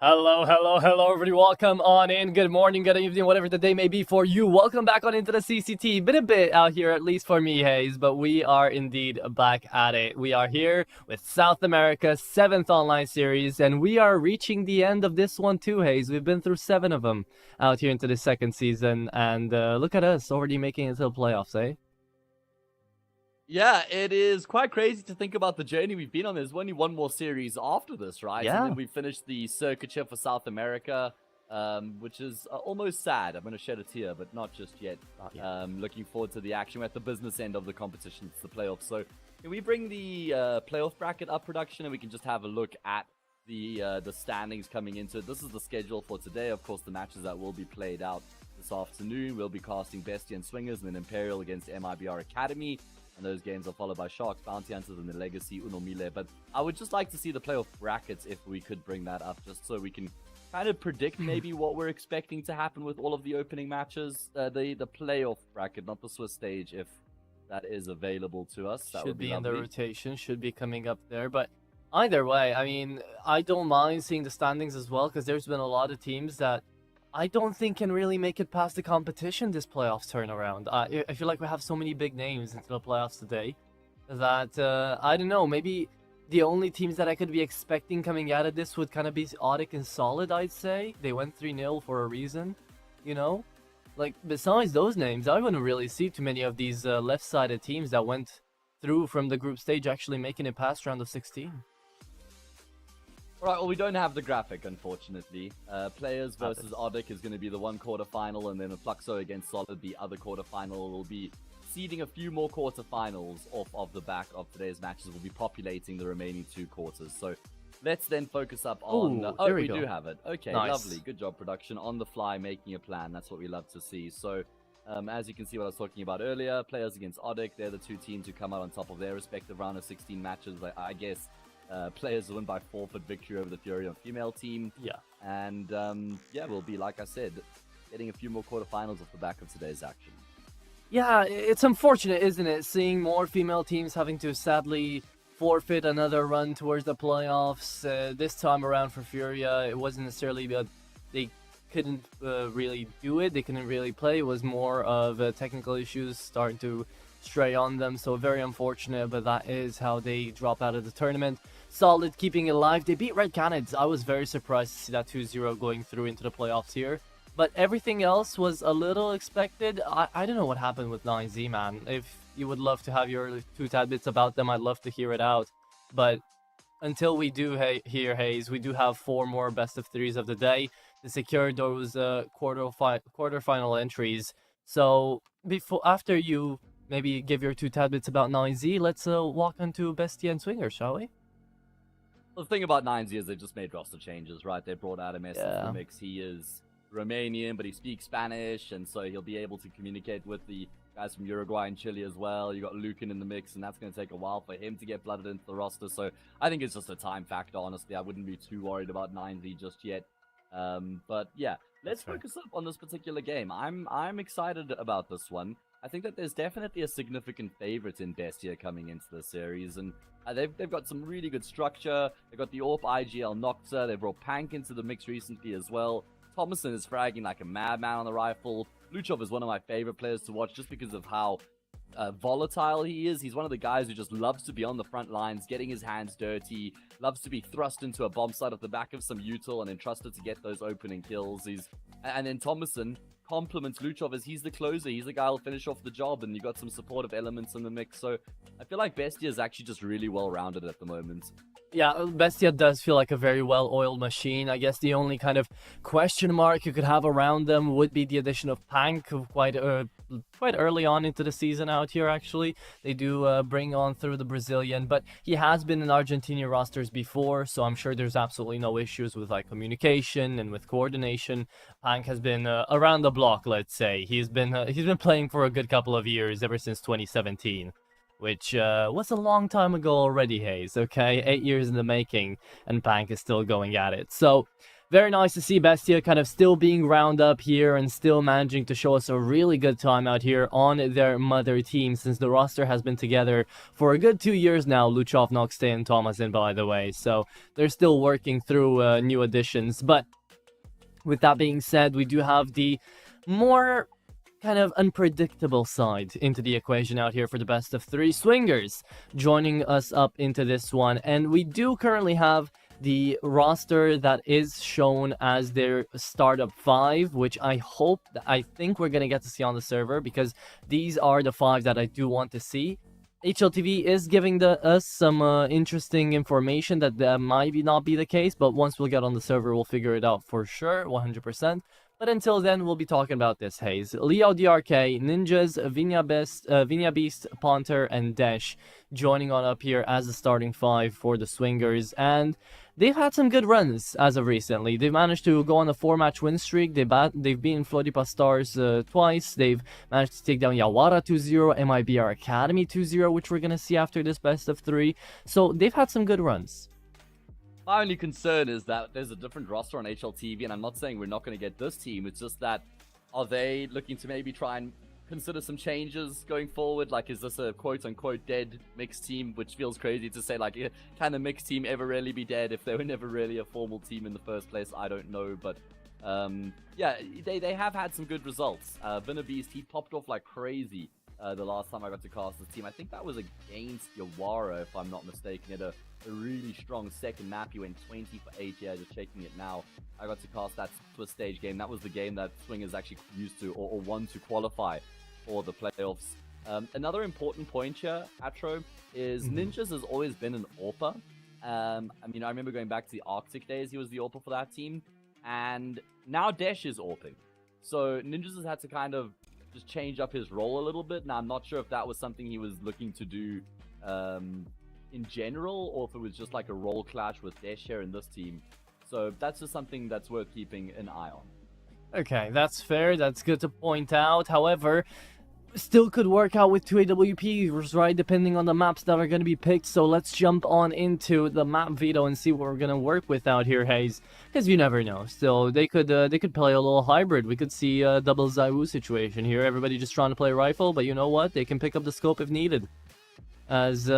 Hello, everybody. Welcome on in. Good morning, good evening, whatever the day may be for you. Welcome back on into the CCT. Been a bit out here, at least for me, Hayes, but we are indeed back at it. We are here with South America's 7th online series, and we are reaching the end of this one too, Hayes. We've been through 7 of them out here into the second season, and look at us, already making it to the playoffs, eh? Yeah, it is quite crazy to think about the journey we've been on. There's only one more series after this, right? Yeah. And then we finished the circuit here for South America, which is almost sad. I'm going to shed a tear, but not just yet. Looking forward to the action. We're at the business end of the competition. It's the playoffs. So can we bring the playoff bracket up production and we can just have a look at the standings coming into it. This is the schedule for today. Of course, the matches that will be played out this afternoon. We'll be casting Bestia and Swingers and then Imperial against MIBR Academy. And those games are followed by Sharks, Bounty Hunters, and the Legacy Uno Mille. But I would just like to see the playoff brackets if we could bring that up, just so we can kind of predict maybe what we're expecting to happen with all of the opening matches. The playoff bracket, not the Swiss stage, if that is available to us. That should be in lovely. the rotation, should be coming up there. But either way, I mean, I don't mind seeing the standings as well, because there's been a lot of teams that I don't think can really make it past the competition this playoffs turnaround. I feel like we have so many big names into the playoffs today that, I don't know, maybe the only teams that I could be expecting coming out of this would kind of be Audic and Solid, I'd say. They went 3-0 for a reason, you know? Like, besides those names, I wouldn't really see too many of these left-sided teams that went through from the group stage actually making it past round of 16. Right, well, we don't have the graphic, unfortunately. Players versus Audic is going to be the one quarterfinal, and then a Fluxo against Solid, the other quarterfinal. Will be seeding a few more quarterfinals off of the back of today's matches. We'll be populating the remaining 2 quarters. So let's then focus up on... There we do have it. Okay, nice. Lovely. Good job, production. On the fly, making a plan. That's what we love to see. So as you can see what I was talking about earlier, players against Audic, they're the 2 teams who come out on top of their respective round of 16 matches. I guess... players win by forfeit victory over the Fury on female team. Yeah. And, we'll be, like I said, getting a few more quarterfinals off the back of today's action. Yeah, it's unfortunate, isn't it? Seeing more female teams having to sadly forfeit another run towards the playoffs. This time around for Furia, it wasn't necessarily that they couldn't really do it. They couldn't really play. It was more of technical issues starting to stray on them, so very unfortunate, but that is how they drop out of the tournament. Solid keeping it alive. They beat Red Canids. I was very surprised to see that 2-0 going through into the playoffs here, but everything else was a little expected. I don't know what happened with 9Z, man. If you would love to have your 2 tidbits about them, I'd love to hear it out, but until we do hear Hayes, we do have 4 more best of 3s of the day to secure those quarterfinal entries. So after you maybe give your 2 tidbits about 9Z, let's walk onto Bestia and Swinger, shall we? Well, the thing about 9Z is they just made roster changes, right? They brought Adam S into the mix. He is Romanian, but he speaks Spanish, and so he'll be able to communicate with the guys from Uruguay and Chile as well. You got Lucan in the mix, and that's going to take a while for him to get blooded into the roster. So I think it's just a time factor, honestly. I wouldn't be too worried about 9Z just yet. But yeah, let's focus up on this particular game. I'm excited about this one. I think that there's definitely a significant favorite in Bestia coming into the series, and they've got some really good structure. They've got the AWP IGL Nocta. They brought Pank into the mix recently as well. Thomason is fragging like a madman on the rifle. Luchov is one of my favorite players to watch just because of how volatile he is. He's one of the guys who just loves to be on the front lines, getting his hands dirty, loves to be thrust into a bomb site at the back of some util and entrusted to get those opening kills. And then Thomason compliments Luchov as he's the closer. He's the guy who'll finish off the job, and you got some supportive elements in the mix. So I feel like Bestia is actually just really well-rounded at the moment. Yeah, Bestia does feel like a very well-oiled machine. I guess the only kind of question mark you could have around them would be the addition of Pank, quite early on into the season out here, actually. They do bring on through the Brazilian, but he has been in Argentina rosters before, so I'm sure there's absolutely no issues with like communication and with coordination. Pank has been around the block, let's say. He's been playing for a good couple of years, ever since 2017. Which was a long time ago already, Hayes, okay? 8 years in the making, and Pank is still going at it. So, very nice to see Bestia kind of still being round up here and still managing to show us a really good time out here on their mother team, since the roster has been together for a good 2 years now. Luchov, Noxtay, and Thomasin, by the way. So they're still working through new additions. But with that being said, we do have the more kind of unpredictable side into the equation out here for the best of 3. Swingers joining us up into this one, and we do currently have the roster that is shown as their startup 5, which I think we're gonna get to see on the server, because these are the 5 that I do want to see. HLTV is giving us some interesting information that might not be the case, but once we'll get on the server, we'll figure it out for sure, 100%. But until then, we'll be talking about this, Hayes. Leo DRK, Ninjas, Vinya Beast, Ponter, and Desh joining on up here as the starting 5 for the Swingers. And they've had some good runs as of recently. They've managed to go on a 4-match win streak. They've beaten Floripa Stars twice. They've managed to take down Yawara 2-0, MIBR Academy 2-0, which we're going to see after this best of 3. So they've had some good runs. My only concern is that there's a different roster on HLTV, and I'm not saying we're not going to get this team. It's just that, are they looking to maybe try and consider some changes going forward? Like, is this a quote-unquote dead mixed team, which feels crazy to say? Like, can a mixed team ever really be dead if they were never really a formal team in the first place? I don't know, but yeah, they have had some good results. Beast, he popped off like crazy the last time I got to cast this team. I think that was against Yawara, if I'm not mistaken. He had a really strong second map. He went 20 for 8. Yeah, just checking it now. I got to cast that Swiss stage game. That was the game that Swingers actually used to, or won to qualify for the playoffs. Another important point here, Atro, is Ninjas has always been an AWPer. I mean, I remember going back to the Arctic days, he was the AWPer for that team. And now Desh is AWPing. So Ninjas has had to kind of just change up his role a little bit. Now, I'm not sure if that was something he was looking to do in general, or if it was just like a role clash with Desh here in this team. So that's just something that's worth keeping an eye on. Okay, that's fair. That's good to point out. However, still could work out with 2 AWPs, right? Depending on the maps that are going to be picked. So let's jump on into the map veto and see what we're going to work with out here, Hayes. Because you never know. Still, they could play a little hybrid. We could see a double Zaiwu situation here. Everybody just trying to play rifle, but you know what? They can pick up the scope if needed. As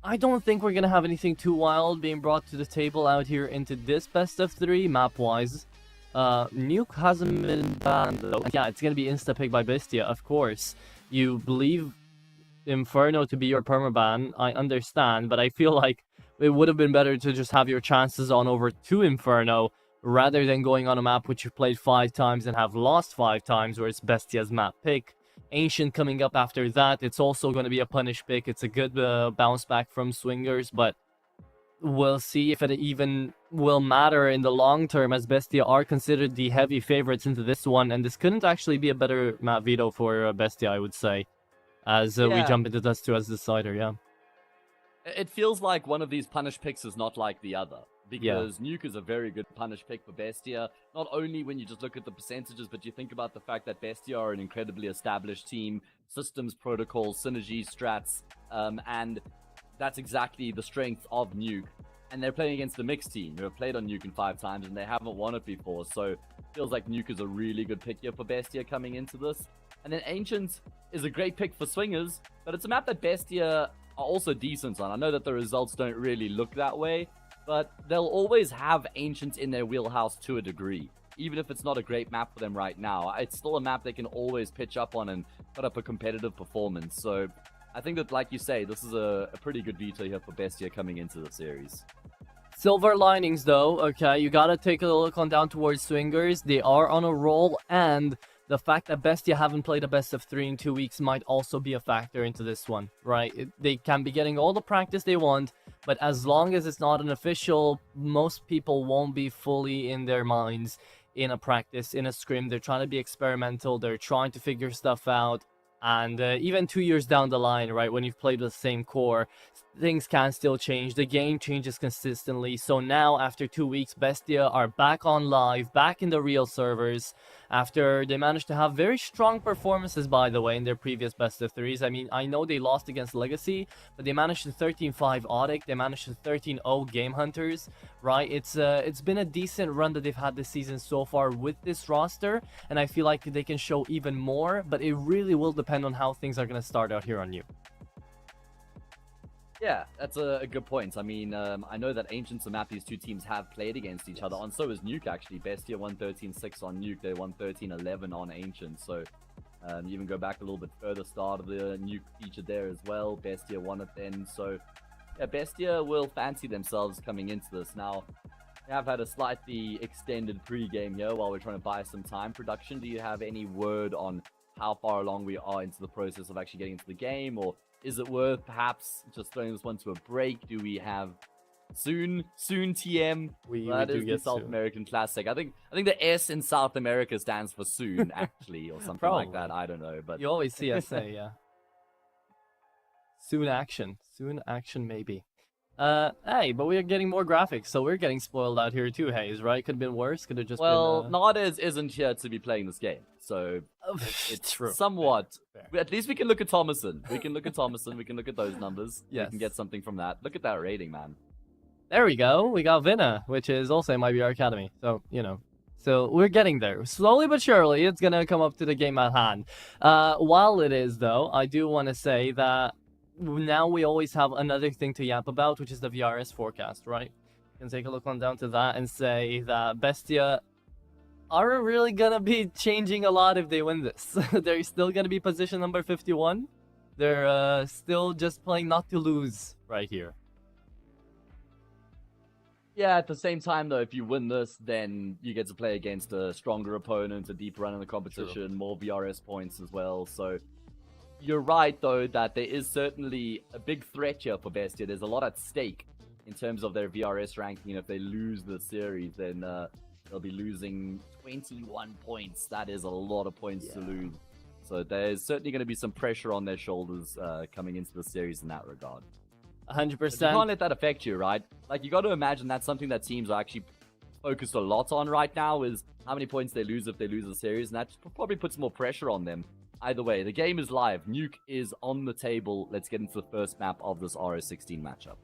I don't think we're going to have anything too wild being brought to the table out here into this best of 3 map-wise. Nuke hasn't been banned though. Yeah, it's gonna be insta-pick by Bestia, of course. You believe Inferno to be your permaban, I understand, but I feel like it would have been better to just have your chances on over to Inferno, rather than going on a map which you've played 5 times and have lost 5 times, where it's Bestia's map pick. Ancient coming up after that, it's also going to be a punish pick. It's a good bounce back from Swingers, but we'll see if it even will matter in the long term, as Bestia are considered the heavy favorites into this one, and this couldn't actually be a better map veto for Bestia, I would say, as we jump into Dust 2 as decider, yeah. It feels like one of these punish picks is not like the other, because Nuke is a very good punish pick for Bestia, not only when you just look at the percentages, but you think about the fact that Bestia are an incredibly established team, systems, protocols, synergy, strats, and that's exactly the strength of Nuke. And they're playing against the mixed team, who have played on Nuke 5 times, and they haven't won it before. So it feels like Nuke is a really good pick here for Bestia coming into this. And then Ancient is a great pick for Swingers, but it's a map that Bestia are also decent on. I know that the results don't really look that way, but they'll always have Ancient in their wheelhouse to a degree. Even if it's not a great map for them right now, it's still a map they can always pitch up on and put up a competitive performance. So I think that, like you say, this is a pretty good veto here for Bestia coming into the series. Silver linings, though. Okay, you gotta take a look on down towards Swingers. They are on a roll, and the fact that Bestia haven't played a best of 3 in 2 weeks might also be a factor into this one, right? They can be getting all the practice they want, but as long as it's not an official, most people won't be fully in their minds in a practice, in a scrim. They're trying to be experimental. They're trying to figure stuff out. And even 2 years down the line, right, when you've played with the same core, things can still change. The game changes consistently. So now, after 2 weeks, Bestia are back on live, back in the real servers, after they managed to have very strong performances, by the way, in their previous best of threes. I mean, I know they lost against Legacy, but they managed to 13-5 Audic, they managed to 13-0 Game Hunters, right? It's been a decent run that they've had this season so far with this roster, and I feel like they can show even more, but it really will depend on how things are going to start out here on Nuke. Yeah, that's a good point. I mean, I know that Ancients and Map, these two teams have played against each other, and so is Nuke, actually. Bestia won 13-6 on Nuke, they won 13-11 on Ancients, so you even go back a little bit further, start of the Nuke feature there as well. Bestia won it then, so yeah, Bestia will fancy themselves coming into this. Now, we have had a slightly extended pre-game here while we're trying to buy some time. Production, do you have any word on how far along we are into the process of actually getting into the game, or is it worth perhaps just throwing this one to a break? Do we have soon TM? That is the South American Classic. I think the S in South America stands for soon, actually, or something like that. I don't know, but you always see us say, yeah. Soon action, maybe. Hey, but we are getting more graphics, so we're getting spoiled out here too, Hayes, right? Could have been worse, could have just been... Nardez isn't here to be playing this game, so it's true. Somewhat... Fair. At least we can look at Thomason. We can look at those numbers. Yes. We can get something from that. Look at that rating, man. There we go. We got Vinna, which is also in my VR Academy, so, you know. So we're getting there. Slowly but surely, it's gonna come up to the game at hand. While it is, though, I do want to say that now we always have another thing to yap about, which is the VRS forecast, right? You can take a look on down to that and say that Bestia aren't really gonna be changing a lot if they win this. They're still gonna be position number 51. They're still just playing not to lose right here. Yeah, at the same time, though, if you win this, then you get to play against a stronger opponent, a deeper run in the competition, more VRS points as well, so... You're right, though, that there is certainly a big threat here for Bestia. There's a lot at stake in terms of their VRS ranking. If they lose the series, then they'll be losing 21 points. That is a lot of points to lose. So there's certainly going to be some pressure on their shoulders coming into the series in that regard. 100%. But you can't let that affect you, right? Like, you got to imagine that's something that teams are actually focused a lot on right now, is how many points they lose if they lose the series, and that probably puts more pressure on them. Either way, the game is live. Nuke is on the table. Let's get into the first map of this RS16 matchup.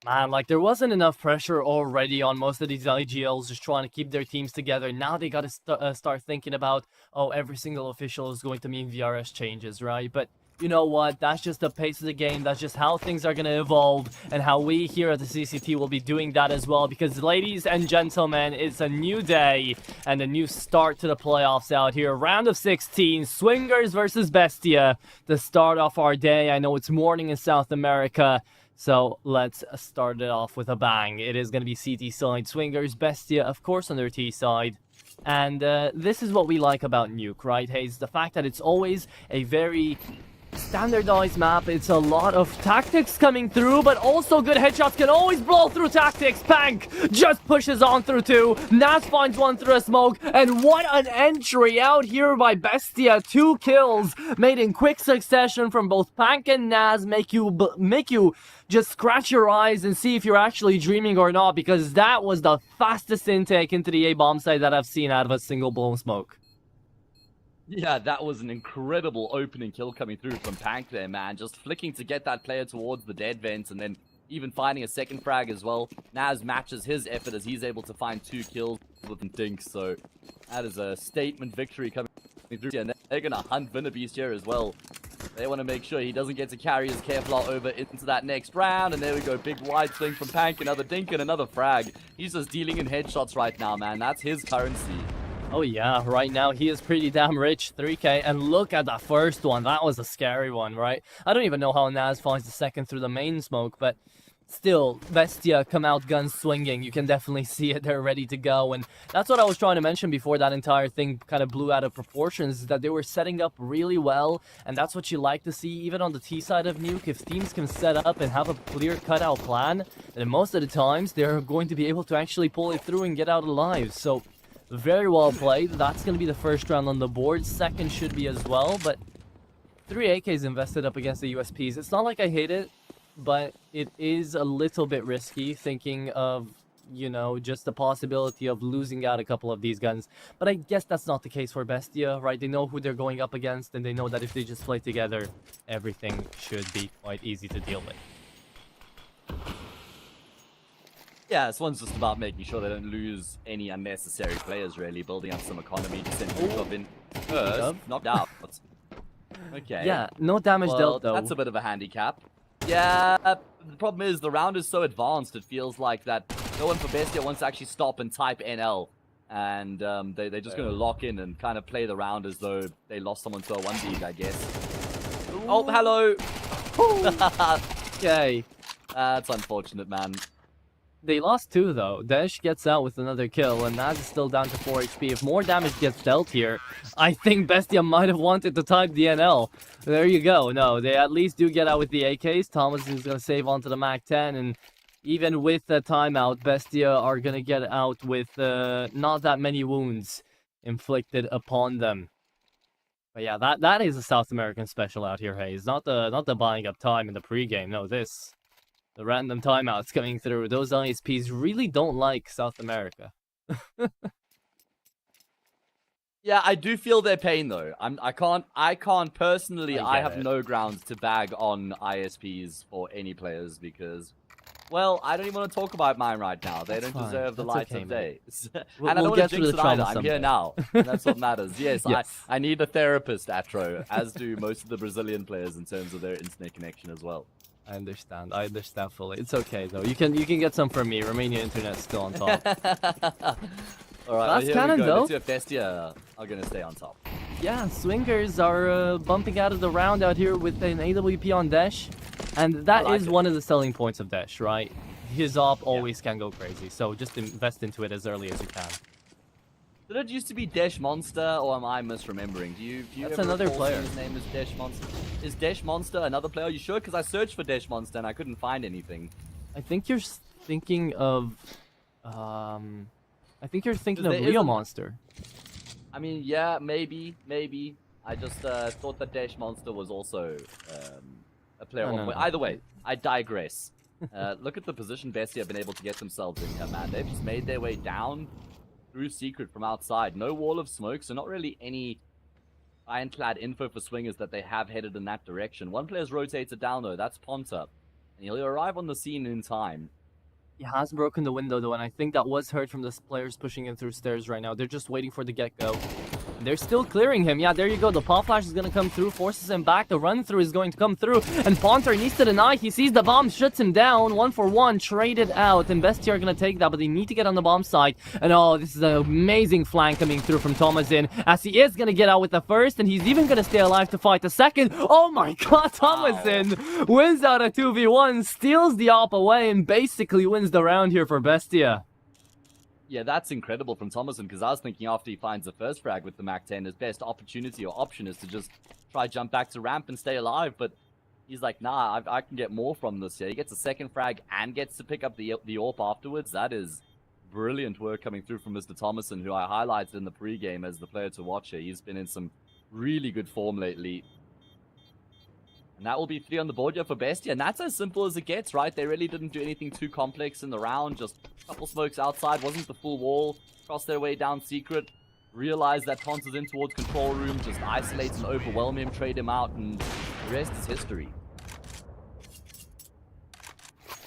Man, like, there wasn't enough pressure already on most of these IGLs just trying to keep their teams together. Now they got to start thinking about, oh, every single official is going to mean VRS changes, right? But you know what? That's just the pace of the game. That's just how things are going to evolve, and how we here at the CCT will be doing that as well. Because, ladies and gentlemen, it's a new day and a new start to the playoffs out here. Round of 16, Swingers versus Bestia. The start off our day. I know it's morning in South America, so let's start it off with a bang. It is going to be CT side Swingers, Bestia, of course, on their T side. And this is what we like about Nuke, right, Hayes? The fact that it's always a very standardized map. It's a lot of tactics coming through, but also good headshots can always blow through tactics. Pank just pushes on through two. Naz finds one through a smoke, and what an entry out here by Bestia. 2 kills made in quick succession from both Pank and Naz make you just scratch your eyes and see if you're actually dreaming or not, because that was the fastest intake into the A-bomb site that I've seen out of a single blown smoke. Yeah, that was an incredible opening kill coming through from Pank there, man. Just flicking to get that player towards the dead vent, and then even finding a second frag as well. Naz matches his effort as he's able to find 2 kills with Dink, so that is a statement victory coming through here. And they're going to hunt Vinnabeast here as well. They want to make sure he doesn't get to carry his Kevlar over into that next round. And there we go, big wide swing from Pank, another Dink and another frag. He's just dealing in headshots right now, man. That's his currency. Oh yeah, right now he is pretty damn rich, 3k, and look at that first one. That was a scary one, right? I don't even know how Naz finds the second through the main smoke, but still, Bestia come out guns swinging. You can definitely see it. They're ready to go, and that's what I was trying to mention before that entire thing kind of blew out of proportions, is that they were setting up really well, and that's what you like to see even on the T side of Nuke. If teams can set up and have a clear cutout plan, then most of the times they're going to be able to actually pull it through and get out alive. So very well played. That's going to be the first round on the board. Second should be as well, but 3 AKs invested up against the USPs. It's not like I hate it, but it is a little bit risky thinking of, you know, just the possibility of losing out a couple of these guns. But I guess that's not the case for Bestia, right? They know who they're going up against, and they know that if they just play together, everything should be quite easy to deal with. Yeah, this one's just about making sure they don't lose any unnecessary players, really, building up some economy to send Luchov in first, knocked out. Okay. Yeah, no damage dealt, though. That's a bit of a handicap. Yeah, the problem is the round is so advanced, it feels like that no one for Bestia wants to actually stop and type NL. And they're just going to lock in and kind of play the round as though they lost someone to a 1v, I guess. Ooh. Oh, hello! Okay. That's unfortunate, man. They lost 2, though. Desh gets out with another kill, and Naz is still down to 4 HP. If more damage gets dealt here, I think Bestia might have wanted to type the NL. There you go. No, they at least do get out with the AKs. Thomas is going to save onto the MAC-10, and even with the timeout, Bestia are going to get out with not that many wounds inflicted upon them. But yeah, that is a South American special out here, Hayes. Not the buying up time in the pregame. No, this. The random timeouts coming through. Those ISPs really don't like South America. Yeah, I do feel their pain though. I can't personally. I have no grounds to bag on ISPs for any players because, well, I don't even want to talk about mine right now. They don't deserve the light of day. And I don't want to jinx it either. I'm here now. And that's what matters. Yes, yes. I need a therapist, Atro, as do most of the Brazilian players in terms of their internet connection as well. I understand fully. It's okay though. You can get some from me. Romania internet's still on top. Alright, that's canon though. Let's see if Bestia are gonna stay on top. Yeah, Swingers are bumping out of the round out here with an AWP on Desh. And that is one of the selling points of Desh, right? His op always can go crazy, so just invest into it as early as you can. Did it used to be Desh Monster, or am I misremembering? Do you That's another player. His name is Desh Monster. Is Desh Monster another player? Are you sure? Because I searched for Desh Monster and I couldn't find anything. I think you're thinking of, Rio Monster. I mean, yeah, maybe. I just thought that Desh Monster was also a player. No. Either way, I digress. Look at the position Bestia have been able to get themselves in here, man. They've just made their way down through Secret from outside. No wall of smoke, so not really any ironclad info for Swingers that they have headed in that direction. One player's rotated down, though. That's Ponta. And he'll arrive on the scene in time. He has broken the window, though, and I think that was heard from the players pushing in through stairs right now. They're just waiting for the get-go. They're still clearing him. Yeah, there you go. The pop flash is going to come through, forces him back. The run-through is going to come through, and Ponter needs to deny. He sees the bomb, shuts him down. 1-for-1, traded out, and Bestia are going to take that, but they need to get on the bomb side. And oh, this is an amazing flank coming through from Thomasin, as he is going to get out with the first, and he's even going to stay alive to fight the second. Oh my god, Thomasin wins out a 2v1, steals the op away, and basically wins the round here for Bestia. Yeah, that's incredible from Thomasin, because I was thinking after he finds the first frag with the MAC-10, his best opportunity or option is to just try jump back to ramp and stay alive, but he's like, nah, I can get more from this here. He gets a second frag and gets to pick up the AWP afterwards. That is brilliant work coming through from Mr. Thomasin, who I highlighted in the pregame as the player to watch here. He's been in some really good form lately. And that will be 3 on the board here for Bestia, and that's as simple as it gets, right? They really didn't do anything too complex in the round, just a couple smokes outside, wasn't the full wall, crossed their way down Secret, realized that Ponta's in towards control room, just isolate and overwhelm him, trade him out, and the rest is history.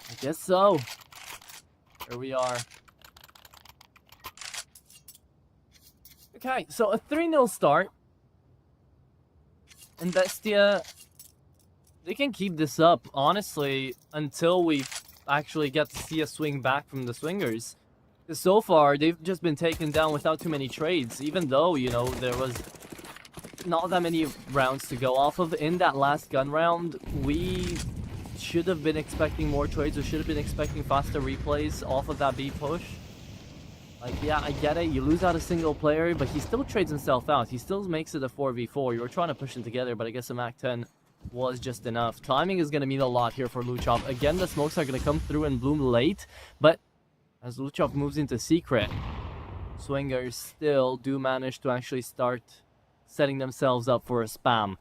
I guess so. Here we are. Okay, so a 3-0 start. And Bestia, they can keep this up, honestly, until we actually get to see a swing back from the Swingers. Because so far, they've just been taken down without too many trades, even though, you know, there was not that many rounds to go off of. In that last gun round, we should have been expecting more trades, or should have been expecting faster replays off of that B push. Like, yeah, I get it, you lose out a single player, but he still trades himself out. He still makes it a 4v4. You were trying to push them together, but I guess a MAC-10 was just enough. Timing is going to mean a lot here for Luchov. Again, the smokes are going to come through and bloom late, but as Luchov moves into Secret, Swingers still do manage to actually start setting themselves up for a spam.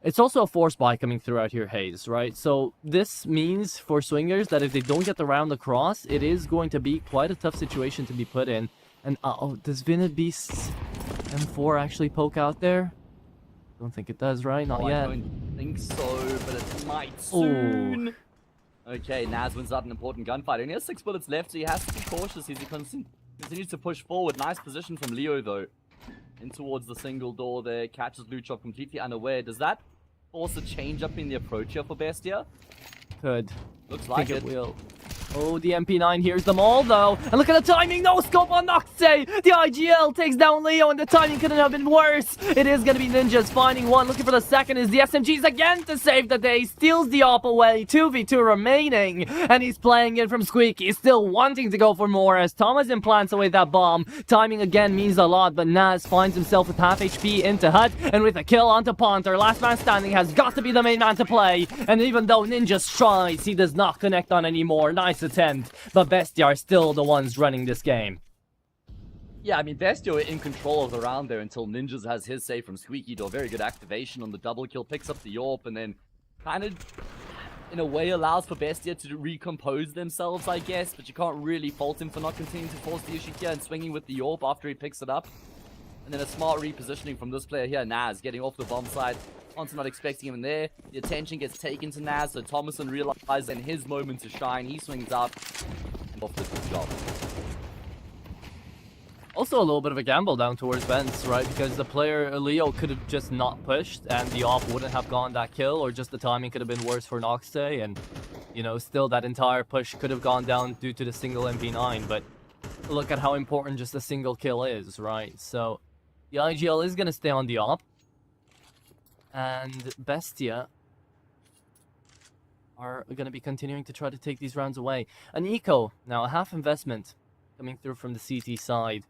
It's also a force buy coming through out here, Hayes, right? So this means for Swingers that if they don't get the round across, it is going to be quite a tough situation to be put in. And oh, does Vinid Beast's M4 actually poke out there? Don't think it does, right? Not yet. I don't think so, but it might soon. Ooh. Okay, Naz wins out an important gunfight. He only has 6 bullets left, so he has to be cautious as he continues to push forward. Nice position from Leo, though. In towards the single door there. Catches Luchov completely unaware. Does that force a change up in the approach here for Bestia? Could. Looks like it will. Oh, the MP9 hears them all, though. And look at the timing. No scope on Noxtay. The IGL takes down Leo, and the timing couldn't have been worse. It is going to be Ninjas finding one. Looking for the second is the SMGs again to save the day. Steals the op away. 2v2 remaining. And he's playing it from Squeaky. Still wanting to go for more as Thomas implants away that bomb. Timing again means a lot, but Naz finds himself with half HP into Hut. And with a kill onto Ponter, last man standing has got to be the main man to play. And even though Ninjas tries, he does not connect on anymore. Nice attempt, but Bestia are still the ones running this game. Yeah, I mean, Bestia are in control of the round there until Ninjas has his save from Squeaky Door. Very good activation on the double kill, picks up the AWP, and then kind of, in a way, allows for Bestia to recompose themselves, I guess, but you can't really fault him for not continuing to force the issue here and swinging with the AWP after he picks it up. And then a smart repositioning from this player here, Naz, getting off the bomb side. Ponta not expecting him in there. The attention gets taken to Naz, so Thomason realizes in his moment to shine. He swings out and off the job. Also a little bit of a gamble down towards Vents, right? Because the player, Leo, could have just not pushed and the op wouldn't have gone that kill, or just the timing could have been worse for Noxtay, and, you know, still that entire push could have gone down due to the single MP9, but look at how important just a single kill is, right? So the IGL is going to stay on the op. And Bestia are going to be continuing to try to take these rounds away. An eco, now a half investment coming through from the CT side.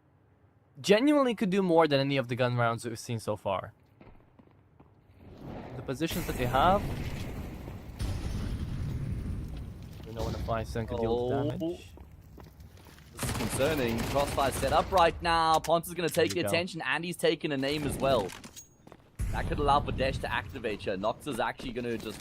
Genuinely could do more than any of the gun rounds we've seen so far. The positions that they have. We know when a 5-second could deal damage. This is concerning. Crossfire set up right now. Ponta's going to take the attention, and he's taking a name as well. That could allow for Dash to activate here. Nox is actually going to just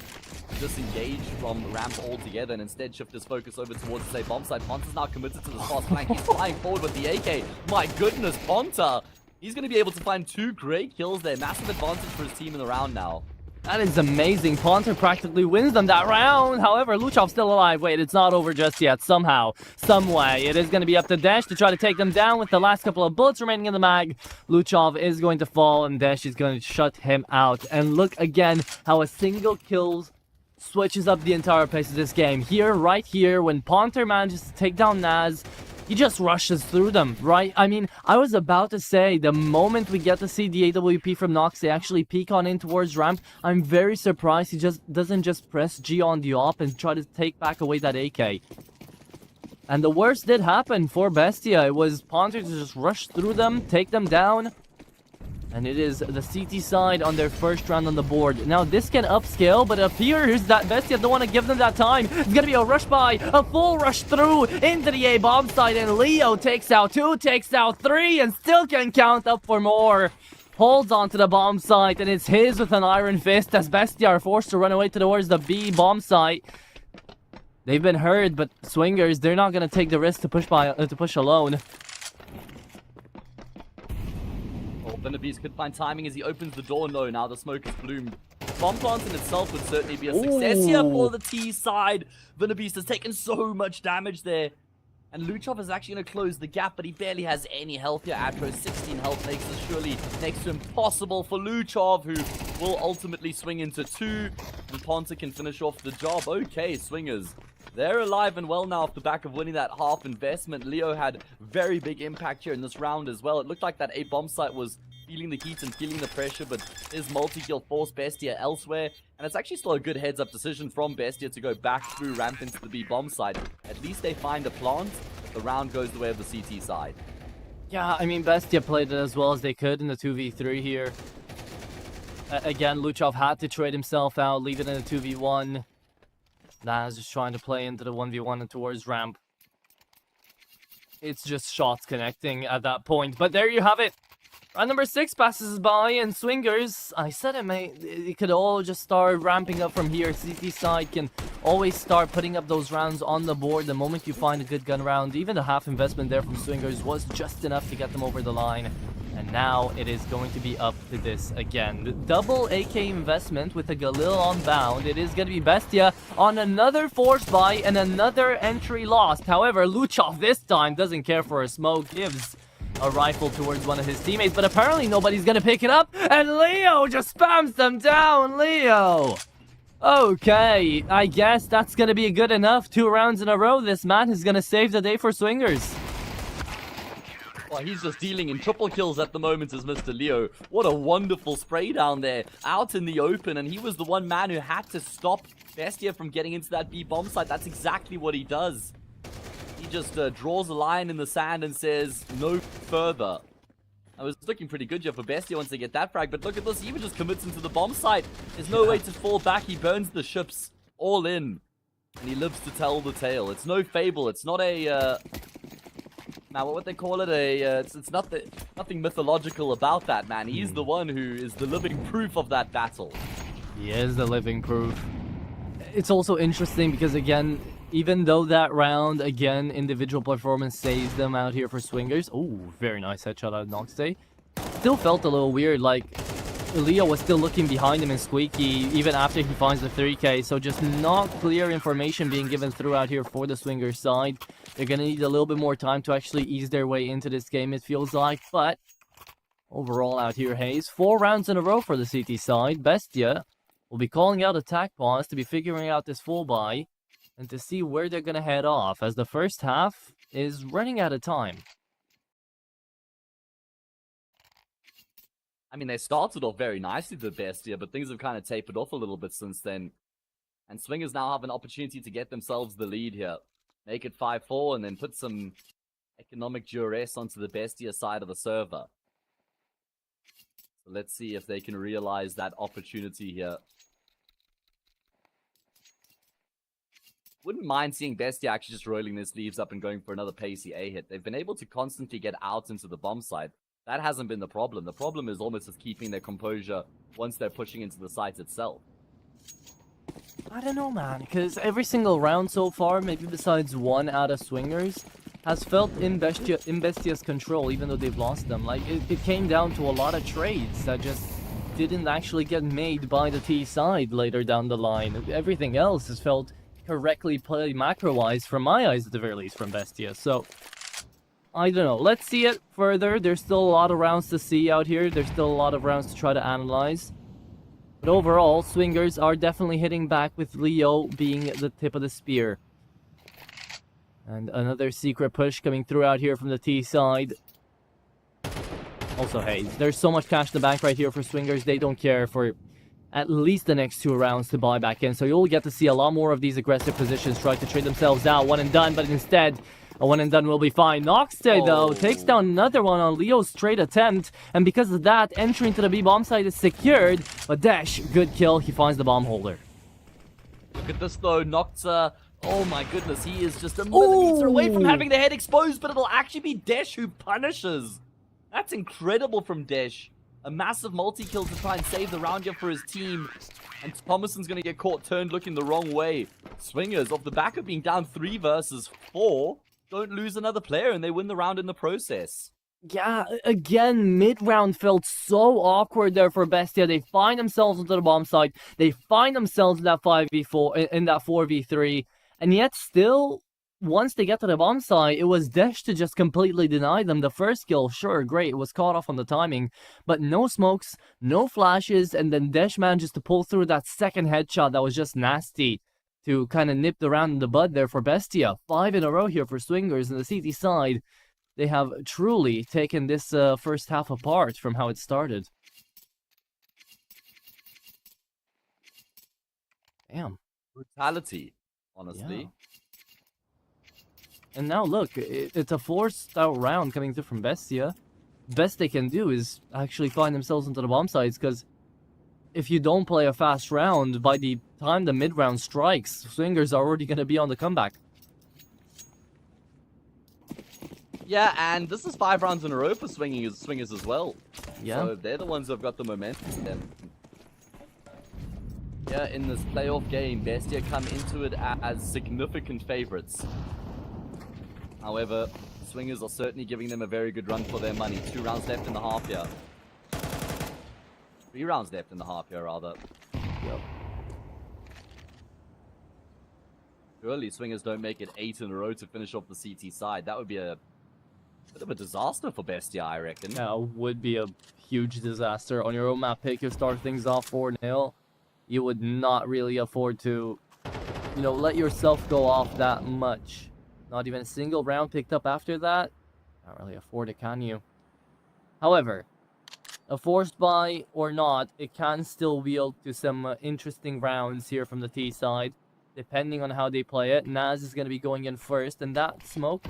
disengage from ramp altogether and instead shift his focus over towards the bomb side. Ponta's now committed to the fast flank. He's flying forward with the AK. My goodness, Ponta! He's going to be able to find 2 great kills there. Massive advantage for his team in the round now. That is amazing. Ponta practically wins them that round. However, Luchov's still alive. Wait, it's not over just yet. Somehow, some way. It is going to be up to Dash to try to take them down with the last couple of bullets remaining in the mag. Luchov is going to fall, and Dash is going to shut him out. And look again how a single kill switches up the entire pace of this game. Here, right here, when Ponter manages to take down Naz, he just rushes through them, right? I mean, I was about to say, the moment we get to see the AWP from Nox, they actually peek on in towards ramp. I'm very surprised he just doesn't just press G on the op and try to take back away that AK. And the worst did happen for Bestia. It was Ponter to just rush through them, take them down. And it is the CT side on their first round on the board. Now, this can upscale, but it appears that Bestia don't want to give them that time. It's going to be a rush by, a full rush through into the A-bomb side, and Leo takes out 2, takes out 3, and still can count up for more. Holds onto the bomb site, and it's his with an iron fist as Bestia are forced to run away towards the B bomb site. They've been heard, but Swingers, they're not going to take the risk to push alone. Beast could find timing as he opens the door. No, now the smoke is bloomed. Bomb plant in itself would certainly be a success here for the T side. Beast has taken so much damage there. And Luchov is actually going to close the gap, but he barely has any health here. Atro, 16 health makes this surely next to impossible for Luchov, who will ultimately swing into 2. And Ponta can finish off the job. Okay, Swingers. They're alive and well now off the back of winning that half investment. Leo had very big impact here in this round as well. It looked like that A-bomb site was feeling the heat and feeling the pressure, but his multi-kill forced Bestia elsewhere. And it's actually still a good heads-up decision from Bestia to go back through ramp into the B-bomb side. At least they find a plant. The round goes the way of the CT side. Yeah, I mean, Bestia played it as well as they could in the 2v3 here. Again, Luchov had to trade himself out, leave it in a 2v1. Naz just trying to play into the 1v1 and towards ramp. It's just shots connecting at that point. But there you have it. Round number 6 passes by, and Swingers, I said it, mate, it could all just start ramping up from here. CT side can always start putting up those rounds on the board the moment you find a good gun round. Even the half investment there from Swingers was just enough to get them over the line. And now it is going to be up to this again. The double AK investment with a Galil on bound. It is going to be Bestia on another force buy and another entry lost. However, Luchov this time doesn't care for a smoke, gives a rifle towards one of his teammates, but apparently nobody's gonna pick it up, and Leo just spams them down. Leo! Okay, I guess that's gonna be good enough. 2 rounds in a row. This man is gonna save the day for Swingers. Well, he's just dealing in triple kills at the moment as Mr. Leo. What a wonderful spray down there, out in the open, and he was the one man who had to stop Bestia from getting into that B bomb site. That's exactly what he does. He just draws a line in the sand and says, no further. I was looking pretty good here for Bestia once they get that frag, but look at this, he even just commits into the bomb site. There's no way to fall back, he burns the ships all in. And he lives to tell the tale. It's no fable, it's not a, now what would they call it? It's nothing mythological about that, man. He's the one who is the living proof of that battle. He is the living proof. It's also interesting because, again, even though that round, again, individual performance saves them out here for Swingers. Oh, very nice headshot out of Noxday. Still felt a little weird, like Leo was still looking behind him and Squeaky even after he finds the 3K. So just not clear information being given throughout here for the Swingers side. They're going to need a little bit more time to actually ease their way into this game, it feels like. But overall out here, Hayes, 4 rounds in a row for the CT side. Bestia will be calling out attack pause to be figuring out this full buy and to see where they're going to head off, as the first half is running out of time. I mean, they started off very nicely, the Bestia, but things have kind of tapered off a little bit since then. And Swingers now have an opportunity to get themselves the lead here. Make it 5-4 and then put some economic duress onto the Bestia side of the server. So let's see if they can realize that opportunity here. Wouldn't mind seeing Bestia actually just rolling their sleeves up and going for another pacey A hit. They've been able to constantly get out into the bomb site. That hasn't been the problem. The problem is almost just keeping their composure once they're pushing into the site itself. I don't know, man, because every single round so far, maybe besides one out of Swingers, has felt in Bestia's control, even though they've lost them. Like, it came down to a lot of trades that just didn't actually get made by the T side later down the line. Everything else has felt correctly played macro-wise, from my eyes at the very least, from Bestia. So, I don't know. Let's see it further. There's still a lot of rounds to see out here. There's still a lot of rounds to try to analyze. But overall, Swingers are definitely hitting back, with Leo being the tip of the spear. And another secret push coming through out here from the T side. Also Hayes. There's so much cash in the bank right here for Swingers. They don't care for at least the next 2 rounds to buy back in. So you'll get to see a lot more of these aggressive positions try to trade themselves out. One and done, but instead, a one and done will be fine. Noxday, though, takes down another one on Leo's trade attempt. And because of that, entry into the B bomb site is secured. But Dash, good kill. He finds the bomb holder. Look at this, though. Nocta, oh my goodness, he is just a millimeter away from having the head exposed, but it'll actually be Dash who punishes. That's incredible from Dash. A massive multi-kill to try and save the round here for his team. And Thomason's going to get caught turned looking the wrong way. Swingers, off the back of being down 3 versus 4, don't lose another player and they win the round in the process. Yeah, again, mid-round felt so awkward there for Bestia. They find themselves into the bomb site. They find themselves in that 5v4, in that 4v3. And yet still, once they get to the bomb site, it was Desh to just completely deny them. The first kill, sure, great, it was caught off on the timing, but no smokes, no flashes, and then Desh manages to pull through that second headshot that was just nasty to kind of nip the round in the bud there for Bestia. 5 in a row here for Swingers, and the CT side, they have truly taken this first half apart from how it started. Damn. Brutality, honestly. Yeah. And now look, it's a forced out round coming through from Bestia. Best they can do is actually find themselves into the bomb sites, because if you don't play a fast round, by the time the mid-round strikes, Swingers are already going to be on the comeback. Yeah, and this is 5 rounds in a row for swingers as well. Yeah. So they're the ones who've got the momentum. Yeah, in this playoff game, Bestia come into it as significant favorites. However, swingers are certainly giving them a very good run for their money. 2 rounds left in the half here. 3 rounds left in the half here, rather. Yep. Surely swingers don't make it 8 in a row to finish off the CT side. That would be a bit of a disaster for Bestia, I reckon. Yeah, would be a huge disaster. On your own map pick, you start things off 4-0. You would not really afford to, you know, let yourself go off that much. Not even a single round picked up after that. Not really afford it, can you? However, a forced buy or not, it can still wield to some interesting rounds here from the T side, depending on how they play it. Naz is going to be going in first, and that smoke,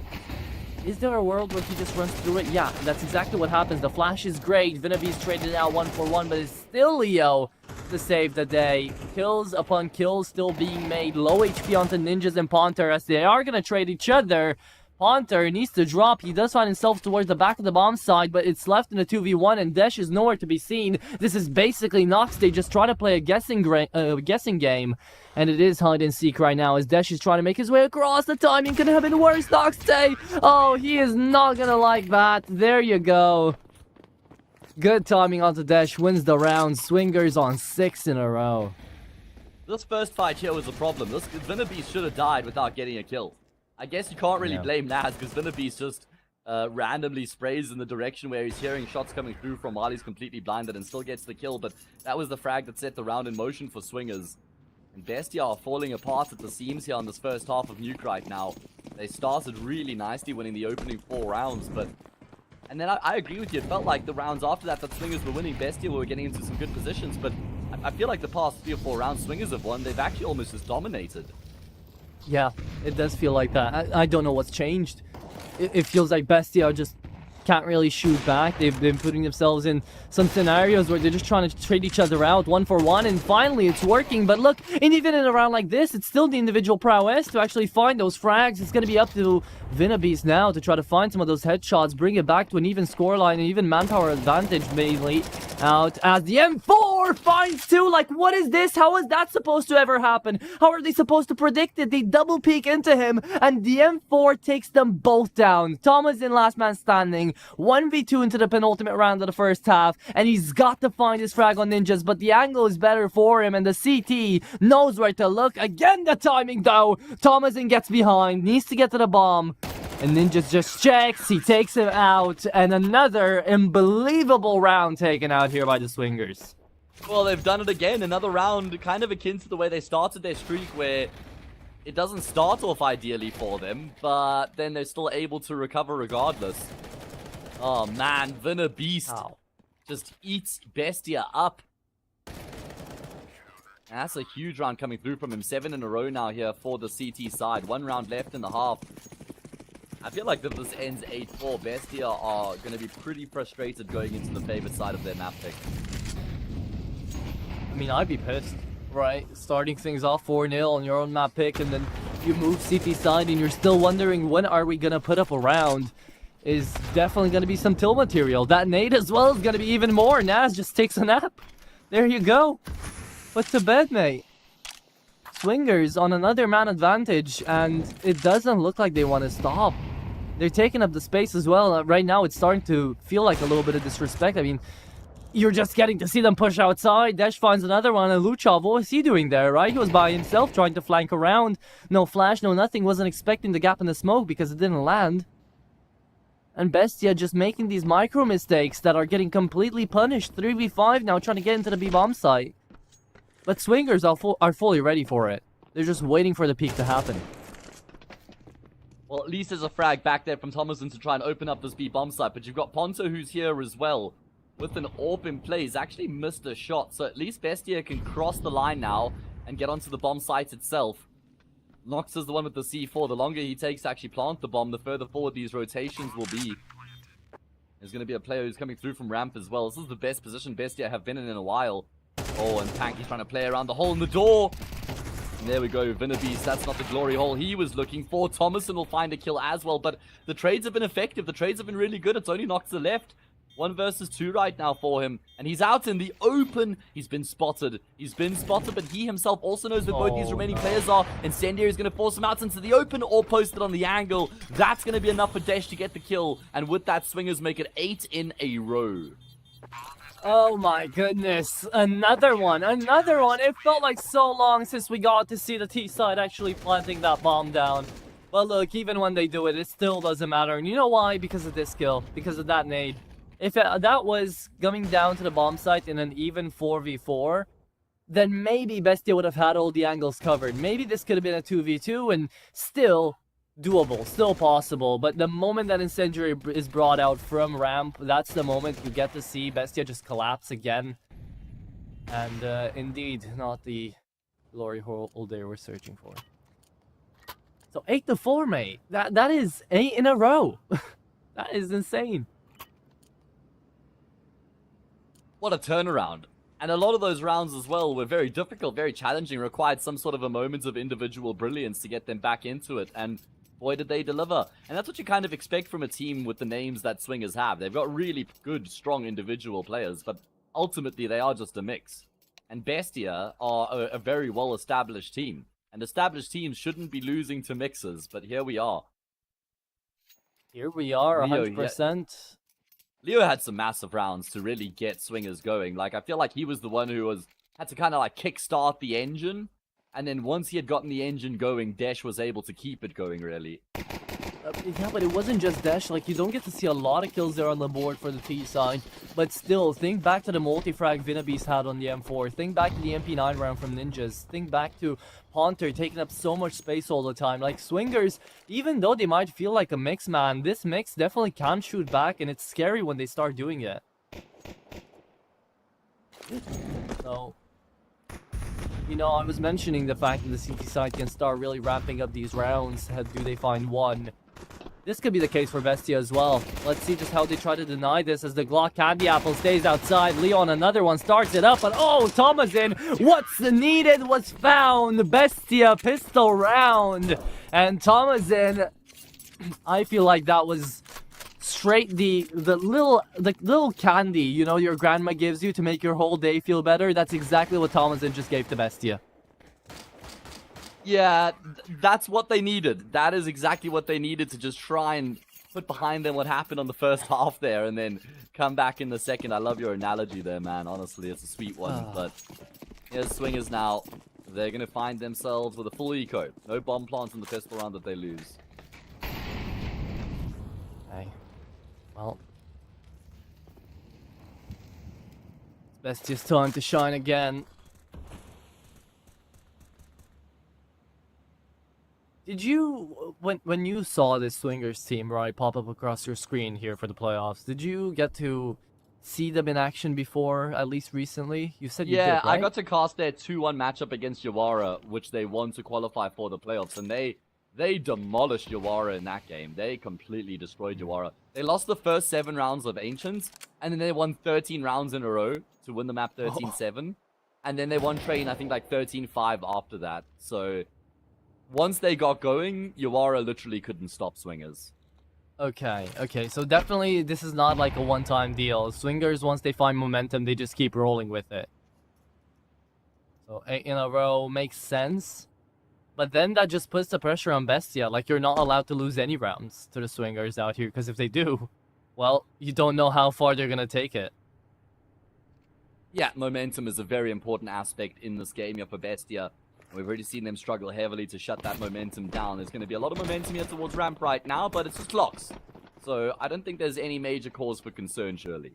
is there a world where he just runs through it? Yeah, that's exactly what happens. The flash is great. Vinabee's traded out 1-for-1, but it's still Leo to save the day. Kills upon kills still being made. Low HP onto Ninjas and Ponter as they are going to trade each other. Ponter needs to drop. He does find himself towards the back of the bomb side, but it's left in a 2v1, and Desh is nowhere to be seen. This is basically Nox. They just try to play a guessing game, and it is hide and seek right now as Desh is trying to make his way across. The timing could have been worse. Nox day. Oh, he is not gonna like that. There you go. Good timing onto Desh. Wins the round. Swingers on 6 in a row. This first fight here was a problem. This Vinabee should have died without getting a kill. I guess you can't really blame Naz, because Vinabee's just randomly sprays in the direction where he's hearing shots coming through from while he's completely blinded and still gets the kill, but that was the frag that set the round in motion for swingers. And Bestia are falling apart at the seams here on this first half of Nuke right now. They started really nicely winning the opening 4 rounds, but... And then I agree with you, it felt like the rounds after that swingers were winning. Bestia were getting into some good positions, but I feel like the past 3 or 4 rounds swingers have won, they've actually almost just dominated. Yeah, it does feel like that. I don't know what's changed. It feels like Bestia just can't really shoot back. They've been putting themselves in some scenarios where they're just trying to trade each other out 1-for-1, and finally it's working. But look, and even in a round like this, it's still the individual prowess to actually find those frags. It's going to be up to Vinabees now to try to find some of those headshots, bring it back to an even scoreline and even manpower advantage mainly out as the M4 finds 2. Like, what is this? How is that supposed to ever happen? How are they supposed to predict it? They double peek into him and the M4 takes them both down. Thomas in last man standing, 1v2 into the penultimate round of the first half, and he's got to find his frag on Ninjas, but the angle is better for him and the CT knows where to look. Again, the timing though. Thomasin gets behind, needs to get to the bomb, and Ninjas just checks, he takes him out, and another unbelievable round taken out here by the swingers. Well, they've done it again. Another round kind of akin to the way they started their streak, where it doesn't start off ideally for them, but then they're still able to recover regardless. Oh man, Vinabeast just eats Bestia up. That's a huge round coming through from him. 7 in a row now here for the CT side. 1 round left in the half. I feel like if this ends 8-4, Bestia are going to be pretty frustrated going into the favorite side of their map pick. I mean, I'd be pissed, right? Starting things off 4-0 on your own map pick, and then you move CT side and you're still wondering when are we going to put up a round. Is definitely going to be some till material. That nade as well is going to be even more. Naz just takes a nap. There you go. Put to bed, mate. Swingers on another man advantage, and it doesn't look like they want to stop. They're taking up the space as well. Right now, it's starting to feel like a little bit of disrespect. I mean, you're just getting to see them push outside. Desh finds another one, and Luchov, what was he doing there, right? He was by himself trying to flank around. No flash, no nothing. Wasn't expecting the gap in the smoke because it didn't land. And Bestia just making these micro mistakes that are getting completely punished. 3v5 now, trying to get into the B-bomb site. But swingers are fully ready for it. They're just waiting for the peak to happen. Well, at least there's a frag back there from Thomasin to try and open up this B-bomb site. But you've got Ponto who's here as well. With an AWP in play, he's actually missed a shot. So at least Bestia can cross the line now and get onto the bomb site itself. Nox is the one with the C4. The longer he takes to actually plant the bomb, the further forward these rotations will be. There's going to be a player who's coming through from ramp as well. This is the best position Bestia have been in a while. Oh, and Tanky's trying to play around the hole in the door. And there we go, Vinnabeast, that's not the glory hole he was looking for. Thomason will find a kill as well, but the trades have been effective. The trades have been really good. It's only Nox to the left. 1 versus 2 right now for him. And he's out in the open. He's been spotted. But he himself also knows where both these remaining players are. Incendiary is going to force him out into the open or post it on the angle. That's going to be enough for Desh to get the kill. And with that, Swingers make it 8 in a row. Oh my goodness. Another one. It felt like so long since we got to see the T-side actually planting that bomb down. But look, even when they do it, it still doesn't matter. And you know why? Because of this kill. Because of that nade. If that was coming down to the bomb site in an even 4v4, then maybe Bestia would have had all the angles covered. Maybe this could have been a 2v2 and still doable, still possible. But the moment that Incendiary is brought out from ramp, that's the moment you get to see Bestia just collapse again. And indeed, not the glory hole they were searching for. So 8-4, mate. That is 8 in a row. That is insane. What a turnaround. And a lot of those rounds as well were very difficult, very challenging, required some sort of a moment of individual brilliance to get them back into it. And boy, did they deliver. And that's what you kind of expect from a team with the names that Swingers have. They've got really good, strong individual players, but ultimately they are just a mix. And Bestia are a very well-established team. And established teams shouldn't be losing to mixers, but here we are. Here we are, 100%. Leo had some massive rounds to really get Swingers going. Like, I feel like he was the one who had to kind of like kickstart the engine. And then once he had gotten the engine going, Desh was able to keep it going, really. Yeah, but it wasn't just Desh. Like, you don't get to see a lot of kills there on the board for the T side. But still, think back to the multi-frag Vinnabeast had on the M4. Think back to the MP9 round from Ninjas. Think back to Haunter taking up so much space all the time. Like, Swingers, even though they might feel like a mix, man, this mix definitely can shoot back, and it's scary when they start doing it. So, you know, I was mentioning the fact that the CT side can start really ramping up these rounds. Do they find one? This could be the case for Bestia as well. Let's see just how they try to deny this as the Glock Candy Apple stays outside. Leon, another one, starts it up, but oh, Thomason, what's needed was found. Bestia pistol round. And Thomason, I feel like that was straight the little candy, you know, your grandma gives you to make your whole day feel better. That's exactly what Thomason just gave to Bestia. Yeah, that's what they needed. That is exactly what they needed to just try and put behind them what happened on the first half there and then come back in the second. I love your analogy there, man. Honestly, it's a sweet one. But here's Swingers now. They're going to find themselves with a full eco. No bomb plants in the pistol round that they lose. Okay. Well, it's Bestia's time to shine again. Did you, when you saw this Swingers team, right, pop up across your screen here for the playoffs, did you get to see them in action before, at least recently? You said you did, right? Yeah, I got to cast their 2-1 matchup against Yawara, which they won to qualify for the playoffs, and they demolished Yawara in that game. They completely destroyed Yawara. They lost the first 7 rounds of Ancients, and then they won 13 rounds in a row to win the map 13-7. And then they won Train, I think, like 13-5 after that. So once they got going, Yawara literally couldn't stop Swingers. Okay, so definitely this is not like a one-time deal. Swingers, once they find momentum, they just keep rolling with it. So 8 in a row makes sense. But then that just puts the pressure on Bestia. Like, you're not allowed to lose any rounds to the Swingers out here, because if they do, well, you don't know how far they're going to take it. Yeah, momentum is a very important aspect in this game here for Bestia. We've already seen them struggle heavily to shut that momentum down. There's going to be a lot of momentum here towards ramp right now, but it's just clocks. So I don't think there's any major cause for concern, surely.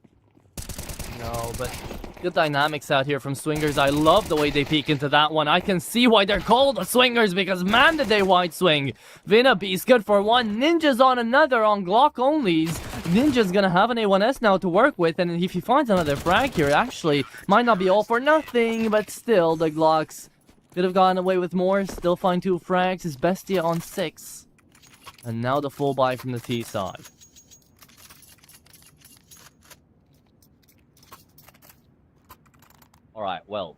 No, but good dynamics out here from Swingers. I love the way they peek into that one. I can see why they're called the Swingers, because man, did they wide swing. Vinnabeast good for one. Ninja's on another on Glock onlys. Ninja's gonna have an A1S now to work with, and if he finds another frag here, actually, might not be all for nothing, but still, the Glocks could have gotten away with more. Still find 2 frags. His Bestia on 6. And now the full buy from the T side. Alright, well.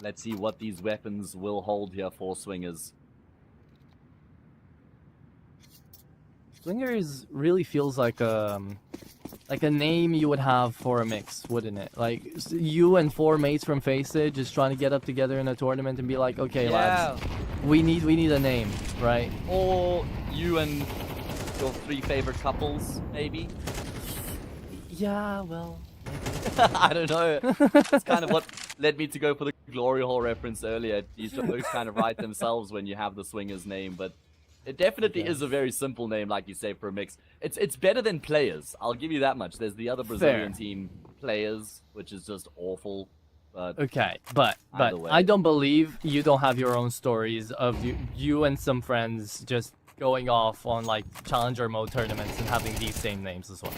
Let's see what these weapons will hold here for Swingers. Swingers really feels like a name you would have for a mix, wouldn't it? Like you and 4 mates from Face It just trying to get up together in a tournament and be like, okay, lads, we need a name, right? Or you and your 3 favorite couples, maybe. Yeah, well, I don't know. It's kind of what led me to go for the Glory Hole reference earlier. These jokes kind of write themselves when you have the Swingers name, but it definitely is a very simple name, like you say, for a mix. It's better than Players. I'll give you that much. There's the other Brazilian team, Players, which is just awful. But okay, but I don't believe you don't have your own stories of you and some friends just going off on like challenger mode tournaments and having these same names as well.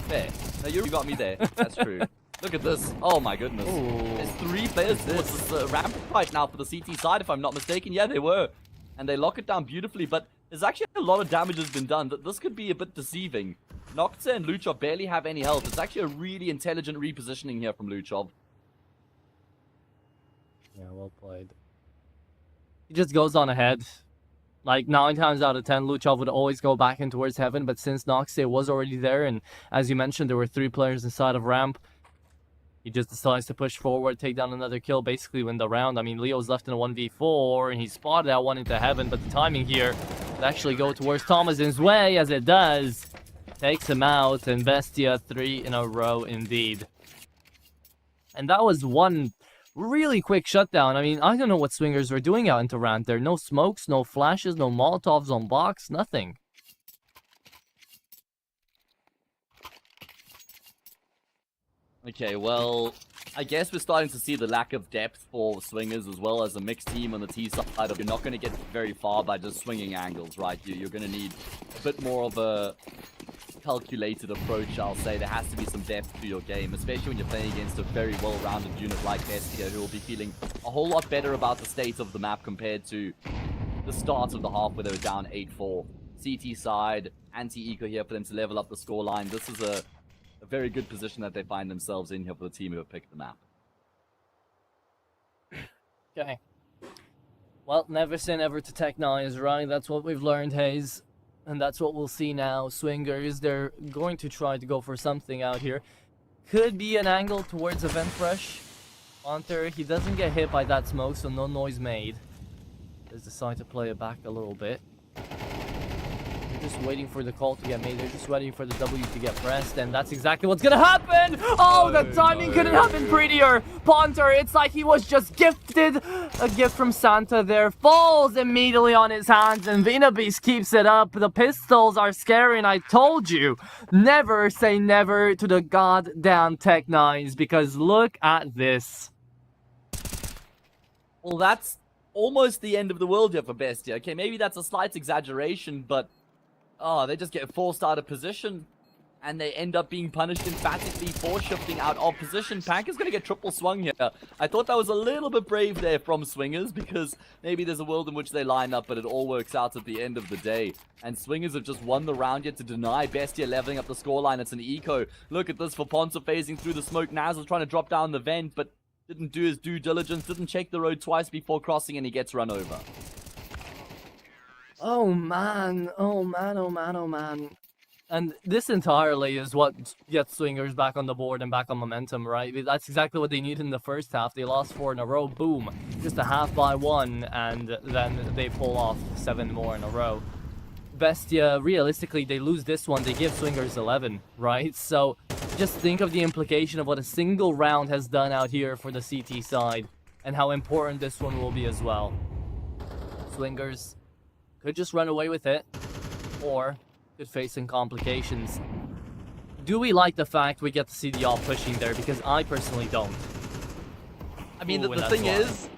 Fair. No, you got me there. That's true. Look at this. Oh my goodness. Ooh. There's 3 players. Was this a ramp right now for the CT side, if I'm not mistaken? Yeah, they were. And they lock it down beautifully, but there's actually a lot of damage has been done. This could be a bit deceiving. Nocta and Luchov barely have any health. It's actually a really intelligent repositioning here from Luchov. Yeah, well played. He just goes on ahead. Like 9 times out of 10, Luchov would always go back in towards heaven, but since Noxie was already there, and as you mentioned, there were 3 players inside of ramp, he just decides to push forward, take down another kill, basically win the round. I mean, Leo's left in a 1v4, and he spotted that one into heaven, but the timing here would actually go towards Thomasin's way, as it does. Takes him out, and Bestia 3 in a row indeed. And that was one really quick shutdown. I mean, I don't know what Swingers were doing out into ramp there. No smokes, no flashes, no Molotovs on box, nothing. Okay, well, I guess we're starting to see the lack of depth for Swingers as well as a mixed team on the T side. You're not going to get very far by just swinging angles, right? You're going to need a bit more of a calculated approach, I'll say. There has to be some depth to your game, especially when you're playing against a very well-rounded unit like Bestia, who will be feeling a whole lot better about the state of the map compared to the start of the half where they were down 8-4. CT side, anti-eco here for them to level up the scoreline. This is a very good position that they find themselves in here for the team who have picked the map. Okay. Well, never say never to Tech9, right? That's what we've learned, Hayes. And that's what we'll see now. Swingers, they're going to try to go for something out here. Could be an angle towards Event Fresh. Hunter, he doesn't get hit by that smoke, so no noise made. Just decide to play it back a little bit. They're just waiting for the call to get made. They're just waiting for the W to get pressed, and that's exactly what's gonna happen! Oh, the timing couldn't have been prettier! Ponter, it's like he was just gifted a gift from Santa there. Falls immediately on his hands, and Venabeast keeps it up. The pistols are scary, and I told you, never say never to the goddamn Tech9s, because look at this. Well, that's almost the end of the world here for Bestia. Okay, maybe that's a slight exaggeration, but they just get forced out of position, and they end up being punished emphatically for shifting out of position. Pank is going to get triple swung here. I thought that was a little bit brave there from Swingers, because maybe there's a world in which they line up, but it all works out at the end of the day. And Swingers have just won the round yet to deny Bestia leveling up the scoreline. It's an eco. Look at this for Ponta phasing through the smoke. Naz was trying to drop down the vent, but didn't do his due diligence, didn't check the road twice before crossing, and he gets run over. Oh man, oh man, oh man, oh man. And this entirely is what gets Swingers back on the board and back on momentum, right? That's exactly what they needed in the first half. They lost 4 in a row, boom. Just a half by 1, and then they pull off 7 more in a row. Bestia, realistically, they lose this one, they give Swingers 11, right? So just think of the implication of what a single round has done out here for the CT side, and how important this one will be as well. Swingers could just run away with it, or could face some complications. Do we like the fact we get to see the off pushing there? Because I personally don't. I mean, the thing is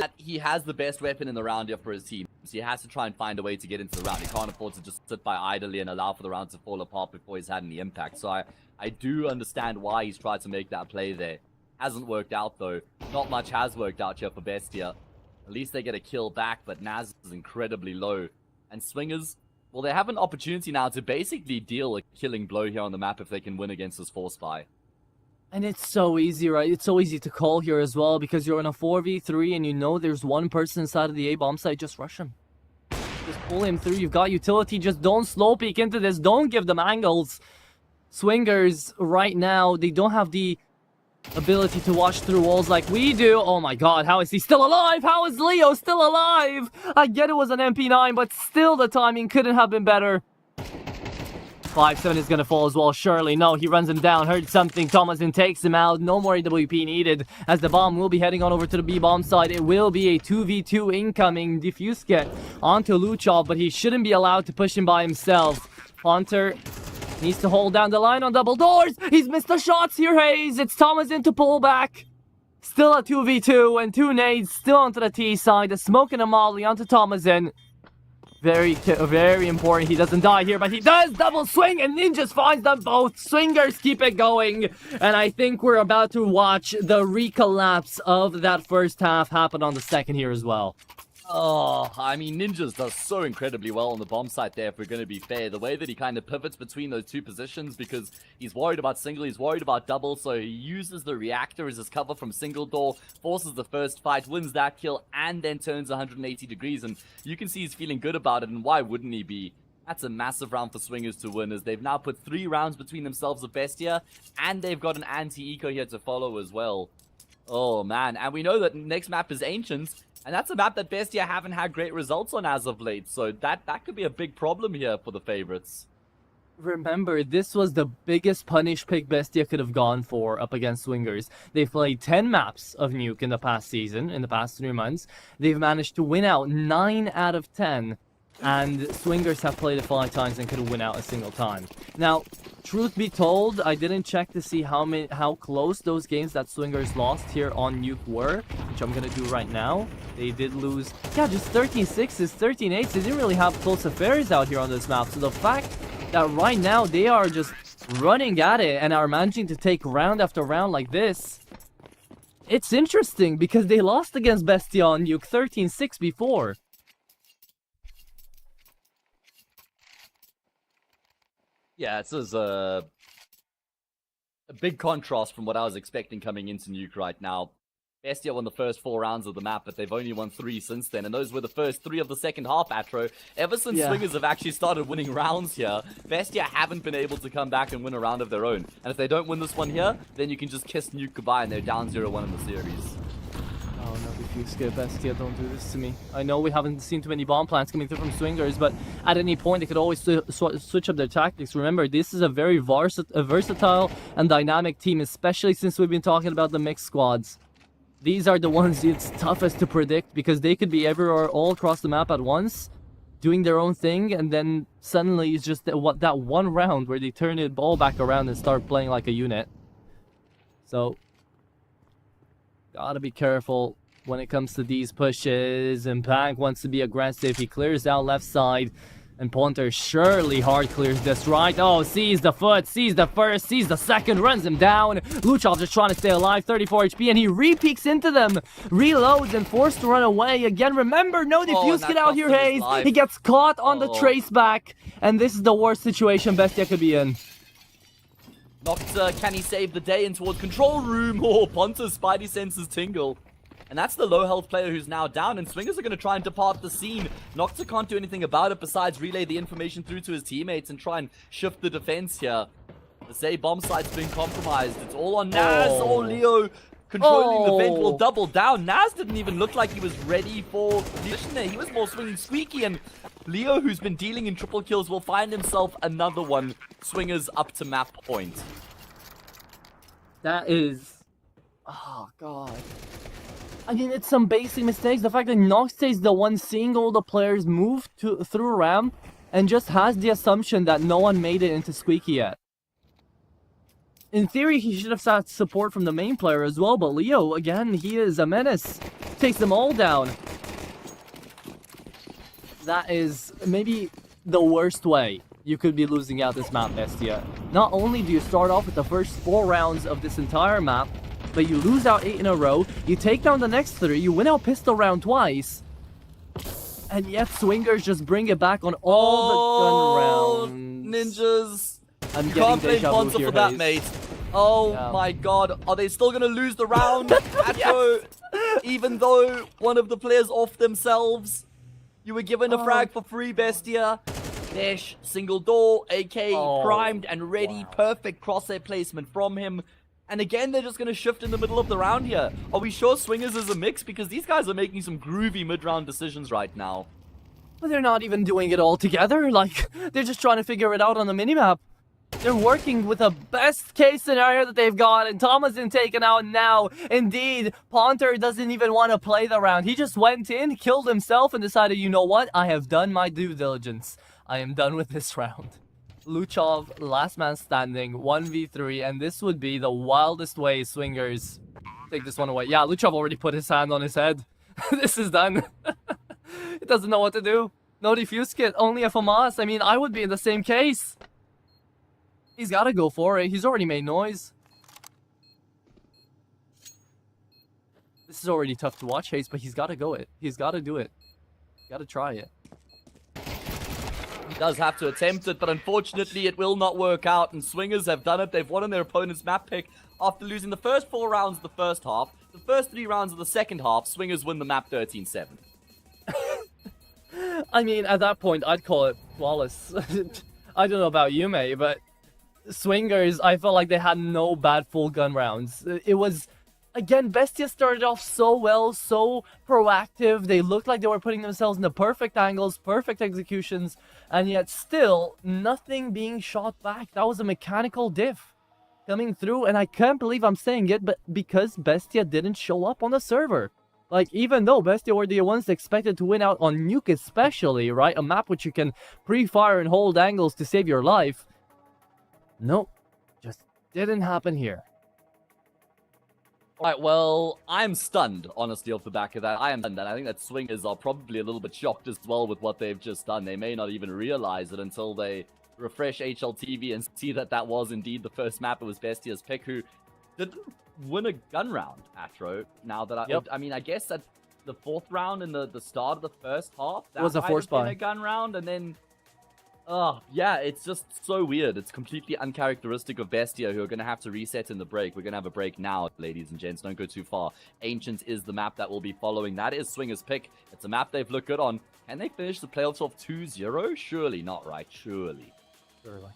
that he has the best weapon in the round here for his team. So he has to try and find a way to get into the round. He can't afford to just sit by idly and allow for the round to fall apart before he's had any impact. So I do understand why he's tried to make that play there. Hasn't worked out though. Not much has worked out here for Bestia. At least they get a kill back, but Naz is incredibly low. And Swingers, well, they have an opportunity now to basically deal a killing blow here on the map if they can win against this Force Spy. And it's so easy, right? It's so easy to call here as well because you're in a 4v3 and you know there's one person inside of the A bomb site. Just rush him. Just pull him through. You've got utility. Just don't slow peek into this. Don't give them angles. Swingers right now, they don't have the ability to watch through walls like we do. Oh my god, how is he still alive? How is Leo still alive? I get it was an MP9, but still the timing couldn't have been better. 5-7 is going to fall as well, surely. No, he runs him down, heard something. Thomasin takes him out. No more AWP needed, as the bomb will be heading on over to the B-bomb side. It will be a 2v2 incoming. Diffuse get onto Luchov, but he shouldn't be allowed to push him by himself. Hunter needs to hold down the line on double doors. He's missed the shots here, Hayes. It's Thomasin to pull back. Still a 2v2 and 2 nades still onto the T side. The smoke and a molly onto Thomasin. Very important. He doesn't die here, but he does double swing, and Ninjas finds them both. Swingers keep it going, and I think we're about to watch the recollapse of that first half happen on the second here as well. Oh, I mean, Ninjas does so incredibly well on the bomb site there, if we're going to be fair. The way that he kind of pivots between those two positions, because he's worried about single, he's worried about double, so he uses the reactor as his cover from single door, forces the first fight, wins that kill, and then turns 180 degrees, and you can see he's feeling good about it, and why wouldn't he be? That's a massive round for Swingers to win, as they've now put 3 rounds between themselves of Bestia, and they've got an anti-eco here to follow as well. Oh, man, and we know that next map is Ancients, and that's a map that Bestia haven't had great results on as of late, so that could be a big problem here for the favorites. Remember, this was the biggest punish pick Bestia could have gone for up against Swingers. They've played 10 maps of Nuke in the past season, in the past 3 months. They've managed to win out 9 out of 10. And Swingers have played it 5 times and couldn't win out a single time. Now, truth be told, I didn't check to see how close those games that Swingers lost here on Nuke were, which I'm gonna do right now. They did lose, yeah, just 13-6s, 13-8s. They didn't really have close affairs out here on this map. So the fact that right now they are just running at it and are managing to take round after round like this, it's interesting because they lost against Bestia on Nuke 13-6 before. Yeah, this is a big contrast from what I was expecting coming into Nuke right now. Bestia won the first 4 rounds of the map, but they've only won 3 since then, and those were the first 3 of the second half, Atro. Ever since Swingers have actually started winning rounds here, Bestia haven't been able to come back and win a round of their own. And if they don't win this one here, then you can just kiss Nuke goodbye, and they're down 0-1 in the series. Oh no, Diffuse get Bestia, don't do this to me. I know we haven't seen too many bomb plants coming through from Swingers, but at any point they could always switch up their tactics. Remember, this is a very versatile and dynamic team, especially since we've been talking about the mixed squads. These are the ones it's toughest to predict because they could be everywhere all across the map at once, doing their own thing, and then suddenly it's just that one round where they turn the ball back around and start playing like a unit. So, gotta be careful when it comes to these pushes, and Pank wants to be aggressive. He clears down left side, and Ponter surely hard clears this right. Oh, sees the foot, sees the first, sees the second, runs him down. Luchov just trying to stay alive, 34 HP, and he re-peeks into them, reloads, and forced to run away. Again, remember, no Diffuse get out here, Hayes. He gets caught on the trace back, and this is the worst situation Bestia could be in. Nocta, can he save the day in toward control room? Oh, Ponter's spidey senses tingle. And that's the low health player who's now down, and Swingers are going to try and depart the scene. Nocta can't do anything about it besides relay the information through to his teammates and try and shift the defense here. The say bomb site's been compromised. It's all on Naz. Oh, Leo controlling the vent will double down. Naz didn't even look like he was ready for the position there. He was more swinging squeaky, and Leo, who's been dealing in triple kills, will find himself another one. Swingers up to map point. That is... oh, God. I mean, it's some basic mistakes. The fact that Nocta is the one seeing all the players move through ramp and just has the assumption that no one made it into Squeaky yet. In theory, he should have sought support from the main player as well, but Leo, again, he is a menace. Takes them all down. That is maybe the worst way you could be losing out this map, Bestia. Not only do you start off with the first 4 rounds of this entire map, but you lose out 8 in a row, you take down the next 3, you win out pistol round twice, and yet Swingers just bring it back on all the gun rounds. Ninjas! I'm you getting can't blame deja vu Ponter here, for that, Hayes. mate. Oh my god, are they still gonna lose the round? Atro, even though one of the players off themselves, you were given a frag for free, Bestia. Dash, single door, AK primed and ready. Wow. Perfect crosshair placement from him. And again, they're just going to shift in the middle of the round here. Are we sure Swingers is a mix? Because these guys are making some groovy mid-round decisions right now. But they're not even doing it all together. Like, they're just trying to figure it out on the minimap. They're working with a best case scenario that they've got, and Thomason taken out now. Indeed, Ponter doesn't even want to play the round. He just went in, killed himself, and decided, you know what? I have done my due diligence. I am done with this round. Luchov, last man standing, 1v3, and this would be the wildest way Swingers take this one away. Yeah, Luchov already put his hand on his head. This is done. He doesn't know what to do. No defuse kit, only a FAMAS. I mean, I would be in the same case. He's got to go for it. He's already made noise. This is already tough to watch, Haze, but he's got to go it. He's got to do it. Got to try it. He does have to attempt it, but unfortunately it will not work out, and Swingers have done it. They've won on their opponent's map pick after losing the first 4 rounds of the first half. The first 3 rounds of the second half, Swingers win the map 13-7. I mean, at that point, I'd call it flawless. I don't know about you, May, but Swingers, I felt like they had no bad full gun rounds. It was... Again, Bestia started off so well, so proactive. They looked like they were putting themselves in the perfect angles, perfect executions, and yet still nothing being shot back. That was a mechanical diff coming through, and I can't believe I'm saying it, but because Bestia didn't show up on the server. Like, even though Bestia were the ones expected to win out on Nuke especially, right? A map which you can pre-fire and hold angles to save your life. Nope, just didn't happen here. Alright, well, I'm stunned, honestly, off the back of that. I am stunned, and I think that Swingers are probably a little bit shocked as well with what they've just done. They may not even realize it until they refresh HLTV and see that that was indeed the first map. It was Bestia's pick, who didn't win a gun round, Atro. Now that I mean, I guess at the 4th round in the start of the first half, that was a force buy. A gun round, and then... Oh, yeah, it's just so weird. It's completely uncharacteristic of Bestia, who are going to have to reset in the break. We're going to have a break now, ladies and gents. Don't go too far. Ancient is the map that we'll be following. That is Swingers' pick. It's a map they've looked good on. Can they finish the playoffs off 2-0? Surely not, right? Surely. Surely.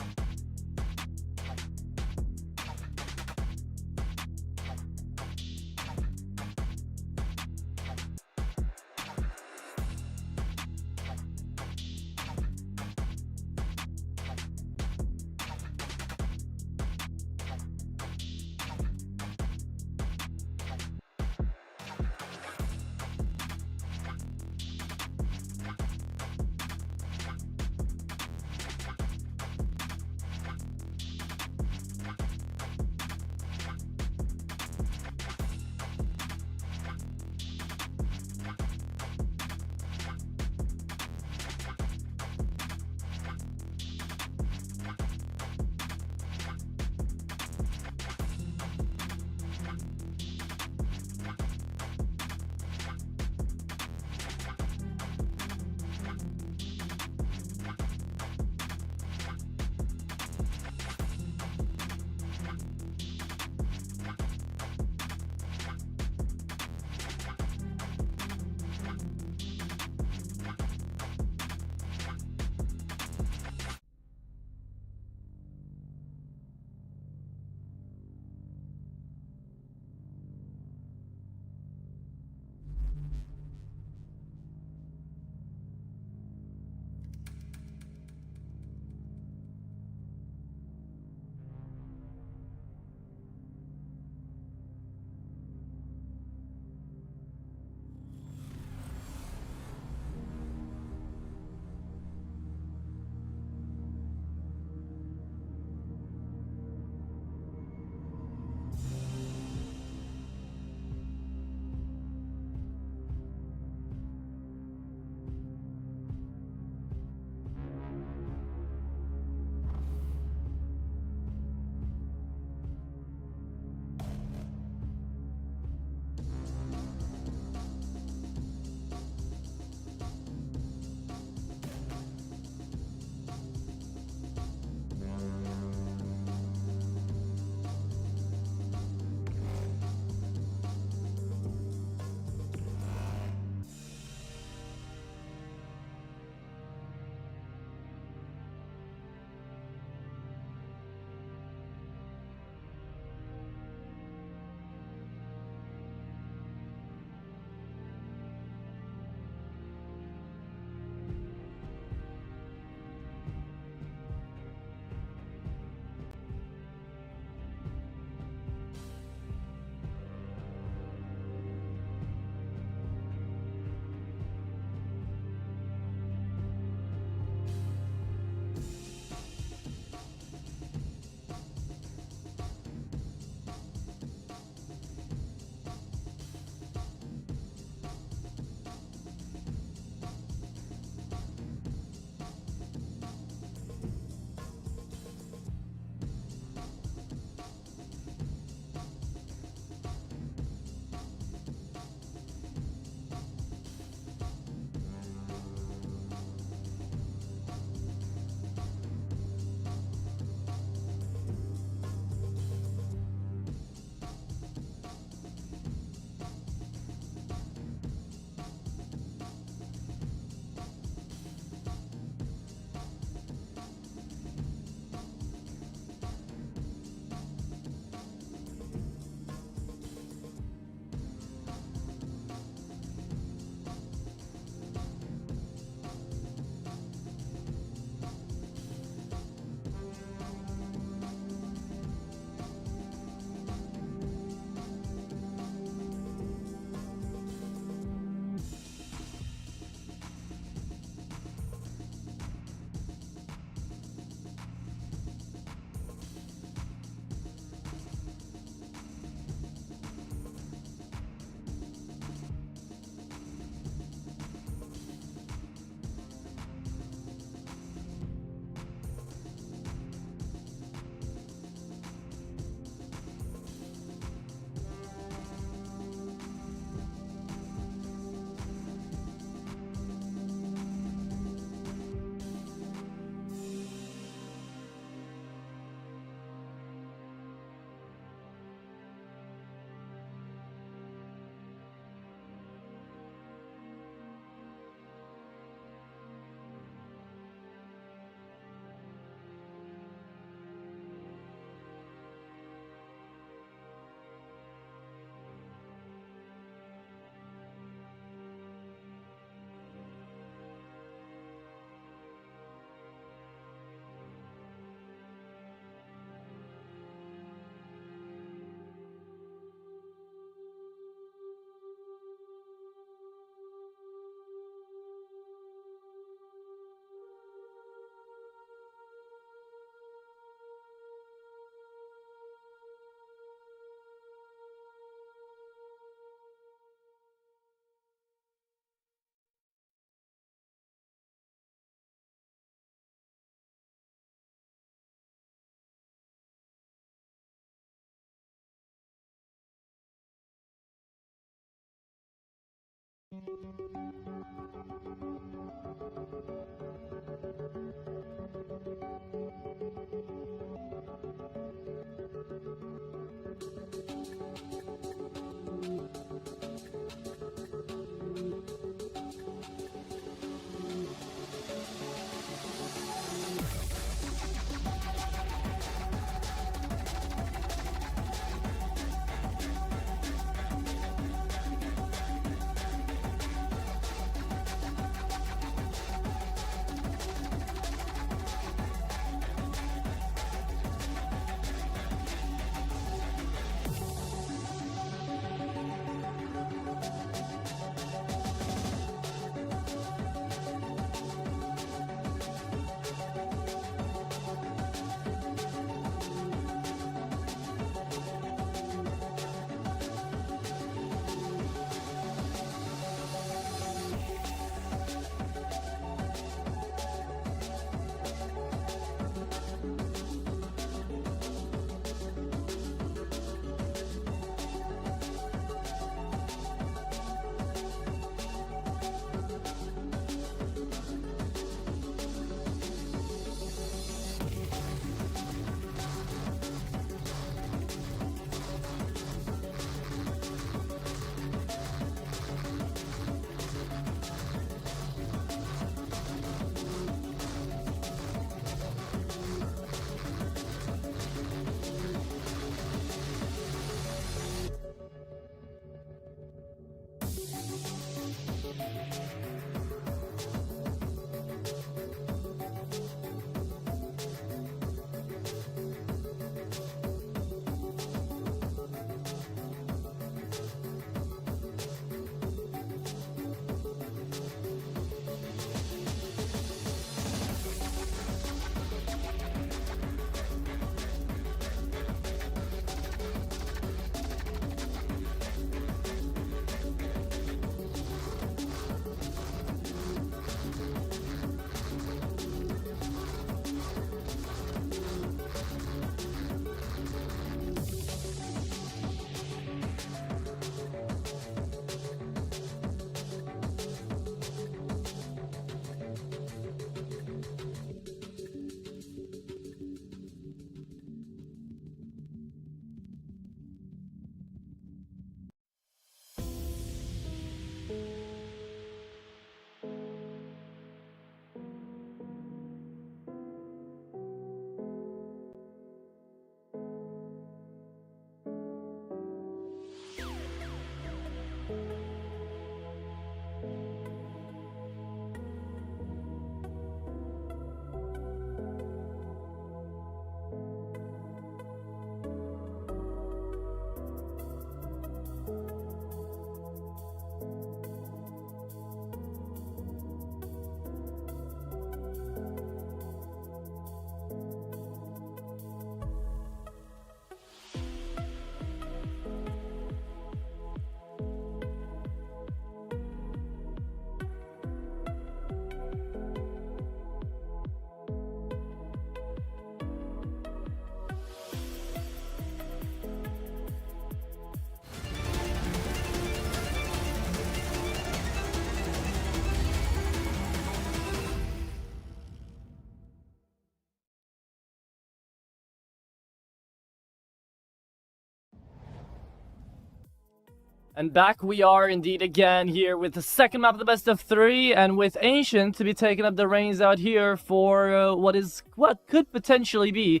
And back we are indeed again here with the second map of the best of three, and with Ancient to be taking up the reins out here for what could potentially be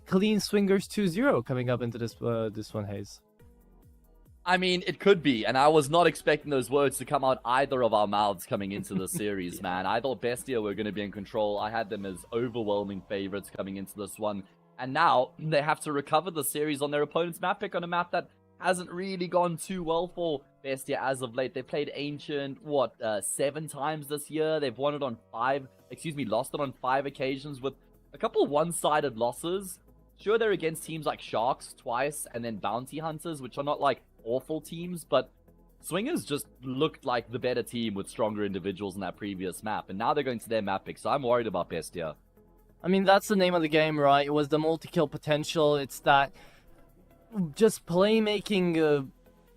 Clean Swingers 2-0 coming up into this one, Hayes. I mean, it could be, and I was not expecting those words to come out either of our mouths coming into the series, man. I thought Bestia were going to be in control. I had them as overwhelming favorites coming into this one, and now they have to recover the series on their opponent's map pick on a map that hasn't really gone too well for Bestia as of late. They played Ancient, 7 times this year. They've lost it on 5 occasions with a couple one-sided losses. Sure, they're against teams like Sharks twice and then Bounty Hunters, which are not like awful teams, but Swingers just looked like the better team with stronger individuals in that previous map, and now they're going to their map pick, so I'm worried about Bestia. I mean, that's the name of the game, right? It was the multi-kill potential. It's that just playmaking,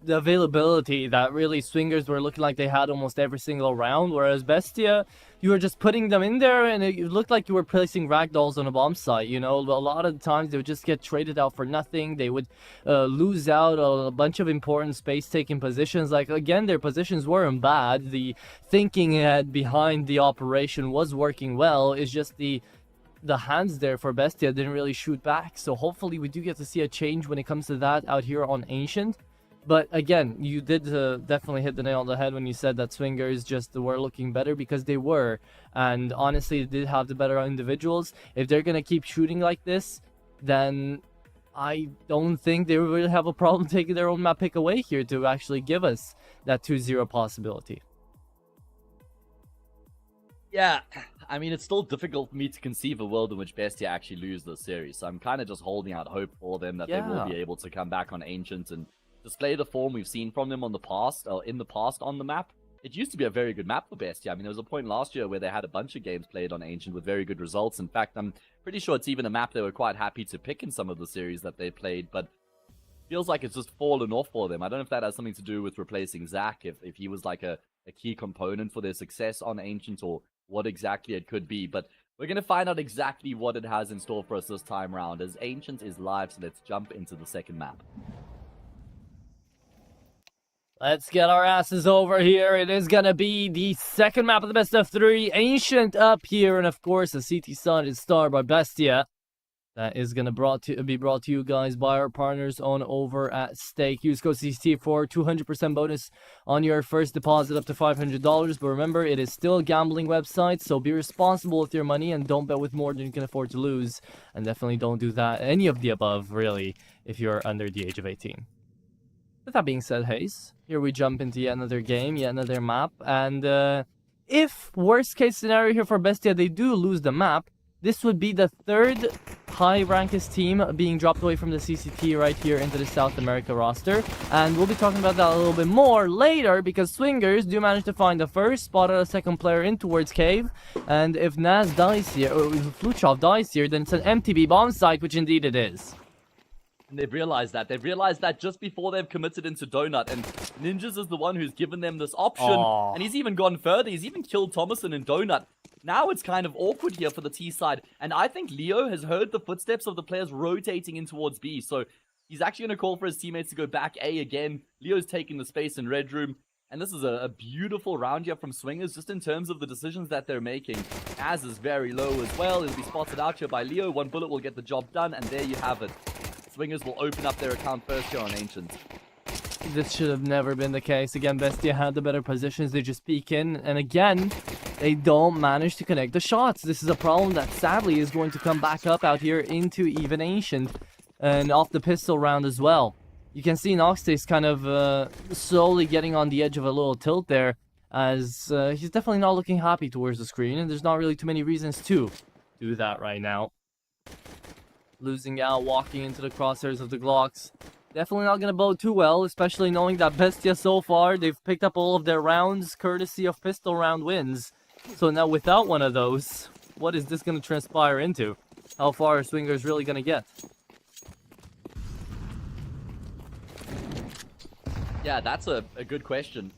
the availability that really Swingers were looking like they had almost every single round, whereas Bestia, you were just putting them in there and it looked like you were placing ragdolls on a bomb site, you know. A lot of the times they would just get traded out for nothing. They would lose out on a bunch of important space-taking positions. Like, again, their positions weren't bad. The thinking behind the operation was working well. It's just the hands there for Bestia didn't really shoot back. So hopefully we do get to see a change when it comes to that out here on Ancient. But again, you did definitely hit the nail on the head when you said that Swingers just were looking better, because they were. And honestly, they did have the better individuals. If they're going to keep shooting like this, then I don't think they really have a problem taking their own map pick away here to actually give us that 2-0 possibility. Yeah, I mean, it's still difficult for me to conceive a world in which Bestia actually lose this series. So I'm kind of just holding out hope for them that they will be able to come back on Ancient and display the form we've seen from them in the past on the map. It used to be a very good map for Bestia. I mean, there was a point last year where they had a bunch of games played on Ancient with very good results. In fact, I'm pretty sure it's even a map they were quite happy to pick in some of the series that they played, but feels like it's just fallen off for them. I don't know if that has something to do with replacing Zach, if he was like a key component for their success on Ancient, or what exactly it could be, but we're going to find out exactly what it has in store for us this time around, as Ancient is live, so let's jump into the second map. Let's get our asses over here. It is going to be the second map of the best of three. Ancient up here, and of course, the CT Sun is starred by Bestia. That is going to be brought to you guys by our partners on over at Stake. Use code CCT for 200% bonus on your first deposit up to $500. But remember, it is still a gambling website, so be responsible with your money and don't bet with more than you can afford to lose. And definitely don't do that, any of the above, really, if you're under the age of 18. With that being said, Hayes, here we jump into yet another game, yet another map. And if, worst case scenario here for Bestia, they do lose the map, this would be the third high-rankest team being dropped away from the CCT right here into the South America roster. And we'll be talking about that a little bit more later, because Swingers do manage to find the first, spot a second player in towards Cave. And if Naz dies here, or if Luchov dies here, then it's an MTB bomb site, which indeed it is. And they've realized that. They've realized that just before they've committed into Donut. And Ninjas is the one who's given them this option. Aww. And he's even gone further. He's even killed Thomason in Donut. Now it's kind of awkward here for the T side. And I think Leo has heard the footsteps of the players rotating in towards B. So he's actually going to call for his teammates to go back A again. Leo's taking the space in Red Room. And this is a beautiful round here from Swingers, just in terms of the decisions that they're making. Az is very low as well. He'll be spotted out here by Leo. One bullet will get the job done. And there you have it. Swingers will open up their account first here on Ancient. This should have never been the case. Again, Bestia had the better positions. They just peek in. And again, they don't manage to connect the shots. This is a problem that sadly is going to come back up out here into even Ancient. And off the pistol round as well. You can see Noxtace kind of slowly getting on the edge of a little tilt there. As he's definitely not looking happy towards the screen. And there's not really too many reasons to do that right now. Losing out, walking into the crosshairs of the Glocks. Definitely not going to bode too well, especially knowing that Bestia so far, they've picked up all of their rounds courtesy of pistol round wins. So now without one of those, what is this going to transpire into? How far are Swingers really going to get? Yeah, that's a good question.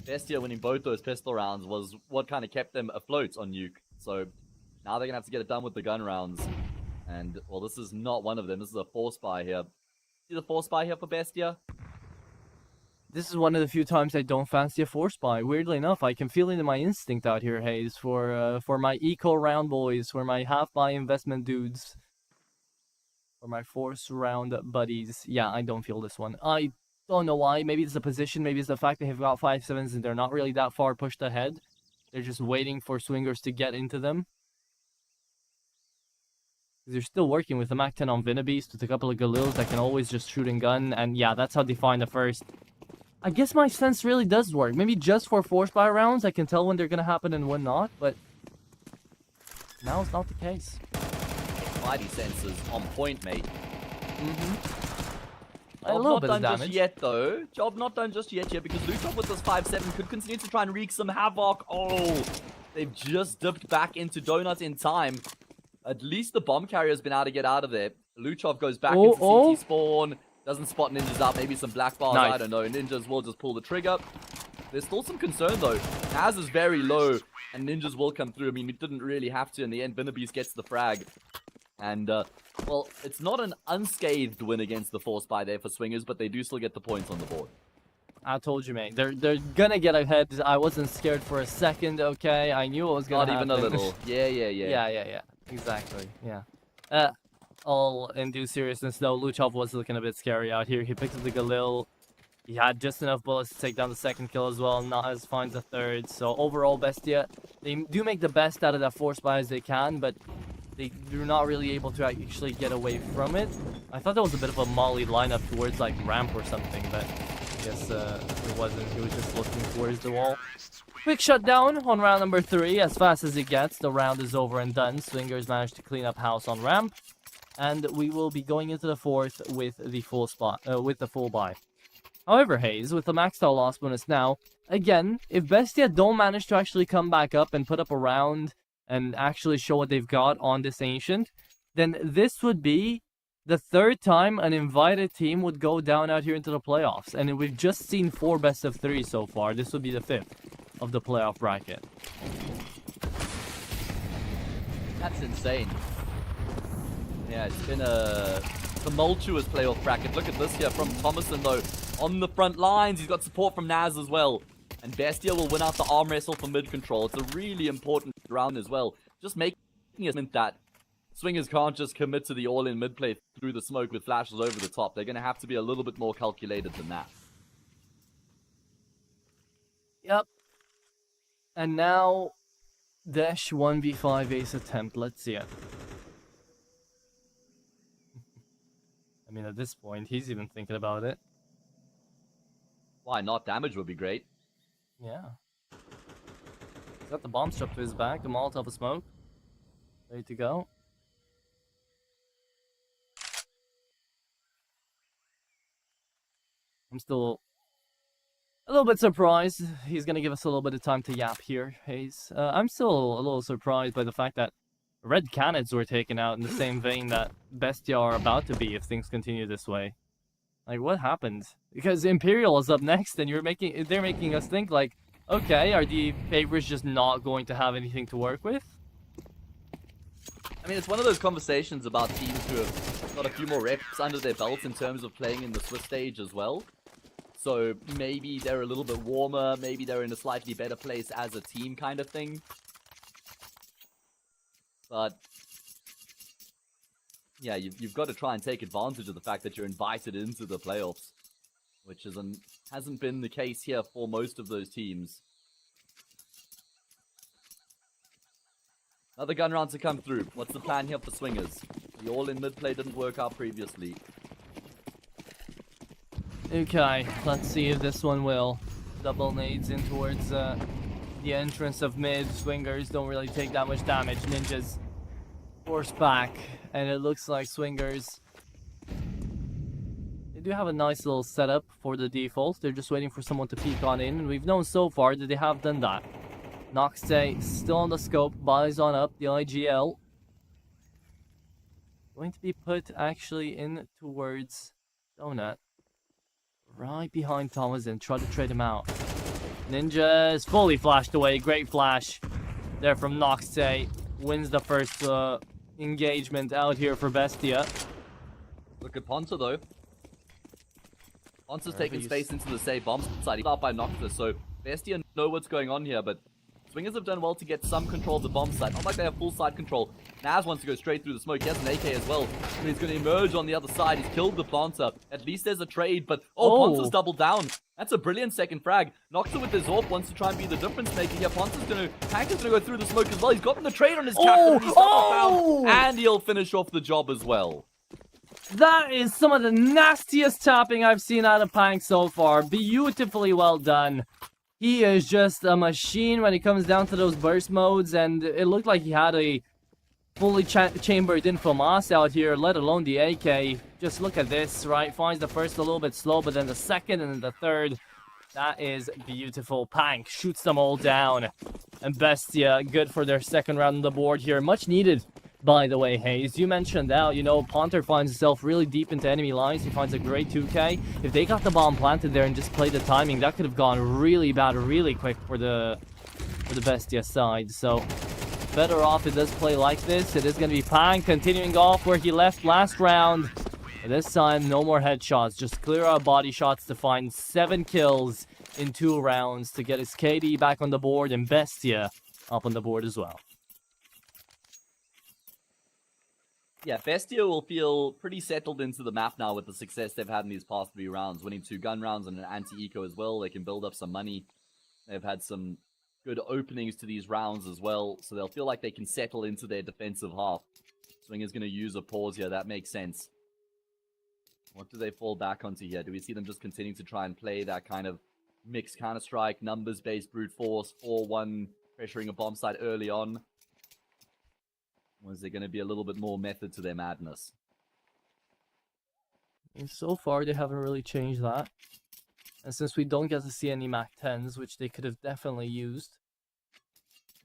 Bestia winning both those pistol rounds was what kind of kept them afloat on Nuke. So now they're going to have to get it done with the gun rounds. And, well, this is not one of them. This is a force buy here. See the force buy here for Bestia? This is one of the few times I don't fancy a force buy. Weirdly enough, I can feel it in my instinct out here, Hayes, for my eco round boys, for my half buy investment dudes, for my force round buddies. Yeah, I don't feel this one. I don't know why. Maybe it's the position. Maybe it's the fact they've got 5-7s and they're not really that far pushed ahead. They're just waiting for Swingers to get into them. They're still working with the MAC-10 on Vinabeast with a couple of Galils that can always just shoot and gun. And yeah, that's how they find the first. I guess my sense really does work. Maybe just for force buy rounds, I can tell when they're going to happen and when not. But now it's not the case. Mighty senses on point, mate. A little bit of damage. Job not done just yet, though. Job not done just yet here, because Luchov with this 5-7 could continue to try and wreak some havoc. Oh, they've just dipped back into Donut in time. At least the bomb carrier's been able to get out of there. Luchov goes back into CT spawn. Doesn't spot Ninjas out. Maybe some black bars. Nice. I don't know. Ninjas will just pull the trigger. There's still some concern, though. Naz is very low, and Ninjas will come through. I mean, it didn't really have to in the end. Vinabeast gets the frag. And, well, it's not an unscathed win against the force buy there for Swingers, but they do still get the points on the board. I told you, mate. They're gonna get ahead. I wasn't scared for a second, okay? I knew it was gonna happen. Not even a little. Yeah. Exactly, yeah. All in due seriousness, though, Luchov was looking a bit scary out here. He picked up the Galil. He had just enough bullets to take down the second kill as well. Naz finds the third. So overall, Bestia, they do make the best out of that force buy as they can, but they're not really able to actually get away from it. I thought that was a bit of a molly lineup towards like ramp or something, but I guess it wasn't. He was just looking towards the wall. Quick shutdown on round number 3. As fast as it gets, the round is over and done. Swingers managed to clean up house on ramp, and we will be going into the 4th with the full buy. However, Hayes, with the maxed out loss bonus now, again, if Bestia don't manage to actually come back up and put up a round and actually show what they've got on this Ancient, then this would be the 3rd time an invited team would go down out here into the playoffs. And we've just seen 4 best of 3 so far. This would be the 5th of the playoff bracket. That's insane. Yeah, it's been a tumultuous playoff bracket. Look at this here from Thomason, though. On the front lines, he's got support from Naz as well. And Bestia will win out the arm wrestle for mid control. It's a really important round as well. Just making it that Swingers can't just commit to the all-in mid play through the smoke with flashes over the top. They're going to have to be a little bit more calculated than that. Yep. And now, Dash 1v5 ace attempt. Let's see it. I mean, at this point, he's even thinking about it. Why not? Damage would be great. Yeah. He's got the bomb strapped to his back, the Molotov of smoke. Ready to go. I'm still a little bit surprised. He's gonna give us a little bit of time to yap here, Hayes. I'm still a little surprised by the fact that red cannons were taken out in the same vein that Bestia are about to be if things continue this way. Like, what happened? Because Imperial is up next, and they're making us think like, okay, are the favorites just not going to have anything to work with? I mean, it's one of those conversations about teams who have got a few more reps under their belts in terms of playing in the Swiss stage as well. So maybe they're a little bit warmer, maybe they're in a slightly better place as a team kind of thing. But yeah, you've got to try and take advantage of the fact that you're invited into the playoffs, which hasn't been the case here for most of those teams. Another gun round to come through. What's the plan here for Swingers? The all-in mid-play didn't work out previously. Okay, let's see if this one will. Double nades in towards the entrance of mid. Swingers don't really take that much damage. Ninjas force back, and it looks like Swingers, they do have a nice little setup for the default. They're just waiting for someone to peek on in, and we've known so far that they have done that. Noxtay still on the scope, buys on up the IGL. Going to be put actually in towards Donut. Right behind Thomas and try to trade him out. Ninja is fully flashed away. Great flash there from Noxtay. Wins the first engagement out here for Bestia. Look at Ponta though. Ponta's taking space into the safe bomb side. He's out by Noxtay, so Bestia know what's going on here, but Swingers have done well to get some control of the bomb site. Not like they have full side control. Naz wants to go straight through the smoke. He has an AK as well. But he's going to emerge on the other side. He's killed the planter. At least there's a trade, but Ponta's doubled down. That's a brilliant second frag. Noxtay with his AWP wants to try and be the difference maker here. Tank is going to go through the smoke as well. He's gotten the trade on his captain. And he's down, and he'll finish off the job as well. That is some of the nastiest tapping I've seen out of Pank so far. Beautifully well done. He is just a machine when it comes down to those burst modes, and it looked like he had a fully chambered in FAMAS out here, let alone the AK. Just look at this, right? Finds the first a little bit slow, but then the second and then the third. That is beautiful. Pank shoots them all down. And Bestia, good for their second round on the board here. Much needed, by the way, Hayes. You mentioned that, you know, Ponter finds himself really deep into enemy lines. He finds a great 2K. If they got the bomb planted there and just played the timing, that could have gone really bad really quick for the Bestia side. So better off it does play like this. It is going to be Pank continuing off where he left last round. But this time, no more headshots. Just clear out body shots to find 7 kills in 2 rounds to get his KD back on the board and Bestia up on the board as well. Yeah, Bestia will feel pretty settled into the map now with the success they've had in these past 3 rounds. Winning 2 gun rounds and an anti-eco as well. They can build up some money. They've had some good openings to these rounds as well. So they'll feel like they can settle into their defensive half. Swinger's going to use a pause here. That makes sense. What do they fall back onto here? Do we see them just continuing to try and play that kind of mixed Counter-Strike, numbers-based brute force, 4-1, pressuring a bomb site early on? Or is there going to be a little bit more method to their madness? And so far, they haven't really changed that. And since we don't get to see any MAC-10s, which they could have definitely used,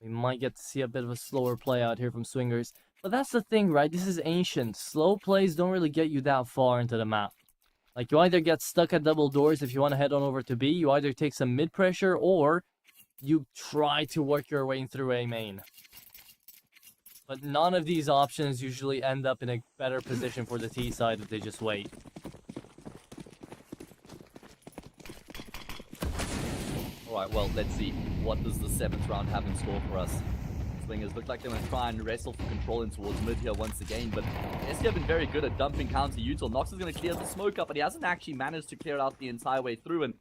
we might get to see a bit of a slower play out here from Swingers. But that's the thing, right? This is ancient. Slow plays don't really get you that far into the map. Like, you either get stuck at double doors if you want to head on over to B, you either take some mid-pressure, or you try to work your way through A main. But none of these options usually end up in a better position for the T side if they just wait. Alright, well, let's see. What does the 7th round have in store for us? Swingers. Looked like they were trying to wrestle for control in towards mid here once again, but SC have been very good at dumping counter util. Nox is going to clear the smoke up, but he hasn't actually managed to clear it out the entire way through, and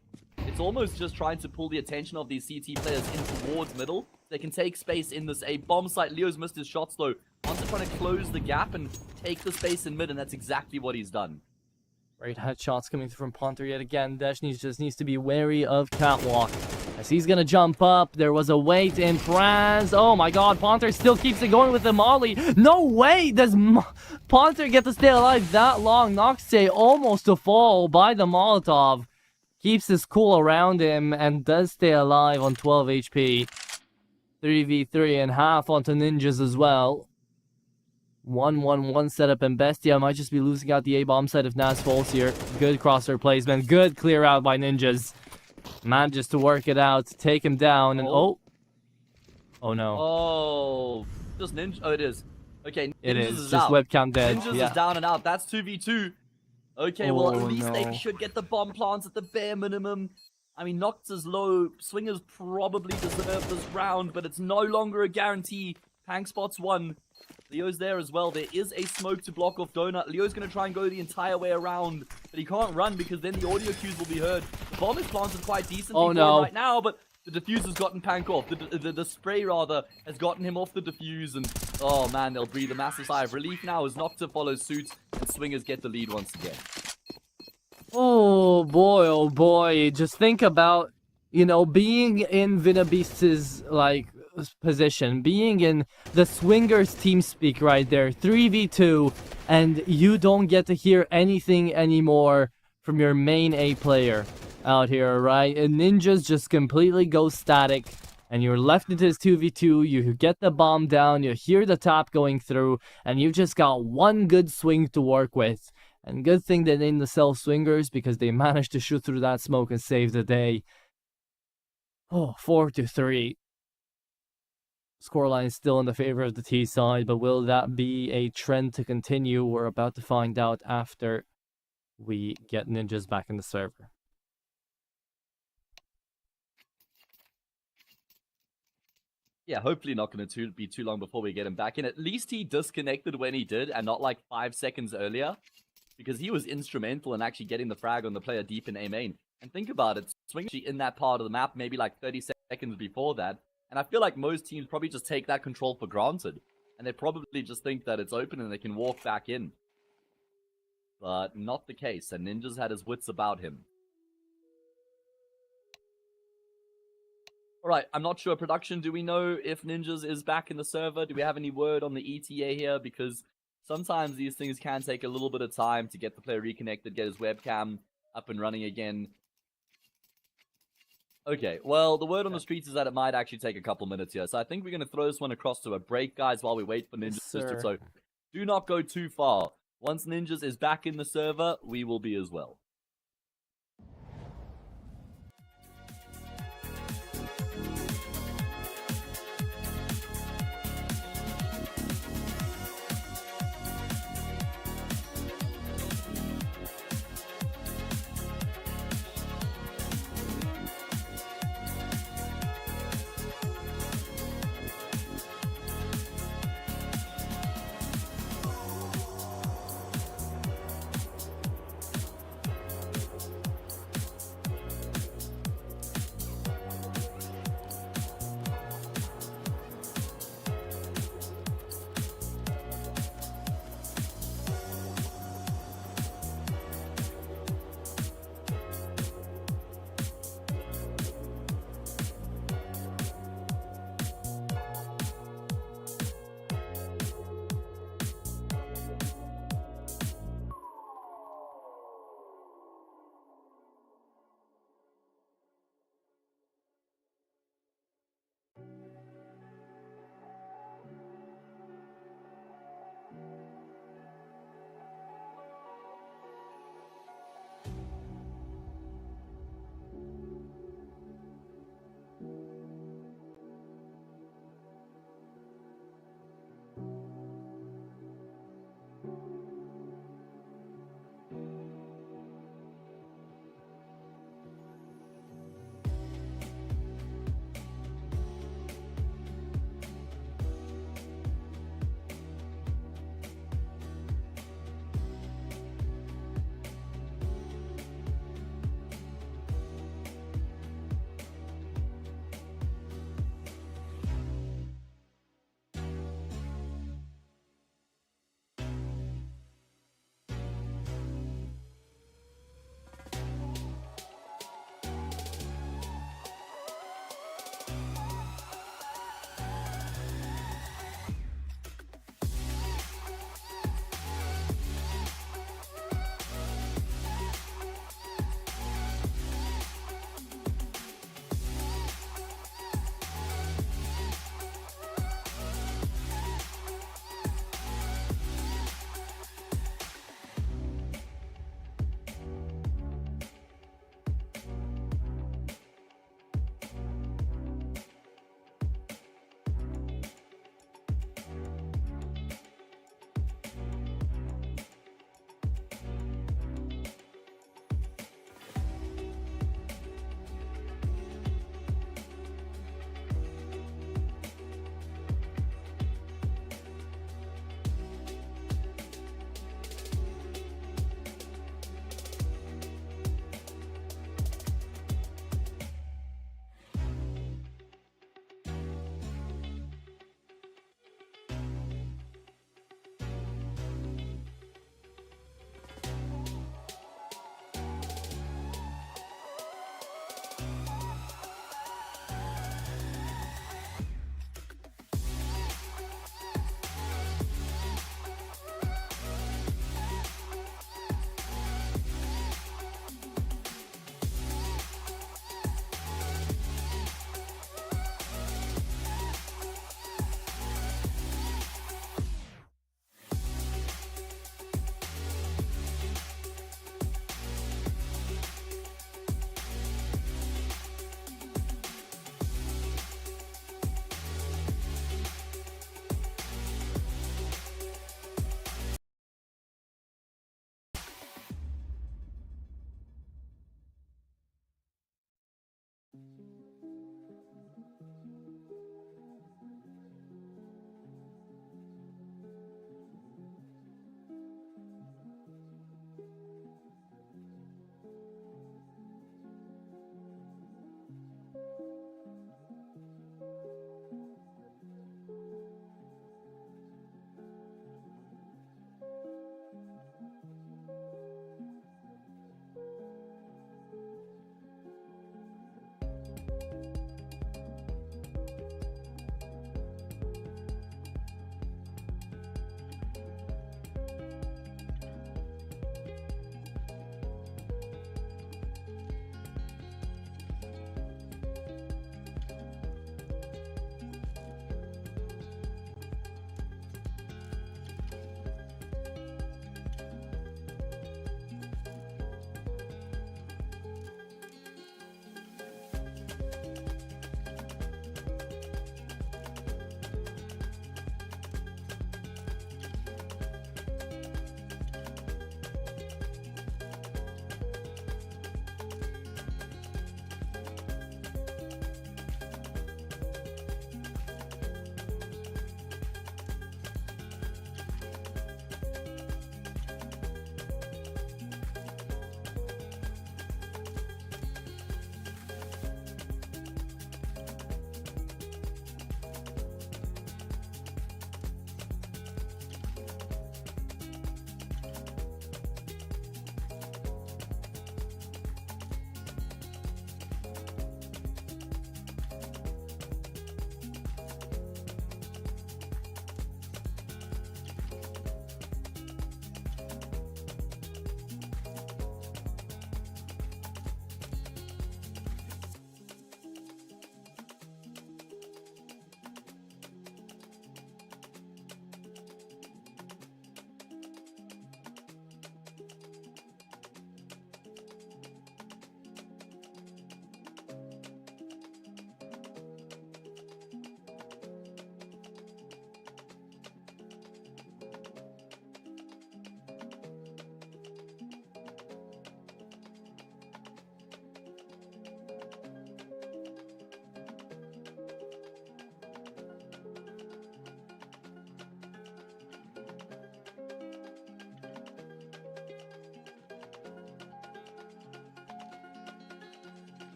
it's almost just trying to pull the attention of these CT players in towards middle. They can take space in this A bomb site. Leo's missed his shots though. Wants to try to close the gap and take the space in mid, and that's exactly what he's done. Great headshots coming through from Ponter yet again. Desh just needs to be wary of Catwalk. As he's gonna jump up, there was a wait in Franz. Oh my god, Ponter still keeps it going with the molly. No way! Does Ponter get to stay alive that long? Noxtay almost to fall by the Molotov. Keeps his cool around him and does stay alive on 12 HP. 3v3 and half onto Ninjas as well. 1-1-1 setup, and Bestia might just be losing out the A-bomb side if Nas falls here. Good crosshair placement. Good clear out by Ninjas. Manages to work it out, take him down, and oh no. Oh, just Ninja. Oh, it is. Okay, Ninjas it is just out. Webcam dead. Ninjas is down and out. That's 2v2. Okay, well, at least no. they should get the bomb plants at the bare minimum. I mean, Nox is low. Swingers probably deserve this round, but it's no longer a guarantee. Tank spots one. Leo's there as well. There is a smoke to block off Donut. Leo's going to try and go the entire way around, but he can't run because then the audio cues will be heard. The bomb is planted quite decently right now, but the defuse has gotten Pank off. The spray, rather, has gotten him off the defuse, and oh man, they'll breathe a massive sigh of relief now as Nocta follows suit, and Swingers get the lead once again. Oh boy. Just think about, you know, being in Vinabeast's, like, position, being in the Swingers team speak right there, 3v2, and you don't get to hear anything anymore from your main A player out here, right? And Ninjas just completely go static, and you're left into this 2v2, you get the bomb down, you hear the tap going through, and you just got one good swing to work with. And good thing they named themselves Swingers, because they managed to shoot through that smoke and save the day. Oh, 4-3. Scoreline still in the favor of the T side, but will that be a trend to continue? We're about to find out after we get Ninjas back in the server. Yeah, hopefully not going to be too long before we get him back in. At least he disconnected when he did, and not like 5 seconds earlier, because he was instrumental in actually getting the frag on the player deep in A main. And think about it, Swing in that part of the map maybe like 30 seconds before that, and I feel like most teams probably just take that control for granted, and they probably just think that it's open and they can walk back in. But not the case, and Ninjas had his wits about him. Alright, I'm not sure. Production, do we know if Ninjas is back in the server? Do we have any word on the ETA here? Because sometimes these things can take a little bit of time to get the player reconnected, get his webcam up and running again. Okay, well, the word on the streets is that it might actually take a couple minutes here. So I think we're going to throw this one across to a break, guys, while we wait for Ninjas. So do not go too far. Once Ninjas is back in the server, we will be as well.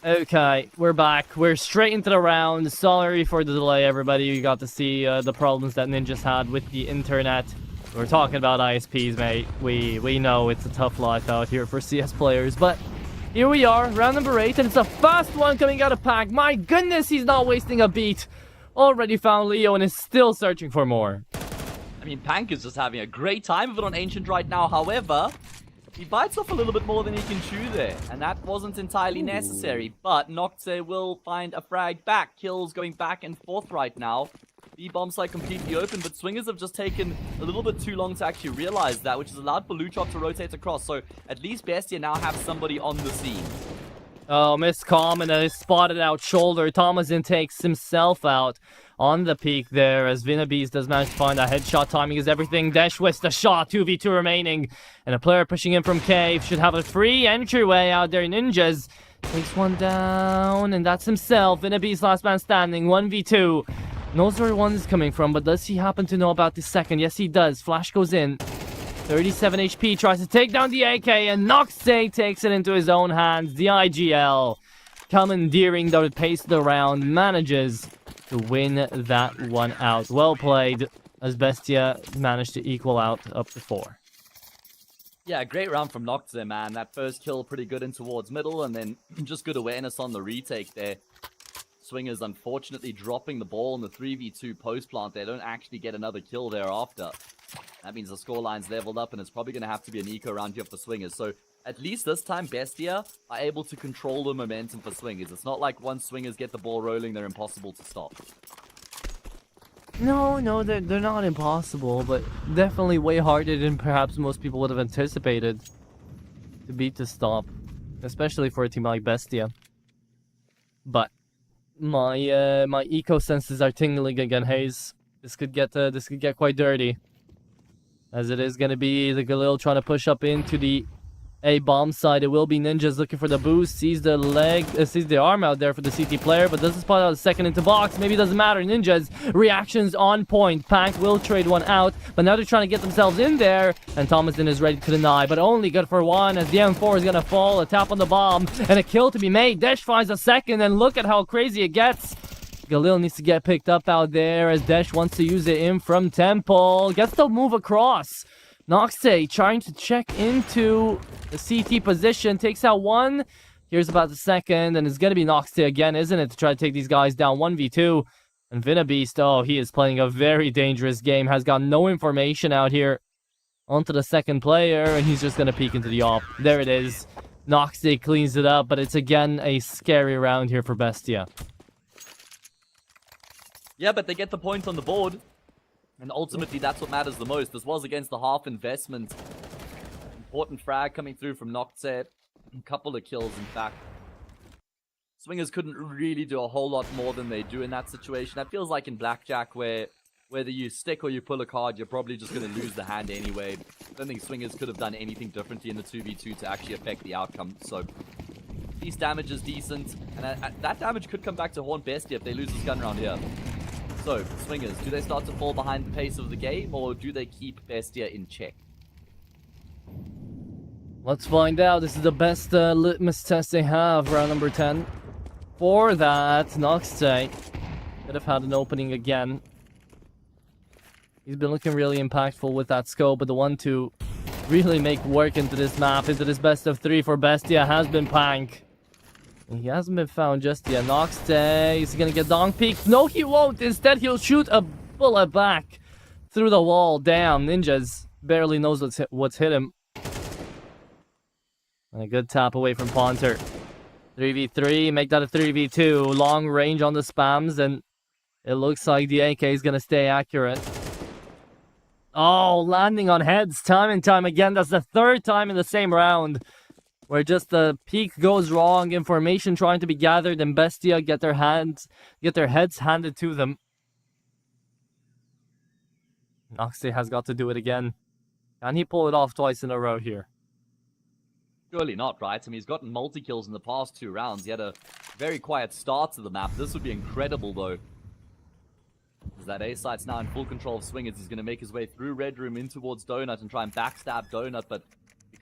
Okay, we're back. We're straight into the round. Sorry for the delay, everybody. You got to see the problems that Ninjas had with the internet. We're talking about ISPs, mate. We know it's a tough life out here for CS players, but here we are, round number 8, and it's a fast one coming out of Pack. My goodness, he's not wasting a beat. Already found Leo and is still searching for more. I mean, Pank is just having a great time of it on Ancient right now. However, he bites off a little bit more than he can chew there, and that wasn't entirely necessary. But Nocte will find a frag back. Kills going back and forth right now. The bomb site completely open, but Swingers have just taken a little bit too long to actually realize that, which has allowed for Luchop to rotate across. So at least Bestia now have somebody on the scene. Oh, miscomm and a spotted out shoulder. Thomasin takes himself out on the peak there as Vinabees does manage to find a headshot. Timing is everything. Desh with the shot. 2v2 remaining. And a player pushing in from Cave should have a free entryway out there. Ninjas takes one down, and that's himself. Vinabees last man standing. 1v2. Knows where one is coming from, but does he happen to know about the second? Yes, he does. Flash goes in. 37 HP, tries to take down the AK, and Noxay takes it into his own hands. The IGL, commandeering the pace of the round, manages to win that one out. Well played, as Bestia managed to equal out up to 4. Yeah, great round from Noxay, man. That first kill pretty good in towards middle, and then just good awareness on the retake there. Swingers unfortunately dropping the ball in the 3v2 post plant. They don't actually get another kill thereafter. That means the scoreline's leveled up, and it's probably going to have to be an eco round here for Swingers. So at least this time, Bestia are able to control the momentum for Swingers. It's not like once Swingers get the ball rolling, they're impossible to stop. No, they're not impossible, but definitely way harder than perhaps most people would have anticipated to beat to stop, especially for a team like Bestia. But my eco senses are tingling again, Hayes. This could get quite dirty, as it is going to be the Galil trying to push up into the A bomb side. It will be Ninjas looking for the boost. Sees the arm out there for the CT player, but doesn't spot out a second into box. Maybe it doesn't matter. Ninjas reactions on point. Pank will trade one out, but now they're trying to get themselves in there, and Thomasin is ready to deny, but only good for one as the M4 is going to fall. A tap on the bomb and a kill to be made. Desh finds a second, and look at how crazy it gets. Galil needs to get picked up out there as Desh wants to use it in from Temple. Gets the move across. Noxay trying to check into the CT position. Takes out one. Here's about the second. And it's going to be Noxay again, isn't it? To try to take these guys down 1v2. And Vinabeast, oh, he is playing a very dangerous game. Has got no information out here onto the second player. And he's just going to peek into the op. There it is. Noxay cleans it up. But it's again a scary round here for Bestia. Yeah, but they get the point on the board. And ultimately, that's what matters the most. This was against the half investment. Important frag coming through from Nocte. A couple of kills, in fact. Swingers couldn't really do a whole lot more than they do in that situation. That feels like in Blackjack, where whether you stick or you pull a card, you're probably just going to lose the hand anyway. I don't think Swingers could have done anything differently in the 2v2 to actually affect the outcome. So, at least damage is decent. And that damage could come back to haunt Bestia if they lose this gun round here. So, Swingers, do they start to fall behind the pace of the game, or do they keep Bestia in check? Let's find out. This is the best litmus test they have, round number 10. For that, Noxay could have had an opening again. He's been looking really impactful with that scope, but the one to really make work into this map, into this best of 3 for Bestia, has been Pank. He hasn't been found just yet. Noxay, is he gonna get dong peeked? No, he won't. Instead, he'll shoot a bullet back through the wall. Damn, Ninjas barely knows what's hit him. And a good tap away from Ponter. 3v3, make that a 3v2. Long range on the spams, and it looks like the AK is gonna stay accurate. Oh, landing on heads time and time again. That's the third time in the same round where just the peak goes wrong, information trying to be gathered, and Bestia get their heads handed to them. Noxay has got to do it again. Can he pull it off twice in a row here? Surely not, right? I mean, he's gotten multi-kills in the past 2 rounds. He had a very quiet start to the map. This would be incredible, though. As that A site's now in full control of Swingers. He's going to make his way through Red Room in towards Donut and try and backstab Donut, but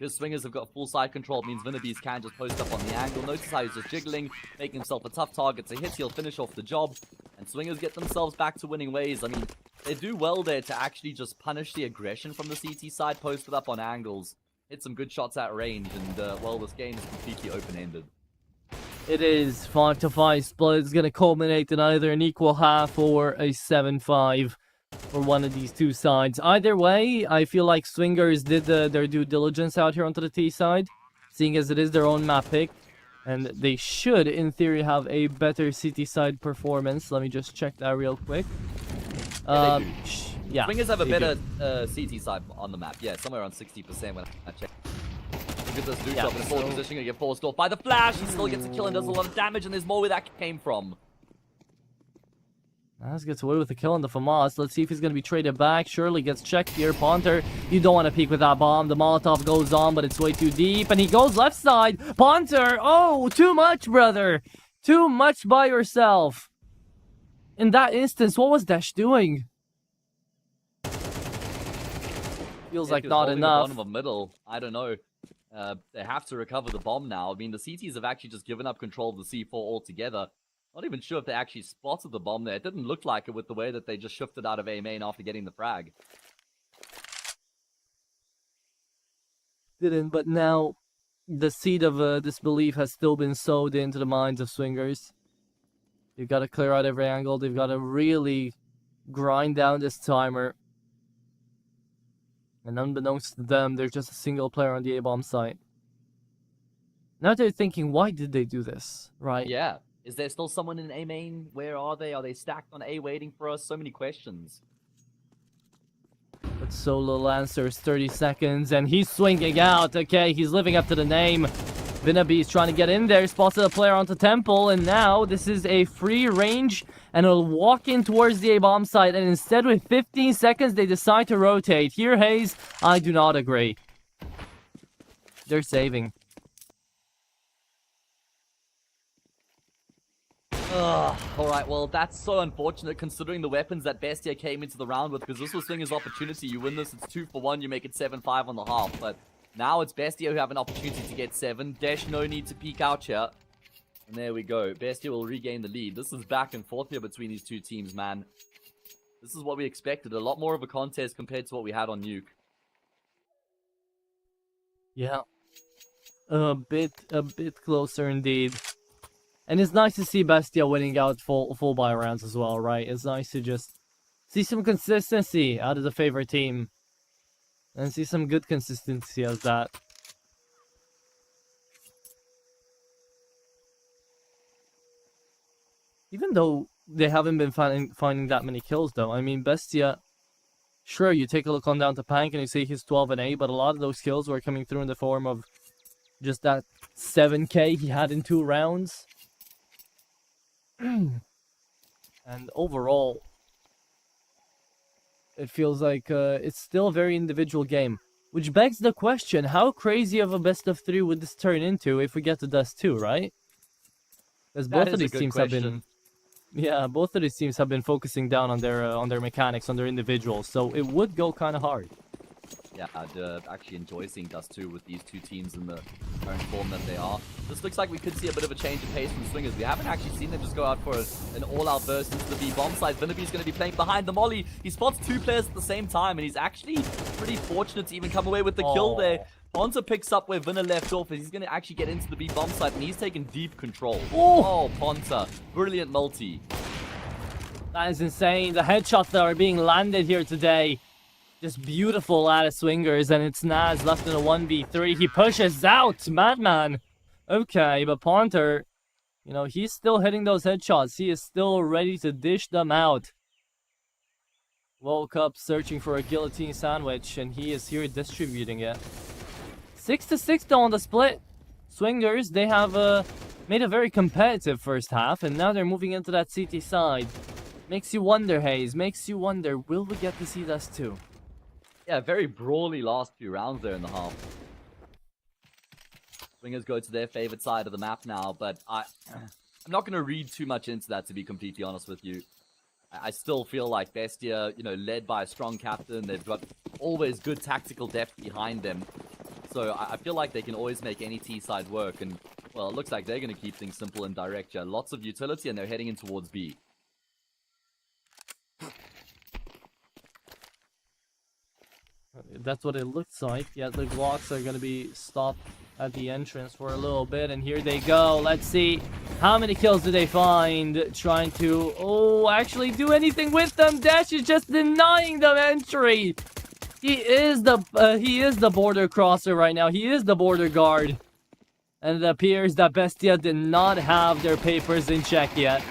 Because Swingers have got full side control, it means Vinnabees can just post up on the angle. Notice how he's just jiggling, making himself a tough target to hit. He'll finish off the job. And Swingers get themselves back to winning ways. I mean, they do well there to actually just punish the aggression from the CT side, posted up on angles. Hit some good shots at range, and, well, this game is completely open-ended. It is 5-5 split. It's going to culminate in either an equal half or a 7-5 for one of these two sides. Either way, I feel like Swingers did their due diligence out here onto the T side, seeing as it is their own map pick. And they should, in theory, have a better CT side performance. Let me just check that real quick. Yeah, Swingers have a better CT side on the map. Yeah, somewhere around 60% when I check. Look at this dude up in a forward position, gonna get forced off by the flash. He still gets a kill and does a lot of damage, and there's more where that came from. Naz gets away with the kill on the FAMAS. Let's see if he's going to be traded back. Surely gets checked here. Ponter, you don't want to peek with that bomb. The Molotov goes on, but it's way too deep. And he goes left side. Ponter, oh, too much, brother. Too much by yourself. In that instance, what was Dash doing? Feels like not enough. Bottom of middle. I don't know. They have to recover the bomb now. I mean, the CTs have actually just given up control of the C4 altogether. Not even sure if they actually spotted the bomb there. It didn't look like it with the way that they just shifted out of A main after getting the frag. Didn't, but now the seed of disbelief has still been sowed into the minds of Swingers. They've got to clear out every angle. They've got to really grind down this timer. And unbeknownst to them, there's just a single player on the A-bomb site. Now they're thinking, why did they do this, right? Yeah. Is there still someone in A main? Where are they? Are they stacked on A waiting for us? So many questions. But Solo answers 30 seconds, and he's swinging out. Okay, he's living up to the name. Vinnabees trying to get in there, spotted a player onto Temple, and now this is a free range, and it'll walk in towards the A-bomb site, and instead with 15 seconds, they decide to rotate. Here, Hayes, I do not agree. They're saving. Alright, well, that's so unfortunate considering the weapons that Bestia came into the round with, because this was Swinger's opportunity. You win this, it's 2 for 1, you make it 7-5 on the half, but now it's Bestia who have an opportunity to get 7. Desh, no need to peek out here. And there we go. Bestia will regain the lead. This is back and forth here between these two teams, man. This is what we expected. A lot more of a contest compared to what we had on Nuke. Yeah. A bit closer indeed. And it's nice to see Bestia winning out full buy rounds as well, right? It's nice to just see some consistency out of the favorite team. And see some good consistency as that. Even though they haven't been finding that many kills, though. I mean, Bestia, sure, you take a look on down to Pank and you see he's 12 and 8, but a lot of those kills were coming through in the form of just that 7k he had in 2 rounds. And overall, it feels like it's still a very individual game. Which begs the question, how crazy of a best of 3 would this turn into if we get to Dust 2, right? Because both of these teams have been... Yeah, both of these teams have been focusing down on their mechanics, on their individuals, so it would go kind of hard. Yeah, I'd actually enjoy seeing Dust 2 with these two teams in the current form that they are. This looks like we could see a bit of a change of pace from Swingers. We haven't actually seen them just go out for an all-out burst into the B bomb side. Vinnabees going to be playing behind the molly. He spots 2 players at the same time, and he's actually pretty fortunate to even come away with the kill there. Ponta picks up where Vinna left off, and he's going to actually get into the B bomb site, and he's taken deep control. Oh, Ponta. Brilliant multi. That is insane. The headshots that are being landed here today. Just beautiful out of Swingers, and it's Naz left in a 1v3. He pushes out, Madman. Okay, but Ponter, you know, he's still hitting those headshots. He is still ready to dish them out. Woke up searching for a guillotine sandwich, and he is here distributing it. 6-6 though on the split. Swingers, they have made a very competitive first half, and now they're moving into that CT side. Makes you wonder, Hayes. Makes you wonder, will we get to see this too? Yeah, very brawly last few rounds there in the half. Swingers go to their favorite side of the map now, but I'm not going to read too much into that, to be completely honest with you. I still feel like Bestia, you know, led by a strong captain. They've got always good tactical depth behind them. So I feel like they can always make any T side work. And, well, it looks like they're going to keep things simple and direct here. Lots of utility, and they're heading in towards B. That's what it looks like. Yeah, the Glocks are going to be stopped at the entrance for a little bit, and here they go. Let's see how many kills do they find trying to actually do anything with them. Dash is just denying them entry. He is the border crosser right now. He is the border guard, and it appears that Bestia did not have their papers in check yet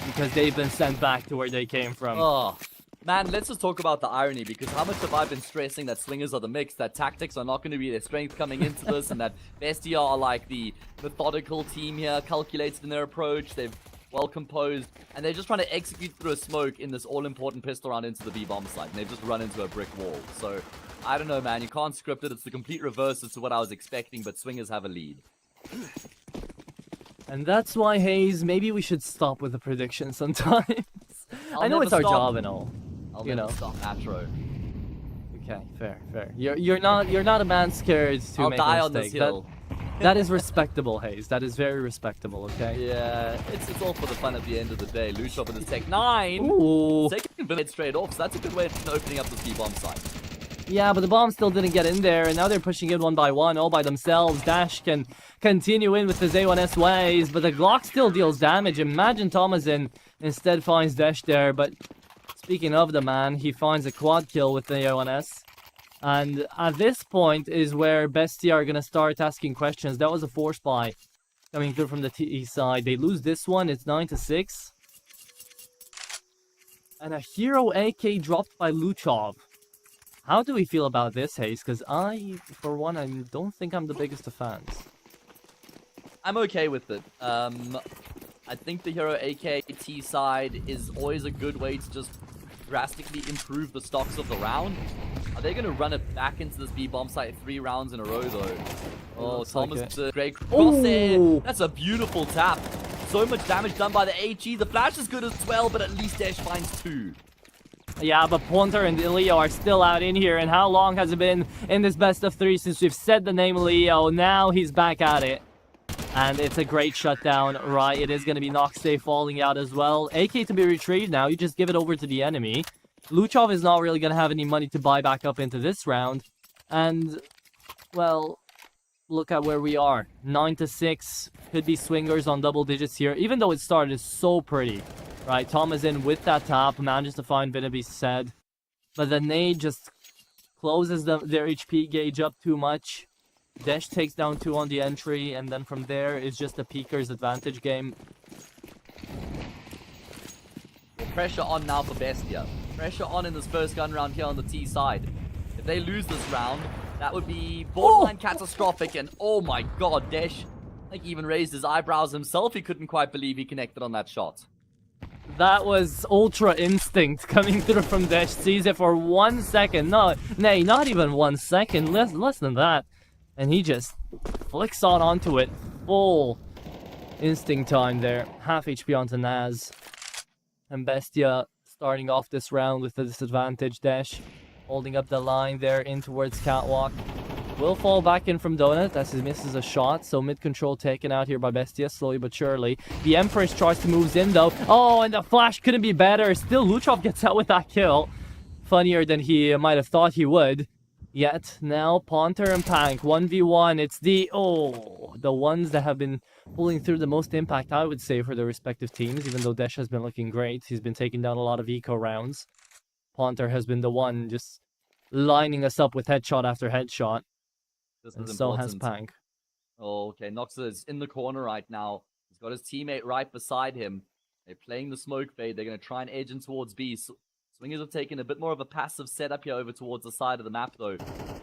because they've been sent back to where they came from. Oh. Man, let's just talk about the irony, because how much have I been stressing that swingers are the mix, that tactics are not going to be their strength coming into this, and that Bestia are like the methodical team here, calculated in their approach, they've well composed, and they're just trying to execute through a smoke in this all-important pistol round into the B-bomb site, and they've just run into a brick wall. So, I don't know, man, you can't script it, it's the complete reverse as to what I was expecting, but swingers have a lead. And that's why, Hayes, maybe we should stop with the prediction sometimes. I know it's our job and all. I'll never stop, Atro. Okay, fair. You're not a man scared to I'll make die a on this mistake. hill. That is respectable, Hayes. That is very respectable, okay? Yeah, it's all for the fun at the end of the day. Lushov with his Tech 9. Ooh. Second minute straight off, so that's a good way of opening up the B-bomb site. Yeah, but the bomb still didn't get in there, and now they're pushing it one by one, all by themselves. Dash can continue in with his A1S ways, but the Glock still deals damage. Imagine Thomasin instead finds Dash there, but speaking of the man, he finds a quad kill with the A1S. And at this point is where Bestia are going to start asking questions. That was a force buy coming through from the TE side. They lose this one, it's 9-6. And a hero AK dropped by Luchov. How do we feel about this, Hayes? Because for one, I don't think I'm the biggest of fans. I'm okay with it. I think the hero AK T side is always a good way to just drastically improve the stocks of the round. Are they going to run it back into this B-bomb site 3 rounds in a row, though? Oh, Thomas with the great crosshair. That's a beautiful tap. So much damage done by the HE. The flash is good as well, but at least Dash finds 2. Yeah, but Ponter and Leo are still out in here. And how long has it been in this best of 3 since we've said the name Leo? Now he's back at it. And it's a great shutdown, right? It is going to be Noxday falling out as well. AK to be retrieved now. You just give it over to the enemy. Luchov is not really going to have any money to buy back up into this round. And, well, look at where we are. 9-6. Could be swingers on double digits here. Even though it started so pretty. Right, Thomasin with that tap, manages to find Vinaby said. But the nade just closes their HP gauge up too much. Desh takes down 2 on the entry, and then from there is just a peeker's advantage game. Pressure on now for Bestia. Pressure on in this first gun round here on the T side. If they lose this round, that would be borderline catastrophic, and oh my god, Desh, like, even raised his eyebrows himself. He couldn't quite believe he connected on that shot. That was ultra instinct coming through from Desh. Sees it for 1 second. No, nay, not even 1 second. Less than that. And he just flicks onto it. Full instinct time there. Half HP onto Naz. And Bestia starting off this round with a disadvantage. Desh holding up the line there in towards Catwalk. Will fall back in from Donut as he misses a shot. So mid-control taken out here by Bestia, slowly but surely. The Empress tries to move in though. Oh, and the flash couldn't be better. Still, Luchov gets out with that kill. Funnier than he might have thought he would. Yet, now Ponter and Pank, 1v1. It's the ones that have been pulling through the most impact, I would say, for their respective teams. Even though Desh has been looking great. He's been taking down a lot of eco rounds. Ponter has been the one just lining us up with headshot after headshot. And so has Pank. Oh, okay, Noxa is in the corner right now. He's got his teammate right beside him. They're playing the smoke fade. They're going to try and edge in towards B. Swingers have taken a bit more of a passive setup here over towards the side of the map, though.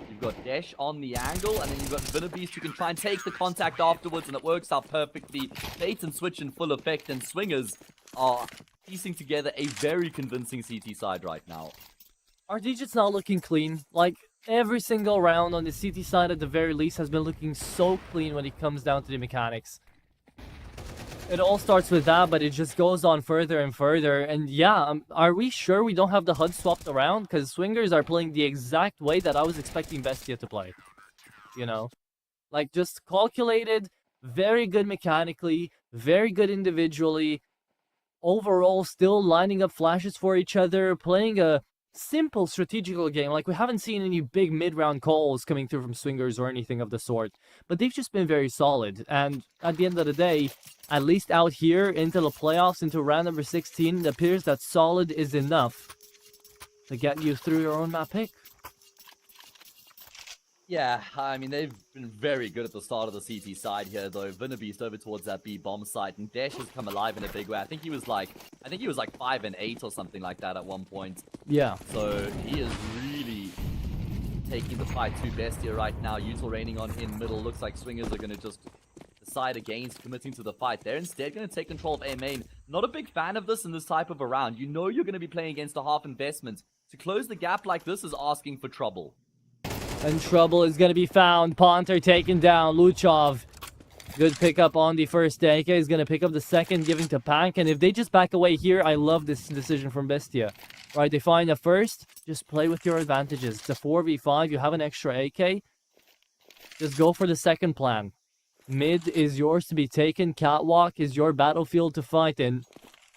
You've got Desh on the angle, and then you've got Vinabeast who can try and take the contact afterwards, and it works out perfectly. Bait and switch in full effect, and Swingers are piecing together a very convincing CT side right now. Are digits not looking clean? Like, every single round on the CT side at the very least has been looking so clean when it comes down to the mechanics. It all starts with that, but it just goes on further and further. And yeah, are we sure we don't have the HUD swapped around? Because Swingers are playing the exact way that I was expecting Bestia to play. you know? Like, just calculated, very good mechanically, very good individually, overall still lining up flashes for each other, playing a simple strategical game. Like, we haven't seen any big mid-round calls coming through from swingers or anything of the sort, but they've just been very solid. And at the end of the day, at least out here into the playoffs, into round number 16, it appears that solid is enough to get you through your own map pick. Yeah, I mean, they've been very good at the start of the CT side here, though. Vinnabeast over towards that B bomb site, and Dash has come alive in a big way. I think he was like 5 and 8 or something like that at one point. Yeah. So he is really taking the fight to Bestia right now. Util raining on in middle. Looks like swingers are going to just decide against committing to the fight. They're instead going to take control of A main. Not a big fan of this in this type of a round. You know you're going to be playing against a half investment. To close the gap like this is asking for trouble. And trouble is going to be found. Ponter taken down. Luchov. Good pickup on the first AK. Is going to pick up the second, giving to Pank. And if they just back away here, I love this decision from Bestia. Right, they find a first. Just play with your advantages. It's a 4v5. You have an extra AK. Just go for the second plan. Mid is yours to be taken. Catwalk is your battlefield to fight in.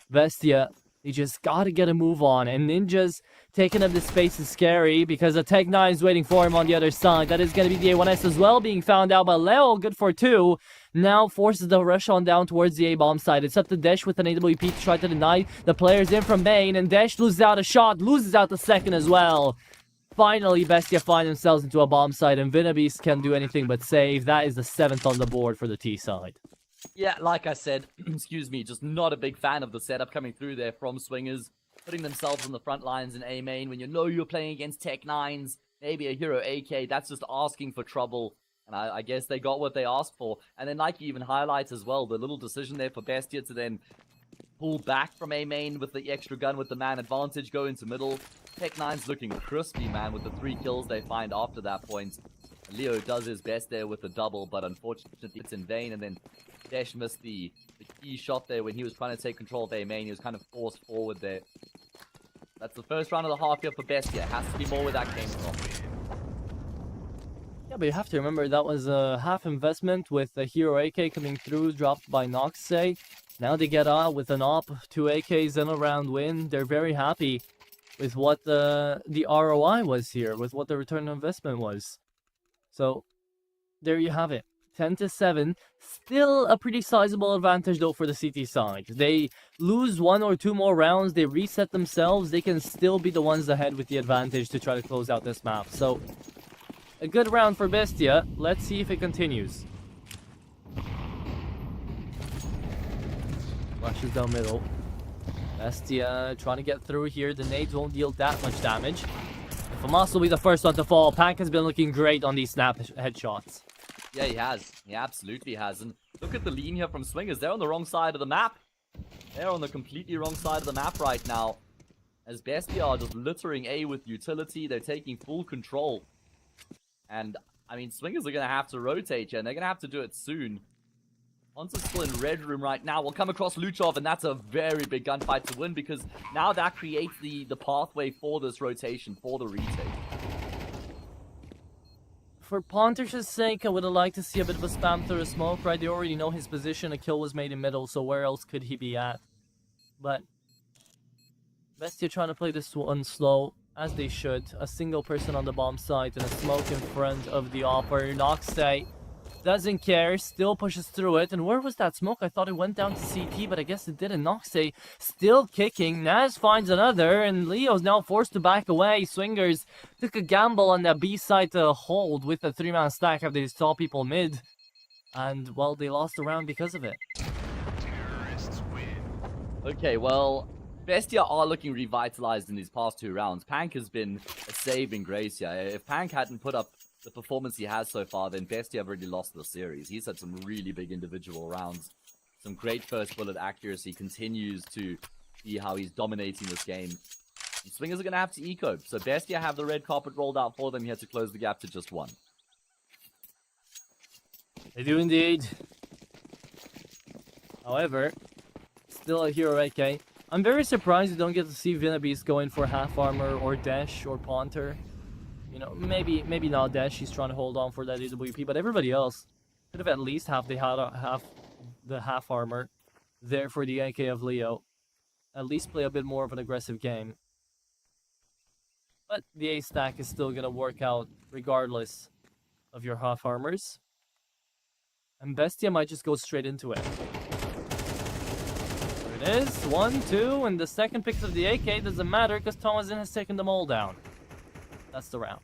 Bestia, you just got to get a move on. And Ninja's taking up the space is scary because a Tech 9 is waiting for him on the other side. That is going to be the A1S as well, being found out by Leo. Good for 2. Now forces the rush on down towards the A-bomb side. It's up to Desh with an AWP to try to deny the players in from main. And Desh loses out a shot, loses out the second as well. Finally, Bestia find themselves into a bomb site, and Vinnabeast can't do anything but save. That is the 7th on the board for the T side. Yeah, like I said, excuse me, just not a big fan of the setup coming through there from swingers. Putting themselves on the front lines in A main when you know you're playing against Tech 9s, maybe a Hero AK, that's just asking for trouble. And I guess they got what they asked for. And then like you even highlights as well, the little decision there for Bestia to then pull back from A main with the extra gun with the man advantage, go into middle. Tech 9's looking crispy, man, with the 3 kills they find after that point. Leo does his best there with the double, but unfortunately it's in vain. And then Dash missed the key shot there when he was trying to take control of A main. He was kind of forced forward there. That's the first round of the half here for Bestia. It has to be more where that came from. Yeah, but you have to remember that was a half investment with a Hero AK coming through, dropped by Noxay. Now they get out with an op, 2 AKs and a round win. They're very happy with what the ROI was here, with what the return on investment was. So, there you have it. 10-7. Still a pretty sizable advantage though for the CT side. They lose 1 or 2 more rounds, they reset themselves, they can still be the ones ahead with the advantage to try to close out this map. So, a good round for Bestia. Let's see if it continues. Rushes down middle. Bestia trying to get through here. The nades won't deal that much damage. Famas will be the first one to fall. Pank has been looking great on these snap headshots. Yeah, he has. He absolutely has. And look at the lean here from swingers. They're on the wrong side of the map. They're on the completely wrong side of the map right now. As Bestia are just littering A with utility. They're taking full control. And, I mean, swingers are going to have to rotate here. And they're going to have to do it soon. Once still in red room right now. We'll come across Luchov. And that's a very big gunfight to win. Because now that creates the pathway for this rotation. For the retake. For Ponter's sake, I would have liked to see a bit of a spam through a smoke, right? They already know his position, a kill was made in middle, so where else could he be at? But Bestia trying to play this one slow, as they should. A single person on the bomb site and a smoke in front of the opper. Noxay doesn't care, still pushes through it. And where was that smoke? I thought it went down to CT, but I guess it didn't. Noxay still kicking. Naz finds another, and Leo's now forced to back away. Swingers took a gamble on that B side to hold with a 3-man stack after they saw people mid. And, well, they lost the round because of it. Okay, well, Bestia are looking revitalized in these past 2 rounds. Pank has been a saving grace here. If Pank hadn't put up the performance he has so far, then Bestia have already lost the series. He's had some really big individual rounds. Some great first bullet accuracy. Continues to see how he's dominating this game. And swingers are going to have to eco. So Bestia have the red carpet rolled out for them here to close the gap to just 1. They do indeed. However, still a Hero AK. I'm very surprised you don't get to see Vinnabeast going for half armor or Dash or Ponter. You know, maybe not Dash. She's trying to hold on for that AWP, but everybody else could have at least have the half armor there for the AK of Leo. At least play a bit more of an aggressive game. But the A stack is still gonna work out regardless of your half armors. And Bestia might just go straight into it. There it is. 1, 2, and the second picks of the AK doesn't matter because Thomasin has taken them all down. That's the round.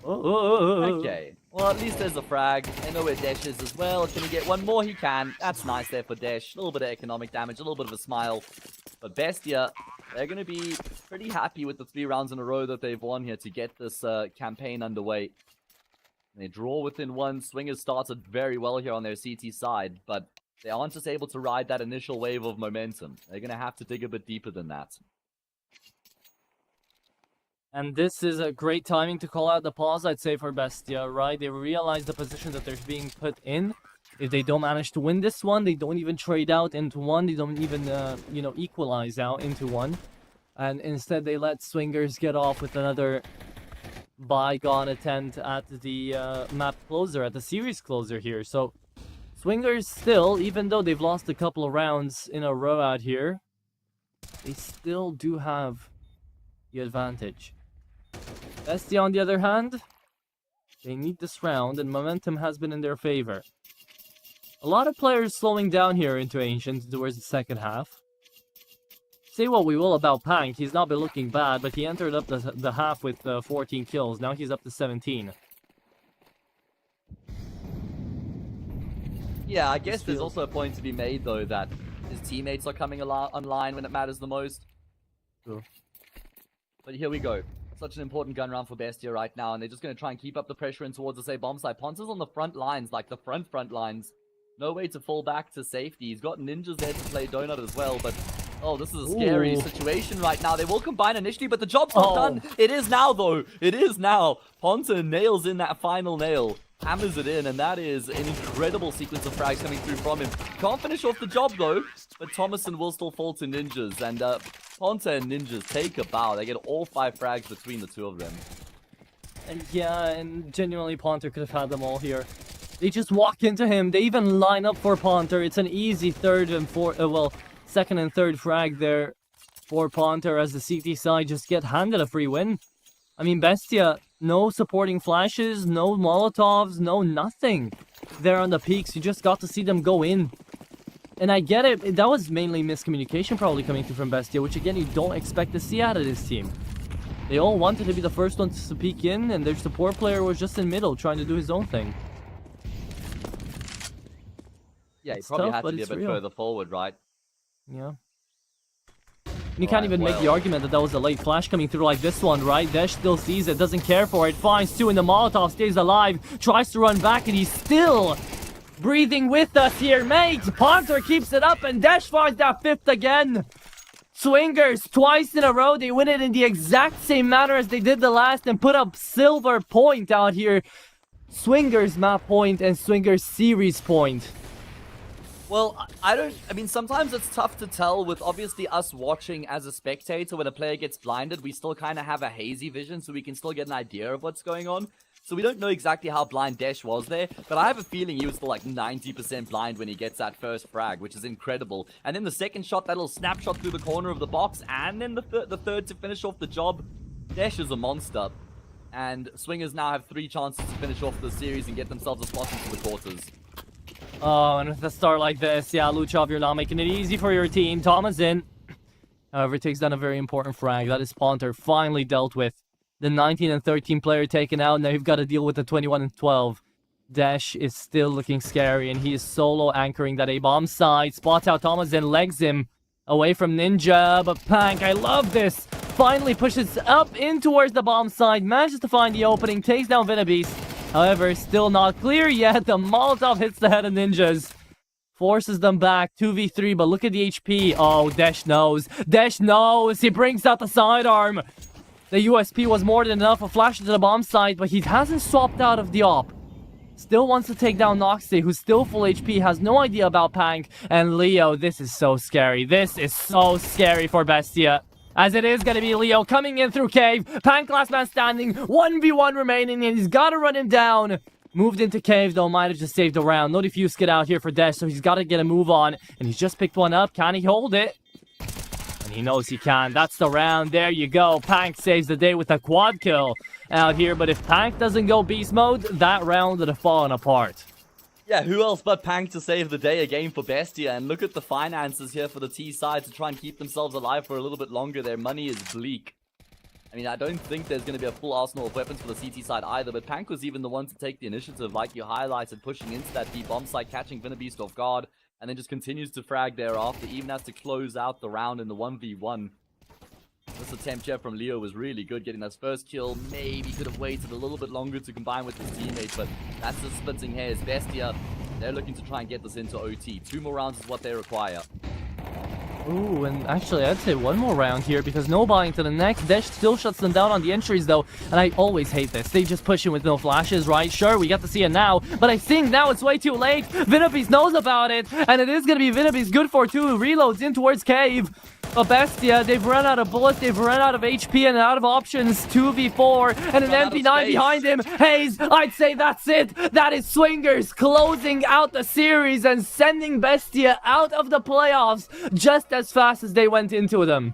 Okay. Well, at least there's a frag. They know where Dash is as well. Can he get one more? He can. That's nice there for Dash. A little bit of economic damage, a little bit of a smile. But Bestia, they're going to be pretty happy with the 3 rounds in a row that they've won here to get this campaign underway. They draw within 1. Swingers started very well here on their CT side, but they aren't just able to ride that initial wave of momentum. They're going to have to dig a bit deeper than that. And this is a great timing to call out the pause, I'd say, for Bestia, right? They realize the position that they're being put in. If they don't manage to win this one, they don't even trade out into one. They don't even, equalize out into one. And instead, they let Swingers get off with another bygone attempt at the map closer, at the series closer here. So, Swingers still, even though they've lost a couple of rounds in a row out here, they still do have the advantage. Bestia, on the other hand, they need this round, and momentum has been in their favor. A lot of players slowing down here into Ancient towards the second half. Say what we will about Pank, he's not been looking bad, but he entered up the half with 14 kills. Now he's up to 17. Yeah, I guess there's also a point to be made, though, that his teammates are coming online when it matters the most. True. But here we go. Such an important gun round for Bestia right now, and they're just going to try and keep up the pressure in towards the say bomb site. Ponta's on the front lines, like the front lines. No way to fall back to safety. He's got ninjas there to play Donut as well, but oh, this is a scary situation right now. They will combine initially, but the job's not done. It is now, though. It is now. Ponta nails in that final nail. Hammers it in, and that is an incredible sequence of frags coming through from him. Can't finish off the job, though, but Thomasin will still fall to ninjas, and Ponta and ninjas take a bow. They get all 5 frags between the 2 of them. And yeah, and genuinely Ponter could have had them all here. They just walk into him. They even line up for Ponter. It's an easy second and third frag there for Ponter as the CT side just get handed a free win. I mean, Bestia, no supporting flashes, no Molotovs, no nothing there on the peaks. You just got to see them go in. And I get it. That was mainly miscommunication probably coming through from Bestia, which again, you don't expect to see out of this team. They all wanted to be the first ones to peek in, and their support player was just in middle trying to do his own thing. Yeah, he probably had to be a bit further forward, right? Yeah. And you can't even make the argument that that was a late flash coming through like this one, right? Desh still sees it, doesn't care for it, finds 2 in the Molotov, stays alive, tries to run back, and he's still breathing with us here, mate! Ponter keeps it up, and Desh finds that 5th again! Swingers, twice in a row, they win it in the exact same manner as they did the last, and put up silver point out here. Swingers map point and Swingers series point. Well, I mean, sometimes it's tough to tell with obviously us watching as a spectator. When a player gets blinded, we still kind of have a hazy vision, so we can still get an idea of what's going on. So we don't know exactly how blind Desh was there, but I have a feeling he was still like 90% blind when he gets that first frag, which is incredible. And then the second shot, that little snapshot through the corner of the box, and then the third to finish off the job. Desh is a monster. And Swingers now have 3 chances to finish off the series and get themselves a spot into the quarters. Oh, and with a start like this, yeah, Luchov, you're not making it easy for your team. Thomasin, however, takes down a very important frag. That is Ponter finally dealt with. The 19 and 13 player taken out. Now you've got to deal with the 21 and 12. Dash is still looking scary, and he is solo anchoring that A-bomb side. Spots out Thomasin, legs him away from Ninja, but Pank, I love this. Finally pushes up in towards the bomb side, manages to find the opening, takes down Vinabeast. However, still not clear yet. The Molotov hits the head of Ninjas. Forces them back. 2v3, but look at the HP. Oh, Desh knows. Desh knows. He brings out the sidearm. The USP was more than enough. A flash into the bomb site, but he hasn't swapped out of the op. Still wants to take down Noxie, who's still full HP, has no idea about Pank. And Leo, this is so scary. This is so scary for Bestia. As it is going to be Leo coming in through cave. Pank last man standing. 1v1 remaining, and he's got to run him down. Moved into cave, though. Might have just saved a round. No defuse get out here for Desh, so he's got to get a move on. And he's just picked one up. Can he hold it? And he knows he can. That's the round. There you go. Pank saves the day with a quad kill out here. But if Pank doesn't go beast mode, that round would have fallen apart. Yeah, who else but Pank to save the day again for Bestia? And look at the finances here for the T side to try and keep themselves alive for a little bit longer. Their money is bleak. I mean, I don't think there's going to be a full arsenal of weapons for the CT side either, but Pank was even the one to take the initiative, like you highlighted, pushing into that deep bomb site, catching Beast off guard, and then just continues to frag thereafter, even has to close out the round in the 1v1. This attempt here from Leo was really good, getting that first kill. Maybe could have waited a little bit longer to combine with his teammates, but that's the splitting hairs. Bestia, they're looking to try and get this into OT. 2 more rounds is what they require. Ooh, and actually, I'd say 1 more round here because no buying to the next. Desh still shuts them down on the entries, though, and I always hate this. They just push in with no flashes, right? Sure, we get to see it now, but I think now it's way too late. Vinnabeast knows about it, and it is going to be Vinnabeast good for 2 reloads in towards cave. But Bestia, they've run out of bullets, they've run out of HP and out of options. 2v4 and an MP9 behind him. Hayes, I'd say that's it. That is Swingers closing out the series and sending Bestia out of the playoffs just as fast as they went into them.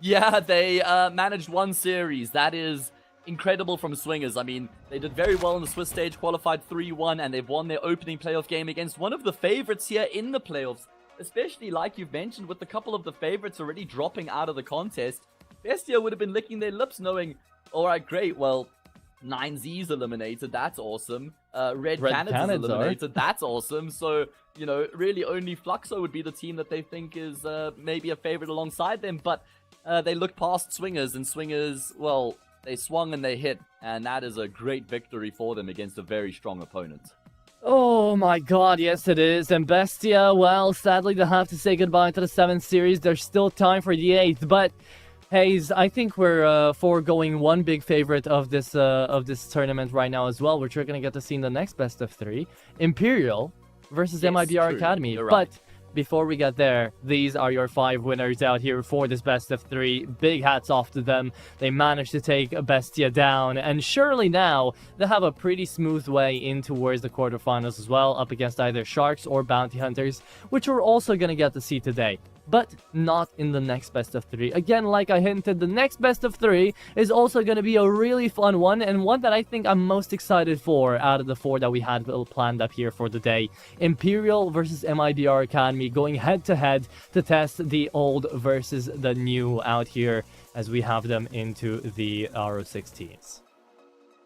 Yeah, they managed 1 series. That is incredible from Swingers. I mean, they did very well in the Swiss stage, qualified 3-1, and they've won their opening playoff game against one of the favorites here in the playoffs. Especially, like you've mentioned, with a couple of the favorites already dropping out of the contest. Bestia would have been licking their lips knowing, alright, great, well, 9Z's eliminated, that's awesome. Red Canids is eliminated, that's awesome. So, you know, really only Fluxo would be the team that they think is maybe a favorite alongside them. But they look past Swingers, and Swingers, well, they swung and they hit. And that is a great victory for them against a very strong opponent. Oh my god, yes it is. And Bestia, well, sadly they have to say goodbye to the 7th series. There's still time for the 8th, but Hayes, I think we're foregoing one big favorite of this tournament right now as well, which we're going to get to see in the next best of 3. Imperial versus MIBR Academy. But before we get there, these are your 5 winners out here for this best of 3. Big hats off to them. They managed to take Bestia down, and surely now they have a pretty smooth way in towards the quarterfinals as well, up against either Sharks or Bounty Hunters, which we're also going to get to see today. But not in the next best of 3. Again, like I hinted, the next best of 3 is also going to be a really fun one, and one that I think I'm most excited for out of the 4 that we had planned up here for the day. Imperial versus MIBR Academy, going head-to-head to test the old versus the new out here as we have them into the RO16s.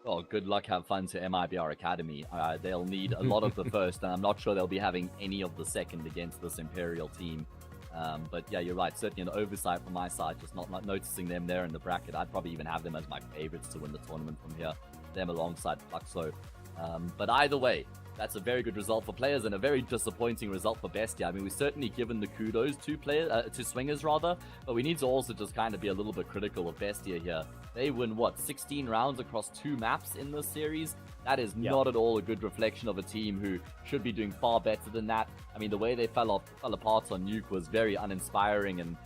Well, good luck, have fun to MIBR Academy. They'll need a lot of the first, and I'm not sure they'll be having any of the second against this Imperial team. But yeah, you're right. Certainly an oversight from my side, just not noticing them there in the bracket. I'd probably even have them as my favorites to win the tournament from here, them alongside Fluxo. But either way, that's a very good result for players and a very disappointing result for Bestia. I mean, we've certainly given the kudos to Swingers rather, but we need to also just kind of be a little bit critical of Bestia here. They win, what, 16 rounds across 2 maps in this series? That is not at all a good reflection of a team who should be doing far better than that. I mean, the way they fell apart on Nuke was very uninspiring, and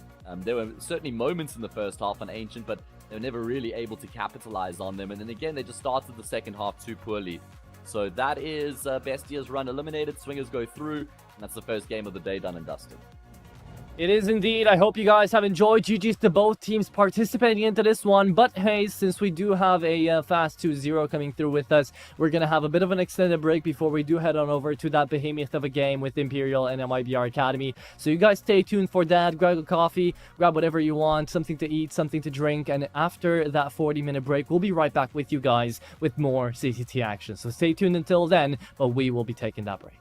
there were certainly moments in the first half on Ancient, but they were never really able to capitalize on them. And then again, they just started the second half too poorly. So that is Bestia's run eliminated. Swingers go through, and that's the first game of the day done and dusted. It is indeed. I hope you guys have enjoyed. GG's to both teams participating into this one. But hey, since we do have a fast 2-0 coming through with us, we're going to have a bit of an extended break before we do head on over to that behemoth of a game with Imperial and MIBR Academy. So you guys stay tuned for that. Grab a coffee, grab whatever you want, something to eat, something to drink. And after that 40-minute break, we'll be right back with you guys with more CCT action. So stay tuned until then, but we will be taking that break.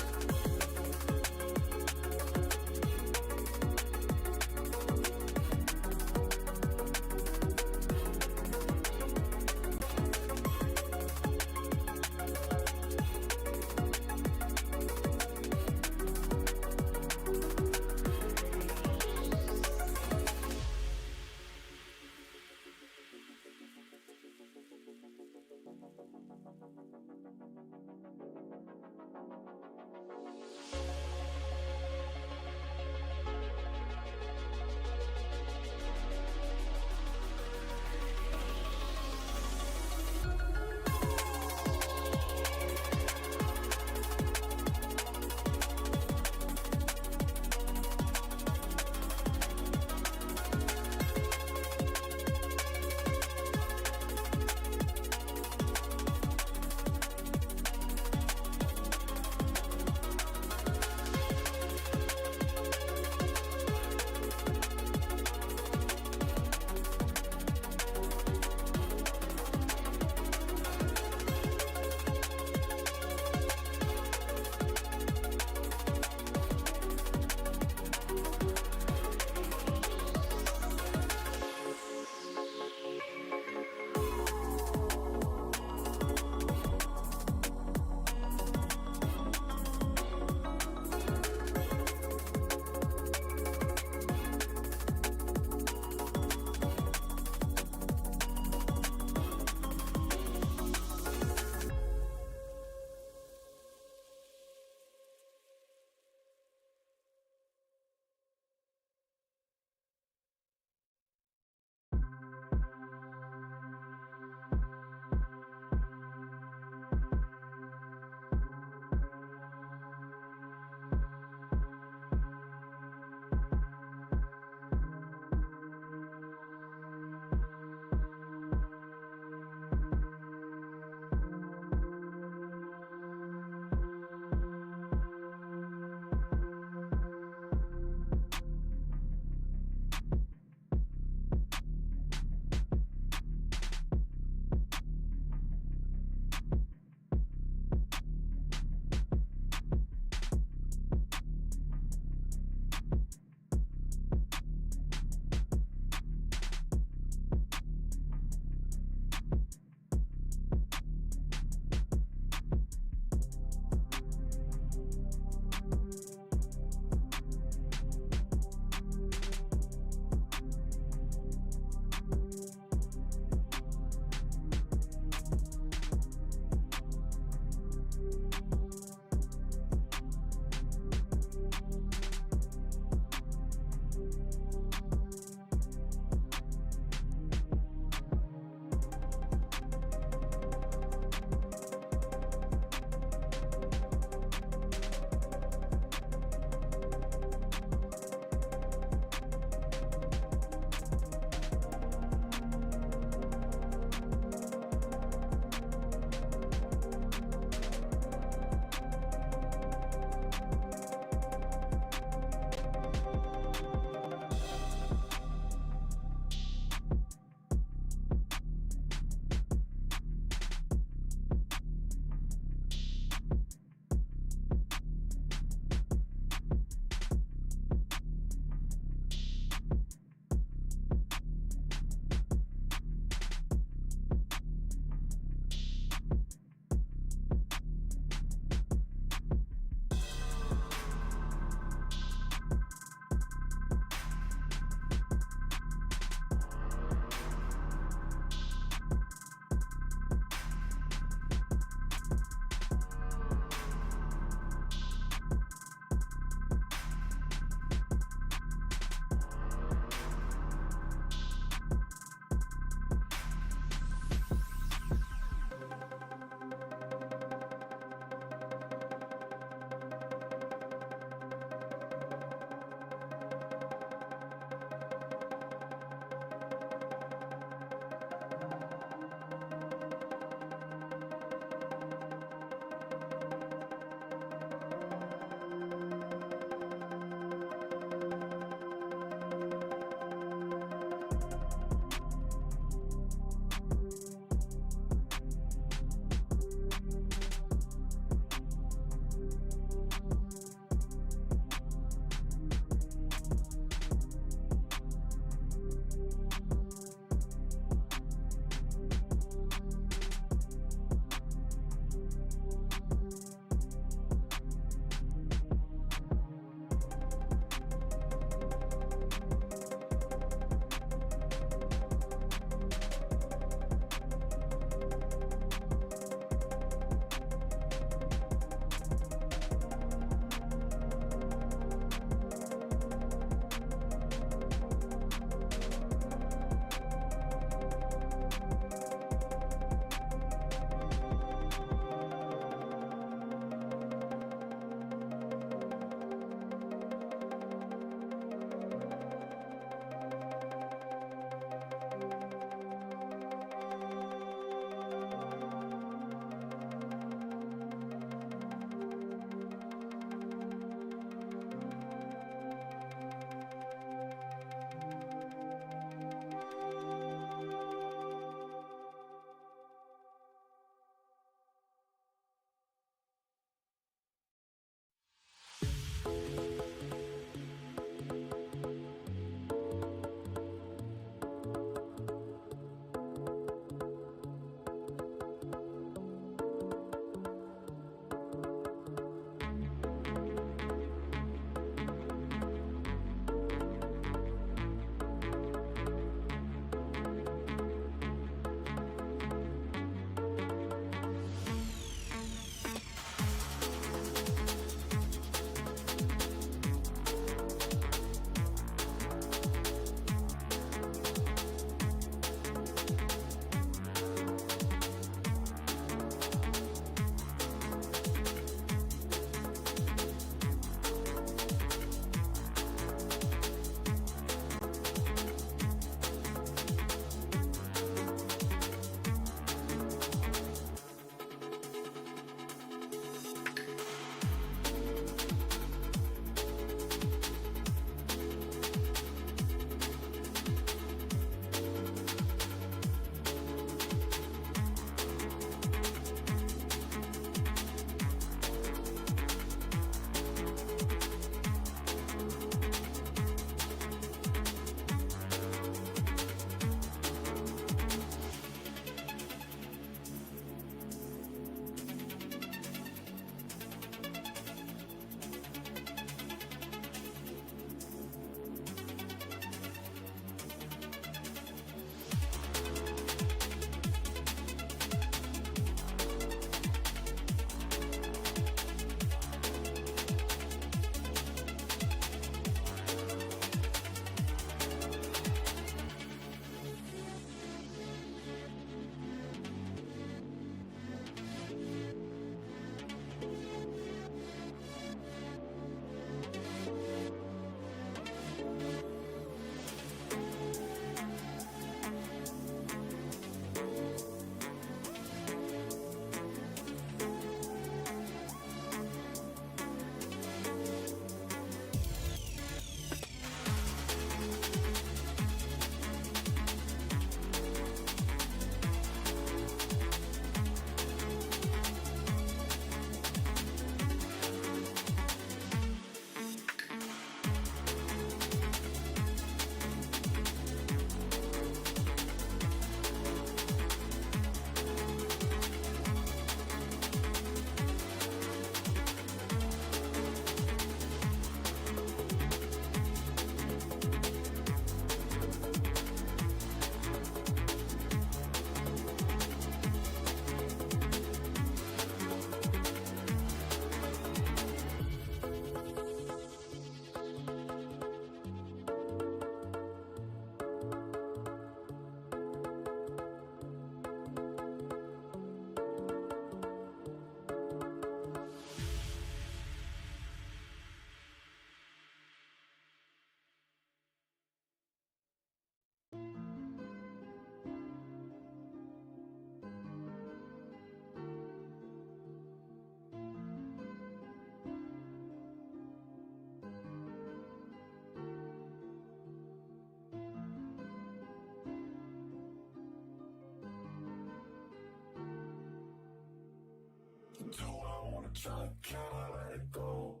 Do I wanna try? Can I let it go?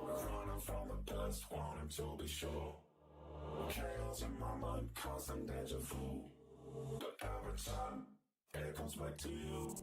We're running from the past, wanting to be sure. Chaos in my mind, constant deja vu. But every time, it comes back to you.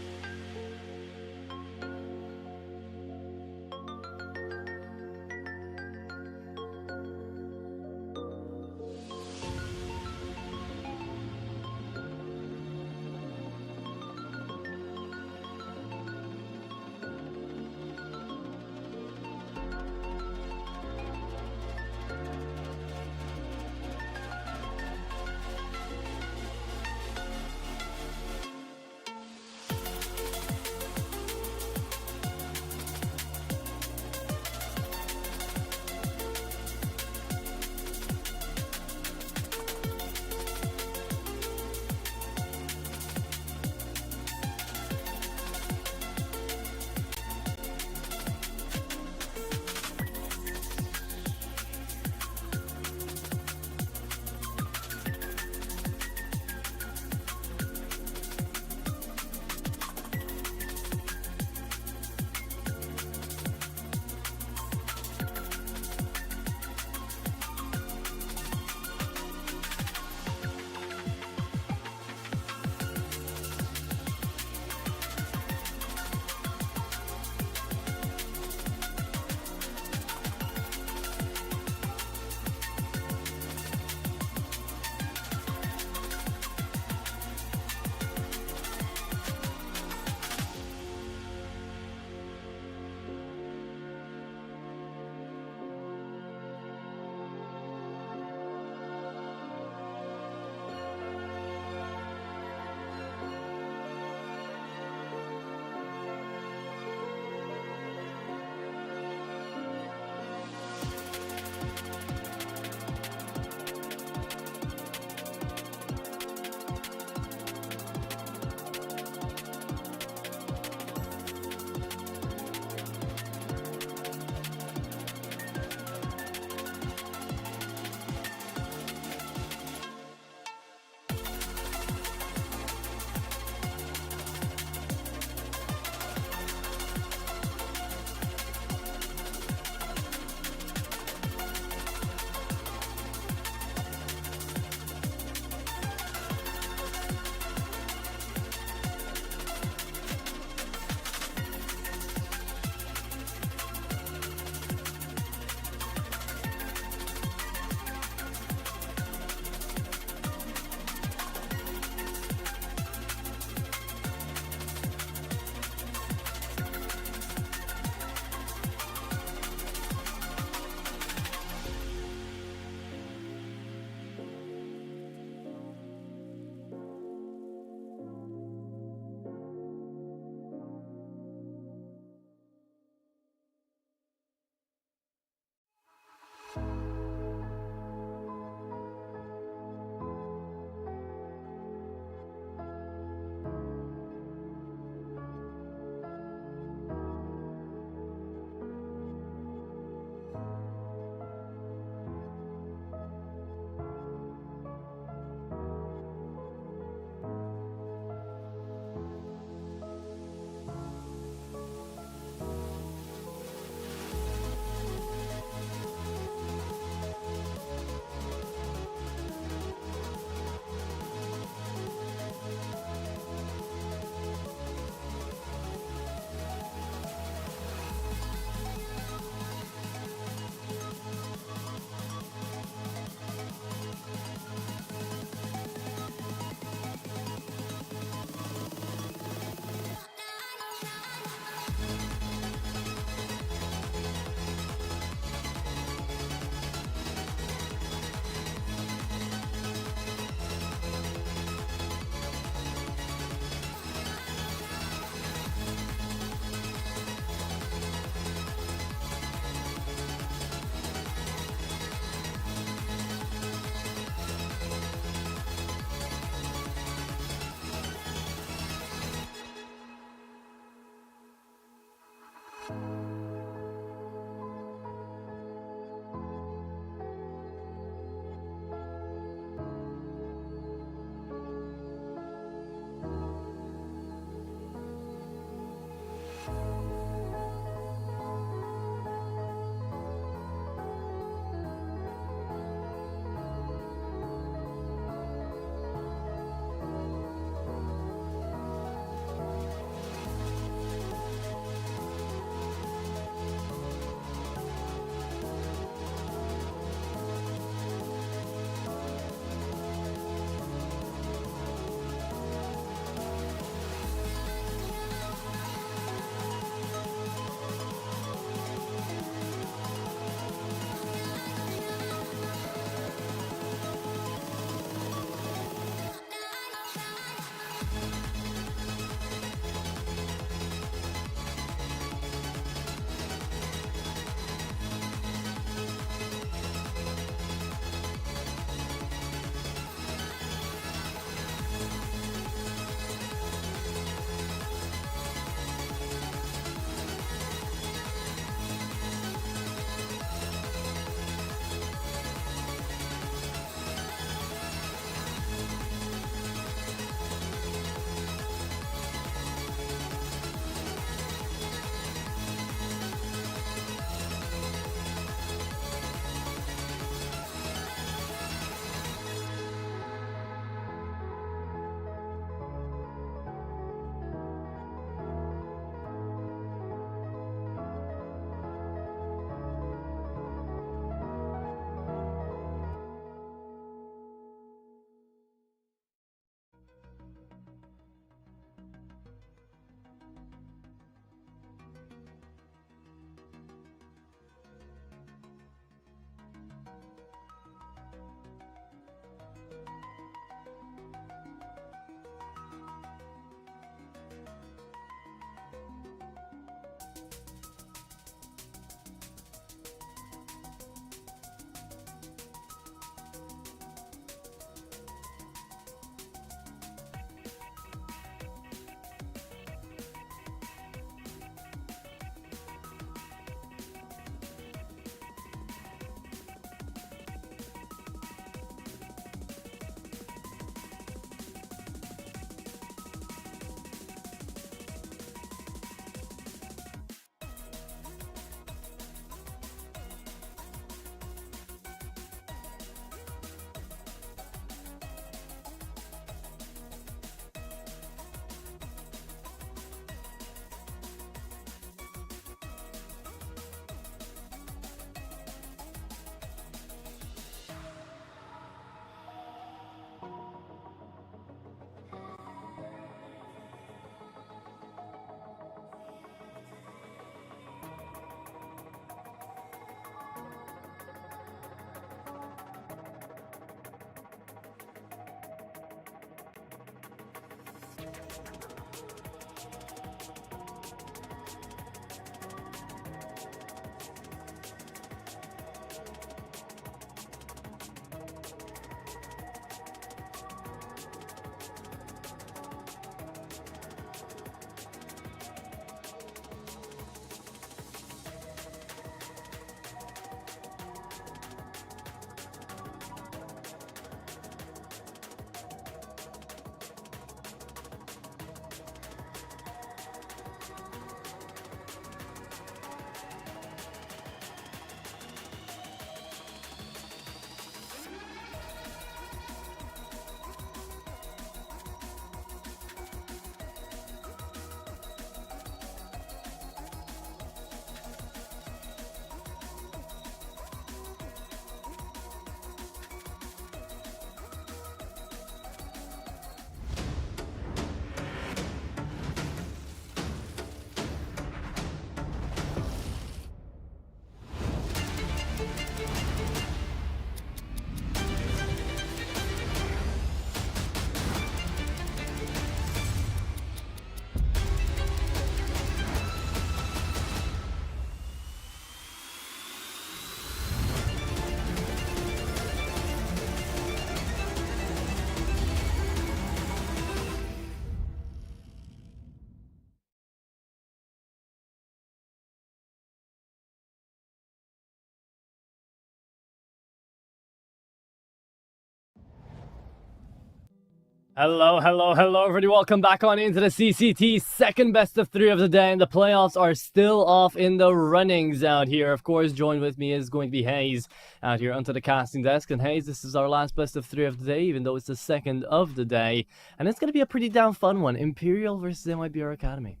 Hello, everybody. Welcome back on into the CCT second best of 3 of the day, and the playoffs are still off in the runnings out here. Of course, joined with me is going to be Hayes out here onto the casting desk. And Hayes, this is our last best of 3 of the day, even though it's the second of the day. And it's going to be a pretty damn fun one. Imperial versus MIBR Academy.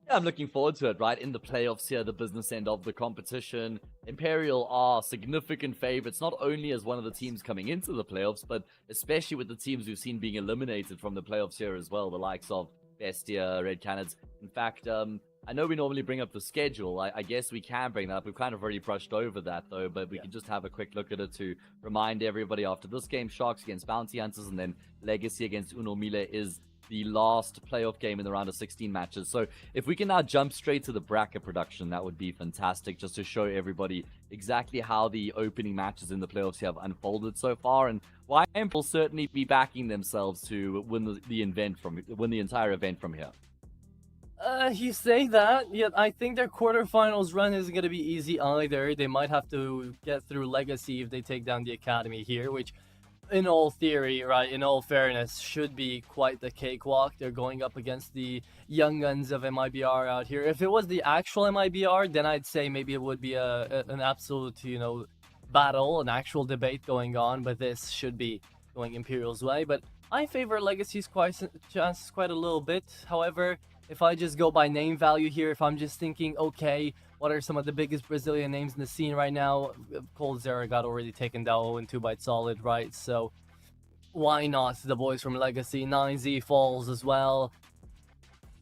I'm looking forward to it, right? In the playoffs here, the business end of the competition. Imperial are significant favorites, not only as one of the teams coming into the playoffs, but especially with the teams we've seen being eliminated from the playoffs here as well, the likes of Bestia, Red Canids. In fact, I know we normally bring up the schedule. I guess we can bring that up. We've kind of already brushed over that, though, but we can just have a quick look at it to remind everybody after this game, Sharks against Bounty Hunters, and then Legacy against Uno Mille is the last playoff game in the round of 16 matches. So if we can now jump straight to the bracket production, that would be fantastic, just to show everybody exactly how the opening matches in the playoffs have unfolded so far, and why Imperial will certainly be backing themselves to win the entire event from here. You say that, yet I think their quarterfinals run isn't going to be easy either. They might have to get through Legacy if they take down the Academy here, which in all theory, right, in all fairness, should be quite the cakewalk. They're going up against the young guns of MIBR out here. If it was the actual MIBR, then I'd say maybe it would be an absolute, battle, an actual debate going on, but this should be going Imperial's way. But I favor Legacy's chances quite a little bit. However, if I just go by name value here, if I'm just thinking, okay, what are some of the biggest Brazilian names in the scene right now? Coldzera got already taken down in 2 bites solid, right? So why not the boys from Legacy? 9Z falls as well.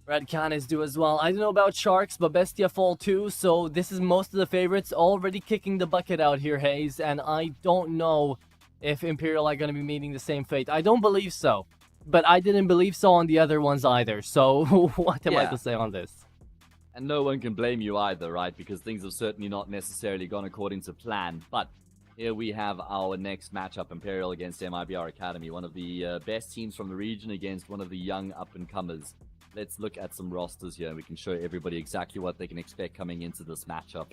Red Canids do as well. I don't know about Sharks, but Bestia fall too. So this is most of the favorites already kicking the bucket out here, Hayes. And I don't know if Imperial are going to be meeting the same fate. I don't believe so. But I didn't believe so on the other ones either. So what am I to say on this? And no one can blame you either, right? Because things have certainly not necessarily gone according to plan. But here we have our next matchup, Imperial against MIBR Academy, one of the best teams from the region against one of the young up-and-comers. Let's look at some rosters here, and we can show everybody exactly what they can expect coming into this matchup.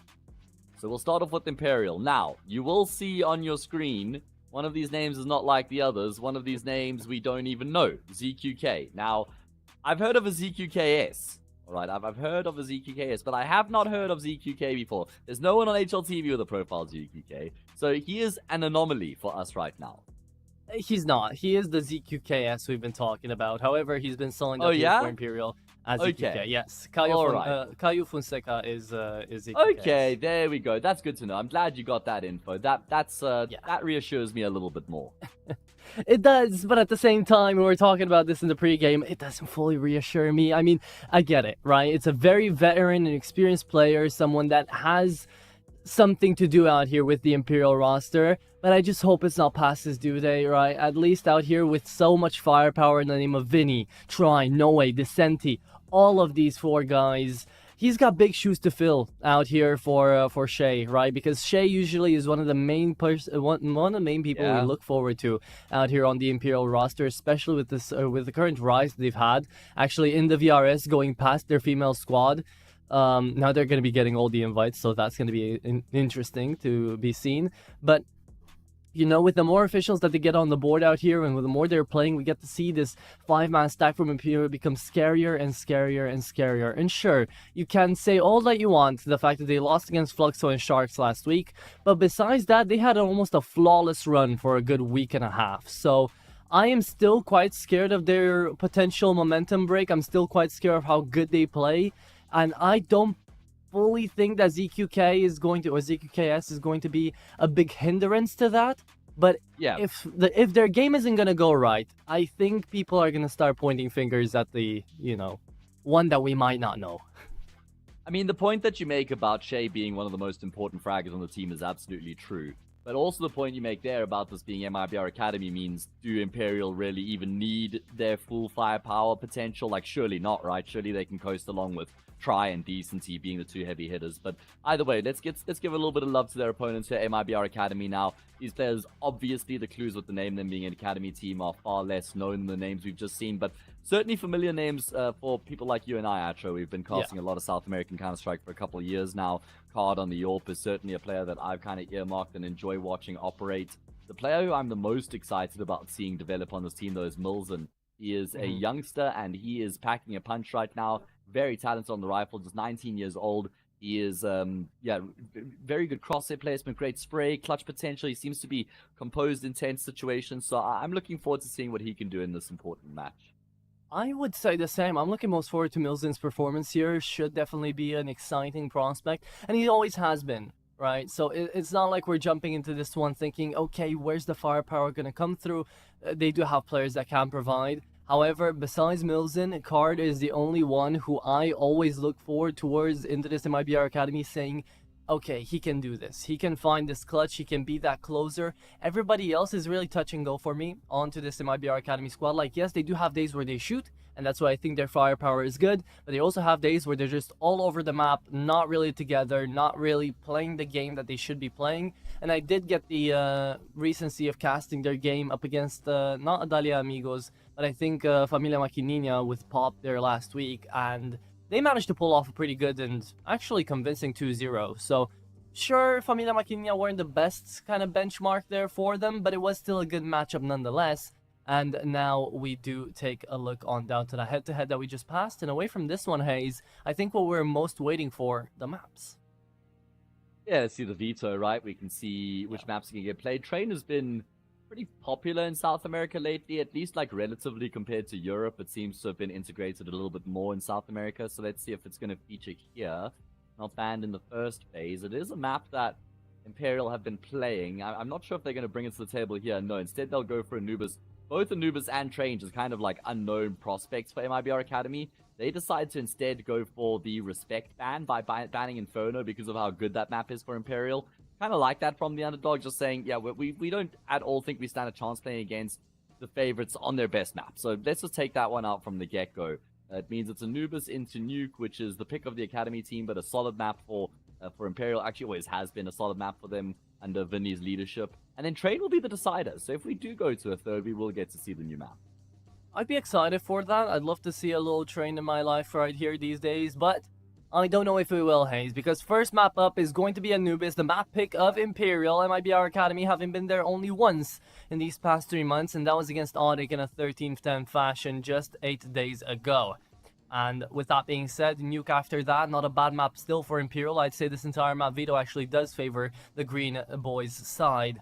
So we'll start off with Imperial. Now, you will see on your screen, one of these names is not like the others. One of these names we don't even know, ZQK. Now, I've heard of a ZQKS. Alright, I've heard of a ZQKS, but I have not heard of ZQK before. There's no one on HLTV with a profile ZQK, so he is an anomaly for us right now. He's not. He is the ZQKS we've been talking about. However, he's been selling up here for Imperial as ZQK. Yes, Caio Fonseca is ZQKS. Okay, there we go. That's good to know. I'm glad you got that info. That reassures me a little bit more. It does, but at the same time, when we're talking about this in the pregame, it doesn't fully reassure me. I mean, I get it, right? It's a very veteran and experienced player, someone that has something to do out here with the Imperial roster, but I just hope it's not past his due date, right? At least out here with so much firepower in the name of Vinny, Trine, Noe, Decenti, all of these 4 guys. He's got big shoes to fill out here for Shay, right? Because Shay usually is one of the main one of the main people we look forward to out here on the Imperial roster, especially with this with the current rise they've had. Actually, in the VRS, going past their female squad, now they're going to be getting all the invites, so that's going to be interesting to be seen. But with the more officials that they get on the board out here, and with the more they're playing, we get to see this 5-man stack from Imperial become scarier and scarier and scarier. And sure, you can say all that you want to the fact that they lost against Fluxo and Sharks last week, but besides that, they had almost a flawless run for a good week and a half. So I am still quite scared of their potential momentum break. I'm still quite scared of how good they play, and I don't fully think that ZQK is going to, or ZQKS is going to be a big hindrance to that. But if their game isn't going to go right, I think people are going to start pointing fingers at the, one that we might not know. I mean, the point that you make about Shay being one of the most important fraggers on the team is absolutely true. But also the point you make there about this being MIBR Academy means, do Imperial really even need their full firepower potential? Like, surely not, right? Surely they can coast along with Try and Decency being the 2 heavy hitters. But either way, let's give a little bit of love to their opponents here, MIBR Academy. Now, these players, obviously the clues with the name, them being an Academy team, are far less known than the names we've just seen, but certainly familiar names for people like you and I, Atro. We've been casting a lot of South American Counter-Strike for a couple of years now. Card on the Yorp is certainly a player that I've kind of earmarked and enjoy watching operate. The player who I'm the most excited about seeing develop on this team, though, is Milzen. He is a youngster, and he is packing a punch right now. Very talented on the rifle, just 19 years old. He is, very good crosshair placement, great spray, clutch potential. He seems to be composed in tense situations, so I'm looking forward to seeing what he can do in this important match. I would say the same. I'm looking most forward to Milzen's performance here. Should definitely be an exciting prospect, and he always has been, right? So it's not like we're jumping into this one thinking, okay, where's the firepower going to come through? They do have players that can provide. However, besides Milzen, Card is the only one who I always look forward towards into this MIBR Academy saying, okay, he can do this. He can find this clutch. He can be that closer. Everybody else is really touch and go for me onto this MIBR Academy squad. Like, yes, they do have days where they shoot, and that's why I think their firepower is good, but they also have days where they're just all over the map, not really together, not really playing the game that they should be playing. And I did get the recency of casting their game up against, not Adalia Amigos, but I think Familia Maquininha with Pop there last week, and they managed to pull off a pretty good and actually convincing 2-0. So, sure, Familia Maquininha weren't the best kind of benchmark there for them, but it was still a good matchup nonetheless. And now we do take a look on down to the head-to-head that we just passed. And away from this one, Hayes, I think what we're most waiting for, the maps. Yeah, let's see the veto, right? We can see which maps can get played. Train has been pretty popular in South America lately, at least like relatively compared to Europe. It seems to have been integrated a little bit more in South America. So let's see if it's going to feature here. Not banned in the first phase. It is a map that Imperial have been playing. I'm not sure if they're going to bring it to the table here. No, instead they'll go for Anubis. Both Anubis and Train is kind of like unknown prospects for MIBR Academy. They decide to instead go for the respect ban by banning Inferno because of how good that map is for Imperial. Kind of like that from the underdog, just saying, yeah, we don't at all think we stand a chance playing against the favorites on their best map. So let's just take that one out from the get-go. It means it's Anubis into Nuke, which is the pick of the Academy team, but a solid map for Imperial. Actually, always has been a solid map for them under Vinny's leadership. And then Train will be the decider. So if we do go to a third, we will get to see the new map. I'd be excited for that. I'd love to see a little Train in my life right here these days, but I don't know if we will, Hayes, because first map up is going to be Anubis, the map pick of Imperial. MIBR Academy having been there only once in these past 3 months, and that was against Audic in a 13-10 fashion just 8 days ago. And with that being said, Nuke after that, not a bad map still for Imperial. I'd say this entire map veto actually does favor the Green Boys side,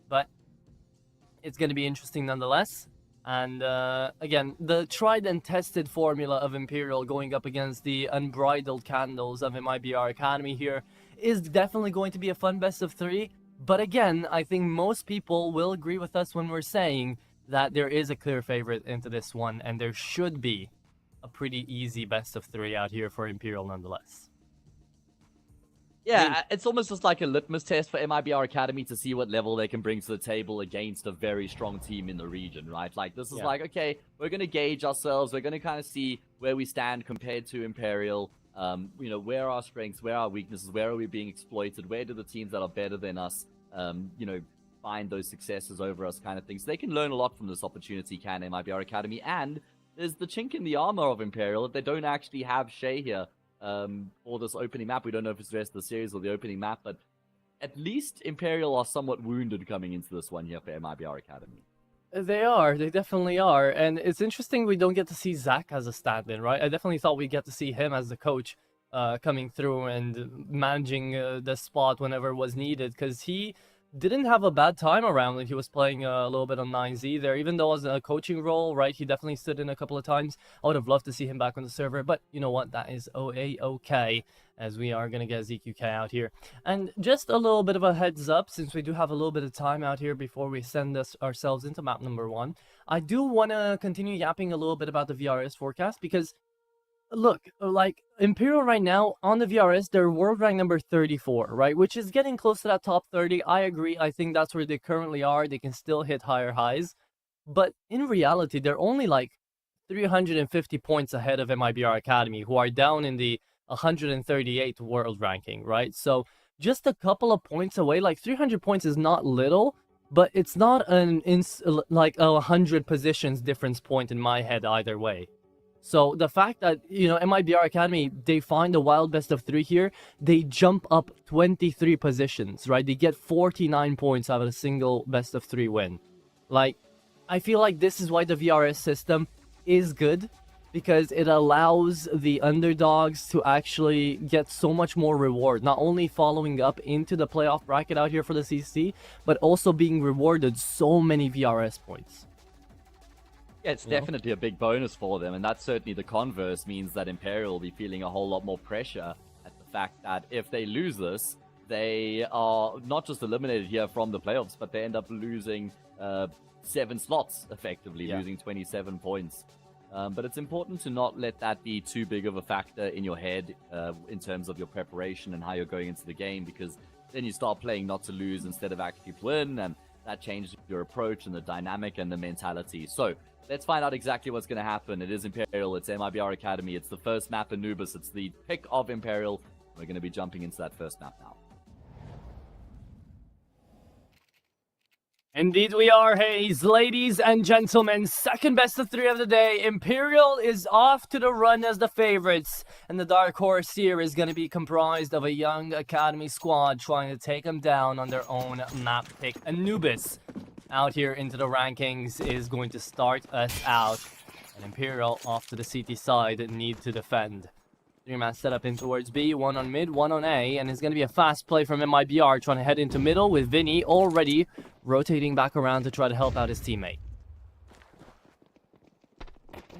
but it's going to be interesting nonetheless. And again, the tried and tested formula of Imperial going up against the unbridled candles of MIBR Academy here is definitely going to be a fun best of 3. But again, I think most people will agree with us when we're saying that there is a clear favorite into this one, and there should be a pretty easy best of 3 out here for Imperial nonetheless. Yeah, it's almost just like a litmus test for MIBR Academy to see what level they can bring to the table against a very strong team in the region, right? Like, this is like, okay, we're going to gauge ourselves. We're going to kind of see where we stand compared to Imperial. You know, where are our strengths? Where are our weaknesses? Where are we being exploited? Where do the teams that are better than us, you know, find those successes over us kind of things? So they can learn a lot from this opportunity, can MIBR Academy. And there's the chink in the armor of Imperial. If they don't actually have Shay here, for this opening map. We don't know if it's the rest of the series or the opening map, but at least Imperial are somewhat wounded coming into this one here for MIBR Academy. They are. They definitely are. And it's interesting we don't get to see Zach as a stand-in, right? I definitely thought we'd get to see him as the coach coming through and managing the spot whenever was needed, because he didn't have a bad time around when he was playing a little bit on 9Z there, even though it was a coaching role, right? He definitely stood in a couple of times. I would have loved to see him back on the server, but you know what? That is okay, as we are going to get ZQK out here. And just a little bit of a heads up, since we do have a little bit of time out here before we send ourselves into map number 1, I do want to continue yapping a little bit about the VRS forecast, because look, like, Imperial right now, on the VRS, they're world rank number 34, right? Which is getting close to that top 30. I agree. I think that's where they currently are. They can still hit higher highs. But in reality, they're only like 350 points ahead of MIBR Academy, who are down in the 138 world ranking, right? So just a couple of points away. Like, 300 points is not little, but it's not like a 100 positions difference point in my head either way. So the fact that, you know, MIBR Academy, they find a wild best of 3 here, they jump up 23 positions, right? They get 49 points out of a single best of 3 win. Like, I feel like this is why the VRS system is good, because it allows the underdogs to actually get so much more reward, not only following up into the playoff bracket out here for the CCT, but also being rewarded so many VRS points. Yeah, it's definitely a big bonus for them, and that's certainly the converse means that Imperial will be feeling a whole lot more pressure at the fact that if they lose this, they are not just eliminated here from the playoffs, but they end up losing 7 slots, effectively, losing 27 points. But it's important to not let that be too big of a factor in your head in terms of your preparation and how you're going into the game, because then you start playing not to lose instead of actually to win, and that changes your approach and the dynamic and the mentality. So let's find out exactly what's going to happen. It is Imperial, it's MIBR Academy, it's the first map Anubis, it's the pick of Imperial. We're going to be jumping into that first map now. Indeed we are, Hayes. Ladies and gentlemen, second best of 3 of the day. Imperial is off to the run as the favorites, and the dark horse here is going to be comprised of a young academy squad trying to take them down on their own map pick. Anubis out here into the rankings is going to start us out, and Imperial off to the CT side need to defend. 3-man setup in towards B, 1 on mid, 1 on A, and it's going to be a fast play from MIBR trying to head into middle with Vinny already rotating back around to try to help out his teammate.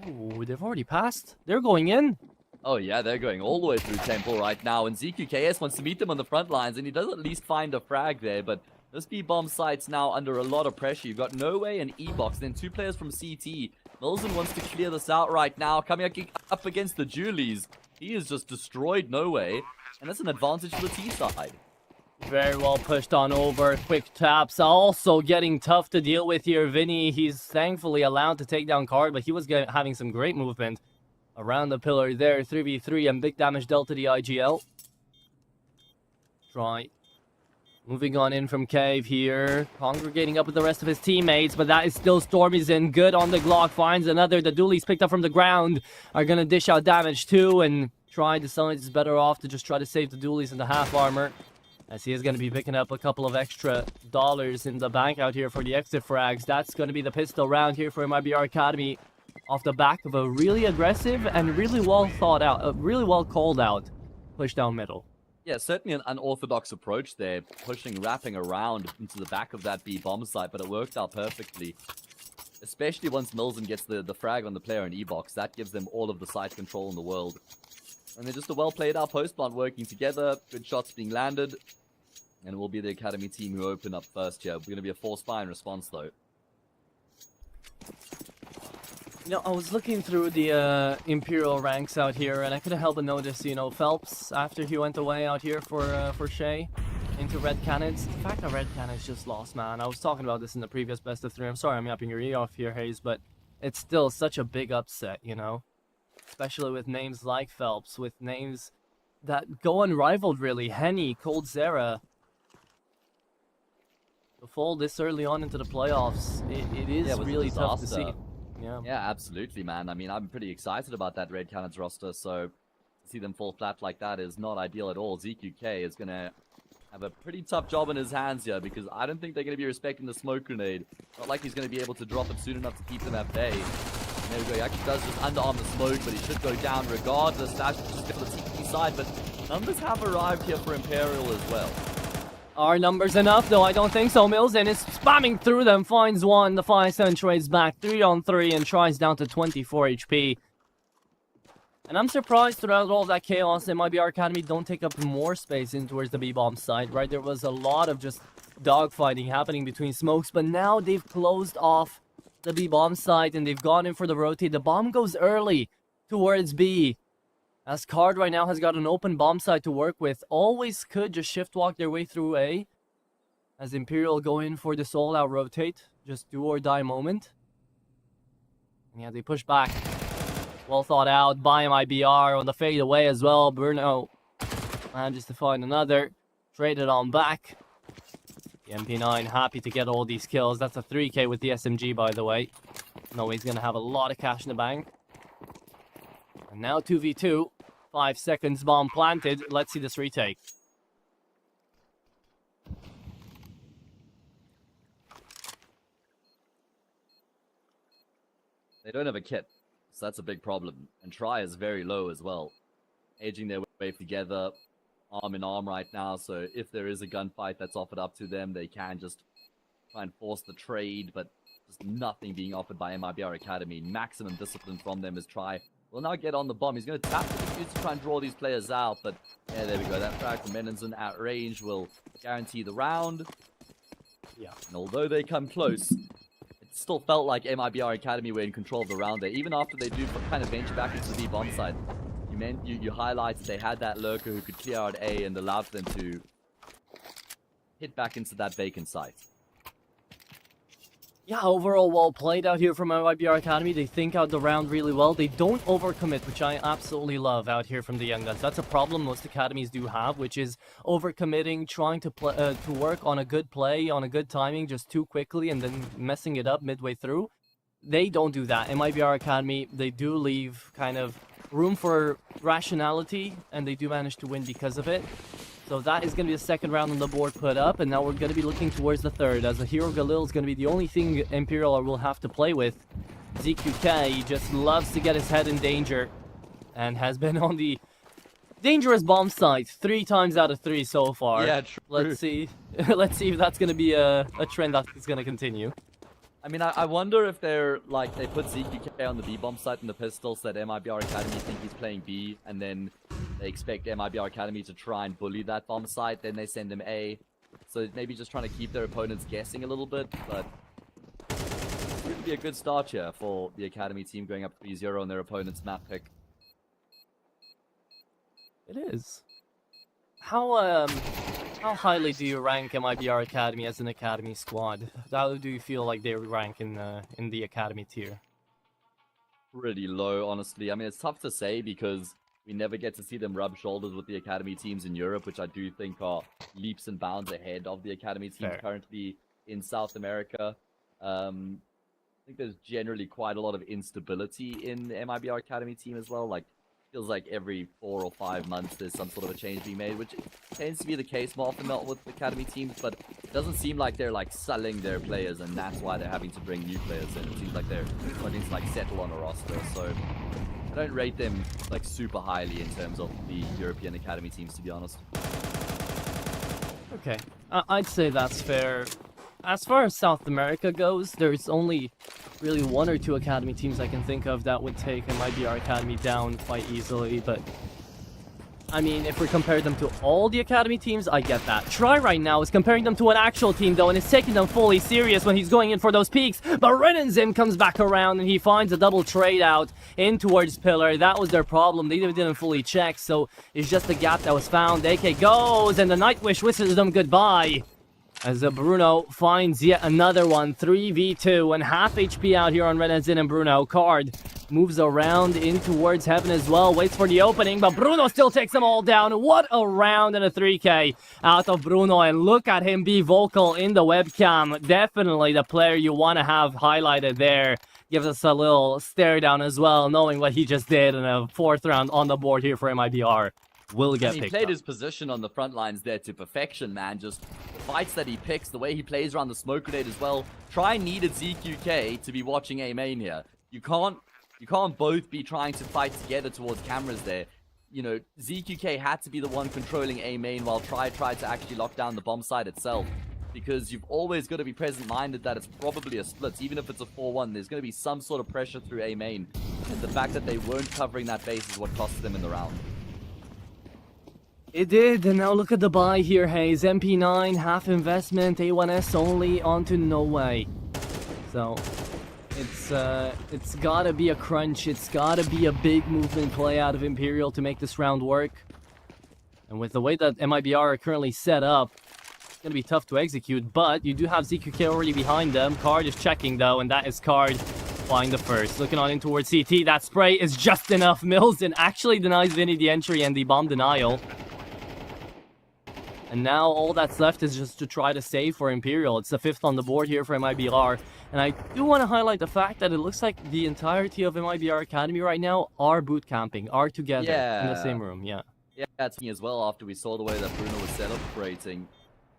Ooh, they've already passed. They're going in. Oh yeah, they're going all the way through Temple right now, and ZQKS wants to meet them on the front lines, and he does at least find a frag there, but this B-bomb site's now under a lot of pressure. You've got No Way and E-Box, then 2 players from CT. Milzen wants to clear this out right now, coming up against the Julies. He has just destroyed No Way, and that's an advantage for the T side. Very well pushed on over. Quick taps. Also getting tough to deal with here. Vinny, he's thankfully allowed to take down Card, but he was having some great movement around the pillar there. 3v3 and big damage dealt to the IGL. Try. Moving on in from Cave here. Congregating up with the rest of his teammates, but that is still Stormy's in. Good on the Glock. Finds another. The dualies picked up from the ground are going to dish out damage too, and try decides it's better off to just try to save the dualies in the half armor, as he is going to be picking up a couple of extra dollars in the bank out here for the exit frags. That's going to be the pistol round here for MIBR Academy off the back of a really aggressive and really well thought out, really well called out push down middle. Yeah, certainly an unorthodox approach there, wrapping around into the back of that B-bomb site, but it worked out perfectly. Especially once Milzen gets the frag on the player in E-box, that gives them all of the site control in the world. And they're just a well-played out post plant working together, good shots being landed, and it will be the Academy team who open up first here. We're going to be a force fire in response though. You know, I was looking through the Imperial ranks out here, and I couldn't help but notice, you know, Phelps, after he went away out here for Shay into Red Cannons. The fact that Red Cannons just lost, man. I was talking about this in the previous best of 3. I'm sorry I'm yapping your ear off here, Hayes, but it's still such a big upset, you know? Especially with names like Phelps, with names that go unrivaled, really. Henny, Cold Zera. To fall this early on into the playoffs, it is really tough to see. Yeah, absolutely, man. I mean, I'm pretty excited about that Red Cannons roster, so to see them fall flat like that is not ideal at all. ZQK is going to have a pretty tough job in his hands here, because I don't think they're going to be respecting the smoke grenade. Not like he's going to be able to drop it soon enough to keep them at bay. And there we go, he actually does just underarm the smoke, but he should go down regardless. That's just for the TP side, but numbers have arrived here for Imperial as well. Are numbers enough? Though I don't think so. Milzen is spamming through them, finds one. The 5-7 trades back 3 on 3 and tries down to 24 HP. And I'm surprised throughout all of that chaos that MIBR Academy don't take up more space in towards the B-bomb site, right? There was a lot of just dogfighting happening between smokes, but now they've closed off the B-bomb site and they've gone in for the rotate. The bomb goes early towards B, as Card right now has got an open bomb site to work with. Always could just shift walk their way through A, as Imperial go in for this all-out rotate. Just do or die moment. And yeah, they push back. Well thought out by MIBR on the fade away as well. Bruno manages to find another. Traded on back. The MP9 happy to get all these kills. That's a 3k with the SMG, by the way. No, he's going to have a lot of cash in the bank. And now 2v2. 5 seconds, bomb planted. Let's see this retake. They don't have a kit, so that's a big problem. And Try is very low as well. Edging their way together, arm in arm right now, so if there is a gunfight that's offered up to them, they can just try and force the trade, but just nothing being offered by MIBR Academy. Maximum discipline from them is Try. Will now get on the bomb. He's going to tap the defuse to try and draw these players out, but yeah, there we go. That frag from Menensen at range will guarantee the round. Yeah. And although they come close, it still felt like MIBR Academy were in control of the round there, even after they do kind of venture back into the B bomb side. You highlighted they had that lurker who could clear out A and allowed them to hit back into that vacant site. Yeah, overall well played out here from MIBR Academy. They think out the round really well. They don't overcommit, which I absolutely love out here from the Young Guns. That's a problem most academies do have, which is overcommitting, trying to work on a good play, on a good timing, just too quickly, and then messing it up midway through. They don't do that. MIBR Academy, they do leave kind of room for rationality, and they do manage to win because of it. So that is going to be the second round on the board put up, and now we're going to be looking towards the third, as the Hero Galil is going to be the only thing Imperial will have to play with. ZQK just loves to get his head in danger, and has been on the dangerous bomb site 3 times out of 3 so far. Yeah, true. Let's see if that's going to be a trend that is going to continue. I mean, I wonder if they're, like, they put ZQK on the B-bomb site and the pistols that MIBR Academy think he's playing B, and then they expect MIBR Academy to try and bully that bomb site, then they send him A. So maybe just trying to keep their opponents guessing a little bit, but it would be a good start here for the Academy team going up 3-0 on their opponent's map pick. It is. How highly do you rank MIBR Academy as an Academy squad? How do you feel like they rank in the Academy tier? Pretty low, honestly. I mean, it's tough to say because we never get to see them rub shoulders with the Academy teams in Europe, which I do think are leaps and bounds ahead of the Academy teams currently in South America. I think there's generally quite a lot of instability in the MIBR Academy team as well. Like, feels like every 4 or 5 months there's some sort of a change being made, which tends to be the case more often not with Academy teams, but it doesn't seem like they're like selling their players and that's why they're having to bring new players in. It seems like they're starting to like settle on a roster, so I don't rate them like super highly in terms of the European Academy teams, to be honest. Okay, I'd say that's fair. As far as South America goes, there's only really 1 or 2 Academy teams I can think of that would take MIBR Academy down quite easily, but I mean, if we compare them to all the Academy teams, I get that. Try right now is comparing them to an actual team, though, and is taking them fully serious when he's going in for those peaks. But Renenzin comes back around, and he finds a double trade out in towards Pillar. That was their problem. They didn't fully check, so it's just a gap that was found. AK goes, and the Nightwish wishes them goodbye. As Bruno finds yet another one, 3v2, and half HP out here on Renenzin and Bruno. Card moves around in towards Heaven as well, waits for the opening, but Bruno still takes them all down. What a round and a 3k out of Bruno, and look at him be vocal in the webcam. Definitely the player you want to have highlighted there. Gives us a little stare down as well, knowing what he just did in a 4th round on the board here for MIBR. Will get picked up. He played his position on the front lines there to perfection, man. Just the fights that he picks, the way he plays around the smoke grenade as well. Try needed ZQK to be watching A main here. You can't both be trying to fight together towards cameras there. You know, ZQK had to be the one controlling A main while Try tried to actually lock down the bomb site itself. Because you've always got to be present-minded that it's probably a split. Even if it's a 4-1, there's going to be some sort of pressure through A main. And the fact that they weren't covering that base is what cost them in the round. It did, and now look at the buy here, Hayes. MP9, half investment, A1S only, onto No Way. So, it's gotta be a crunch, it's gotta be a big movement play out of Imperial to make this round work. And with the way that MIBR are currently set up, it's gonna be tough to execute, but you do have ZQK already behind them. Card is checking though, and that is Card flying the first. Looking on in towards CT, that spray is just enough. Mills actually denies Vinny the entry and the bomb denial. And now all that's left is just to try to save for Imperial. It's the 5th on the board here for MIBR. And I do want to highlight the fact that it looks like the entirety of MIBR Academy right now are boot camping, are together in the same room. Yeah, that's me as well after we saw the way that Bruno was celebrating.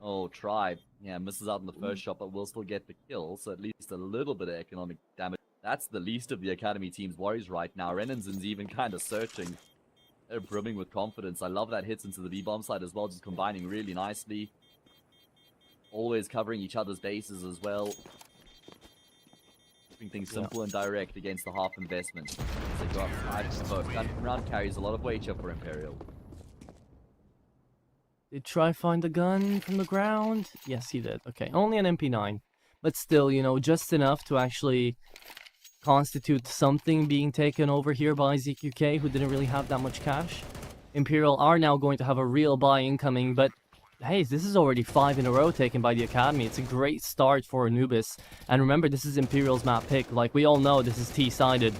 Oh, Tribe. Yeah, misses out on the first shot, but will still get the kill. So at least a little bit of economic damage. That's the least of the Academy team's worries right now. Renansen's even kind of searching. They're brimming with confidence. I love that hits into the B-bomb side as well, just combining really nicely. Always covering each other's bases as well. Keeping things simple and direct against the half investment. They go up 5 to both. Gun round carries a lot of weight here for Imperial. Did Try find the gun from the ground? Yes, he did. Okay, only an MP9. But still, you know, just enough to actually constitute something being taken over here by ZQK, who didn't really have that much cash. Imperial are now going to have a real buy incoming, but hey, this is already 5 in a row taken by the Academy. It's a great start for Anubis. And remember, this is Imperial's map pick. Like, we all know this is T-sided,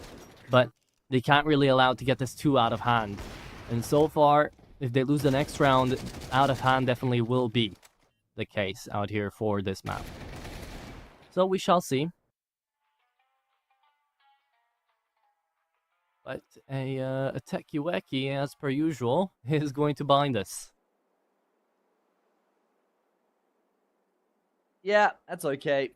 but they can't really allow to get this too out of hand. And so far, if they lose the next round, out of hand definitely will be the case out here for this map. So we shall see. But a Tekiweki, as per usual, is going to bind us. Yeah, that's okay.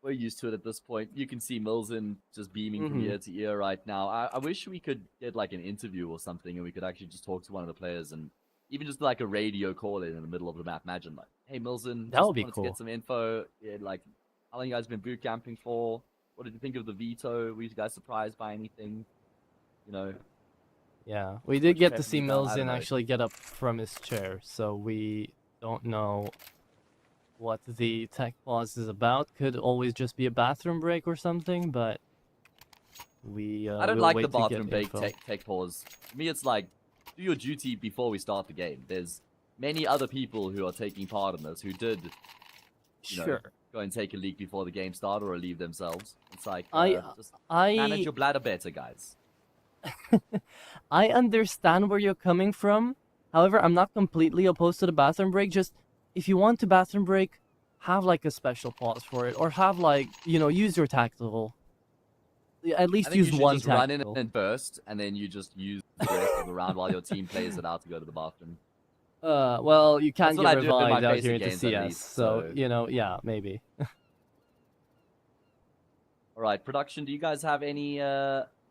We're used to it at this point. You can see Milzen just beaming from ear to ear right now. I wish we could get like an interview or something and we could actually just talk to one of the players and even just like a radio call in the middle of the map. Imagine like, hey Milzen, that would be cool. To get some info. Yeah, like, how long you guys been boot camping for? What did you think of the veto? Were you guys surprised by anything? You know. Yeah, we did get to see Milzen actually get up from his chair, so we don't know what the tech pause is about. Could always just be a bathroom break or something, but we I don't like the bathroom break tech pause. For me, it's like, do your duty before we start the game. There's many other people who are taking part in this who did, you know, go and take a leak before the game started or leave themselves. It's like, just manage your bladder better, guys. I understand where you're coming from. However, I'm not completely opposed to the bathroom break. Just, if you want to bathroom break, have like a special pause for it. Or have like, you know, use your tactical. At least use one tactical. Run in and burst, and then you just use the rest of the round while your team plays it out to go to the bathroom. Well, you can't get revived out here into CS, least, so, you know, yeah, maybe. Alright, production, do you guys have any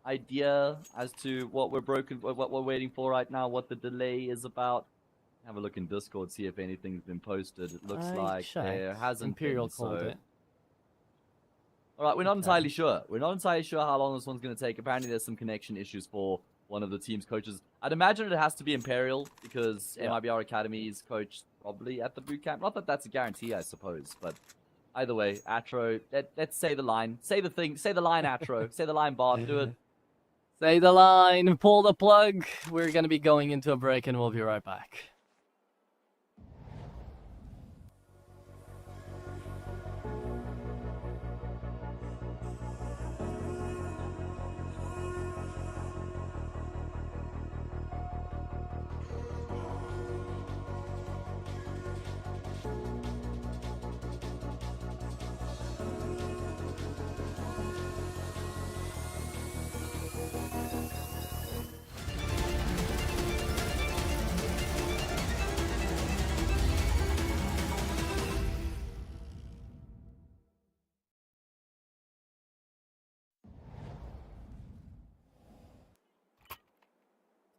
idea as to what we're waiting for right now, what the delay is about? Have a look in Discord, see if anything's been posted. It looks like there hasn't Imperial been, called it. Alright, we're not entirely sure. We're not entirely sure how long this one's going to take. Apparently there's some connection issues for one of the team's coaches. I'd imagine it has to be Imperial, because MIBR Academy's coach probably at the boot camp. Not that that's a guarantee, I suppose, but either way, Atro, let's say the line. Say the thing. Say the line, Atro. Say the line, Bart. Do it. Say the line, pull the plug. We're going to be going into a break and we'll be right back.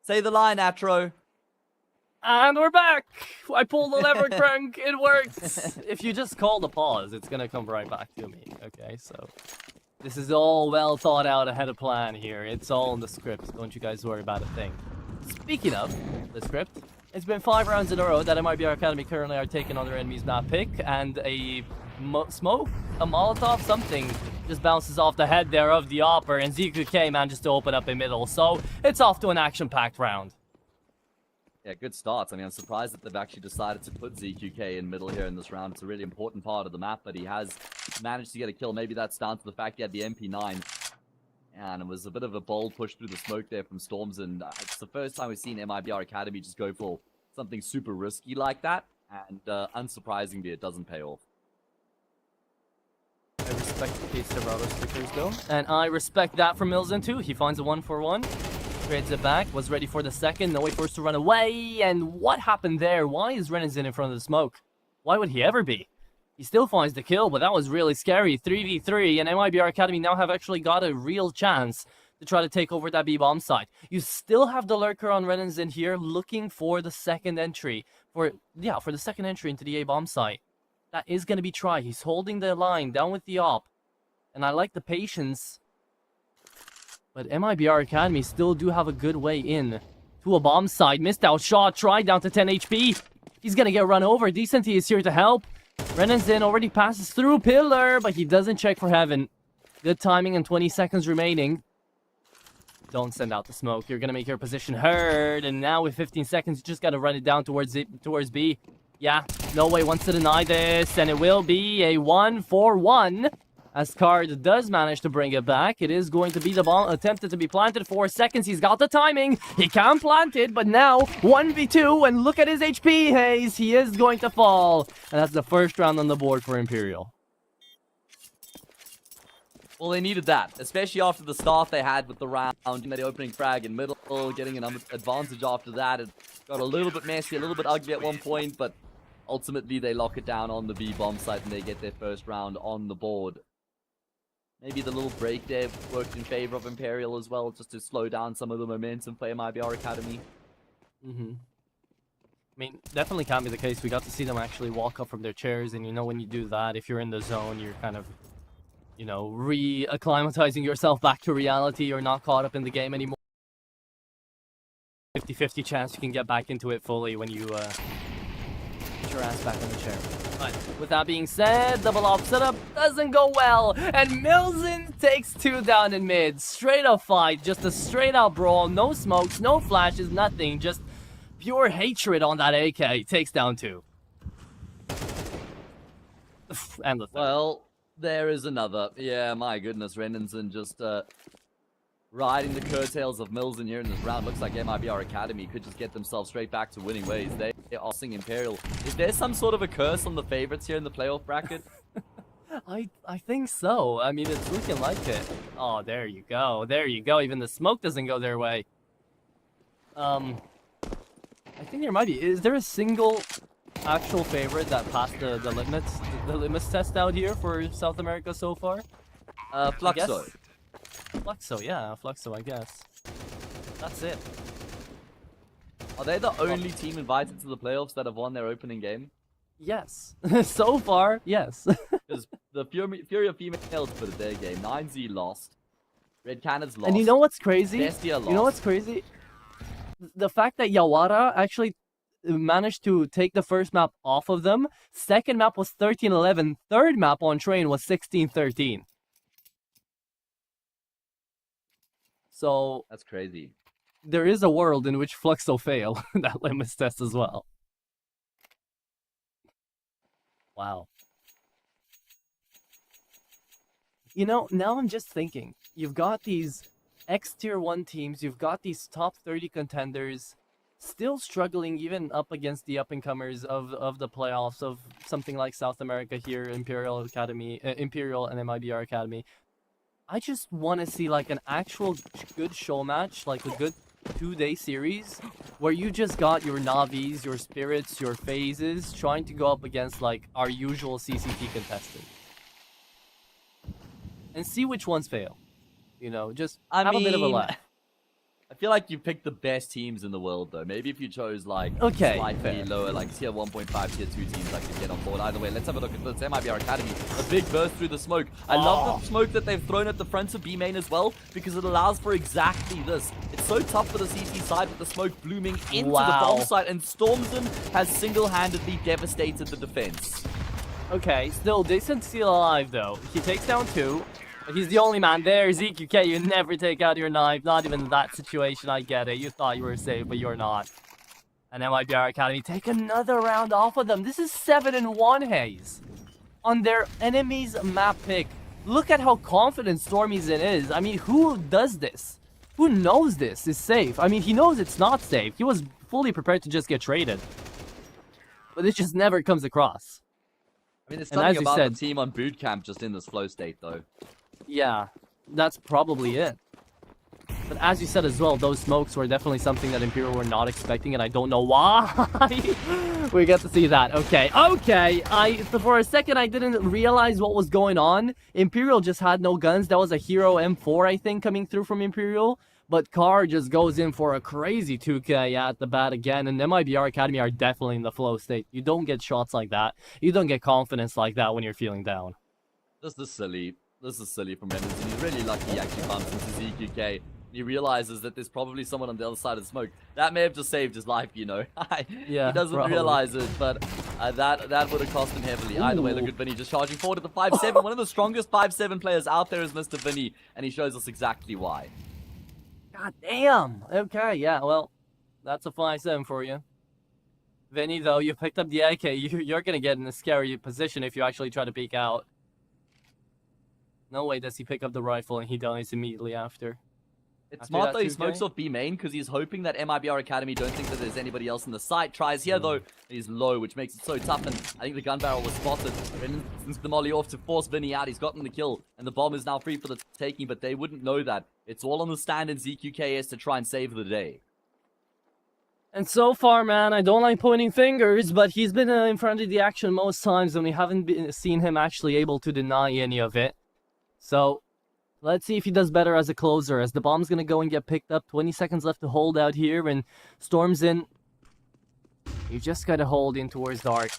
Say the line, Atro. And we're back! I pulled the lever crank, it worked! If you just call the pause, it's gonna come right back to me, okay? So, this is all well thought out ahead of plan here. It's all in the script, don't you guys worry about a thing. Speaking of the script, it's been 5 rounds in a row that MIBR Academy currently are taking on their enemy's map pick, and a smoke, a Molotov, something just bounces off the head there of the Opper, and ZQK manages to open up a middle, so it's off to an action-packed round. Yeah, good starts. I mean, I'm surprised that they've actually decided to put ZQK in middle here in this round. It's a really important part of the map, but he has managed to get a kill. Maybe that's down to the fact he had the MP9. And it was a bit of a bold push through the smoke there from Storms, and it's the first time we've seen MIBR Academy just go for something super risky like that. And unsurprisingly, it doesn't pay off. I respect the Serrano stickers though. And I respect that from Milzen too. He finds a 1-for-1. Trades it back. Was ready for the second. No way for us to run away. And what happened there? Why is Renan's in front of the smoke? Why would he ever be? He still finds the kill, but that was really scary. 3v3, and MIBR Academy now have actually got a real chance to try to take over that B-bomb site. You still have the lurker on Renan's in here looking for the second entry. For the second entry into the A-bomb site. That is going to be Try. He's holding the line down with the op. And I like the patience. But MIBR Academy still do have a good way in to a bomb site. Missed out shot. Try down to 10 HP. He's going to get run over. Decenty is here to help. Renan's in already passes through Pillar, but he doesn't check for Heaven. Good timing and 20 seconds remaining. Don't send out the smoke. You're going to make your position heard. And now with 15 seconds, you just got to run it down towards B. Yeah, no way wants to deny this. And it will be a 1-for-1. As Card does manage to bring it back. It is going to be the bomb attempted to be planted. 4 seconds. He's got the timing. He can plant it, but now 1v2. And look at his HP, Hayes. He is going to fall. And that's the first round on the board for Imperial. Well, they needed that, especially after the start they had with the round, the opening frag in middle, getting an advantage after that. It got a little bit messy, a little bit ugly at one point, but ultimately they lock it down on the B-bomb site and they get their first round on the board. Maybe the little break there worked in favor of Imperial as well, just to slow down some of the momentum for MIBR Academy. I mean, definitely can't be the case. We got to see them actually walk up from their chairs, and you know when you do that, if you're in the zone, you're kind of, you know, re-acclimatizing yourself back to reality. You're not caught up in the game anymore. 50-50 chance you can get back into it fully when you get your ass back on the chair. But with that being said, double op setup doesn't go well. And Milzen takes 2 down in mid. Straight up fight, just a straight out brawl. No smokes, no flashes, nothing. Just pure hatred on that AK. Takes down 2. And the third. Well, there is another. Yeah, my goodness, Renanson just riding the curtails of Milzen here in this round. Looks like MIBR Academy could just get themselves straight back to winning ways. They are seeing Imperial. Is there some sort of a curse on the favorites here in the playoff bracket? I think so. I mean, it's looking like it. Oh, there you go. There you go. Even the smoke doesn't go their way. I think there might be. Is there a single actual favorite that passed the litmus test out here for South America so far? Fluxo. Fluxo, yeah, Fluxo, I guess. That's it. Are they the only team invited to the playoffs that have won their opening game? Yes. So far, yes. Because the Fury of Females put it their game. 9Z lost. Red Cannons lost. And you know what's crazy? Bestia lost. You know what's crazy? The fact that Yawara actually managed to take the first map off of them. Second map was 13-11. Third map on train was 16-13. So that's crazy. There is a world in which Fluxo fail that limits test as well. Wow. You know, now I'm just thinking, you've got these X-Tier 1 teams, you've got these top 30 contenders, still struggling even up against the up-and-comers of the playoffs of something like South America here, Imperial Academy, Imperial and MIBR Academy. I just want to see like an actual good show match, like a good 2-day series, where you just got your Navis, your Spirits, your Phases, trying to go up against like our usual CCT contestant. And see which ones fail. You know, just have a bit of a laugh. I feel like you picked the best teams in the world, though. Maybe if you chose, like, slightly lower, like, tier 1.5, tier 2 teams that could get on board. Either way, let's have a look at this. MIBR Academy. A big burst through the smoke. I love the smoke that they've thrown at the front of B main as well, because it allows for exactly this. It's so tough for the CT side with the smoke blooming into the bomb site, and Stormson has single-handedly devastated the defense. Okay, still decent still alive, though. He takes down 2. He's the only man there. Zeke, you never take out your knife. Not even in that situation, I get it. You thought you were safe, but you're not. And MIBR Academy take another round off of them. This is 7-1, Hayes. On their enemy's map pick. Look at how confident Stormy's in is. I mean, who does this? Who knows this is safe? I mean, he knows it's not safe. He was fully prepared to just get traded. but it just never comes across. I mean, there's And as something you about said- the team on boot camp just in this flow state, though. Yeah, that's probably it. But as you said as well, those smokes were definitely something that Imperial were not expecting, and I don't know why. We get to see that. Okay. For a second, I didn't realize what was going on. Imperial just had no guns. That was a Hero M4, I think, coming through from Imperial. But Car just goes in for a crazy 2K at the bat again, and MIBR Academy are definitely in the flow state. You don't get shots like that. You don't get confidence like that when you're feeling down. This is silly. This is silly from Rennes. He's really lucky he actually bumps into ZQK. He realizes that there's probably someone on the other side of the smoke. That may have just saved his life, you know. Yeah, he doesn't probably. realize it, but that would have cost him heavily. Either way, look at Vinny just charging forward at the 5-7. One of the strongest 5-7 players out there is Mr. Vinny, and he shows us exactly why. God damn. Okay, yeah, well, that's a 5-7 for you. Vinny, though, you picked up the AK. You're going to get in a scary position if you actually try to peek out. No way does he pick up the rifle and he dies immediately after. It's After smart that though, he 2K? smokes off B main because he's hoping that MIBR Academy don't think that there's anybody else in the site. Tries here though, he's low, which makes it so tough, and I think the gun barrel was spotted. Since the molly off to force Vinny out, he's gotten the kill, and the bomb is now free for the taking, but they wouldn't know that. It's all on the stand in ZQKS to try and save the day. And so far, man, I don't like pointing fingers, but he's been in front of the action most times, and we haven't seen him actually able to deny any of it. So, let's see if he does better as a closer, as the bomb's gonna go and get picked up. 20 seconds left to hold out here, and Storm's in. You just gotta hold in towards Dark.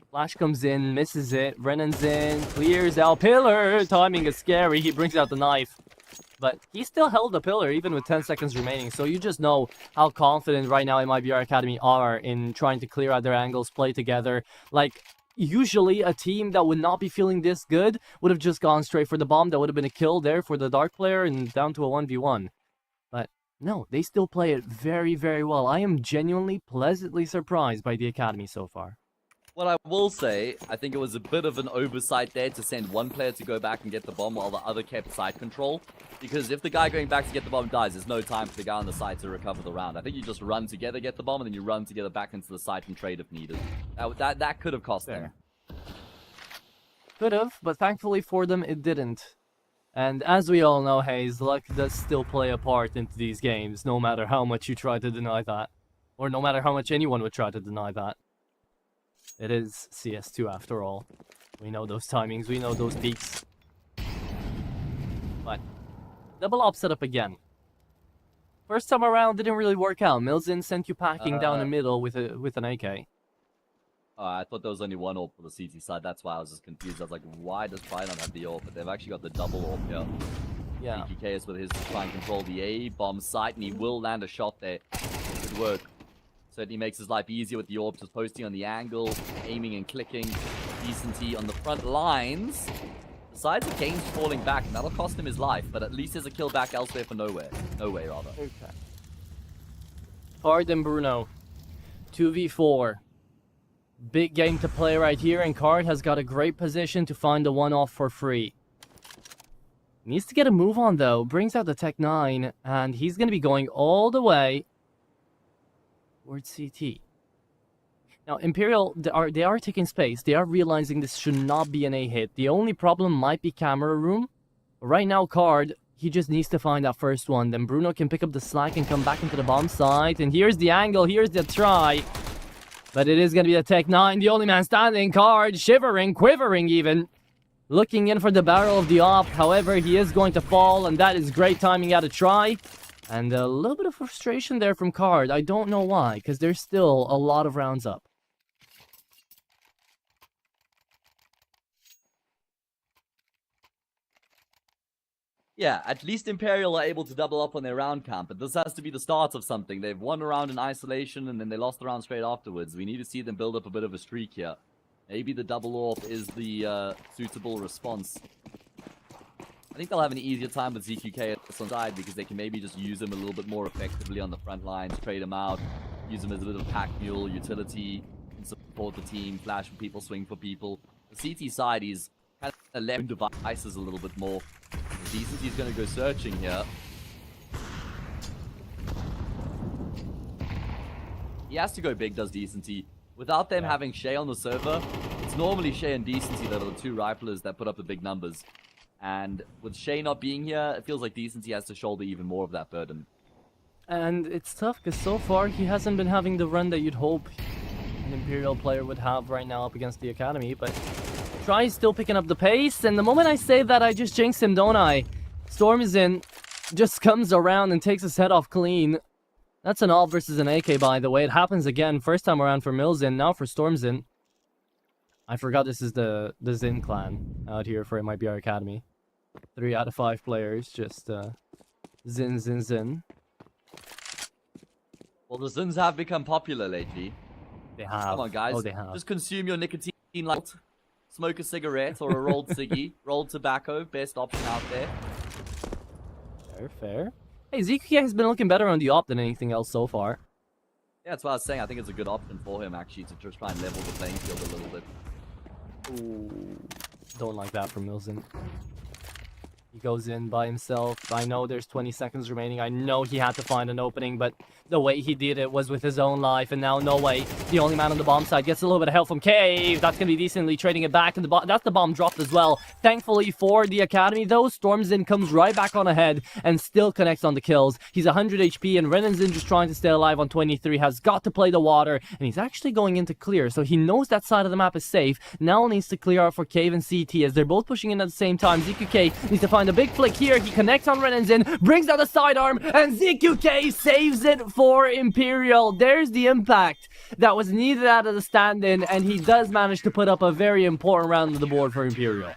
Flash comes in, misses it. Brennan's in, clears out Pillar. Timing is scary. He brings out the knife. But he still held the Pillar, even with 10 seconds remaining. So you just know how confident right now MIBR Academy are in trying to clear out their angles, play together. Like, usually a team that would not be feeling this good would have just gone straight for the bomb. That would have been a kill there for the Dark player and down to a 1v1. But no, they still play it very, very well. I am genuinely pleasantly surprised by the Academy so far. What I will say, I think it was a bit of an oversight there to send one player to go back and get the bomb while the other kept site control. Because if the guy going back to get the bomb dies, there's no time for the guy on the side to recover the round. I think you just run together, get the bomb, and then you run together back into the site and trade if needed. That could have cost them. Could have, but thankfully for them, it didn't. And as we all know, Hayes, luck does still play a part into these games, no matter how much you try to deny that. Or no matter how much anyone would try to deny that. It is CS2 after all. We know those timings, we know those peaks. But double op setup again. First time around didn't really work out. Milzin sent you packing down the middle with an AK. I thought there was only one AWP for the CT side. That's why I was just confused. I was like, why does Pride not have the AWP? But they've actually got the double AWP here. Yeah. DKK is with his to try and control the A bomb site, and he will land a shot there. Good work. Certainly makes his life easier with the AWP, just posting on the angle, aiming and clicking. Decent on the front lines. Besides the gains falling back, and that'll cost him his life, but at least there's a kill back elsewhere for nowhere. Nowhere, rather. Okay. Card and Bruno. 2v4. Big game to play right here, and Card has got a great position to find the one-off for free. Needs to get a move on, though. Brings out the Tech 9, and he's going to be going all the way towards CT. Now, Imperial, they are taking space. They are realizing this should not be an A hit. The only problem might be camera room. Right now, Card, he just needs to find that first one. Then Bruno can pick up the slack and come back into the bomb site. And here's the angle. Here's the try. But it is going to be the Tech 9, the only man standing. Card, shivering, quivering even. Looking in for the barrel of the op. However, he is going to fall, and that is great timing out of try. And a little bit of frustration there from Card. I don't know why, because there's still a lot of rounds up. Yeah, at least Imperial are able to double up on their round count, but this has to be the start of something. They've won a round in isolation, and then they lost the round straight afterwards. We need to see them build up a bit of a streak here. Maybe the double AWP is the suitable response. I think they'll have an easier time with ZQK at this side because they can maybe just use him a little bit more effectively on the front lines, trade him out, use him as a little pack mule, utility, and support the team, flash for people, swing for people. The CT side, he's kind of left devices a little bit more. Decency's going to go searching here. He has to go big, does Decency. Without them having Shay on the server, it's normally Shay and Decency that are the two riflers that put up the big numbers. And with Shay not being here, it feels like Decency has to shoulder even more of that burden. And it's tough because so far he hasn't been having the run that you'd hope an Imperial player would have right now up against the Academy, but Try's still picking up the pace, and the moment I say that, I just jinx him, don't I? Stormzin just comes around and takes his head off clean. That's an AWP versus an AK, by the way. It happens again. First time around for Milzin, now for Stormzin. I forgot this is the Zin clan out here for It Might Be Our Academy. 3 out of 5 players, just Zin, Zin, Zin. Well, the Zins have become popular lately. They have. Come on, guys. Oh, they have. Just consume your nicotine light. Smoke a cigarette or a rolled ciggy. Rolled tobacco, best option out there. Fair, fair. Hey, ZQK has been looking better on the op than anything else so far. Yeah, that's what I was saying. I think it's a good option for him, actually, to just try and level the playing field a little bit. Ooh, don't like that from Milzin. He goes in by himself. I know there's 20 seconds remaining. I know he had to find an opening, but the way he did it was with his own life, and now no way. The only man on the bomb side gets a little bit of help from Cave. That's going to be decently trading it back, and that's the bomb dropped as well. Thankfully for the Academy, though, Stormzin comes right back on ahead and still connects on the kills. He's 100 HP, and Renanzin just trying to stay alive on 23, has got to play the water, and he's actually going into clear, so he knows that side of the map is safe. Now needs to clear out for Cave and CT as they're both pushing in at the same time. ZQK needs to find a big flick here. He connects on Renanzin, brings out a sidearm, and ZQK saves it for Imperial. There's the impact that was needed out of the stand-in, and he does manage to put up a very important round on the board for Imperial.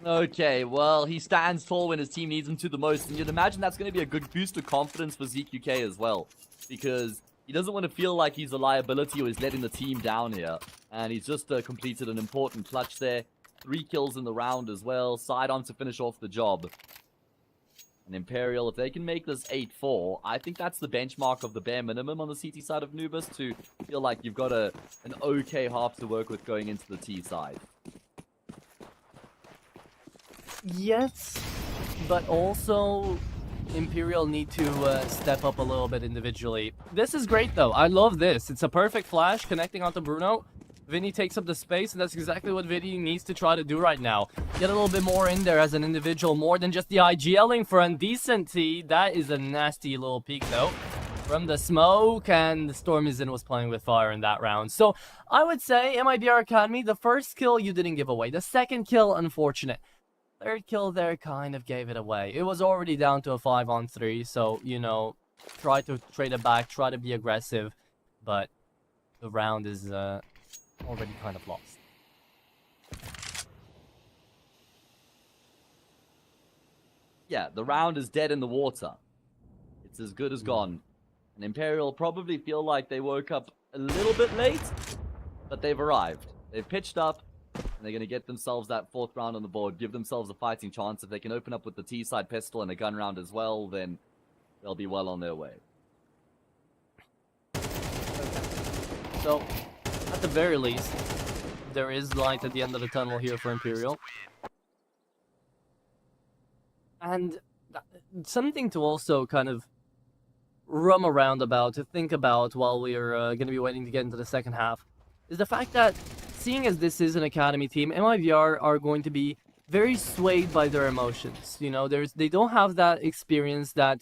Okay, well, he stands tall when his team needs him to the most, and you'd imagine that's going to be a good boost of confidence for ZQK as well, because he doesn't want to feel like he's a liability or he's letting the team down here, and he's just completed an important clutch there. 3 kills in the round as well, sidearm to finish off the job. And Imperial, if they can make this 8-4, I think that's the benchmark of the bare minimum on the CT side of Nubis to feel like you've got an okay half to work with going into the T side. Yes, but also Imperial need to step up a little bit individually. This is great though. I love this. It's a perfect flash connecting onto Bruno. Vinny takes up the space, and that's exactly what Vinny needs to try to do right now. Get a little bit more in there as an individual, more than just the IGLing for Undecenty. That is a nasty little peek, though, from the smoke, and the Stormzin was playing with fire in that round. So I would say, MIBR Academy, the first kill you didn't give away. The second kill, unfortunate. Third kill there kind of gave it away. It was already down to a 5-on-3, so, you know, try to trade it back, try to be aggressive, but the round is already kind of lost. Yeah, the round is dead in the water. It's as good as gone. And Imperial probably feel like they woke up a little bit late, but they've arrived. They've pitched up, and they're going to get themselves that 4th round on the board, give themselves a fighting chance. If they can open up with the T-side pistol and a gun round as well, then they'll be well on their way. So, at the very least, there is light at the end of the tunnel here for Imperial. And something to also kind of roam around about, to think about while we're going to be waiting to get into the second half, is the fact that, seeing as this is an Academy team, MIVR are going to be very swayed by their emotions. You know, they don't have that experience, that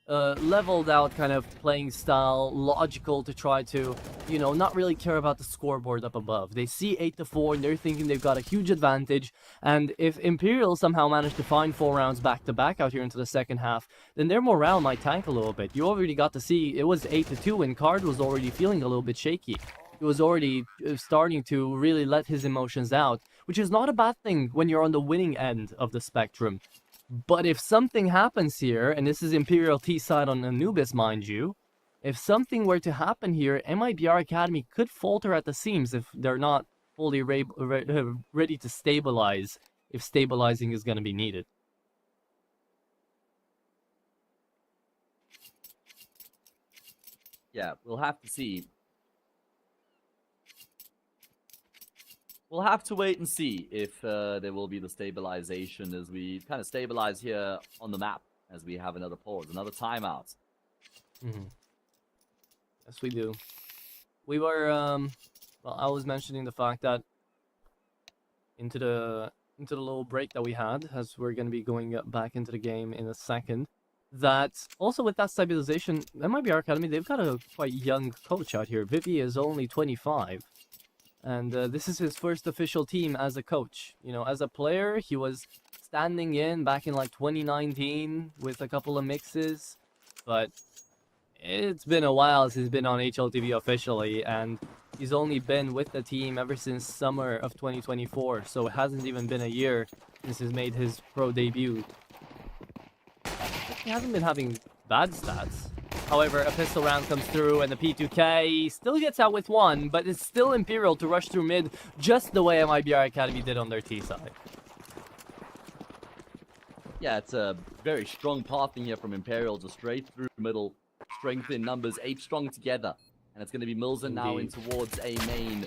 leveled out kind of playing style, logical to try to, you know, not really care about the scoreboard up above. They see 8-4 and they're thinking they've got a huge advantage, and if Imperial somehow manage to find 4 rounds back to back out here into the second half, then their morale might tank a little bit. You already got to see it was 8-2 and Card was already feeling a little bit shaky. He was already starting to really let his emotions out, which is not a bad thing when you're on the winning end of the spectrum. But if something happens here, and this is Imperial T side on Anubis, mind you, if something were to happen here, MIBR Academy could falter at the seams if they're not fully ready to stabilize, if stabilizing is going to be needed. Yeah, we'll have to see. We'll have to wait and see if there will be the stabilization as we kind of stabilize here on the map, as we have another pause, another timeout. Yes, we do. We were Well, I was mentioning the fact that into the little break that we had, as we're going to be going back into the game in a second, that also with that stabilization, MIBR Academy, they've got a quite young coach out here. Vivi is only 25, and this is his first official team as a coach. You know, as a player, he was standing in back in like 2019 with a couple of mixes, but it's been a while since he's been on HLTV officially, and he's only been with the team ever since summer of 2024, so it hasn't even been a year since he's made his pro debut. He hasn't been having bad stats. However, a pistol round comes through, and the P2K still gets out with one, but it's still Imperial to rush through mid, just the way MIBR Academy did on their T side. Yeah, it's a very strong pathing here from Imperial, just straight through middle. Strength in numbers, 8 strong together. And it's going to be Milzen now in towards A main.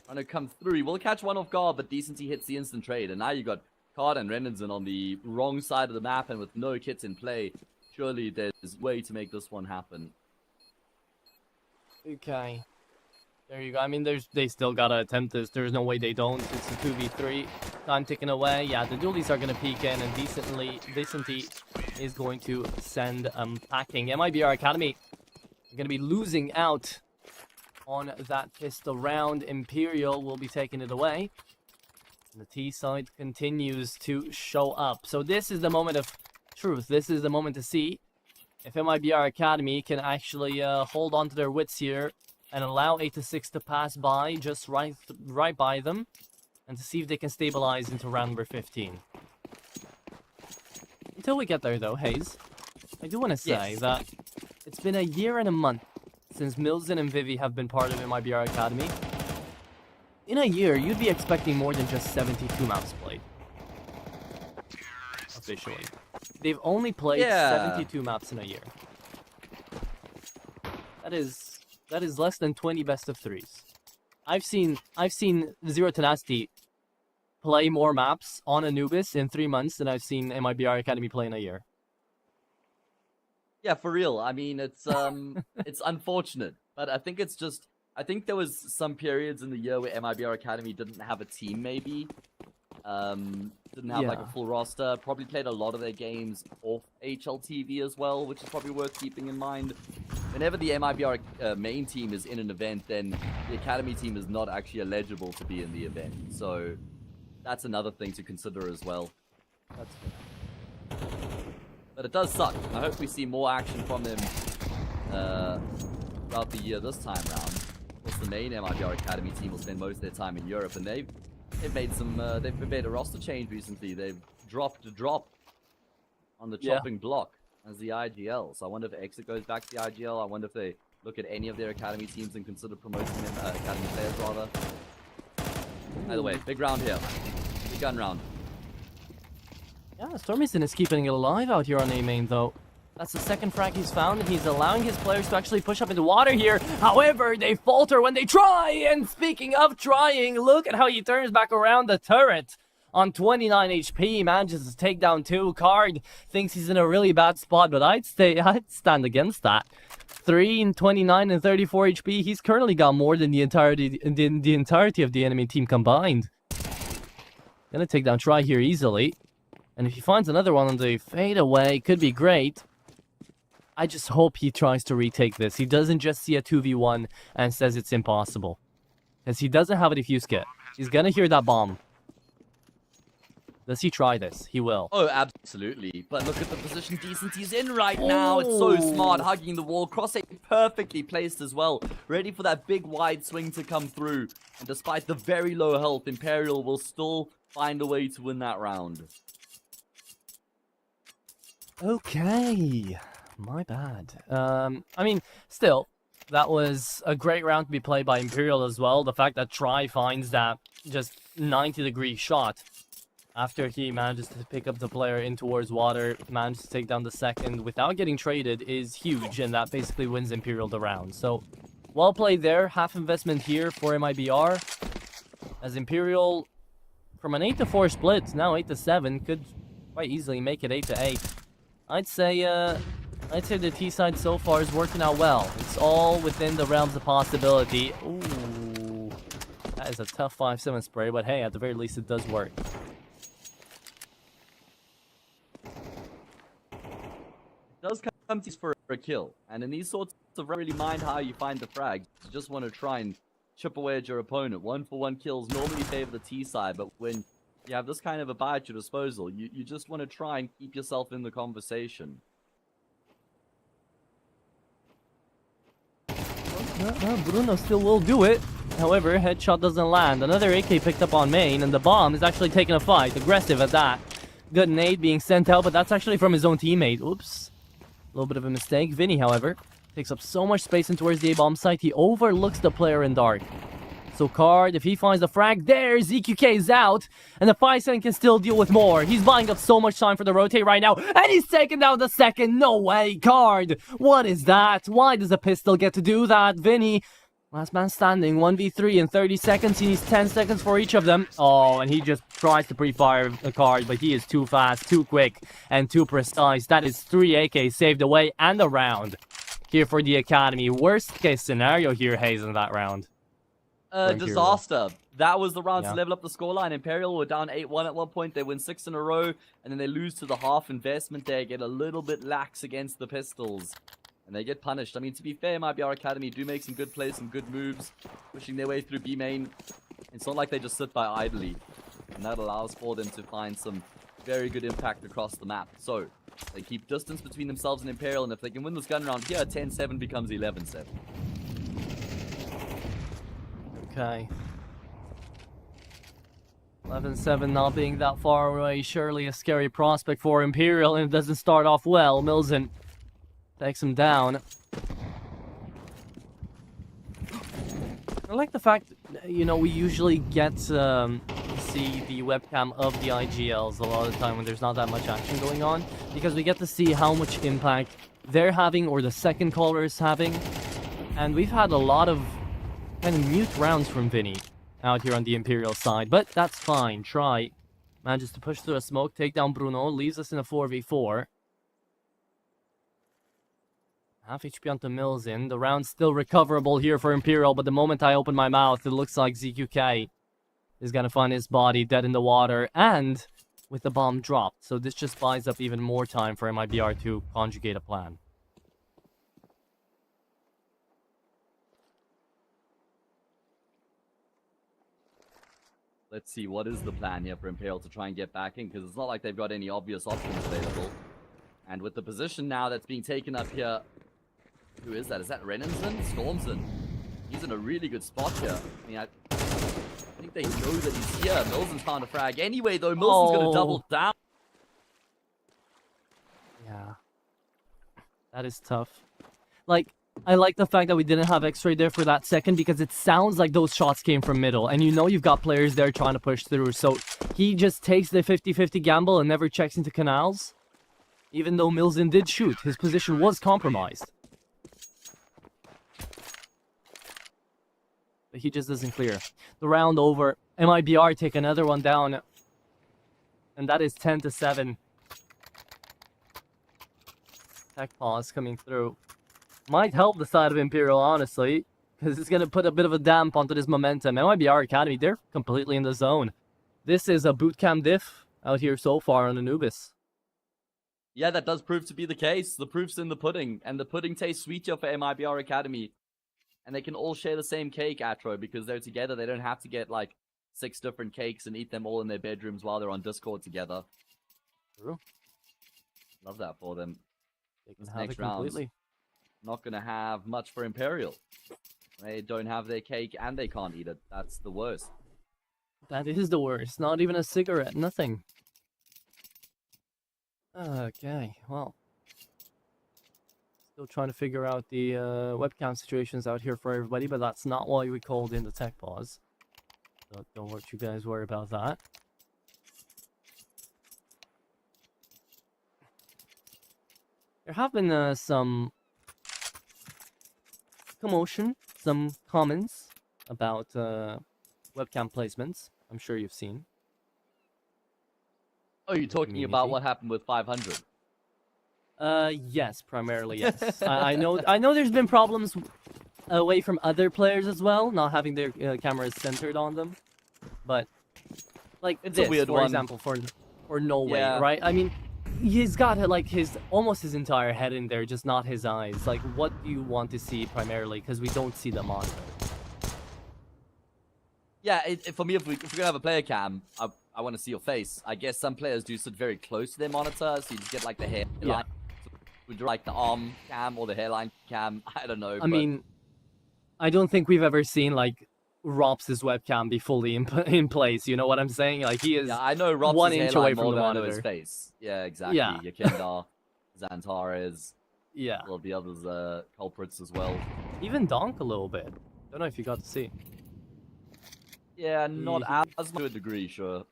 Trying to come through. He will catch one off guard, but Decency hits the instant trade. And now you got Card and Renensen on the wrong side of the map, and with no kits in play, surely there's way to make this one happen. Okay. There you go. I mean, they still gotta attempt this. There's no way they don't. It's a 2v3. Time ticking away. Yeah, the dualies are gonna peek in, and Decency is going to send packing. MIBR Academy are gonna be losing out on that pistol round. Imperial will be taking it away. And the T side continues to show up. So this is the moment of truth. This is the moment to see if MIBR Academy can actually hold on to their wits here and allow 8-6 to pass by, just right by them, and to see if they can stabilize into round number 15. Until we get there, though, Hayes, I do want to say that it's been a year and a month since Milzen and Vivi have been part of MIBR Academy. In a year, you'd be expecting more than just 72 maps played. Officially. They've only played 72 maps in a year. That is less than 20 best of 3s. I've seen Zero Tenacity play more maps on Anubis in 3 months than I've seen MIBR Academy play in a year. Yeah, for real. I mean, it's it's unfortunate, but I think it's just I think there was some periods in the year where MIBR Academy didn't have a team, maybe. Didn't have like a full roster. Probably played a lot of their games off HLTV as well, which is probably worth keeping in mind. Whenever the MIBR main team is in an event, then the Academy team is not actually eligible to be in the event. So that's another thing to consider as well. That's good. But it does suck. I hope we see more action from them throughout the year this time round. Of course, the main MIBR Academy team will spend most of their time in Europe, and they've made some they've made a roster change recently. They've dropped a drop on the chopping block as the IGL. So I wonder if Exit goes back to the IGL. I wonder if they look at any of their Academy teams and consider promoting them, Academy players rather. Either way, big round here. Big gun round. Yeah, Stormyson is keeping it alive out here on A main, though. That's the second frag he's found, and he's allowing his players to actually push up into water here. However, they falter when they try, and speaking of trying, look at how he turns back around the turret. On 29 HP, manages to take down 2. Card thinks he's in a really bad spot, but I'd stand against that. 3 and 29 and 34 HP, he's currently got more than the entirety of the enemy team combined. Gonna take down Try here easily. And if he finds another one on the fadeaway, could be great. I just hope he tries to retake this. He doesn't just see a 2v1 and says it's impossible. Because he doesn't have a defuse kit. He's gonna hear that bomb. Does he try this? He will. Oh, absolutely. But look at the position Decency's in right now. It's so smart, hugging the wall. Cross-8 perfectly placed as well. Ready for that big wide swing to come through. And despite the very low health, Imperial will still find a way to win that round. Okay. My bad. I mean, still, that was a great round to be played by Imperial as well. The fact that Try finds that just 90-degree shot after he manages to pick up the player in towards water, manages to take down the second without getting traded is huge, and that basically wins Imperial the round. So, well played there. Half investment here for MIBR. As Imperial, from an 8-4 split, now 8-7, could quite easily make it 8-8. I'd say the T side so far is working out well. It's all within the realms of possibility. Ooh. That is a tough 5-7 spray, but hey, at the very least, it does work. It does come to for a kill, and in these sorts of really mind how you find the frags. You just want to try and chip away at your opponent. 1-for-1 kills normally favor the T side, but when you have this kind of a buy at your disposal, you just want to try and keep yourself in the conversation. Bruno still will do it. However, headshot doesn't land. Another AK picked up on main, and the bomb is actually taking a fight. Aggressive at that. Good nade being sent out, but that's actually from his own teammate. Oops. A little bit of a mistake. Vinny, however, takes up so much space in towards the A-bomb site, he overlooks the player in dark. So Card, if he finds the frag, there, ZQK is out, and the 5-7 can still deal with more. He's buying up so much time for the rotate right now, and he's taking down the second. No way, Card. What is that? Why does a pistol get to do that? Vinny, last man standing, 1v3 in 30 seconds. He needs 10 seconds for each of them. Oh, and he just tries to pre-fire the Card, but he is too fast, too quick, and too precise. That is 3 AKs saved away and a round here for the Academy. Worst case scenario here, Hayes, in that round. Disaster. That was the round to level up the scoreline. Imperial were down 8-1 at one point. They win 6 in a row, and then they lose to the half investment there, get a little bit lax against the pistols, and they get punished. I mean, to be fair, MIBR Academy do make some good plays, some good moves, pushing their way through B main. It's not like they just sit by idly, and that allows for them to find some very good impact across the map. So they keep distance between themselves and Imperial, and if they can win this gun round here, 10-7 becomes 11-7. Okay. 11-7 not being that far away, surely a scary prospect for Imperial, and it doesn't start off well. Milzen takes him down. I like the fact, you know, we usually get to see the webcam of the IGLs a lot of the time when there's not that much action going on, because we get to see how much impact they're having or the second caller is having. And we've had a lot of kind of mute rounds from Vinny out here on the Imperial side, but that's fine. Try manages to push through a smoke, take down Bruno, leaves us in a 4v4. Half HP onto Milzen. The round's still recoverable here for Imperial, but the moment I open my mouth, it looks like ZQK is gonna find his body dead in the water and with the bomb dropped. So this just buys up even more time for MIBR to conjugate a plan. Let's see, what is the plan here for Imperial to try and get back in? Because it's not like they've got any obvious options available. And with the position now that's being taken up here, who is that? Is that Renenson? Stormson. He's in a really good spot here. I mean, I think they know that he's here. Milzen's found a frag anyway, though. Milzen's going to double down. Yeah. That is tough. Like, I like the fact that we didn't have X-ray there for that second, because it sounds like those shots came from middle, and you know you've got players there trying to push through, so he just takes the 50-50 gamble and never checks into canals. Even though Milzen did shoot, his position was compromised. But he just doesn't clear. The round over. MIBR take another one down, and that is 10-7. Tech pause coming through. Might help the side of Imperial, honestly, because it's going to put a bit of a damp onto this momentum. MIBR Academy, they're completely in the zone. This is a bootcamp diff out here so far on Anubis. Yeah, that does prove to be the case. The proof's in the pudding, and the pudding tastes sweeter for MIBR Academy. And they can all share the same cake, Atro, because they're together. They don't have to get, like, 6 different cakes and eat them all in their bedrooms while they're on Discord together. True. Love that for them. They can have it completely. Not going to have much for Imperial. They don't have their cake and they can't eat it. That's the worst. That is the worst. Not even a cigarette. Nothing. Okay, well. Still trying to figure out the webcam situations out here for everybody, but that's not why we called in the tech pause. So don't let you guys worry about that. There have been some commotion, some comments about webcam placements. I'm sure you've seen. Oh, you're talking about what happened with 500? Yes, primarily yes. I know there's been problems away from other players as well, not having their cameras centered on them. But like It's this, a weird for one. example, for Norway, Yeah. right? I mean, he's got like almost his entire head in there, just not his eyes. Like, what do you want to see primarily? Because we don't see them on there. Yeah, for me, if we're gonna have a player cam, I want to see your face. I guess some players do sit very close to their monitor, so you just get like the hairline, would like the arm cam or the hairline cam. I don't know. I mean, I don't think we've ever seen like Rops's webcam be fully in place. You know what I'm saying? Like he is. Yeah, I know Rob's 1 inch away from the I know monitor. his face. Yeah, exactly. Yeah. Yakindar, Xantares, Yeah. all the others culprits as well. Even Donk a little bit. Don't know if you got to see. Yeah, not as to a degree, sure.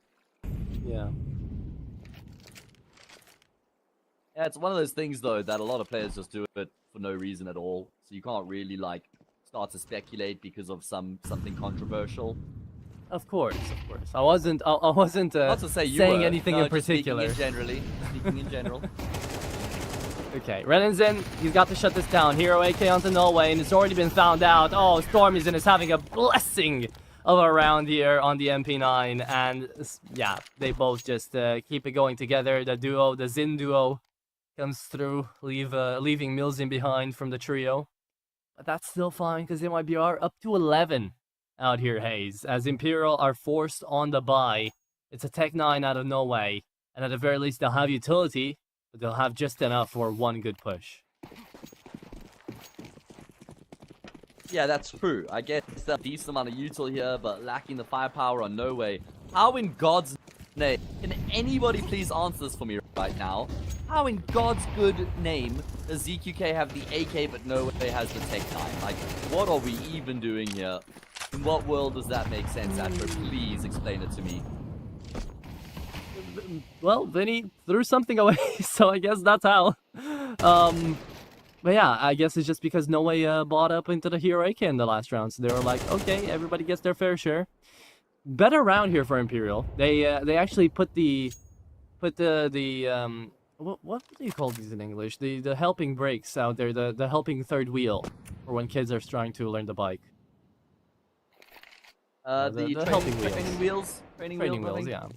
Yeah. Yeah, it's one of those things though that a lot of players just do it for no reason at all. So you can't really like start to speculate because of something controversial. Of course. I wasn't Not to say you saying were. anything No, in just particular. Speaking in general. Okay, Renan's in. He's got to shut this down. Hero AK onto Norway, and it's already been found out. Oh, Stormy's in is having a blessing of a round here on the MP9, and yeah, they both just keep it going together. The duo, the Zin duo, comes through, leaving Milzin behind from the trio. But that's still fine, because MIBR up to 11 out here, Hayes, as Imperial are forced on the buy. It's a Tech 9 out of Norway, and at the very least they'll have utility, but they'll have just enough for one good push. Yeah, that's true. I guess a decent amount of util here, but lacking the firepower on no way. How in God's name, can anybody please answer this for me right now? How in God's good name does ZQK have the AK but no way has the Tech 9? Like, what are we even doing here? In what world does that make sense, Atro? Please explain it to me. Well, Vinny threw something away, so I guess that's how. But yeah, I guess it's just because no way bought up into the Hero AK in the last round, so they were like, okay, everybody gets their fair share. Better round here for Imperial. They actually put the what do you call these in English? The helping brakes out there, the helping third wheel, for when kids are trying to learn the bike. The helping training wheels. Training wheels, yeah.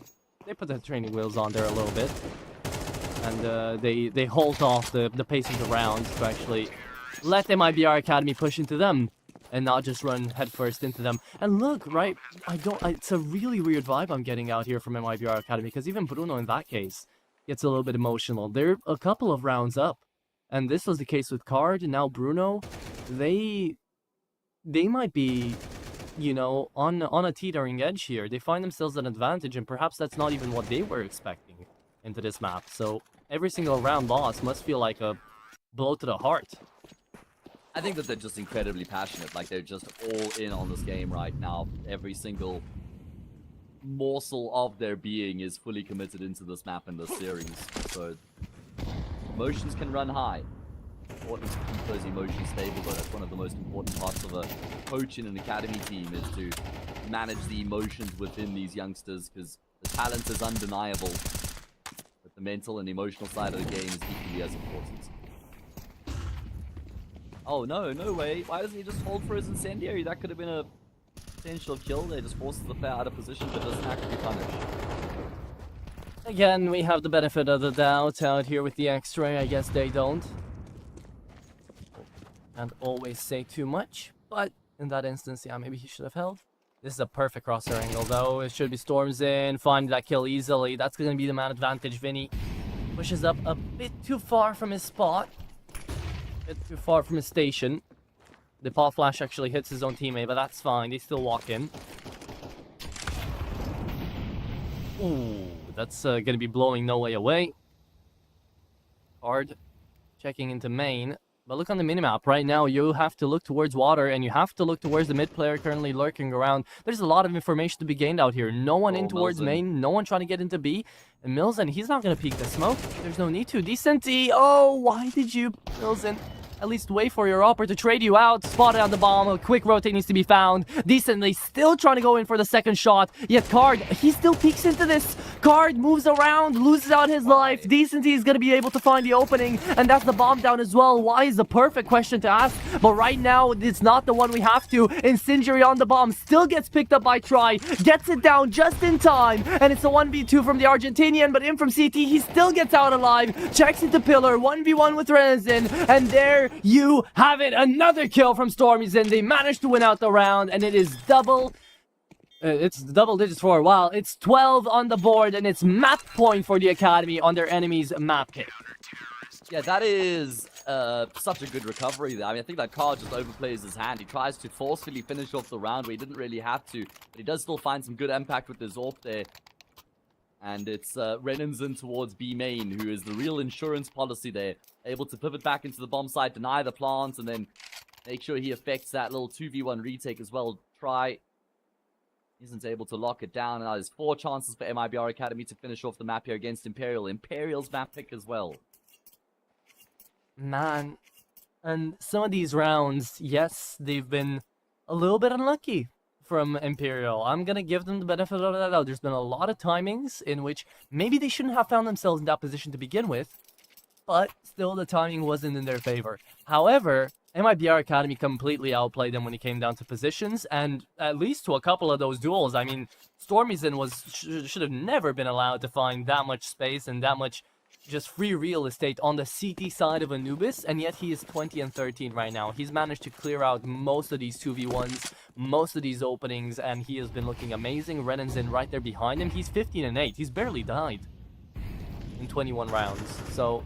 They put the training wheels on there a little bit. And they halt off the pace of the round to actually let the MIBR Academy push into them and not just run headfirst into them. And look, right, it's a really weird vibe I'm getting out here from MIBR Academy, because even Bruno in that case gets a little bit emotional. They're a couple of rounds up, and this was the case with Card, and now Bruno. They might be, you know, on a teetering edge here. They find themselves at an advantage, and perhaps that's not even what they were expecting into this map. So every single round loss must feel like a blow to the heart. I think that they're just incredibly passionate. Like, they're just all in on this game right now. Every single morsel of their being is fully committed into this map and this series. So emotions can run high. Important to keep those emotions stable, though. That's one of the most important parts of a coach in an academy team, is to manage the emotions within these youngsters, because the talent is undeniable, but the mental and emotional side of the game is equally as important. Oh no, no way. Why doesn't he just hold for his incendiary? That could have been a potential kill. They just forces the player out of position, but doesn't actually punish. Again, we have the benefit of the doubt out here with the X-ray. I guess they don't. Can't always say too much, but in that instance, yeah, maybe he should have held. This is a perfect crosshair angle, though. It should be Storms in, find that kill easily. That's going to be the man advantage. Vinny pushes up a bit too far from his spot. A bit too far from his station. The pop flash actually hits his own teammate, but that's fine. They still walk in. Ooh, that's going to be blowing no way away. Hard. Checking into main. But look on the minimap. Right now, you have to look towards water, and you have to look towards the mid player currently lurking around. There's a lot of information to be gained out here. No one in towards main. No one trying to get into B. And Milzen, he's not going to peek the smoke. There's no need to. Decent E. Oh, why did you, Milzen, at least wait for your opper to trade you out? Spotted on the bomb. A quick rotate needs to be found. Decently still trying to go in for the second shot. Yet Card, he still peeks into this. Card moves around, loses out his life. Decency is going to be able to find the opening, and that's the bomb down as well. Why is the perfect question to ask, but right now it's not the one we have to. Incendiary on the bomb, still gets picked up by Try, gets it down just in time, and it's a 1v2 from the Argentinian, but in from CT, he still gets out alive, checks into Pillar, 1v1 with Renzen, and there you have it, another kill from Stormyzen. They managed to win out the round, and it is it's double digits for a while. It's 12 on the board, and it's map point for the Academy on their enemy's map pick. Yeah, that is such a good recovery there. I mean, I think that card just overplays his hand. He tries to forcefully finish off the round where he didn't really have to, but he does still find some good impact with his AWP there. And it's Renenzen towards B main, who is the real insurance policy there. Able to pivot back into the bomb site, deny the plants, and then make sure he affects that little 2v1 retake as well. Try isn't able to lock it down, and now there's 4 chances for MIBR Academy to finish off the map here against Imperial. Imperial's map pick as well. Man, and some of these rounds, yes, they've been a little bit unlucky from Imperial. I'm gonna give them the benefit of the doubt. There's been a lot of timings in which maybe they shouldn't have found themselves in that position to begin with, but still the timing wasn't in their favor. However, MIBR Academy completely outplayed them when it came down to positions, and at least to a couple of those duels. I mean, Stormyzen should have never been allowed to find that much space and that much just free real estate on the CT side of Anubis, and yet he is 20 and 13 right now. He's managed to clear out most of these 2v1s, most of these openings, and he has been looking amazing. Renenzen right there behind him. He's 15 and 8. He's barely died in 21 rounds. So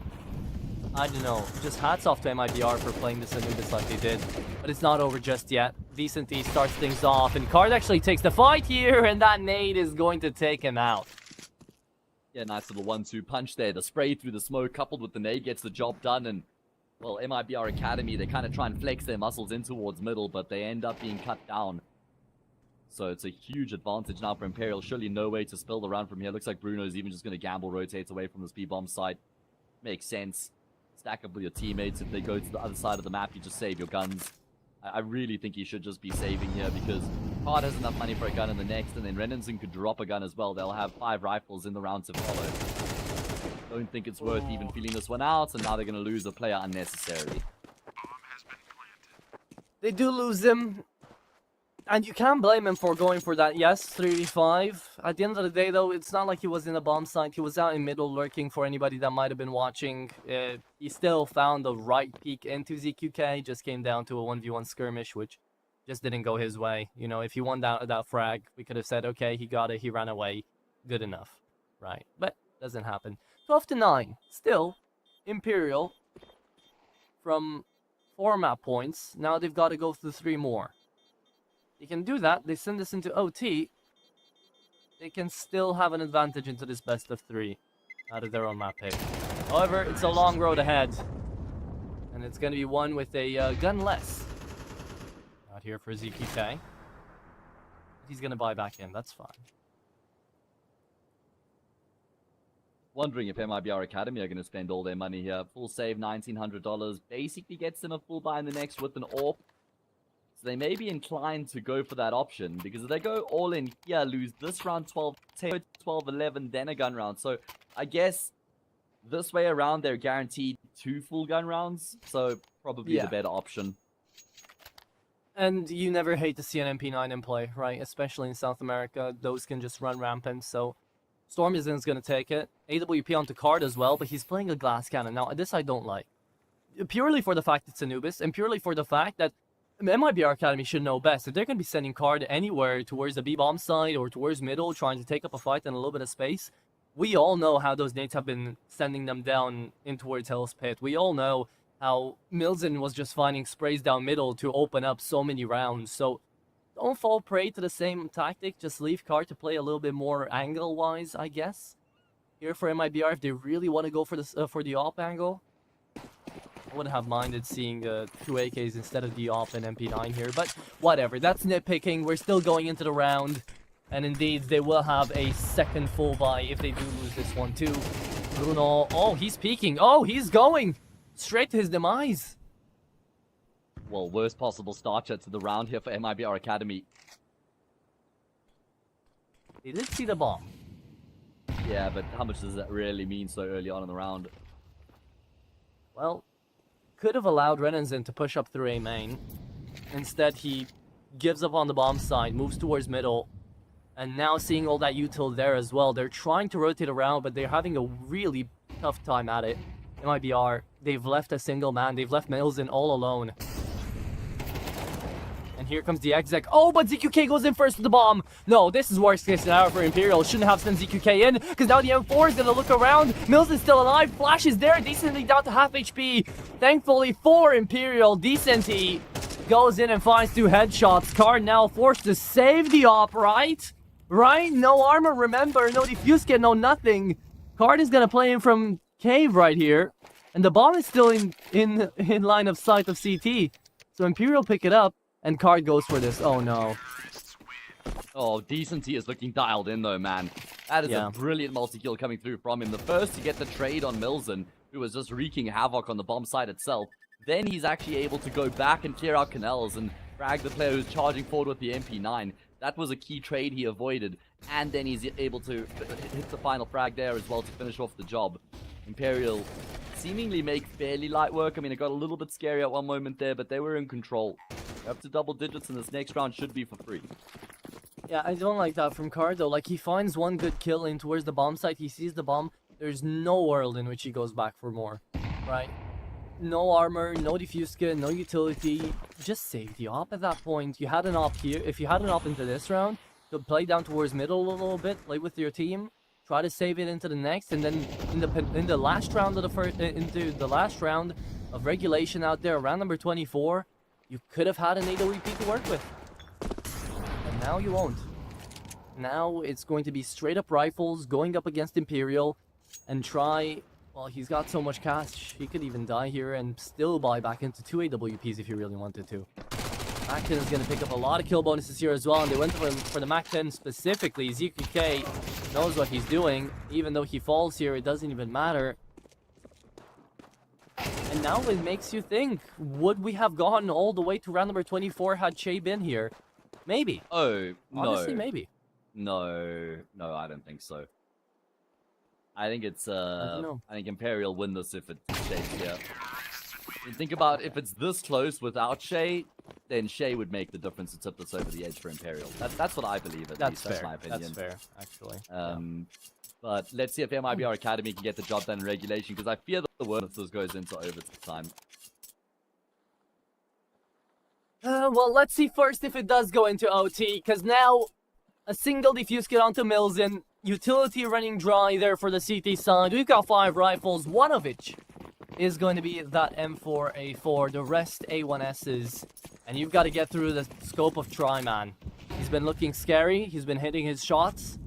I don't know, just hats off to MIBR for playing this Anubis like they did. But it's not over just yet. Decently starts things off, and Card actually takes the fight here, and that nade is going to take him out. Yeah, nice little 1-2 punch there. The spray through the smoke coupled with the nade gets the job done, and, well, MIBR Academy, they kind of try and flex their muscles in towards middle, but they end up being cut down. So it's a huge advantage now for Imperial. Surely no way to spill the round from here. Looks like Bruno's even just going to gamble, rotate away from this B-bomb site. Makes sense. Stack up with your teammates. If they go to the other side of the map, you just save your guns. I really think he should just be saving here, because Card has enough money for a gun in the next, and then Renenzen could drop a gun as well. They'll have 5 rifles in the round to follow. Don't think it's worth even feeling this one out, and now they're going to lose a player unnecessarily. They do lose him, and you can't blame him for going for that, yes, 3v5. At the end of the day, though, it's not like he was in a bomb site. He was out in middle lurking for anybody that might have been watching. He still found the right peek into ZQK, just came down to a 1v1 skirmish, which just didn't go his way. You know, if he won that frag, we could have said, okay, he got it, he ran away, good enough, right? But doesn't happen. 12 to 9, still, Imperial from 4 map points. Now they've got to go through 3 more. They can do that. They send this into OT. They can still have an advantage into this best of 3 out of their own map pick. However, it's a long road ahead, and it's going to be one with a gun less. Out here for ZQK. He's going to buy back in. That's fine. Wondering if MIBR Academy are going to spend all their money here. Full save, $1,900. Basically gets them a full buy in the next with an AWP. They may be inclined to go for that option, because if they go all in here, lose this round 12, 10, 12, 11, then a gun round. So I guess this way around, they're guaranteed 2 full gun rounds. So probably the better option. And you never hate to see an MP9 in play, right? Especially in South America, those can just run rampant. So Stormyzen's going to take it. AWP onto Card as well, but he's playing a glass cannon. Now, this I don't like. Purely for the fact it's Anubis, and purely for the fact that MIBR Academy should know best. If they're going to be sending Card anywhere towards the B-bomb side or towards middle, trying to take up a fight in a little bit of space, we all know how those nades have been sending them down in towards Hell's Pit. We all know how Milzen was just finding sprays down middle to open up so many rounds. So don't fall prey to the same tactic. Just leave Card to play a little bit more angle-wise, I guess. Here for MIBR, if they really want to go for the AWP angle, I wouldn't have minded seeing 2 AKs instead of the AWP and MP9 here, but whatever. That's nitpicking. We're still going into the round, and indeed, they will have a second full buy if they do lose this one too. Bruno, oh, he's peeking. Oh, he's going straight to his demise. Well, worst possible start to the round here for MIBR Academy. They did see the bomb. Yeah, but how much does that really mean so early on in the round? Well, could have allowed Renanzin to push up through A main. Instead, he gives up on the bomb side, moves towards middle, and now seeing all that util there as well. They're trying to rotate around, but they're having a really tough time at it. MIBR, they've left a single man. They've left Milzen all alone. And here comes the exec. Oh, but ZQK goes in first with the bomb. No, this is worst case scenario for Imperial. Shouldn't have sent ZQK in, because now the M4 is going to look around. Milzen's still alive. Flash is there, decently down to half HP. Thankfully for Imperial, Decently goes in and finds 2 headshots. Card now forced to save the op, right? Right? No armor, remember. No defuse kit, no nothing. Card is going to play him from cave right here. And the bomb is still in line of sight of CT. So Imperial pick it up. And Card goes for this. Oh, no. Oh, Decency is looking dialed in, though, man. That is a brilliant multi-kill coming through from him. The first to get the trade on Milzen, who was just wreaking havoc on the bomb site itself. Then he's actually able to go back and clear out canals and frag the player who's charging forward with the MP9. That was a key trade he avoided. And then he's able to hit the final frag there as well to finish off the job. Imperial seemingly make fairly light work. I mean, it got a little bit scary at one moment there, but they were in control. Up to double digits, and this next round should be for free. Yeah, I don't like that from Card, though. Like, he finds one good kill in towards the bomb site. He sees the bomb. There's no world in which he goes back for more, right? No armor, no defuse kit, no utility. Just save the op at that point. You had an op here. If you had an op into this round, you could play down towards middle a little bit, play with your team, try to save it into the next, and then in the last round of the first, into the last round of regulation out there, round number 24. You could have had an AWP to work with. And now you won't. Now it's going to be straight up rifles going up against Imperial and try... Well, he's got so much cash, he could even die here and still buy back into 2 AWPs if he really wanted to. Mac-10 is going to pick up a lot of kill bonuses here as well, and they went for the Mac-10 specifically. ZQK knows what he's doing. Even though he falls here, it doesn't even matter. And now it makes you think, would we have gone all the way to round number 24 had Che been here? Maybe. Oh, no. Honestly, maybe. No, I don't think so. I think it's, I think Imperial win this if it stays here. And think about if it's this close without Shay, then Shay would make the difference to tip this over the edge for Imperial. That's what I believe, at least. That's my opinion. That's fair, actually. But let's see if MIBR Academy can get the job done in regulation, because I fear that the worst of this goes into overtime. Well, let's see first if it does go into OT, because now a single defuse kit onto Milzen, utility running dry there for the CT side. We've got 5 rifles, one of which is going to be that M4A4, the rest A1Ss, and you've got to get through the scope of Try, man. He's been looking scary, he's been hitting his shots.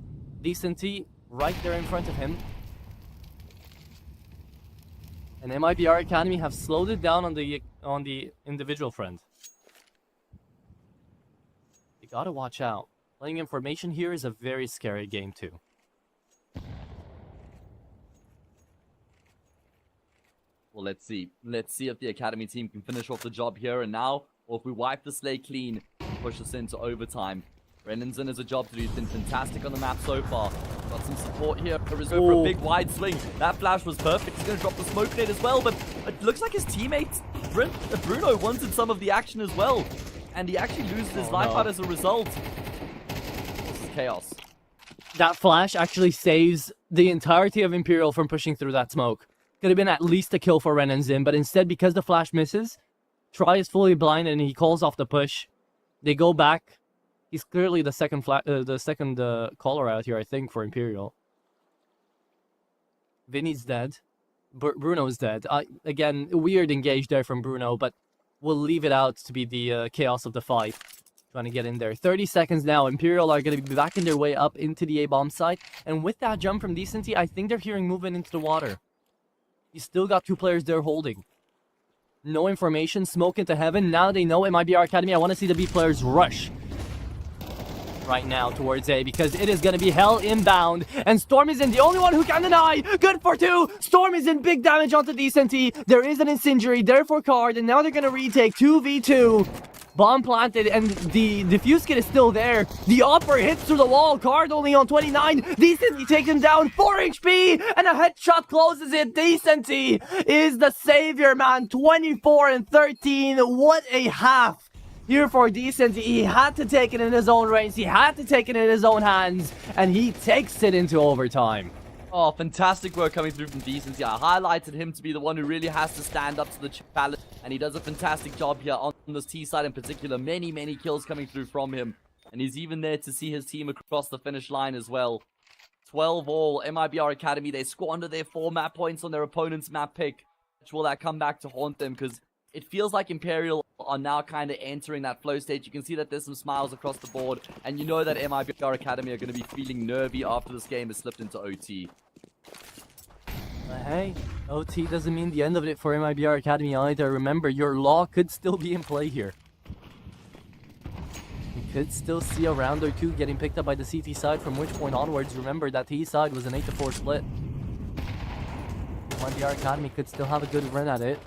Decenty right there in front of him. And MIBR Academy have slowed it down on the individual front. You gotta watch out. Playing information here is a very scary game too. Well, let's see. Let's see if the Academy team can finish off the job here and now, or if we wipe the slate clean and push us into overtime. Renanzin has a job to do. He's been fantastic on the map so far. Got some support here. Reserve for a big wide swing. That flash was perfect. He's going to drop the smoke grenade as well, but it looks like his teammate, Bruno, wanted some of the action as well. And he actually loses his life out as a result. This is chaos. That flash actually saves the entirety of Imperial from pushing through that smoke. Could have been at least a kill for Renanzin, but instead, because the flash misses, Try is fully blind and he calls off the push. They go back. He's clearly the second caller out here, I think, for Imperial. Vinny's dead. Bruno's dead. Again, weird engage there from Bruno, but we'll leave it out to be the chaos of the fight. Trying to get in there. 30 seconds now. Imperial are going to be backing their way up into the A-bomb site. And with that jump from Decenty, I think they're hearing movement into the water. He's still got 2 players there holding. No information. Smoke into heaven. Now they know MIBR Academy. I want to see the B players rush right now towards A, because it is going to be hell inbound. And Storm is in, the only one who can deny. Good for 2. Storm is in, big damage onto Decenty. There is an incendiary there for Card, and now they're going to retake 2v2. Bomb planted, and the defuse kit is still there. The upper hits through the wall. Card only on 29. Decently takes him down. 4 HP, and a headshot closes it. Decently is the savior, man. 24 and 13. What a half here for Decent. He had to take it in his own range. He had to take it in his own hands, and he takes it into overtime. Oh, fantastic work coming through from Decency. I highlighted him to be the one who really has to stand up to the challenge, and he does a fantastic job here on this T side in particular. Many, many kills coming through from him, and he's even there to see his team across the finish line as well. 12 all. MIBR Academy, they squander their 4 map points on their opponent's map pick. Will that come back to haunt them? Because it feels like Imperial are now kind of entering that flow stage. You can see that there's some smiles across the board, and you know that MIBR Academy are going to be feeling nervy after this game has slipped into OT. Hey, OT doesn't mean the end of it for MIBR Academy either. Remember, your law could still be in play here. You could still see a round or two getting picked up by the CT side, from which point onwards, remember that T side was an 8-4 split. MIBR Academy could still have a good run at it.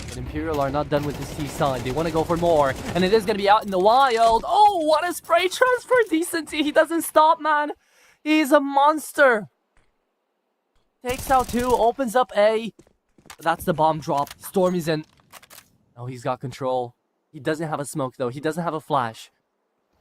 But Imperial are not done with this T side. They want to go for more, and it is going to be out in the wild. Oh, what a spray transfer, Decency. He doesn't stop, man. He's a monster. Takes out 2, opens up A. That's the bomb drop. Stormy's in. Oh, he's got control. He doesn't have a smoke, though. He doesn't have a flash.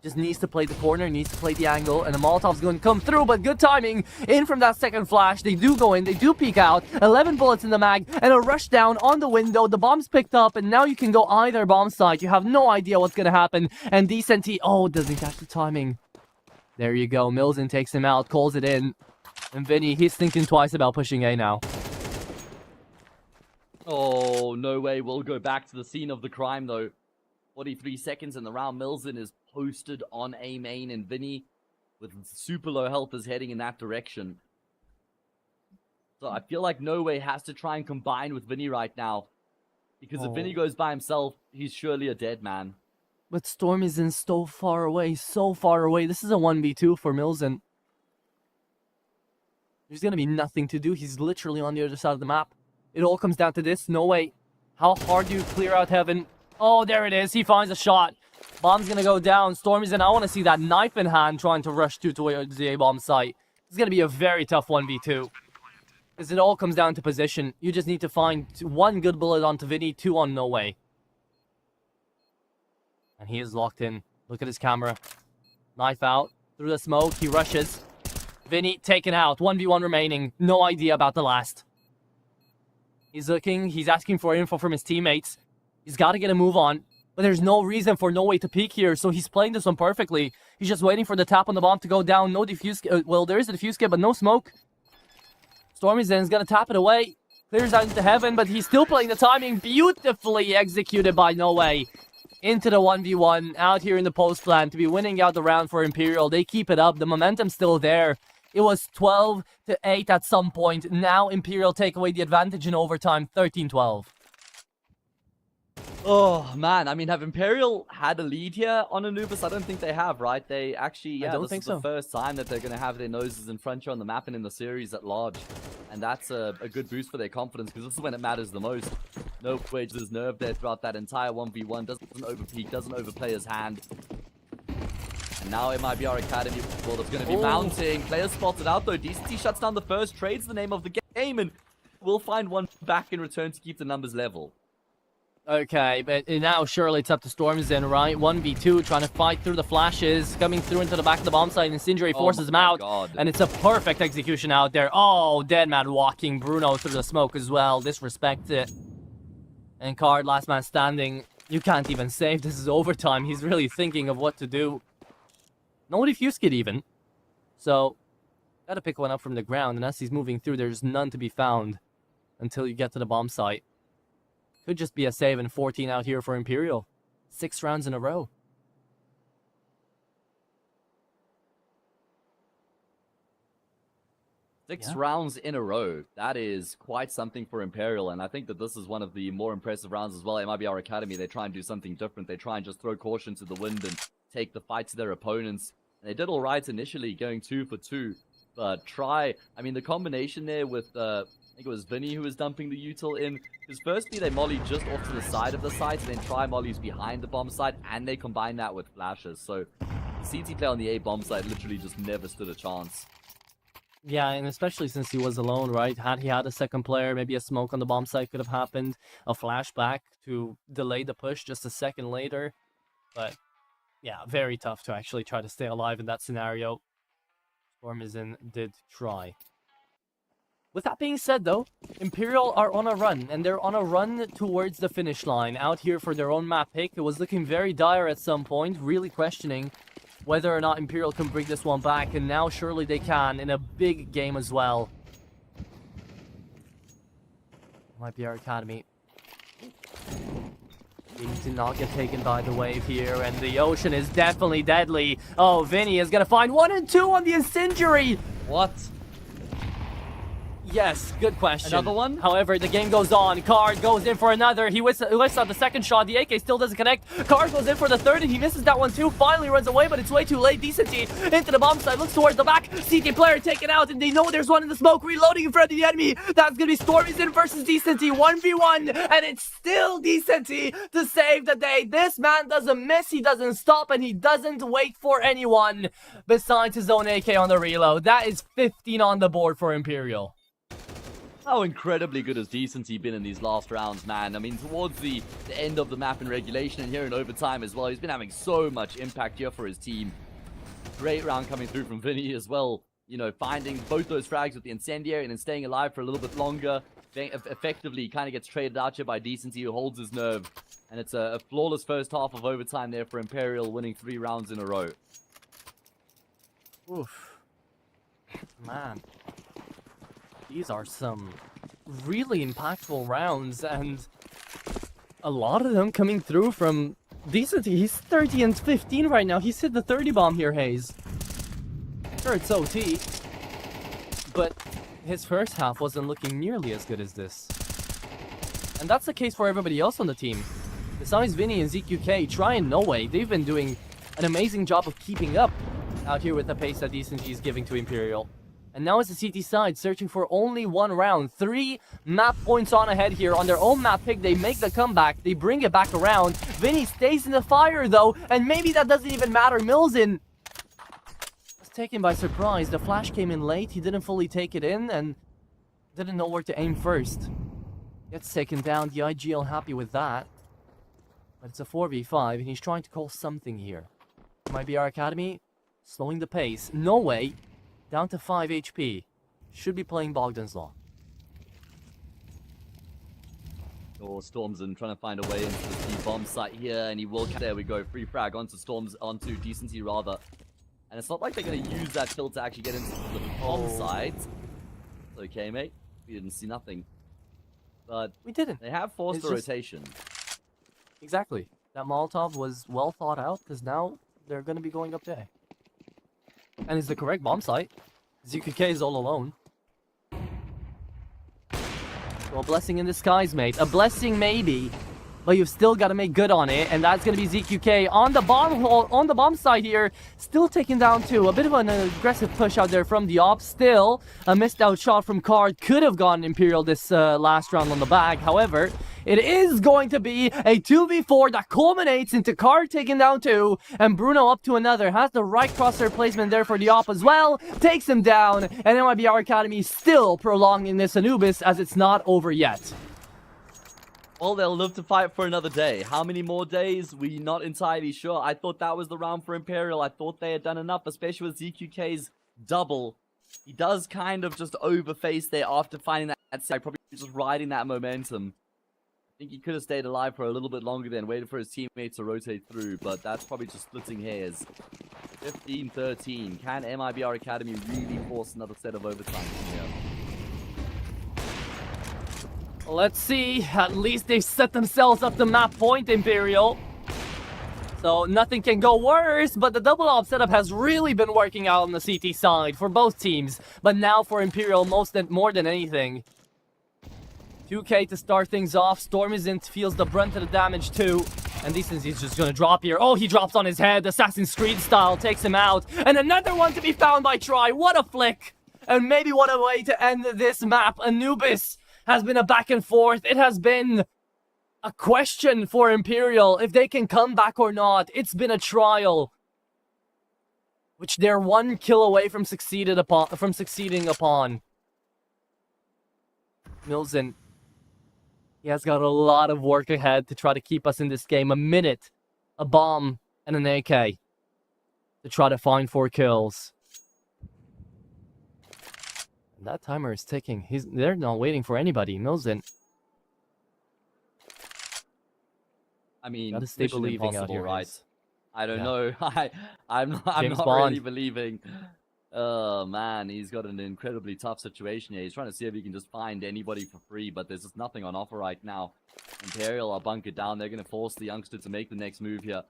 Just needs to play the corner, needs to play the angle, and the Molotov's going to come through, but good timing. In from that second flash. They do go in, they do peek out. 11 bullets in the mag, and a rush down on the window. The bomb's picked up, and now you can go either bomb side. You have no idea what's going to happen. And Decenty, oh, doesn't catch the timing. There you go. Milzen takes him out, calls it in. And Vinny, he's thinking twice about pushing A now. Oh, no way. We'll go back to the scene of the crime, though. 43 seconds in the round. Milzen is posted on A main, and Vinny, with super low health, is heading in that direction. So I feel like No Way has to try and combine with Vinny right now. Because if Vinny goes by himself, he's surely a dead man. But Storm is in so far away, so far away. This is a 1v2 for Milzen. There's going to be nothing to do. He's literally on the other side of the map. It all comes down to this. No way. How hard do you clear out heaven? Oh, there it is. He finds a shot. Bomb's going to go down. Stormy's in. I want to see that knife in hand trying to rush towards the A-bomb site. It's going to be a very tough 1v2. Because it all comes down to position. You just need to find 1 good bullet onto Vinny, 2 on No Way. And he is locked in. Look at his camera. Knife out. Through the smoke. He rushes. Vinny taken out. 1v1 remaining. No idea about the last. He's looking. He's asking for info from his teammates. He's got to get a move on. But there's no reason for No Way to peek here. So he's playing this one perfectly. He's just waiting for the tap on the bomb to go down. No defuse. Well, there is a defuse kit, but no smoke. Stormy's then is going to tap it away. Clears out into heaven, but he's still playing the timing. Beautifully executed by No Way. Into the 1v1. Out here in the post plan to be winning out the round for Imperial. They keep it up. The momentum's still there. It was 12-8 at some point. Now Imperial take away the advantage in overtime, 13-12. Oh, man. I mean, have Imperial had a lead here on Anubis? I don't think they have, right? They actually, yeah, this is the first time that they're going to have their noses in front here on the map and in the series at large. And that's a good boost for their confidence, because this is when it matters the most. No Wedge is nerve there throughout that entire 1v1. Doesn't overpeak, doesn't overplay his hand. And now MIBR Academy, well, it's going to be mounting. Players spotted out, though. Decency shuts down the first, trades the name of the game, and will find one back in return to keep the numbers level. Okay, but now surely it's up to Storm's in, right? 1v2, trying to fight through the flashes, coming through into the back of the bomb site, and Incendiary forces him out. God. And it's a perfect execution out there. Oh, Deadman walking Bruno through the smoke as well. Disrespects it. And Card, last man standing. You can't even save. This is overtime. He's really thinking of what to do. No defuse kit even. So, gotta pick one up from the ground, and as he's moving through, there's none to be found until you get to the bomb site. Could just be a save and 14 out here for Imperial. 6 rounds in a row. Six rounds in a row. That is quite something for Imperial, and I think that this is one of the more impressive rounds as well. MIBR Academy, they try and do something different. They try and just throw caution to the wind and take the fight to their opponents. And they did all right initially, going 2 for 2. But I mean, the combination there with think it was Vinny who was dumping the util in. Because firstly, they molly just off to the side of the site, and then try mollies behind the bomb site, and they combine that with flashes. So the CT player on the A bomb site literally just never stood a chance. Yeah, and especially since he was alone, right? Had he had a second player, maybe a smoke on the bomb site could have happened. A flashback to delay the push just a second later. But yeah, very tough to actually try to stay alive in that scenario. Stormizin did try. With that being said, though, Imperial are on a run, and they're on a run towards the finish line. Out here for their own map pick. It was looking very dire at some point, really questioning whether or not Imperial can bring this one back, and now surely they can in a big game as well. Might be our academy. Vinny did not get taken by the wave here, and the ocean is definitely deadly. Oh, Vinny is gonna find 1 and 2 on the incendiary. What? Yes, good question. Another one? However, the game goes on. Card goes in for another. He whiffs on the second shot. The AK still doesn't connect. Card goes in for the third, and he misses that one too. Finally runs away, but it's way too late. Decency into the bomb site. Looks towards the back. CT player taken out, and they know there's one in the smoke. Reloading in front of the enemy. That's going to be Stormizin versus Decency. 1v1, and it's still Decency to save the day. This man doesn't miss. He doesn't stop, and he doesn't wait for anyone besides his own AK on the reload. That is 15 on the board for Imperial. How incredibly good has Decency been in these last rounds, man. I mean, towards the end of the map in regulation and here in overtime as well, he's been having so much impact here for his team. Great round coming through from Vinny as well. You know, finding both those frags with the incendiary and then staying alive for a little bit longer. Effectively, kind of gets traded out here by Decency, who holds his nerve. And it's a flawless first half of overtime there for Imperial, winning 3 rounds in a row. Oof. Man. These are some really impactful rounds, and a lot of them coming through from Decency. He's 30 and 15 right now. He's hit the 30 bomb here, Hayes. Sure, it's OT, but his first half wasn't looking nearly as good as this. And that's the case for everybody else on the team. Besides Vinny and ZQK, Try and No Way, they've been doing an amazing job of keeping up out here with the pace that Decency is giving to Imperial. And now it's the CT side, searching for only 1 round. 3 map points on ahead here. On their own map pick, they make the comeback. They bring it back around. Vinny stays in the fire, though. And maybe that doesn't even matter. Millsin was taken by surprise. The flash came in late. He didn't fully take it in and didn't know where to aim first. Gets taken down. The IGL happy with that. But it's a 4v5, and he's trying to call something here. Might be our academy. Slowing the pace. No Way. Down to 5 HP. Should be playing Bogdan's Law. Or Stormzin trying to find a way into the bomb site here, and he will. There we go. Free frag onto Decency rather. And it's not like they're going to use that kill to actually get into the bomb site. It's okay, mate. We didn't see nothing. But we didn't. They have forced the rotation. Exactly. That Molotov was well thought out, because now they're going to be going up there. And it's the correct bomb site. ZQK is all alone. Well, blessing in disguise, mate. A blessing maybe, but you've still got to make good on it, and that's going to be ZQK on the bomb side here. Still taking down 2. A bit of an aggressive push out there from the op. Still, a missed out shot from Card. Could have gone Imperial this last round on the bag. However, it is going to be a 2v4 that culminates into Card taking down 2, and Bruno up to another. Has the right crosshair placement there for the op as well. Takes him down, and NYBR Academy still prolonging this Anubis as it's not over yet. Well, they'll live to fight for another day. How many more days? We're not entirely sure. I thought that was the round for Imperial. I thought they had done enough, especially with ZQK's double. He does kind of just overface there after finding that side, probably just riding that momentum. I think he could have stayed alive for a little bit longer then, waited for his teammates to rotate through, but that's probably just splitting hairs. 15-13. Can MIBR Academy really force another set of overtime from here? Let's see. At least they've set themselves up the map point, Imperial. So nothing can go worse, but the double op setup has really been working out on the CT side for both teams. But now for Imperial more than anything. 2K to start things off. Stormizin feels the brunt of the damage too. And Decency's just gonna drop here. Oh, he drops on his head. Assassin's Creed style takes him out. And another one to be found by Try. What a flick. And maybe what a way to end this map. Anubis has been a back and forth. It has been a question for Imperial if they can come back or not. It's been a trial, which they're 1 kill away from succeeding upon. Milzen, he has got a lot of work ahead to try to keep us in this game. A minute, a bomb, and an AK to try to find 4 kills. And that timer is ticking. They're not waiting for anybody. Milzen. I mean, gotta stay believing out here, right? guys. I don't know. I'm not James really Bond. believing. Oh man, he's got an incredibly tough situation here. He's trying to see if he can just find anybody for free, but there's just nothing on offer right now. Imperial are bunkered down. They're going to force the youngster to make the next move here.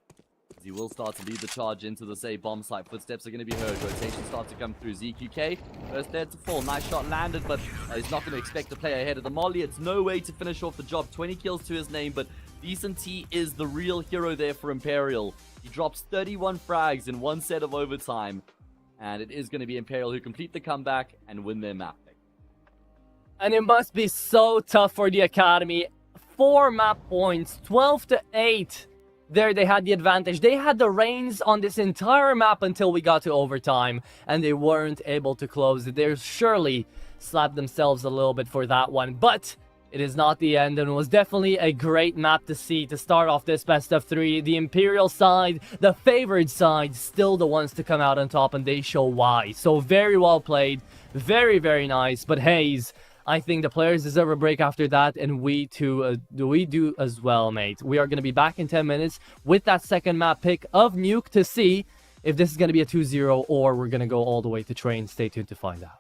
He will start to lead the charge into the safe bomb site. Footsteps are going to be heard. Rotation starts to come through. ZQK first there to fall. Nice shot landed, but he's not going to expect to play ahead of the molly. It's no way to finish off the job. 20 kills to his name, but Decent T is the real hero there for Imperial. He drops 31 frags in 1 set of overtime, and it is going to be Imperial who complete the comeback and win their map pick. And it must be so tough for the Academy. 4 map points, 12-8. There they had the advantage. They had the reins on this entire map until we got to overtime, and they weren't able to close it. They surely slapped themselves a little bit for that one, but it is not the end, and it was definitely a great map to see to start off this best of 3. The Imperial side, the favored side, still the ones to come out on top, and they show why. So very well played, very, very nice. But Hayes, I think the players deserve a break after that, and we too, we do as well, mate. We are going to be back in 10 minutes with that second map pick of Nuke to see if this is going to be a 2-0 or we're going to go all the way to train. Stay tuned to find out.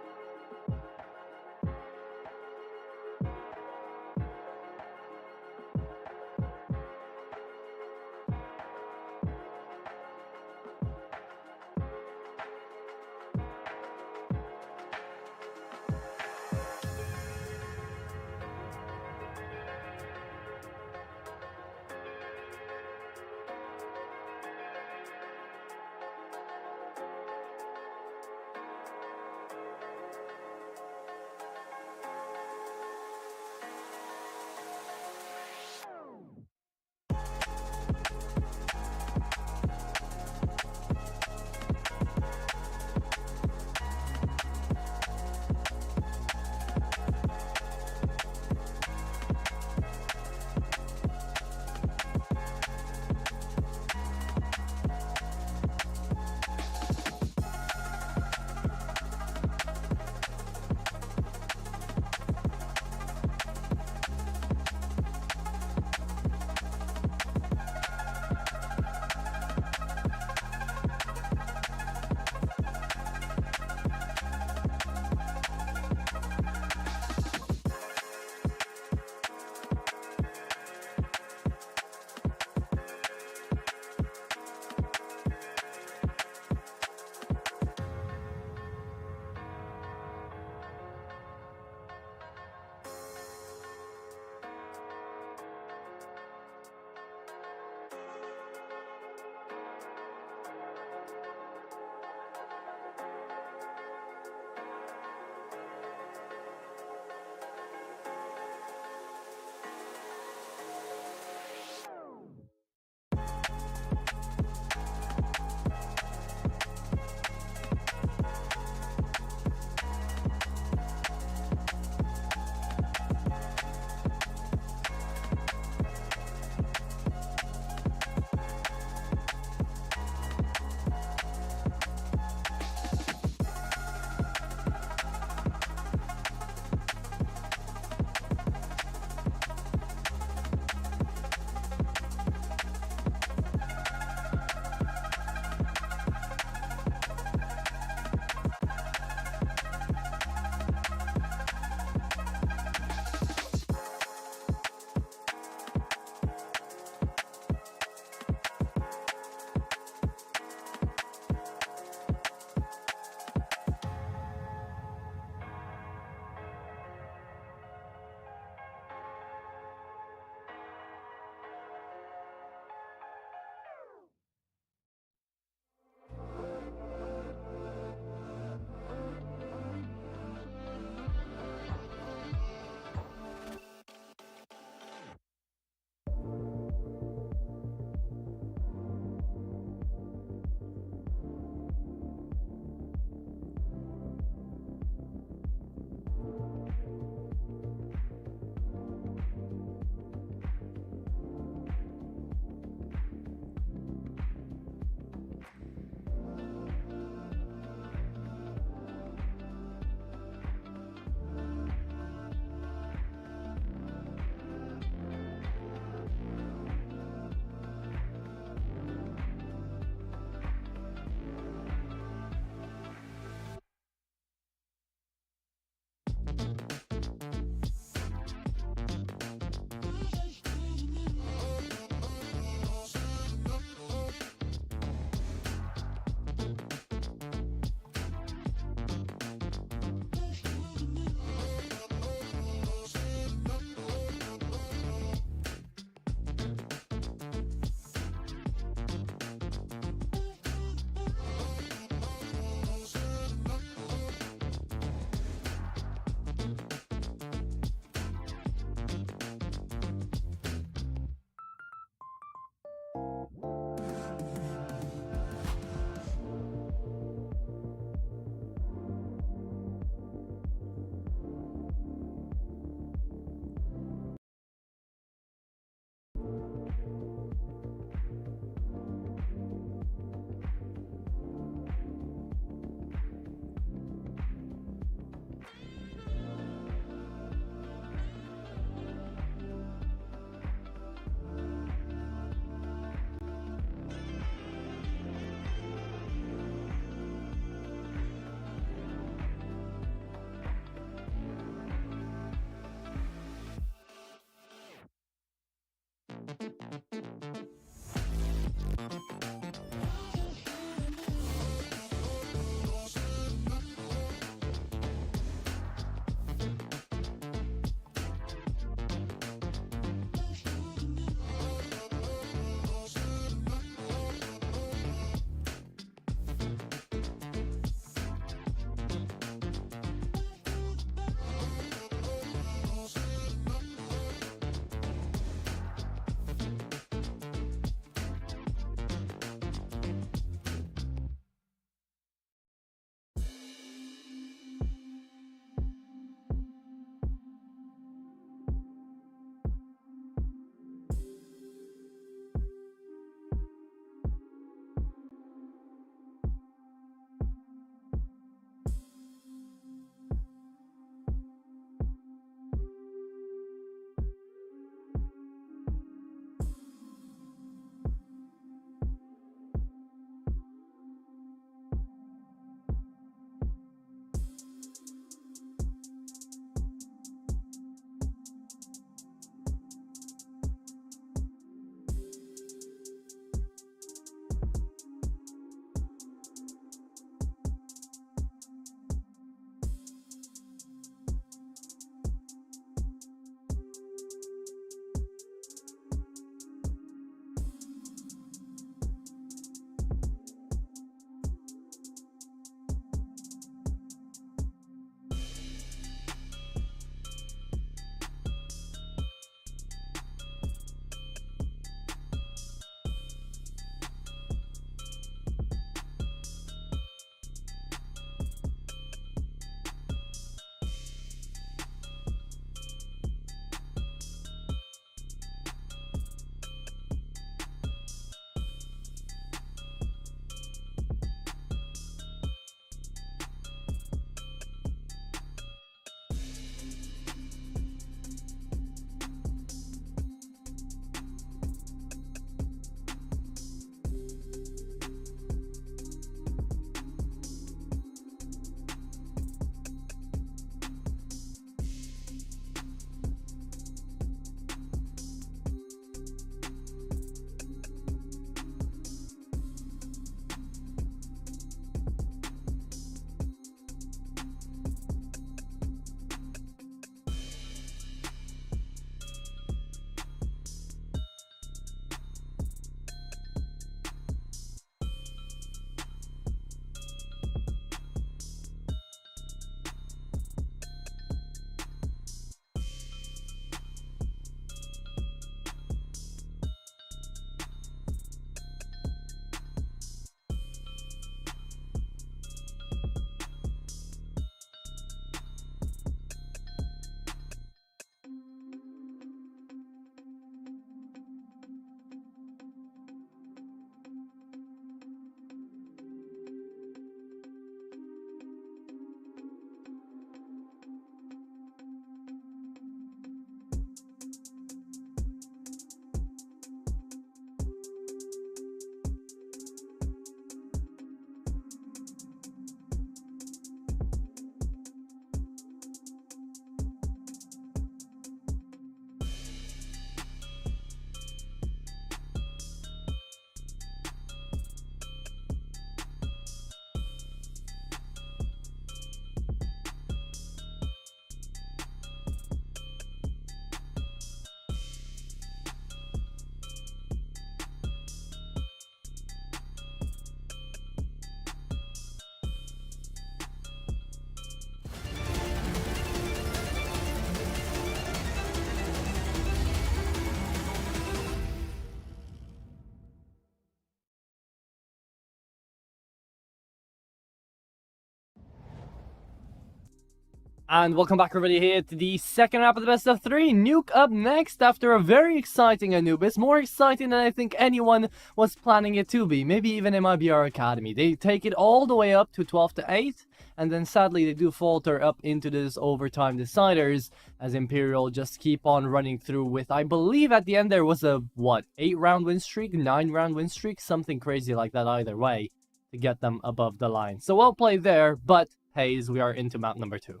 And welcome back everybody here to the second map of the best of 3. Nuke up next after a very exciting Anubis. More exciting than I think anyone was planning it to be. Maybe even MIBR Academy. They take it all the way up to 12-8. And then sadly they do falter up into this overtime deciders. As Imperial just keep on running through with, I believe at the end there was a, 8-round win streak? 9-round win streak? Something crazy like that either way. To get them above the line. So well played there. But Hayes, we are into map number 2.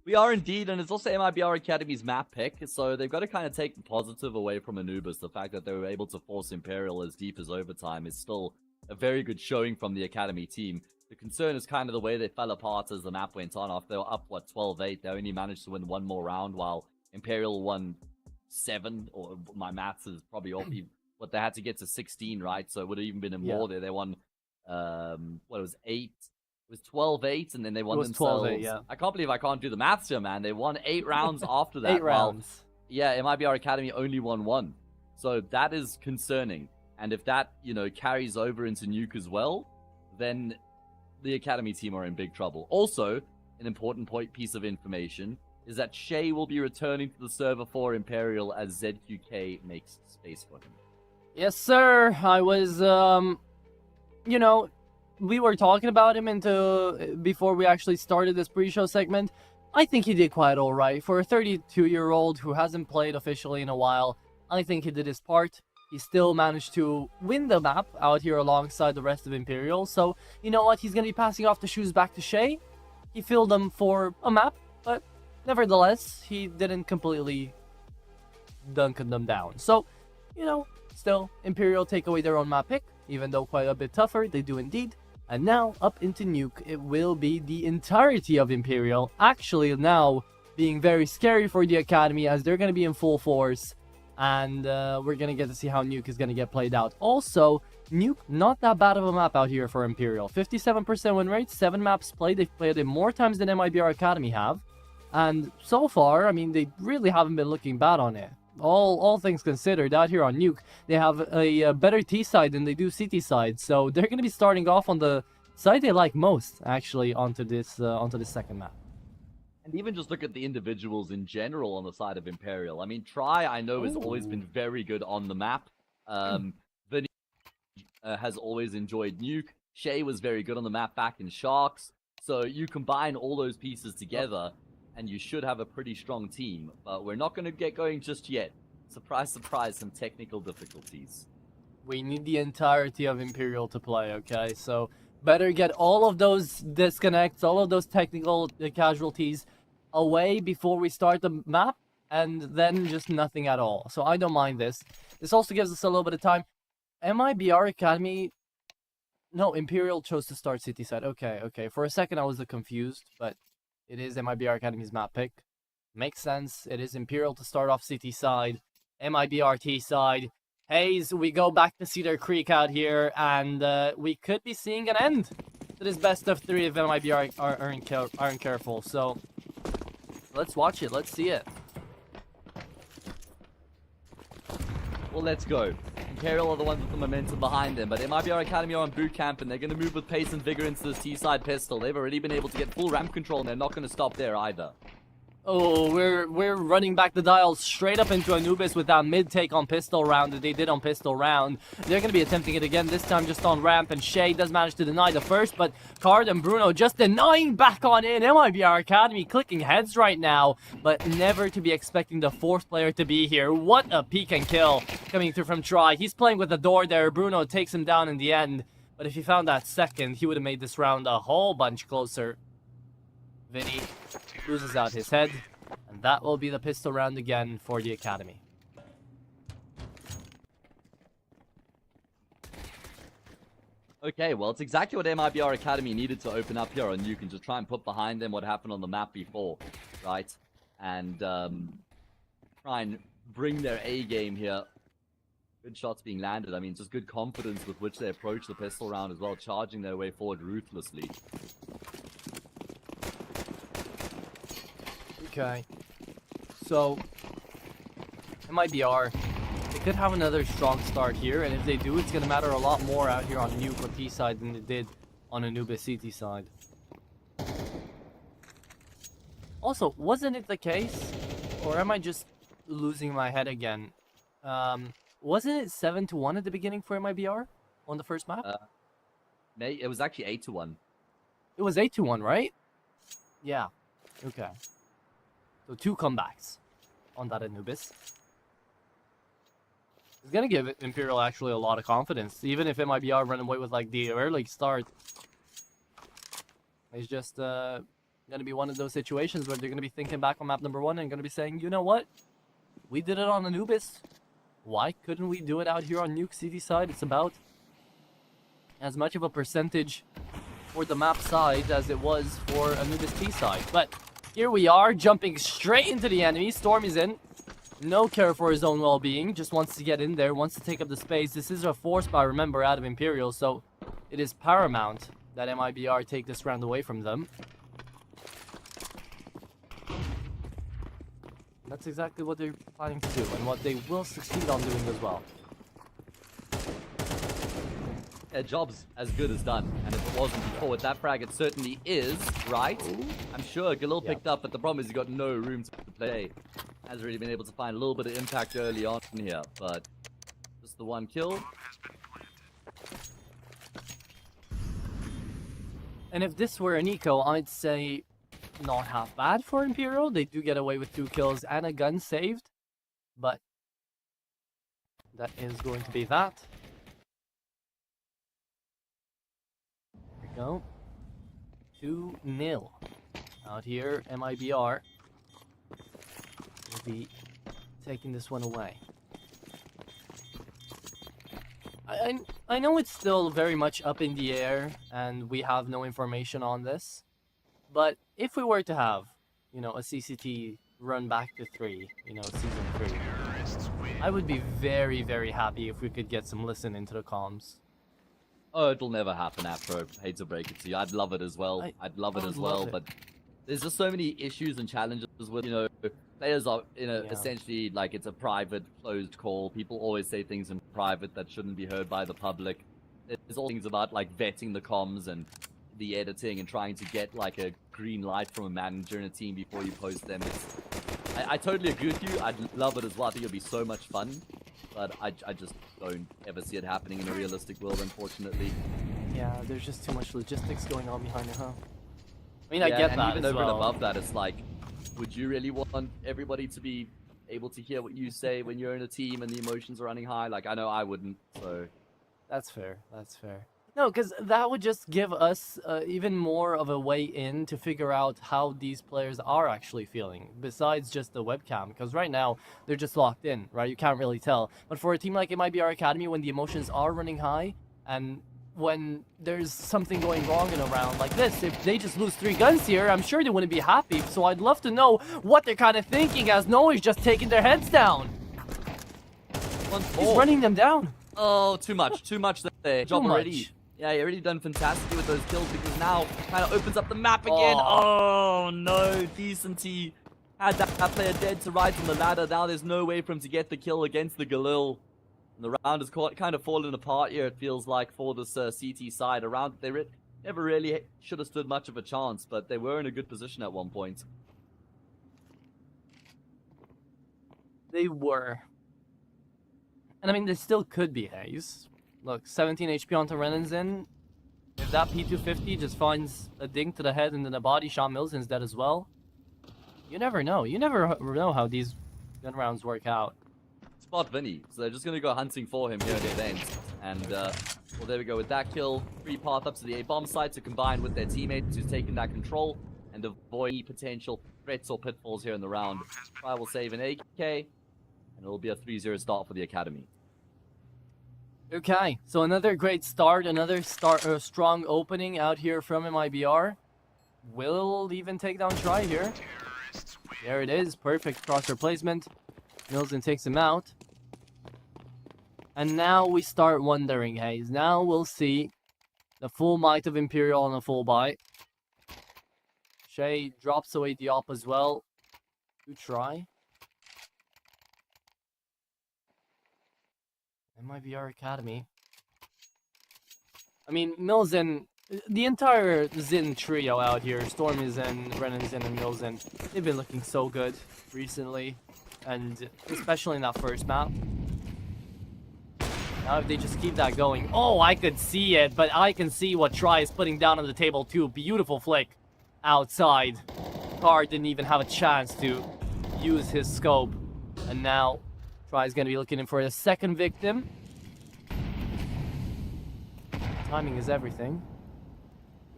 We are indeed, and it's also MIBR Academy's map pick, so they've got to kind of take the positive away from Anubis. The fact that they were able to force Imperial as deep as overtime is still a very good showing from the Academy team. The concern is kind of the way they fell apart as the map went on. After they were up, 12-8, they only managed to win one more round, while Imperial won 7, or my maths is probably off. What they had to get to 16, right? So it would have even been more there. They won, 8? It was 12-8, and then they won themselves. 12-8, yeah. I can't believe I can't do the maths here, man. They won 8 rounds after that. 8 rounds. Yeah, MIBR Academy only won 1. So that is concerning. And if that, carries over into Nuke as well, then the Academy team are in big trouble. Also, an important piece of information is that Shay will be returning to the server for Imperial as ZQK makes space for him. Yes, sir. I was, we were talking about him before we actually started this pre-show segment. I think he did quite alright. For a 32-year-old who hasn't played officially in a while, I think he did his part. He still managed to win the map out here alongside the rest of Imperial. So, you know what? He's going to be passing off the shoes back to Shay. He filled them for a map, but nevertheless, he didn't completely dunk them down. So, still, Imperial take away their own map pick, even though quite a bit tougher. They do indeed. And now, up into Nuke, it will be the entirety of Imperial. Actually, now, being very scary for the Academy, as they're going to be in full force. And we're going to get to see how Nuke is going to get played out. Also, Nuke, not that bad of a map out here for Imperial. 57% win rate, 7 maps played. They've played it more times than MIBR Academy have. And so far, I mean, they really haven't been looking bad on it. All things considered, out here on Nuke, they have a better T side than they do CT side, so they're going to be starting off on the side they like most, actually, onto this second map. And even just look at the individuals in general on the side of Imperial. I mean, Try, I know, has always been very good on the map. Vinny has always enjoyed Nuke. Shay was very good on the map back in Sharks. So you combine all those pieces together, and you should have a pretty strong team. But we're not going to get going just yet. Surprise, surprise, some technical difficulties. We need the entirety of Imperial to play, okay? So better get all of those disconnects, all of those technical casualties away before we start the map, and then just nothing at all. So I don't mind this. This also gives us a little bit of time. MIBR Academy... No, Imperial chose to start City side. Okay. For a second I was confused, but it is MIBR Academy's map pick. Makes sense. It is Imperial to start off City side. MIBR T side. Hayes, we go back to Cedar Creek out here, and we could be seeing an end to this best of 3 if MIBR aren't careful. So let's watch it. Let's see it. Well, let's go. Imperial are the ones with the momentum behind them, but MIBR Academy are on boot camp, and they're going to move with pace and vigor into this T-side pistol. They've already been able to get full ramp control, and they're not going to stop there either. Oh, we're running back the dial straight up into Anubis with that mid-take on pistol round that they did on pistol round. They're going to be attempting it again, this time just on ramp, and Shay does manage to deny the first, but Card and Bruno just denying back on in. MIBR Academy clicking heads right now, but never to be expecting the 4th player to be here. What a peek and kill coming through from Try. He's playing with the door there. Bruno takes him down in the end, but if he found that second, he would have made this round a whole bunch closer. Vinny loses out his head, and that will be the pistol round again for the Academy. Okay, well, it's exactly what MIBR Academy needed to open up here on Nuke and just try and put behind them what happened on the map before, right? And try and bring their A game here. Good shots being landed. I mean, just good confidence with which they approach the pistol round as well, charging their way forward ruthlessly. Okay, so MIBR, they could have another strong start here, and if they do, it's going to matter a lot more out here on Nuke or T side than it did on Anubis CT side. Also, wasn't it the case, or am I just losing my head again? Wasn't it 7-1 at the beginning for MIBR on the first map? It was actually 8-1. It was 8-1, right? Yeah. Okay. So 2 comebacks on that Anubis. It's gonna give Imperial actually a lot of confidence, even if MIBR run away with like the early start. It's just gonna be one of those situations where they're gonna be thinking back on map number 1 and gonna be saying, you know what? We did it on Anubis. Why couldn't we do it out here on Nuke City side? It's about as much of a percentage for the map side as it was for Anubis T side. But here we are, jumping straight into the enemy. Storm is in. No care for his own well-being. Just wants to get in there, wants to take up the space. This is a force buy, remember, out of Imperial, so it is paramount that MIBR take this round away from them. That's exactly what they're planning to do, and what they will succeed on doing as well. Their job's as good as done, and if it wasn't before with that frag, it certainly is, right? Ooh. I'm sure Galil picked up, but the problem is he's got no room to play. Hasn't really been able to find a little bit of impact early on here, but just the one kill. And if this were an eco, I'd say not half bad for Imperial. They do get away with 2 kills and a gun saved, but that is going to be that. There we go. 2-0 out here. MIBR will be taking this one away. I know it's still very much up in the air and we have no information on this, but if we were to have, you know, a CCT run back to 3, you know, season 3, I would be very, very happy if we could get some listen into the comms. Oh, it'll never happen, Afro. Hate to break it to you. I'd love it as well. I'd love it as well, but there's just so many issues and challenges with, you know, players are, you know, essentially like it's a private, closed call. People always say things in private that shouldn't be heard by the public. There's all things about like vetting the comms and the editing and trying to get like a green light from a manager in a team before you post them. I totally agree with you. I'd love it as well. I think it'll be so much fun. But I just don't ever see it happening in a realistic world, unfortunately. Yeah, there's just too much logistics going on behind it, huh? I mean, yeah, I get and that even as over well. and above that, it's like, would you really want everybody to be able to hear what you say when you're in a team and the emotions are running high? Like, I know I wouldn't, so... That's fair, that's fair. No, because that would just give us even more of a way in to figure out how these players are actually feeling, besides just the webcam. Because right now, they're just locked in, right? You can't really tell. But for a team like MIBR Academy, when the emotions are running high, and when there's something going wrong in a round like this, if they just lose 3 guns here, I'm sure they wouldn't be happy. So I'd love to know what they're kind of thinking as Noah's just taking their heads down. He's running them down. Oh, too much there. Job already. Much. Yeah, you already done fantastically with those kills because now kind of opens up the map again. Oh no, Decenty had that player dead to right on the ladder. Now there's no way for him to get the kill against the Galil. And the round has kind of fallen apart here, it feels like, for this CT side. A round they never really should have stood much of a chance, but they were in a good position at one point. They were. And I mean, they still could be Haze. Look, 17 HP onto Renan's. If that P250 just finds a ding to the head and then a body, Sean Milson's dead as well. You never know. You never know how these gun rounds work out. Spot Vinny, so they're just going to go hunting for him here at the end. And, well, there we go with that kill. Free path up to the A-bomb site to combine with their teammates who's taking that control and avoid any potential threats or pitfalls here in the round. Try will save an AK, and it'll be a 3-0 start for the Academy. Okay, so another great start, another strong opening out here from MIBR. Will even take down Try here. There it is, perfect crosshair placement. Milson takes him out. And now we start wondering, Hayes. Now we'll see the full might of Imperial on a full buy. Shay drops away the op as well. Good try. MIBR Academy. I mean, Milzen The entire Zin trio out here, Storm is in, Renan's in, and Mills in, they've been looking so good recently, and especially in that first map. Now if they just keep that going, oh, I could see it, but I can see what Try is putting down on the table too. Beautiful flick outside. Car didn't even have a chance to use his scope, and now Try is going to be looking in for a second victim. Timing is everything.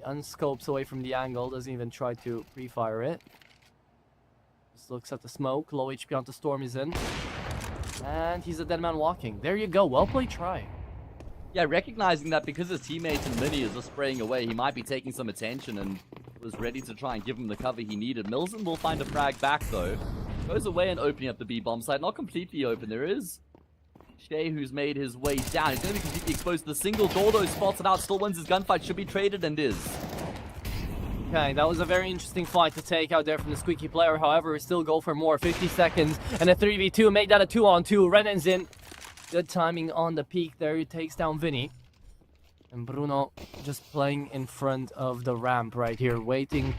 Unscopes away from the angle, doesn't even try to pre-fire it. Just looks at the smoke, low HP onto Storm is in. And he's a dead man walking. There you go, well played Try. Yeah, recognizing that because his teammates and Mini is just spraying away, he might be taking some attention and was ready to try and give him the cover he needed. Milson will find a frag back though. Goes away and opening up the B bomb site, not completely open, there is Shay, who's made his way down. He's going to be completely exposed to the single door, though. Spots it out, still wins his gunfight, should be traded, and is. Okay, that was a very interesting fight to take out there from the Squeaky player. However, we still go for more. 50 seconds and a 3v2. Make that a 2-on-2. Renan's in. Good timing on the peak there. He takes down Vinny. And Bruno just playing in front of the ramp right here, waiting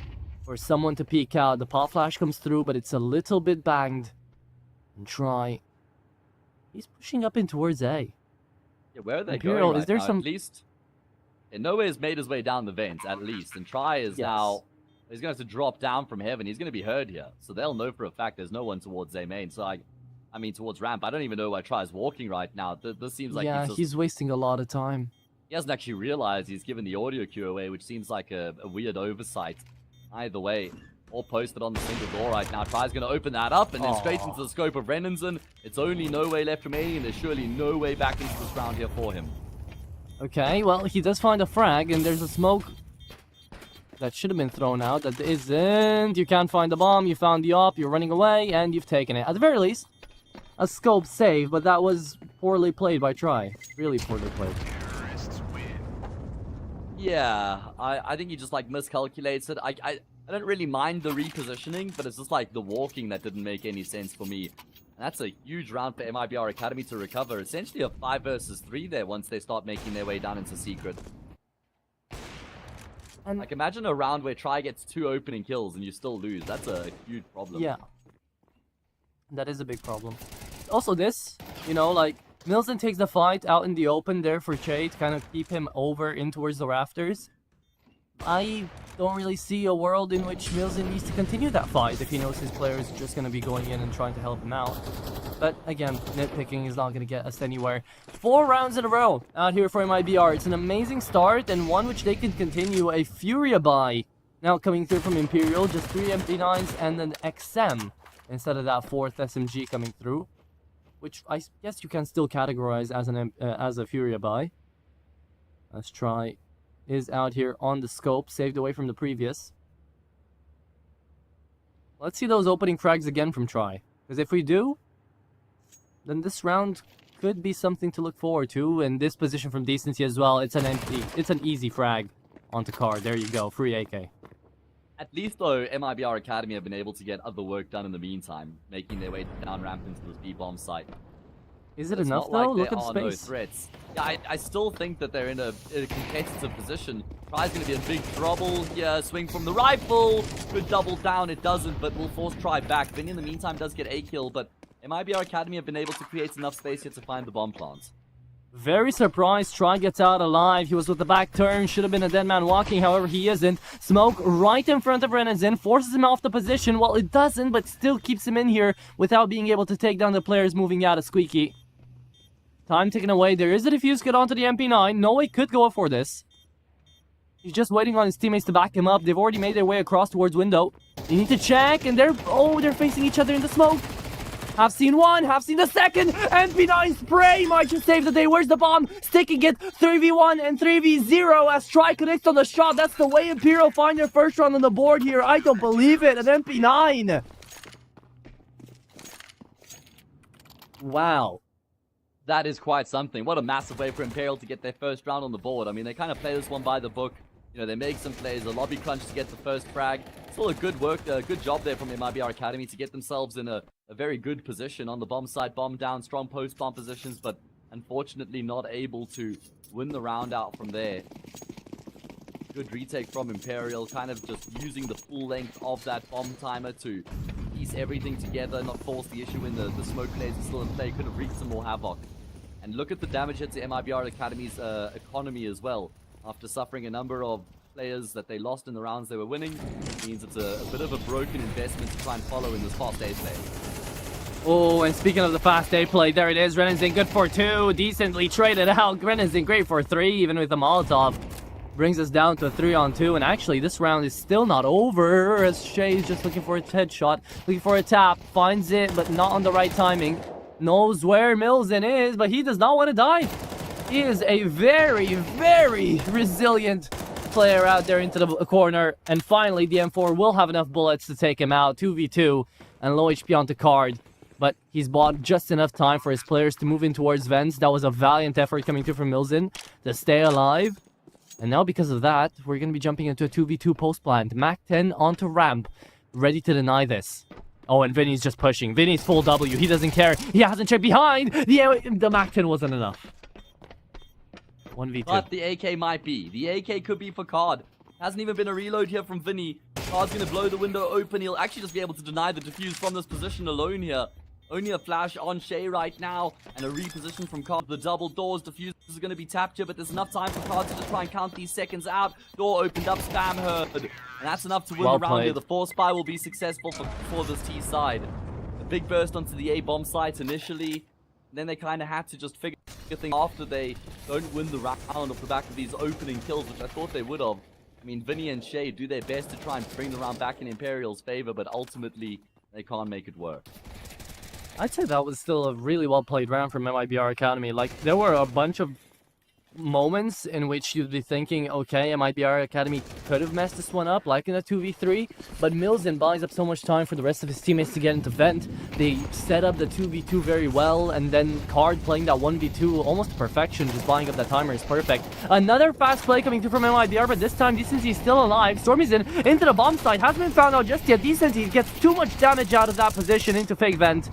for someone to peek out. The pop flash comes through, but it's a little bit banged. And Try. He's pushing up in towards A. Yeah, where are they Imperial, going right is there now? some... At least, Noah has made his way down the vents, at least. And Try is now... He's going to have to drop down from heaven. He's going to be heard here. So they'll know for a fact there's no one towards A main. So I mean, towards ramp. I don't even know where Try is walking right now. This seems like he's wasting a lot of time. He hasn't actually realized he's given the audio cue away, which seems like a weird oversight. Either way, all posted on the single door right now. Try's going to open that up and then straight into the scope of Renanson. It's only no way left remaining, and there's surely no way back into this round here for him. Okay, well, he does find a frag, and there's a smoke that should have been thrown out that isn't. You can't find the bomb, you found the op, you're running away, and you've taken it. At the very least, a scope save, but that was poorly played by Try. Really poorly played. Yeah, I think he just, like, miscalculates it. I don't really mind the repositioning, but it's just, like, the walking that didn't make any sense for me. And that's a huge round for MIBR Academy to recover. Essentially a 5 versus 3 there once they start making their way down into Secret. And like, imagine a round where Try gets 2 opening kills and you still lose. That's a huge problem. Yeah. That is a big problem. Also this, you know, like, Milson takes the fight out in the open there for Che to kind of keep him over in towards the rafters. I don't really see a world in which Milson needs to continue that fight if he knows his player is just going to be going in and trying to help him out. But again, nitpicking is not going to get us anywhere. 4 rounds in a row out here for MIBR. It's an amazing start and one which they can continue a Furia buy. Now coming through from Imperial, just 3 MP9s and an XM instead of that 4th SMG coming through, which I guess you can still categorize as a Furia buy. Let's try. Is out here on the scope, saved away from the previous. Let's see those opening frags again from Try. Because if we do, then this round could be something to look forward to. And this position from Decency as well, it's an easy frag onto Car. There you go, free AK. At least though, MIBR Academy have been able to get other work done in the meantime, making their way down ramp into this B-bomb site. Is it enough though? Look at the space. No threats. Yeah, I still think that they're in a competitive position. Try's going to be in big trouble here. Swing from the rifle. Could double down. It doesn't, but will force Try back. Vinny in the meantime does get a kill, but MIBR Academy have been able to create enough space here to find the bomb plant. Very surprised. Try gets out alive. He was with the back turn. Should have been a dead man walking. However, he isn't. Smoke right in front of Renanson. Forces him off the position. Well, it doesn't, but still keeps him in here without being able to take down the players moving out of Squeaky. Time taken away. There is a defuse get onto the MP9. Noe could go up for this. He's just waiting on his teammates to back him up. They've already made their way across towards window. They need to check, and they're facing each other in the smoke. Have seen one, have seen the second. MP9 spray might just save the day. Where's the bomb? Sticking it 3v1 and 3v0 as Try connects on the shot. That's the way Imperial find their first round on the board here. I don't believe it. An MP9. Wow. That is quite something. What a massive way for Imperial to get their first round on the board. I mean, they kind of play this one by the book. You know, they make some plays, a lobby crunch to get the first frag. Still a good job there from MIBR Academy to get themselves in a very good position on the bomb site. Bomb down, strong post-bomb positions, but unfortunately not able to win the round out from there. good retake from Imperial, kind of just using the full length of that bomb timer to piece everything together, not force the issue when the smoke grenades are still in play. Could have wreaked some more havoc. And look at the damage hit to MIBR Academy's economy as well. After suffering a number of players that they lost in the rounds they were winning, it means it's a bit of a broken investment to try and follow in this fast A play. Oh, and speaking of the fast A play, there it is. Renan's in good for 2. Decently traded out. Renan's in great for 3, even with the Molotov. Brings us down to a 3-on-2. And actually, this round is still not over, as Shay's just looking for a headshot. Looking for a tap. Finds it, but not on the right timing. Knows where Milzen is, but he does not want to die. He is a very, very resilient player out there into the corner. And finally, the M4 will have enough bullets to take him out. 2v2 and low HP onto card. But he's bought just enough time for his players to move in towards vents. That was a valiant effort coming through from Milzen to stay alive. And now because of that, we're going to be jumping into a 2v2 post plant. Mac 10 onto ramp, ready to deny this. Oh, and Vinny's just pushing. Vinny's full W. He doesn't care. He hasn't checked behind. The Mac 10 wasn't enough. 1v2. But the AK might be. The AK could be for Card. Hasn't even been a reload here from Vinny. Card's going to blow the window open. He'll actually just be able to deny the defuse from this position alone here. Only a flash on Shay right now, and a reposition from Card. The double doors, defuse is going to be tapped here, but there's enough time for Card to just try and count these seconds out. Door opened up, spam heard, and that's enough to win the round here. The force spy will be successful for this T side. A big burst onto the A bomb site initially, then they kind of had to just figure things after they don't win the round off the back of these opening kills, which I thought they would have. I mean, Vinny and Shay do their best to try and bring the round back in Imperial's favor, but ultimately they can't make it work. I'd say that was still a really well-played round from MIBR Academy. Like, there were a bunch of moments in which you'd be thinking, okay, MIBR Academy could have messed this one up, like in a 2v3, but Milzen buys up so much time for the rest of his teammates to get into vent. They set up the 2v2 very well, and then Card playing that 1v2 almost to perfection, just buying up that timer is perfect. Another fast play coming through from MIBR, but this time Decency's still alive. Stormy's into the bomb site, hasn't been found out just yet. Decency gets too much damage out of that position into fake vent.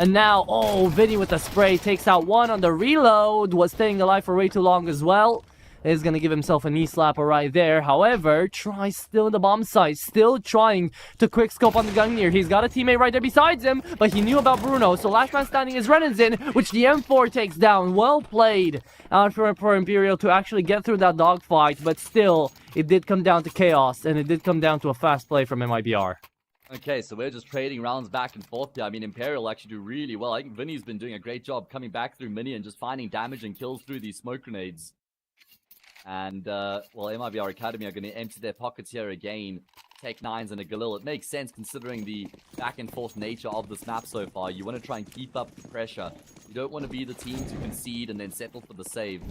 And now, oh, Vinny with the spray takes out one on the reload. Was staying alive for way too long as well. Is going to give himself a knee slapper right there. However, tries still in the bomb site. Still trying to quick scope on the gun here. He's got a teammate right there besides him. But he knew about Bruno. So last man standing is Renan's in, which the M4 takes down. Well played out for Imperial to actually get through that dogfight. But still, it did come down to chaos. And it did come down to a fast play from MIBR. Okay, so we're just trading rounds back and forth here. I mean, Imperial actually do really well. I think Vinny's been doing a great job coming back through Mini and just finding damage and kills through these smoke grenades. And, well, MIBR Academy are going to empty their pockets here again. Tech 9s and a Galil. It makes sense considering the back and forth nature of this map so far. You want to try and keep up the pressure. You don't want to be the team to concede and then settle for the save.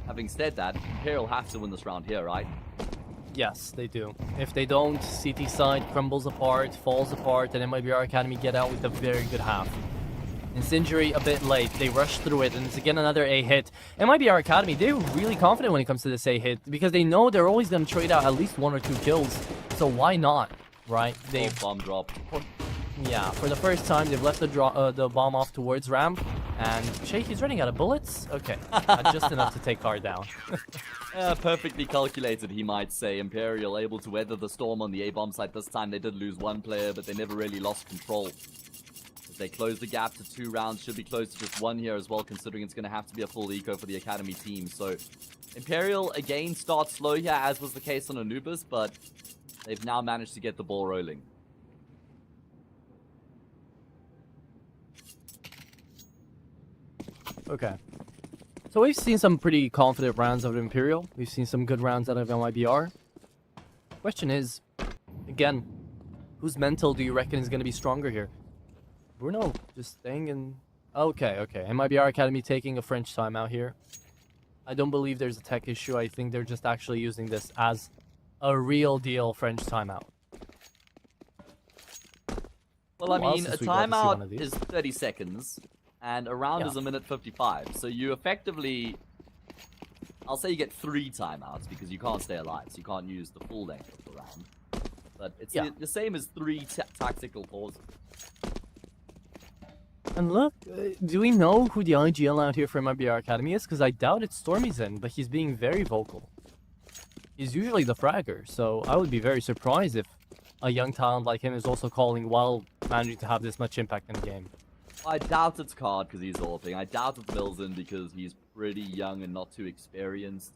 Having said that, Imperial have to win this round here, right? Yes, they do. If they don't, CT side crumbles apart, falls apart, and MIBR Academy get out with a very good half. Incendiary a bit late. They rush through it, and it's again another A hit. MIBR Academy, they're really confident when it comes to this A hit, because they know they're always going to trade out at least 1 or 2 kills. So why not, right? They bomb drop. Yeah, for the first time, they've left the bomb off towards ramp. And Shay, he's running out of bullets? Okay, just enough to take Card down. Perfectly calculated, he might say. Imperial able to weather the storm on the A-bomb site. This time they did lose 1 player, but they never really lost control. As they close the gap to 2 rounds, should be close to just 1 here as well, considering it's going to have to be a full eco for the Academy team. So Imperial again starts slow here, as was the case on Anubis, but they've now managed to get the ball rolling. Okay. So we've seen some pretty confident rounds out of Imperial. We've seen some good rounds out of MIBR. Question is, again, whose mental do you reckon is going to be stronger here? Bruno just staying in... Okay. MIBR Academy taking a French timeout here. I don't believe there's a tech issue. I think they're just actually using this as a real deal French timeout. Well, I mean, a timeout is 30 seconds. And a round is 1:55. So you effectively... I'll say you get 3 timeouts because you can't stay alive. So you can't use the full length of the round. But it's the same as 3 tactical pauses. And look, do we know who the IGL out here from MBR Academy is? Because I doubt it's Stormyzen, but he's being very vocal. He's usually the fragger, so I would be very surprised if a young talent like him is also calling while managing to have this much impact in the game. I doubt it's Card because he's AWPing. I doubt it's Milzen because he's pretty young and not too experienced.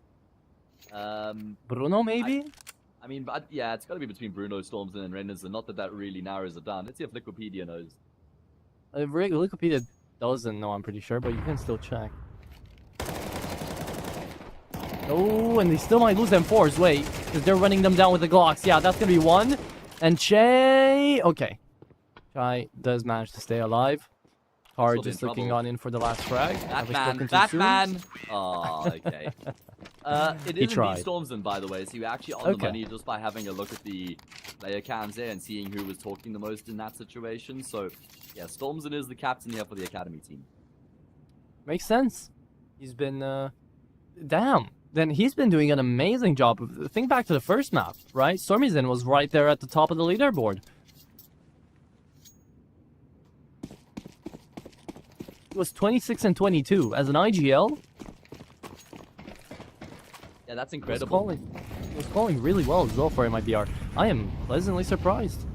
Bruno, maybe? I mean, but yeah, it's got to be between Bruno, Stormzen, and Renderson. Not that really narrows it down. Let's see if Liquipedia knows. Wikipedia doesn't know, I'm pretty sure, but you can still check. Oh, and they still might lose them fours. Wait, because they're running them down with the Glocks. Yeah, that's going to be one. And Shay... Okay. Shay does manage to stay alive. Card just looking on in for the last frag. Batman! Oh, okay. It is tried. indeed Stormzen, by the way, so you're actually on the money just by having a look at the player cams there and seeing who was talking the most in that situation. So, yeah, Stormzen is the captain here for the Academy team. Makes sense. He's been, damn. Then he's been doing an amazing job. Think back to the first map, right? Stormyzen was right there at the top of the leaderboard. It was 26 and 22 as an IGL. Yeah, that's incredible. He was calling really well as well for MIBR. I am pleasantly surprised.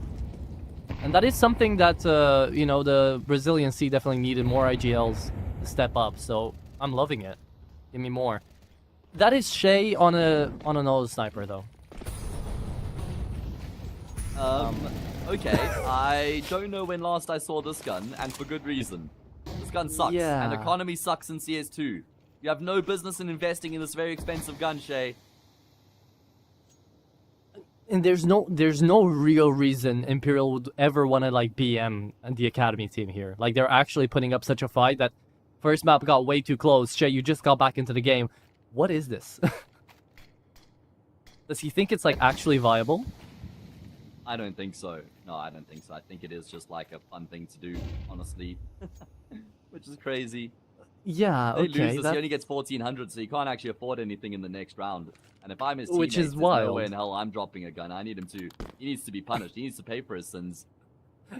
And that is something that, you know, the Brazilian scene definitely needed more IGLs to step up. So I'm loving it. Give me more. That is Shay on an auto sniper though. Okay. I don't know when last I saw this gun, and for good reason. This gun sucks, Yeah. and economy sucks in CS2. You have no business in investing in this very expensive gun, Shay. And there's no real reason Imperial would ever want to like BM and the Academy team here. Like they're actually putting up such a fight that first map got way too close. Shay, you just got back into the game. What is this? Does he think it's like actually viable? I don't think so. No, I don't think so. I think it is just like a fun thing to do, honestly. Which is crazy. Yeah, They okay. lose this, he only gets 1,400, so he can't actually afford anything in the next round. And if I'm his teammate, Which is there's wild. no way in hell I'm dropping a gun. I need him to. He needs to be punished. He needs to pay for his sins.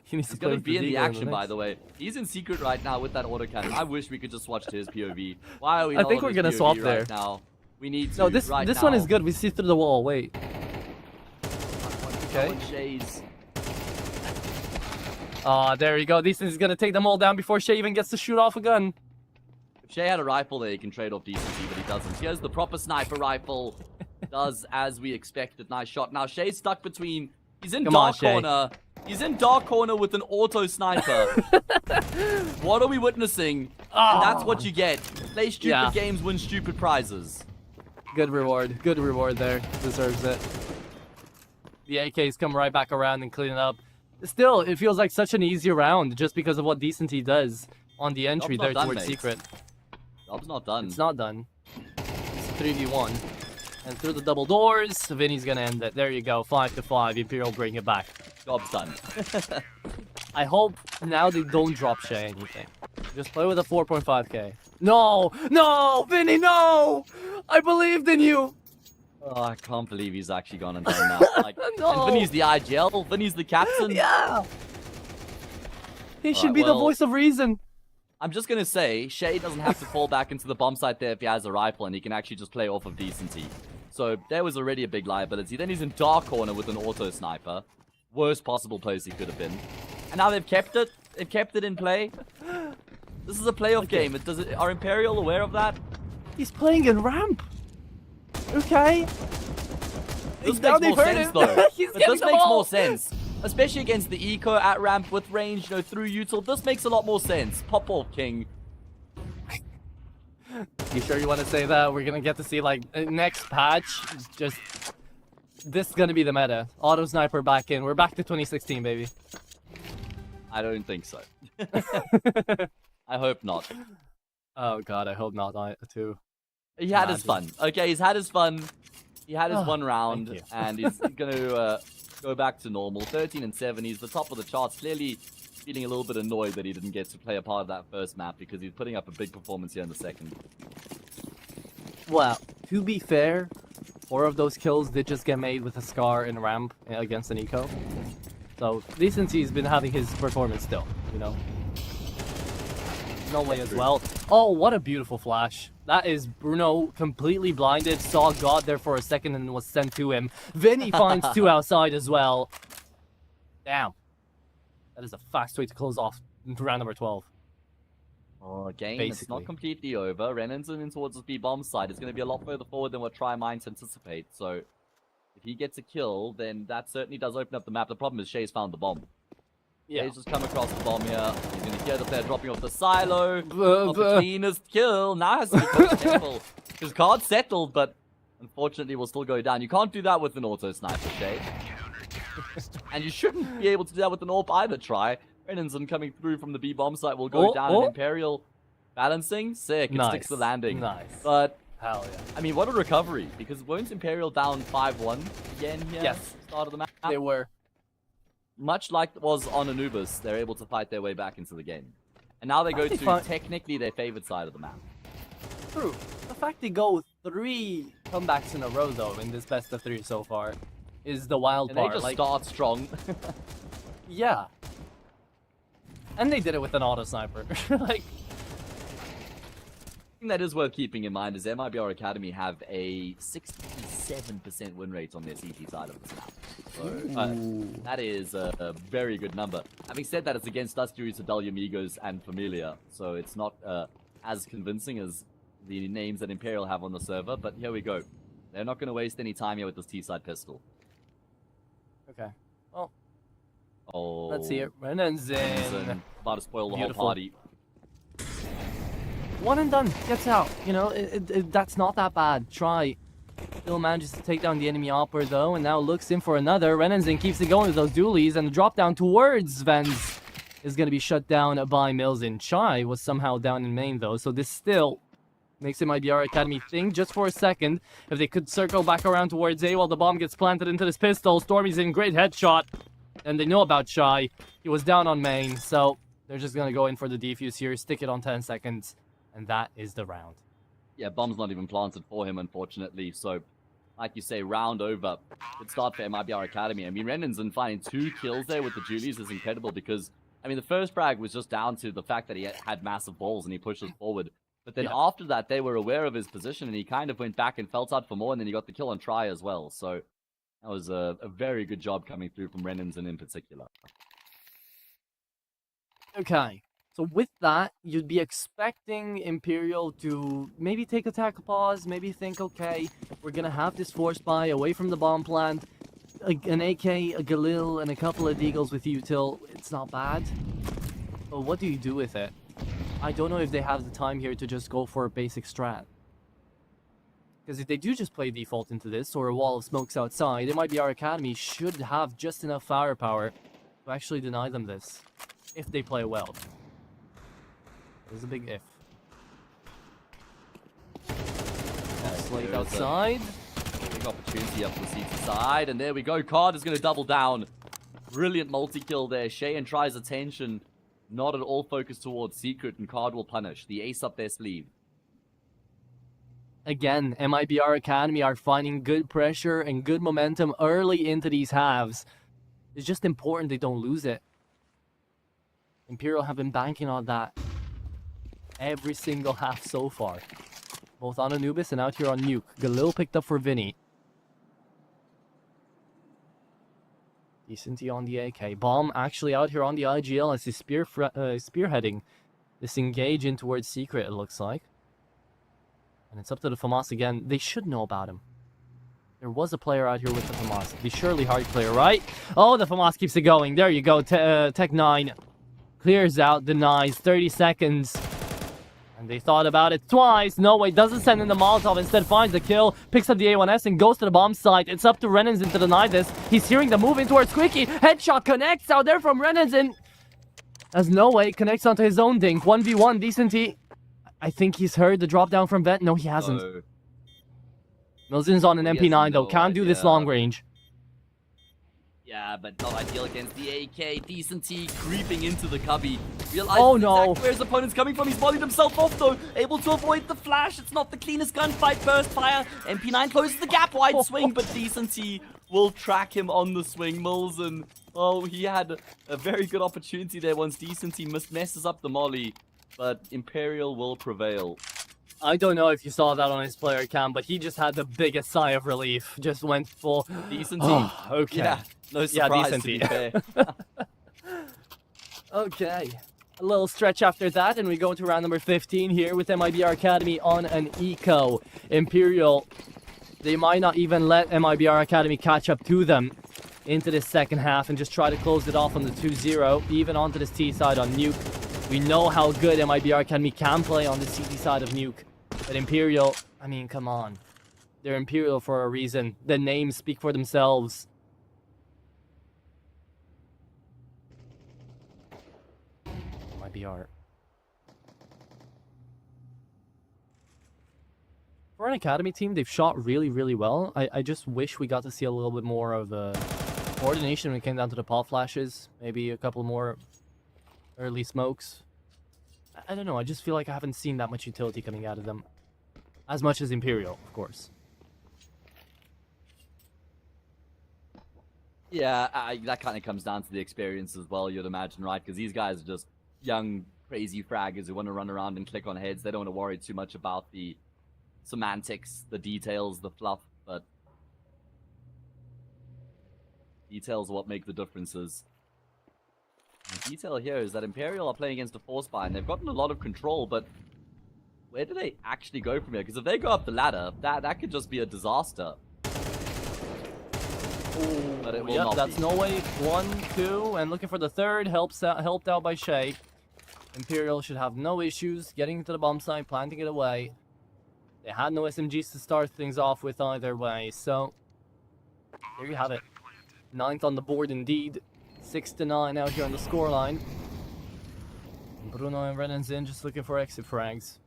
He needs He's to going to play be in the Vertigo action, by the way. He's in secret right now with that autocannon. I wish we could just watch to his POV. Why are we I not think on we're his gonna POV swap right there. now? We need to. No, this right one is now. good. We see through the wall. Wait. Okay. Shay's. Ah, there you go. This is gonna take them all down before Shay even gets to shoot off a gun. If Shay had a rifle there, he can trade off decency, but he doesn't. He has the proper sniper rifle. Does as we expected. Nice shot. Now Shay's stuck between. He's in Come on, dark Shay. corner. He's in dark corner with an auto sniper. What are we witnessing? And that's what you get. Play stupid Yeah. games, win stupid prizes. Good reward. Good reward there. Deserves it. The AKs come right back around and clean it up. Still, it feels like such an easy round just because of what Decency does on the entry Job's not there done, towards mate. Secret. Job's not done. It's not done. It's 3v1. And through the double doors, Vinny's gonna end it. There you go. 5-5. Imperial bring it back. Job's done. I hope now they don't drop Shay anything. Just play with a 4.5k. No! No! Vinny, no! I believed in you! Oh, I can't believe he's actually gone and done that. Like, No. And Vinny's the IGL. Vinny's the captain. Yeah! He should Alright, be the well- voice of reason. I'm just gonna say, Shay doesn't have to fall back into the bomb site there if he has a rifle, and he can actually just play off of decency. So there was already a big liability. Then he's in dark corner with an auto sniper. Worst possible place he could have been. And now they've kept it. They've kept it in play. This is a playoff game. Are Imperial aware of that? He's playing in ramp. Okay. This Now makes they've more heard sense him. though. He's But getting this them makes all. more sense. Especially against the eco at ramp with range, through util. This makes a lot more sense. Pop off, King. You sure you want to say that? We're gonna get to see like next patch. Just this is gonna be the meta. Auto sniper back in. We're back to 2016, baby. I don't think so. I hope not. Oh god, I hope not. I too. He had his Imagine. fun. Okay, he's had his fun. He had his Oh, one round, thank you. and he's gonna go back to normal. 13 and 7. He's the top of the charts. Clearly feeling a little bit annoyed that he didn't get to play a part of that first map because he's putting up a big performance here in the second. Well, to be fair, 4 of those kills did just get made with a Scar in ramp against an eco. So Decency's been having his performance still, you know. no way as well. Oh, what a beautiful flash. That is Bruno completely blinded, saw God there for a second and was sent to him. Vinny finds 2 outside as well. Damn. That is a fast way to close off round number 12. Oh, again, Basically. It's not completely over. Renan's in towards the B-bomb side. It's going to be a lot further forward than what Try Minds anticipate. So, if he gets a kill, then that certainly does open up the map. The problem is Shay's found the bomb. Yeah. Shay's just come across the bomb here. He's going to hear that they're dropping off the silo. Not the cleanest kill. Now has to be quite careful. His card settled, but unfortunately will still go down. You can't do that with an auto sniper, Shay. And you shouldn't be able to do that with an AWP either, Try. Renanson coming through from the B-bomb site will go down. And Imperial balancing. Sick. It sticks the landing. Nice. But, hell yeah. I mean, what a recovery. Because weren't Imperial down 5-1 again here? Yes. Start of the map. They were. Much like it was on Anubis, they're able to fight their way back into the game. And now they go to technically their favored side of the map. True. The fact they go 3 comebacks in a row, though, in this best of 3 so far, is the wild part. They just start strong. Yeah. And they did it with an auto sniper. Like, thing that is worth keeping in mind is MIBR Academy have a 67% win rate on their CT side of the map. So that is a very good number. Having said that, it's against us due to Amigos and Familia, so it's not as convincing as the names that Imperial have on the server, but here we go. They're not going to waste any time here with this T-side pistol. okay. Well, Oh, let's see it. Renanson. About to spoil the Beautiful. whole party. 1 and done. Gets out. You know, that's not that bad. Try. Still manages to take down the enemy opper, though, and now looks in for another. Renanson keeps it going with those dualies, and the drop down towards Vens is going to be shut down by Mills. Chai was somehow down in main, though, so this still makes it MIBR Academy think just for a second. If they could circle back around towards A while the bomb gets planted into this pistol. Stormy's in, great headshot. And they know about Chai. He was down on main, so they're just going to go in for the defuse here, stick it on 10 seconds, and that is the round. Yeah, bomb's not even planted for him, unfortunately. So, like you say, round over. Good start for MIBR Academy. I mean, Renanson finding 2 kills there with the Julies is incredible because, I mean, the first frag was just down to the fact that he had massive balls and he pushed us forward. But then after that, they were aware of his position and he kind of went back and felt out for more, and then he got the kill on Try as well. So, that was a very good job coming through from Renanson in particular. Okay, so with that, you'd be expecting Imperial to maybe take a tackle pause, maybe think, okay, we're gonna have this force buy away from the bomb plant, an AK, a Galil, and a couple of Deagles with util. It's not bad, but what do you do with it? I don't know if they have the time here to just go for a basic strat. Because if they do just play default into this, or a wall of smokes outside, MIBR Academy should have just enough firepower to actually deny them this. If they play well. There's a big if. Slate outside. Big opportunity up the CT side, and there we go. Card is going to double down. Brilliant multi-kill there. Shay and Try's attention not at all focused towards Secret, and Card will punish. The ace up their sleeve. Again, MIBR Academy are finding good pressure and good momentum early into these halves. It's just important they don't lose it. Imperial have been banking on that every single half so far. Both on Anubis and out here on Nuke. Galil picked up for Vinny. Decent on the AK. Bomb actually out here on the IGL as he's spearheading this engage in towards Secret, it looks like. And it's up to the FAMAS again. They should know about him. There was a player out here with the FAMAS. The surely hard player, right? Oh, the FAMAS keeps it going. There you go. Tech 9 clears out, denies. 30 seconds. And they thought about it twice. No way, doesn't send in the Molotov. Instead finds the kill. Picks up the A1S and goes to the bomb site. It's up to Renanson to deny this. He's hearing the move in towards Squeaky. Headshot connects out there from Renanson. As No Way connects onto his own dink. 1v1, decent. I think he's heard the drop down from Vent. No, he hasn't. So, Milzin's on an MP9 though. Can't do this long range. yeah, but not ideal against the AK. Decent T creeping into the cubby. Realizes exactly where his opponent's coming from. He's volleyed himself off though. Able to avoid the flash. It's not the cleanest gunfight. Burst fire. MP9 closes the gap. Wide swing, but Decent T will track him on the swing. Milzen. Oh, he had a very good opportunity there once Decent T messes up the molly. but Imperial will prevail. I don't know if you saw that on his player cam, but he just had the biggest sigh of relief. Just went full. Decent Oh, okay. Yeah, no surprise decent to be fair. Okay. A little stretch after that, and we go into round number 15 here with MIBR Academy on an eco. Imperial, they might not even let MIBR Academy catch up to them into this second half and just try to close it off on the 2-0, even onto this T side on Nuke. We know how good MIBR Academy can play on the CT side of Nuke. But Imperial, I mean, come on. They're Imperial for a reason. The names speak for themselves. MIBR. For an academy team, they've shot really, really well. I just wish we got to see a little bit more of coordination when it came down to the pop flashes. Maybe a couple more early smokes. I don't know, I just feel like I haven't seen that much utility coming out of them. As much as Imperial, of course. Yeah, that kind of comes down to the experience as well, you'd imagine, right? Because these guys are just young, crazy fraggers who want to run around and click on heads. They don't want to worry too much about the semantics, the details, the fluff, but details are what make the differences. The detail here is that Imperial are playing against a force buy, and they've gotten a lot of control, but where do they actually go from here? Because if they go up the ladder, that could just be a disaster. Ooh, but it will yep, not that's be. no way. 1, 2, and looking for the third. Helped out by Shay. Imperial should have no issues getting into the bomb site, planting it away. They had no SMGs to start things off with either way, so there you have it. 9th on the board indeed. 6-9 out here on the scoreline. Bruno and Renan's in, just looking for exit frags.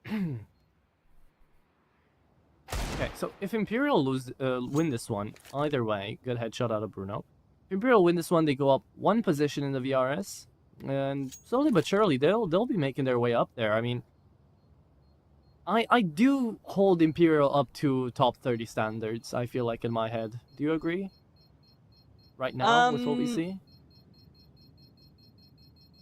Okay, so if Imperial win this one, either way, good headshot out of Bruno. If Imperial win this one, they go up 1 position in the VRS, and slowly but surely they'll be making their way up there. I mean, I do hold Imperial up to top 30 standards, I feel like, in my head. Do you agree? Right now, with what we see?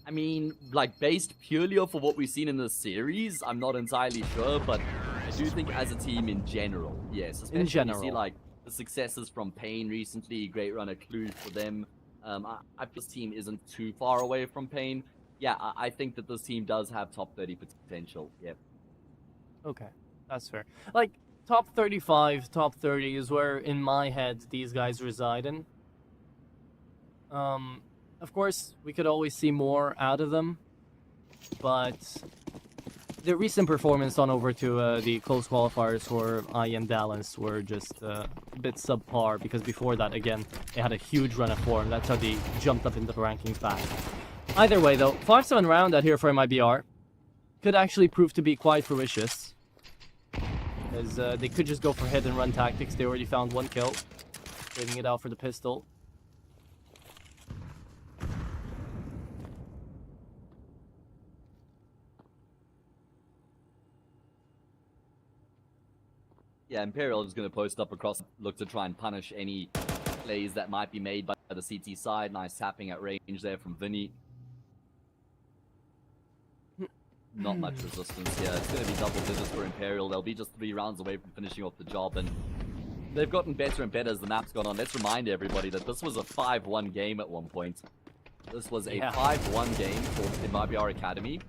I mean, like, based purely off of what we've seen in the series, I'm not entirely sure, but I do think as a team in general, yes. Especially in general. when you see, like, the successes from Pain recently, great run at Clue for them. I feel this team isn't too far away from Pain. Yeah, I think that this team does have top 30 potential, yep. Okay, that's fair. Like, top 35, top 30 is where, in my head, these guys reside in. Of course, we could always see more out of them, but the recent performance on over to the close qualifiers for I and Dallas were just a bit subpar, because before that, again, they had a huge run of form. That's how they jumped up into the rankings back. Either way, though, 5-7 round out here for MIBR could actually prove to be quite fruitious, as they could just go for hit and run tactics. They already found 1 kill, saving it out for the pistol. Yeah, Imperial is going to post up across, look to try and punish any plays that might be made by the CT side. Nice tapping at range there from Vinny. Not much resistance here. It's going to be double digits for Imperial. They'll be just 3 rounds away from finishing off the job, and they've gotten better and better as the map's gone on. Let's remind everybody that this was a 5-1 game at one point. This was a 5-1 game for MIBR Academy,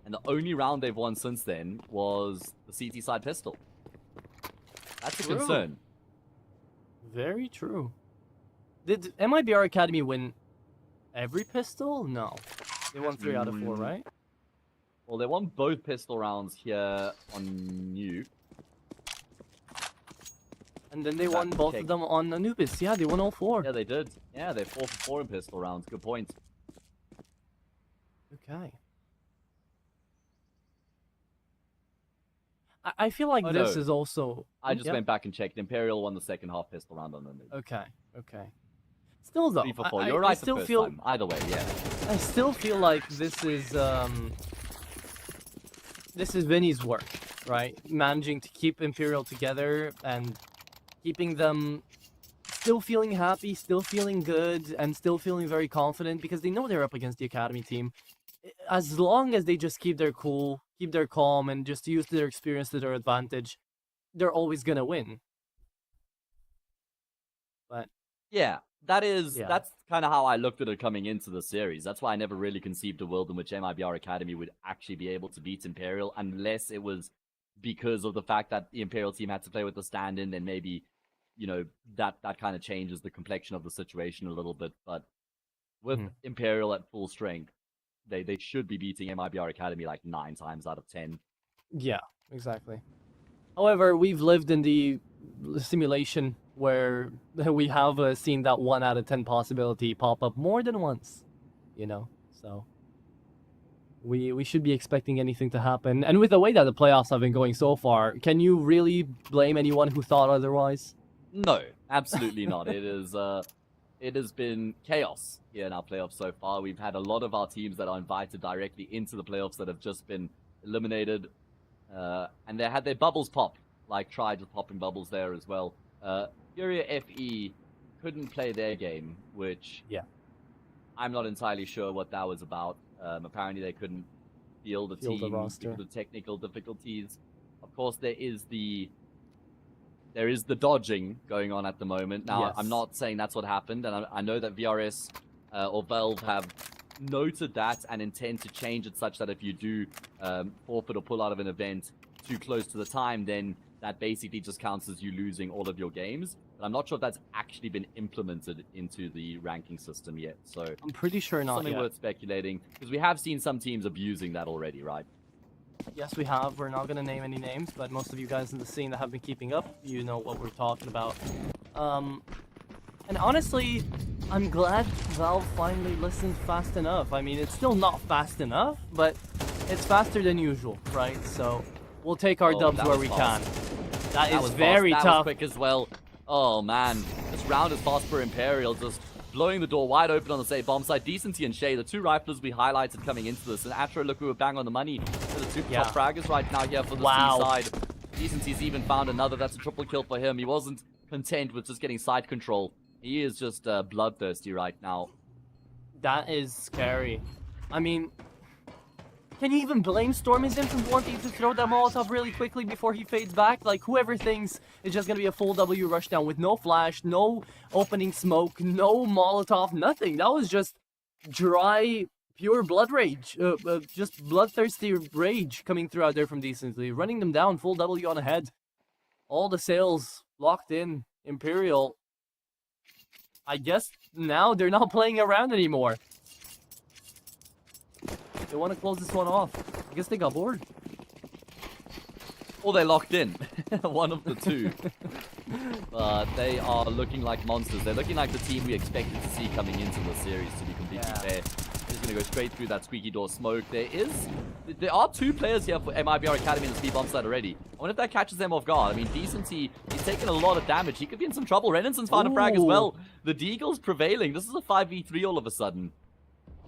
and the only round they've won since then was the CT side pistol. That's a concern. Very true. Did MIBR Academy win every pistol? No. They won 3 out of 4, right? Well, they won both pistol rounds here on Nuke. And then they won both of them on Anubis. Yeah, they won all 4. Yeah, they did. Yeah, they're 4 for 4 in pistol rounds. Good point. Okay. I feel like this is also... I just went back and checked. Imperial won the second half pistol round on Anubis. Okay, okay. Still though, 3 for 4. You're right I still the first feel... time. Either way, yeah. I still feel like this is Vinny's work, right? Managing to keep Imperial together and keeping them still feeling happy, still feeling good, and still feeling very confident, because they know they're up against the Academy team. as long as they just keep their cool, keep their calm, and just use their experience to their advantage, they're always gonna win. But yeah, that's yeah. kind of how I looked at it coming into the series. That's why I never really conceived a world in which MIBR Academy would actually be able to beat Imperial, unless it was because of the fact that the Imperial team had to play with the stand-in, then maybe, that kind of changes the complexion of the situation a little bit. But with Imperial at full strength, they should be beating MIBR Academy like 9 times out of 10. Yeah, exactly. However, we've lived in the simulation where we have seen that 1 out of 10 possibility pop up more than once, so we should be expecting anything to happen. And with the way that the playoffs have been going so far, can you really blame anyone who thought otherwise? No, absolutely not. It has been chaos here in our playoffs so far. We've had a lot of our teams that are invited directly into the playoffs that have just been eliminated. And they had their bubbles pop, like tried with popping bubbles there as well. Furia FE couldn't play their game, which I'm not entirely sure what that was about. Apparently they couldn't field the team because of the technical difficulties. Of course, there is the dodging going on at the moment. Now, I'm not saying that's what happened, and I know that VRS or Valve have noted that and intend to change it such that if you do forfeit or pull out of an event too close to the time, then that basically just counts as you losing all of your games. But I'm not sure if that's actually been implemented into the ranking system yet. So I'm pretty sure not something yet. Worth speculating, because we have seen some teams abusing that already, right? Yes, we have. We're not going to name any names, but most of you guys in the scene that have been keeping up, you know what we're talking about. And honestly, I'm glad Valve finally listened fast enough. I mean, it's still not fast enough, but it's faster than usual, right? So we'll take our dubs where we can. That is very tough. That was quick as well. Oh, man. This round is fast for Imperial, just blowing the door wide open on the safe bomb side. Decency and Shay, the 2 riflers we highlighted coming into this. And Atro, look, we were bang on the money for the 2 top fraggers right now here for the C side. Decency's even found another. That's a triple kill for him. He wasn't content with just getting side control. He is just bloodthirsty right now. That is scary. I mean, can you even blame Stormizin for wanting to throw that Molotov really quickly before he fades back? Like, whoever thinks it's just gonna be a full W rushdown with no flash, no opening smoke, no Molotov, nothing. That was just dry, pure blood rage. Just bloodthirsty rage coming through out there from Decency. Running them down, full W on ahead. All the sails locked in. Imperial, I guess now they're not playing around anymore. They want to close this one off. I guess they got bored. Or they locked in. One of the two. But they are looking like monsters. They're looking like the team we expected to see coming into the series, to be completely fair. Just going to go straight through that squeaky door smoke. There are 2 players here for MIBR Academy in the speed bomb side already. I wonder if that catches them off guard. I mean, Decency, he's taken a lot of damage. He could be in some trouble. Renenson's found a frag as well. The Deagle's prevailing. This is a 5v3 all of a sudden.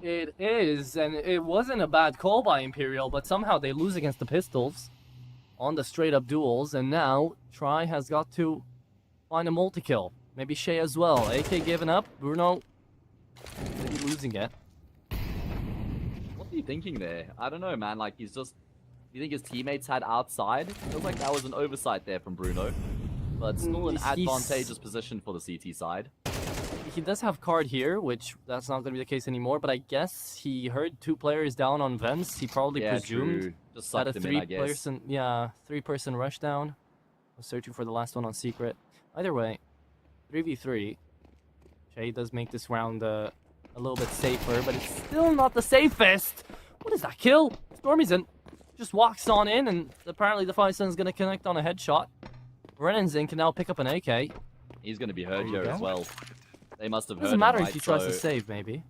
It is, and it wasn't a bad call by Imperial, but somehow they lose against the Pistols on the straight-up duels, and now Try has got to find a multi-kill. Maybe Shay as well. AK giving up. Bruno maybe losing it. What are you thinking there? I don't know, man. Like, he's just... Do you think his teammates had outside? Feels like that was an oversight there from Bruno. But still an advantageous position for the CT side. He does have card here, which that's not going to be the case anymore, but I guess he heard 2 players down on vents. He probably presumed that a 3-person rushdown. Was searching for the last one on secret. Either way, 3v3. Shay does make this round a little bit safer, but it's still not the safest. What is that kill? Stormizin just walks on in, and apparently the 5-Sun is going to connect on a headshot. Renenzin can now pick up an AK. He's going to be hurt here as well. They must have heard him. Doesn't matter if he tries to save, maybe.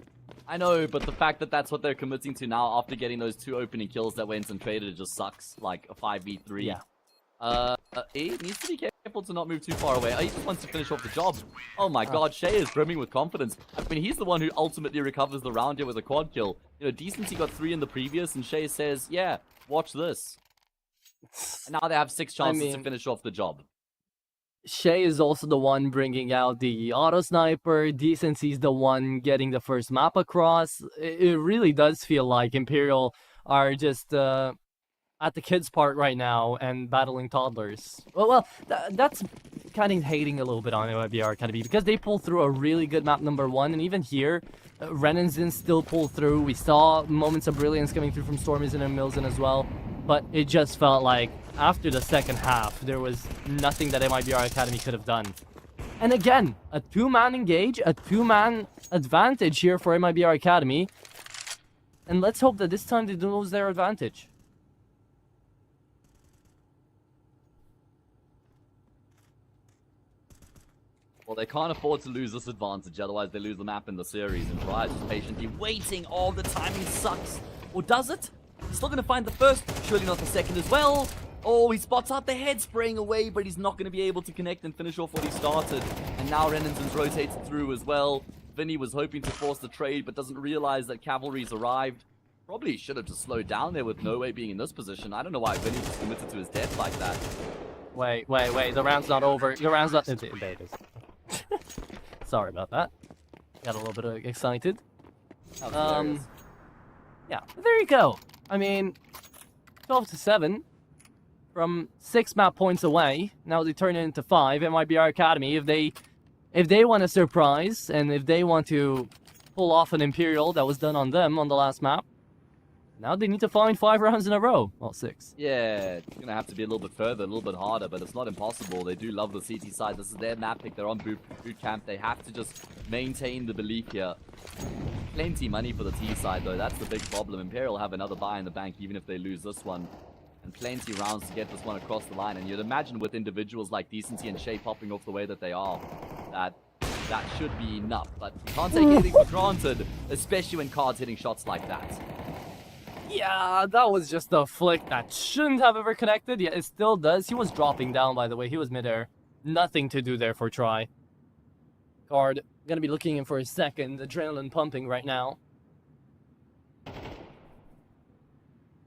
I know, but the fact that that's what they're committing to now after getting those 2 opening kills that went and traded, it just sucks. Like a 5v3. Yeah. He needs to be careful to not move too far away. He just wants to finish off the job. Oh my god, Shay is brimming with confidence. I mean, he's the one who ultimately recovers the round here with a quad kill. You know, Decency got 3 in the previous, and Shay says, yeah, watch this. And now they have 6 chances to finish off the job. Shay is also the one bringing out the auto sniper. Decency's the one getting the first map across. It really does feel like Imperial are just at the kids' part right now and battling toddlers. That's kind of hating a little bit on MIBR Academy because they pulled through a really good map number 1, and even here, Renanzin still pulled through. We saw moments of brilliance coming through from Stormizin and Milzen as well, but it just felt like after the second half, there was nothing that MIBR Academy could have done. And again, a 2-man engage, a 2-man advantage here for MIBR Academy. And let's hope that this time they don't lose their advantage. Well, they can't afford to lose this advantage, otherwise they lose the map in the series. And Rise is patiently waiting. Oh, the timing sucks. Or does it? He's still going to find the first, surely not the second as well. Oh, he spots out the head spraying away, but he's not going to be able to connect and finish off what he started. And now Renanzon's rotated through as well. Vinny was hoping to force the trade, but doesn't realize that cavalry's arrived. Probably should have just slowed down there with No Way being in this position. I don't know why Vinny just committed to his death like that. Wait. The round's not over. The round's not... There it is. Sorry about that. Got a little bit excited. Yeah, there you go. I mean, 12-7 from 6 map points away. Now they turn it into 5. MIBR Academy, if they want to surprise and if they want to pull off an Imperial that was done on them on the last map, now they need to find 5 rounds in a row. Well, 6. Yeah, it's going to have to be a little bit further, a little bit harder, but it's not impossible. They do love the CT side. This is their map pick. They're on boot camp. They have to just maintain the belief here. Plenty money for the T side, though. That's the big problem. Imperial have another buy in the bank, even if they lose this one. And plenty rounds to get this one across the line. And you'd imagine with individuals like Decency and Shay popping off the way that they are, that should be enough. But you can't take anything for granted, especially when cards hitting shots like that. Yeah, that was just a flick that shouldn't have ever connected. Yeah, it still does. He was dropping down, by the way. He was midair. Nothing to do there for try. Card, gonna be looking in for a second. Adrenaline pumping right now.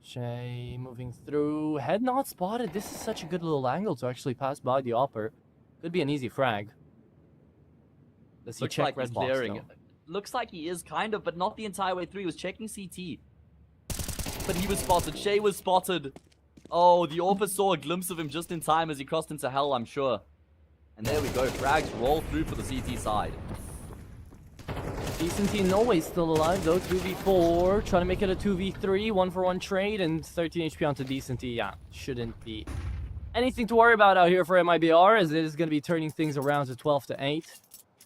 Shay moving through. Head not spotted. This is such a good little angle to actually pass by the Opper. Could be an easy frag. Does he check red box, though? Looks like he is kind of, but not the entire way through. He was checking CT. But he was spotted. Shay was spotted. Oh, the Orpha saw a glimpse of him just in time as he crossed into hell, I'm sure. And there we go. Frags roll through for the CT side. Decency No Way still alive, though. 2v4. Trying to make it a 2v3. 1-for-1 trade and 13 HP onto Decency. Yeah, shouldn't be anything to worry about out here for MIBR, as it is going to be turning things around to 12-8.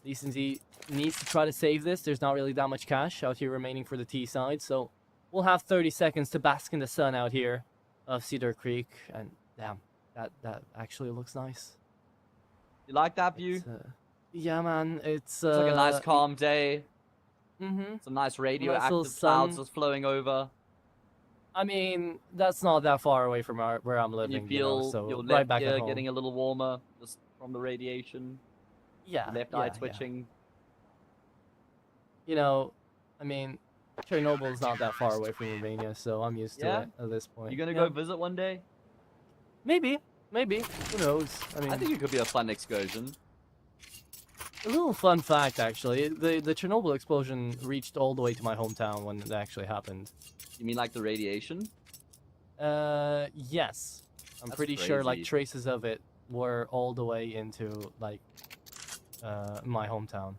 Decency needs to try to save this. There's not really that much cash out here remaining for the T side, so we'll have 30 seconds to bask in the sun out here of Cedar Creek. And damn, that actually looks nice. You like that view? Yeah, man. It's like a nice calm day. Mm-hmm. Some nice radioactive clouds just flowing over. I mean, that's not that far away from where I'm living. You feel so your right left back ear at home. getting a little warmer just from the radiation. Yeah. Left eye twitching. You know, I mean, Chernobyl's not that far away from Romania, so I'm used to it at this point. You gonna go visit one day? Maybe. Who knows? I mean, I think it could be a fun excursion. A little fun fact, actually. The Chernobyl explosion reached all the way to my hometown when it actually happened. You mean like the radiation? Yes. I'm pretty sure, like, traces of it were all the way into, like, my hometown.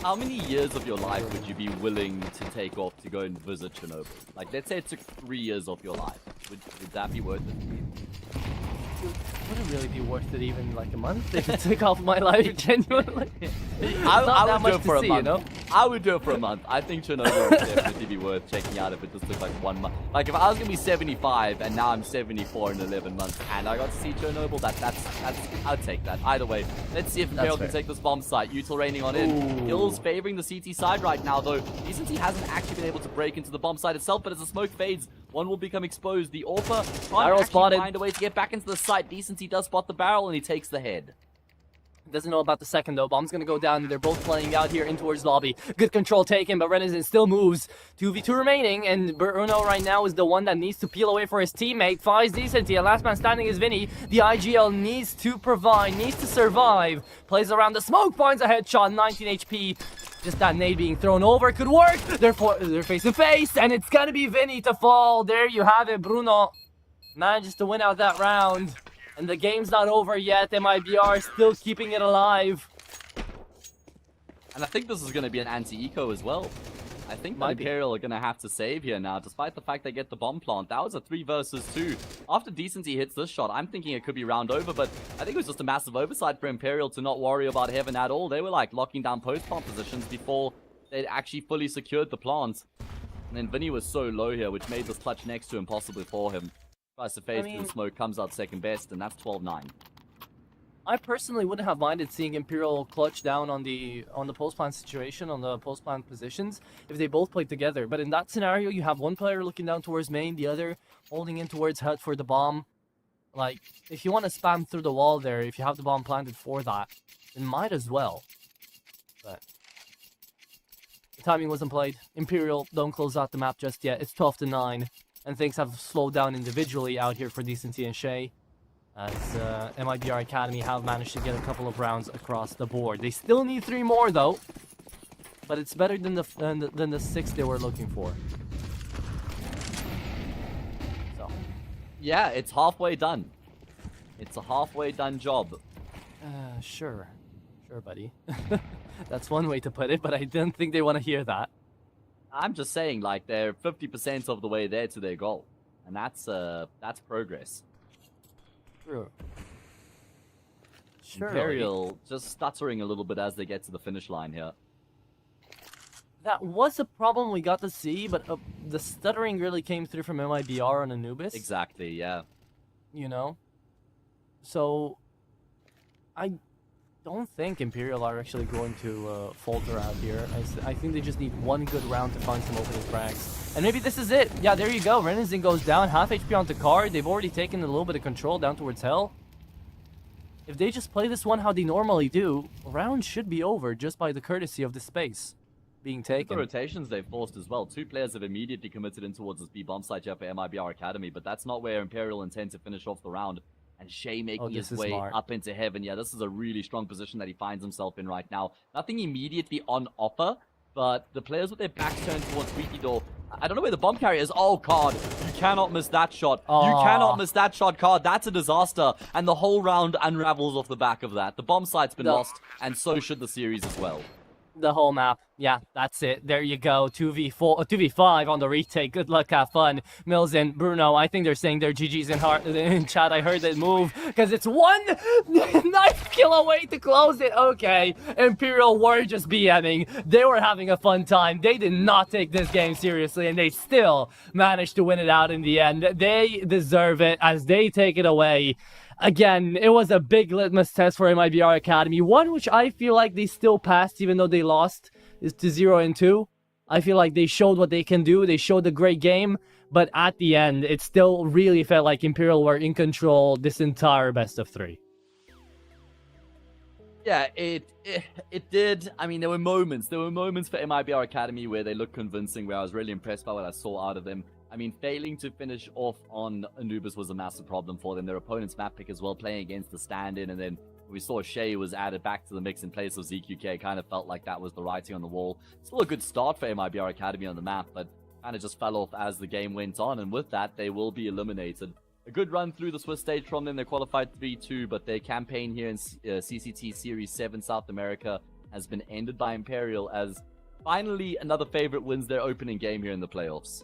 How many years of your life would you be willing to take off to go and visit Chernobyl? Like, let's say it took 3 years of your life. Would that be worth it? Would it really be worth it even like a month if it took off my life genuinely? I would do it for a month. You know? I would do it for a month. I think Chernobyl would definitely be worth checking out if it just took like 1 month. Like if I was gonna be 75 and now I'm 74 in 11 months and I got to see Chernobyl, that's I'd take that. Either way, let's see if Imperial can take this bomb site. Util raining on in. Hills favoring the CT side right now though. Decency hasn't actually been able to break into the bomb site itself, but as the smoke fades, one will become exposed. The Orpha can't actually find a way to get back into the site. Decency does spot the barrel and he takes the head. Doesn't know about the second though. Bomb's gonna go down. They're both playing out here in towards lobby. Good control taken, but Renison still moves. 2v2 remaining, and Bruno right now is the one that needs to peel away for his teammate. Finds decency, and last man standing is Vinny. The IGL needs to provide, needs to survive. Plays around the smoke, finds a headshot, 19 HP. Just that nade being thrown over could work. They're face to face, and it's gonna be Vinny to fall. There you have it. Bruno manages to win out that round. And the game's not over yet. MIBR still keeping it alive. And I think this is going to be an anti-eco as well. I think the Imperial are going to have to save here now, despite the fact they get the bomb plant. That was a 3 versus 2. After Decency hits this shot, I'm thinking it could be round over, but I think it was just a massive oversight for Imperial to not worry about Heaven at all. They were like locking down post-plant positions before they'd actually fully secured the plant. And then Vinny was so low here, which made this clutch next to impossible for him. Tries to phase through the smoke, comes out second best, and that's 12-9. I personally wouldn't have minded seeing Imperial clutch down on the post-plant situation, on the post-plant positions, if they both played together. But in that scenario, you have one player looking down towards main, the other holding in towards hut for the bomb. Like, if you want to spam through the wall there, if you have the bomb planted for that, then might as well. But the timing wasn't played. Imperial don't close out the map just yet. It's 12-9. And things have slowed down individually out here for Decency and Shay, as MIBR Academy have managed to get a couple of rounds across the board. They still need 3 more though, but it's better than the 6 they were looking for. So, yeah, it's halfway done. It's a halfway done job. Sure, buddy. That's one way to put it, but I didn't think they want to hear that. I'm just saying, like, they're 50% of the way there to their goal. And that's progress. True. Sure. Imperial just stuttering a little bit as they get to the finish line here. That was a problem we got to see, but the stuttering really came through from MIBR on Anubis. Exactly, yeah. You know? So, I don't think Imperial are actually going to falter out here. I think they just need one good round to find some opening frags. And maybe this is it. Yeah, there you go. Renison goes down, half HP onto card. They've already taken a little bit of control down towards Hell. If they just play this one how they normally do, round should be over just by the courtesy of the space being taken. The rotations they've forced as well. 2 players have immediately committed in towards this B bomb site here for MIBR Academy, but that's not where Imperial intend to finish off the round. And Shay making his way up into Heaven. Yeah, this is a really strong position that he finds himself in right now. Nothing immediately on offer, but the players with their backs turned towards Squeaky Door. I don't know where the bomb carrier is. Oh, Card, you cannot miss that shot. You cannot miss that shot, Card. That's a disaster. And the whole round unravels off the back of that. The bomb site's been lost, and so should the series as well. The whole map. Yeah, that's it. There you go. 2v4, 2v5 on the retake. Good luck, have fun. Mills and Bruno, I think they're saying their GG's in chat. I heard that move because it's one knife kill away to close it. Okay, Imperial were just BMing. They were having a fun time. They did not take this game seriously, and they still managed to win it out in the end. They deserve it as they take it away. Again, it was a big litmus test for MIBR Academy. One which I feel like they still passed even though they lost is to 0-2. I feel like they showed what they can do. They showed a great game. But at the end, it still really felt like Imperial were in control this entire best of 3. Yeah, it did. I mean, there were moments. There were moments for MIBR Academy where they looked convincing, where I was really impressed by what I saw out of them. I mean, failing to finish off on Anubis was a massive problem for them. Their opponent's map pick as well, playing against the stand-in, and then we saw Shay was added back to the mix in place of ZQK. Kind of felt like that was the writing on the wall. Still a good start for MIBR Academy on the map, but kind of just fell off as the game went on, and with that, they will be eliminated. A good run through the Swiss stage from them. They qualified 3-2, but their campaign here in CCT Series 7 South America has been ended by Imperial, as finally another favorite wins their opening game here in the playoffs.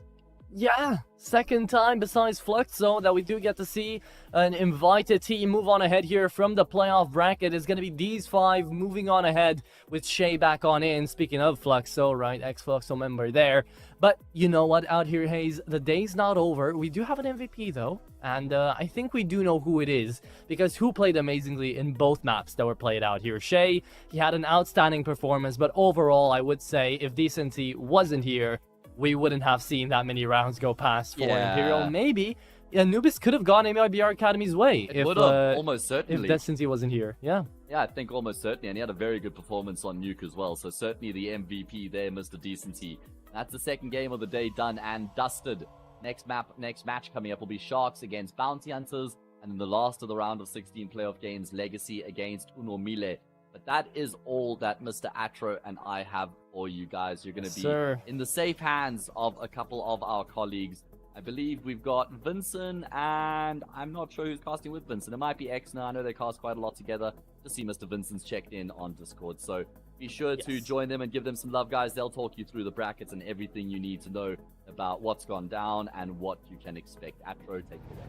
Yeah, second time besides Fluxo that we do get to see an invited team move on ahead here from the playoff bracket. Is going to be these 5 moving on ahead with Shay back on in. Speaking of Fluxo, right, ex-Fluxo member there. But you know what, out here, Hayes, the day's not over. We do have an MVP though, and I think we do know who it is, because who played amazingly in both maps that were played out here. Shay, he had an outstanding performance, but overall I would say if Decency wasn't here, we wouldn't have seen that many rounds go past for Imperial. Maybe Anubis could have gone MIBR Academy's way. It would have, almost certainly. If Decency wasn't here, yeah. Yeah, I think almost certainly, and he had a very good performance on Nuke as well, so certainly the MVP there, Mr. Decency. That's the second game of the day done and dusted. Next match coming up will be Sharks against Bounty Hunters, and then the last of the round of 16 playoff games, Legacy against Unomile. But that is all that Mr. Atro and I have for you guys. You're going to be in the safe hands of a couple of our colleagues. I believe we've got Vincent, and I'm not sure who's casting with Vincent. It might be Exner. I know they cast quite a lot together. To see Mr. Vincent's checked in on Discord. So be sure to join them and give them some love, guys. They'll talk you through the brackets and everything you need to know about what's gone down and what you can expect. Atro, take it away.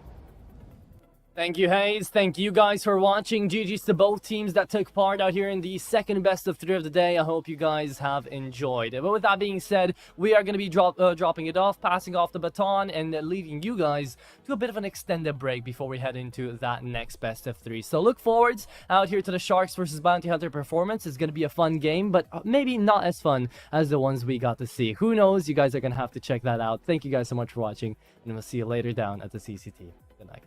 Thank you, Hayes. Thank you guys for watching. GG's to both teams that took part out here in the second best of 3 of the day. I hope you guys have enjoyed. But with that being said, we are going to be dropping it off, passing off the baton, and leaving you guys to a bit of an extended break before we head into that next best of 3. So look forwards out here to the Sharks versus Bounty Hunter performance. It's going to be a fun game, but maybe not as fun as the ones we got to see. Who knows? You guys are going to have to check that out. Thank you guys so much for watching, and we'll see you later down at the CCT. Good night.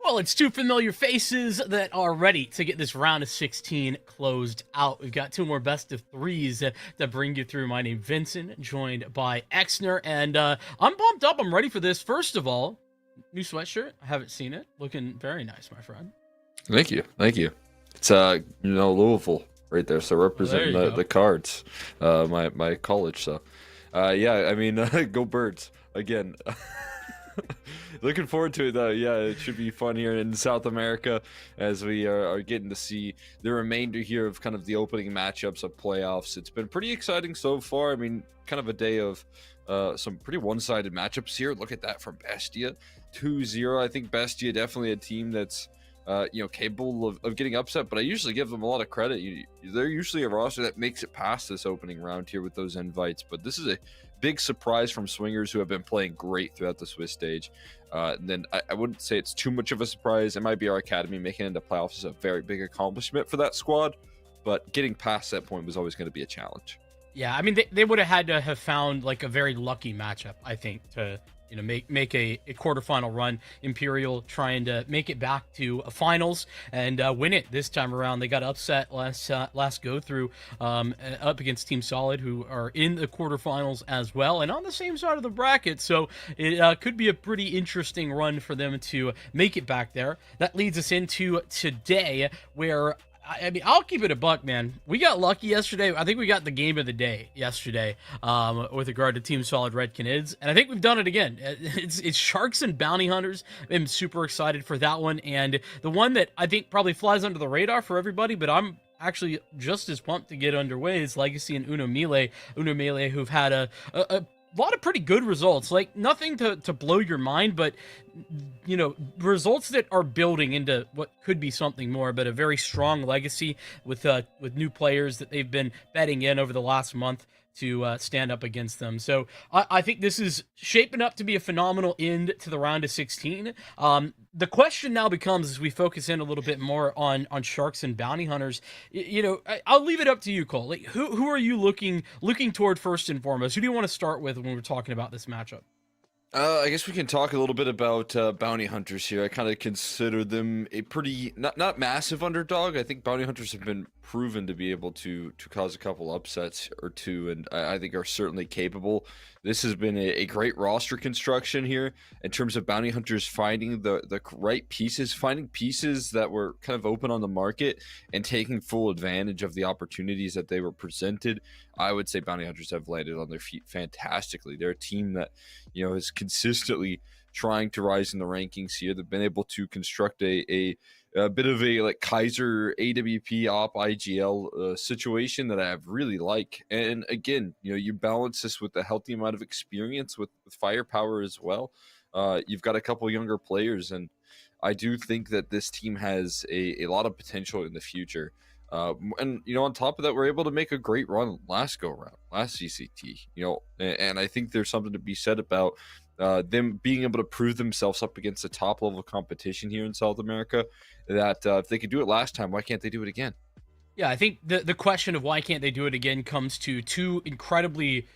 Well, it's two familiar faces that are ready to get this round of 16 closed out. We've got two more best of threes to bring you through. My name's Vincent, joined by Exner, and I'm pumped up. I'm ready for this. First of all, new sweatshirt. I haven't seen it. Looking very nice, my friend. Thank you. It's Louisville right there, so representing the Cards, my college. So, yeah, I mean, go Birds again. Looking forward to it though. Yeah, it should be fun here in South America as we are getting to see the remainder here of kind of the opening matchups of playoffs. It's been pretty exciting so far. I mean, kind of a day of some pretty one-sided matchups here. Look at that from Bestia, 2-0. I think Bestia definitely a team that's capable of getting upset, but I usually give them a lot of credit. They're usually a roster that makes it past this opening round here with those invites, but this is a big surprise from Swingers, who have been playing great throughout the Swiss stage. And then I wouldn't say it's too much of a surprise. It might be our academy making it into playoffs is a very big accomplishment for that squad, but getting past that point was always going to be a challenge. Yeah, I mean, they would have had to have found like a very lucky matchup, I think, to make a quarterfinal run. Imperial trying to make it back to a finals and win it this time around. They got upset last go through up against Team Solid, who are in the quarterfinals as well and on the same side of the bracket. So it could be a pretty interesting run for them to make it back there. That leads us into today, where I mean, I'll keep it a buck, man. We got lucky yesterday. I think we got the game of the day yesterday with regard to Team Solid Red Canids, and I think we've done it again. It's Sharks and Bounty Hunters. I'm super excited for that one, and the one that I think probably flies under the radar for everybody, but I'm actually just as pumped to get underway is Legacy and Uno Mille. Uno Mille, who've had a lot of pretty good results, like nothing to blow your mind, but results that are building into what could be something more, but a very strong Legacy with new players that they've been betting in over the last month to stand up against them. So I think this is shaping up to be a phenomenal end to the round of 16. The question now becomes, as we focus in a little bit more on Sharks and Bounty Hunters, I'll leave it up to you, Cole. Like, who are you looking toward first and foremost? Who do you want to start with when we're talking about this matchup? I guess we can talk a little bit about Bounty Hunters here. I kind of consider them a pretty, not massive underdog. I think Bounty Hunters have been proven to be able to cause a couple upsets or two, and I think are certainly capable. This has been a great roster construction here in terms of Bounty Hunters finding the right pieces, finding pieces that were kind of open on the market and taking full advantage of the opportunities that they were presented. I would say Bounty Hunters have landed on their feet fantastically. They're a team that, is consistently trying to rise in the rankings here. They've been able to construct a bit of a like Kaiser AWP op IGL situation that I really like. And again, you balance this with a healthy amount of experience with firepower as well. You've got a couple younger players, and I do think that this team has a lot of potential in the future. And on top of that, we're able to make a great run last CCT, and I think there's something to be said about them being able to prove themselves up against the top level competition here in South America, that if they could do it last time, why can't they do it again? Yeah, I think the question of why can't they do it again comes to two incredibly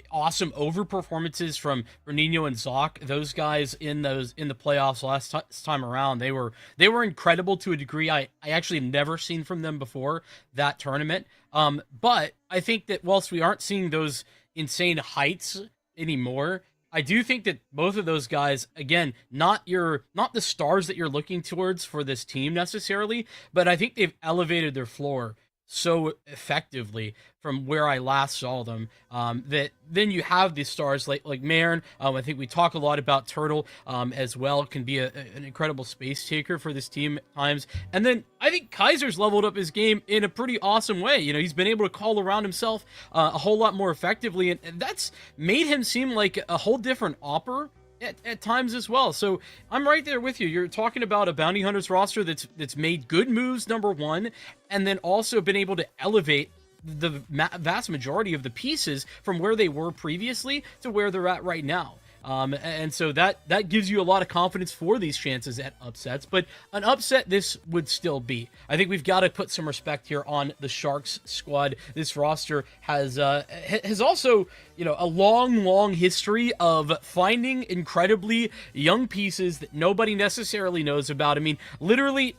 awesome over performances from Bernino and Zoc. Those guys in the playoffs last time around, they were incredible to a degree I actually never seen from them before that tournament. But I think that whilst we aren't seeing those insane heights anymore, I do think that both of those guys, again, not the stars that you're looking towards for this team necessarily, but I think they've elevated their floor so effectively from where I last saw them, that then you have these stars like Marin. I think we talk a lot about Turtle as well, can be an incredible space taker for this team at times. And then I think Kaiser's leveled up his game in a pretty awesome way. He's been able to call around himself a whole lot more effectively, and that's made him seem like a whole different opper at times as well. So I'm right there with you. You're talking about a Bounty Hunters roster that's made good moves, number one, and then also been able to elevate the vast majority of the pieces from where they were previously to where they're at right now. And so that gives you a lot of confidence for these chances at upsets. But an upset this would still be. I think we've got to put some respect here on the Sharks squad. This roster has also, a long history of finding incredibly young pieces that nobody necessarily knows about. I mean, literally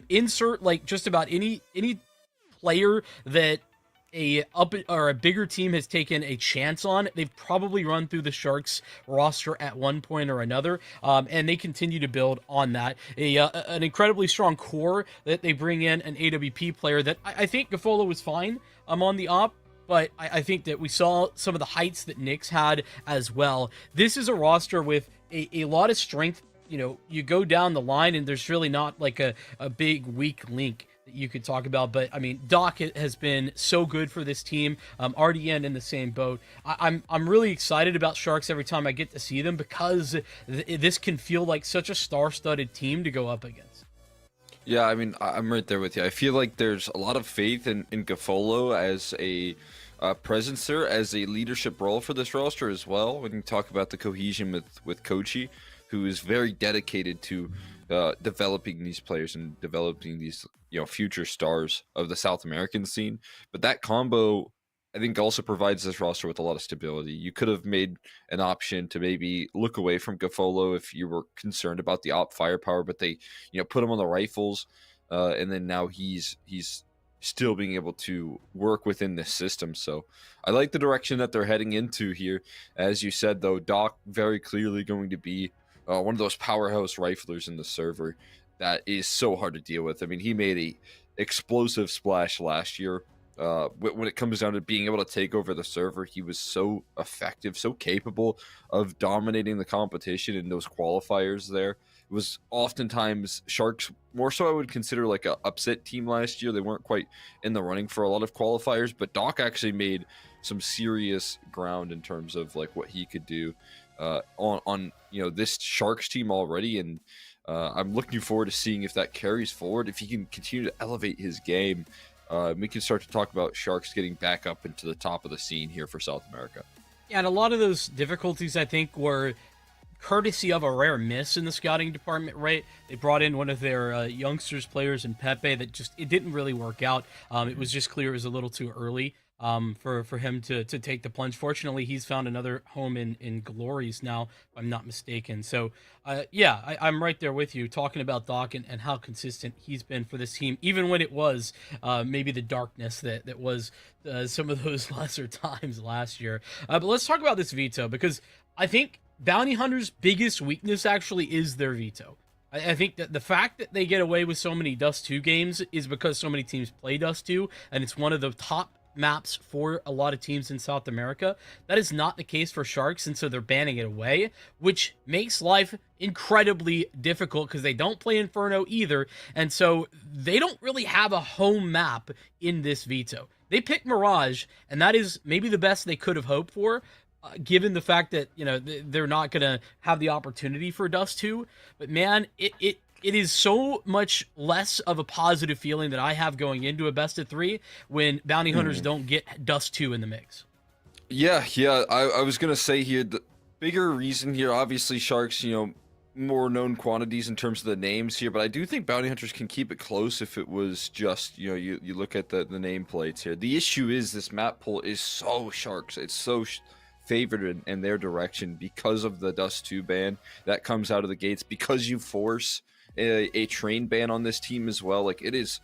insert like just about any player that a bigger team has taken a chance on. They've probably run through the Sharks roster at one point or another, and they continue to build on that. An incredibly strong core that they bring in an AWP player that I think Gafolo was fine on the op, but I think that we saw some of the heights that Knicks had as well. This is a roster with a lot of strength. You go down the line and there's really not like a big weak link that you could talk about. But I mean, Doc has been so good for this team. RDN in the same boat. I'm really excited about Sharks every time I get to see them, because this can feel like such a star-studded team to go up against. Yeah, I mean, I'm right there with you. I feel like there's a lot of faith in Gafolo as a presence there, as a leadership role for this roster as well. When you talk about the cohesion with Kochi, who is very dedicated to developing these players and developing these future stars of the South American scene. But that combo, I think, also provides this roster with a lot of stability. You could have made an option to maybe look away from Gafolo if you were concerned about the op firepower, but they put him on the rifles, and then now he's still being able to work within this system. So I like the direction that they're heading into here. As you said, though, Doc very clearly going to be one of those powerhouse riflers in the server that is so hard to deal with. I mean, he made a explosive splash last year. When it comes down to being able to take over the server, he was so effective, so capable of dominating the competition in those qualifiers there. It was oftentimes Sharks, more so I would consider like a upset team last year. They weren't quite in the running for a lot of qualifiers, but Doc actually made some serious ground in terms of like what he could do on this Sharks team already, and I'm looking forward to seeing if that carries forward. If he can continue to elevate his game, we can start to talk about Sharks getting back up into the top of the scene here for South America. Yeah, and a lot of those difficulties, I think, were courtesy of a rare miss in the scouting department, right? They brought in one of their youngsters players in Pepe that it didn't really work out. It was just clear it was a little too early for him to take the plunge. Fortunately, he's found another home in Glories now, if I'm not mistaken. So, I'm right there with you, talking about Doc and how consistent he's been for this team, even when it was maybe the darkness that was some of those lesser times last year. But let's talk about this veto, because I think Bounty Hunter's biggest weakness actually is their veto. I think that the fact that they get away with so many Dust 2 games is because so many teams play Dust 2, and it's one of the top maps for a lot of teams in South America. That is not the case for Sharks, and so they're banning it away, which makes life incredibly difficult because they don't play Inferno either, and so they don't really have a home map in this veto. They picked Mirage, and that is maybe the best they could have hoped for, given the fact that they're not going to have the opportunity for Dust 2. But man, it is so much less of a positive feeling that I have going into a best of 3 when Bounty Hunters don't get Dust 2 in the mix. Yeah. I was going to say here, the bigger reason here, obviously Sharks, more known quantities in terms of the names here, but I do think Bounty Hunters can keep it close if it was just, you look at the nameplates here. The issue is this map pool is so Sharks. It's so favored in their direction because of the Dust 2 ban that comes out of the gates, because you force a train ban on this team as well. Like it is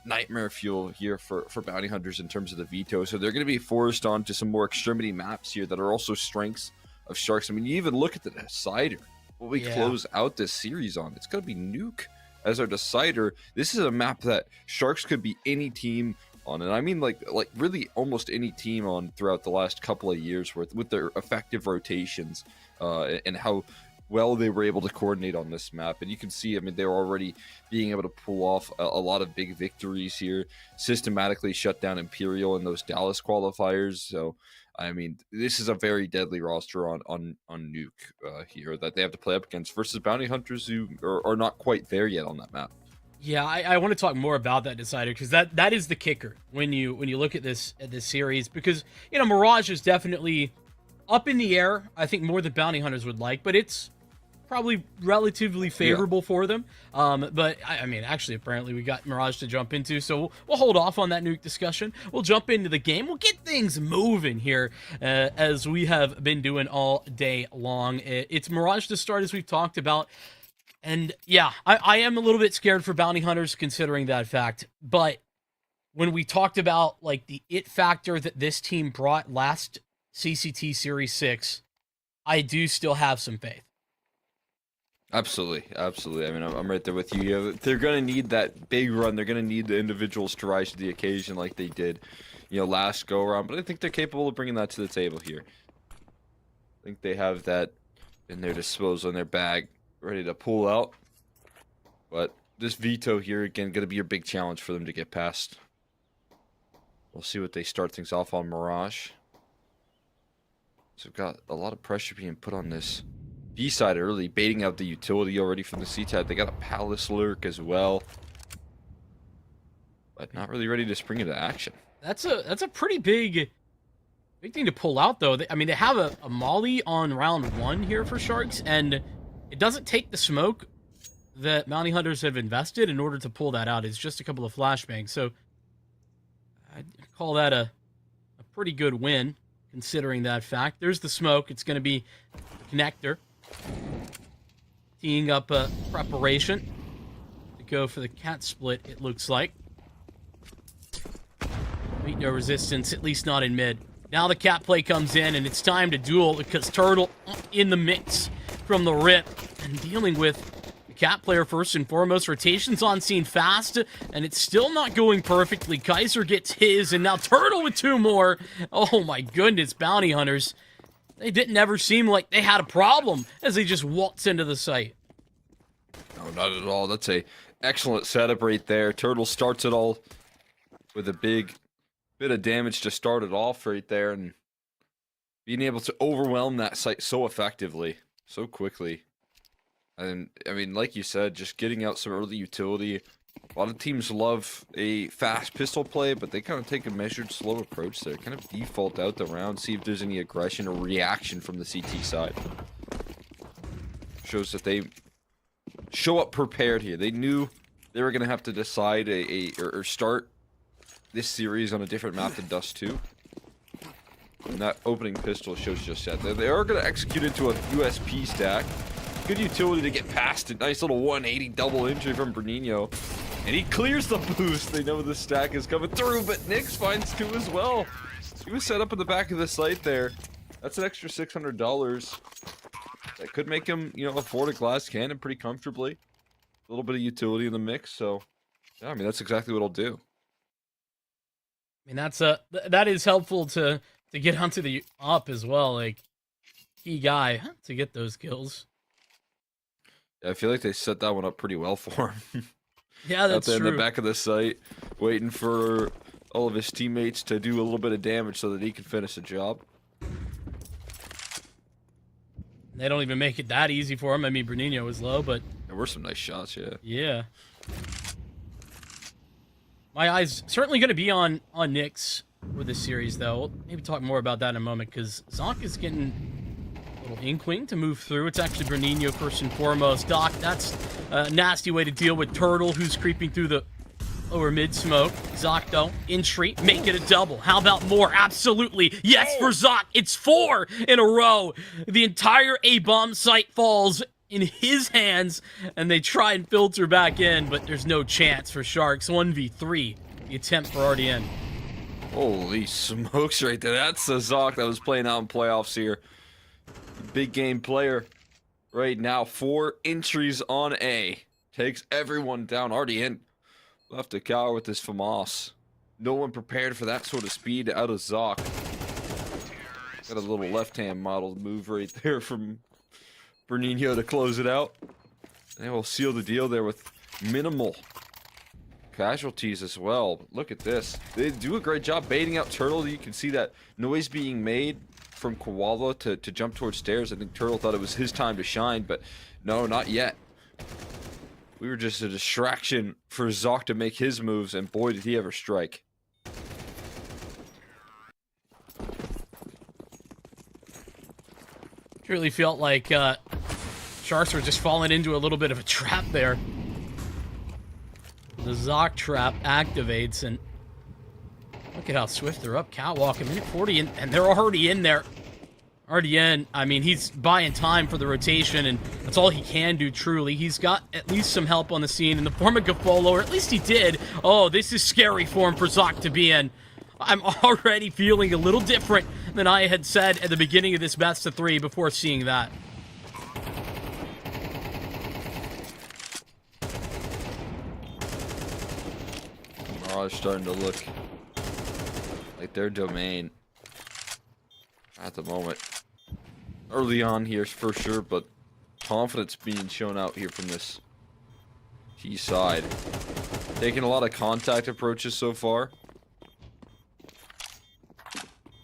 nightmare fuel here for Bounty Hunters in terms of the veto. So they're going to be forced onto some more extremity maps here that are also strengths of Sharks. I mean, you even look at the decider, what we close out this series on. It's going to be Nuke as our decider. This is a map that Sharks could be any team on, and I mean like really almost any team on throughout the last couple of years with their effective rotations and how well they were able to coordinate on this map. And you can see, I mean, they're already being able to pull off a lot of big victories here, systematically shut down Imperial in those Dallas qualifiers. So I mean, this is a very deadly roster on Nuke here that they have to play up against versus Bounty Hunters who are not quite there yet on that map. Yeah, I want to talk more about that decider, because that is the kicker when you look at this series, because Mirage is definitely up in the air, I think, more than bounty hunters would like, but it's probably relatively favorable for them. But I mean, actually, apparently we got Mirage to jump into, so we'll hold off on that nuke discussion. We'll jump into the game. We'll get things moving here, as we have been doing all day long. It's Mirage to start, as we've talked about. And yeah, I am a little bit scared for bounty hunters considering that fact. But when we talked about like the it factor that this team brought last CCT Series 6, I do still have some faith. Absolutely. I mean, I'm right there with you. They're going to need that big run. They're going to need the individuals to rise to the occasion like they did, last go around. But I think they're capable of bringing that to the table here. I think they have that in their disposal, in their bag, ready to pull out. But this veto here, again, going to be a big challenge for them to get past. We'll see what they start things off on Mirage. So we've got a lot of pressure being put on this B side early, baiting out the utility already from the CTAT. They got a Palace lurk as well, but not really ready to spring into action. That's a pretty big thing to pull out, though. I mean, they have a Molly on round 1 here for Sharks, and it doesn't take the smoke that bounty hunters have invested in order to pull that out. It's just a couple of flashbangs, so I'd call that a pretty good win, considering that fact. There's the smoke. It's going to be the connector. Teeing up a preparation to go for the cat split, it looks like. Meet no resistance, at least not in mid. Now the cat play comes in, and it's time to duel because Turtle in the mix from the rip and dealing with the cat player first and foremost. Rotations on scene fast, and it's still not going perfectly. Kaiser gets his, and now Turtle with 2 more. Oh my goodness, bounty hunters. They didn't ever seem like they had a problem as they just waltz into the site. No, not at all. That's a excellent setup right there. Turtle starts it all with a big bit of damage to start it off right there, and being able to overwhelm that site so effectively, so quickly. And I mean, like you said, just getting out some early utility. A lot of teams love a fast pistol play, but they kind of take a measured, slow approach there. Kind of default out the round, see if there's any aggression or reaction from the CT side. Shows that they show up prepared here. They knew they were going to have to decide or start this series on a different map than Dust 2. And that opening pistol shows just that. They are going to execute into a USP stack. Good utility to get past it. Nice little 180 double entry from Bernino. And he clears the boost. They know the stack is coming through, but Nyx finds 2 as well. He was set up in the back of the site there. That's an extra $600. That could make him, afford a glass cannon pretty comfortably. A little bit of utility in the mix, so yeah, I mean, that's exactly what I'll do. I mean, that is helpful to get onto the up as well. Like, key guy to get those kills. Yeah, I feel like they set that one up pretty well for him. Yeah, that's true. Out there true. in the back of the site, waiting for all of his teammates to do a little bit of damage so that he can finish the job. They don't even make it that easy for him. I mean, Bernino was low, but There were some nice shots, yeah. Yeah. My eyes certainly going to be on Nyx with this series, though. We'll maybe talk more about that in a moment, because Zoc is getting a little inkling to move through. It's actually Bernino first and foremost. Doc, that's a nasty way to deal with Turtle, who's creeping through the lower mid-smoke. Zoc, though, entry, make it a double. How about more? Absolutely. Yes, for Zoc. It's 4 in a row. The entire A-bomb site falls in his hands, and they try and filter back in, but there's no chance for Sharks. 1v3, the attempt for RDN. Holy smokes right there. That's the Zoc that was playing out in playoffs here. Big game player right now. 4 entries on A. Takes everyone down. RDN left to cower with his FAMAS. No one prepared for that sort of speed out of Zoc. Got a little left-hand model move right there from Bernino to close it out. And they will seal the deal there with minimal casualties as well. Look at this. They do a great job baiting out Turtle. You can see that noise being made from Koala to jump towards stairs. I think Turtle thought it was his time to shine, but no, not yet. We were just a distraction for Zoc to make his moves, and boy, did he ever strike. Really felt like Sharks were just falling into a little bit of a trap there. The Zoc trap activates, and look at how swift they're up catwalk. A minute 40, and they're already in there. Already in. I mean, he's buying time for the rotation, and that's all he can do, truly. He's got at least some help on the scene in the form of Gafolo, or at least he did. Oh, this is scary for him for Zoc to be in. I'm already feeling a little different than I had said at the beginning of this best of 3 before seeing that. Mirage starting to look like their domain at the moment. Early on here for sure, but confidence being shown out here from this T side. Taking a lot of contact approaches so far,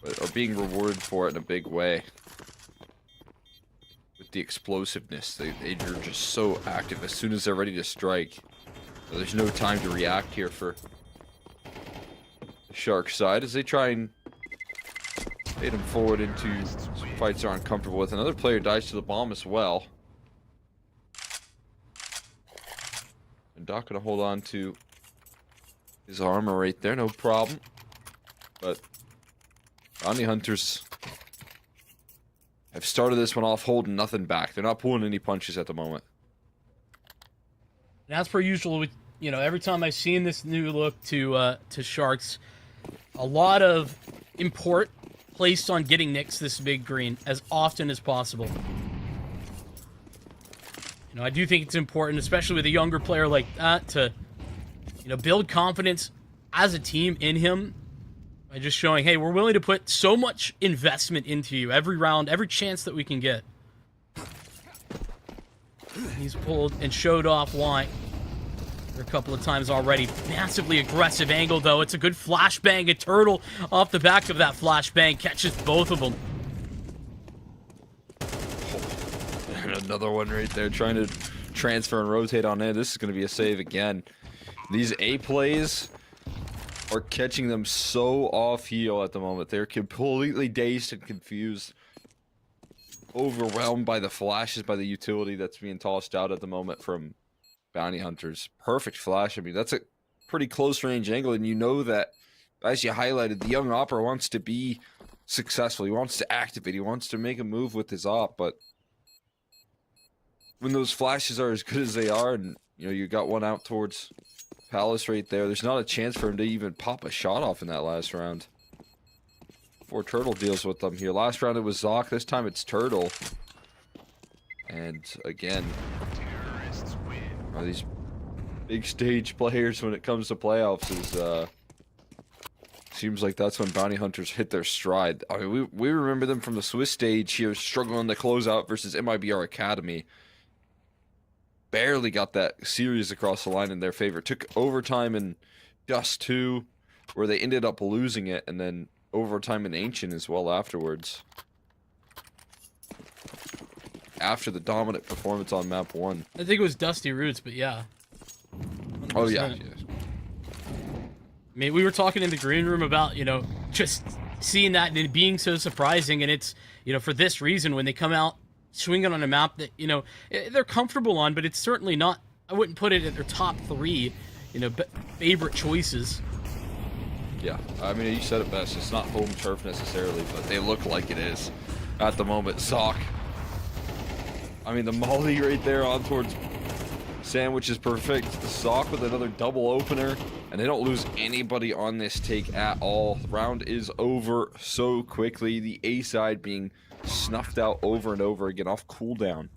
but are being rewarded for it in a big way. With the explosiveness, they're just so active as soon as they're ready to strike. So there's no time to react here for the Shark side as they try and bait him forward into fights they're uncomfortable with. Another player dies to the bomb as well. And Doc gonna hold on to his armor right there, no problem. But Bounty Hunters have started this one off holding nothing back. They're not pulling any punches at the moment. And as per usual, you know, every time I've seen this new look to Sharks, a lot of import placed on getting Nyx this big green as often as possible. You know, I do think it's important, especially with a younger player like that, to, you know, build confidence as a team in him by just showing, hey, we're willing to put so much investment into you every round, every chance that we can get. He's pulled and showed off why a couple of times already. Massively aggressive angle, though. It's a good flashbang. A turtle off the back of that flashbang catches both of them. And another one right there trying to transfer and rotate on in. This is going to be a save again. These A plays are catching them so off heel at the moment. They're completely dazed and confused. Overwhelmed by the flashes, by the utility that's being tossed out at the moment from Bounty Hunters. Perfect flash. I mean, that's a pretty close range angle, and you know that, as you highlighted, the young opera wants to be successful. He wants to activate. He wants to make a move with his op, but when those flashes are as good as they are, and you know you got one out towards Palace right there, there's not a chance for him to even pop a shot off in that last round. Before Turtle deals with them here. Last round it was Zoc, this time it's Turtle. And again, these big stage players when it comes to playoffs is seems like that's when Bounty Hunters hit their stride. I mean, we remember them from the Swiss stage here, struggling to close out versus MIBR Academy. Barely got that series across the line in their favor. Took overtime in Dust 2, where they ended up losing it, and then overtime in Ancient as well afterwards. After the dominant performance on map 1. I think it was Dusty Roots, but yeah. 100%. Oh yeah. I mean, we were talking in the green room about, you know, just seeing that and it being so surprising, and it's, you know, for this reason, when they come out swinging on a map that, you know, they're comfortable on, but it's certainly not, I wouldn't put it at their top 3, you know, favorite choices. Yeah, I mean, you said it best. It's not home turf necessarily, but they look like it is at the moment. Zoc. I mean, the molly right there on towards Sandwich is perfect. The Zoc with another double opener, and they don't lose anybody on this take at all. The round is over so quickly. The A side being snuffed out over and over again off cooldown.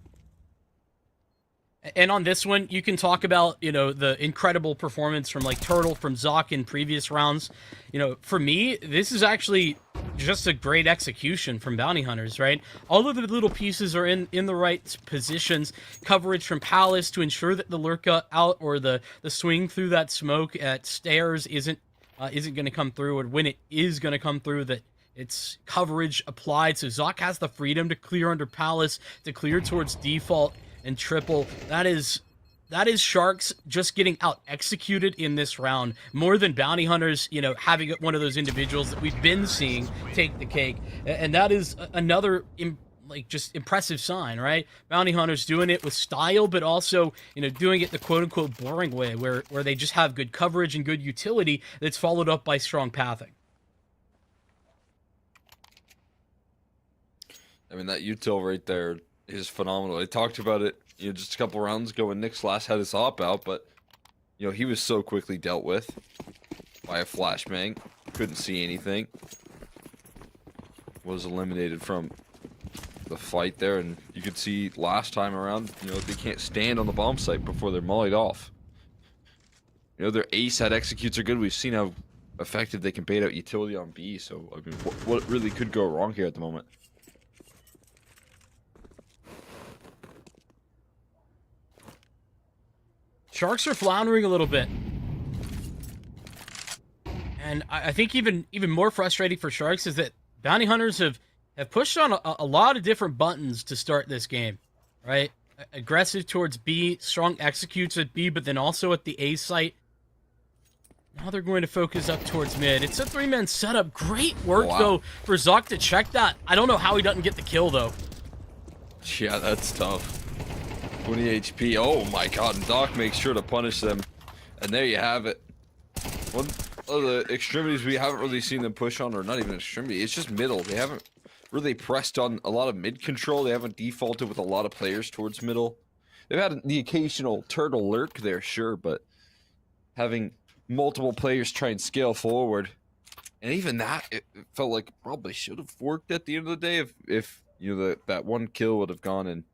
And on this one, you can talk about, you know, the incredible performance from, like, Turtle, from Zoc in previous rounds. You know, for me, this is actually just a great execution from Bounty Hunters, right? All of the little pieces are in the right positions. Coverage from Palace to ensure that the lurk out or the swing through that smoke at stairs isn't going to come through, or when it is going to come through, that it's coverage applied. So Zoc has the freedom to clear under Palace, to clear towards default and triple. That is Sharks just getting out executed in this round, more than Bounty Hunters, you know, having one of those individuals that we've been seeing take the cake. And that is another like just impressive sign, right? Bounty Hunters doing it with style, but also, doing it the quote-unquote boring way, where they just have good coverage and good utility that's followed up by strong pathing. I mean, that util right there is phenomenal. I talked about it, just a couple rounds ago when Nick's last had his op out, but, he was so quickly dealt with by a flashbang. Couldn't see anything. Was eliminated from the fight there, and you could see last time around, they can't stand on the bomb site before they're mullied off. Their A side executes are good. We've seen how effective they can bait out utility on B, so, I mean, what really could go wrong here at the moment? Sharks are floundering a little bit. And I think even more frustrating for Sharks is that Bounty Hunters have pushed on a lot of different buttons to start this game, right? Aggressive towards B, strong executes at B, but then also at the A site. Now they're going to focus up towards mid. It's a 3-man setup. Great work, though, for Zoc to check that. I don't know how he doesn't get the kill, though. Yeah, that's tough. 20 HP. Oh my god, and Doc makes sure to punish them. And there you have it. One of the extremities we haven't really seen them push on, or not even extremity, it's just middle. They haven't really pressed on a lot of mid control. They haven't defaulted with a lot of players towards middle. They've had the occasional turtle lurk there, sure, but having multiple players try and scale forward, and even that, it felt like probably should have worked at the end of the day if that one kill would have gone in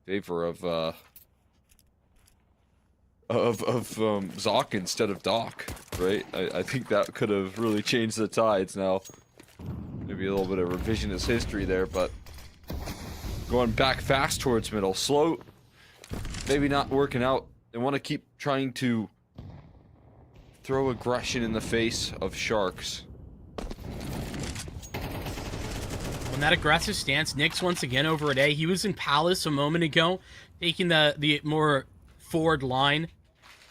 favor of Zoc instead of Doc, right? I think that could have really changed the tides. Now, maybe a little bit of revisionist history there, but going back fast towards middle, slow, maybe not working out. They want to keep trying to throw aggression in the face of Sharks. On that aggressive stance, Nick's once again over at A. He was in Palace a moment ago, taking the more forward line,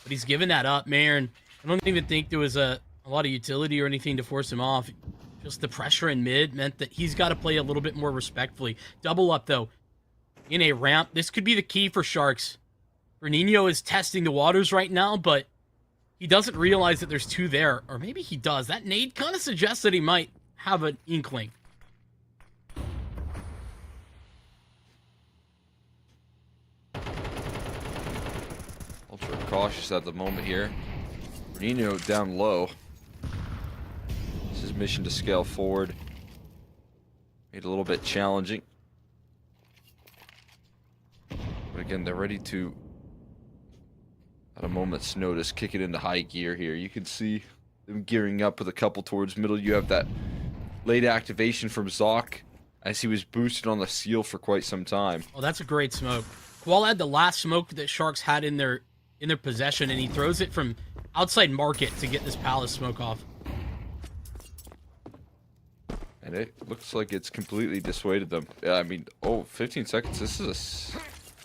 but he's given that up, man. I don't even think there was a lot of utility or anything to force him off. Just the pressure in mid meant that he's got to play a little bit more respectfully. Double up, though, in a ramp. This could be the key for Sharks. Bernino is testing the waters right now, but he doesn't realize that there's two there. Or maybe he does. That nade kind of suggests that he might have an inkling. Ultra cautious at the moment here. Bernino down low. It's his mission to scale forward. Made it a little bit challenging. But again, they're ready to, at a moment's notice, kick it into high gear here. You can see them gearing up with a couple towards middle. You have that late activation from Zoc as he was boosted on the seal for quite some time. Oh, that's a great smoke. Qual had the last smoke that Sharks had in their possession, and he throws it from outside market to get this Palace smoke off. And it looks like it's completely dissuaded them. Yeah, I mean, 15 seconds. This is a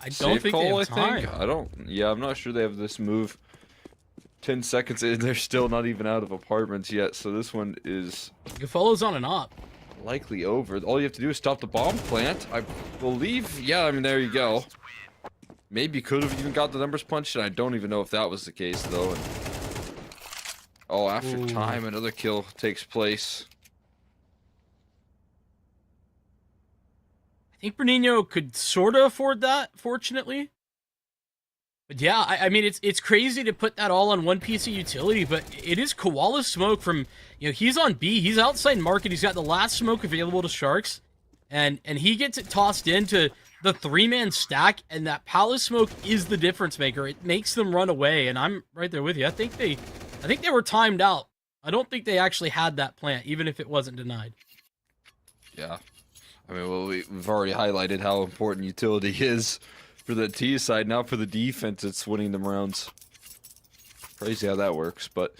I don't safe think call, they have time. I'm not sure they have this move. 10 seconds in, they're still not even out of apartments yet, so this one is Gaffolo's on an op. likely over. All you have to do is stop the bomb plant, I believe. Yeah, I mean, there you go. Maybe could have even got the numbers punched, and I don't even know if that was the case, though. And, after time, another kill takes place. I think Bernino could sort of afford that, fortunately. But yeah, I mean, it's crazy to put that all on one piece of utility, but it is Koala's smoke from, he's on B, he's outside market, he's got the last smoke available to Sharks, and he gets it tossed into the 3-man stack, and that Palace smoke is the difference maker. It makes them run away, and I'm right there with you. I think they were timed out. I don't think they actually had that plant, even if it wasn't denied. Yeah. I mean, well, we've already highlighted how important utility is for the T side. Now for the defense, it's winning them rounds. Crazy how that works, but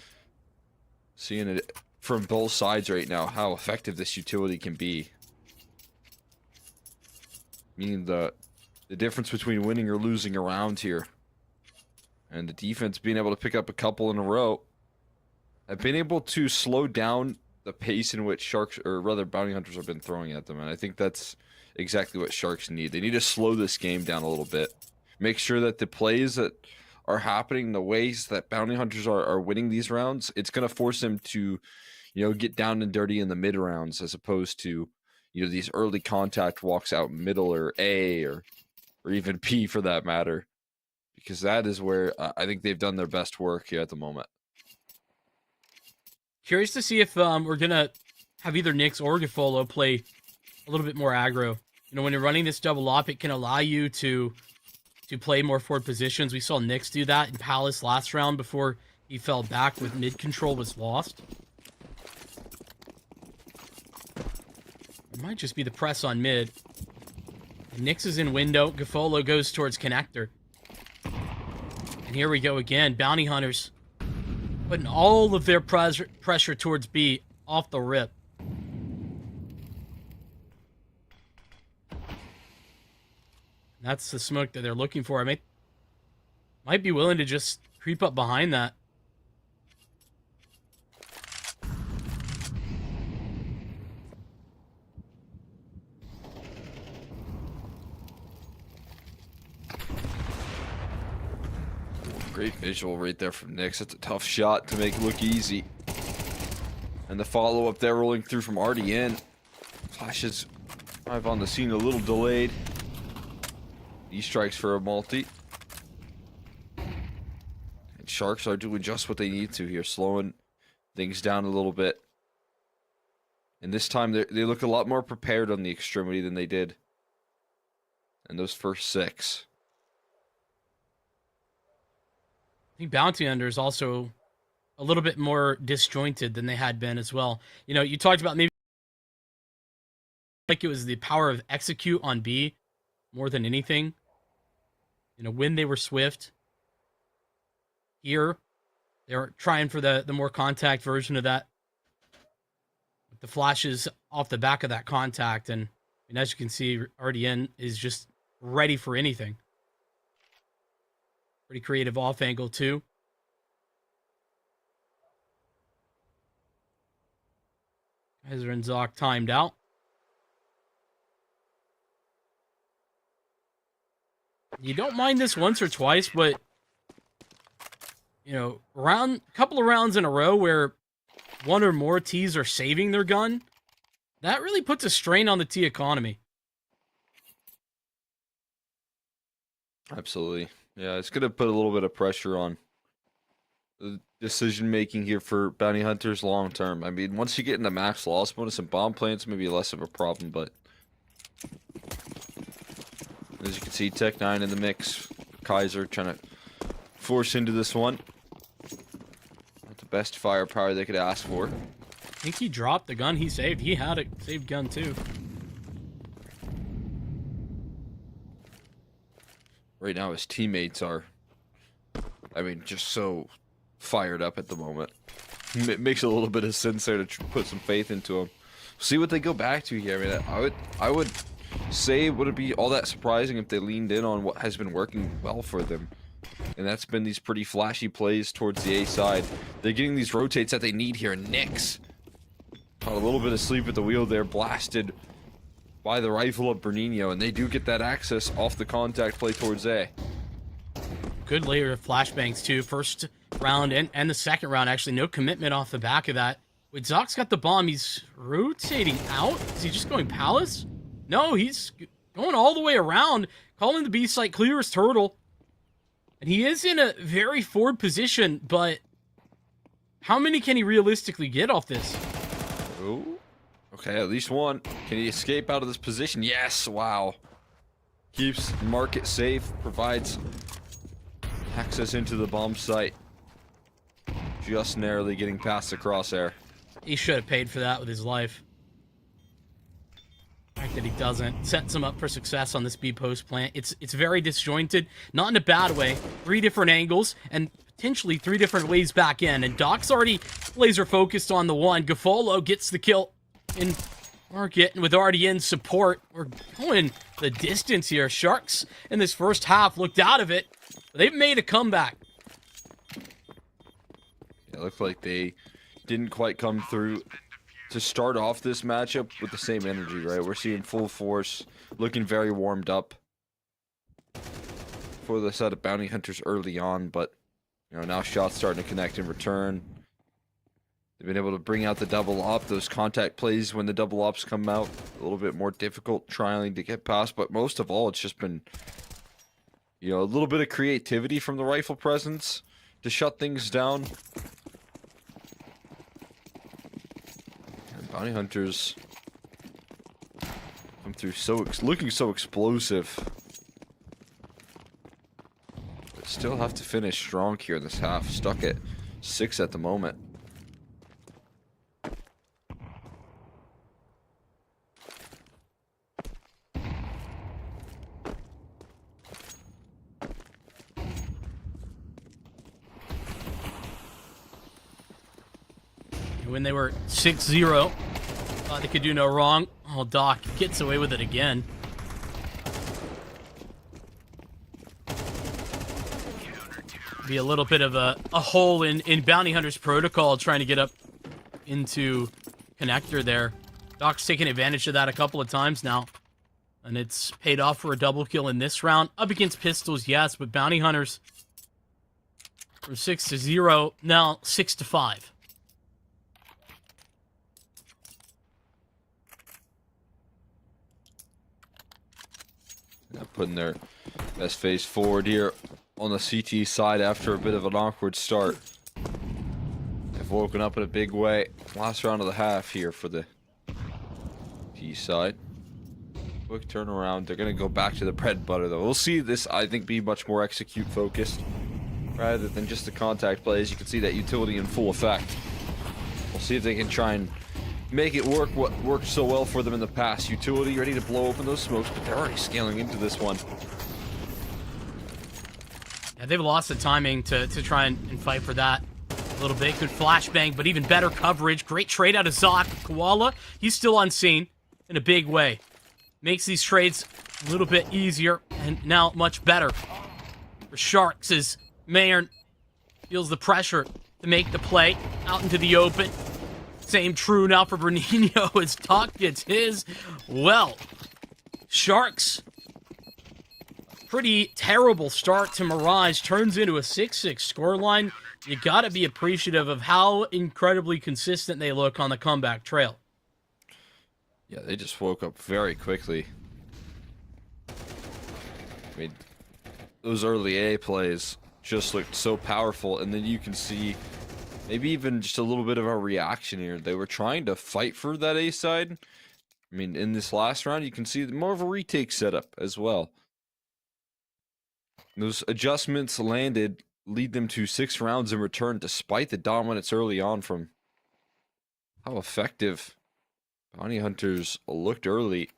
seeing it from both sides right now, how effective this utility can be. Meaning the difference between winning or losing a round here. And the defense being able to pick up a couple in a row. I've been able to slow down the pace in which Sharks, or rather Bounty Hunters, have been throwing at them. And I think that's exactly what Sharks need. They need to slow this game down a little bit. Make sure that the plays that are happening, the ways that Bounty Hunters are winning these rounds, it's going to force them to, get down and dirty in the mid rounds as opposed to, these early contact walks out middle or A or even P for that matter. Because that is where I think they've done their best work here at the moment. Curious to see if we're going to have either Nyx or Gafolo play a little bit more aggro. When you're running this double op, it can allow you to play more forward positions. We saw Nyx do that in Palace last round before he fell back with mid control was lost. It might just be the press on mid. Nyx is in window. Gafolo goes towards connector. And here we go again. Bounty Hunters putting all of their pressure towards B off the rip. That's the smoke that they're looking for. I might be willing to just creep up behind that. Great visual right there from Nyx. That's a tough shot to make look easy. And the follow-up there rolling through from RDN. Flashes arrive on the scene a little delayed. He strikes for a multi. And Sharks are doing just what they need to here, slowing things down a little bit. And this time they look a lot more prepared on the extremity than they did in those first 6. I think Bounty Hunter is also a little bit more disjointed than they had been as well. You talked about maybe like it was the power of execute on B more than anything. When they were swift. Here, they're trying for the more contact version of that. With the flashes off the back of that contact. And as you can see, RDN is just ready for anything. Pretty creative off angle, too. Ezra and Zoc timed out. You don't mind this once or twice, but couple of rounds in a row where one or more T's are saving their gun, that really puts a strain on the T economy. Absolutely. Yeah, it's going to put a little bit of pressure on the decision making here for Bounty Hunters long term. I mean, once you get into max loss bonus and bomb plants, maybe less of a problem, but as you can see, Tech9 in the mix. Kaiser trying to force into this one. Not the best firepower they could ask for. I think he dropped the gun he saved. He had a saved gun too. Right now his teammates are, just so fired up at the moment. It makes a little bit of sense there to put some faith into them. See what they go back to here. I would say it wouldn't be all that surprising if they leaned in on what has been working well for them. And that's been these pretty flashy plays towards the A side. They're getting these rotates that they need here. Nyx caught a little bit of sleep at the wheel there, blasted by the rifle of Bernino, and they do get that access off the contact play towards A. Good layer of flashbangs too. First round and the second round, actually. No commitment off the back of that. Wait, Zoc's got the bomb. He's rotating out. Is he just going Palace? No, he's going all the way around, calling the B site clear as turtle. And he is in a very forward position, but how many can he realistically get off this? Oh, okay, at least one. Can he escape out of this position? Yes, wow. Keeps market safe, provides access into the bomb site. Just narrowly getting past the crosshair. He should have paid for that with his life. The fact that he doesn't sets him up for success on this B post plant. It's very disjointed, not in a bad way. 3 different angles and potentially 3 different ways back in. And Doc's already laser focused on the one. Gafolo gets the kill in market, and with RDN support, we're going the distance here. Sharks in this first half looked out of it. They've made a comeback. It looked like they didn't quite come through to start off this matchup with the same energy, right? We're seeing full force looking very warmed up for the set of Bounty Hunters early on, but now shots starting to connect in return. They've been able to bring out the double op. Those contact plays when the double ops come out, a little bit more difficult trying to get past, but most of all, it's just been, a little bit of creativity from the rifle presence to shut things down. And Bounty Hunters come through looking so explosive. But still have to finish strong here in this half. Stuck at 6 at the moment. When they were 6-0, thought they could do no wrong. Oh, Doc gets away with it again. Be a little bit of a hole in Bounty Hunter's protocol trying to get up into connector there. Doc's taken advantage of that a couple of times now. And it's paid off for a double kill in this round. Up against pistols, yes, but Bounty Hunters from 6-0, now 6-5. Now putting their best face forward here on the CT side after a bit of an awkward start. They've woken up in a big way. Last round of the half here for the T side. Quick turnaround. They're going to go back to the bread and butter, though. We'll see this, I think, be much more execute focused rather than just the contact plays. You can see that utility in full effect. We'll see if they can try and make it work what worked so well for them in the past. Utility ready to blow open those smokes, but they're already scaling into this one. Yeah, they've lost the timing to try and fight for that a little bit. Good flashbang, but even better coverage. Great trade out of Zoc. Koala, he's still on scene in a big way. Makes these trades a little bit easier and now much better for Sharks as Mayern feels the pressure to make the play out into the open. Same true now for Bernino as Doc gets his. Well, Sharks, pretty terrible start to Mirage, turns into a 6-6 scoreline. You gotta be appreciative of how incredibly consistent they look on the comeback trail. Yeah, they just woke up very quickly. I mean, those early A plays just looked so powerful, and then you can see maybe even just a little bit of a reaction here. They were trying to fight for that A side. I mean, in this last round, you can see more of a retake setup as well. Those adjustments landed, lead them to 6 rounds in return, despite the dominance early on from how effective Bounty Hunters looked early.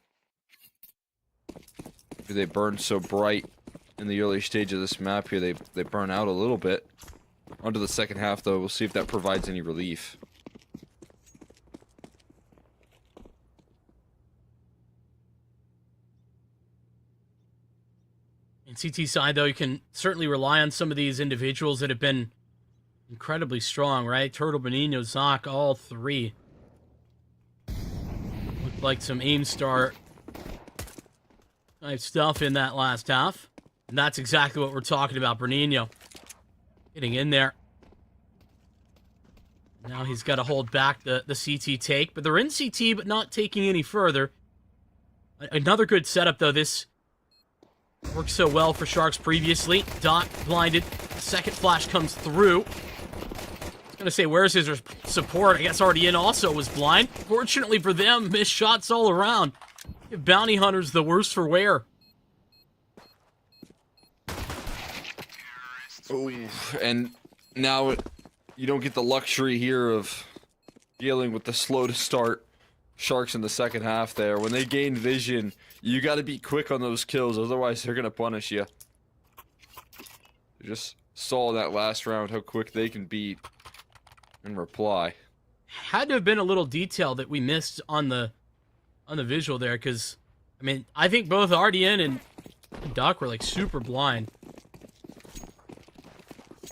They burned so bright in the early stage of this map here. They burn out a little bit. Onto the second half, though, we'll see if that provides any relief. In CT side, though, you can certainly rely on some of these individuals that have been incredibly strong, right? Turtle, Benino, Zoc, all 3. Looked like some aim start type stuff in that last half. And that's exactly what we're talking about. Bernino getting in there. Now he's got to hold back the CT take. But they're in CT, but not taking any further. Another good setup, though. This worked so well for Sharks previously. Doc blinded. Second flash comes through. I was going to say, where's his support? I guess already in also was blind. Fortunately for them, missed shots all around. Give Bounty Hunters the worse for wear. Oh, and now you don't get the luxury here of dealing with the slow to start Sharks in the second half there. When they gain vision, you got to be quick on those kills, otherwise they're going to punish you. You just saw that last round how quick they can be in reply. Had to have been a little detail that we missed on the visual there, because I mean, I think both RDN and Doc were like super blind.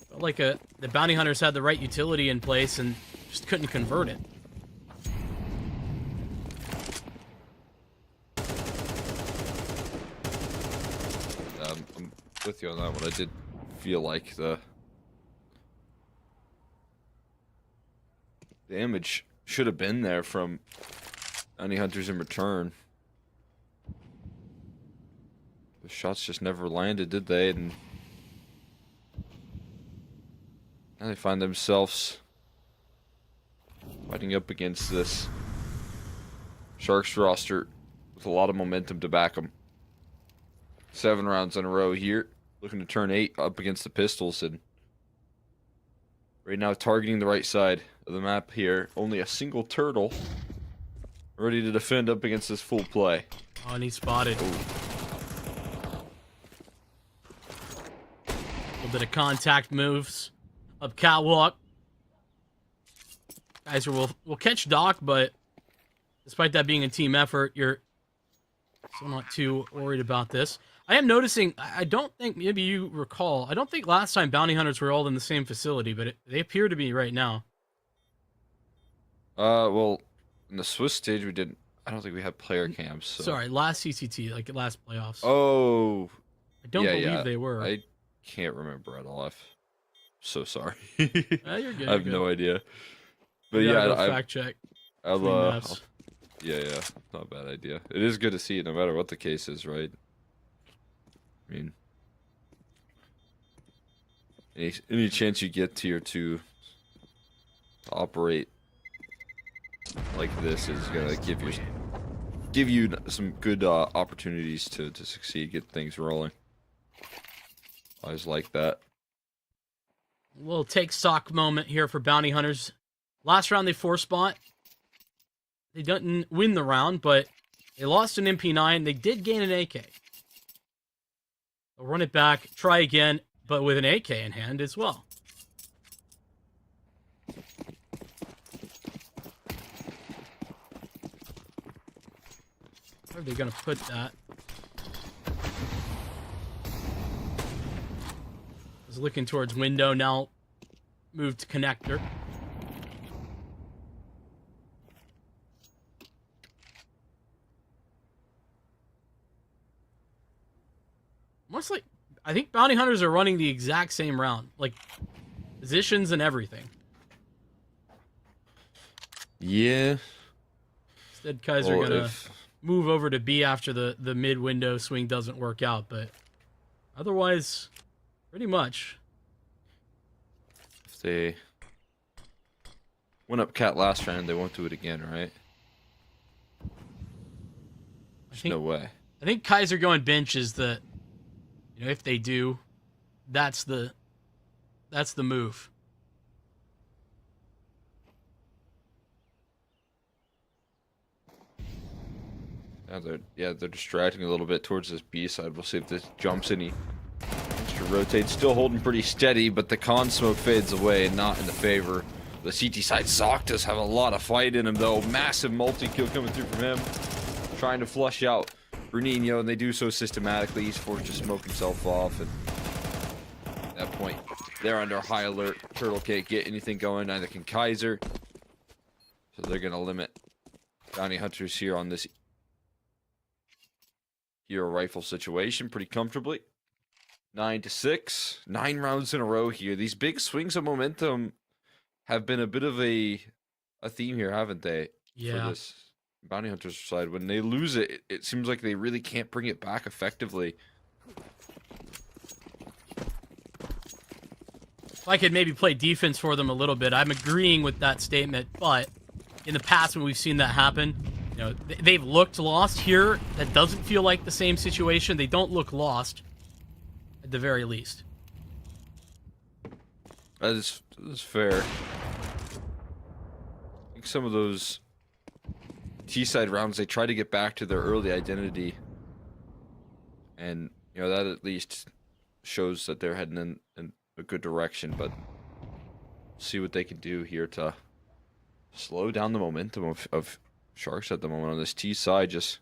Felt like the Bounty Hunters had the right utility in place and just couldn't convert it. I'm with you on that one. I did feel like the damage should have been there from Bounty Hunters in return. The shots just never landed, did they? And now they find themselves fighting up against this Sharks roster with a lot of momentum to back them. 7 rounds in a row here, looking to turn 8 up against the Pistols, and right now targeting the right side of the map here. Only a single turtle ready to defend up against this full play. Oh, and he's spotted. Ooh. A little bit of contact moves up catwalk. Guys will catch Doc, but despite that being a team effort, you're still not too worried about this. I am noticing, I don't think, maybe you recall, I don't think last time Bounty Hunters were all in the same facility, but they appear to be right now. Well, in the Swiss stage we didn't, I don't think we had player camps. So. Sorry, last CCT, like last playoffs. Oh. I don't believe they were. I can't remember at all. I'm so sorry. You're good. I have no idea. But fact check. Yeah, not a bad idea. It is good to see it no matter what the case is, right? I mean, any chance you get tier 2 to operate like this is gonna give you some good opportunities to succeed, get things rolling. I always like that. We'll take stock moment here for Bounty Hunters. Last round they 4-spot. They didn't win the round, but they lost an MP9. They did gain an AK. They'll run it back, try again, but with an AK in hand as well. Where are they going to put that? Was looking towards window, now moved to connector. Mostly, I think Bounty Hunters are running the exact same round, like positions and everything. Yeah. Instead, Kaiser gonna move over to B after the mid window swing doesn't work out, but otherwise, pretty much. If they went up cat last round, they won't do it again, right? There's no way. I think Kaiser going bench is the. You know, if they do, that's the move. They're distracting a little bit towards this B side. We'll see if this jumps any. Extra rotate, still holding pretty steady, but the con smoke fades away, not in the favor. The CT side Zoc does have a lot of fight in him though. Massive multi-kill coming through from him. Trying to flush out Bruninho, and they do so systematically. He's forced to smoke himself off, and at that point, they're under high alert. Turtle can't get anything going, neither can Kaiser. So they're going to limit Bounty Hunters here on this hero rifle situation pretty comfortably. 9-6. 9 rounds in a row here. These big swings of momentum have been a bit of a theme here, haven't they? Yeah. For this Bounty Hunters side. When they lose it, it seems like they really can't bring it back effectively. If I could maybe play defense for them a little bit, I'm agreeing with that statement, but in the past when we've seen that happen, you know, they've looked lost here. That doesn't feel like the same situation. They don't look lost, at the very least. That is fair. I think some of those T-side rounds, they try to get back to their early identity. And, you know, that at least shows that they're heading in a good direction, but see what they can do here to slow down the momentum of Sharks at the moment on this T side, just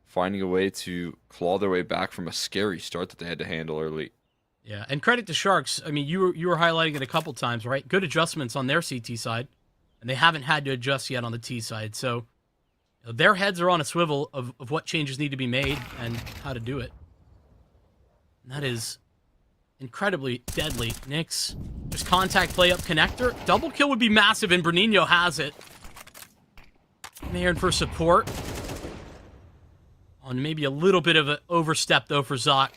finding a way to claw their way back from a scary start that they had to handle early. Yeah, and credit to Sharks. I mean, you were highlighting it a couple times, right? Good adjustments on their CT side, and they haven't had to adjust yet on the T side. So you know, their heads are on a swivel of what changes need to be made and how to do it. And that is incredibly deadly. Nyx, just contact play up connector. Double kill would be massive, and Bernino has it. Mayern for support. On maybe a little bit of an overstep, though, for Zoc.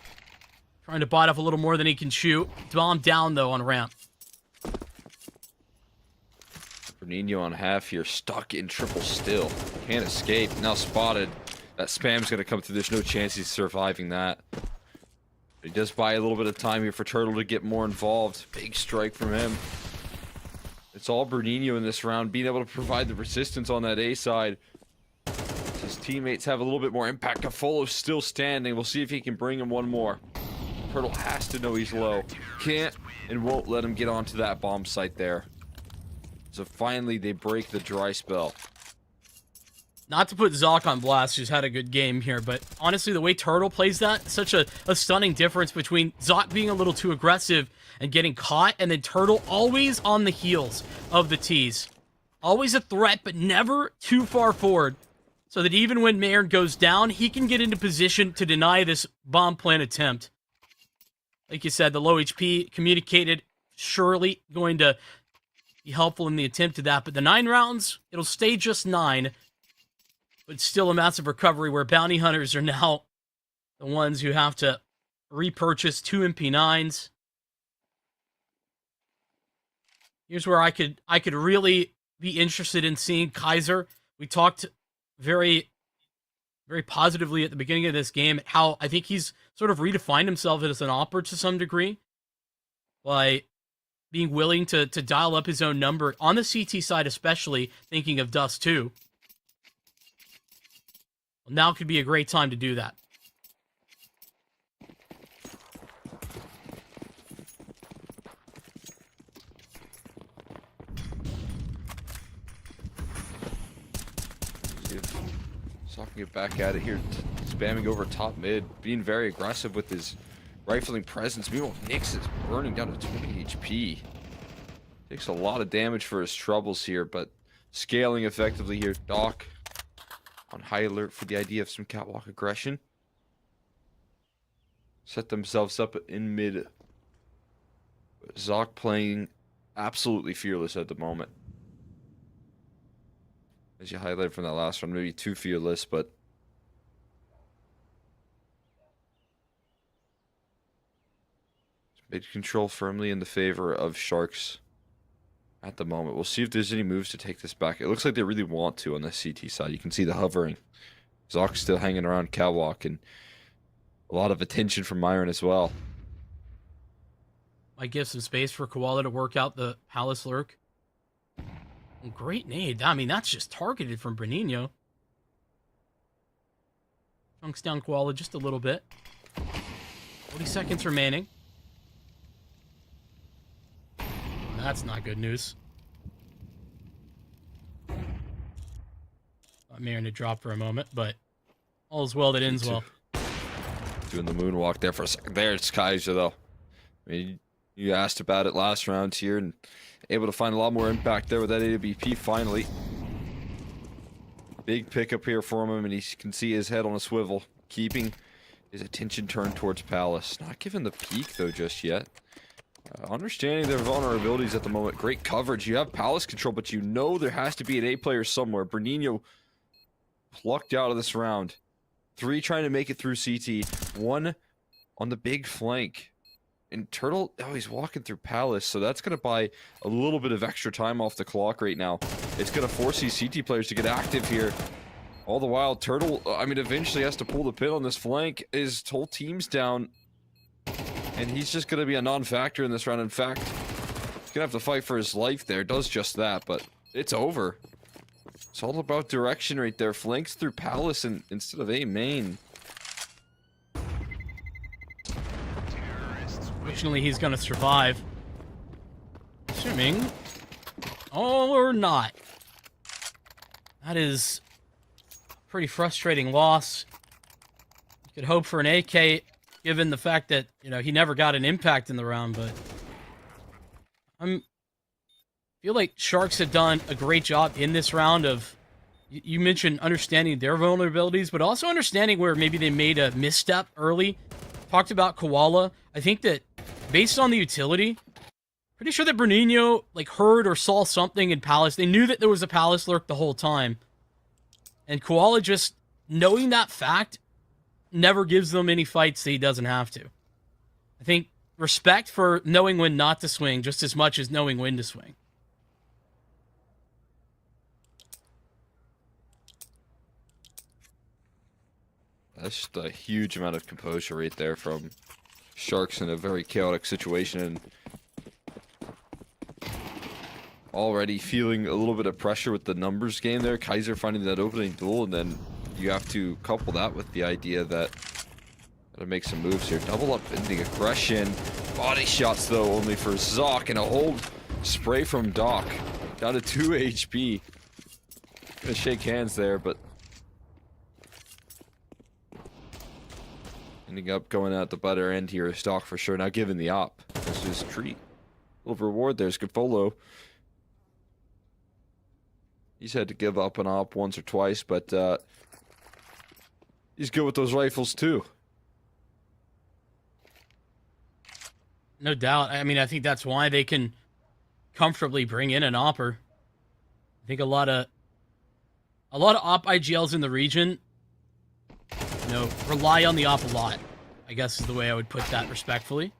Trying to bite off a little more than he can shoot. Bomb down, though, on ramp. Bernino on half here, stuck in triple still. Can't escape. Now spotted. That spam's going to come through. There's no chance he's surviving that. He does buy a little bit of time here for Turtle to get more involved. Big strike from him. It's all Bernino in this round, being able to provide the resistance on that A side. His teammates have a little bit more impact. Cafolo's still standing. We'll see if he can bring him one more. Turtle has to know he's low. Can't and won't let him get onto that bomb site there. So finally, they break the dry spell. Not to put Zoc on blast, who's had a good game here, but honestly, the way Turtle plays that, such a stunning difference between Zoc being a little too aggressive and getting caught, and then Turtle always on the heels of the T's. Always a threat, but never too far forward, so that even when Mayern goes down, he can get into position to deny this bomb plant attempt. Like you said, the low HP communicated, surely going to be helpful in the attempt to that, but the 9 rounds, it'll stay just 9. But still a massive recovery where bounty hunters are now the ones who have to repurchase 2 MP9s. Here's where I could really be interested in seeing Kaiser. We talked very, very positively at the beginning of this game how I think he's sort of redefined himself as an opera to some degree by being willing to dial up his own number on the CT side, especially thinking of Dust 2. Well, now could be a great time to do that. See if Zoc can get back at it here, spamming over top mid, being very aggressive with his rifling presence. Meanwhile, Nyx is burning down to 20 HP. Takes a lot of damage for his troubles here, but scaling effectively here. Doc on high alert for the idea of some catwalk aggression. Set themselves up in mid. Zoc playing absolutely fearless at the moment. As you highlighted from that last one, maybe too fearless, but mid control firmly in the favor of Sharks at the moment. We'll see if there's any moves to take this back. It looks like they really want to on the CT side. You can see the hovering. Zoc's still hanging around catwalk, and a lot of attention from Mayern as well. Might give some space for Koala to work out the Palace Lurk. Great nade. I mean, that's just targeted from Bernino. Chunks down Koala just a little bit. 40 seconds remaining. That's not good news. Mayern to drop for a moment, but all's well that ends well. Doing the moonwalk there for a second. There's Kaiser, though. I mean, you asked about it last round here, and able to find a lot more impact there with that AWP finally. Big pickup here for him, and he can see his head on a swivel, keeping his attention turned towards Palace. Not giving the peek, though, just yet. Understanding their vulnerabilities at the moment. Great coverage. You have Palace control, but you know there has to be an A player somewhere. Bernino plucked out of this round. 3 trying to make it through CT. 1 on the big flank. And Turtle, oh, he's walking through Palace, so that's going to buy a little bit of extra time off the clock right now. It's going to force these CT players to get active here. All the while, Turtle, I mean, eventually has to pull the pin on this flank. His whole team's down. And he's just going to be a non-factor in this round. In fact, he's going to have to fight for his life there. Does just that, but it's over. It's all about direction right there. Flanks through Palace and instead of A main. Fortunately, he's going to survive. Assuming. Or not. That is a pretty frustrating loss. You could hope for an AK, given the fact that, you know, he never got an impact in the round, but I feel like Sharks have done a great job in this round of, you mentioned understanding their vulnerabilities, but also understanding where maybe they made a misstep early, talked about Koala. I think that based on the utility, pretty sure that Bernino like heard or saw something in Palace. They knew that there was a Palace lurk the whole time. And Koala just knowing that fact never gives them any fights that he doesn't have to. I think respect for knowing when not to swing just as much as knowing when to swing. That's just a huge amount of composure right there from Sharks in a very chaotic situation, and already feeling a little bit of pressure with the numbers game there. Kaiser finding that opening duel, and then you have to couple that with the idea that gotta make some moves here. Double up in the aggression. Body shots though only for Zoc, and a whole spray from Doc. Down to 2 HP. Gonna shake hands there, but ending up going out the better end here is Doc for sure. Now given the op. This is treat. Little reward there. Scafolo. He's had to give up an op once or twice, but he's good with those rifles too. No doubt. I mean, I think that's why they can comfortably bring in an opper. I think a lot of op IGLs in the region, rely on the op a lot, I guess is the way I would put that respectfully.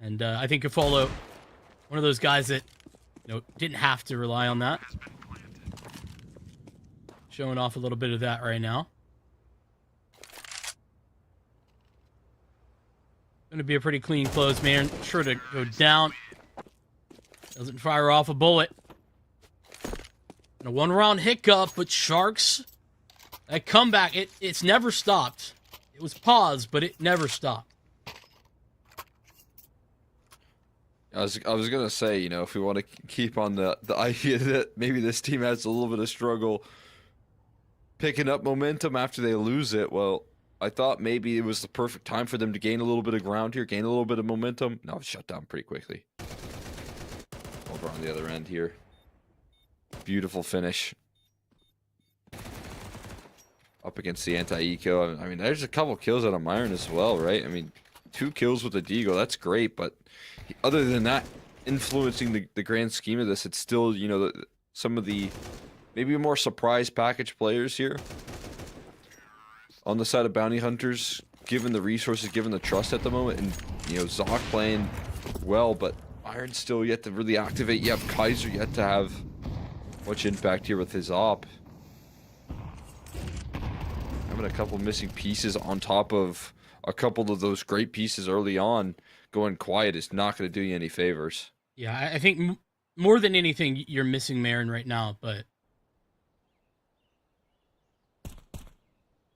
And I think Kafolo, one of those guys that, didn't have to rely on that. Showing off a little bit of that right now. Going to be a pretty clean close, man. Sure to go down. Doesn't fire off a bullet. And a one-round hiccup, but Sharks, that comeback, it's never stopped. It was paused, but it never stopped. I was gonna say, if we want to keep on the idea that maybe this team has a little bit of struggle picking up momentum after they lose it, well, I thought maybe it was the perfect time for them to gain a little bit of ground here, gain a little bit of momentum. No, it's shut down pretty quickly. Over on the other end here. Beautiful finish. Up against the anti-eco. I mean, there's a couple kills out of Myron as well, right? I mean, 2 kills with the Deagle, that's great, but other than that, influencing the grand scheme of this, it's still, some of the maybe more surprise package players here. On the side of Bounty Hunters, given the resources, given the trust at the moment, and, Zoc playing well, but Iron's still yet to really activate. Yep, Kaiser yet to have much impact here with his op. Having a couple missing pieces on top of a couple of those great pieces early on, going quiet is not going to do you any favors. Yeah, I think more than anything, you're missing Marin right now, but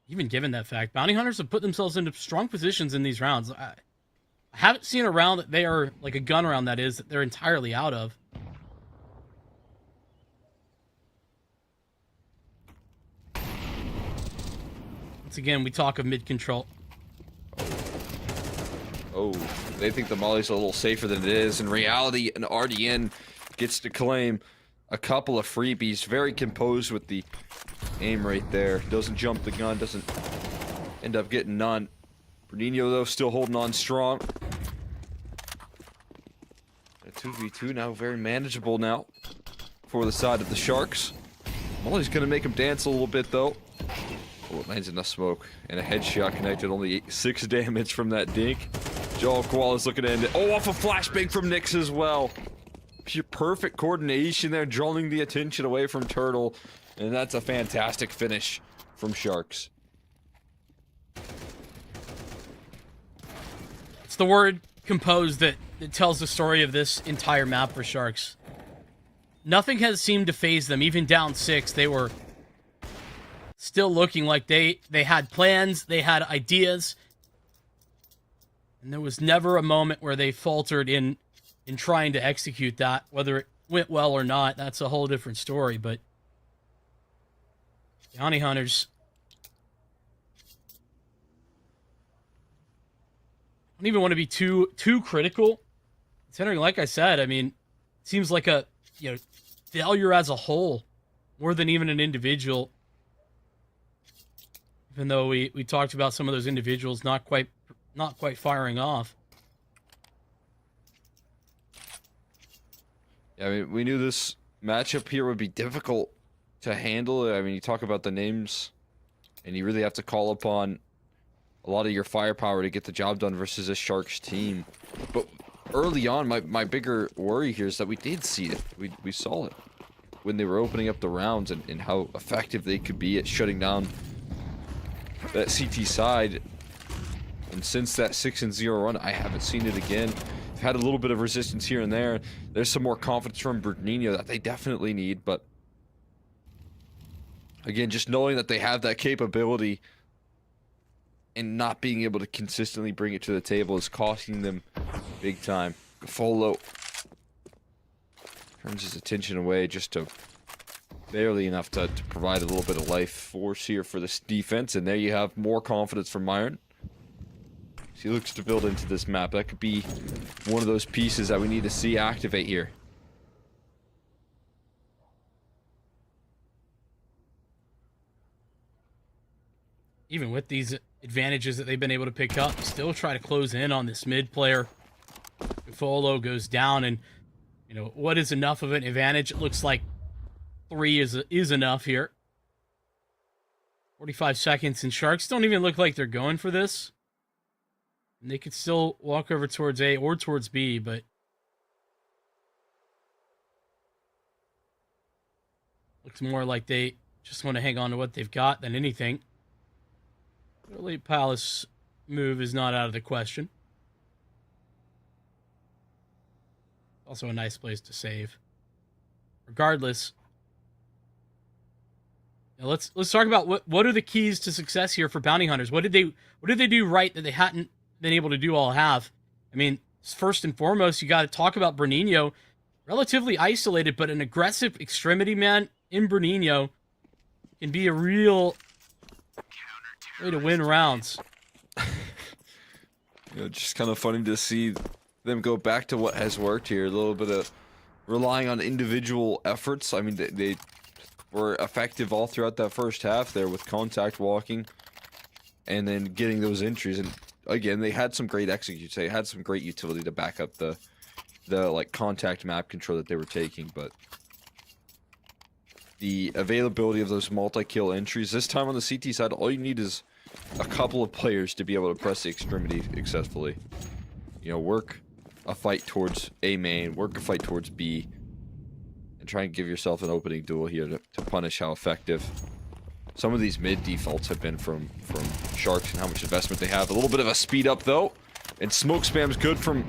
even given that fact, Bounty Hunters have put themselves into strong positions in these rounds. I haven't seen a round that they are, like a gun round that is, that they're entirely out of. Once again, we talk of mid-control. Oh, they think the Molly's a little safer than it is. In reality, an RDN gets to claim a couple of freebies. Very composed with the aim right there. Doesn't jump the gun, doesn't end up getting none. Bernino, though, still holding on strong. A 2v2 now, very manageable now for the side of the Sharks. Molly's going to make him dance a little bit, though. Oh, it lands in the smoke. And a headshot connected, only 6 damage from that dink. Joel Koala's looking to end it. Oh, off a flashbang from Nyx as well. Perfect coordination there, drawing the attention away from Turtle. And that's a fantastic finish from Sharks. It's the word composed that tells the story of this entire map for Sharks. Nothing has seemed to phase them. Even down 6, they were still looking like they had plans, they had ideas. And there was never a moment where they faltered in trying to execute that. Whether it went well or not, that's a whole different story. But Bounty Hunters, I don't even want to be too critical. Considering, like I said, I mean, it seems like a failure as a whole, more than even an individual. Even though we talked about some of those individuals not quite firing off. Yeah, I mean, we knew this matchup here would be difficult to handle. I mean, you talk about the names, and you really have to call upon a lot of your firepower to get the job done versus this Sharks team. But early on, my bigger worry here is that we did see it. We saw it when they were opening up the rounds and how effective they could be at shutting down that CT side. And since that 6-0 run, I haven't seen it again. They've had a little bit of resistance here and there. There's some more confidence from Bruninho that they definitely need, but again, just knowing that they have that capability and not being able to consistently bring it to the table is costing them big time. Gafolo turns his attention away just to barely enough to provide a little bit of life force here for this defense, and there you have more confidence from Myron. He looks to build into this map. That could be one of those pieces that we need to see activate here. Even with these advantages that they've been able to pick up, still try to close in on this mid player. Folo goes down, and you know what is enough of an advantage? It looks like 3 is enough here. 45 seconds, and Sharks don't even look like they're going for this. And they could still walk over towards A or towards B, but looks more like they just want to hang on to what they've got than anything. The late Palace move is not out of the question. Also a nice place to save. Regardless, now let's talk about what are the keys to success here for bounty hunters. What did they do right that they hadn't been able to do all have? I mean, first and foremost, you got to talk about Bruninho. Relatively isolated, but an aggressive extremity man in Bruninho can be a real way to win rounds. You know, just kind of funny to see them go back to what has worked here. A little bit of relying on individual efforts. I mean, they were effective all throughout that first half there with contact walking and then getting those entries. And again, they had some great executes. They had some great utility to back up the like contact map control that they were taking, but the availability of those multi-kill entries this time on the CT side, all you need is a couple of players to be able to press the extremity successfully. You know, work a fight towards A main, work a fight towards B, and try and give yourself an opening duel here to punish how effective some of these mid defaults have been from Sharks and how much investment they have. A little bit of a speed up though, and smoke spam's good from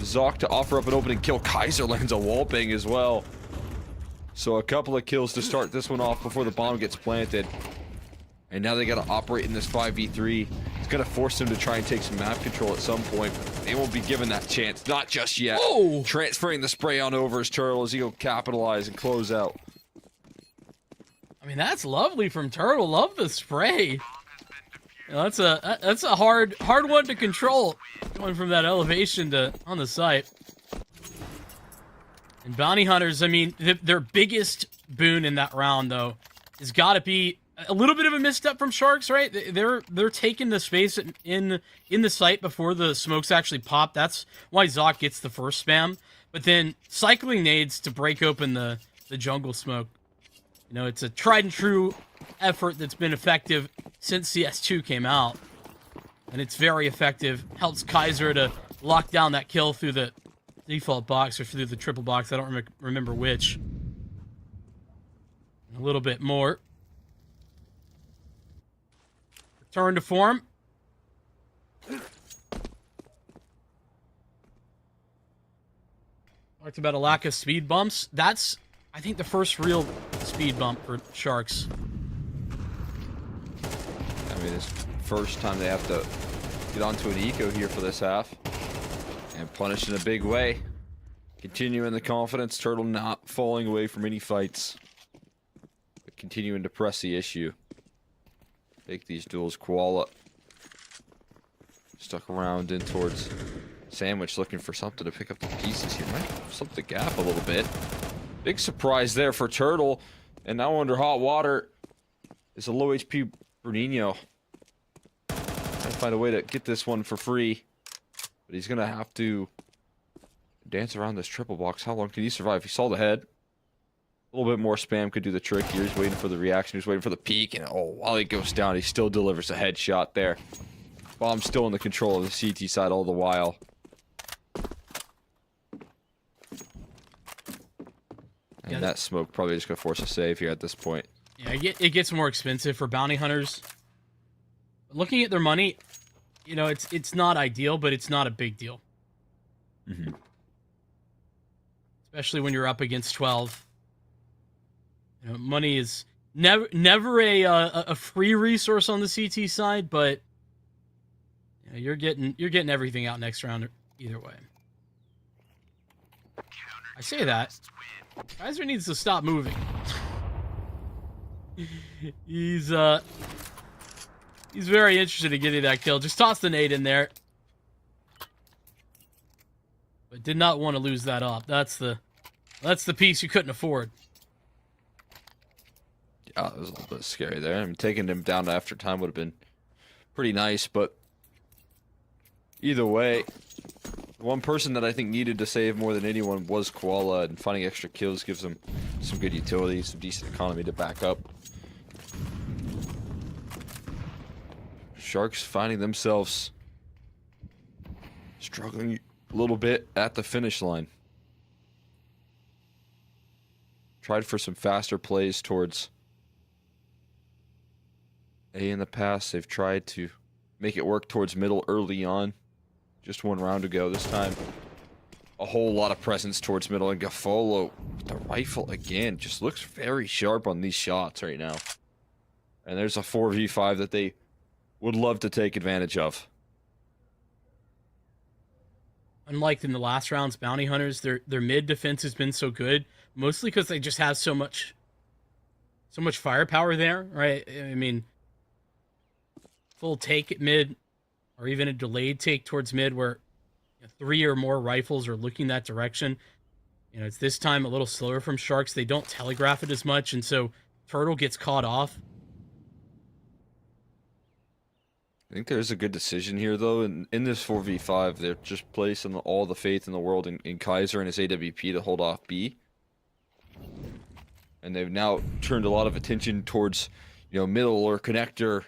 Zoc to offer up an opening kill. Kaiser lands a wall bang as well. So a couple of kills to start this one off before the bomb gets planted. And now they got to operate in this 5v3. It's going to force them to try and take some map control at some point. They won't be given that chance. Not just yet. Whoa. Transferring the spray on over as Turtle as he'll capitalize and close out. I mean, that's lovely from Turtle. Love the spray. You know, that's a hard one to control. Going from that elevation to on the site. And bounty hunters, I mean, their biggest boon in that round though has got to be a little bit of a misstep from Sharks, right? They're taking the space in the site before the smokes actually pop. That's why Zoc gets the first spam. But then cycling nades to break open the jungle smoke. You know, it's a tried and true effort that's been effective since CS2 came out. And it's very effective. Helps Kaiser to lock down that kill through the default box or through the triple box. I don't remember which. A little bit more. Return to form. Talked about a lack of speed bumps. That's, I think, the first real speed bump for Sharks. I mean, it's first time they have to get onto an eco here for this half. And punish in a big way. Continuing the confidence. Turtle not falling away from any fights. But continuing to press the issue. Take these duels. Koala stuck around in towards Sandwich, looking for something to pick up the pieces here. Might slip the gap a little bit. Big surprise there for Turtle. And now under hot water is a low HP Bruninho trying to find a way to get this one for free. But he's going to have to dance around this triple box. How long can he survive? He saw the head. A little bit more spam could do the trick here. He's waiting for the reaction. He's waiting for the peek. And oh, while he goes down, he still delivers a headshot there. Bomb's still in the control of the CT side all the while. And that smoke probably just going to force a save here at this point. Yeah, it gets more expensive for bounty hunters. Looking at their money, you know, it's not ideal, but it's not a big deal. Mm-hmm. Especially when you're up against 12. You know, money is never a free resource on the CT side, but you know, you're getting everything out next round either way. I say that. Kaiser needs to stop moving. He's very interested in getting that kill. Just toss the nade in there. But did not want to lose that up. That's the piece you couldn't afford. Yeah, it was a little bit scary there. I mean, taking him down after time would have been pretty nice, but either way, one person that I think needed to save more than anyone was Koala, and finding extra kills gives him some good utility, some decent economy to back up. Sharks finding themselves struggling a little bit at the finish line. Tried for some faster plays towards A in the past. They've tried to make it work towards middle early on. Just one round ago. This time, a whole lot of presence towards middle. And Gaffolo with the rifle again. Just looks very sharp on these shots right now. And there's a 4v5 that they would love to take advantage of. Unlike in the last rounds, bounty hunters, their mid defense has been so good, mostly because they just have so much firepower there, right? I mean, full take at mid, or even a delayed take towards mid, where 3 or more rifles are looking that direction. You know, it's this time a little slower from Sharks. They don't telegraph it as much, and so Turtle gets caught off. I think there's a good decision here, though. In this 4v5, they're just placing all the faith in the world in Kaiser and his AWP to hold off B. And they've now turned a lot of attention towards, you know, middle or connector,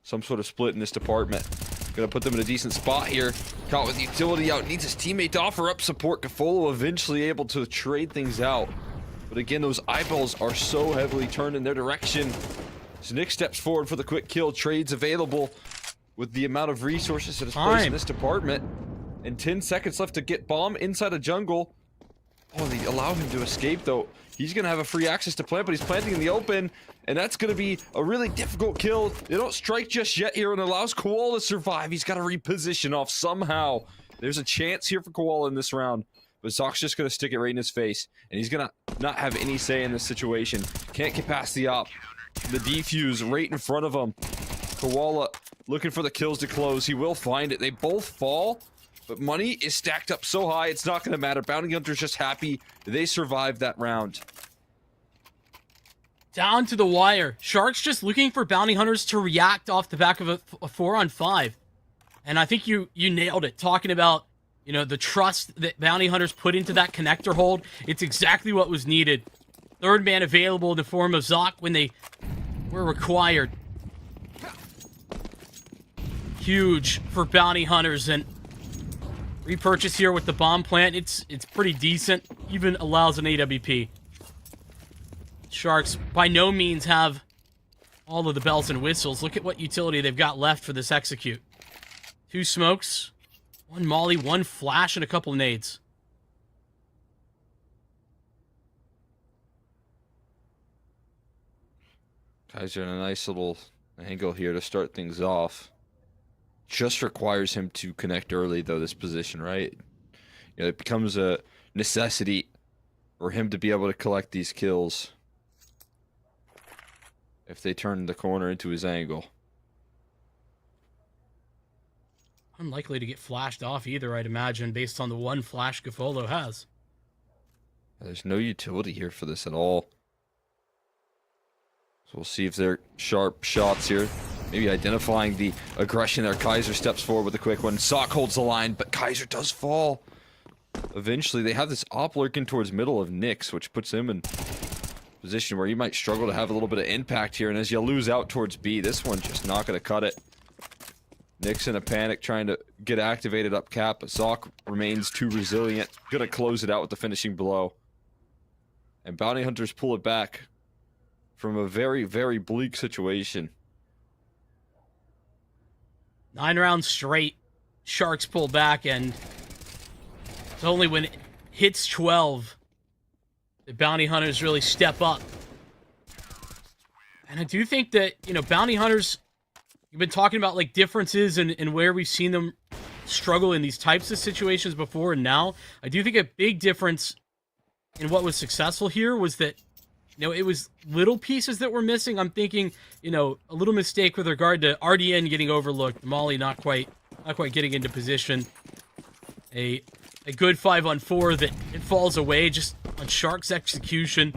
some sort of split in this department. Gonna put them in a decent spot here. Caught with utility out, needs his teammate to offer up support. Gaffolo eventually able to trade things out. But again, those eyeballs are so heavily turned in their direction. So Nick steps forward for the quick kill. Trades available. With the amount of resources that is placed in this department. And 10 seconds left to get bomb inside a jungle. Oh, they allow him to escape, though. He's going to have a free access to plant, but he's planting in the open. And that's going to be a really difficult kill. They don't strike just yet here, and allows Koala to survive. He's got to reposition off somehow. There's a chance here for Koala in this round. But Zock's just going to stick it right in his face. And he's going to not have any say in this situation. Can't get past the op. The defuse right in front of him. Koala looking for the kills to close. He will find it. They both fall, but money is stacked up so high, it's not going to matter. Bounty Hunter's just happy they survived that round. Down to the wire. Sharks just looking for bounty hunters to react off the back of a 4-on-5. And I think you nailed it. Talking about, you know, the trust that bounty hunters put into that connector hold. It's exactly what was needed. Third man available in the form of Zock when they were required. Huge for bounty hunters, and repurchase here with the bomb plant. It's pretty decent. Even allows an AWP. Sharks by no means have all of the bells and whistles. Look at what utility they've got left for this execute. 2 smokes, 1 molly, 1 flash, and a couple nades. Kaiser in a nice little angle here to start things off. Just requires him to connect early, though, this position, right? You know, it becomes a necessity for him to be able to collect these kills if they turn the corner into his angle. Unlikely to get flashed off either, I'd imagine, based on the 1 flash Gaffolo has. There's no utility here for this at all. So we'll see if they're sharp shots here. maybe identifying the aggression there. Kaiser steps forward with a quick one. Sock holds the line, but Kaiser does fall. Eventually, they have this op lurking towards middle of Nyx, which puts him in position where he might struggle to have a little bit of impact here. And as you lose out towards B, this one's just not going to cut it. Nyx in a panic trying to get activated up cap, but Zoc remains too resilient. Gonna close it out with the finishing blow. And Bounty Hunters pull it back from a very, very bleak situation. 9 rounds straight. Sharks pull back, and it's only when it hits 12 the Bounty Hunters really step up. And I do think that, you know, Bounty Hunters, you've been talking about like differences in where we've seen them struggle in these types of situations before and now. I do think a big difference in what was successful here was that, you know, it was little pieces that were missing. I'm thinking, you know, a little mistake with regard to RDN getting overlooked, Molly not quite getting into position. A good 5-on-4 that it falls away just on Shark's execution.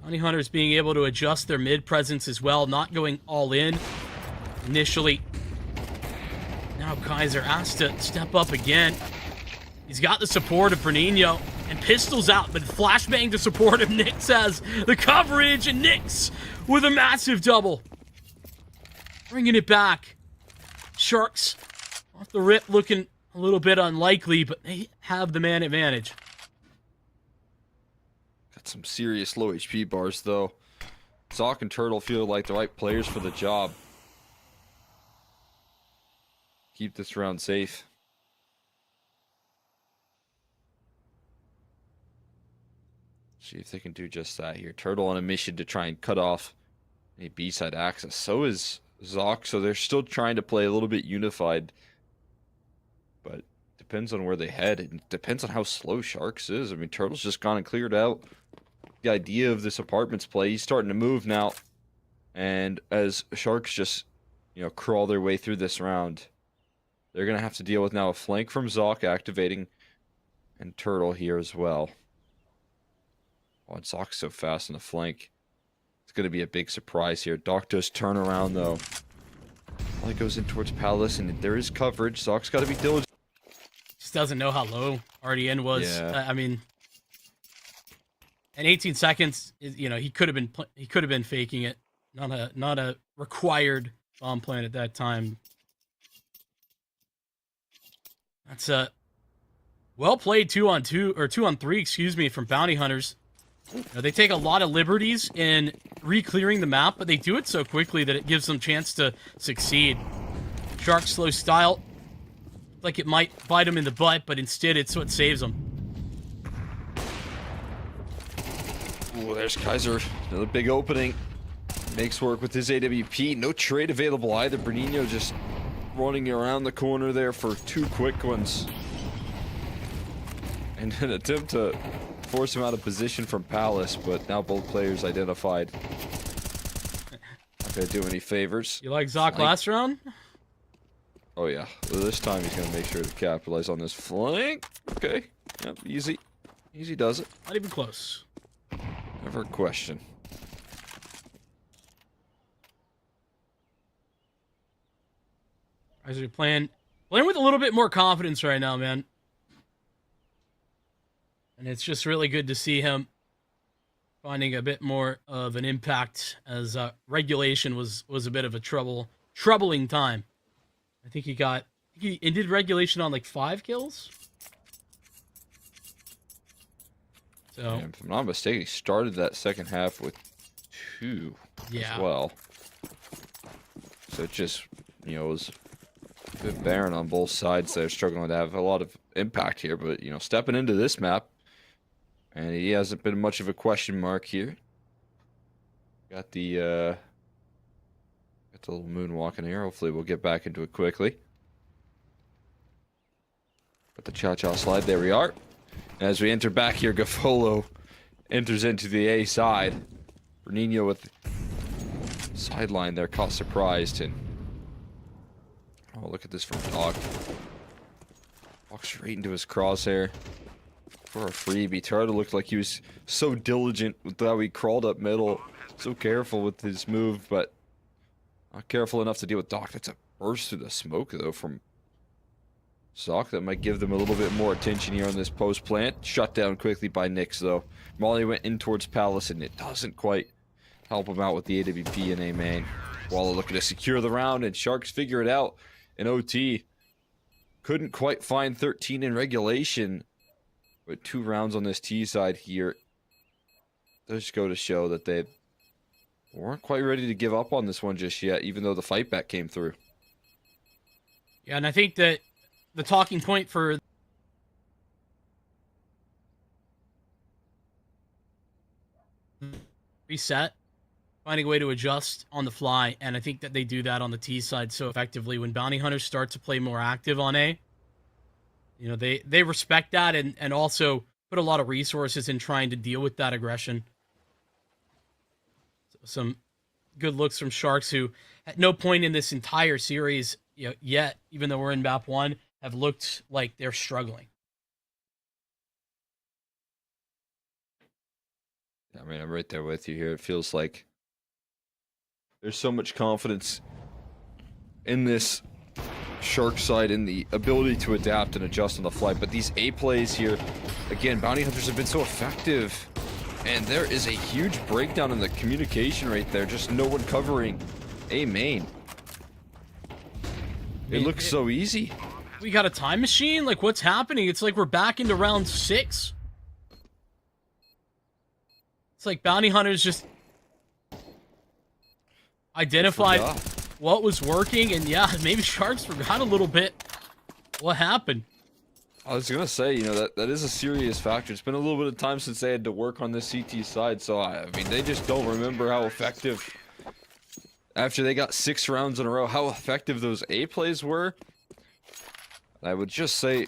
Bounty Hunters being able to adjust their mid presence as well, not going all in initially. Now Kaiser asked to step up again. He's got the support of Bernino, and pistols out, but flashbang to support him. Nyx has the coverage, and Nyx with a massive double. Bringing it back. Sharks off the rip looking a little bit unlikely, but they have the man advantage. Got some serious low HP bars, though. Zoc and Turtle feel like the right players for the job. Keep this round safe. See if they can do just that here. Turtle on a mission to try and cut off any B-side access. So is Zoc, so they're still trying to play a little bit unified. But depends on where they head. It depends on how slow Sharks is. I mean, Turtle's just gone and cleared out the idea of this apartments play. He's starting to move now. And as Sharks just, you know, crawl their way through this round, they're going to have to deal with now a flank from Zoc activating and Turtle here as well. Oh, and Zoc's so fast on the flank. It's going to be a big surprise here. Doc does turn around, though. Well, he goes in towards Palace, and there is coverage. Zoc's got to be diligent. Just doesn't know how low RDN was. Yeah. I mean, in 18 seconds, you know, he could have been faking it. Not a required bomb plant at that time. That's a well played 2-on-2 or 2-on-3, excuse me, from Bounty Hunters. You know, they take a lot of liberties in re-clearing the map, but they do it so quickly that it gives them a chance to succeed. Shark slow style, like it might bite them in the butt, but instead it's what saves them. Ooh, there's Kaiser. Another big opening. Makes work with his AWP. No trade available either. Bernino just running around the corner there for 2 quick ones. And an attempt to force him out of position from Palace, but now both players identified. Not gonna do any favors. You like Zoc last round? Oh yeah, well, this time he's gonna make sure to capitalize on this flank. Okay, yep, easy. Easy does it. Not even close. Never a question. As you're playing with a little bit more confidence right now, man. And it's just really good to see him finding a bit more of an impact, as regulation was a bit of a troubling time. I think he ended regulation on like 5 kills. So Yeah, if I'm not mistaken, he started that second half with 2 as well. So it just, you know, was a bit barren on both sides. They're struggling to have a lot of impact here, but, you know, stepping into this map, and he hasn't been much of a question mark here. Got the little moonwalk in here. Hopefully we'll get back into it quickly. Got the cha-cha slide. There we are. As we enter back here, Gafolo enters into the A side. Bernino with the sideline there, caught surprised. And oh, look at this from Doc. Walks straight into his crosshair for a freebie. Turtle looked like he was so diligent with how he crawled up middle. so careful with his move, but not careful enough to deal with Doc. That's a burst through the smoke, though, from Zoc. That might give them a little bit more attention here on this post plant. Shut down quickly by Nyx, though. Molly went in towards Palace, and it doesn't quite help him out with the AWP and A main. Walla looking to secure the round, and Sharks figure it out in OT. Couldn't quite find 13 in regulation, but 2 rounds on this T side here does go to show that they weren't quite ready to give up on this one just yet, even though the fight back came through. Yeah, and I think that the talking point for reset, finding a way to adjust on the fly, and I think that they do that on the T side so effectively. When Bounty Hunters start to play more active on A, you know, they respect that and also put a lot of resources in trying to deal with that aggression. Some good looks from Sharks, who at no point in this entire series, you know, yet, even though we're in map 1, have looked like they're struggling. I mean, I'm right there with you here. It feels like there's so much confidence in this Shark side, in the ability to adapt and adjust on the fly. But these A plays here, again, Bounty Hunters have been so effective. And there is a huge breakdown in the communication right there. Just no one covering A main. It looks so easy. We got a time machine? Like, what's happening? It's like we're back into round 6. It's like Bounty Hunters just identified what was working, and yeah, maybe Sharks forgot a little bit what happened. I was gonna say, you know, that is a serious factor. It's been a little bit of time since they had to work on this CT side, so I mean, they just don't remember how effective, after they got 6 rounds in a row, how effective those A plays were. I would just say,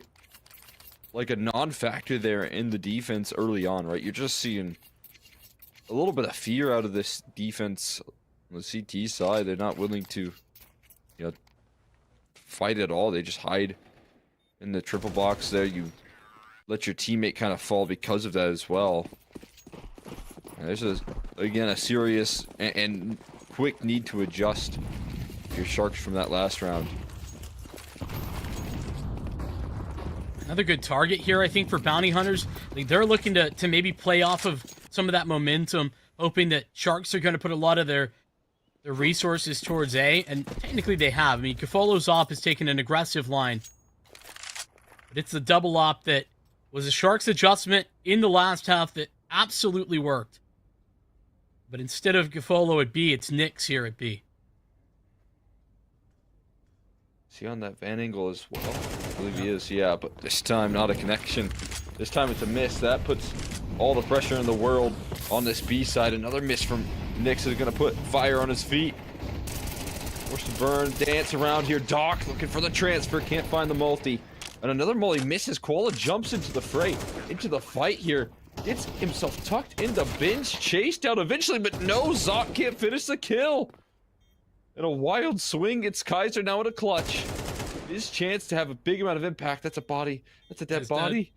like, a non-factor there in the defense early on, right? You're just seeing a little bit of fear out of this defense on the CT side. They're not willing to, you know, fight at all. They just hide in the triple box there. You let your teammate kind of fall because of that as well. And there's, again, a serious and quick need to adjust your Sharks from that last round. Another good target here, I think, for Bounty Hunters. Like, they're looking to maybe play off of some of that momentum, hoping that Sharks are going to put a lot of their resources towards A, and technically they have. I mean, Kafolo's op has taken an aggressive line. But it's the double op that was a Sharks adjustment in the last half that absolutely worked. But instead of Kafolo at B, it's Nyx here at B. Is he on that van angle as well? I believe he is, yeah, but this time not a connection. This time it's a miss. That puts all the pressure in the world on this B side. Another miss from Nyx is going to put fire on his feet. Forced to burn, dance around here. Doc looking for the transfer, can't find the multi. And another multi misses. Koala jumps into the fray, into the fight here. Gets himself tucked in the binge, chased out eventually, but no, Zoc can't finish the kill. And a wild swing, it's Kaiser now at a clutch. His chance to have a big amount of impact. That's a body. That's a dead body. Dead.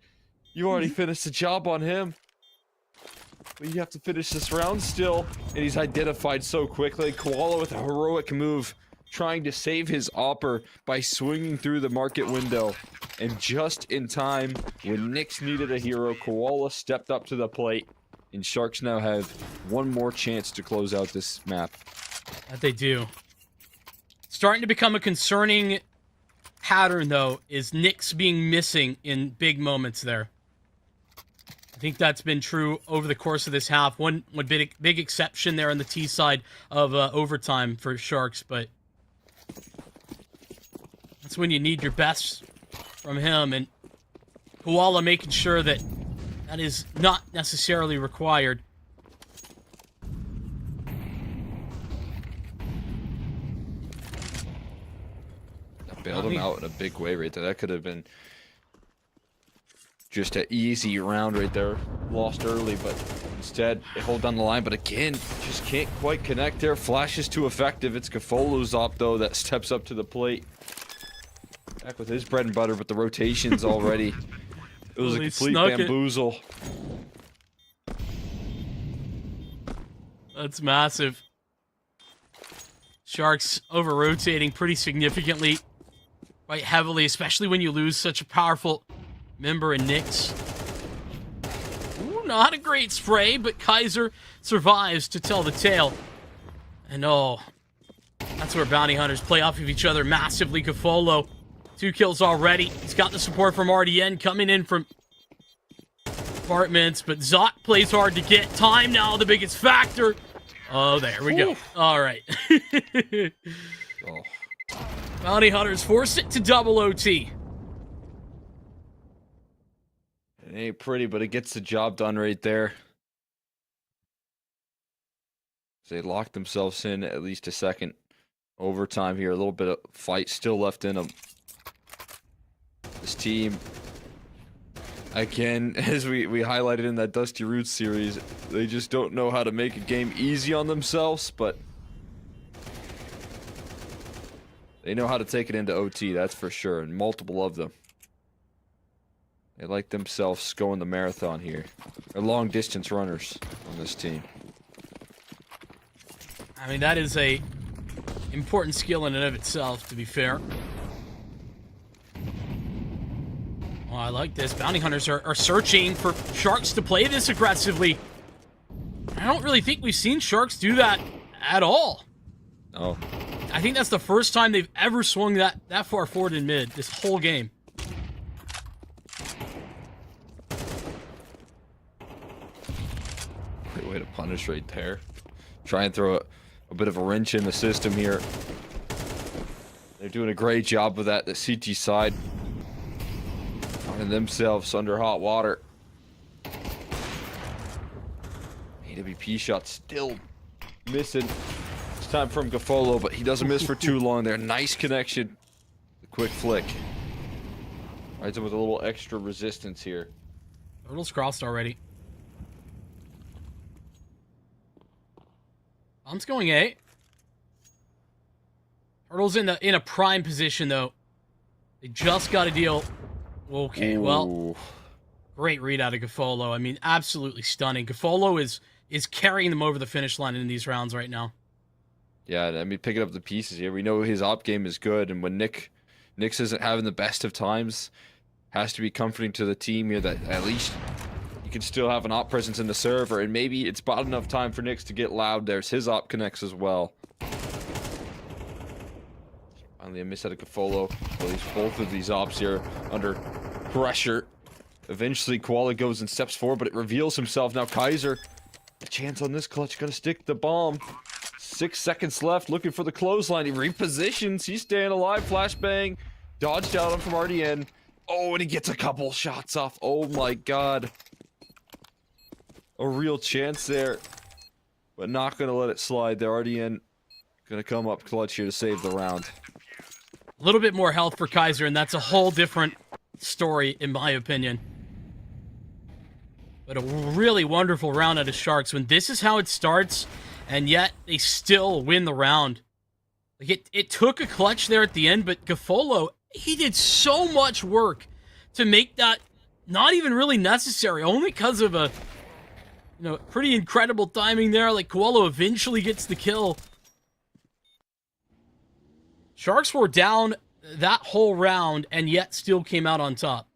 You already finished the job on him. But you have to finish this round still. And he's identified so quickly. Koala with a heroic move, trying to save his opper by swinging through the market window. And just in time, when Nyx needed a hero, Koala stepped up to the plate. And Sharks now have one more chance to close out this map. That they do. Starting to become a concerning pattern, though, is Nyx being missing in big moments there. I think that's been true over the course of this half. One big exception there on the T side of overtime for Sharks, but that's when you need your best from him, and Koala making sure that that is not necessarily required. Bailed him out in a big way right there. That could have been just an easy round right there. Lost early, but instead they hold down the line. But again, just can't quite connect there. Flash is too effective. It's Kafolo's op, though, that steps up to the plate. Back with his bread and butter, but the rotations already. It was a complete bamboozle. That's massive. Sharks over-rotating pretty significantly, quite heavily, especially when you lose such a powerful member in Nyx. Ooh, not a great spray, but Kaiser survives to tell the tale. And oh, that's where Bounty Hunters play off of each other massively. Gafolo, 2 kills already. He's got the support from RDN coming in from Apartments, but Zot plays hard to get. Time now, the biggest factor. Oh, there we go. All right. Bounty Hunters force it to double OT. It ain't pretty, but it gets the job done right there. They locked themselves in at least a second. Overtime here, a little bit of fight still left in them. This team, again, as we highlighted in that Dusty Roots series, they just don't know how to make a game easy on themselves, but they know how to take it into OT, that's for sure, and multiple of them. They like themselves going the marathon here. They're long distance runners on this team. I mean, that is a important skill in and of itself, to be fair. Oh, I like this. Bounty Hunters are searching for Sharks to play this aggressively. I don't really think we've seen Sharks do that at all. Oh. I think that's the first time they've ever swung that far forward in mid this whole game. Great way to punish right there. Try and throw a bit of a wrench in the system here. They're doing a great job with that, the CT side. Finding themselves under hot water. AWP shot still missing. It's time from Gafolo, but he doesn't miss for too long there. Nice connection. The quick flick. Rides him with a little extra resistance here. Turtle's crossed already. Bomb's going A. Turtle's in a prime position though. They just got to deal. Okay, well, great read out of Gafolo. I mean, absolutely stunning. Gafolo is carrying them over the finish line in these rounds right now. Yeah, I mean, picking up the pieces here. We know his op game is good, and when Nyx isn't having the best of times, has to be comforting to the team here that at least you can still have an op presence in the server, and maybe it's about enough time for Nyx to get loud. There's his op connects as well. Finally, a miss out of Gafolo. At least both of these ops here under pressure. Eventually, Koala goes and steps forward, but it reveals himself. Now, Kaiser, a chance on this clutch. Gonna stick the bomb. 6 seconds left, looking for the clothesline. He repositions. He's staying alive. Flashbang. Dodged out on from RDN. Oh, and he gets a couple shots off. Oh my god. A real chance there. But not gonna let it slide there. RDN gonna come up clutch here to save the round. A little bit more health for Kaiser, and that's a whole different story, in my opinion. But a really wonderful round out of Sharks when this is how it starts, and yet they still win the round. Like it took a clutch there at the end, but Gafolo, he did so much work to make that not even really necessary, only because of a pretty incredible timing there. Like Koala eventually gets the kill. Sharks were down that whole round and yet still came out on top.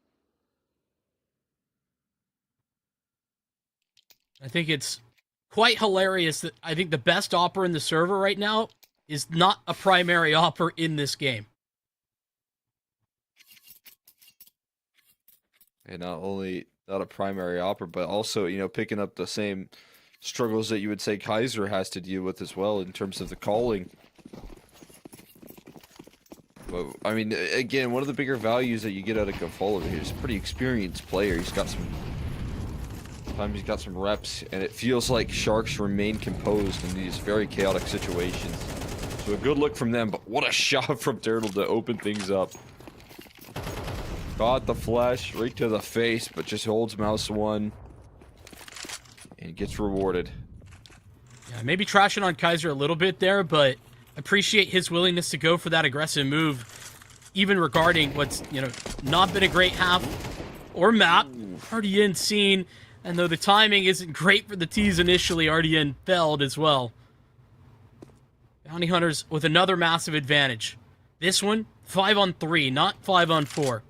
I think it's quite hilarious that I think the best opper in the server right now is not a primary opper in this game. And not only not a primary opper, but also, picking up the same struggles that you would say Kaiser has to deal with as well in terms of the calling. But, I mean, again, one of the bigger values that you get out of Gafolo here is a pretty experienced player. He's got some reps, and it feels like Sharks remain composed in these very chaotic situations. So a good look from them, but what a shot from Turtle to open things up. Caught the flash right to the face, but just holds mouse one and gets rewarded. Yeah, maybe trashing on Kaiser a little bit there, but appreciate his willingness to go for that aggressive move, even regarding what's not been a great half or map. Already in scene. And though the timing isn't great for the T's initially, RDN felled as well. Bounty Hunters with another massive advantage. This one, 5-on-3, not 5-on-4.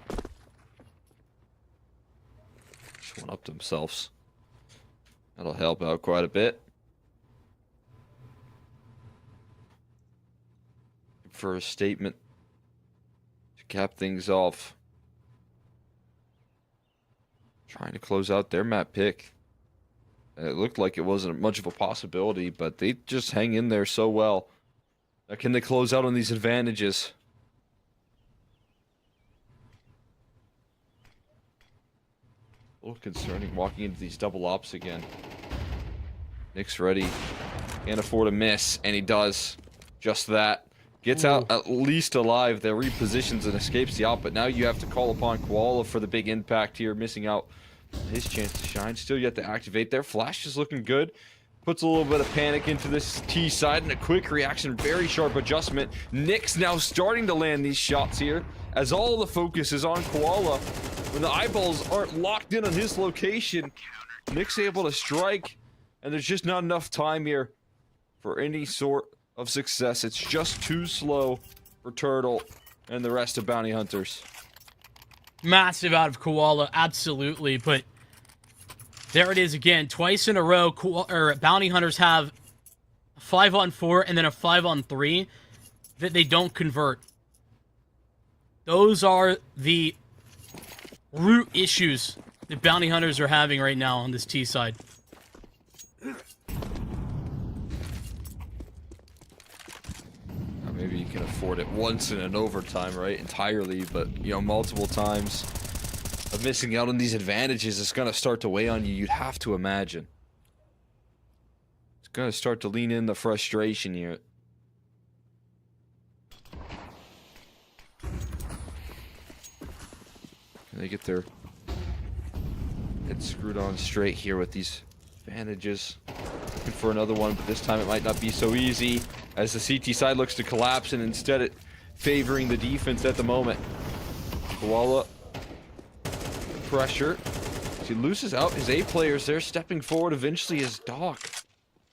Just one up themselves. That'll help out quite a bit. For a statement to cap things off. Trying to close out their map pick. It looked like it wasn't much of a possibility, but they just hang in there so well. Now, can they close out on these advantages? A little concerning walking into these double ops again. Nick's ready. Can't afford a miss, and he does just that. Gets out at least alive. There repositions and escapes the op, but now you have to call upon Koala for the big impact here, missing out his chance to shine. Still yet to activate there. Flash is looking good. Puts a little bit of panic into this T side and a quick reaction, very sharp adjustment. Nick's now starting to land these shots here as all the focus is on Koala. When the eyeballs aren't locked in on his location, Nick's able to strike, and there's just not enough time here for any sort of success. It's just too slow for Turtle and the rest of Bounty Hunters. Massive out of Koala, absolutely, but there it is again. Twice in a row, Bounty Hunters have a 5-on-4 and then a 5-on-3 that they don't convert. Those are the root issues that Bounty Hunters are having right now on this T side. Maybe you can afford it once in an overtime, right? Entirely, but, you know, multiple times of missing out on these advantages is going to start to weigh on you, you'd have to imagine. It's going to start to lean in the frustration here. Can they get their head screwed on straight here with these advantages? Looking for another one, but this time it might not be so easy as the CT side looks to collapse, and instead it favoring the defense at the moment. Koala, pressure. He loses out his A players there, stepping forward. Eventually his Doc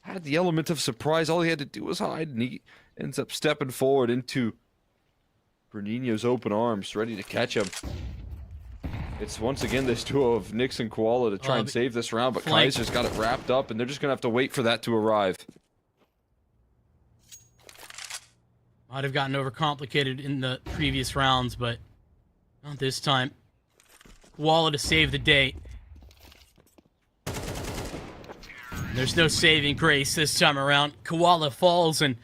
had the element of surprise. All he had to do was hide, and he ends up stepping forward into Bernino's open arms, ready to catch him. It's once again this duo of Nyx and Koala to try and save this round, but Kaiser's got it wrapped up, and they're just going to have to wait for that to arrive. Might have gotten overcomplicated in the previous rounds, but not this time. Koala to save the day. There's no saving grace this time around. Koala falls, and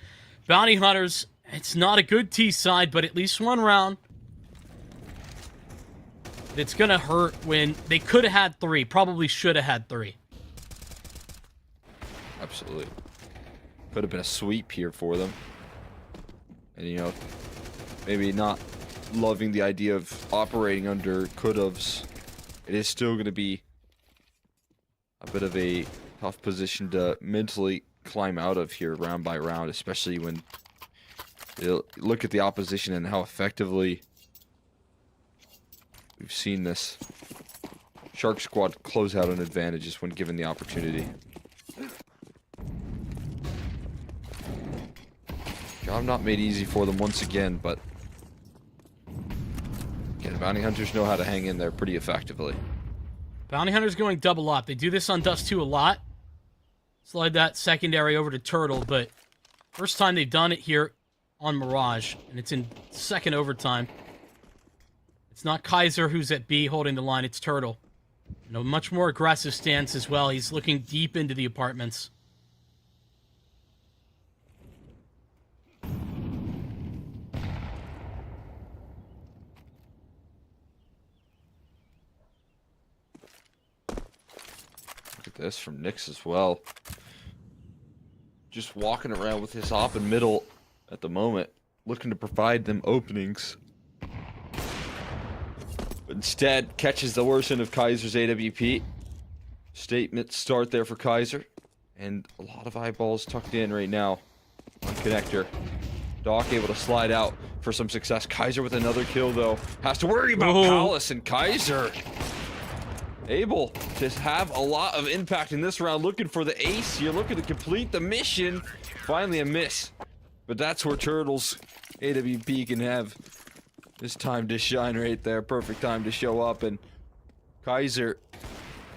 Bounty Hunters, it's not a good T side, but at least one round. It's gonna hurt when they could have had 3, probably should have had 3. Absolutely. Could have been a sweep here for them. And, you know, maybe not loving the idea of operating under could-haves. It is still going to be a bit of a tough position to mentally climb out of here round by round, especially when you look at the opposition and how effectively we've seen this Shark Squad close out on advantages when given the opportunity. Job not made easy for them once again, but again, Bounty Hunters know how to hang in there pretty effectively. Bounty Hunters going double up. They do this on Dust 2 a lot. Slide that secondary over to Turtle, but first time they've done it here on Mirage, and it's in second overtime. It's not Kaiser who's at B holding the line, it's Turtle. And a much more aggressive stance as well. He's looking deep into the apartments. Look at this from Nyx as well. Just walking around with his op in middle at the moment, looking to provide them openings. But instead, catches the worst end of Kaiser's AWP. Statement start there for Kaiser. And a lot of eyeballs tucked in right now on connector. Doc able to slide out for some success. Kaiser with another kill, though. Has to worry about Palace, and Kaiser able to have a lot of impact in this round, looking for the ace here, looking to complete the mission. Finally a miss, but that's where Turtles AWP can have this time to shine right there. Perfect time to show up, and Kaiser,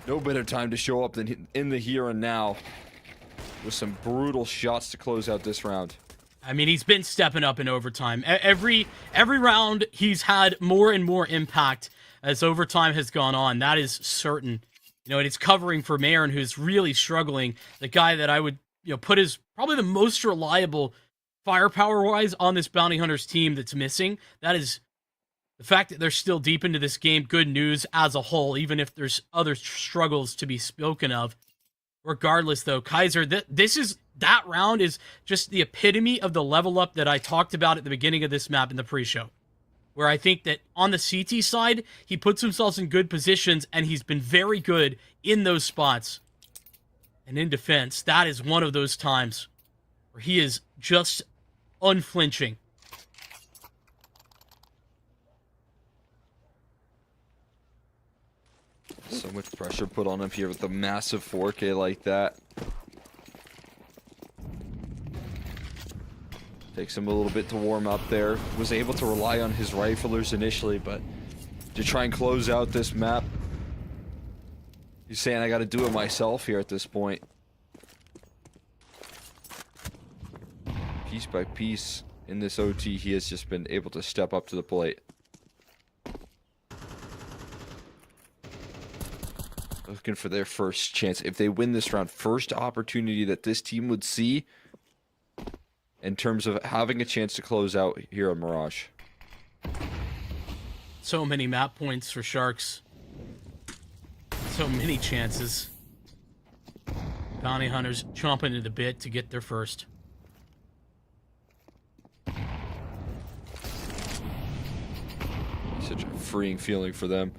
no better time to show up than in the here and now with some brutal shots to close out this round. I mean, he's been stepping up in overtime. Every round, he's had more and more impact as overtime has gone on. That is certain. You know, and it's covering for Marin, who's really struggling. The guy that I would, put as probably the most reliable firepower-wise on this Bounty Hunters team that's missing. That is the fact that they're still deep into this game. Good news as a whole, even if there's other struggles to be spoken of. Regardless, though, Kaiser, that round is just the epitome of the level up that I talked about at the beginning of this map in the pre-show, where I think that on the CT side, he puts himself in good positions, and he's been very good in those spots. And in defense, that is one of those times where he is just unflinching. So much pressure put on him here with the massive 4K like that. Takes him a little bit to warm up there. Was able to rely on his riflers initially, but to try and close out this map, he's saying, I gotta do it myself here at this point. Piece by piece in this OT, he has just been able to step up to the plate. Looking for their first chance. If they win this round, first opportunity that this team would see in terms of having a chance to close out here at Mirage. So many map points for Sharks. So many chances. Bounty Hunters chomping at the bit to get their first. Such a freeing feeling for them.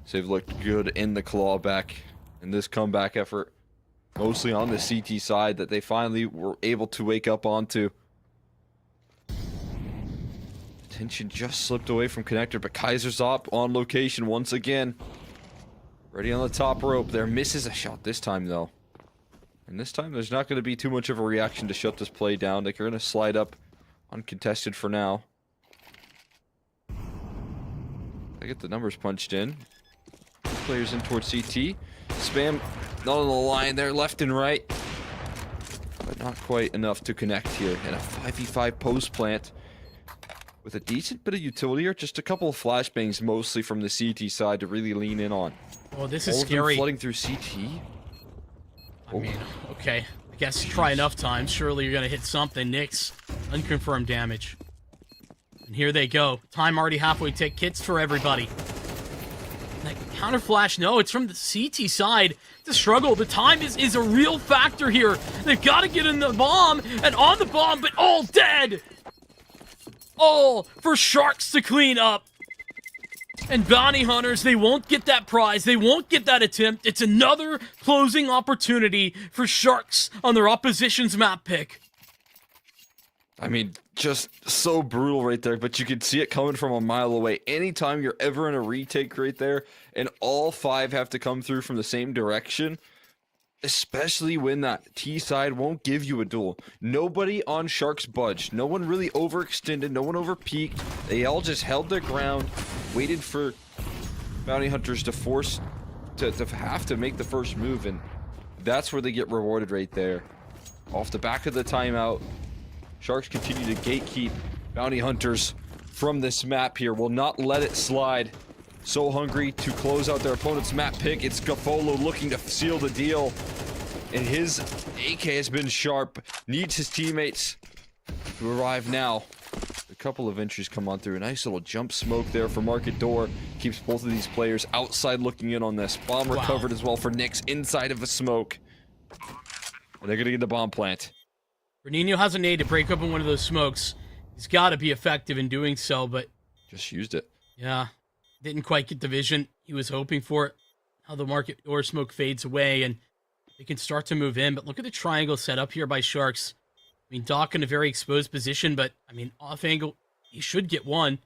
So they've looked good in the clawback in this comeback effort. Mostly on the CT side that they finally were able to wake up onto. Attention just slipped away from Connector, but Kaiser's up on location once again. Ready on the top rope there. Misses a shot this time, though. And this time, there's not going to be too much of a reaction to shut this play down. They're going to slide up uncontested for now. I get the numbers punched in. Players in towards CT. Spam not on the line there, left and right. But not quite enough to connect here. And a 5v5 post plant with a decent bit of utility here. Just a couple of flashbangs mostly from the CT side to really lean in on. Oh, this is All scary. Of them flooding through CT. I mean, okay. I guess try enough times. Surely you're going to hit something. Nyx, unconfirmed damage. And here they go. Time already halfway. Take kits for everybody. That counter flash, no, it's from the CT side. It's a struggle. The time is a real factor here. They've got to get in the bomb and on the bomb, but all dead. All for Sharks to clean up. And Bounty Hunters, they won't get that prize. They won't get that attempt. It's another closing opportunity for Sharks on their opposition's map pick. I mean, just so brutal right there, but you can see it coming from a mile away. Anytime you're ever in a retake right there, and all 5 have to come through from the same direction, especially when that T side won't give you a duel. Nobody on Sharks budged. No one really overextended. No one overpeaked. They all just held their ground, waited for Bounty Hunters to force to have to make the first move, and that's where they get rewarded right there. Off the back of the timeout, Sharks continue to gatekeep Bounty Hunters from this map here. Will not let it slide. So hungry to close out their opponent's map pick. It's Gaffolo looking to seal the deal. And his AK has been sharp. Needs his teammates to arrive now. A couple of entries come on through. A nice little jump smoke there for Market Door. Keeps both of these players outside looking in on this. Bomb recovered as well for Nyx inside of a smoke. And they're going to get the bomb plant. Bernino has a nade to break open one of those smokes. He's got to be effective in doing so, but... just used it. Yeah. Didn't quite get the vision he was hoping for. How the Market Door smoke fades away, and they can start to move in. But look at the triangle set up here by Sharks. I mean, Doc in a very exposed position, but, I mean, off angle, he should get one.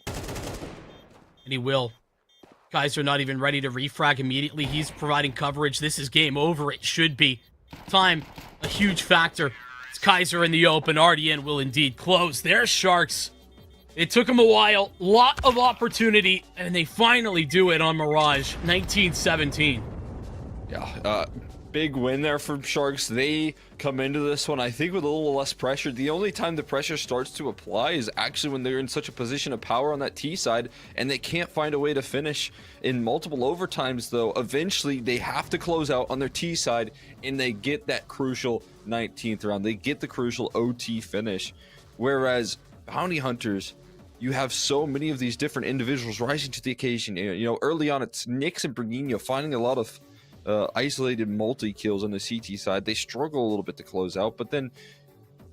And he will. Kaiser not even ready to refrag immediately. He's providing coverage. This is game over. It should be. Time, a huge factor. It's Kaiser in the open. RDN will indeed close. There's Sharks. It took them a while. Lot of opportunity, and they finally do it on Mirage. 19-17. Yeah, big win there for Sharks. They come into this one, I think, with a little less pressure. The only time the pressure starts to apply is actually when they're in such a position of power on that T side, and they can't find a way to finish. In multiple overtimes, though, eventually they have to close out on their T side, and they get that crucial 19th round. They get the crucial OT finish. Whereas Bounty Hunters, you have so many of these different individuals rising to the occasion. You know, early on, it's Nyx and Briginho finding a lot of isolated multi-kills on the CT side. They struggle a little bit to close out, but then,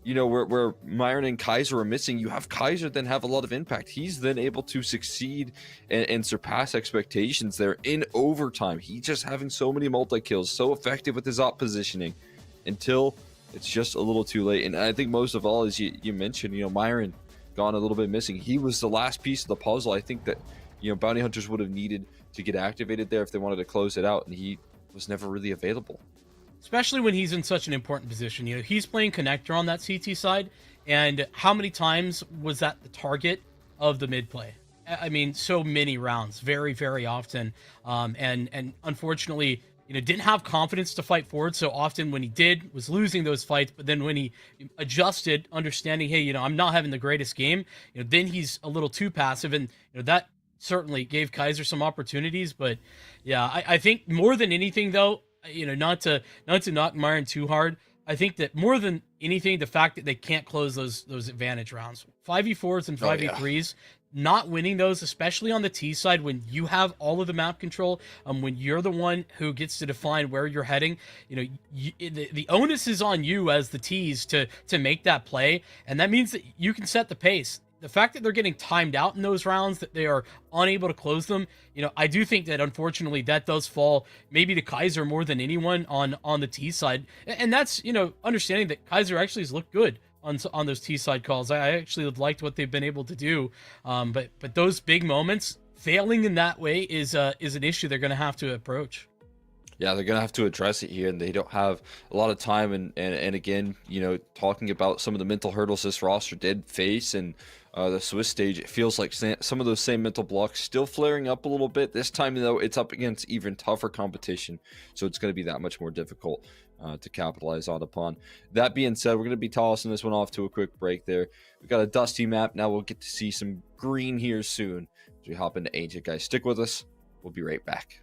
you know, where Myron and Kaiser are missing, you have Kaiser then have a lot of impact. He's then able to succeed and surpass expectations there in overtime. He's just having so many multi-kills, so effective with his op positioning, until it's just a little too late. And I think most of all, as you mentioned, you know, Myron gone a little bit missing. He was the last piece of the puzzle. I think that, you know, Bounty Hunters would have needed to get activated there if they wanted to close it out, and he was never really available. Especially when he's in such an important position. You know, he's playing connector on that CT side, and how many times was that the target of the mid play? I mean, so many rounds, very, very often. And unfortunately, you know, didn't have confidence to fight forward. So often when he did, was losing those fights. But then when he adjusted, understanding, hey, you know, I'm not having the greatest game, you know, then he's a little too passive. And, you know, that certainly gave Kaiser some opportunities. But yeah, I think more than anything, though, you know, not to knock Myron too hard, I think that more than anything, the fact that they can't close those advantage rounds, 5v4s and 5v3s, not winning those, especially on the T side, when you have all of the map control, when you're the one who gets to define where you're heading, you know, the onus is on you as the T's to make that play, and that means that you can set the pace. The fact that they're getting timed out in those rounds, that they are unable to close them, you know, I do think that unfortunately that does fall maybe to Kaiser more than anyone on the T side, and that's, you know, understanding that Kaiser actually has looked good on those T side calls. I actually have liked what they've been able to do, but those big moments, failing in that way is an issue they're going to have to approach. Yeah, they're going to have to address it here, and they don't have a lot of time. And again, you know, talking about some of the mental hurdles this roster did face, and the Swiss stage, it feels like some of those same mental blocks still flaring up a little bit. This time, though, it's up against even tougher competition, so it's going to be that much more difficult to capitalize upon. That being said, we're going to be tossing this one off to a quick break there. We've got a dusty map. Now we'll get to see some green here soon as we hop into Ancient, guys. Stick with us. We'll be right back.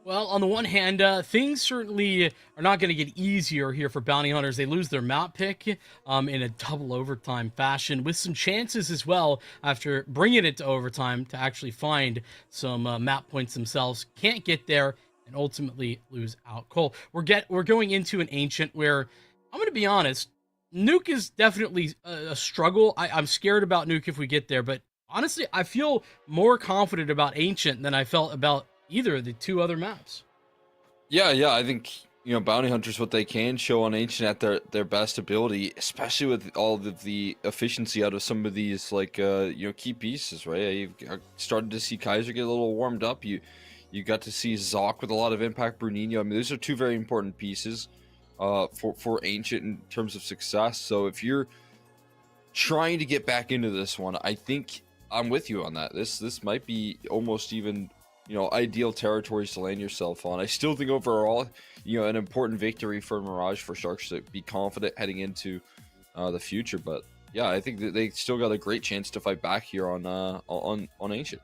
Well, on the one hand, things certainly are not going to get easier here for bounty hunters. They lose their map pick in a double overtime fashion, with some chances as well after bringing it to overtime to actually find some map points themselves. Can't get there and ultimately lose out. Cole, we're going into an ancient where I'm going to be honest. Nuke is definitely a struggle. I'm scared about Nuke if we get there, but honestly, I feel more confident about Ancient than I felt about either of the two other maps. Yeah, I think bounty hunters, what they can show on ancient at their best ability, especially with all of the efficiency out of some of these like key pieces, right? You've started to see Kaiser get a little warmed up. You got to see Zoc with a lot of impact. Bruninho. I mean, those are two very important pieces for ancient in terms of success. So if you're trying to get back into this one, I think I'm with you on that. This might be almost even ideal territories to land yourself on. I still think overall, an important victory for Mirage, for Sharks to be confident heading into the future. But yeah, I think that they still got a great chance to fight back here on Ancient.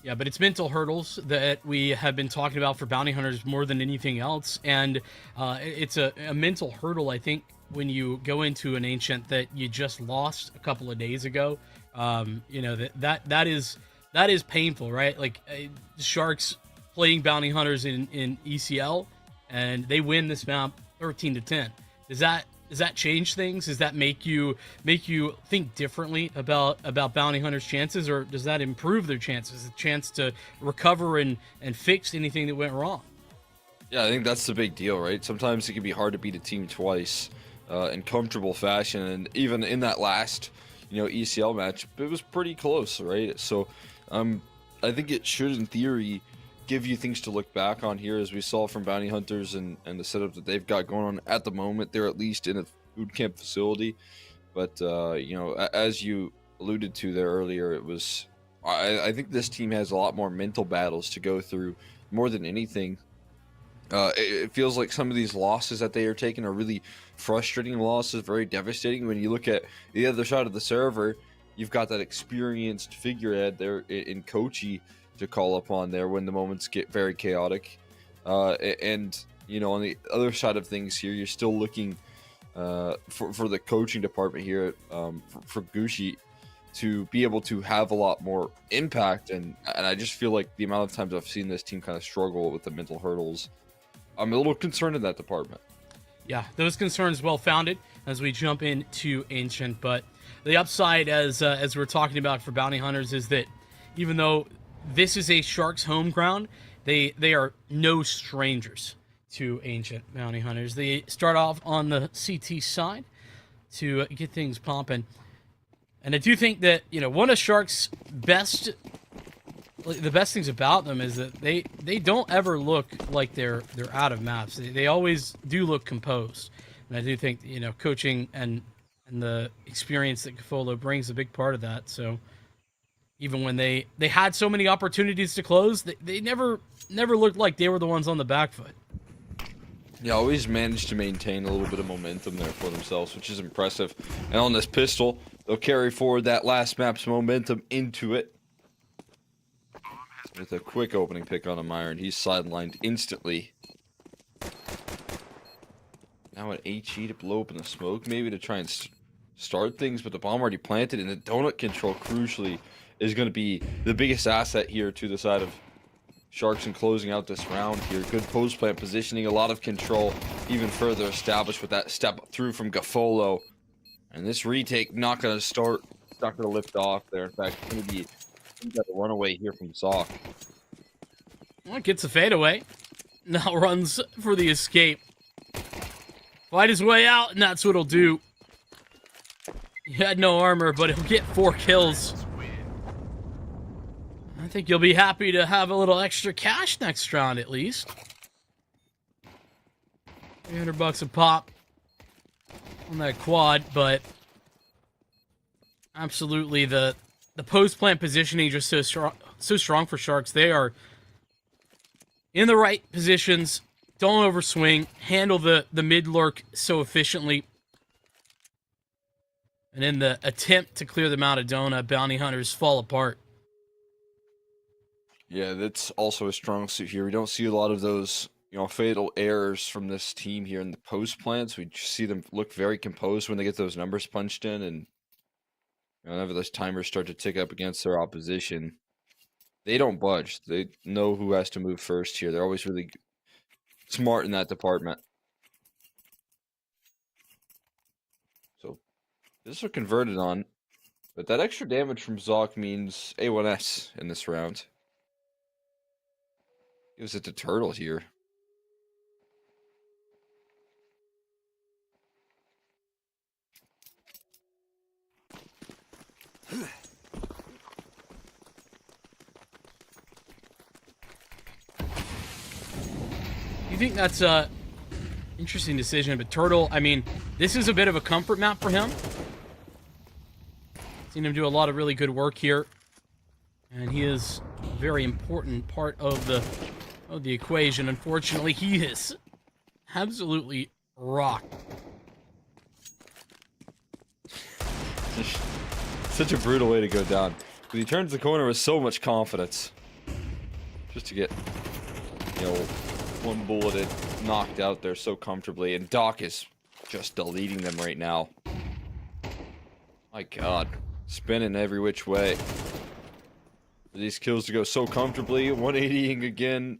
Yeah, but it's mental hurdles that we have been talking about for bounty hunters more than anything else, and it's a mental hurdle, I think, when you go into an Ancient that you just lost a couple of days ago. That is painful, right? Like Sharks playing bounty hunters in ECL, and they win this map 13-10. Does that change things? Does that make you think differently about bounty hunters' chances, or does that improve their chances? A chance to recover and fix anything that went wrong? Yeah, I think that's the big deal, right? Sometimes it can be hard to beat a team twice in comfortable fashion, and even in that last ECL match, it was pretty close, right? So I think it should, in theory, give you things to look back on here, as we saw from bounty hunters and the setup that they've got going on at the moment. They're at least in a food camp facility, but as you alluded to there earlier, it was I think this team has a lot more mental battles to go through more than anything. It feels like some of these losses that they are taking are really frustrating losses, very devastating. When you look at the other side of the server, you've got that experienced figurehead there in Kochi to call upon there when the moments get very chaotic. And on the other side of things here, you're still looking for the coaching department here for Gucci to be able to have a lot more impact. And I just feel like the amount of times I've seen this team kind of struggle with the mental hurdles, I'm a little concerned in that department. Yeah, those concerns well-founded as we jump into Ancient, but the upside, as we're talking about for bounty hunters, is that even though this is a Sharks home ground, they are no strangers to Ancient bounty hunters. They start off on the CT side to get things pumping, and I do think that one of Sharks' the best things about them is that they don't ever look like they're out of maps. They always do look composed, and I do think coaching and the experience that Cafolo brings a big part of that. So even when they had so many opportunities to close, they never looked like they were the ones on the back foot. Yeah, always managed to maintain a little bit of momentum there for themselves, which is impressive. And on this pistol, they'll carry forward that last map's momentum into it with a quick opening pick on a Meyer, and he's sidelined instantly. Now an HE to blow up in the smoke, maybe to try and start things, but the bomb already planted, and the donut control, crucially, is going to be the biggest asset here to the side of Sharks in closing out this round here. Good post plant positioning, a lot of control, even further established with that step through from Gafolo. And this retake not going to start, not going to lift off there. In fact, it's going to be a runaway here from Zoc. Well, gets a fadeaway. Now runs for the escape. Fight his way out, and that's what he'll do. He had no armor, but he'll get 4 kills. I think you'll be happy to have a little extra cash next round, at least. $300 a pop on that quad, but absolutely the post plant positioning just so strong for Sharks. They are in the right positions, don't overswing, handle the mid lurk so efficiently. And in the attempt to clear them out of Dona, bounty hunters fall apart. Yeah, that's also a strong suit here. We don't see a lot of those, fatal errors from this team here in the post plants. We just see them look very composed when they get those numbers punched in, and whenever those timers start to tick up against their opposition, they don't budge. They know who has to move first here. They're always really smart in that department. So this are converted on, but that extra damage from Zoc means A1S in this round. Gives it to Turtle here. You think that's a interesting decision, but Turtle, I mean, this is a bit of a comfort map for him. Seen him do a lot of really good work here, and he is a very important part of the equation. Unfortunately, he is absolutely rocked. Such a brutal way to go down. But he turns the corner with so much confidence. Just to get, one bulleted knocked out there so comfortably. And Doc is just deleting them right now. My God. Spinning every which way. For these kills to go so comfortably. 180ing again.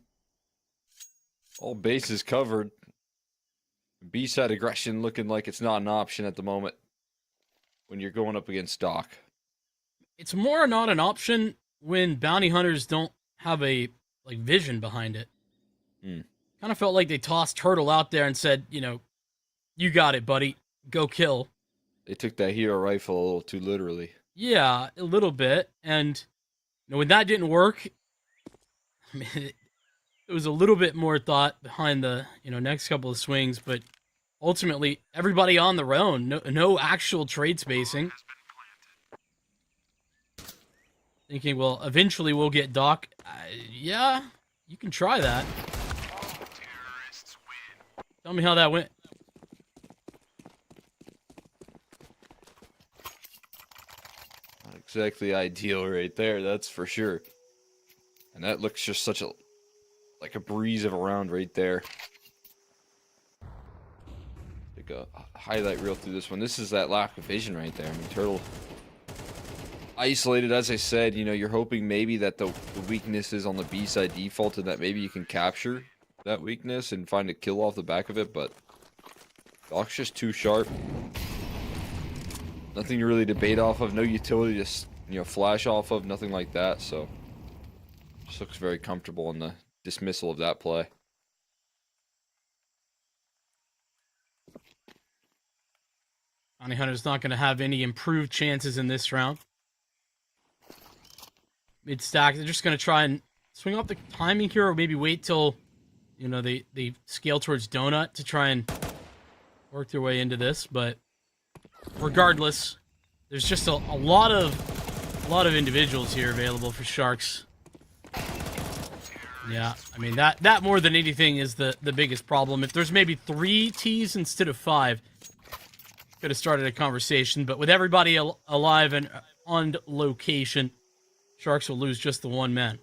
All bases covered. B-side aggression looking like it's not an option at the moment when you're going up against Doc. It's more not an option when bounty hunters don't have a vision behind it. Kind of felt like they tossed Turtle out there and said, you got it, buddy. Go kill. They took that hero rifle a little too literally. Yeah, a little bit. And when that didn't work, I mean, it was a little bit more thought behind the next couple of swings, but ultimately everybody on their own. No actual trade spacing. Thinking, well, eventually we'll get Doc. Yeah, you can try that. Tell me how that went. Not exactly ideal right there, that's for sure. And that looks just such like a breeze of a round right there. Take a highlight reel through this one. This is that lack of vision right there. I mean, Turtle isolated, as I said. You're hoping maybe that the weakness is on the B side default, and that maybe you can capture that weakness and find a kill off the back of it, but Doc's just too sharp. Nothing to really debate off of, no utility to flash off of, nothing like that, so just looks very comfortable in the dismissal of that play. Bounty Hunter's not going to have any improved chances in this round. Mid-stack, they're just going to try and swing off the timing here, or maybe wait till, they scale towards Donut to try and work their way into this. But regardless, there's just a lot of individuals here available for Sharks. Yeah, I mean, that more than anything is the biggest problem. If there's maybe 3 Ts instead of 5, could have started a conversation. But with everybody alive and on location, Sharks will lose just the one man.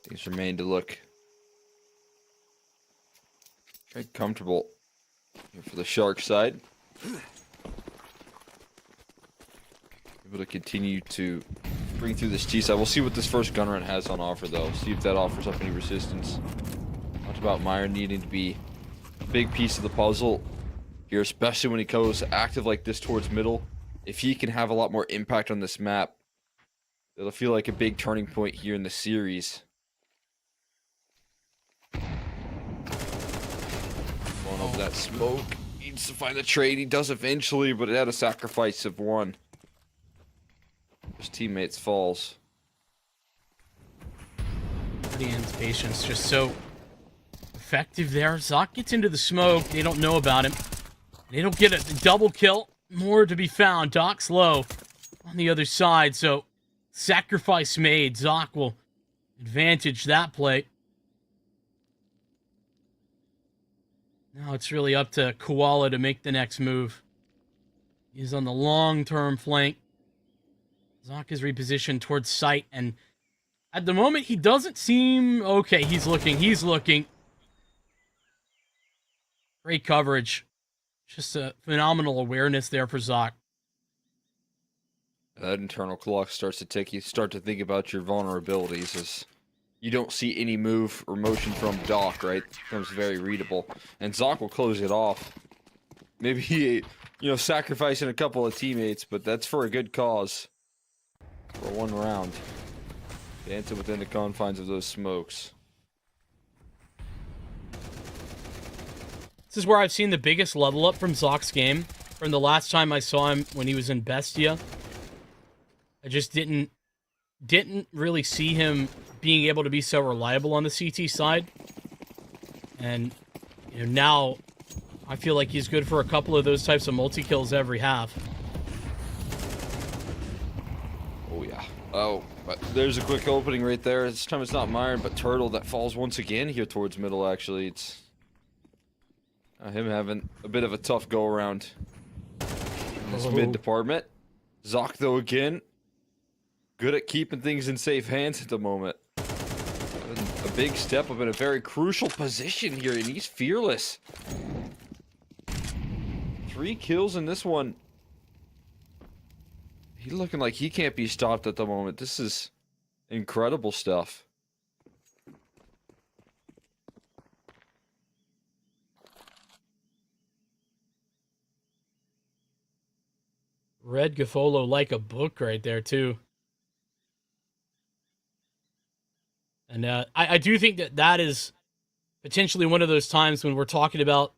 Things remain to look very comfortable for the Shark side. Able to continue to bring through this G side. We'll see what this first gun run has on offer, though. See if that offers up any resistance. Talked about Meyer needing to be a big piece of the puzzle here, especially when he goes active like this towards middle. If he can have a lot more impact on this map, it'll feel like a big turning point here in the series. Going over that smoke. Needs to find the trade. He does eventually, but it had a sacrifice of one. His teammates falls. Guardian's patience just so effective there. Zoc gets into the smoke. They don't know about him. They don't get a double kill. More to be found. Doc's low on the other side, so sacrifice made. Zoc will advantage that play. Now it's really up to Koala to make the next move. He's on the long-term flank. Zoc is repositioned towards site, and at the moment, he doesn't seem... Okay, he's looking. Great coverage. Just a phenomenal awareness there for Zoc. That internal clock starts to tick. You start to think about your vulnerabilities as you don't see any move or motion from Doc, right? It becomes very readable. And Zoc will close it off. Maybe he, sacrificing a couple of teammates, but that's for a good cause. For one round. Dancing within the confines of those smokes. This is where I've seen the biggest level up from Zoc's game. From the last time I saw him when he was in Bestia. I just didn't really see him being able to be so reliable on the CT side. And now I feel like he's good for a couple of those types of multi-kills every half. Oh, yeah. Oh, but there's a quick opening right there. This time it's not Myron, but Turtle that falls once again here towards middle, actually. It's him having a bit of a tough go-around in this mid department. Zoc, though, again, good at keeping things in safe hands at the moment. A big step up in a very crucial position here, and he's fearless. 3 kills in this one. He's looking like he can't be stopped at the moment. This is incredible stuff. Red Gaffolo like a book right there, too. And I do think that is potentially one of those times when we're talking about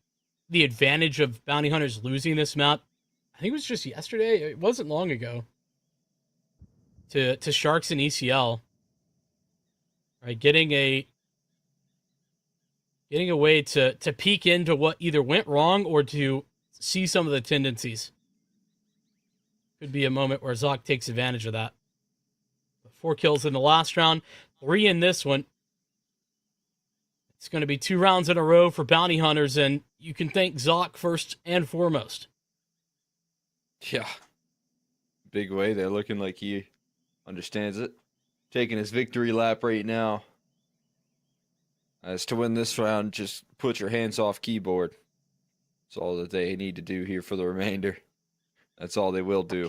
the advantage of bounty hunters losing this map. I think it was just yesterday. It wasn't long ago. To Sharks and ECL. Right, getting a way to peek into what either went wrong or to see some of the tendencies. Could be a moment where Zoc takes advantage of that. 4 kills in the last round, 3 in this one. It's going to be 2 rounds in a row for bounty hunters, and you can thank Zoc first and foremost. Yeah. Big way. They're looking like he understands it. Taking his victory lap right now. As to win this round, just put your hands off keyboard. That's all that they need to do here for the remainder. That's all they will do.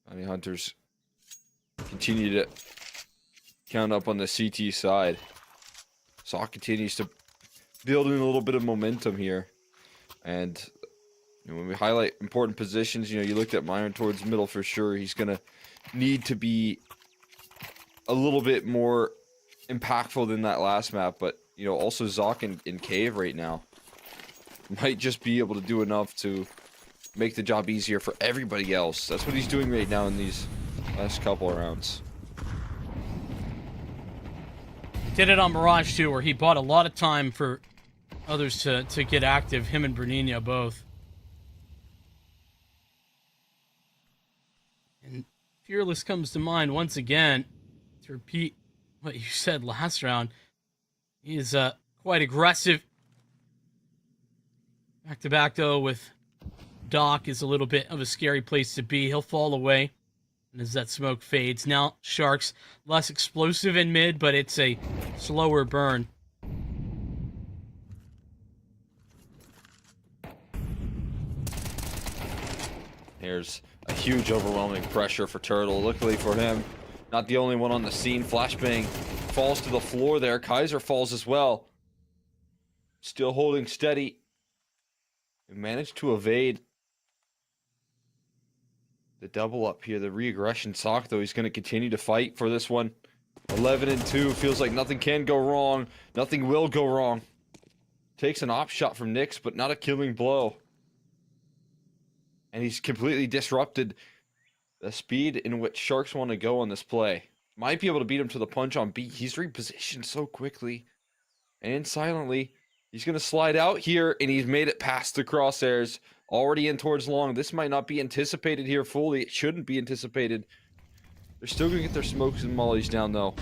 Bounty hunters continue to count up on the CT side. Zoc continues to build in a little bit of momentum here. And when we highlight important positions, you looked at Myron towards middle for sure. He's going to need to be a little bit more impactful than that last map. But, also Zoc in Cave right now might just be able to do enough to make the job easier for everybody else. That's what he's doing right now in these last couple of rounds. He did it on Mirage too, where he bought a lot of time for others to get active, him and Bernino both. And Fearless comes to mind once again. To repeat what you said last round, he's quite aggressive. Back to back though with Doc is a little bit of a scary place to be. He'll fall away as that smoke fades. Now Sharks less explosive in mid, but it's a slower burn. Here's a huge overwhelming pressure for Turtle. Luckily for him, not the only one on the scene. Flashbang falls to the floor there. Kaiser falls as well. Still holding steady. We managed to evade the double up here. The re-aggression Zoc, though, he's going to continue to fight for this one. 11-2. Feels like nothing can go wrong. Nothing will go wrong. Takes an op shot from Nyx, but not a killing blow. And he's completely disrupted the speed in which Sharks want to go on this play. Might be able to beat him to the punch on B. He's repositioned so quickly and silently. He's going to slide out here, and he's made it past the crosshairs. Already in towards long. This might not be anticipated here fully. It shouldn't be anticipated. They're still going to get their smokes and mollies down, though.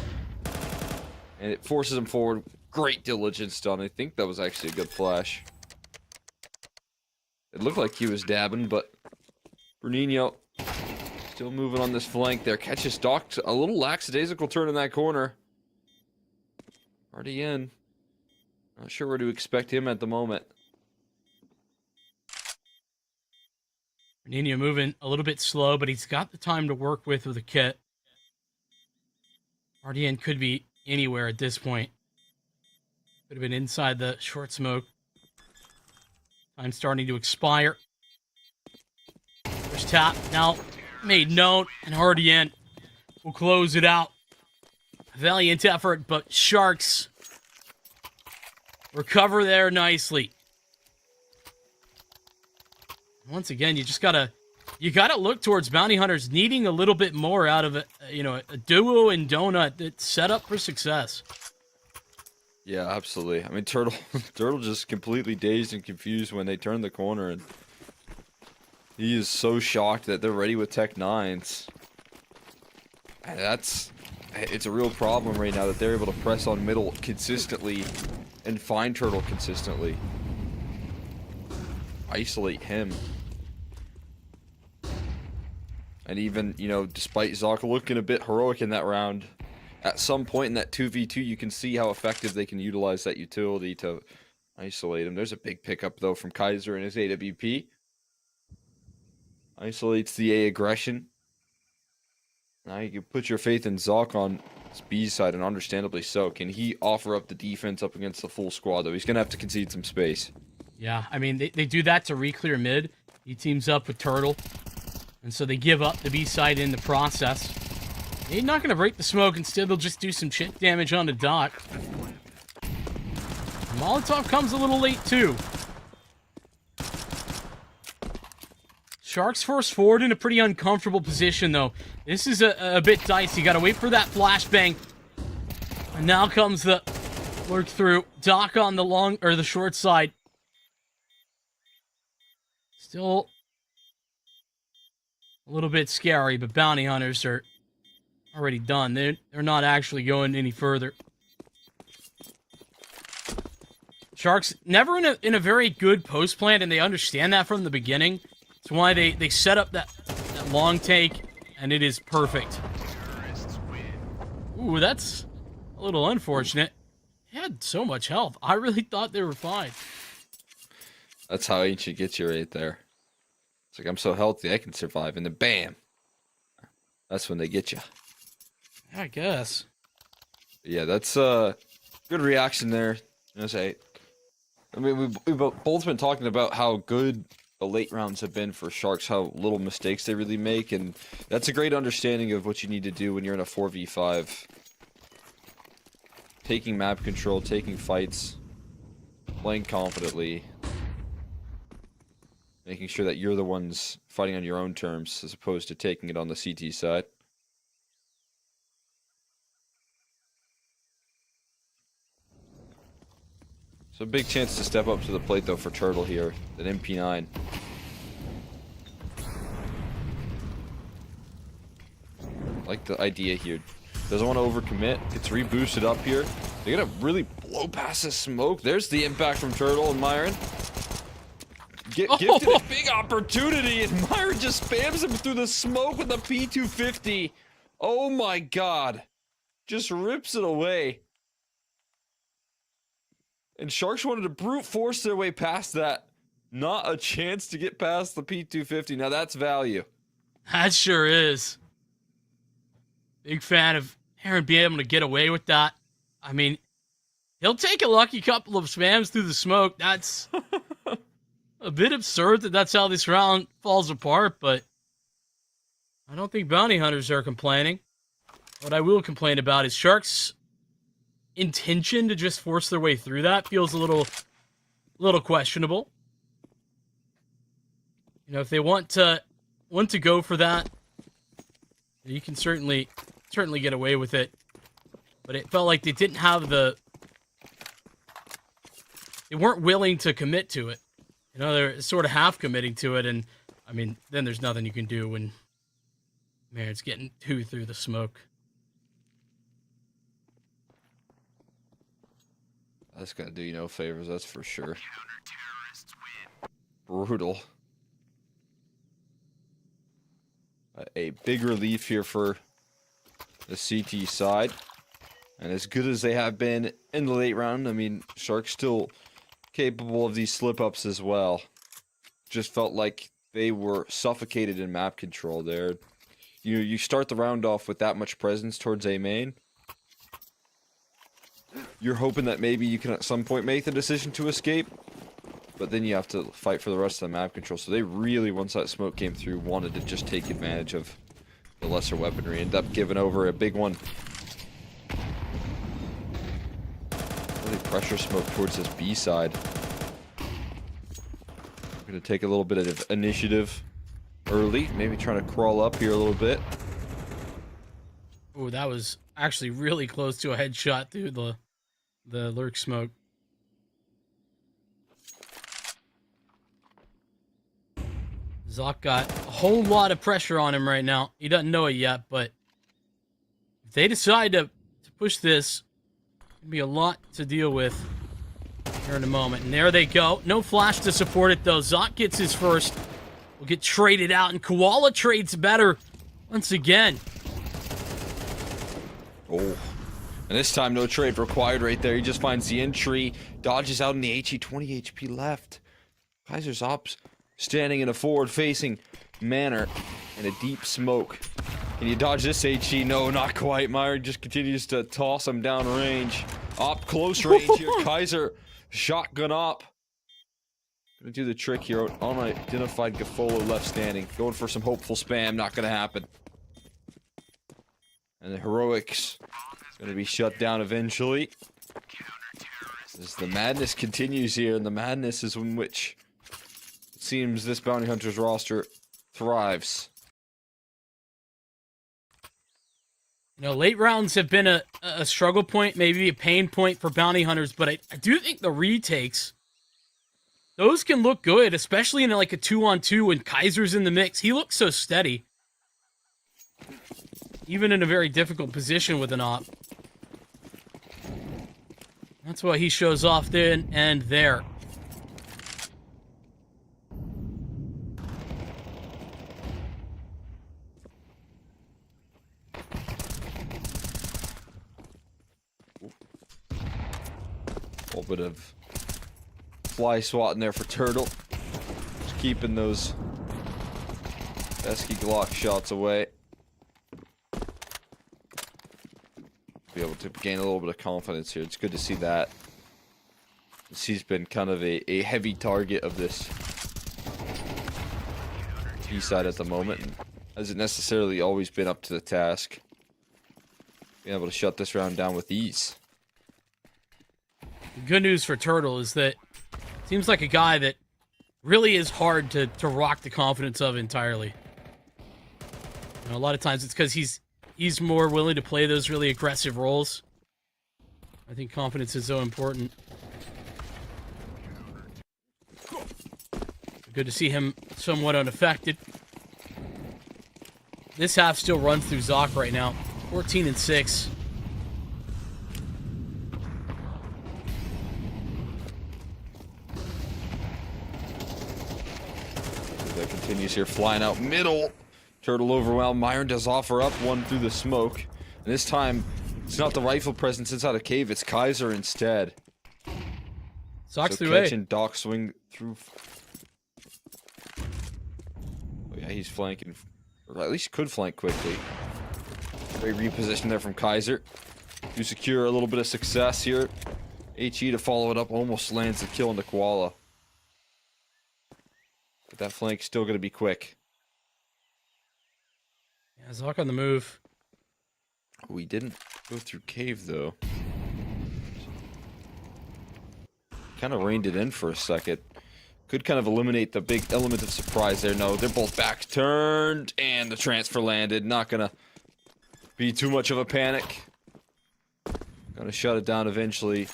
And it forces them forward. Great diligence done. I think that was actually a good flash. It looked like he was dabbing, but Bernino still moving on this flank there. Catches Doc a little lackadaisical turn in that corner. Already in. Not sure where to expect him at the moment. Nino moving a little bit slow, but he's got the time to work with a kit. RDN could be anywhere at this point. Could have been inside the short smoke. Time starting to expire. First tap now made known, and RDN will close it out. Valiant effort, but Sharks recover there nicely. Once again, you gotta look towards Bounty Hunters needing a little bit more out of a duo and Donut that's set up for success. Yeah, absolutely. I mean, Turtle just completely dazed and confused when they turn the corner, and he is so shocked that they're ready with Tech 9s. And it's a real problem right now that they're able to press on middle consistently and find Turtle consistently. Isolate him. And even, despite Zaka looking a bit heroic in that round, at some point in that 2v2, you can see how effective they can utilize that utility to isolate him. There's a big pickup, though, from Kaiser and his AWP. Isolates the A aggression. Now you can put your faith in Zoc on his B side, and understandably so. Can he offer up the defense up against the full squad, though? He's going to have to concede some space. Yeah, I mean, they do that to re-clear mid. He teams up with Turtle. And so they give up the B side in the process. They're not going to break the smoke. Instead, they'll just do some shit damage on the dot. Molotov comes a little late, too. Sharks force forward in a pretty uncomfortable position, though. This is a bit dicey. You got to wait for that flashbang. And now comes the lurk through. Doc on the short side. Still a little bit scary, but Bounty Hunters are already done. They're not actually going any further. Sharks never in a very good post plant, and they understand that from the beginning. That's why they set up that long take, and it is perfect. Ooh, that's a little unfortunate. He had so much health. I really thought they were fine. That's how Ancient gets you right there. It's like, I'm so healthy, I can survive. And then bam. That's when they get you. I guess. Yeah, that's a good reaction there. I mean, we've both been talking about how good the late rounds have been for Sharks, how little mistakes they really make. And that's a great understanding of what you need to do when you're in a 4v5. Taking map control, taking fights, playing confidently. Making sure that you're the ones fighting on your own terms as opposed to taking it on the CT side. So a big chance to step up to the plate, though, for Turtle here at MP9. Like the idea here. Doesn't want to overcommit. Gets reboosted up here. They gotta really blow past the smoke. There's the impact from Turtle and Myron. Gifted a big opportunity, and Myron just spams him through the smoke with the P250. Oh my god. Just rips it away. And Sharks wanted to brute force their way past that. Not a chance to get past the P250. Now that's value. That sure is. Big fan of Aaron being able to get away with that. I mean, he'll take a lucky couple of spams through the smoke. That's a bit absurd that that's how this round falls apart, but I don't think Bounty Hunters are complaining. What I will complain about is Sharks' intention to just force their way through that feels a little questionable. If they want to go for that, you can certainly get away with it. But it felt like they didn't have they weren't willing to commit to it. They're sort of half committing to it, and I mean, then there's nothing you can do when it's getting two through the smoke. That's gonna do you no favors, that's for sure. brutal. A big relief here for the CT side. And as good as they have been in the late round, I mean, Sharks still capable of these slip-ups as well. Just felt like they were suffocated in map control there. You start the round off with that much presence towards A main. You're hoping that maybe you can at some point make the decision to escape, but then you have to fight for the rest of the map control. So they really, once that smoke came through, wanted to just take advantage of the lesser weaponry. End up giving over a big one. Really pressure smoke towards this B side. We're going to take a little bit of initiative early. Maybe trying to crawl up here a little bit. Oh, that was actually really close to a headshot through the lurk smoke. Zoc got a whole lot of pressure on him right now. He doesn't know it yet, but if they decide to push this, it'll be a lot to deal with here in a moment. And there they go. No flash to support it, though. Zoc gets his first. Will get traded out, and Koala trades better once again. Oh. And this time, no trade required right there. He just finds the entry, dodges out in the HE, 20 HP left. Kaiser's ops standing in a forward-facing manner in a deep smoke. Can you dodge this HE? No, not quite. Meyer just continues to toss him down range. Op close range here. Kaiser, shotgun op. Gonna do the trick here. Unidentified Gafolo left standing. Going for some hopeful spam. Not gonna happen. And the heroics is gonna be shut down eventually. As the madness continues here, and the madness is in which it seems this Bounty Hunters roster thrives. You know, late rounds have been a struggle point, maybe a pain point for Bounty Hunters, but I do think the retakes, those can look good, especially in like a 2-on-2 when Kaiser's in the mix. He looks so steady. Even in a very difficult position with an op. That's why he shows off then and there. A little bit of fly swatting there for Turtle. Just keeping those pesky Glock shots away. Be able to gain a little bit of confidence here. It's good to see that. He's been kind of a heavy target of this T side at the moment. And hasn't necessarily always been up to the task. Being able to shut this round down with ease. The good news for Turtle is that it seems like a guy that really is hard to rock the confidence of entirely. You know, a lot of times it's because he's more willing to play those really aggressive roles. I think confidence is so important. Good to see him somewhat unaffected. This half still runs through Zoc right now. 14-6. That continues here, flying out middle. Turtle overwhelmed. Myron does offer up one through the smoke. And this time, it's not the rifle presence inside a cave, it's Kaiser instead. Zoc's so through catching Doc swing through. Oh yeah, he's flanking. Or at least could flank quickly. Great reposition there from Kaiser. To secure a little bit of success here. HE to follow it up, almost lands the kill on the Koala. But that flank's still going to be quick. Yeah, Zoc on the move. We didn't go through cave though. Kind of reined it in for a second. Could kind of eliminate the big element of surprise there. No, they're both back turned, and the transfer landed. Not gonna be too much of a panic. Gonna shut it down eventually.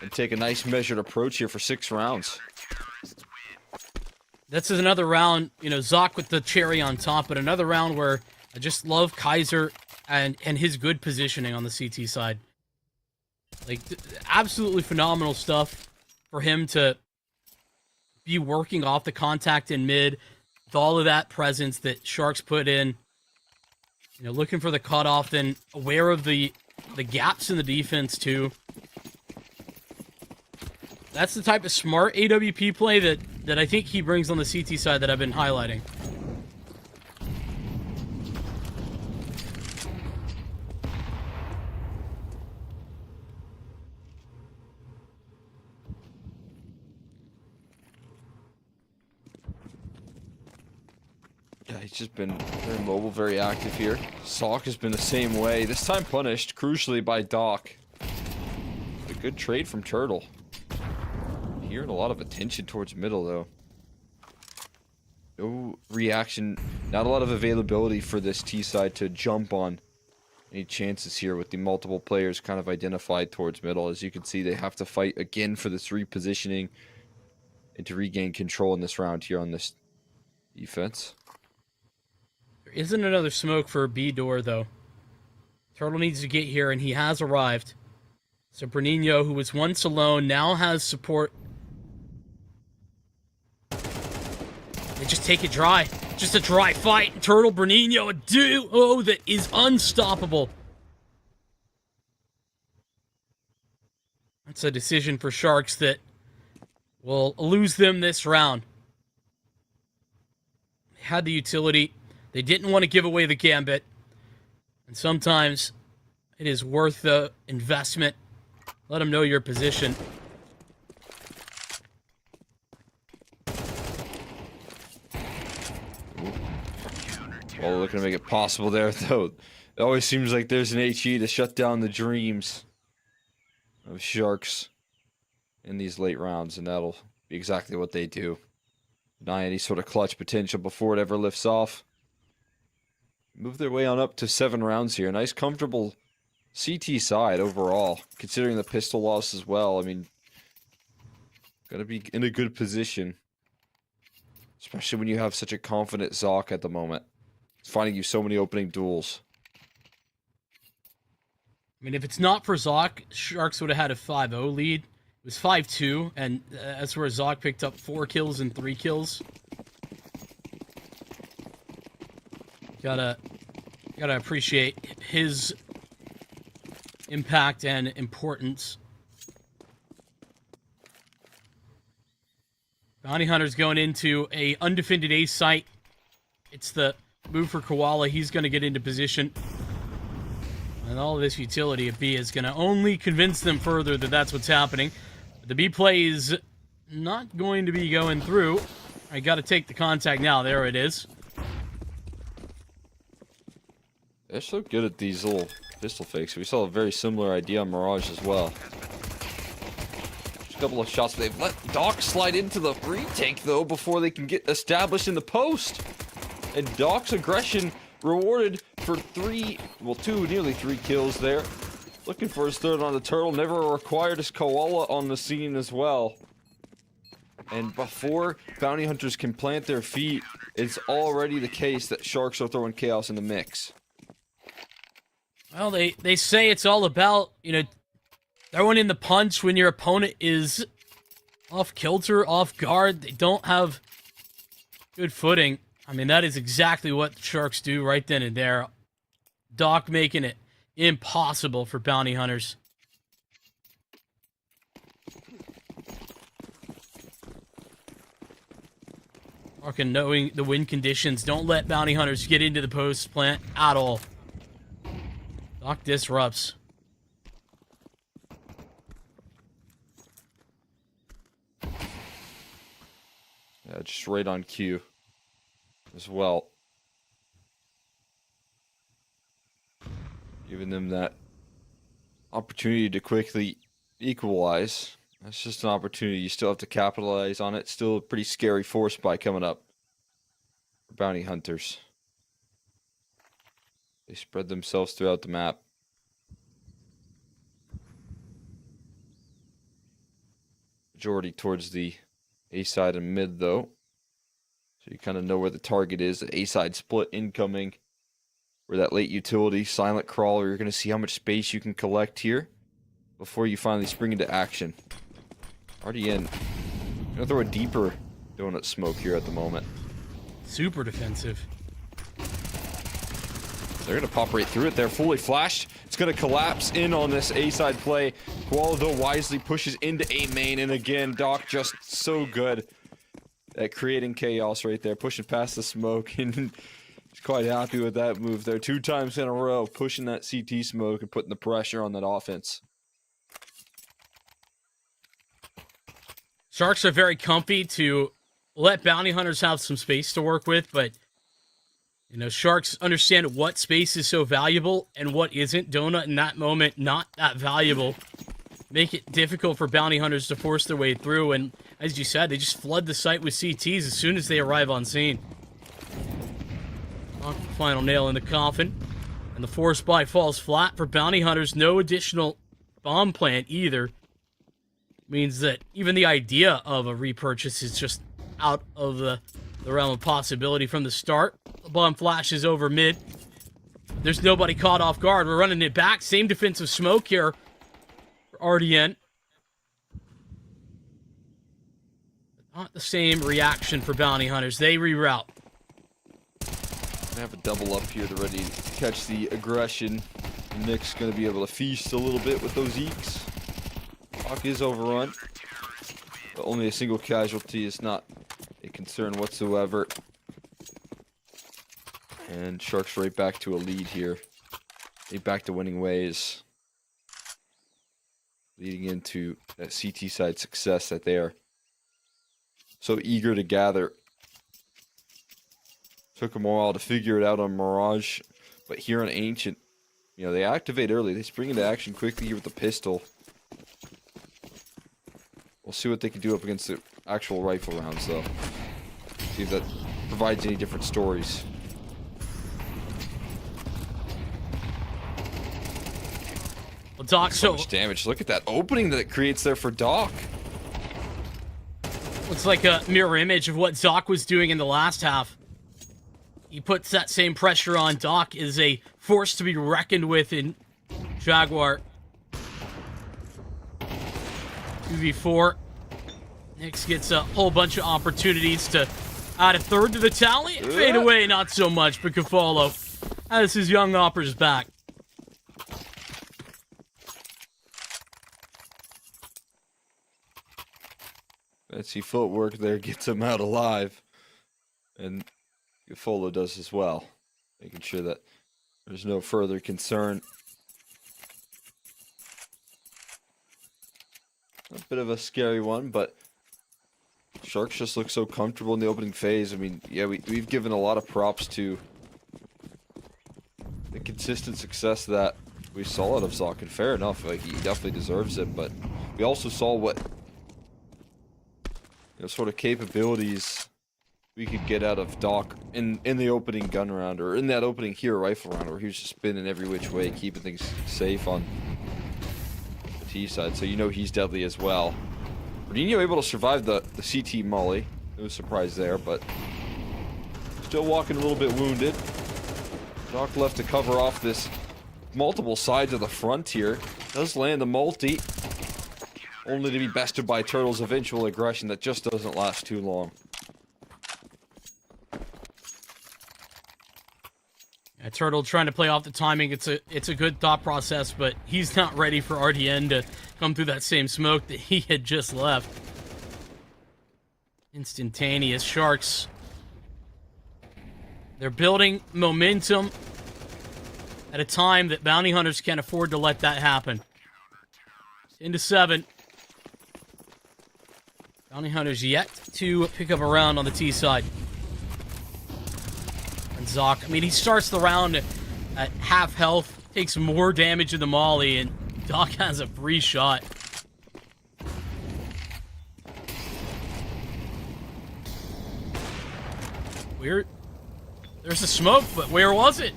And take a nice measured approach here for 6 rounds. This is another round, you know, Zoc with the cherry on top, but another round where I just love Kaiser and his good positioning on the CT side. Like, absolutely phenomenal stuff for him to be working off the contact in mid with all of that presence that Sharks put in. You know, looking for the cutoff, then aware of the gaps in the defense too. That's the type of smart AWP play that I think he brings on the CT side that I've been highlighting. Yeah, he's just been very mobile, very active here. Salk has been the same way. This time punished, crucially, by Doc. A good trade from Turtle. Hearing a lot of attention towards middle, though. No reaction. Not a lot of availability for this T side to jump on any chances here with the multiple players kind of identified towards middle. As you can see, they have to fight again for this repositioning and to regain control in this round here on this defense. There isn't another smoke for B door, though. Turtle needs to get here, and he has arrived. So Bernino, who was once alone, now has support. They just take it dry. Just a dry fight. Turtle, Bernino, a duo that is unstoppable. That's a decision for Sharks that will lose them this round. They had the utility. They didn't want to give away the gambit. And sometimes it is worth the investment. Let them know your position. Well, looking to make it possible there, though. It always seems like there's an HE to shut down the dreams of Sharks in these late rounds, and that'll be exactly what they do. Deny any sort of clutch potential before it ever lifts off. Move their way on up to 7 rounds here. Nice, comfortable CT side overall, considering the pistol loss as well. I mean, gotta be in a good position, especially when you have such a confident Zoc at the moment. It's finding you so many opening duels. I mean, if it's not for Zoc, Sharks would have had a 5-0 lead. It was 5-2, and that's where Zoc picked up 4 kills and 3 kills. Gotta appreciate his impact and importance. Bounty Hunter's going into a undefended A site. It's the move for Koala. He's going to get into position. And all this utility of B is going to only convince them further that that's what's happening. The B play is not going to be going through. I got to take the contact now. There it is. They're so good at these little pistol fakes. We saw a very similar idea on Mirage as well. Just a couple of shots. They've let Doc slide into the retake, though, before they can get established in the post. And Doc's aggression rewarded for 2, nearly 3 kills there. Looking for his third on the Turtle. Never required his Koala on the scene as well. And before Bounty Hunters can plant their feet, it's already the case that Sharks are throwing chaos in the mix. Well, they say it's all about, throwing in the punch when your opponent is off kilter, off guard. They don't have good footing. I mean, that is exactly what the Sharks do right then and there. Doc making it impossible for Bounty Hunters. Fucking knowing the wind conditions, don't let Bounty Hunters get into the post plant at all. Doc disrupts. Yeah, just right on cue as well. Giving them that opportunity to quickly equalize. That's just an opportunity. You still have to capitalize on it. Still a pretty scary force buy coming up for Bounty Hunters. They spread themselves throughout the map. Majority towards the A side and mid, though. So you kind of know where the target is. The A side split incoming. Where that late utility, silent crawler, you're going to see how much space you can collect here before you finally spring into action. Already in. Gonna throw a deeper donut smoke here at the moment. Super defensive. They're going to pop right through it. They're fully flashed. It's going to collapse in on this A-side play. Koala, though, wisely pushes into A main. And again, Doc just so good at creating chaos right there. Pushing past the smoke. And he's quite happy with that move there. 2 times in a row, pushing that CT smoke and putting the pressure on that offense. Sharks are very comfy to let bounty hunters have some space to work with, but you know, Sharks understand what space is so valuable and what isn't. Donut in that moment, not that valuable. Make it difficult for bounty hunters to force their way through, and as you said, they just flood the site with CTs as soon as they arrive on scene. Final nail in the coffin, and the force buy falls flat for bounty hunters. No additional bomb plant either. Means that even the idea of a repurchase is just out of the realm of possibility from the start. The bomb flashes over mid. There's nobody caught off guard. We're running it back. Same defensive smoke here for RDN. Not the same reaction for bounty hunters. They reroute. Gonna have a double up here to ready to catch the aggression. Nick's gonna be able to feast a little bit with those eeks. Hawk is overrun, but only a single casualty is not a concern whatsoever. And Sharks right back to a lead here. Back to winning ways. Leading into that CT side success that they are so eager to gather. Took them a while to figure it out on Mirage, but here on Ancient, you know, they activate early. They spring into action quickly here with the pistol. We'll see what they can do up against the actual rifle rounds, though. See if that provides any different stories. Well, Doc, so much damage. Look at that opening that it creates there for Doc. Looks like a mirror image of what Doc was doing in the last half. He puts that same pressure on. Doc is a force to be reckoned with in Jaguar. 2v4. Nix gets a whole bunch of opportunities to add a third to the tally. Fade away, not so much, but Kafalo has his young oppers back. Fancy footwork there gets him out alive. And Kafalo does as well. Making sure that there's no further concern. A bit of a scary one, but Sharks just look so comfortable in the opening phase. I mean, yeah, we've given a lot of props to the consistent success that we saw out of Zoc, and fair enough, like, he definitely deserves it, but we also saw what, you know, sort of capabilities we could get out of Doc in the opening gun round, or in that opening hero rifle round, where he was just spinning every which way, keeping things safe on the T side, so you know he's deadly as well. Rodinho able to survive the CT molly. No surprise there, but still walking a little bit wounded. Doc left to cover off this multiple sides of the front here. Does land the multi, only to be bested by Turtle's eventual aggression that just doesn't last too long. Yeah, Turtle trying to play off the timing. It's a good thought process, but he's not ready for RDN to come through that same smoke that he had just left. Instantaneous. Sharks. They're building momentum at a time that bounty hunters can't afford to let that happen. Into 7. Bounty hunters yet to pick up a round on the T side. And Zoc, I mean, he starts the round at half health, takes more damage in the molly, and Doc has a free shot. Weird. There's a smoke, but where was it?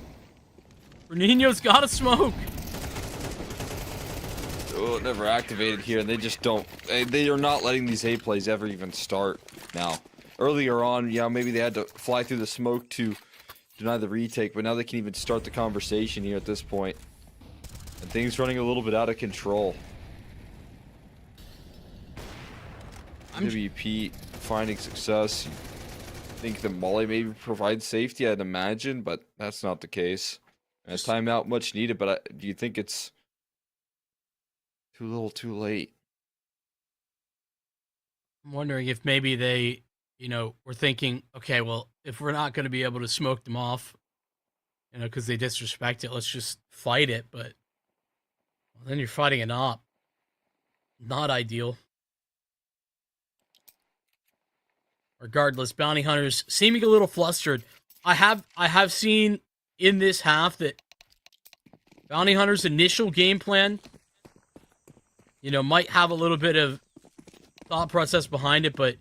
Renino's got a smoke. Oh, it never activated here, and they just don't. They are not letting these A plays ever even start now. Earlier on, yeah, maybe they had to fly through the smoke to deny the retake, but now they can even start the conversation here at this point. And things running a little bit out of control. WP finding success. You think that Molly maybe provides safety, I'd imagine, but that's not the case. And a timeout much needed, but do you think it's too little, too late? I'm wondering if maybe they, were thinking, okay, well, if we're not going to be able to smoke them off, because they disrespect it, let's just fight it. But then you're fighting an op. Not ideal. Regardless, Bounty Hunters seeming a little flustered. I have seen in this half that Bounty Hunters' initial game plan, might have a little bit of thought process behind it, but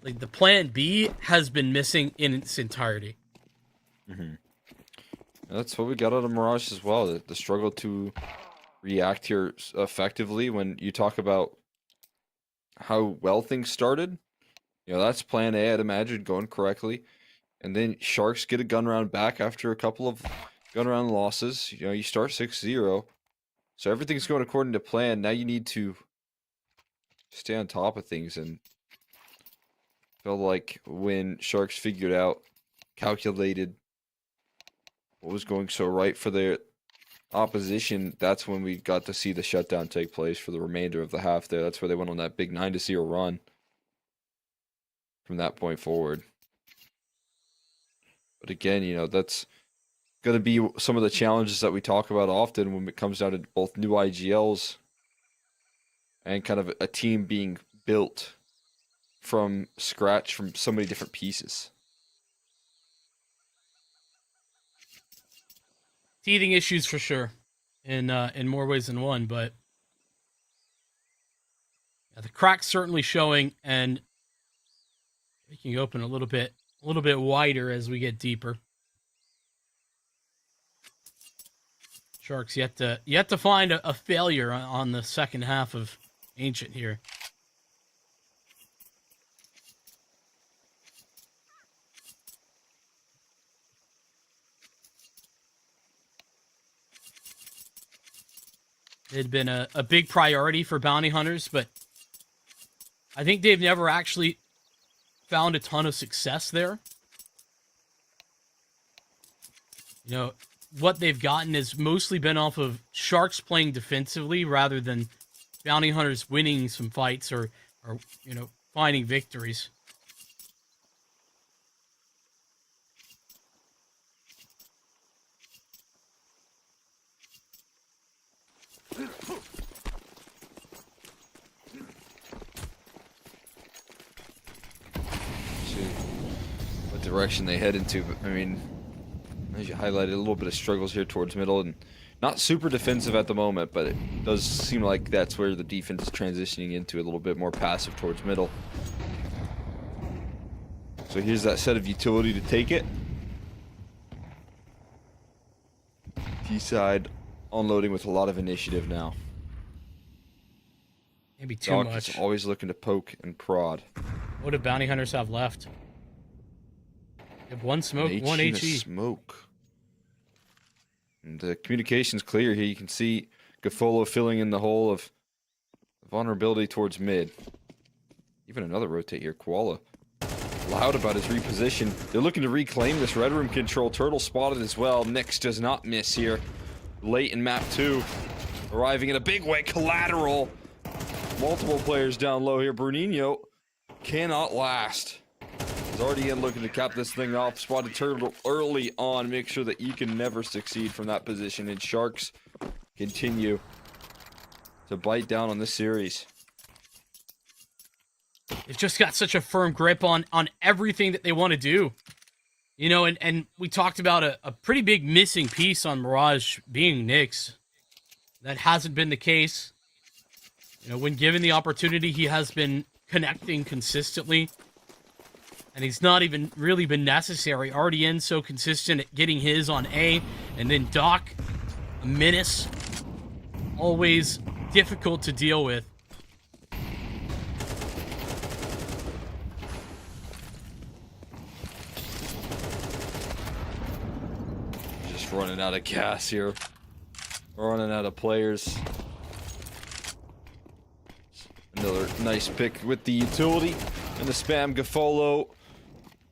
like the plan B has been missing in its entirety. Mm-hmm. That's what we got out of Mirage as well. The struggle to react here effectively when you talk about how well things started. That's plan A, I'd imagine, going correctly. And then Sharks get a gun round back after a couple of gun round losses. You start 6-0. So everything's going according to plan. Now you need to stay on top of things. And felt like when Sharks figured out, calculated what was going so right for their opposition, that's when we got to see the shutdown take place for the remainder of the half there. That's where they went on that big 9-0 run from that point forward. But again, that's going to be some of the challenges that we talk about often when it comes down to both new IGLs and kind of a team being built from scratch from so many different pieces. Teething issues for sure, in more ways than one, but the crack's certainly showing, and making open a little bit wider as we get deeper. Sharks yet to find a failure on the second half of Ancient here. It had been a big priority for Bounty Hunters, but I think they've never actually found a ton of success there. What they've gotten has mostly been off of Sharks playing defensively rather than Bounty Hunters winning some fights or finding victories. What direction they head into, but I mean, as you highlighted, a little bit of struggles here towards middle, and not super defensive at the moment, but it does seem like that's where the defense is transitioning into, a little bit more passive towards middle. So here's that set of utility to take it. T-side unloading with a lot of initiative now. Maybe too Doc much. is always looking to poke and prod. What do Bounty Hunters have left? They have one smoke, one HE. Smoke. And the communication's clear here. You can see Gaffolo filling in the hole of vulnerability towards mid. Even another rotate here. Koala loud about his reposition. They're looking to reclaim this red room control. Turtle spotted as well. Nyx does not miss here. Late in map 2. Arriving in a big way. Collateral. Multiple players down low here. Bruninho cannot last. He's already in looking to cap this thing off. Spotted Turtle early on. Make sure that you can never succeed from that position. And Sharks continue to bite down on this series. They've just got such a firm grip on everything that they want to do. And we talked about a pretty big missing piece on Mirage being Nyx. That hasn't been the case. When given the opportunity, he has been connecting consistently. And he's not even really been necessary. RDN so consistent at getting his on A. And then Doc, a menace. Always difficult to deal with. Just running out of gas here. Running out of players. Another nice pick with the utility. And the spam Gafolo,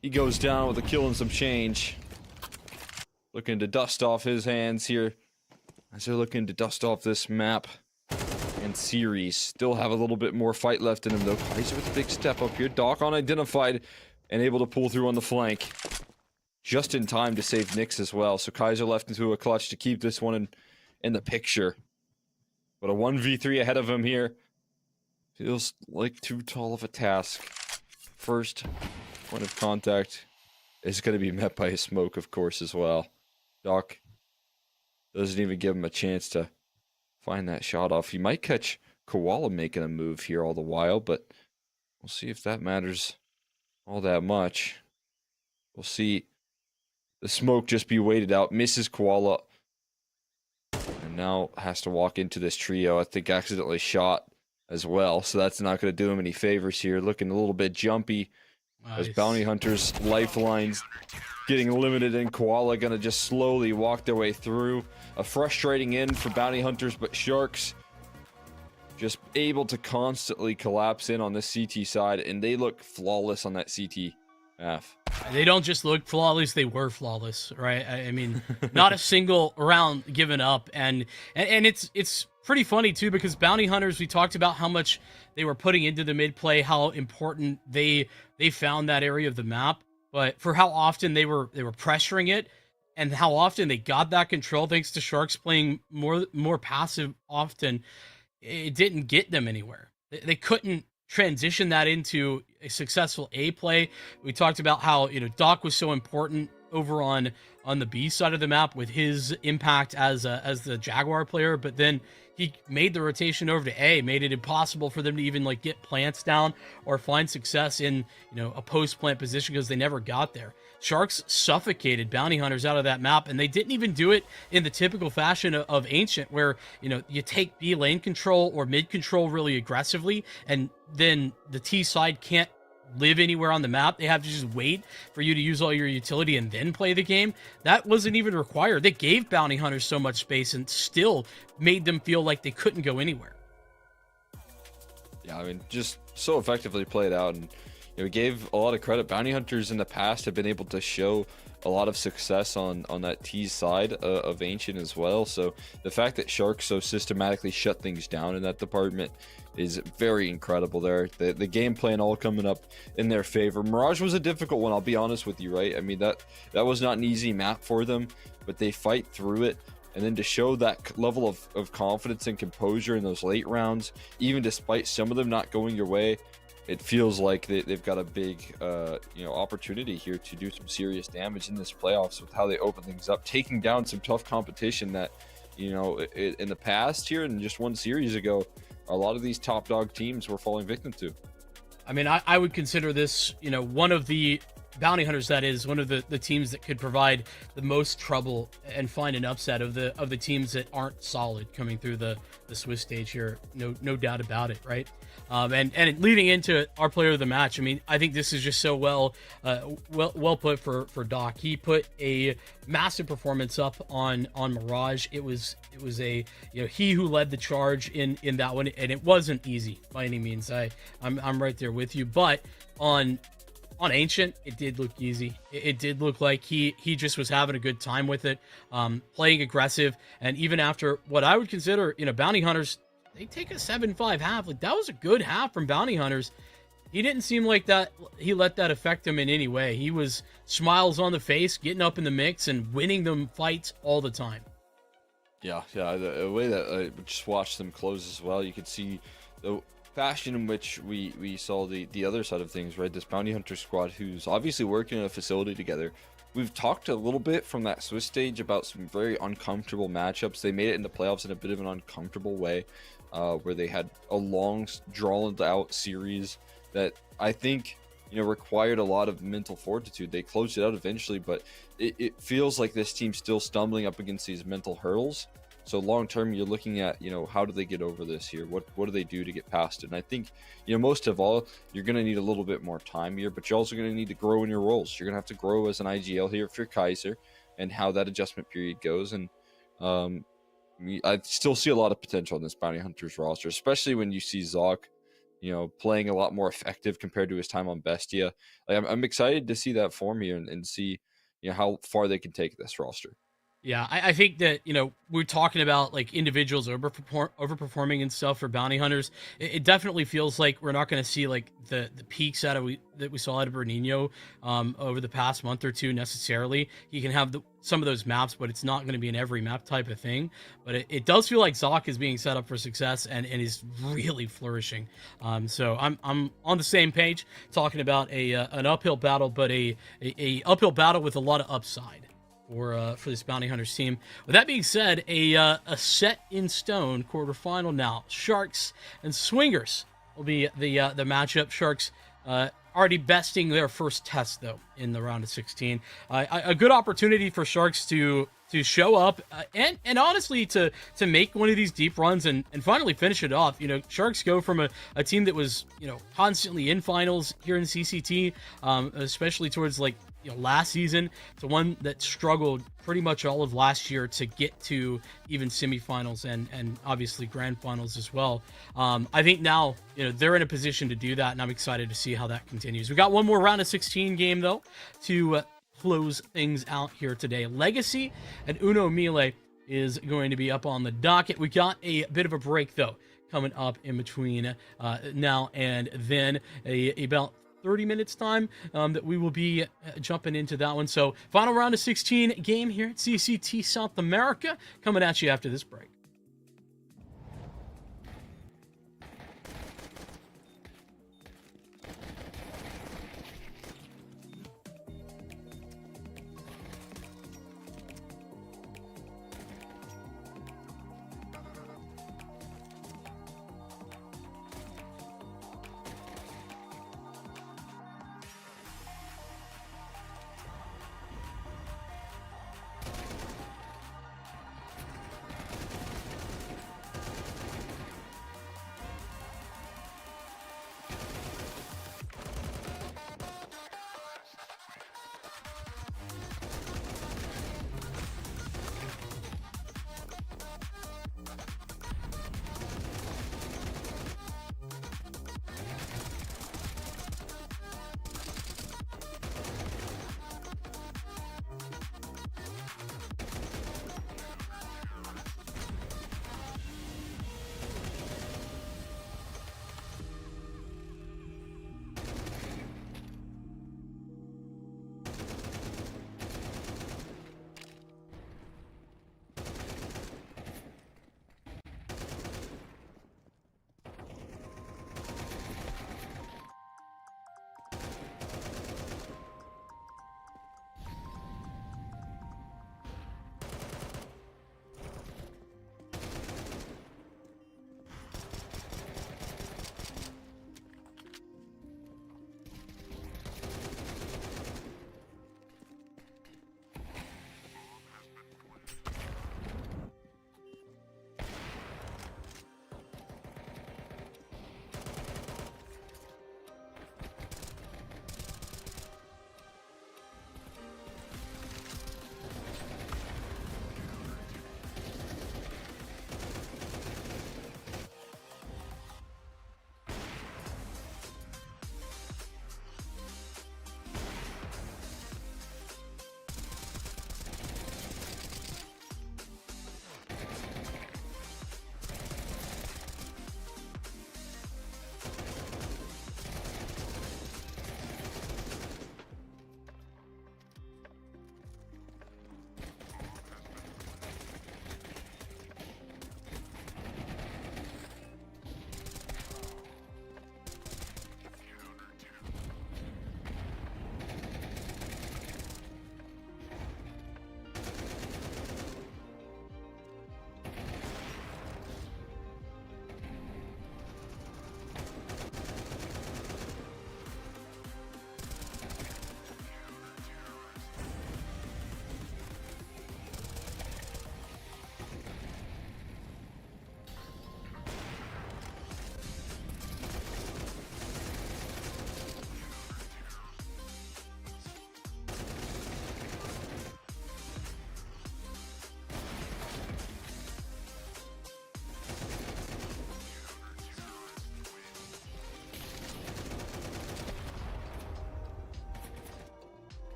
he goes down with a kill and some change. Looking to dust off his hands here. As they're looking to dust off this map and series. Still have a little bit more fight left in him though. Kaiser with a big step up here. Doc unidentified and able to pull through on the flank. Just in time to save Nyx as well. So Kaiser left into a clutch to keep this one in the picture. But a 1v3 ahead of him here. Feels like too tall of a task. First point of contact is going to be met by a smoke, of course, as well. Doc doesn't even give him a chance to find that shot off. He might catch Koala making a move here all the while, but we'll see if that matters all that much. We'll see the smoke just be waited out. Misses Koala. And now has to walk into this trio. I think accidentally shot as well, so that's not going to do him any favors here. Looking a little bit jumpy. Nice. As Bounty Hunters' lifelines getting limited, and Koala going to just slowly walk their way through. A frustrating end for Bounty Hunters, but Sharks just able to constantly collapse in on this CT side, and they look flawless on that CT half. They don't just look flawless, they were flawless, right? I mean, not a single round given up, and it's pretty funny too, because Bounty Hunters, we talked about how much they were putting into the mid play, how important they found that area of the map, but for how often they were pressuring it, and how often they got that control thanks to Sharks playing more passive often, it didn't get them anywhere. They couldn't transition that into a successful A play. We talked about how, Doc was so important over on the B side of the map with his impact as the Jaguar player, but then he made the rotation over to A, made it impossible for them to even get plants down or find success in a post plant position because they never got there. Sharks suffocated Bounty Hunters out of that map, and they didn't even do it in the typical fashion of Ancient, where you take B lane control or mid control really aggressively, and then the T side can't live anywhere on the map. They have to just wait for you to use all your utility and then play the game. That wasn't even required. They gave Bounty Hunters so much space and still made them feel like they couldn't go anywhere. Yeah, I mean, just so effectively played out, and we gave a lot of credit. Bounty Hunters in the past have been able to show a lot of success on that T side of Ancient as well. So the fact that Sharks so systematically shut things down in that department is very incredible there. The game plan all coming up in their favor. Mirage was a difficult one, I'll be honest with you, right? I mean, that was not an easy map for them, but they fight through it. And then to show that level of confidence and composure in those late rounds, even despite some of them not going your way, it feels like they've got a big opportunity here to do some serious damage in this playoffs with how they open things up, taking down some tough competition that in the past here and just one series ago, a lot of these top dog teams were falling victim to. I mean, I would consider this one of the Bounty Hunters, that is one of the teams that could provide the most trouble and find an upset of the teams that aren't solid coming through the Swiss stage here. No doubt about it, right? And leading into our player of the match, I mean, I think this is just so well put for Doc. He put a massive performance up on Mirage. It was a he who led the charge in that one, and it wasn't easy by any means. I'm right there with you, but on Ancient, it did look easy. It did look like he just was having a good time with it, playing aggressive, and even after what I would consider, Bounty Hunters, they take a 7-5 half. Like, that was a good half from Bounty Hunters. He didn't seem like that he let that affect him in any way. He was smiles on the face, getting up in the mix, and winning them fights all the time. Yeah. The way that I just watched them close as well, you could see the fashion in which we saw the other side of things, right? This Bounty Hunter squad who's obviously working in a facility together. We've talked a little bit from that Swiss stage about some very uncomfortable matchups. They made it in the playoffs in a bit of an uncomfortable way, where they had a long, drawn out series that I think required a lot of mental fortitude. They closed it out eventually, but it feels like this team's still stumbling up against these mental hurdles. So long term, you're looking at, how do they get over this here? What do they do to get past it? And I think, most of all, you're going to need a little bit more time here, but you're also going to need to grow in your roles. You're going to have to grow as an IGL here for Kaiser and how that adjustment period goes. And I still see a lot of potential in this Bounty Hunters roster, especially when you see Zoc playing a lot more effective compared to his time on Bestia. Like, I'm excited to see that form here and see how far they can take this roster. Yeah, I think that, we're talking about like individuals overperforming and stuff for bounty hunters. It definitely feels like we're not going to see like the peaks that we saw out of Bernino over the past month or two necessarily. He can have some of those maps, but it's not going to be in every map type of thing. But it does feel like Zoc is being set up for success and is really flourishing. So I'm on the same page talking about an uphill battle, but a uphill battle with a lot of upside for this Bounty Hunters team. With that being said, a set in stone quarterfinal now. Sharks and Swingers will be the matchup. Sharks already besting their first test though in the round of 16. A good opportunity for Sharks to show up and honestly to make one of these deep runs and finally finish it off. Sharks go from a team that was constantly in finals here in CCT, especially towards like last season, to one that struggled pretty much all of last year to get to even semifinals and obviously grand finals as well. I think now they're in a position to do that, and I'm excited to see how that continues. We got one more round of 16 game though to close things out here today. Legacy and Uno Mille is going to be up on the docket. We got a bit of a break though coming up in between now and then, about 30 minutes time that we will be jumping into that one. So final round of 16 game here at CCT South America coming at you after this break.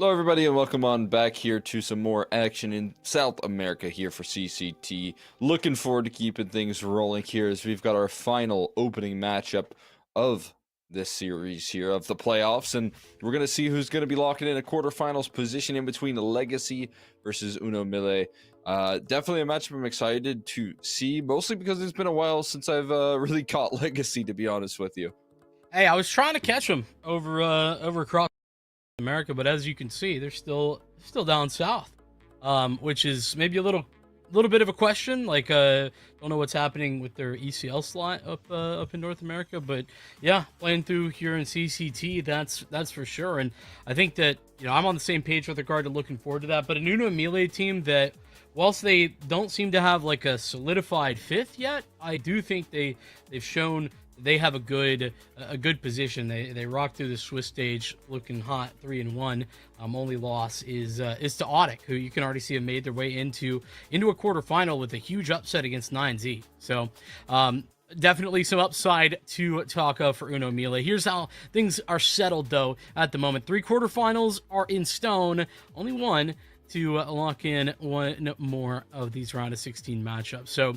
Hello, everybody, and welcome on back here to some more action in South America here for CCT. Looking forward to keeping things rolling here as we've got our final opening matchup of this series here of the playoffs, and we're going to see who's going to be locking in a quarterfinals position in between Legacy versus Uno Mille. Definitely a matchup I'm excited to see, mostly because it's been a while since I've really caught Legacy, to be honest with you. Hey, I was trying to catch them over across America, but as you can see, they're still down south, which is maybe a little bit of a question. Like, don't know what's happening with their ECL slot up in North America, but yeah, playing through here in CCT, that's for sure. And I think that, you know, I'm on the same page with regard to looking forward to that. But an Uno Mille team that, whilst they don't seem to have like a solidified fifth yet, I do think they've shown they have a good position. They rock through the Swiss stage looking hot, 3-1. Only loss is to Audic, who you can already see have made their way into a quarterfinal with a huge upset against 9Z. So definitely some upside to talk of for Uno Mille. Here's how things are settled though at the moment. 3 quarterfinals are in stone. Only one to lock in one more of these round of 16 matchups. So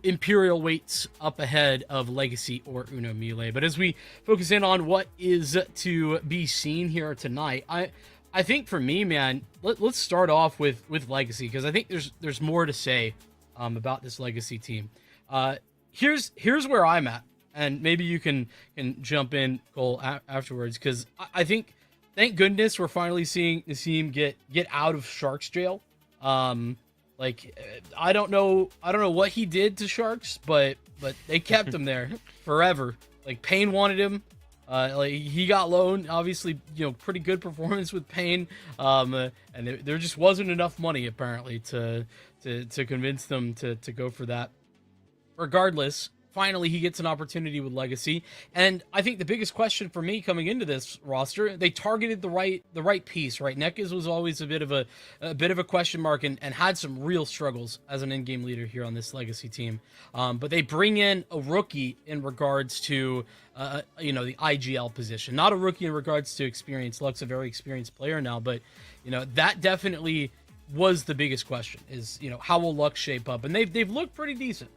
Imperial waits up ahead of Legacy or Uno Mille. But as we focus in on what is to be seen here tonight, I think for me, man, let's start off with Legacy, because I think there's more to say about this Legacy team. Here's where I'm at, and maybe you can jump in, Cole, afterwards, because I think, thank goodness we're finally seeing the team get out of Sharks jail. Like, I don't know what he did to Sharks, but they kept him there forever. Like, Payne wanted him. Like, he got loaned. Obviously, you know, pretty good performance with Payne. And there just wasn't enough money apparently to convince them to go for that. Regardless, finally he gets an opportunity with Legacy, and I think the biggest question for me coming into this roster, they targeted the right piece, right? Nekes was always a bit of a question mark and had some real struggles as an in-game leader here on this Legacy team. But they bring in a rookie in regards to you know, the IGL position, not a rookie in regards to experience. Luck's a very experienced player now, but you know, that definitely was the biggest question, is, you know, how will Luck shape up? And they've looked pretty decent.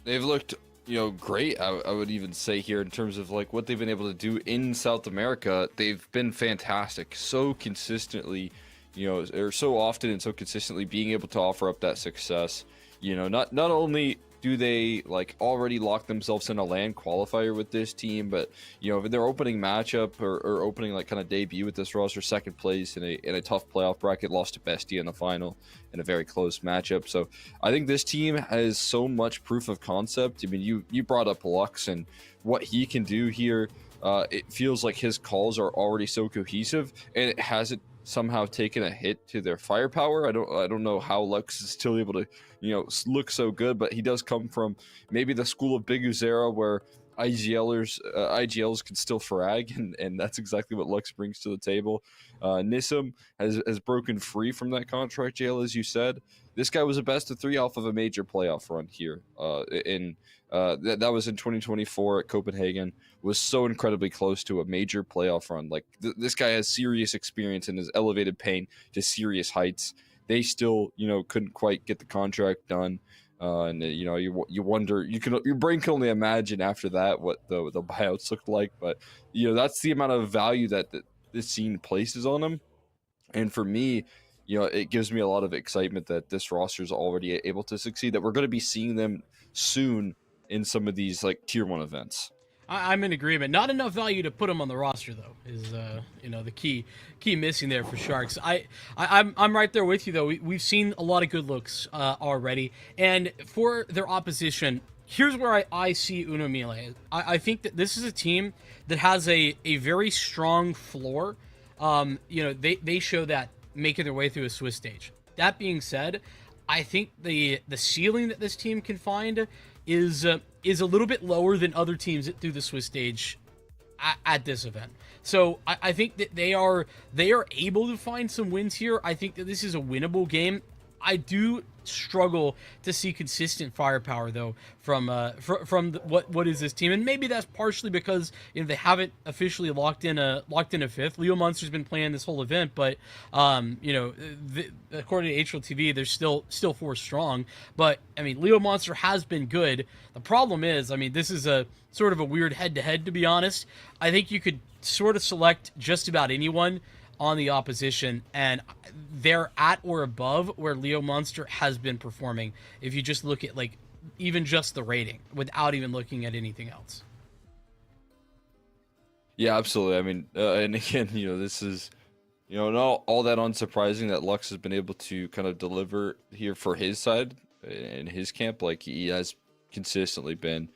They've looked, you know, great. I would even say here in terms of like what they've been able to do in South America. They've been fantastic, so consistently, you know, or so often and so consistently being able to offer up that success. You know, not only do they like already lock themselves in a LAN qualifier with this team, but you know, in their opening matchup or opening like kind of debut with this roster, second place in a tough playoff bracket, lost to Bestia in the final in a very close matchup. So I think this team has so much proof of concept. I mean, you brought up Lux and what he can do here. It feels like his calls are already so cohesive, and it hasn't somehow taken a hit to their firepower. I don't know how Lux is still able to, you know, look so good, but he does come from maybe the school of Big Uzera, where IGLs can still frag, and that's exactly what Lux brings to the table. Nissim has broken free from that contract jail, as you said. This guy was a best of 3 off of a major playoff run here. That was in 2024 at Copenhagen. Was so incredibly close to a major playoff run. Like, this guy has serious experience and has elevated Payne to serious heights. They still, you know, couldn't quite get the contract done. And you know, you wonder, your brain can only imagine after that what the buyouts looked like. But you know, that's the amount of value that this scene places on them. And for me, you know, it gives me a lot of excitement that this roster is already able to succeed, that we're going to be seeing them soon in some of these like tier 1 events. I'm in agreement. Not enough value to put him on the roster, though, is you know, the key missing there for Sharks. I'm right there with you, though. We've seen a lot of good looks already, and for their opposition, here's where I see Uno Mille. I think that this is a team that has a very strong floor. You know, they show that making their way through a Swiss stage. That being said, I think the ceiling that this team can find is a little bit lower than other teams that do the Swiss stage at this event. So I think that they are able to find some wins here. I think that this is a winnable game. I do struggle to see consistent firepower though from what is this team, and maybe that's partially because they haven't officially locked in a fifth. Leo Munster's been playing this whole event, but according to HLTV, they're still 4 strong. But I mean, Leo Munster has been good. The problem is, I mean, this is a sort of a weird head-to-head, to be honest. I think you could sort of select just about anyone on the opposition, and they're at or above where Leo Munster has been performing if you just look at like even just the rating without even looking at anything else. Yeah, absolutely. I mean, and again, this is, not all that unsurprising that Lux has been able to kind of deliver here for his side in his camp. Like, he has consistently been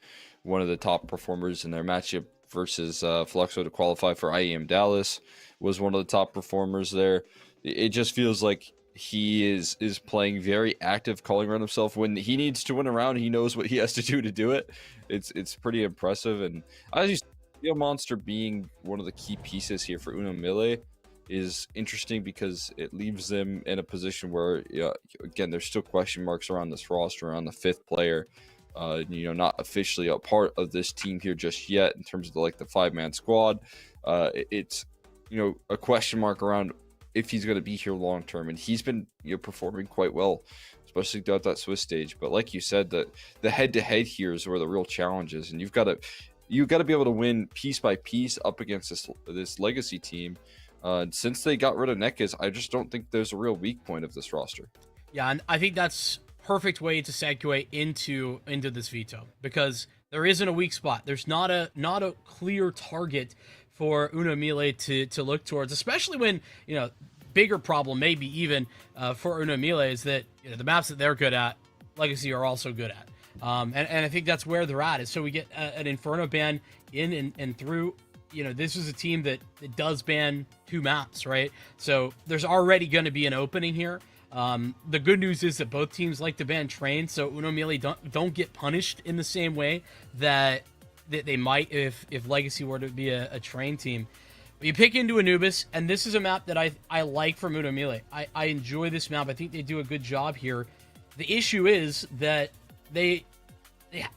one of the top performers in their matchup versus Fluxo to qualify for IEM Dallas, was one of the top performers there. It just feels like he is playing very active, calling around himself. When he needs to win a round, he knows what he has to do to do it. It's pretty impressive. And as you see, Leo Monster being one of the key pieces here for Uno Mille is interesting because it leaves them in a position where, again, there's still question marks around this roster, around the 5th player. Not officially a part of this team here just yet in terms of the 5-man squad. It's a question mark around if he's going to be here long term, and he's been performing quite well, especially throughout that Swiss stage. But like you said, the head-to-head here is where the real challenge is, and you've got to be able to win piece by piece up against this legacy team. Since they got rid of Nekes, I just don't think there's a real weak point of this roster. Yeah, and I think that's perfect way to segue into this veto, because there isn't a weak spot. There's not a clear target for Uno Mille to look towards, especially when bigger problem maybe even for Uno Mille is that the maps that they're good at, Legacy are also good at, and I think that's where they're at. Is so we get an Inferno ban in and through. This is a team that does ban 2 maps, right? So there's already going to be an opening here. The good news is that both teams like to ban trains, so Uno Mille don't get punished in the same way that they might if Legacy were to be a train team. But you pick into Anubis, and this is a map that I like from Uno Mille. I enjoy this map. I think they do a good job here. The issue is that they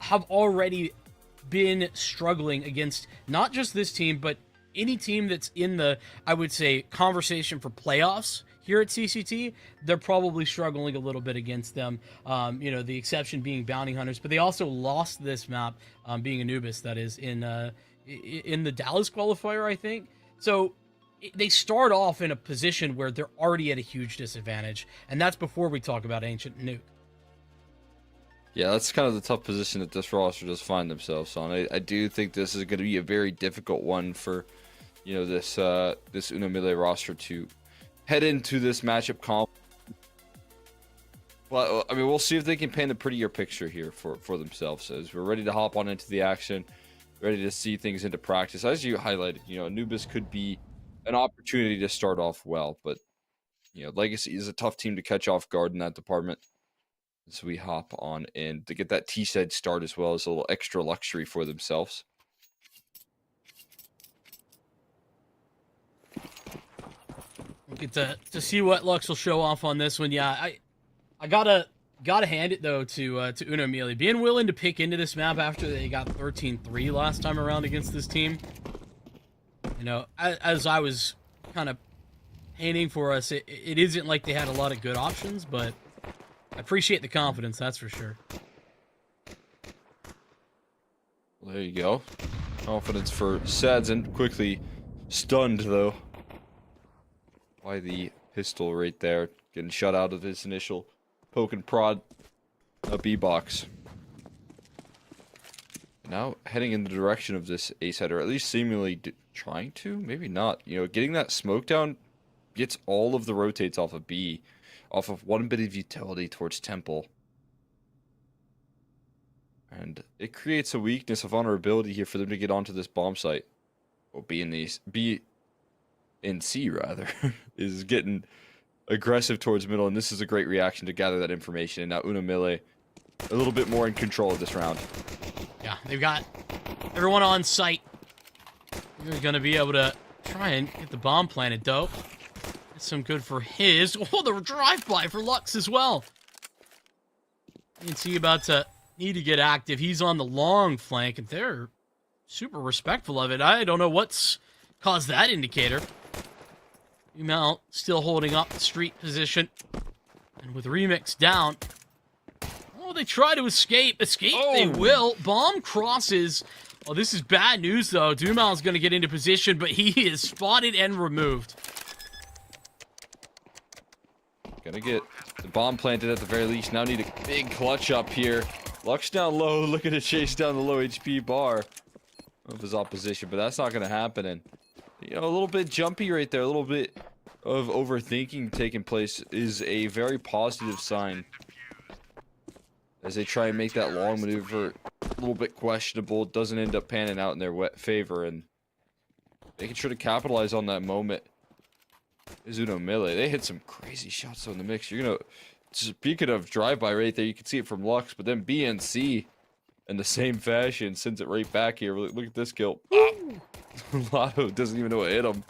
have already been struggling against not just this team, but any team that's in the, I would say, conversation for playoffs here at CCT. They're probably struggling a little bit against them. The exception being Bounty Hunters, but they also lost this map, being Anubis, that is in the Dallas qualifier, I think. So they start off in a position where they're already at a huge disadvantage, and that's before we talk about Ancient Nuke. Yeah, that's kind of the tough position that this roster does find themselves on. I do think this is going to be a very difficult one for, this Uno Mille roster to head into this matchup comp. Well, I mean, we'll see if they can paint a prettier picture here for themselves as we're ready to hop on into the action, ready to see things into practice. As you highlighted, Anubis could be an opportunity to start off well, but, Legacy is a tough team to catch off guard in that department. So we hop on in to get that T-Sed start as well as a little extra luxury for themselves. We'll get to see what Lux will show off on this one. Yeah, I gotta hand it though to Uno Mille, being willing to pick into this map after they got 13-3 last time around against this team. As I was kind of painting for us, it isn't like they had a lot of good options, but I appreciate the confidence, that's for sure. Well, there you go. Confidence for Sadzen. Quickly stunned, though, by the pistol right there. Getting shut out of his initial poke and prod B-box. Now heading in the direction of this ace head, or at least seemingly trying to. Maybe not. Getting that smoke down gets all of the rotates off of B. Off of one bit of utility towards Temple. And it creates a weakness, a vulnerability here for them to get onto this bomb site. Well, B and C, rather, is getting aggressive towards middle, and this is a great reaction to gather that information. And now Uno Mille a little bit more in control of this round. Yeah, they've got everyone on site. They're going to be able to try and get the bomb planted, though. some good for his. Oh, the drive-by for Lux as well. You can see about to need to get active. He's on the long flank, and they're super respectful of it. I don't know what's caused that indicator. Umel still holding up the street position. And with Remix down. Oh, they try to escape. Escape they will. Bomb crosses. Oh, this is bad news, though. Dumal's going to get into position, but he is spotted and removed. Gonna get the bomb planted at the very least. Now need a big clutch up here. Lux down low, looking to chase down the low HP bar of his opposition, but that's not gonna happen. And, you know, a little bit jumpy right there. A little bit of overthinking taking place is a very positive sign. As they try and make that long maneuver a little bit questionable, it doesn't end up panning out in their favor, and making sure to capitalize on that moment is Uno Melee. They hit some crazy shots on the mix. You're gonna, speaking of drive-by right there, you can see it from Lux, but then BNC in the same fashion sends it right back here. Look at this kill. Lotto doesn't even know what hit him.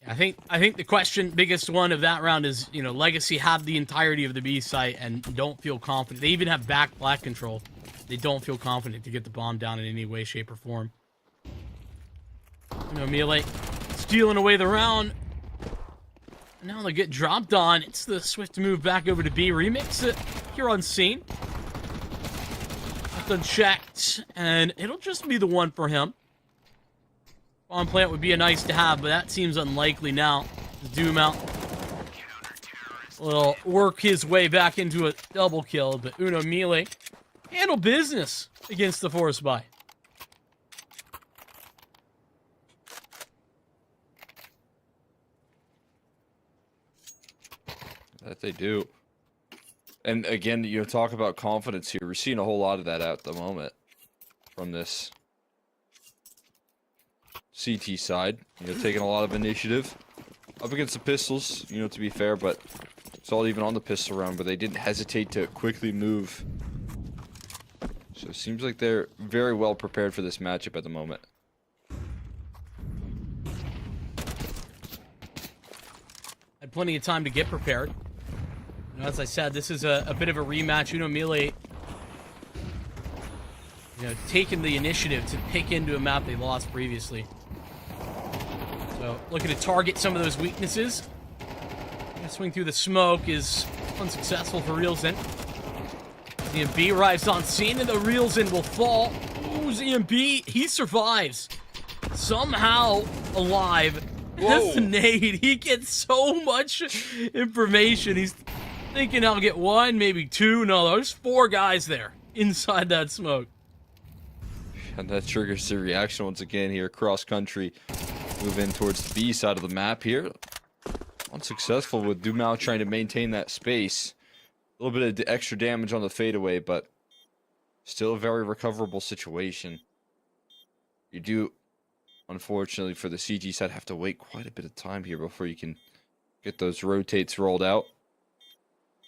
I think the question, biggest one of that round is, you know, Legacy have the entirety of the B site and don't feel confident. They even have back black control. They don't feel confident to get the bomb down in any way, shape, or form. You know, Melee stealing away the round. Now they get dropped on. It's the swift move back over to B. Remix it here on scene. Left unchecked, and it'll just be the one for him. Bomb plant would be a nice to have, but that seems unlikely now. Doom out. Will work his way back into a double kill, but Uno Melee handle business against the force buy. That they do. And again, you know, talk about confidence here. We're seeing a whole lot of that at the moment from this CT side. You know, taking a lot of initiative up against the pistols, you know, to be fair, but it's all even on the pistol round, but they didn't hesitate to quickly move. So it seems like they're very well prepared for this matchup at the moment. Had plenty of time to get prepared. You know, as I said, this is a bit of a rematch. Uno Melee, you know, taking the initiative to pick into a map they lost previously. So looking to target some of those weaknesses. Swing through the smoke is unsuccessful for Reelsin. ZMB arrives on scene and the Reelsin will fall. Ooh, ZMB, he survives. Somehow alive. That's the nade. He gets so much information. He's thinking I'll get one, maybe two. No, there's 4 guys there inside that smoke. And that triggers the reaction once again here. Cross country. Move in towards the B side of the map here. Unsuccessful with Dumao trying to maintain that space. A little bit of extra damage on the fadeaway, but still a very recoverable situation. You do, unfortunately for the CG side, have to wait quite a bit of time here before you can get those rotates rolled out.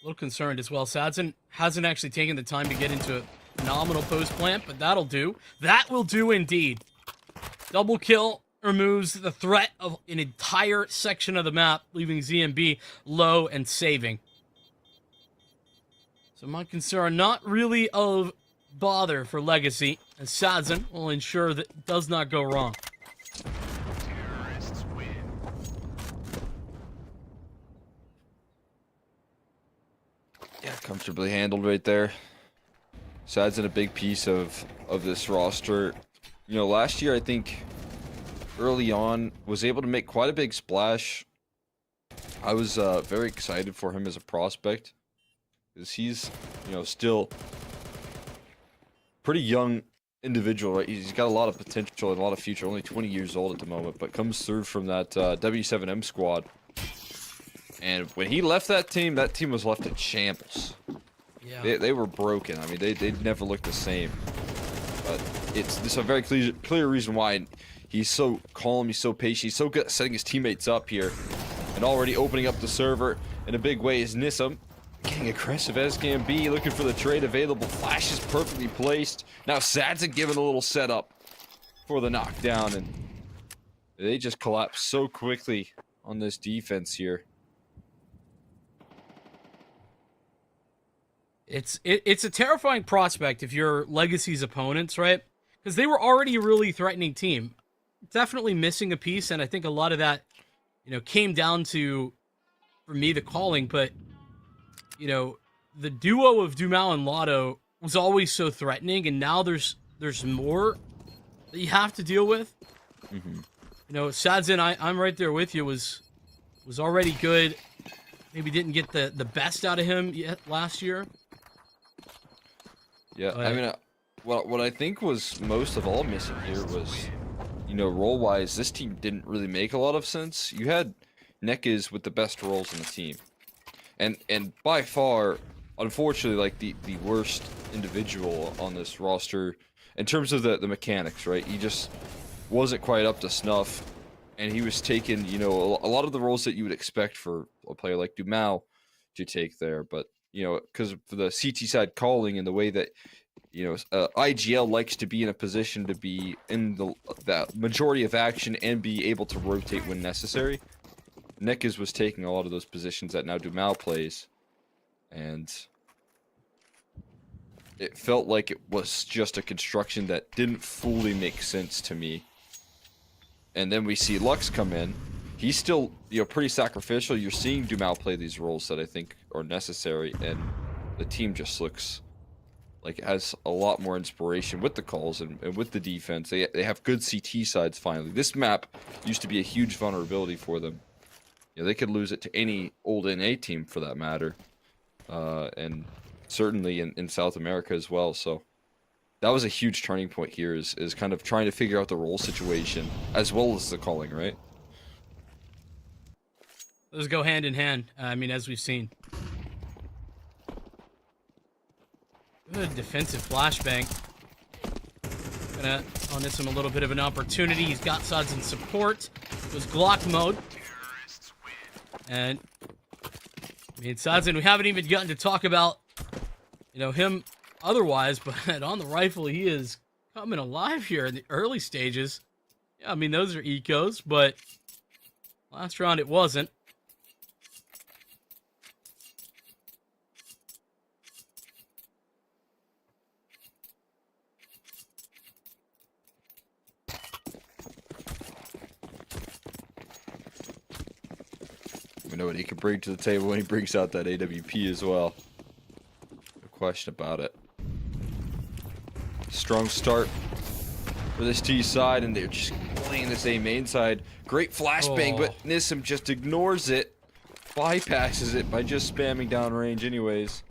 A little concerned as well. Sadson hasn't actually taken the time to get into a phenomenal post plant, but that'll do. That will do indeed. Double kill removes the threat of an entire section of the map, leaving ZMB low and saving. So my concern, not really of bother for Legacy, as Sadson will ensure that it does not go wrong. Yeah, comfortably handled right there. Sadson a big piece of this roster. You know, last year I think early on was able to make quite a big splash. I was very excited for him as a prospect because he's, you know, still pretty young individual, right? He's got a lot of potential and a lot of future. Only 20 years old at the moment, but comes through from that W7M squad. And when he left that team was left in shambles. Yeah. They were broken. I mean, they never looked the same. But it's a very clear reason why he's so calm, he's so patient, he's so good at setting his teammates up here. And already opening up the server in a big way is Nissum. Getting aggressive as can be, looking for the trade available. Flash is perfectly placed. Now Sadson giving a little setup for the knockdown, and They just collapse so quickly on this defense here. It's a terrifying prospect if you're Legacy's opponents, right? Because they were already a really threatening team. Definitely missing a piece, and I think a lot of that, came down to, for me, the calling. But, the duo of Dumao and Lotto was always so threatening, and now there's more that you have to deal with. Mm-hmm. Sadzin, I'm right there with you, was already good. Maybe didn't get the best out of him yet last year. Yeah, But, I mean, what I think was most of all missing here was, role-wise, this team didn't really make a lot of sense. You had Nekiz with the best roles in the team. And by far, unfortunately, like the worst individual on this roster in terms of the mechanics, right? He just wasn't quite up to snuff, and he was taking, a lot of the roles that you would expect for a player like Dumao to take there. But, because of the CT side calling and the way that, IGL likes to be in a position to be in the majority of action and be able to rotate when necessary. Nekiz was taking a lot of those positions that now Dumao plays, and it felt like it was just a construction that didn't fully make sense to me. And then we see Lux come in. He's still, pretty sacrificial. You're seeing Dumao play these roles that I think are necessary, and the team just looks like it has a lot more inspiration with the calls and with the defense. They have good CT sides finally. This map used to be a huge vulnerability for them. They could lose it to any old NA team for that matter, and certainly in South America as well. So that was a huge turning point here, is kind of trying to figure out the role situation as well as the calling, right? those go hand in hand. I mean, as we've seen. Good defensive flashbang. Gonna on this one a little bit of an opportunity. He's got Suds in support. It was Glock mode. And I mean, Sadzin, we haven't even gotten to talk about, him otherwise, but on the rifle, he is coming alive here in the early stages. Yeah, I mean, those are ecos, but last round it wasn't. We know what he can bring to the table when he brings out that AWP as well. No question about it. Strong start for this T side, and they're just playing this A main side. Great flashbang, but Nissim just ignores it, bypasses it by just spamming downrange anyways.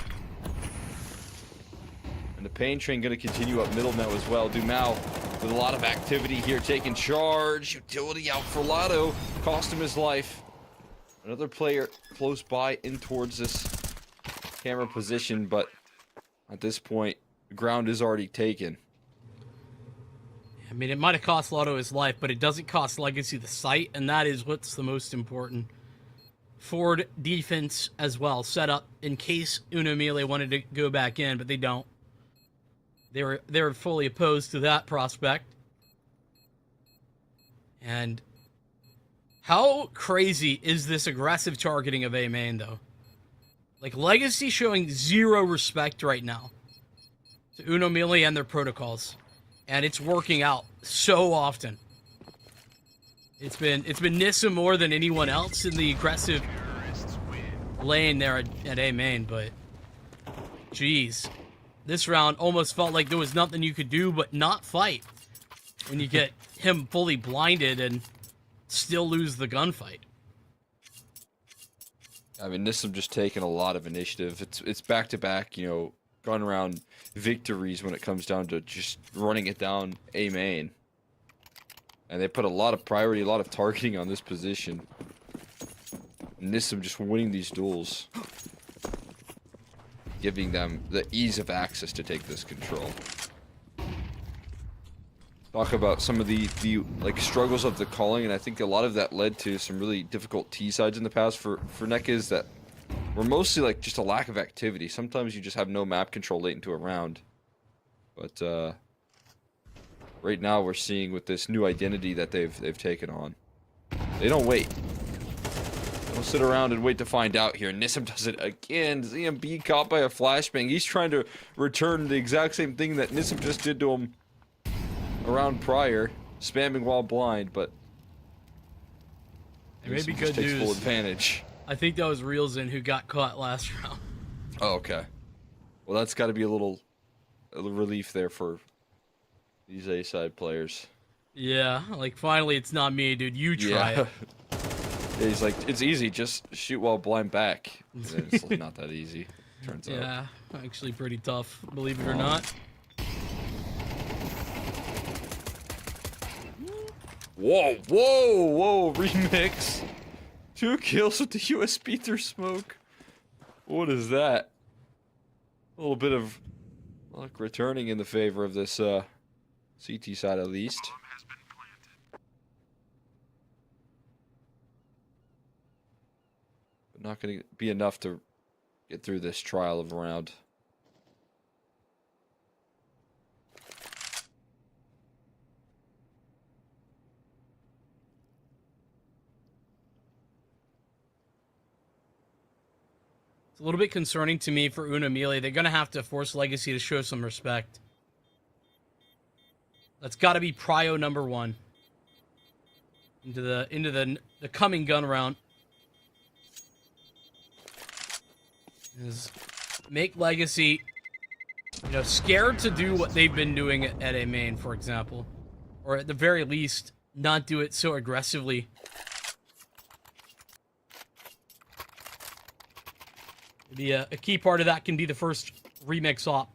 And the pain train going to continue up middle now as well. Dumao with a lot of activity here, taking charge. Utility out for Lotto, cost him his life. Another player close by in towards this camera position, but at this point, the ground is already taken. I mean, it might have cost Lotto his life, but it doesn't cost Legacy the site, and that is what's the most important. Forward defense as well, set up in case Uno Melee wanted to go back in, but they don't. They're fully opposed to that prospect. And how crazy is this aggressive targeting of A main, though? Like, Legacy showing zero respect right now to Uno Melee and their protocols. And it's working out so often. It's been Nissa more than anyone else in the aggressive lane there at A main, but jeez. This round almost felt like there was nothing you could do but not fight when you get him fully blinded and still lose the gunfight. I mean, Nissim just taking a lot of initiative. It's back-to-back, gun round victories when it comes down to just running it down A main. And they put a lot of priority, a lot of targeting on this position. Nissim just winning these duels, giving them the ease of access to take this control. Talk about some of the struggles of the calling, and I think a lot of that led to some really difficult T sides in the past for Nekiz that were mostly just a lack of activity. Sometimes you just have no map control late into a round. But right now we're seeing with this new identity that they've taken on. They don't wait. They don't sit around and wait to find out here. Nissim does it again. ZMB caught by a flashbang. He's trying to return the exact same thing that Nissim just did to him around prior, spamming while blind, but it may be Nissim good takes news. full advantage. I think that was Reelsin who got caught last round. Oh, okay. Well, that's got to be a little relief there for these A-side players. Yeah, like finally it's not me, dude. You try it. Yeah, he's like, it's easy, just shoot while blind back. And then it's not that easy, turns out. Yeah, actually pretty tough, believe it or not. Whoa, whoa, whoa, remix. 2 kills with the USB through smoke. What is that? A little bit of luck returning in the favor of this CT side at least. But not going to be enough to get through this trial of a round. It's a little bit concerning to me for Una Melee. They're gonna have to force Legacy to show some respect. That's got to be prio number 1 into the coming gun round. Is make Legacy, scared to do what they've been doing at A main, for example, or at the very least, not do it so aggressively. Maybe a key part of that can be the first remix op.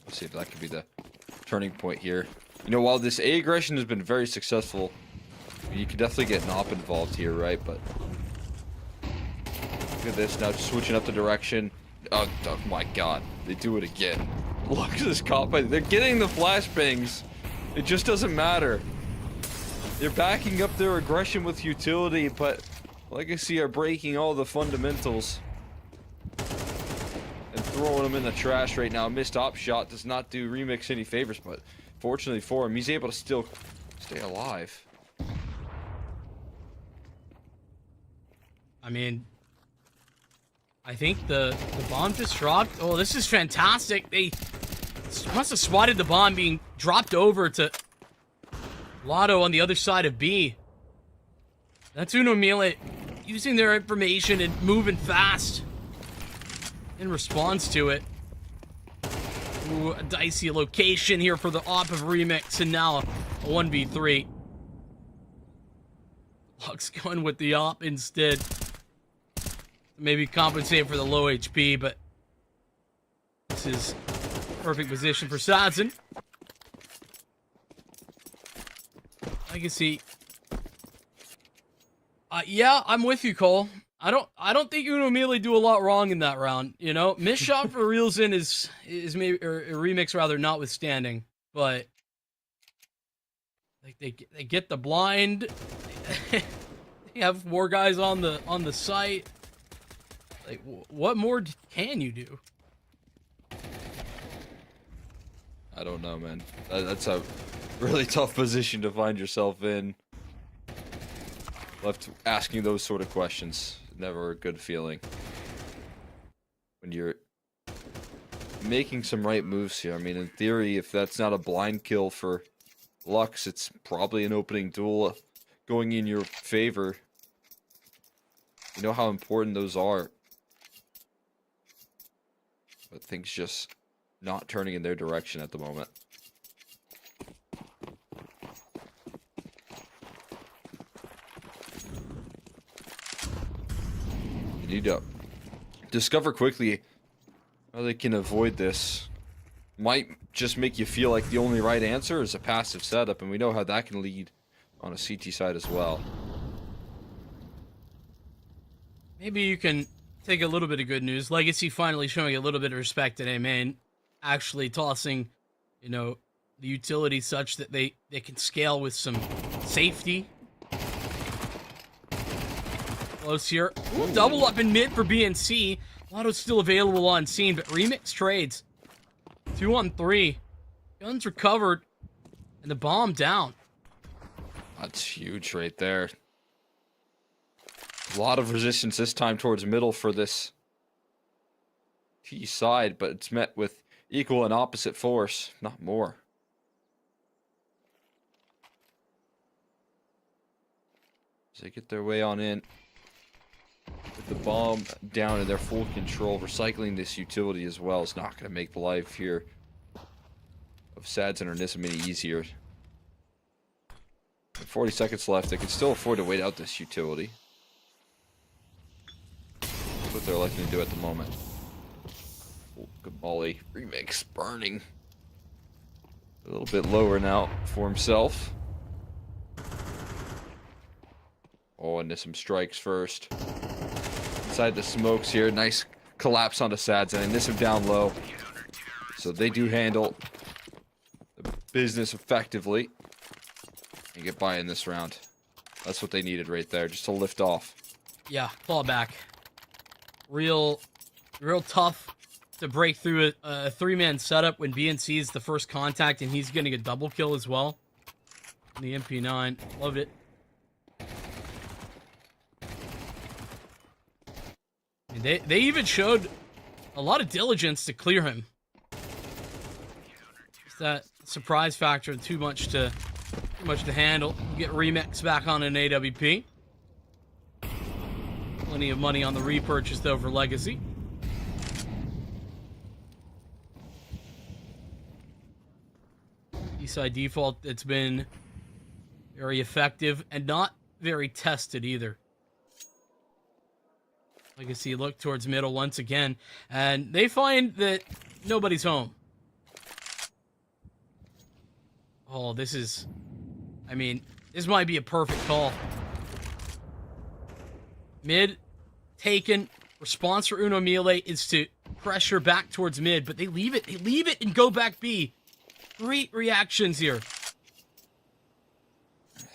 Let's see if that could be the turning point here. While this A aggression has been very successful, you can definitely get an op involved here, right? But look at this now, switching up the direction. Oh my god, they do it again. Look at this cop. They're getting the flashbangs. It just doesn't matter. They're backing up their aggression with utility, but Legacy are breaking all the fundamentals and throwing them in the trash right now. Missed op shot does not do Remix any favors, but fortunately for him, he's able to still stay alive. I mean, I think the bomb just dropped. Oh, this is fantastic. They must have spotted the bomb being dropped over to Lotto on the other side of B. That's Uno Melee using their information and moving fast in response to it. Ooh, a dicey location here for the op of Remix, and now a 1v3. Luck's going with the op instead. Maybe compensate for the low HP, but this is perfect position for Sadson. Legacy. Yeah, I'm with you, Cole. I don't think Uno Melee do a lot wrong in that round. Missed shot for Reelsin is maybe, or Remix rather, notwithstanding, but like they get the blind. They have more guys on the site. Like, what more can you do? I don't know, man. That's a really tough position to find yourself in. Left asking those sort of questions. Never a good feeling. When you're making some right moves here. I mean, in theory, if that's not a blind kill for Lux, it's probably an opening duel going in your favor. You know how important those are. But things just not turning in their direction at the moment. You need to discover quickly how they can avoid this. Might just make you feel like the only right answer is a passive setup, and we know how that can lead on a CT side as well. Maybe you can take a little bit of good news. Legacy finally showing a little bit of respect at A main, actually tossing, the utility such that they can scale with some safety. Close here. Ooh, double up in mid for BNC. Lotto's still available on scene, but Remix trades. 2 on 3. Guns recovered. And the bomb down. That's huge right there. A lot of resistance this time towards middle for this T side, but it's met with equal and opposite force, not more. As they get their way on in. With the bomb down in their full control, recycling this utility as well is not going to make the life here of Sads and Ernissa any easier. With 40 seconds left, they can still afford to wait out this utility. That's what they're electing to do at the moment. Oh, good volley. Remix burning. A little bit lower now for himself. Oh, and there's some strikes first. Inside the smokes here. Nice collapse onto Sads, and they miss him down low. So they do handle the business effectively and get by in this round. That's what they needed right there, just to lift off. Yeah, fall back. Real tough to break through a 3-man setup when BNC is the first contact, and he's getting a double kill as well. In the MP9, loved it. They even showed a lot of diligence to clear him. Just that surprise factor, too much to handle. Get Remix back on an AWP. Plenty of money on the repurchase though for Legacy. Eastside default, it's been very effective and not very tested either. Legacy look towards middle once again, and they find that nobody's home. Oh, this might be a perfect call. Mid taken. Response for Uno Mille is to pressure back towards mid, but they leave it. They leave it and go back B. Great reactions here.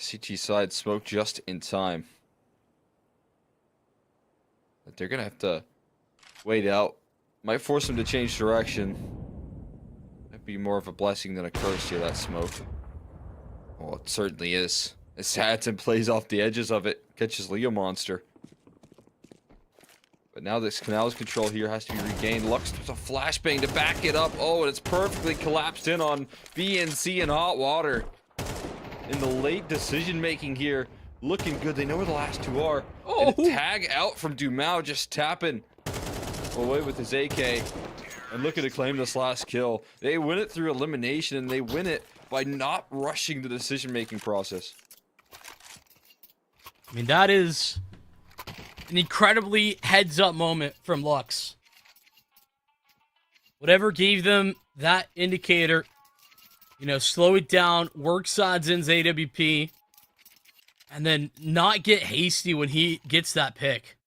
CT side smoke just in time. But they're going to have to wait out. Might force them to change direction. Might be more of a blessing than a curse here, that smoke. Well, it certainly is. As Hatton plays off the edges of it, catches Leo Monster. But now this Canal's control here has to be regained. Lux does a flashbang to back it up. Oh, and it's perfectly collapsed in on BNC and Hot Water. In the late decision making here, looking good. They know where the last two are. Oh, and a tag out from Dumao, just tapping away with his AK. And looking to claim this last kill. They win it through elimination, and they win it by not rushing the decision making process. I mean, that is an incredibly heads-up moment from Lux. Whatever gave them that indicator, slow it down, work Sadzin's AWP, and then not get hasty when he gets that pick.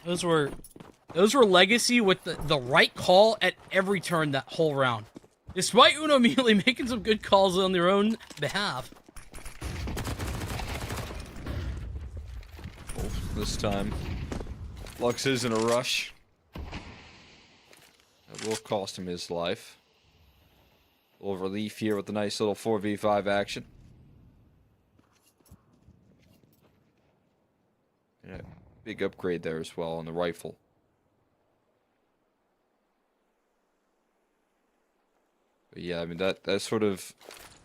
Those were Legacy with the right call at every turn that whole round. Despite Uno Mille making some good calls on their own behalf. This time, Lux is in a rush. That will cost him his life. A little relief here with the nice little 4v5 action. And a big upgrade there as well on the rifle. But yeah, I mean, that sort of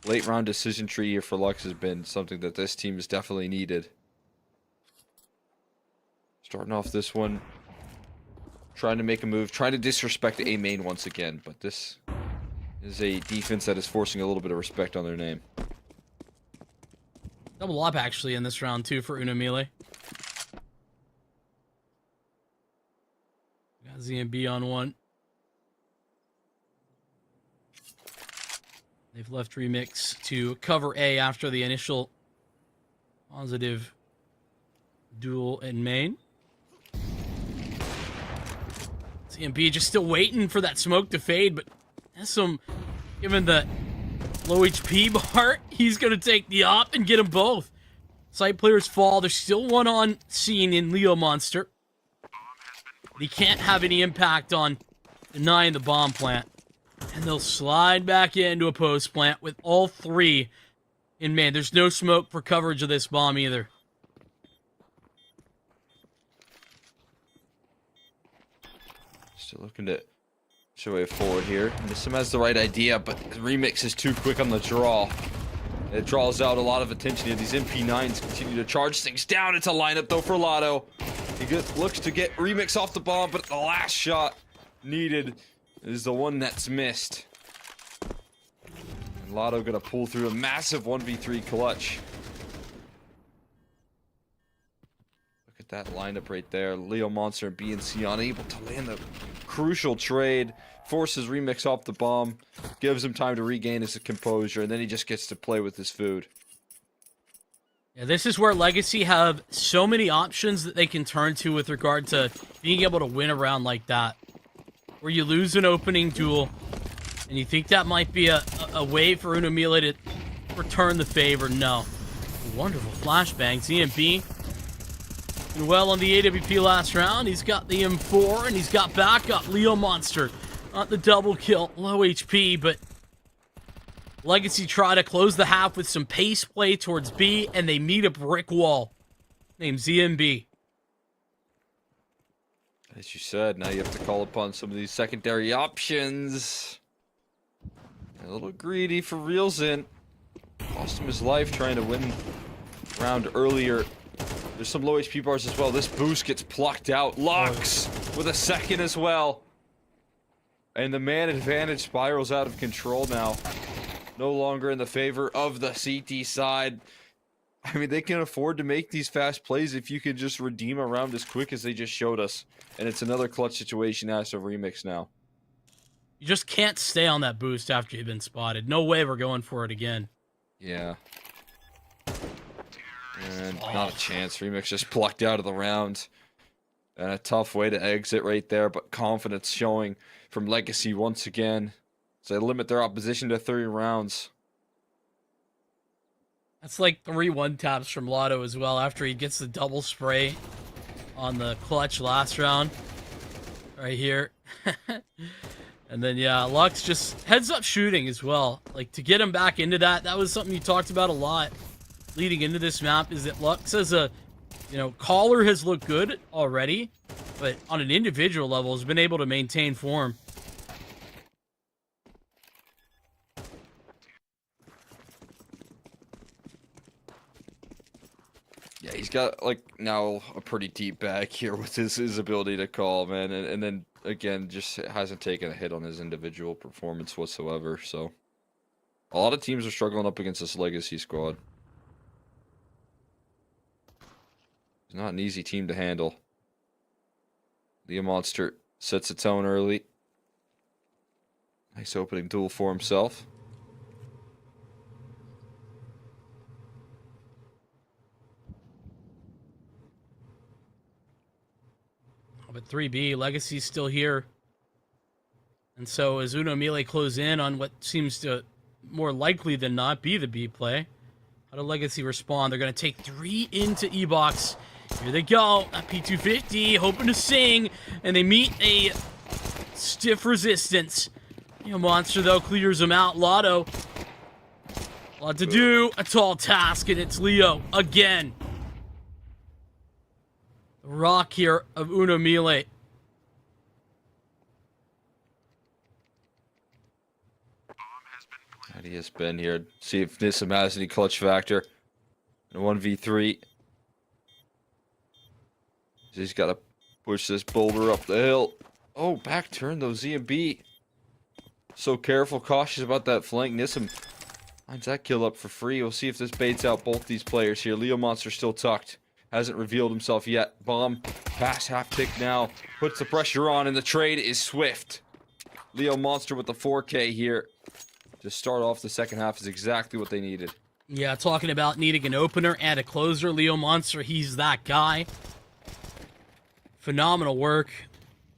late round decision tree here for Lux has been something that this team has definitely needed. Starting off this one, trying to make a move, trying to disrespect A main once again, but this is a defense that is forcing a little bit of respect on their name. Double up actually in this round too for Uno Mille. Got ZMB on one. They've left Remix to cover A after the initial positive duel in main. CMB just still waiting for that smoke to fade, but Given the low HP bar, he's going to take the op and get them both. Side players fall. There's still one on scene in Leo Monster. He can't have any impact on denying the bomb plant. And they'll slide back into a post plant with all three in man. There's no smoke for coverage of this bomb either. Still looking to show way forward here. Nissim has the right idea, but Remix is too quick on the draw. It draws out a lot of attention here. These MP9s continue to charge things down. It's a lineup though for Lotto. He looks to get Remix off the bomb, but the last shot needed is the one that's missed. And Lotto gonna pull through a massive 1v3 clutch. Look at that lineup right there. Leo Monster and BNC unable to land the crucial trade. Forces Remix off the bomb, gives him time to regain his composure, and then he just gets to play with his food. Yeah, this is where Legacy have so many options that they can turn to with regard to being able to win a round like that. Where you lose an opening duel, and you think that might be a way for Unomile to return the favor. No. Wonderful flashbang. ZMB doing well on the AWP last round. He's got the M4, and he's got backup. Leo Monster. Not the double kill, low HP, but Legacy try to close the half with some pace play towards B, and they meet a brick wall named ZMB. As you said, now you have to call upon some of these secondary options. A little greedy for Realzin. Cost him his life trying to win round earlier. There's some low HP bars as well. This boost gets plucked out. Lux with a second as well. And the man advantage spirals out of control now. No longer in the favor of the CT side. I mean, they can afford to make these fast plays if you can just redeem a round as quick as they just showed us. And it's another clutch situation as a Remix now. You just can't stay on that boost after you've been spotted. No way we're going for it again. Yeah. And not a chance. Remix just plucked out of the round. And a tough way to exit right there, but confidence showing from Legacy once again. So they limit their opposition to 30 rounds. That's like 3 one-taps from Lotto as well after he gets the double spray on the clutch last round. Right here. And then, yeah, Lux just heads-up shooting as well. Like, to get him back into that, that was something you talked about a lot leading into this map, is that Lux as a, caller has looked good already, but on an individual level has been able to maintain form. Yeah, he's got, like, now a pretty deep bag here with his ability to call, man. And then, again, just hasn't taken a hit on his individual performance whatsoever, so. A lot of teams are struggling up against this Legacy squad. It's not an easy team to handle. Leo Monster sets a tone early. Nice opening duel for himself. But 3B, Legacy's still here. And so as Unomile close in on what seems to more likely than not be the B play, how do Legacy respond? They're going to take 3 into E-Box. Here they go. At P250, hoping to sing. And they meet a stiff resistance. Monster, though, clears them out. Lotto. A lot to do. A tall task, and it's Leo again. The rock here of Unomile. He has been here. See if Nissim has any clutch factor. In 1v3. He's got to push this boulder up the hill. Oh, back turn though, ZMB. So careful, cautious about that flank. Nissim lines that kill up for free. We'll see if this baits out both these players here. Leo Monster still tucked. Hasn't revealed himself yet. Bomb, fast half tick now. Puts the pressure on, and the trade is swift. Leo Monster with the 4K here. To start off the second half is exactly what they needed. Yeah, talking about needing an opener and a closer. Leo Monster, he's that guy. Phenomenal work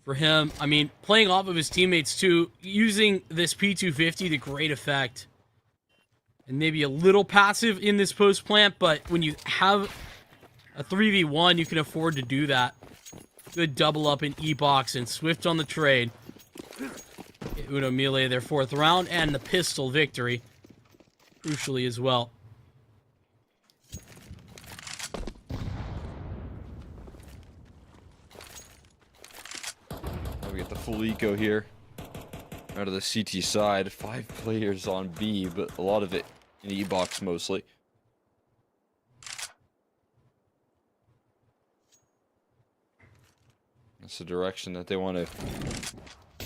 for him. I mean, playing off of his teammates too, using this P250 to great effect. And maybe a little passive in this post plant, but when you have a 3v1, you can afford to do that. Good double up in E-Box and Swift on the trade. Uno Melee their 4th round and the pistol victory. Crucially as well. We get the full eco here. Out of the CT side, 5 players on B, but a lot of it in E-Box mostly. That's the direction that they want to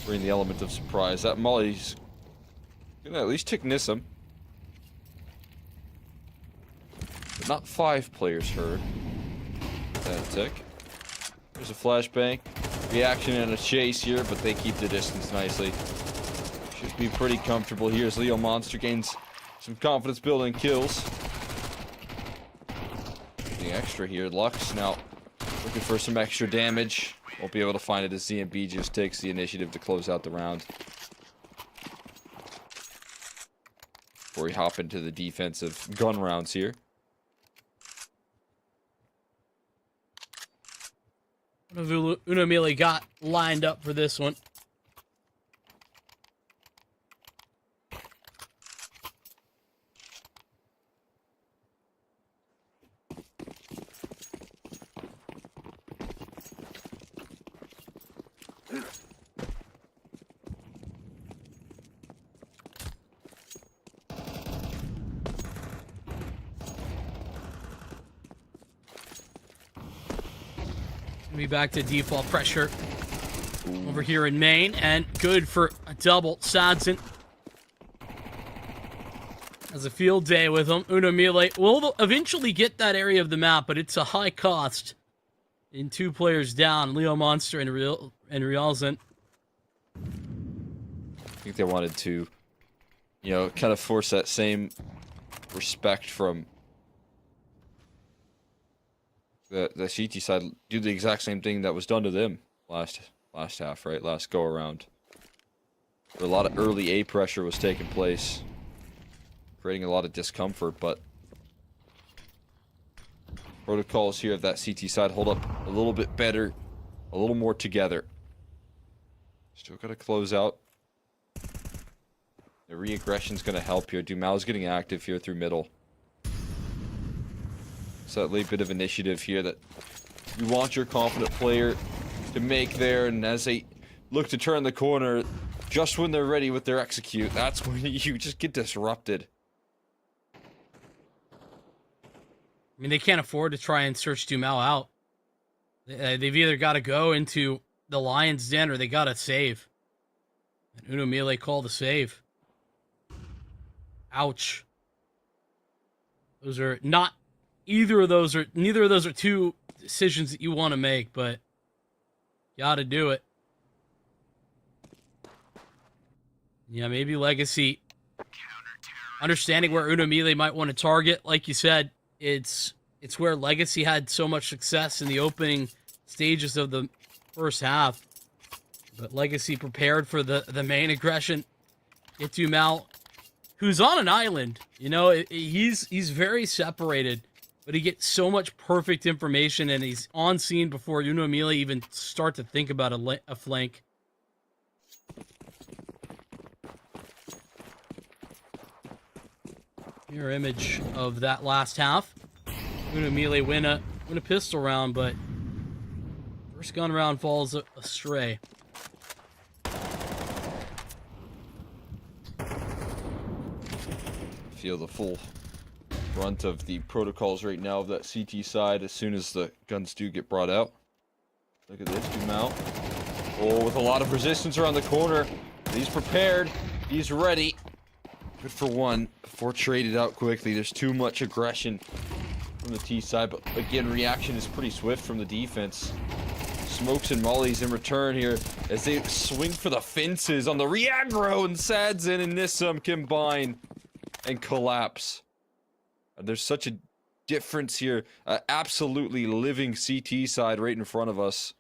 bring the element of surprise. That Molly's gonna at least tick Nissim. But not 5 players heard. That tick. There's a flashbang. Reaction and a chase here, but they keep the distance nicely. Should be pretty comfortable here as Leo Monster gains some confidence building kills. The extra here, Lux now looking for some extra damage. Won't be able to find it as ZMB just takes the initiative to close out the round. Before we hop into the defensive gun rounds here. Uno Melee got lined up for this one. Be back to default pressure over here in main, and good for a double. Sadson has a field day with him. Uno Melee will eventually get that area of the map, but it's a high cost in 2 players down, Leo Monster and Rialzen. I think they wanted to, you know, kind of force that same respect from the CT side, do the exact same thing that was done to them last half, right? Last go around. Where a lot of early A pressure was taking place, creating a lot of discomfort, but protocols here of that CT side hold up a little bit better, a little more together. Still gotta close out. The re-aggression's gonna help here. Dumao's getting active here through middle. So that little bit of initiative here that you want your confident player to make there, and as they look to turn the corner, just when they're ready with their execute, that's when you just get disrupted. I mean, they can't afford to try and search Dumao out. They've either got to go into the Lion's Den or they got to save. And Uno Melee called the save. Ouch. Those are not... neither of those are 2 decisions that you want to make, but gotta do it. Yeah, maybe Legacy. Understanding where Uno Melee might want to target, like you said, it's where Legacy had so much success in the opening stages of the first half. But Legacy prepared for the main aggression. Get to Mal, who's on an island. You know, he's very separated. But he gets so much perfect information, and he's on scene before Uno Melee even start to think about a flank. Mirror image of that last half. Uno Melee win a pistol round, but first gun round falls astray. Feel the full brunt of the protocols right now of that CT side as soon as the guns do get brought out. Look at this, Dumao. Oh, with a lot of resistance around the corner. He's prepared. He's ready. Good for one. Before traded out quickly. There's too much aggression from the T side, but again, reaction is pretty swift from the defense. Smokes and mollies in return here as they swing for the fences on the re-aggro, and Sadson and Nissim combine and collapse. There's such a difference here. Absolutely living CT side right in front of us.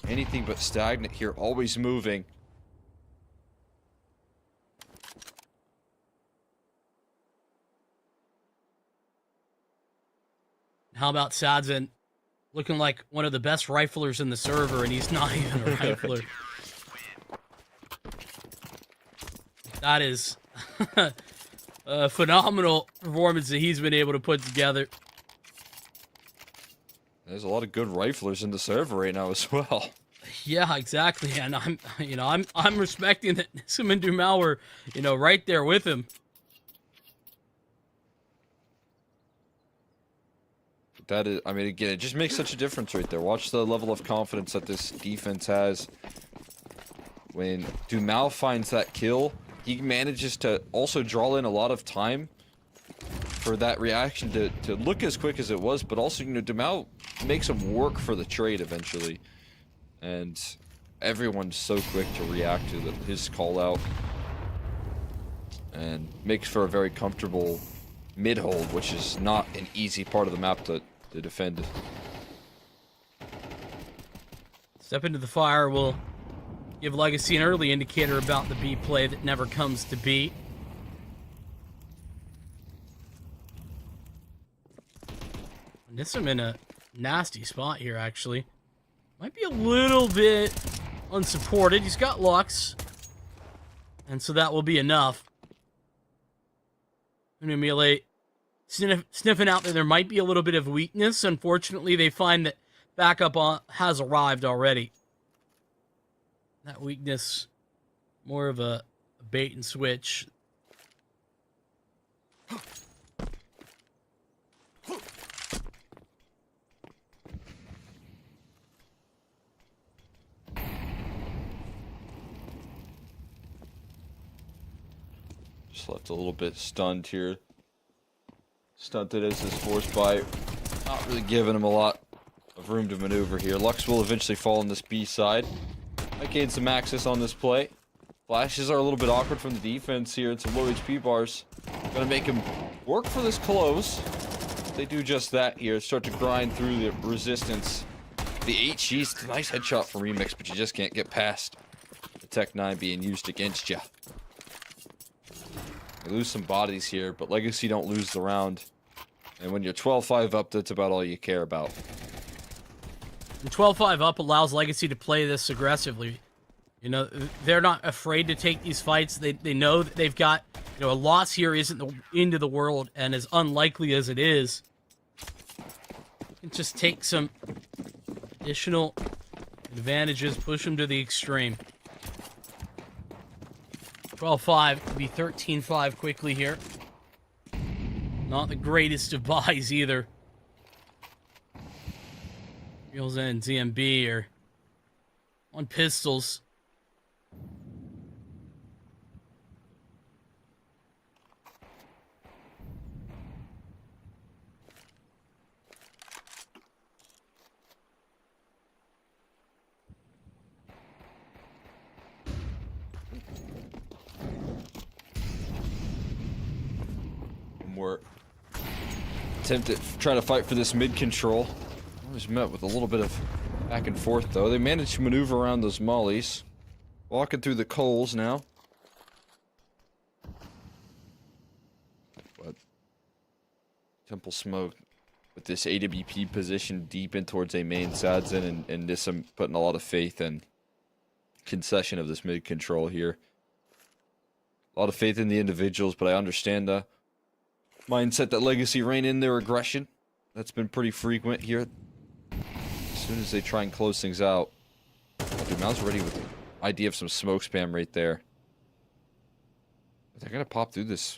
anything but stagnant here, always moving. How about Sadzin looking like one of the best riflers in the server, and he's not even a rifler. That is a phenomenal performance that he's been able to put together. There's a lot of good riflers in the server right now as well. Yeah, exactly. And I'm respecting that Nissim and Dumau were, right there with him. That is, I mean, again, it just makes such a difference right there. Watch the level of confidence that this defense has. When Dumau finds that kill, he manages to also draw in a lot of time for that reaction to look as quick as it was, but also, Dumau makes him work for the trade eventually. And everyone's so quick to react to his call out. And makes for a very comfortable mid-hold, which is not an easy part of the map to defend. Step into the fire will give Legacy an early indicator about the B play that never comes to be. Nissim in a nasty spot here, actually. Might be a little bit unsupported. He's got Lux. And so that will be enough. Unimile sniffing out there might be a little bit of weakness. Unfortunately, they find that backup has arrived already. That weakness, more of a bait and switch. Just left a little bit stunned here. Stunted as his force by, not really giving him a lot of room to maneuver here. Lux will eventually fall on this B side. Might gain some access on this play. Flashes are a little bit awkward from the defense here, and some low HP bars. Gonna make him work for this close. They do just that here. Start to grind through the resistance. The HG's nice headshot for Remix, but you just can't get past the Tech 9 being used against you. You lose some bodies here, but Legacy don't lose the round. And when you're 12-5 up, that's about all you care about. And 12-5 up allows Legacy to play this aggressively. They're not afraid to take these fights. They know that they've got, a loss here isn't the end of the world, and as unlikely as it is, you can just take some additional advantages, push them to the extreme. 12-5 could be 13-5 quickly here. Not the greatest of buys either. Reels and ZMB are on pistols. We're attempted trying to fight for this mid control. Always met with a little bit of back and forth though. They managed to maneuver around those mollies. Walking through the coals now. But Temple Smoke with this AWP position deep in towards a main Sadzin and Nissim putting a lot of faith in concession of this mid control here. A lot of faith in the individuals, but I understand the mindset that Legacy rein in their aggression. That's been pretty frequent here. As soon as they try and close things out. Dumau's ready with the idea of some smoke spam right there. But they're gonna pop through this.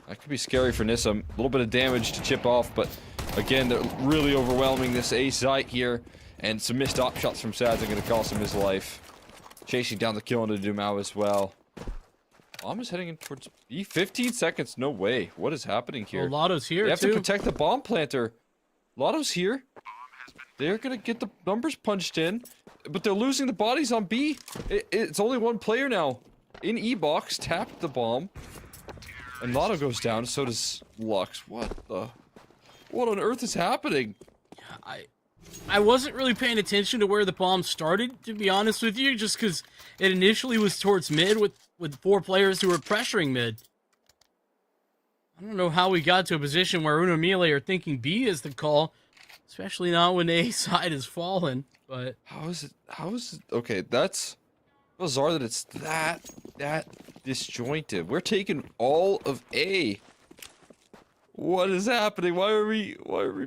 That could be scary for Nissim. A little bit of damage to chip off, but again, they're really overwhelming this A site here. And some missed op shots from Sads are gonna cost him his life. Chasing down the kill into Dumau as well. Bomb is heading in towards B. 15 seconds. No way. What is happening here? Well, Lotto's here, They have too. to protect the bomb planter. Lotto's here. They're going to get the numbers punched in, but they're losing the bodies on B. It's only one player now. In E-box, tapped the bomb. And Lotto goes down, so does Lux. What on earth is happening? I wasn't really paying attention to where the bomb started, to be honest with you, just because it initially was towards mid with 4 players who were pressuring mid. I don't know how we got to a position where Uno Melee are thinking B is the call, especially not when the A side has fallen, but... How is it? Okay, that's bizarre that it's that disjointed. We're taking all of A. What is happening? Why are we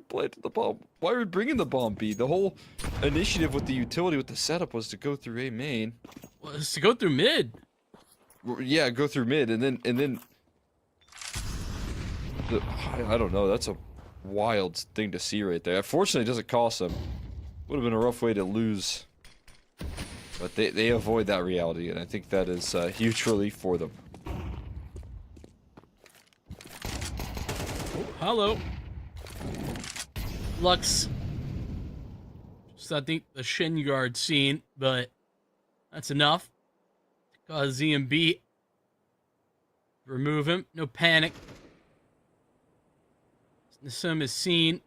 planting the bomb? Why are we bringing the bomb B? The whole initiative with the utility with the setup was to go through A main. Well, it's to go through mid. Yeah, go through mid and then I don't know. That's a wild thing to see right there. Unfortunately, it doesn't cost them. Would have been a rough way to lose, but they avoid that reality, and I think that is a huge relief for them. Oh, hello. Lux. Just, I think, the shin guard scene, but that's enough to cause ZMB remove him. No panic. Nasum is seen.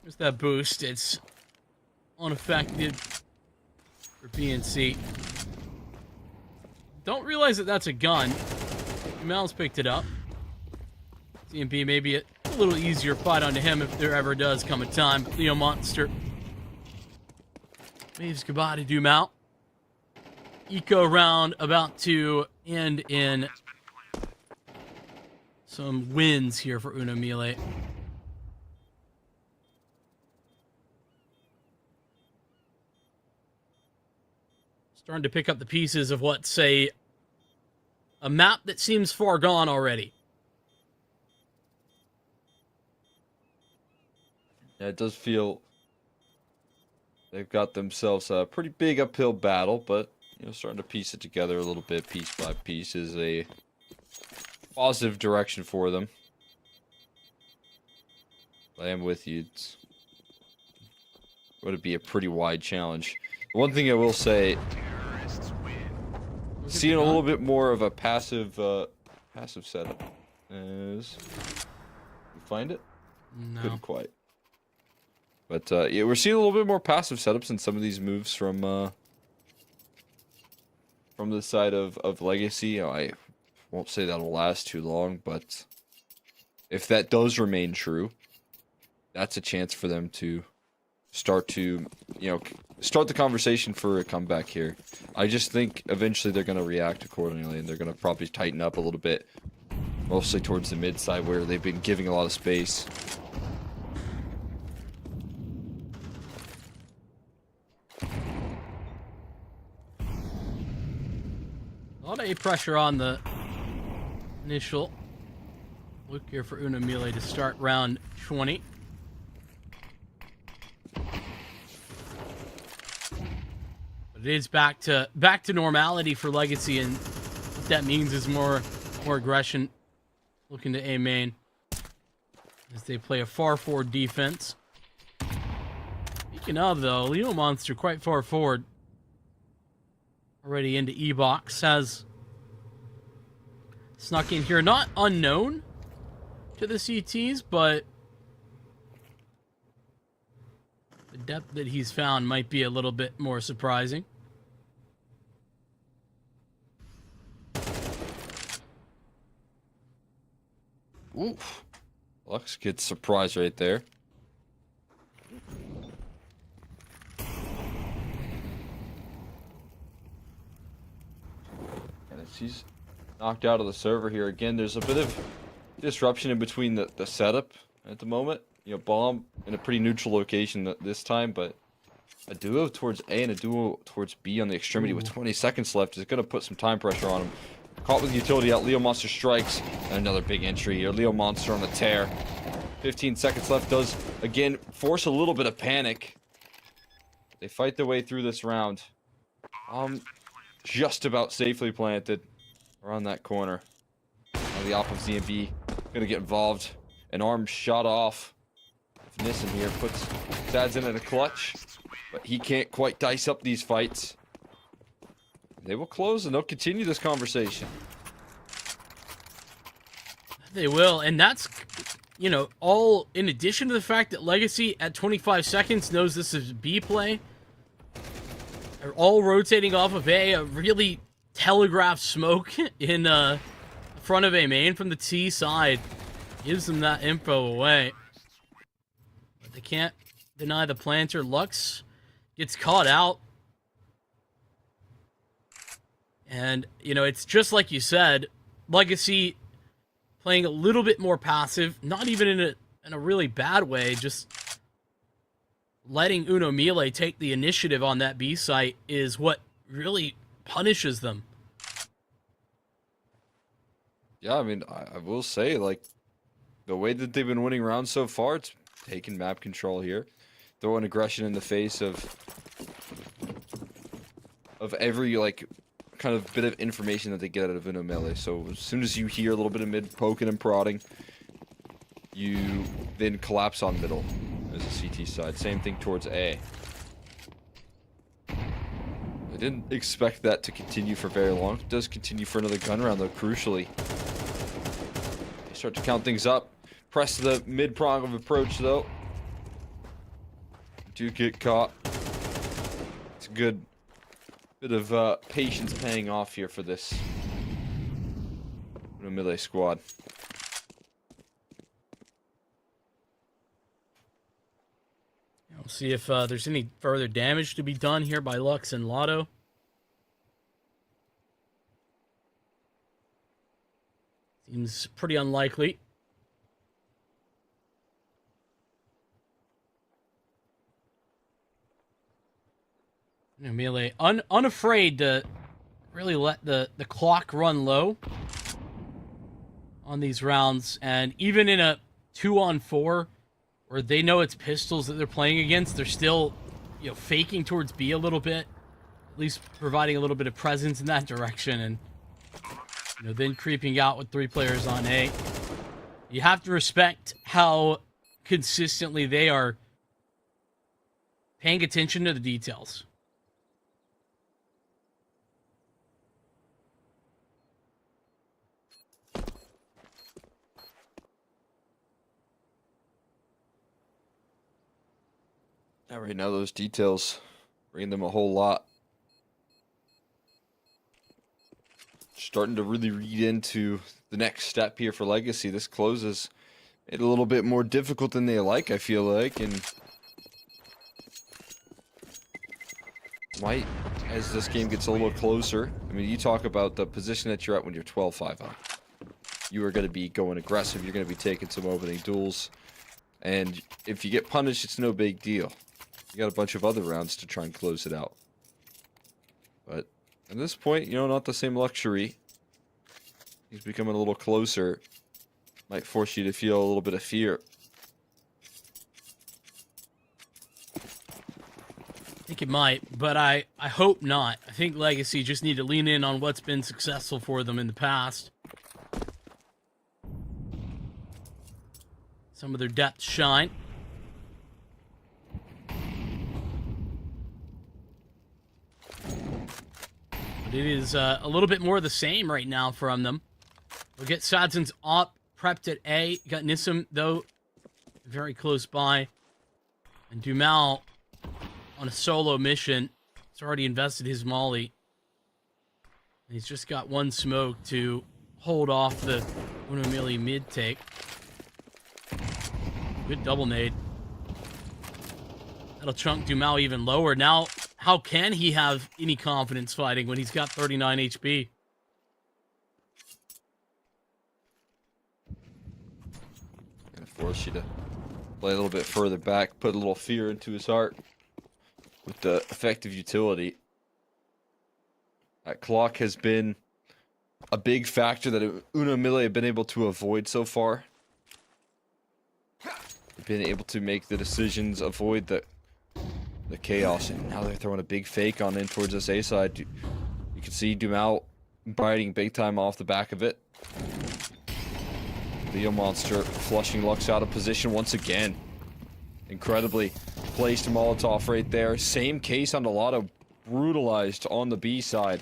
There's that boost. It's unaffected for BNC. Don't realize that that's a gun. Mel's picked it up. CMP may be a little easier fight onto him if there ever does come a time. But Leo Monster waves goodbye to Doom out. Eco round about to end in some wins here for Uno Melee. Starting to pick up the pieces of what, say, a map that seems far gone already. Yeah, it does feel they've got themselves a pretty big uphill battle, but you know, starting to piece it together a little bit, piece by piece, is a positive direction for them. I am with you. It's going to be a pretty wide challenge. One thing I will say, seeing a little bit more of a passive setup. Is you find it? No. Couldn't quite. But yeah, we're seeing a little bit more passive setups in some of these moves from the side of Legacy. I won't say that'll last too long, but if that does remain true, that's a chance for them to start to, you know, start the conversation for a comeback here. I just think eventually they're going to react accordingly, and they're going to probably tighten up a little bit, mostly towards the mid side where they've been giving a lot of space. A lot of A pressure on the initial look here for Uno Melee to start round 20. But it is back to normality for Legacy, and what that means is more aggression looking to A main as they play a far forward defense. Speaking of, though, Leo Monster quite far forward. Already into E-Box, has snuck in here. Not unknown to the CTs, but the depth that he's found might be a little bit more surprising. Oof. Lux gets surprised right there. And as he's knocked out of the server here again, there's a bit of disruption in between the setup at the moment. You know, bomb in a pretty neutral location this time, but a duo towards A and a duo towards B on the extremity with 20 seconds left is going to put some time pressure on him. Caught with utility out, Leo Monster strikes, and another big entry here. Leo Monster on the tear. 15 seconds left, does, again, force a little bit of panic. They fight their way through this round. Just about safely planted around that corner. Now the op of ZMB gonna get involved. An arm shot off. Nissen here puts Sads in at a clutch, but he can't quite dice up these fights. They will close and they'll continue this conversation. They will, and that's you know, all in addition to the fact that Legacy at 25 seconds knows this is B play, are all rotating off of a really telegraphed smoke in front of A main from the T side. Gives them that info away. But they can't deny the planter. Lux gets caught out. And, you know, it's just like you said, Legacy playing a little bit more passive, not even in a really bad way, just letting Uno Mille take the initiative on that B site is what really punishes them. Yeah, I mean, I will say, like, the way that they've been winning rounds so far, it's taking map control here, throwing aggression in the face of every, like, kind of bit of information that they get out of Uno Mille. So as soon as you hear a little bit of mid poking and prodding, you then collapse on middle as a CT side. Same thing towards A. I didn't expect that to continue for very long. It does continue for another gun round, though, crucially. They start to count things up. Press the mid prong of approach, though. Do get caught. It's a good bit of patience paying off here for this Uno Mille squad. We'll see if there's any further damage to be done here by Lux and Lotto. Seems pretty unlikely. Melee unafraid to really let the clock run low on these rounds, and even in a 2-on-4 where they know it's pistols that they're playing against, they're still, you know, faking towards B a little bit, at least providing a little bit of presence in that direction, and, you know, then creeping out with 3 players on A. You have to respect how consistently they are paying attention to the details. Right now, those details bring them a whole lot. Starting to really read into the next step here for Legacy. This closes it a little bit more difficult than they like, I feel like, and might, as this game gets a little closer. I mean, you talk about the position that you're at when you're 12-5 up. You are going to be going aggressive. You're going to be taking some opening duels, and if you get punished, it's no big deal. You got a bunch of other rounds to try and close it out. But at this point, you know, not the same luxury. He's becoming a little closer. Might force you to feel a little bit of fear. I think it might, but I hope not. I think Legacy just need to lean in on what's been successful for them in the past. Some of their depth shine. But it is a little bit more of the same right now from them. We'll get Sadzin's op prepped at A. Got Nissim, though, very close by. And Dumal on a solo mission. He's already invested his molly. And he's just got one smoke to hold off the Uno Mille mid take. Good double nade. That'll chunk Dumal even lower. Now, how can he have any confidence fighting when he's got 39 HP? Gonna force you to play a little bit further back, put a little fear into his heart with the effective utility. That clock has been a big factor that Uno Mille have been able to avoid so far. They've been able to make the decisions, avoid the chaos, and now they're throwing a big fake on in towards this A side. You can see Dumal biting big time off the back of it. Leo Monster flushing Lux out of position once again. Incredibly placed Molotov right there. Same case on the Lotto, brutalized on the B side.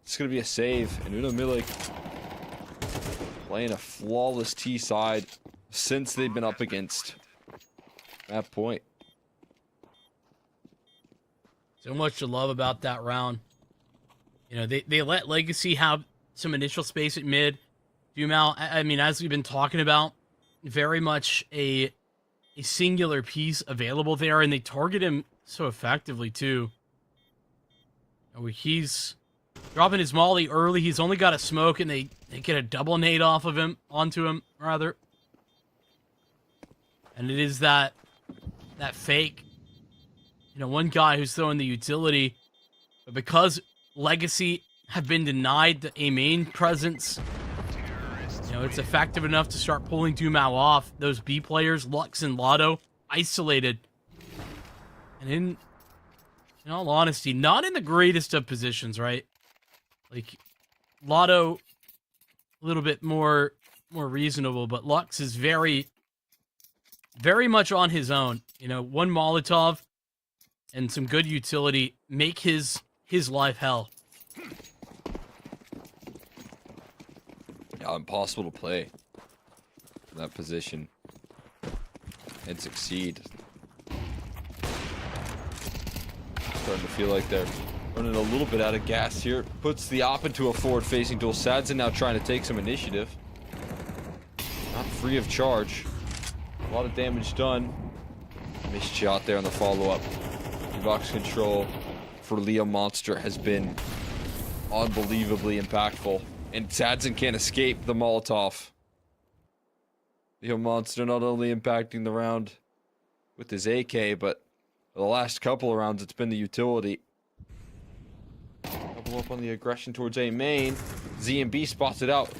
It's going to be a save, and Uno Mille playing a flawless T side. since they've been up against that point. So much to love about that round. You know, they let Legacy have some initial space at mid. Dumao, I mean, as we've been talking about, very much a singular piece available there, and they target him so effectively, too. He's dropping his molly early. He's only got a smoke, and they get a double nade off of him, onto him, rather. And it is that fake. You know, one guy who's throwing the utility, but because Legacy have been denied a main presence, you know, it's effective enough to start pulling Dumao off. Those B players, Lux and Lotto, isolated. And in all honesty, not in the greatest of positions, right? Like, Lotto, a little bit more reasonable, but Lux is very, very much on his own. You know, one Molotov and some good utility make his life hell. Yeah, impossible to play in that position and succeed. Starting to feel like they're running a little bit out of gas here. Puts the op into a forward-facing duel. Sadson now trying to take some initiative. Not free of charge. A lot of damage done. Missed shot there on the follow-up. Box control for Leo Monster has been unbelievably impactful. And Sadson can't escape the Molotov. Leo Monster not only impacting the round with his AK, but for the last couple of rounds, it's been the utility. Double up on the aggression towards A main. ZMB spots it out.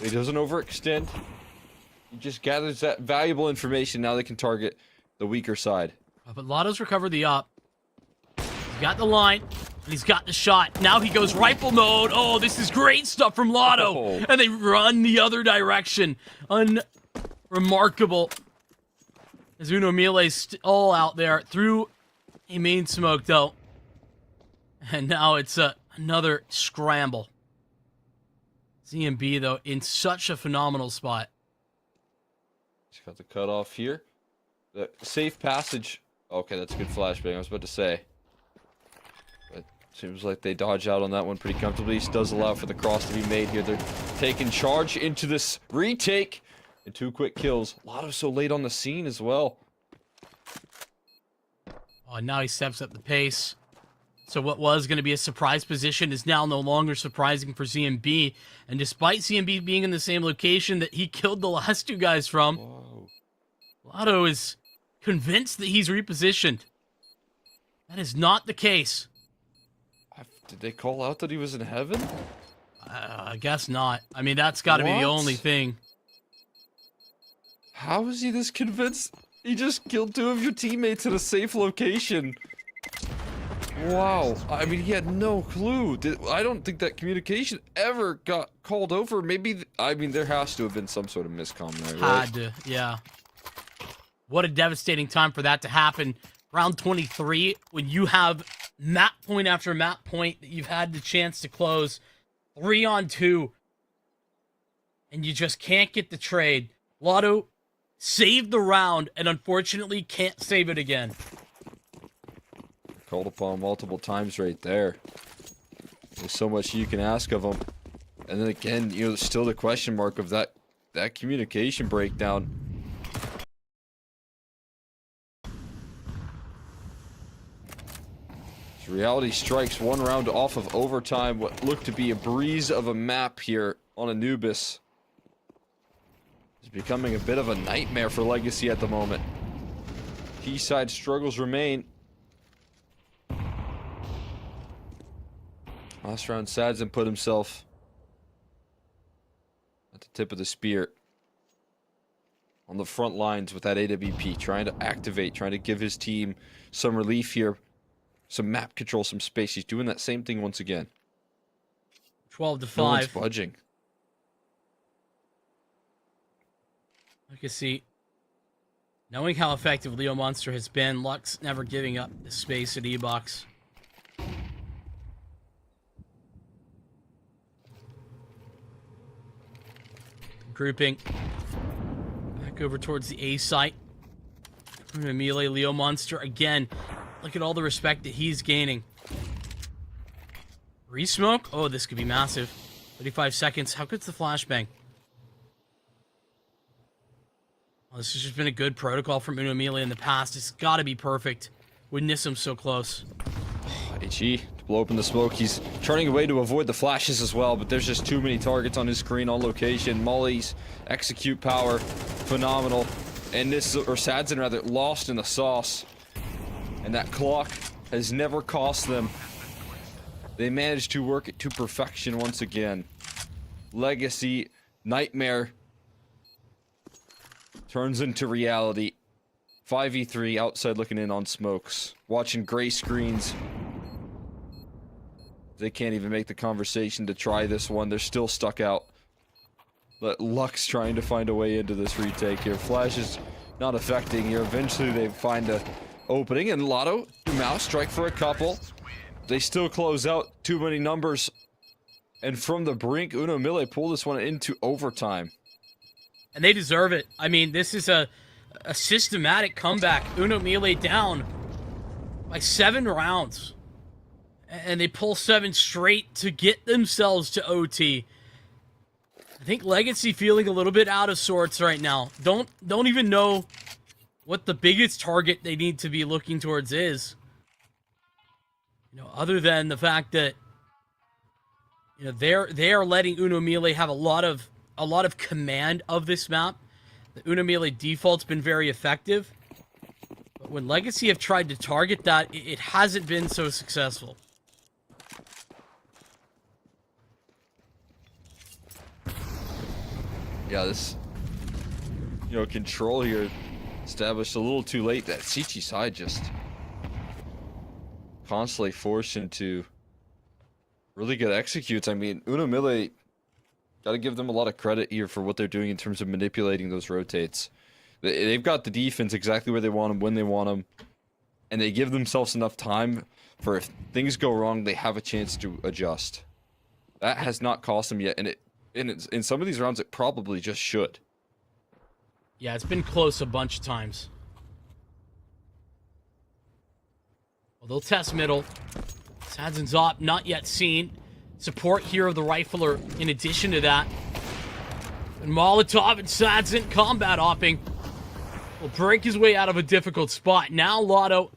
He doesn't overextend. He just gathers that valuable information. Now they can target the weaker side. But Lotto's recovered the op. He's got the line, and he's got the shot. Now he goes rifle mode. Oh, this is great stuff from Lotto. Oh. And they run the other direction. Unremarkable. As Uno Miele's all out there through a main smoke, though. And now it's another scramble. ZMB, though, in such a phenomenal spot. He's got the cutoff here. The safe passage. Okay, that's a good flashbang. I was about to say. But seems like they dodge out on that one pretty comfortably. This does allow for the cross to be made here. They're taking charge into this retake. And 2 quick kills. Lotto so late on the scene as well. Oh, and now he steps up the pace. So what was going to be a surprise position is now no longer surprising for ZMB. And despite ZMB being in the same location that he killed the last 2 guys from, Whoa. Lotto is convinced that he's repositioned. That is not the case. Did they call out that he was in heaven? I guess not. I mean, that's got to be the What? only thing. How is he this convinced? He just killed 2 of your teammates in a safe location. Wow. I mean, he had no clue. I don't think that communication ever got called over. Maybe, I mean, there has to have been some sort of miscomm there, right? Had to, yeah. What a devastating time for that to happen. Round 23, when you have map point after map point that you've had the chance to close 3-on-2, and you just can't get the trade. Lotto saved the round and unfortunately can't save it again. Called upon multiple times right there. There's so much you can ask of him. And then again, you know, still the question mark of that communication breakdown. As reality strikes 1 round off of overtime. What looked to be a breeze of a map here on Anubis. It's becoming a bit of a nightmare for Legacy at the moment. Quayside struggles remain. Last round, Sadson put himself at the tip of the spear. On the front lines with that AWP, trying to activate, trying to give his team some relief here. Some map control, some space. He's doing that same thing once again. 12-5. No one's budging. I can see, knowing how effective Leo Monster has been, Lux never giving up the space at E-Box. Grouping. Back Look over towards the A site. Melee Leo Monster again. Look at all the respect that he's gaining. Resmoke? Oh, this could be massive. 35 seconds. How good's the flashbang? Well, this has just been a good protocol from Uno Melee in the past. It's got to be perfect. With Nissim so close. HE to blow open the smoke. He's turning away to avoid the flashes as well, but there's just too many targets on his screen on location. Molly's execute power, phenomenal. And this, or Sadson rather, lost in the sauce. And that clock has never cost them. They managed to work it to perfection once again. Legacy nightmare turns into reality. 5v3 outside looking in on smokes. Watching gray screens. They can't even make the conversation to try this one. They're still stuck out. But Lux trying to find a way into this retake here. Flash is not affecting here. Eventually they find a opening. And Lotto, Mouse strike for a couple. They still close out too many numbers. And from the brink, Uno Melee pull this one into overtime. And they deserve it. I mean, this is a systematic comeback. Uno Melee down by 7 rounds. And they pull 7 straight to get themselves to OT. I think Legacy feeling a little bit out of sorts right now. Don't even know what the biggest target they need to be looking towards is. You know, other than the fact that, you know, they are letting Uno Melee have a lot of command of this map. The Uno Melee default's been very effective. But when Legacy have tried to target that, it hasn't been so successful. Yeah, this, you know, control here established a little too late. That Sichi side just constantly forced into really good executes. I mean, Uno Melee, got to give them a lot of credit here for what they're doing in terms of manipulating those rotates. They've got the defense exactly where they want them, when they want them, and they give themselves enough time for if things go wrong, they have a chance to adjust. That has not cost them yet, and in some of these rounds, it probably just should. Yeah, it's been close a bunch of times. Well, they'll test middle. Sadson's op, not yet seen. Support here of the Rifler in addition to that. And Molotov and Sadson combat opping. Will break his way out of a difficult spot. Now Lotto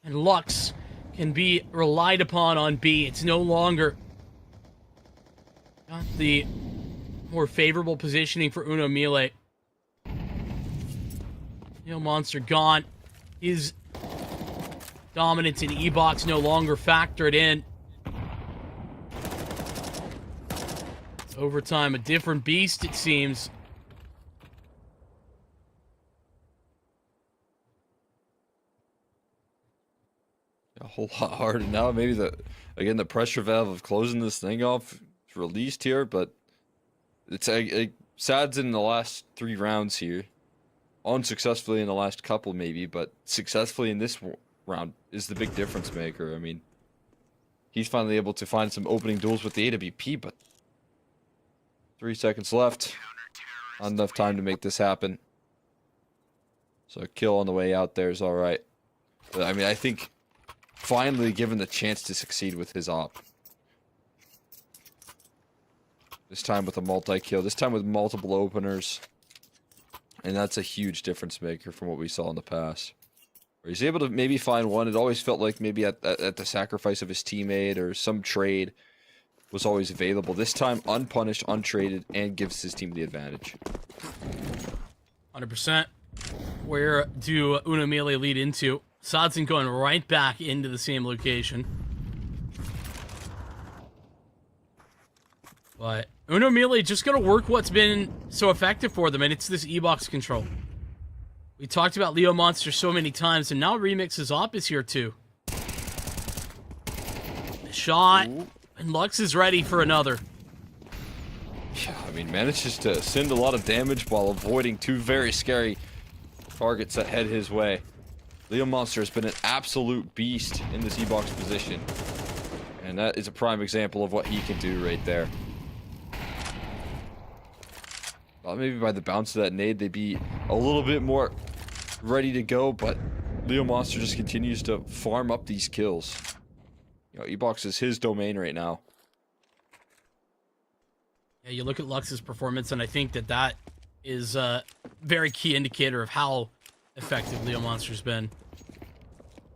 and Lux can be relied upon on B. It's no longer got the more favorable positioning for Uno Melee. Neo Monster gone. His dominance in E-Box no longer factored in. Overtime, a different beast, it seems. A whole lot harder now. Maybe the pressure valve of closing this thing off is released here, but it's Sads in the last 3 rounds here. Unsuccessfully in the last couple maybe, but successfully in this round is the big difference maker. I mean, he's finally able to find some opening duels with the AWP, but 3 seconds left. Not enough time to make this happen. So a kill on the way out there is alright. But I mean, I think finally given the chance to succeed with his op. This time with a multi-kill. This time with multiple openers. And that's a huge difference maker from what we saw in the past. Where he's able to maybe find one. It always felt like maybe at the sacrifice of his teammate or some trade was always available. This time, unpunished, untraded, and gives his team the advantage. 100%. Where do Uno Melee lead into? Sadson going right back into the same location. But Uno Melee just going to work what's been so effective for them, and it's this E-Box control. We talked about Leo Monster so many times, and now Remix's op is here too. Shot, and Lux is ready for another. Yeah, I mean, manages to send a lot of damage while avoiding 2 very scary targets that head his way. Leo Monster has been an absolute beast in this E-Box position. And that is a prime example of what he can do right there. Thought maybe by the bounce of that nade, they'd be a little bit more ready to go, but Leo Monster just continues to farm up these kills. You know, E-Box is his domain right now. Yeah, you look at Lux's performance, and I think that is a very key indicator of how effective Leo Monster's been.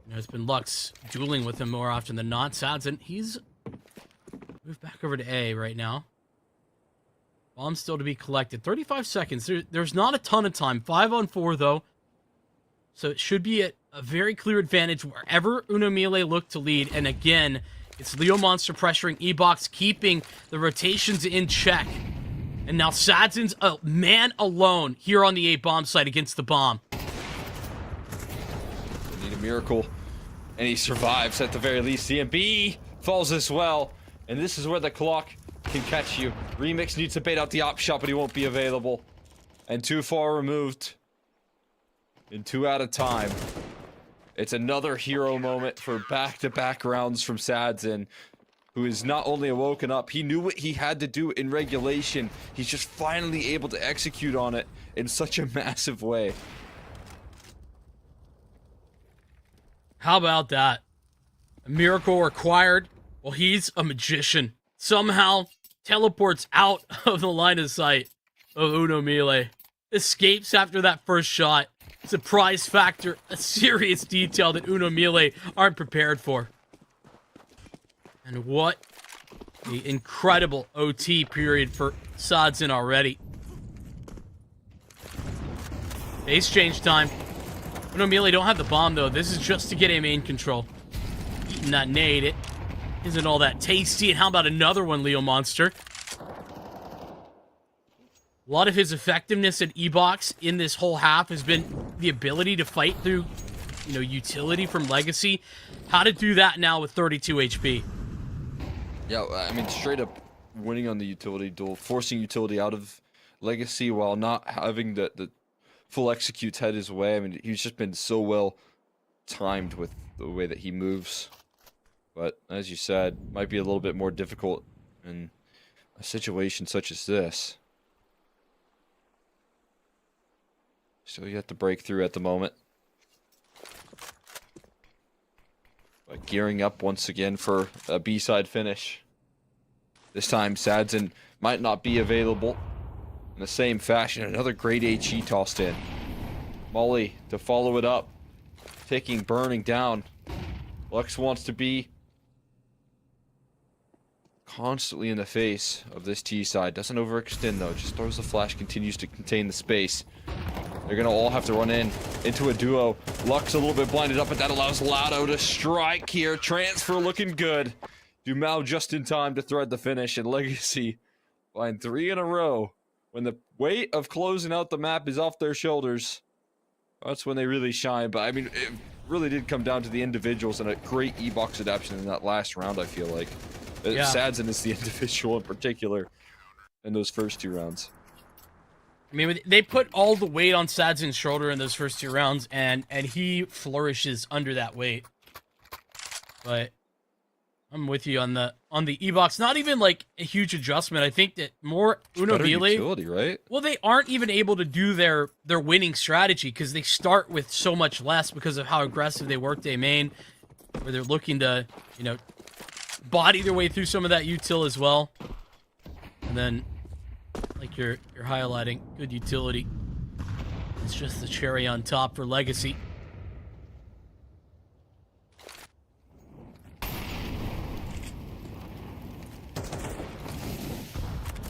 You know, it's been Lux dueling with him more often than not. Sadson, he's moved back over to A right now. Bomb still to be collected. 35 seconds. There's not a ton of time. 5-on-4, though. So it should be a very clear advantage wherever Uno Mille look to lead. And again, it's Leo Monster pressuring E-Box, keeping the rotations in check. And now Sadson's a man alone here on the A bomb site against the bomb. They need a miracle. And he survives at the very least. CMB falls as well. And this is where the clock can catch you. Remix needs to bait out the op shot, but he won't be available. And too far removed. And 2 out of time. It's another hero moment for back-to-back rounds from Sadson, who is not only awoken up, he knew what he had to do in regulation. He's just finally able to execute on it in such a massive way. How about that? A miracle required? Well, he's a magician. Somehow teleports out of the line of sight of Uno Mille. Escapes after that first shot. Surprise factor, a serious detail that Uno Mille aren't prepared for. And what an incredible OT period for Sadson already. Base change time. Uno Mille don't have the bomb though. This is just to get a main control. Eating that nade, it isn't all that tasty. And how about another one, Leo Monster? A lot of his effectiveness at E-Box in this whole half has been the ability to fight through, you know, utility from Legacy. How to do that now with 32 HP. Yeah, I mean, straight up winning on the utility duel, forcing utility out of Legacy while not having the full executes head his way. I mean, he's just been so well timed with the way that he moves. But as you said, might be a little bit more difficult in a situation such as this. Still yet to break through at the moment. But gearing up once again for a B-side finish. This time Sadson might not be available. In the same fashion, another great HE tossed in. Molly to follow it up. Taking Burning down. Lux wants to be constantly in the face of this T side. Doesn't overextend though. Just throws the flash, continues to contain the space. They're gonna all have to run into a duo. Lux a little bit blinded up, but that allows Lado to strike here. Transfer looking good. Dumao just in time to thread the finish, and Legacy find 3 in a row. When the weight of closing out the map is off their shoulders, that's when they really shine. But I mean, it really did come down to the individuals and a great E-Box adaptation in that last round, I feel like. Yeah. Sadson is the individual in particular in those first 2 rounds. I mean, they put all the weight on Sadson's shoulder in those first 2 rounds, and he flourishes under that weight. But I'm with you on the E-Box. Not even like a huge adjustment. I think that more Uno Mille, utility, right? Well, they aren't even able to do their winning strategy because they start with so much less because of how aggressive they work day main, where they're looking to, you know, body their way through some of that util as well. And then, like you're highlighting, good utility. It's just the cherry on top for Legacy.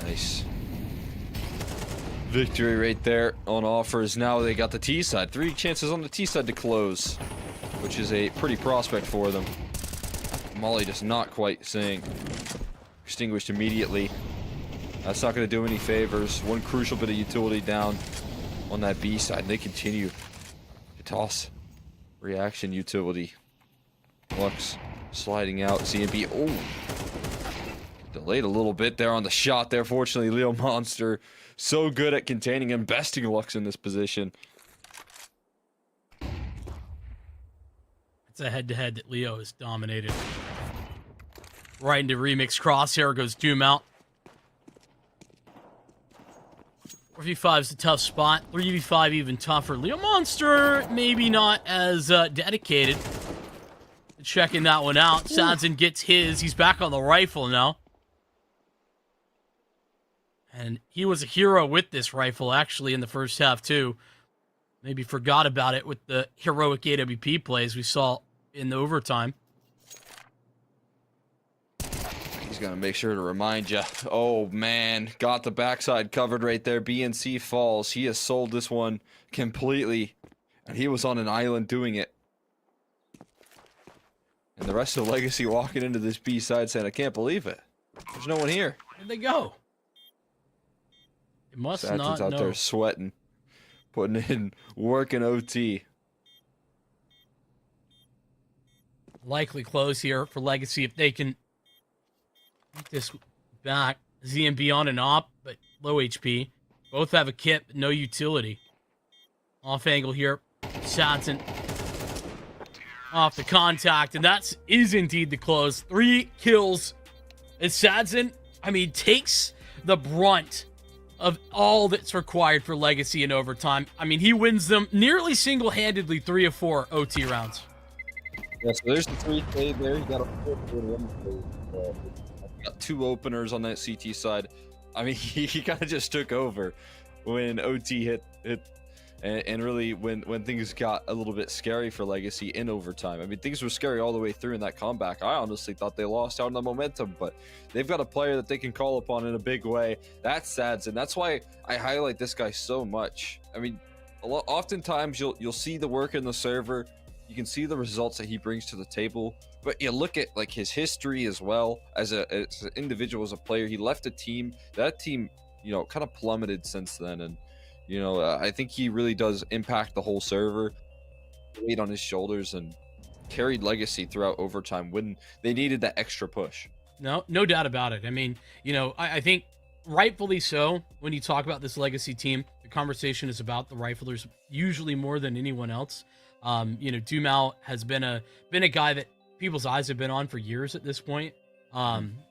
Nice. Victory right there on offers. Now they got the T side. 3 chances on the T side to close, which is a pretty prospect for them. Molly does not quite sing. Extinguished immediately. That's not going to do any favors. One crucial bit of utility down on that B side. And they continue to toss reaction utility. Lux sliding out. CMB. Oh. Delayed a little bit there on the shot there. Fortunately, Leo Monster so good at containing and besting Lux in this position. It's a head-to-head that Leo has dominated. Right into Remix crosshair goes Doom out. 4v5 is a tough spot. 3v5 even tougher. Leo Monster, maybe not as dedicated. Checking that one out. Sadzen gets his. He's back on the rifle now. And he was a hero with this rifle, actually, in the first half, too. Maybe forgot about it with the heroic AWP plays we saw in the overtime. He's going to make sure to remind you. Oh, man. Got the backside covered right there. BNC falls. He has sold this one completely. And he was on an island doing it. And the rest of Legacy walking into this B side saying, I can't believe it. There's no one here. Where'd they go? It must Satchin's not out know. there sweating. Putting in work in OT. Likely close here for Legacy if they can get this back. ZMB on and op, but low HP. Both have a kit, but no utility. Off angle here. Sadzen off the contact, and that is indeed the close. 3 kills. And Sadzen, I mean, takes the brunt of all that's required for Legacy in overtime. I mean, he wins them nearly single-handedly 3 of 4 OT rounds. Yeah, so there's the 3 fade there. He got a 4 got 2 openers on that CT side. I mean, he kind of just took over when OT hit and really when things got a little bit scary for Legacy in overtime. I mean, things were scary all the way through in that comeback. I honestly thought they lost out on the momentum, but they've got a player that they can call upon in a big way. That's Sads, and that's why I highlight this guy so much. I mean, oftentimes you'll see the work in the server, you can see the results that he brings to the table, but you look at like his history as well as an individual, as a player. He left a team, that team, you know, kind of plummeted since then, and you know, I think he really does impact the whole server, weight on his shoulders, and carried Legacy throughout overtime when they needed that extra push. No doubt about it. I mean, you know, I think rightfully so. When you talk about this Legacy team, the conversation is about the riflers usually more than anyone else. You know, Dumao has been a guy that people's eyes have been on for years at this point.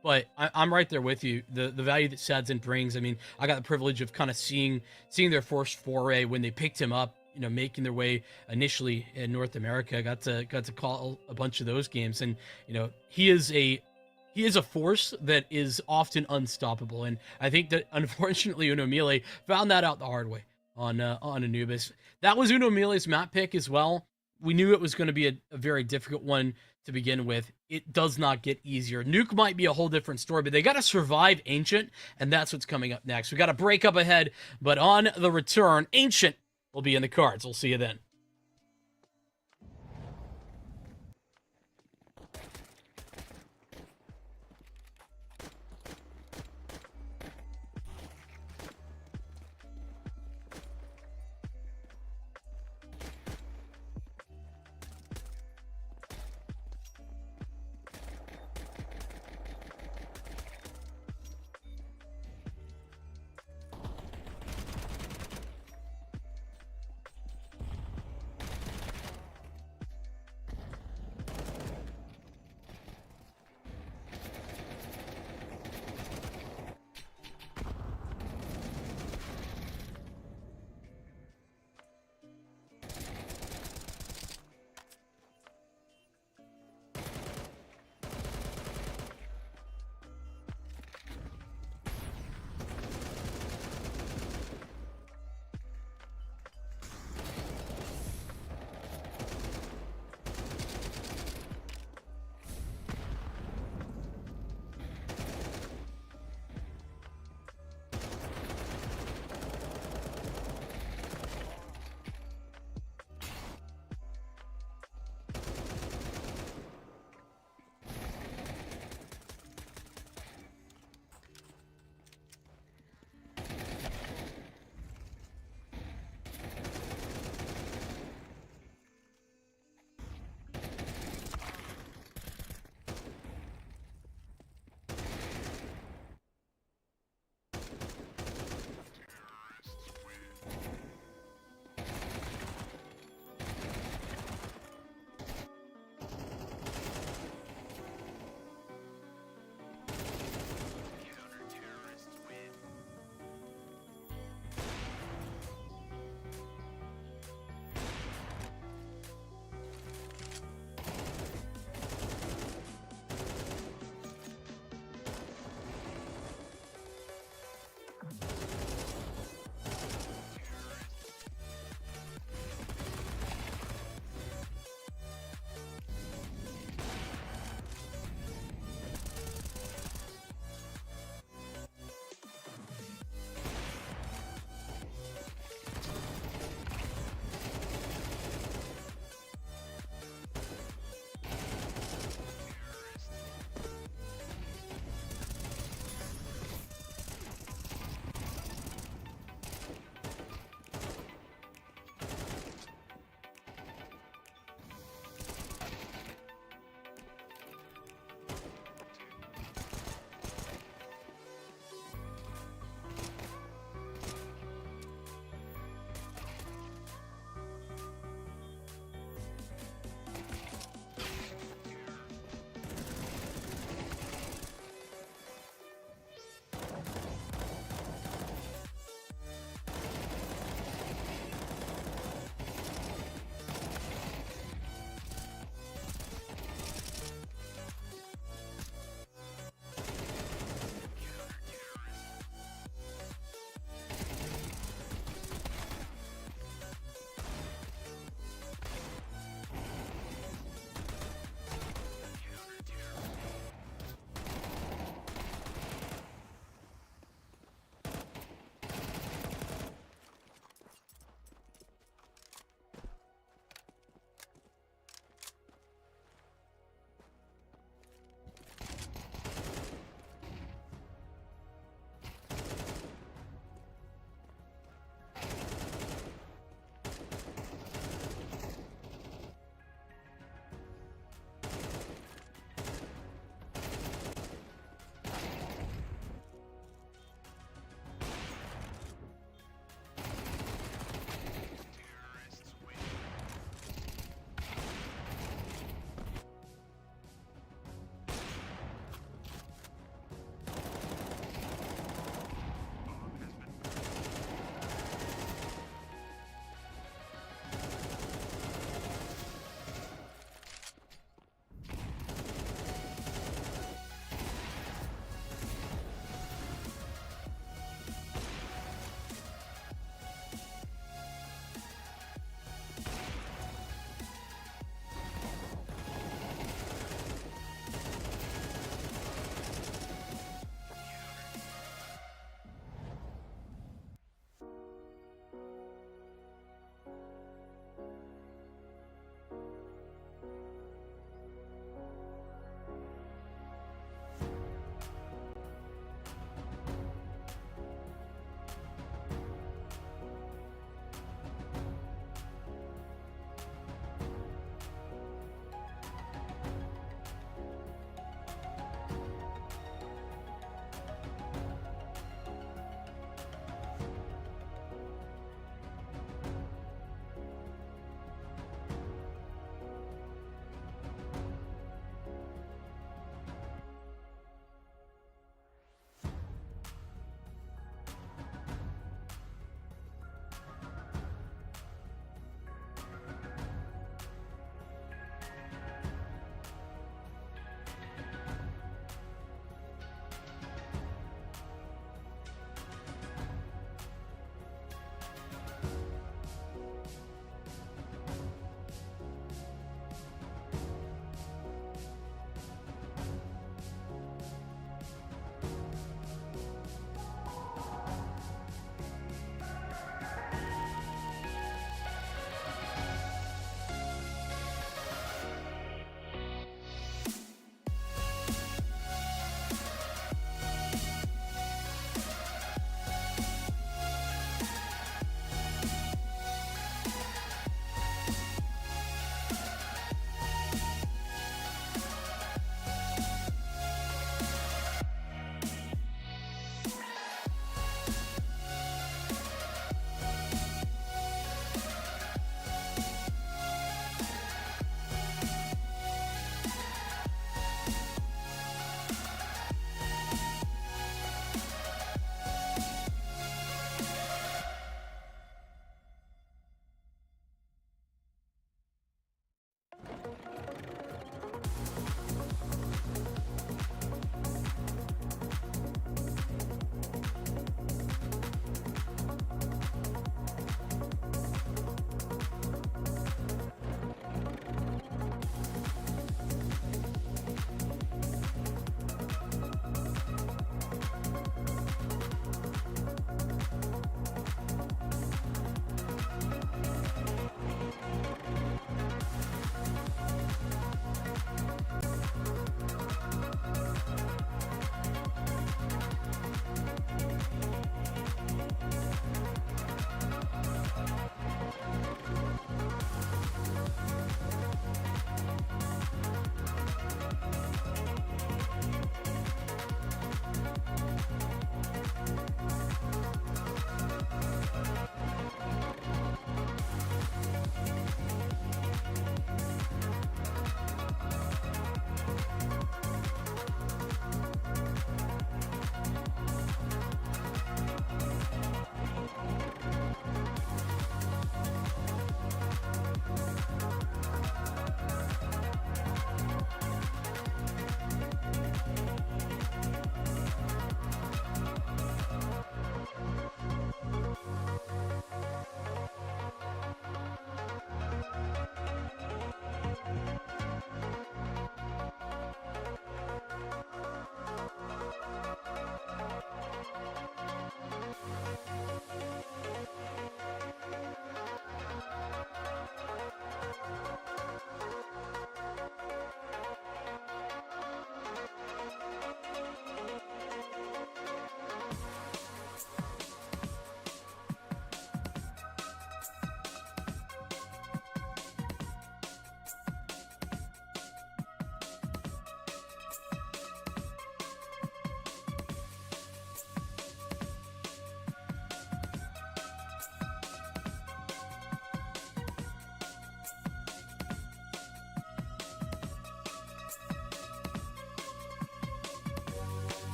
But I'm right there with you. The value that Sadzen brings. I mean, I got the privilege of kind of seeing their first foray when they picked him up. You know, making their way initially in North America. I got to call a bunch of those games, and you know, he is a force that is often unstoppable. And I think that unfortunately Uno Mile found that out the hard way on Anubis. That was Uno Mile's map pick as well. We knew it was going to be a very difficult one to begin with. It does not get easier. Nuke might be a whole different story, but they got to survive Ancient, and that's what's coming up next. We got a break up ahead, but on the return, Ancient will be in the cards. We'll see you then.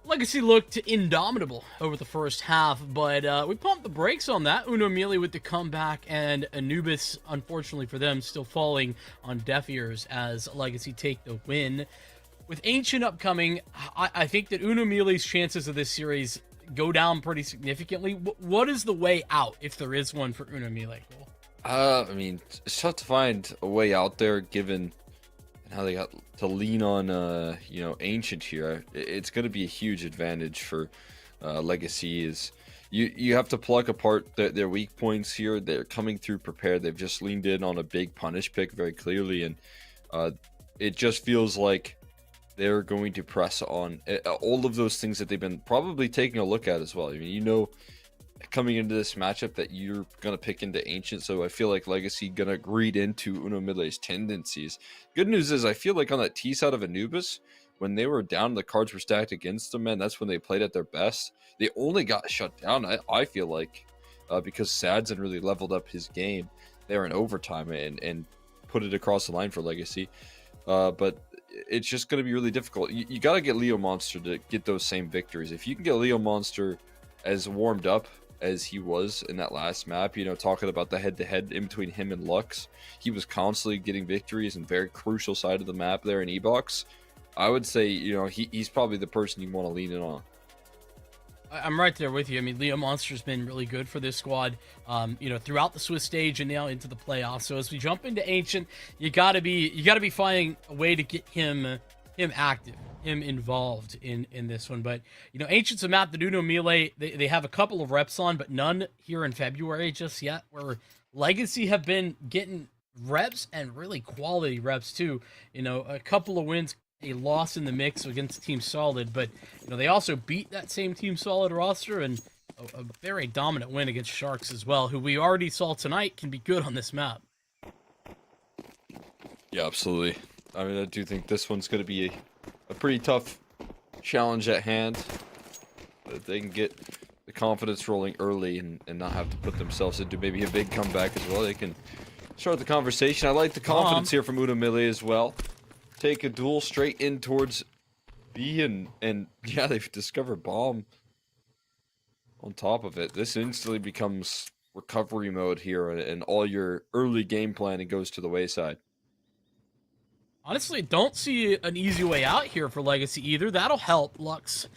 Legacy looked indomitable over the first half, but we pumped the brakes on that. Unomili with the comeback, and Anubis, unfortunately for them, still falling on deaf ears as Legacy take the win. With Ancient upcoming, I think that Unomili's chances of this series go down pretty significantly. What is the way out, if there is one, for Unomili? I mean, it's tough to find a way out there given how they got to lean on, Ancient here. It's going to be a huge advantage for Legacy. Is you have to pluck apart their weak points here. They're coming through prepared. They've just leaned in on a big punish pick very clearly, and it just feels like they're going to press on all of those things that they've been probably taking a look at as well. I mean, coming into this matchup that you're going to pick into Ancient, so I feel like Legacy going to read into Unomili's tendencies. Good news is I feel like on that T side of Anubis, when they were down, the cards were stacked against them, and that's when they played at their best. They only got shut down, I feel like, because Sadson really leveled up his game there in overtime and put it across the line for Legacy. But it's just going to be really difficult. You got to get Leo Monster to get those same victories. If you can get Leo Monster as warmed up as he was in that last map, talking about the head-to-head in between him and Lux, he was constantly getting victories in very crucial side of the map there in E-Box. I would say, he's probably the person you want to lean in on. I'm right there with you. I mean, Leo Monster's been really good for this squad, throughout the Swiss stage and now into the playoffs. So as we jump into Ancient, you gotta be finding a way to get him active, him involved in this one. But Ancient's a map that Unomili they have a couple of reps on, but none here in February just yet. Where Legacy have been getting reps and really quality reps too. A couple of wins, a loss in the mix against Team Solid, but they also beat that same Team Solid roster, and a very dominant win against Sharks as well, who we already saw tonight can be good on this map. Yeah, absolutely. I mean, I do think this one's going to be a pretty tough challenge at hand. If they can get the confidence rolling early and not have to put themselves into maybe a big comeback as well, they can start the conversation. I like the confidence here from Unomili as well. Take a duel straight in towards B, and yeah, they've discovered bomb on top of it. This instantly becomes recovery mode here, and all your early game planning goes to the wayside. Honestly, don't see an easy way out here for Legacy either. That'll help Lux.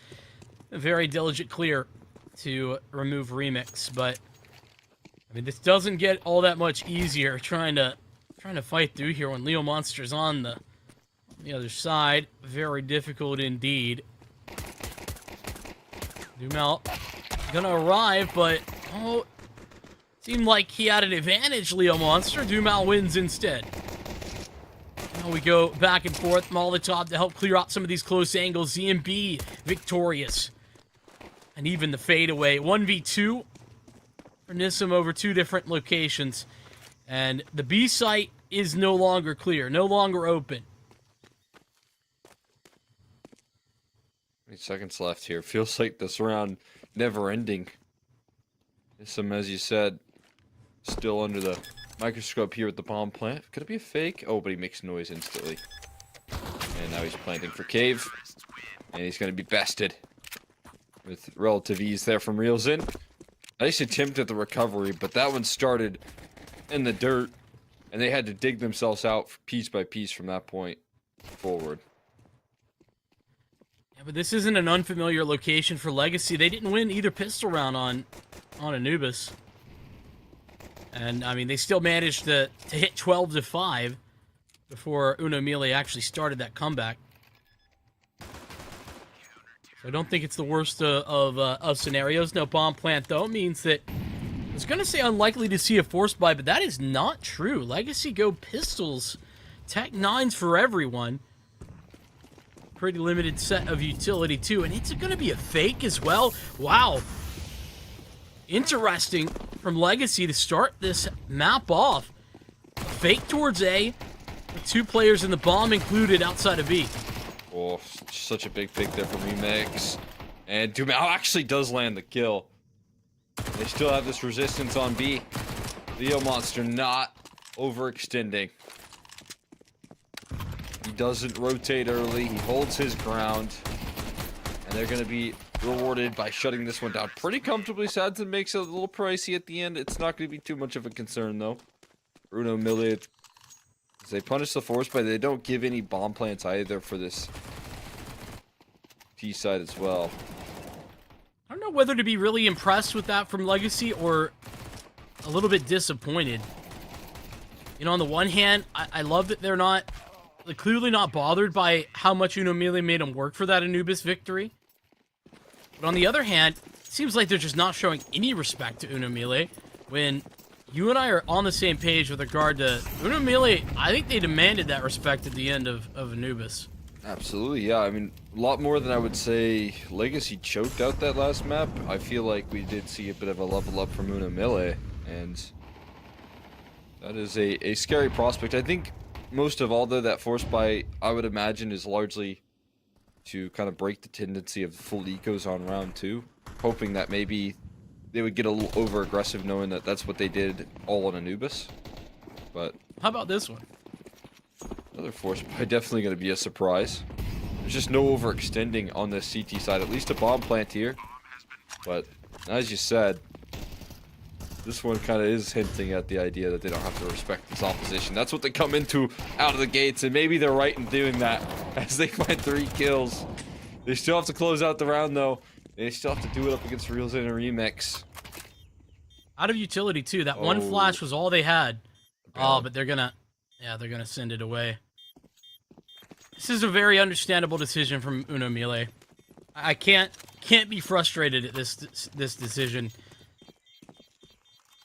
A very diligent clear to remove Remix, but I mean, this doesn't get all that much easier trying to fight through here when Leo Monster's on the other side. Very difficult indeed. Dumel gonna arrive, but seemed like he had an advantage, Leo Monster. Dumel wins instead. Now we go back and forth. Molotov to help clear out some of these close angles. ZMB victorious. And even the fadeaway. 1v2 for Nissim over two different locations. And the B site is no longer clear, no longer open. 8 seconds left here. Feels like this round never ending. Nissim, as you said, still under the microscope here with the bomb plant. Could it be a fake? Oh, but he makes noise instantly. And now he's planting for Cave. And he's going to be bested. With relative ease there from Reelsin. Nice attempt at the recovery, but that one started in the dirt. And they had to dig themselves out piece by piece from that point forward. Yeah, but this isn't an unfamiliar location for Legacy. They didn't win either pistol round on Anubis. And, I mean, they still managed to hit 12-5 before Unomili actually started that comeback. So I don't think it's the worst of scenarios. No bomb plant, though, means that I was going to say unlikely to see a force buy, but that is not true. Legacy go pistols. Tech 9s for everyone. Pretty limited set of utility, too. And it's going to be a fake as well. Wow. Interesting from Legacy to start this map off. Fake towards A, with 2 players in the bomb included outside of B. Oh, such a big pick there from Remix. And Dumel actually does land the kill. They still have this resistance on B. Leo Monster not overextending. He doesn't rotate early. He holds his ground. They're going to be rewarded by shutting this one down pretty comfortably. Sadson makes it a little pricey at the end. It's not going to be too much of a concern, though. Bruno Millie, they punish the force, but they don't give any bomb plants either for this T side as well. I don't know whether to be really impressed with that from Legacy or a little bit disappointed. You know, on the one hand, I love that they're clearly not bothered by how much Uno Mille made them work for that Anubis victory. But on the other hand, it seems like they're just not showing any respect to Uno Mille when you and I are on the same page with regard to Uno Mille. I think they demanded that respect at the end of Anubis. Absolutely, yeah. I mean, a lot more than I would say Legacy choked out that last map. I feel like we did see a bit of a level up from Uno Mille, and that is a scary prospect. I think most of all, though, that force buy, I would imagine, is largely to kind of break the tendency of full ecos on round 2, hoping that maybe they would get a little over-aggressive knowing that that's what they did all on Anubis. But how about this one? Another force buy, definitely going to be a surprise. There's just no overextending on the CT side, at least a bomb plant here. But as you said, this one kind of is hinting at the idea that they don't have to respect this opposition. That's what they come into out of the gates, and maybe they're right in doing that as they find 3 kills. They still have to close out the round, though. They still have to do it up against Reels in a remix. Out of utility, too. That one flash was all they had. Oh, but they're gonna send it away. This is a very understandable decision from Uno Mille. I can't be frustrated at this decision.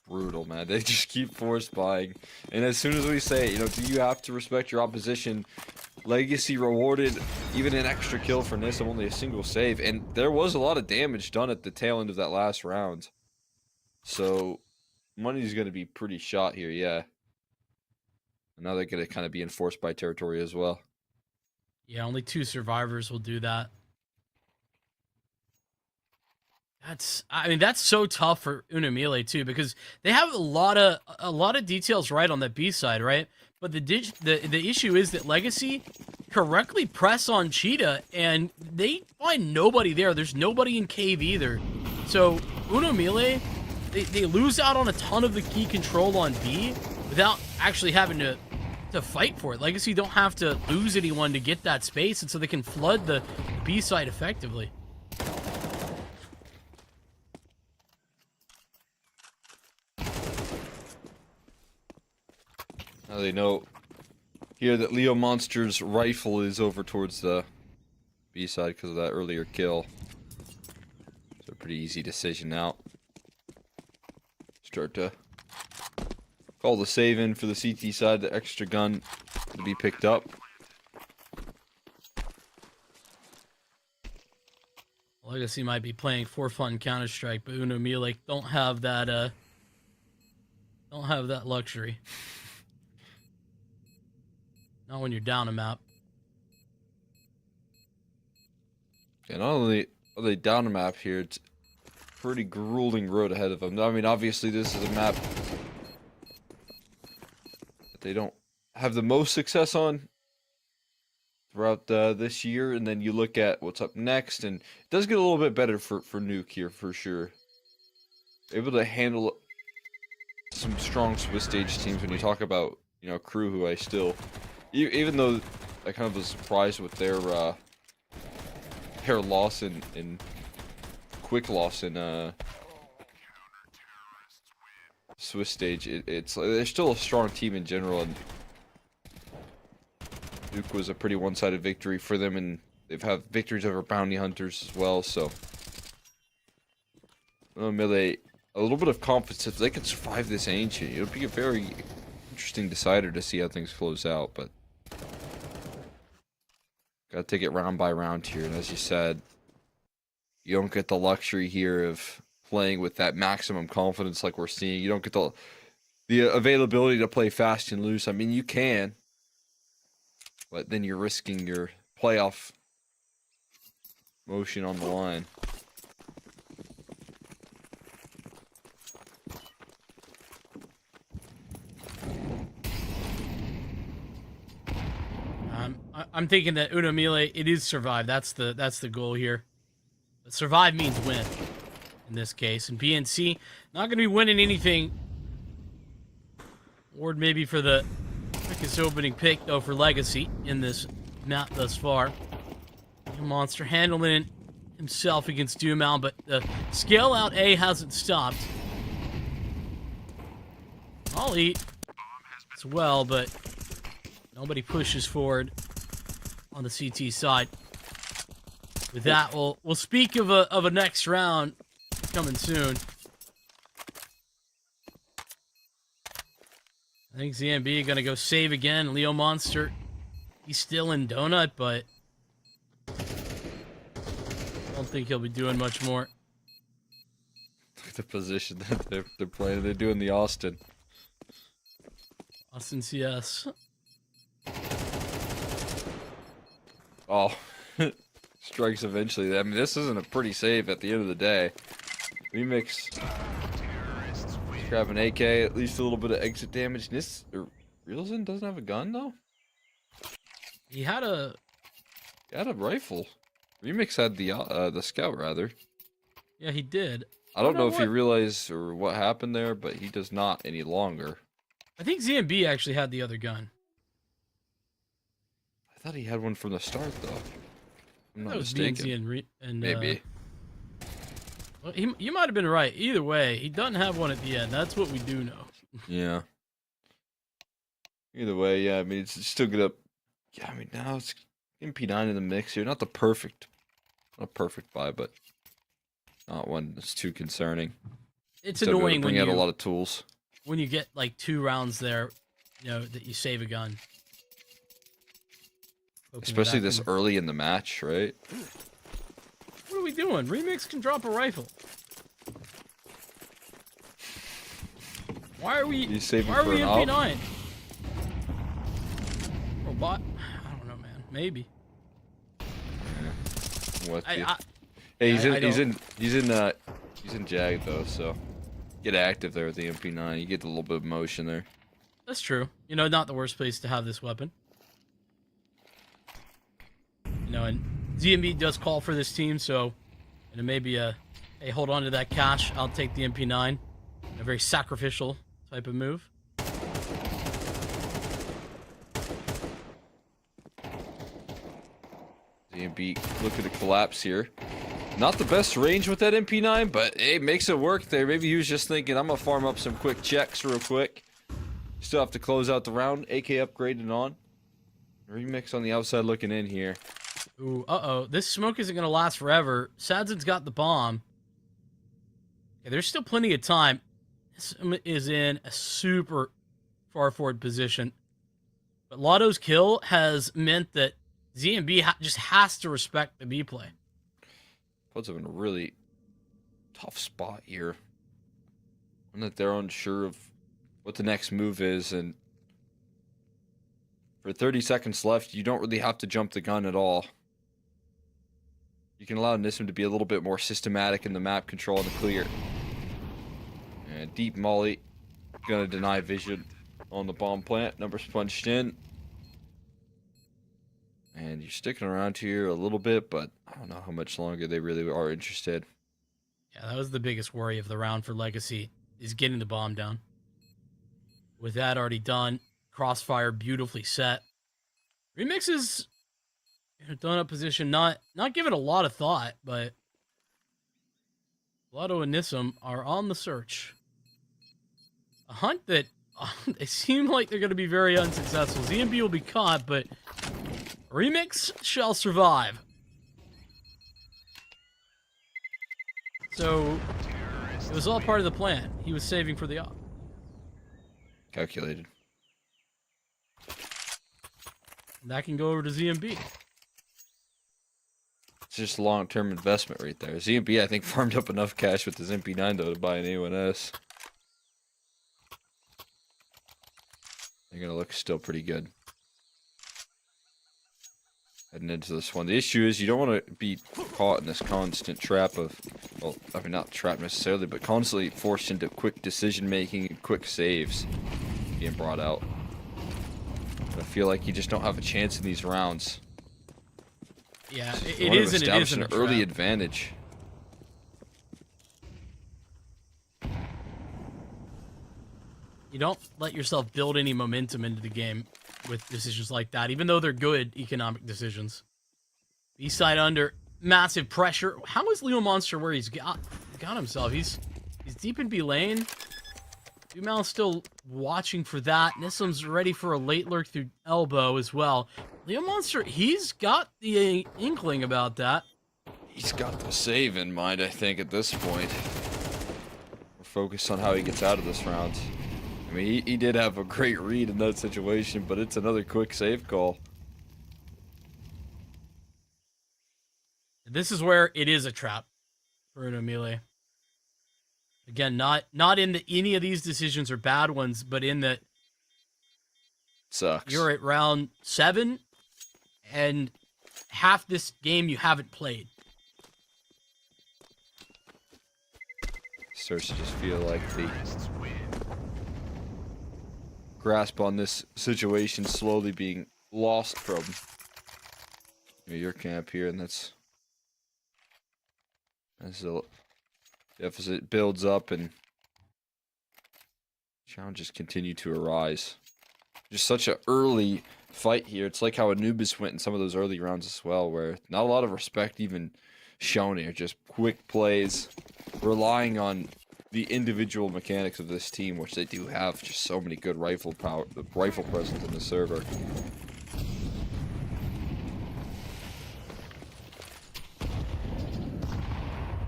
Brutal, man. They just keep force buying. And as soon as we say, you know, do you have to respect your opposition? Legacy rewarded even an extra kill for Nissa, only a single save. And there was a lot of damage done at the tail end of that last round. So, money's going to be pretty shot here, yeah. And now they're going to kind of be in force buy territory as well. Yeah, only 2 survivors will do that. That's so tough for Uno Mille too, because they have a lot of details right on the B side, right? But the issue is that Legacy correctly press on Cheetah, and they find nobody there. There's nobody in cave either. So Uno Mille, they lose out on a ton of the key control on B without actually having to fight for it. Legacy don't have to lose anyone to get that space, and so they can flood the B side effectively. Now they know here that Leo Monster's rifle is over towards the B side because of that earlier kill. So a pretty easy decision now. Start to call the save in for the CT side, the extra gun to be picked up. Legacy might be playing for fun Counter-Strike, but Uno Mille don't have that luxury. Not when you're down a map. And not only are they down a map here, it's a pretty grueling road ahead of them. I mean, obviously this is a map that they don't have the most success on throughout this year, and then you look at what's up next, and it does get a little bit better for Nuke here for sure. Able to handle some strong Swiss stage teams when you talk about, you know, Crew, who I still, even though I kind of was surprised with their loss in quick loss in Swiss stage, it's they're still a strong team in general, and Duke was a pretty one-sided victory for them, and they've had victories over Bounty Hunters as well, so Mille, a little bit of confidence. If they can survive this Ancient, it'll be a very interesting decider to see how things close out, but gotta take it round by round here, and as you said, you don't get the luxury here of playing with that maximum confidence like we're seeing. You don't get the availability to play fast and loose. I mean, you can, but then you're risking your playoff motion on the line. I'm thinking that Uno Mille, it is survive. That's the goal here. But survive means win in this case. And BNC not going to be winning anything. Ward maybe for the quickest opening pick, though, for Legacy in this map thus far. Monster handling himself against Dumal, but the scale out A hasn't stopped. I'll eat as well, but nobody pushes forward on the CT side. With that, we'll speak of a next round coming soon. I think ZMB gonna go save again. Leo Monster, he's still in Donut, but I don't think he'll be doing much more. Look at the position that they're playing. They're doing the Austin. Austin CS. Oh, strikes eventually. I mean, this isn't a pretty save at the end of the day. Remix. Grab an AK, at least a little bit of exit damage. This Reelson doesn't have a gun though. He had a rifle. Remix had the scout rather. Yeah, he did. I don't know if he realized or what happened there, but he does not any longer. I think ZMB actually had the other gun. I thought he had one from the start though. I'm not That was mistaken. BNC and Maybe. Well, you might have been right. Either way, he doesn't have one at the end. That's what we do know. Yeah. Either way, yeah. I mean, it's still good up. Yeah, I mean, now it's MP9 in the mix here. Not perfect buy, but not one that's too concerning. It's Still annoying bring when out you a lot of tools. when you get like 2 rounds there, you know, that you save a gun. Hoping Especially that this can- early in the match, right? What are we doing? Remix can drop a rifle. Why are we? He's saving Why are for we an MP9? Robot? I don't know, man. Maybe. What the... I Hey, don't- he's in Jag though, so get active there with the MP9. You get a little bit of motion there. That's true. You know, not the worst place to have this weapon. You know, and ZMB does call for this team, so it may be a, hey, hold on to that cash. I'll take the MP9. A very sacrificial type of move. ZMB, look at the collapse here. Not the best range with that MP9, but it makes it work there. Maybe he was just thinking, I'm gonna farm up some quick checks real quick. Still have to close out the round. AK upgraded on. Remix on the outside looking in here. Ooh, uh-oh. This smoke isn't going to last forever. Sadzin's got the bomb. Okay, there's still plenty of time. This is in a super far forward position. But Lotto's kill has meant that ZMB just has to respect the B play. Puts them in a really tough spot here. And that they're unsure of what the next move is. And for 30 seconds left, you don't really have to jump the gun at all. You can allow Nissim to be a little bit more systematic in the map control and the clear. And deep molly. Gonna deny vision on the bomb plant. Numbers punched in. And you're sticking around here a little bit, but I don't know how much longer they really are interested. Yeah, that was the biggest worry of the round for Legacy, is getting the bomb down. With that already done, Crossfire beautifully set. Remix is in a donut position, not giving a lot of thought, but Lotto and Nissim are on the search. A hunt that they seem like they're going to be very unsuccessful. ZMB will be caught, but Remix shall survive. So it was all part of the plan. He was saving for the op. Calculated. That can go over to ZMB. It's just a long-term investment right there. ZMB, I think, farmed up enough cash with his MP9, though, to buy an A1S. They're going to look still pretty good. Heading into this one. The issue is you don't want to be caught in this constant trap of, well, I mean, not trap necessarily, but constantly forced into quick decision-making and quick saves being brought out. I feel like you just don't have a chance in these rounds. Yeah, So it you wanna is and it establish isn't an a early trap. advantage. You don't let yourself build any momentum into the game with decisions like that, even though they're good economic decisions. B-side under massive pressure. How is Leo Monster where he's got himself? He's deep in B lane. Dumal's still watching for that. Nissam's ready for a late lurk through elbow as well. Leo Monster, he's got the inkling about that. He's got the save in mind, I think, at this point. We're focused on how he gets out of this round. I mean, he did have a great read in that situation, but it's another quick save call. This is where it is a trap for Unomile. Again, not in that any of these decisions are bad ones, but in that Sucks. you're at round 7, and half this game you haven't played. Starts to just feel like the grasp on this situation slowly being lost from your camp here, and that's as the deficit builds up and challenges continue to arise. Just such an early fight here. It's like how Anubis went in some of those early rounds as well, where not a lot of respect even shown here. Just quick plays, relying on the individual mechanics of this team, which they do have. Just so many good rifle presence in the server.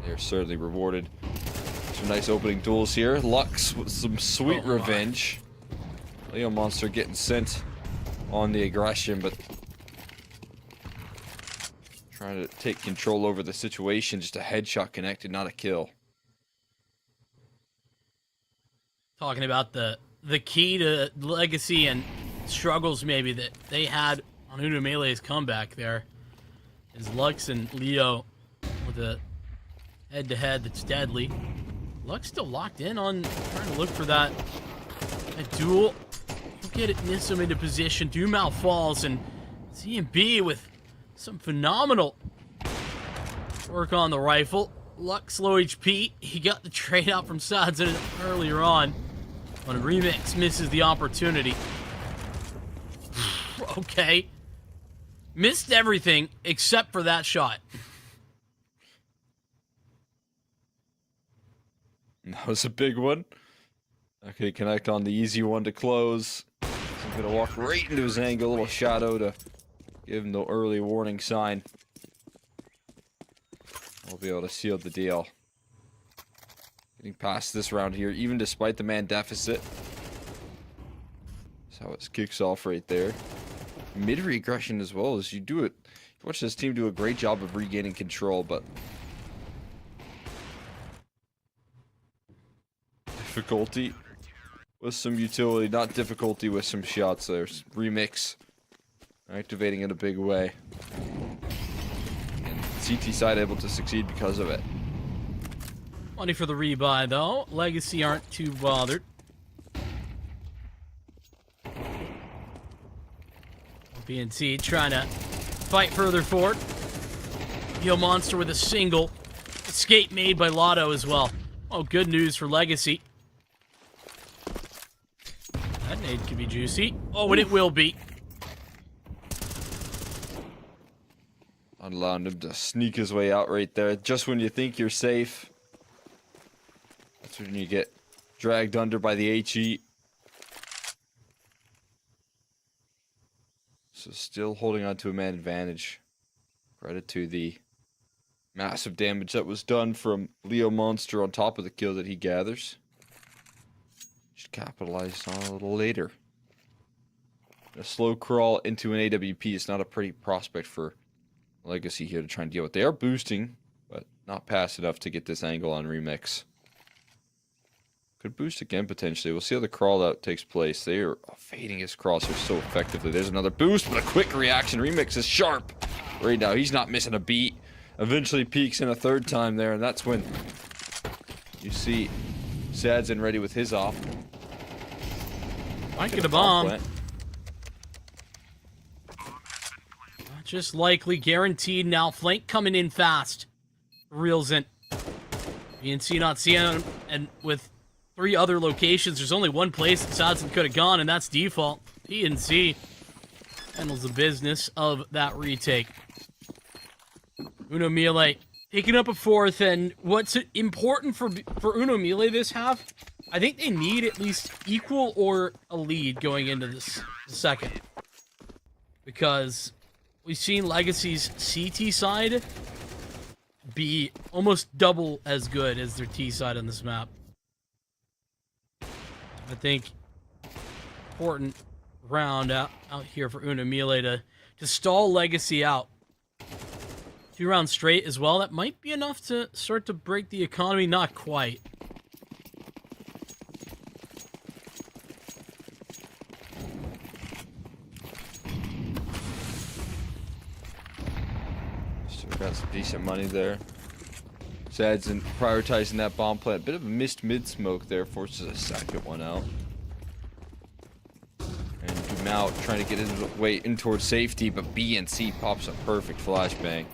They're certainly rewarded. Some nice opening duels here. Lux with some sweet revenge. Leo Monster getting sent on the aggression, but trying to take control over the situation. Just a headshot connected, not a kill. Talking about the key to legacy and struggles maybe that they had on Unomele's comeback there is Lux and Leo with a head-to-head that's deadly. Lux still locked in on trying to look for that duel. He'll get it Nissum into position. Dumal falls, and CMB with some phenomenal work on the rifle. Lux low HP. He got the trade out from Sadzen earlier on. When Remix misses the opportunity. Okay. Missed everything except for that shot. That was a big one. Okay, connect on the easy one to close. He's gonna walk right into his angle. A little shadow to give him the early warning sign. We'll be able to seal the deal. Getting past this round here, even despite the man deficit. That's how it kicks off right there. Mid regression as well as you do it. You watch this team do a great job of regaining control, but difficulty with some utility, not difficulty with some shots there. Remix activating in a big way. And CT side able to succeed because of it. Money for the rebuy, though. Legacy aren't too bothered. BNC trying to fight further forward. Yo Monster with a single. Escape made by Lotto as well. Oh, good news for Legacy. That nade could be juicy. Oh, and it will be. Not allowing him to sneak his way out right there. Just when you think you're safe. That's when you get dragged under by the HE. So still holding on to a man advantage. Credit to the massive damage that was done from Leo Monster on top of the kill that he gathers. Just capitalized on a little later. A slow crawl into an AWP is not a pretty prospect for Legacy here to try and deal with. They are boosting, but not fast enough to get this angle on Remix. Could boost again, potentially. We'll see how the crawl out takes place. They are fading his crosser so effectively. There's another boost, but a quick reaction. Remix is sharp. Right now, he's not missing a beat. Eventually peaks in a third time there, and that's when you see Sadzen ready with his off. Might get a bomb. Not just likely, guaranteed now. Flank coming in fast. Reels in. BNC not seeing him, and with 3 other locations. There's only one place that Sadson could have gone, and that's default. PNC handles the business of that retake. Uno Mille taking up a 4th, and what's important for Uno Mille this half, I think they need at least equal or a lead going into this second. Because we've seen Legacy's CT side be almost double as good as their T side on this map. I think important round out here for Uno Mille to stall Legacy out. 2 rounds straight as well. That might be enough to start to break the economy. Not quite. Still got some decent money there. Sadson prioritizing that bomb plant. Bit of a missed mid-smoke there. Forces a second one out. And Dumont trying to get his way in towards safety, but BNC pops a perfect flashbang.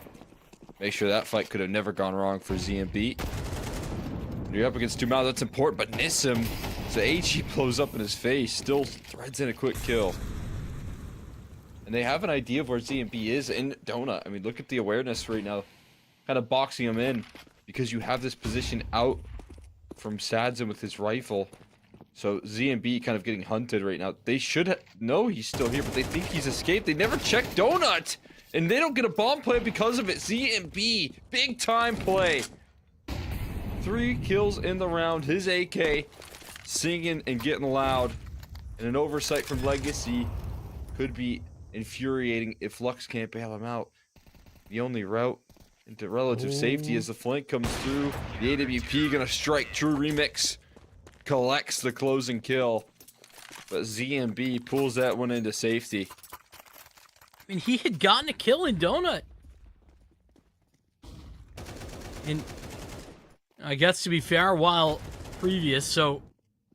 Make sure that fight could have never gone wrong for ZMB. When you're up against Dumont, that's important, but Nissim, so HE blows up in his face, still threads in a quick kill. And they have an idea of where ZMB is in Donut. I mean, look at the awareness right now. Kind of boxing him in because you have this position out from Sadson with his rifle. So ZMB kind of getting hunted right now. They should know he's still here, but they think he's escaped. They never check Donut! And they don't get a bomb play because of it. ZMB, big time play. 3 kills in the round. His AK singing and getting loud. And an oversight from Legacy could be infuriating if Lux can't bail him out. The only route into relative safety as the flank comes through. The AWP gonna strike. True Remix collects the closing kill. But ZMB pulls that one into safety. I mean, he had gotten a kill in Donut. And I guess to be fair, while previous, so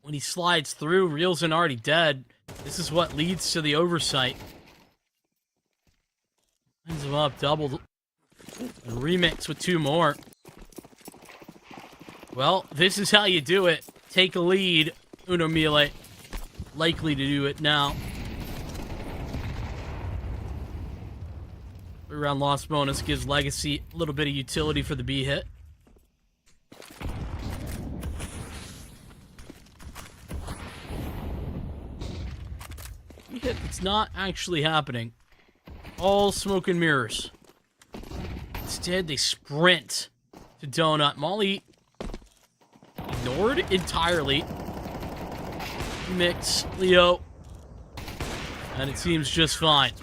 when he slides through, Realsson already dead. This is what leads to the oversight. Ends him up, doubled. And Remix with 2 more. Well, this is how you do it. Take a lead. Uno Mille likely to do it now. 3-round loss bonus gives Legacy a little bit of utility for the B hit. B hit that's not actually happening. All smoke and mirrors. Instead, they sprint to Donut. Molly ignored entirely. Mix, Leo. And it seems just fine.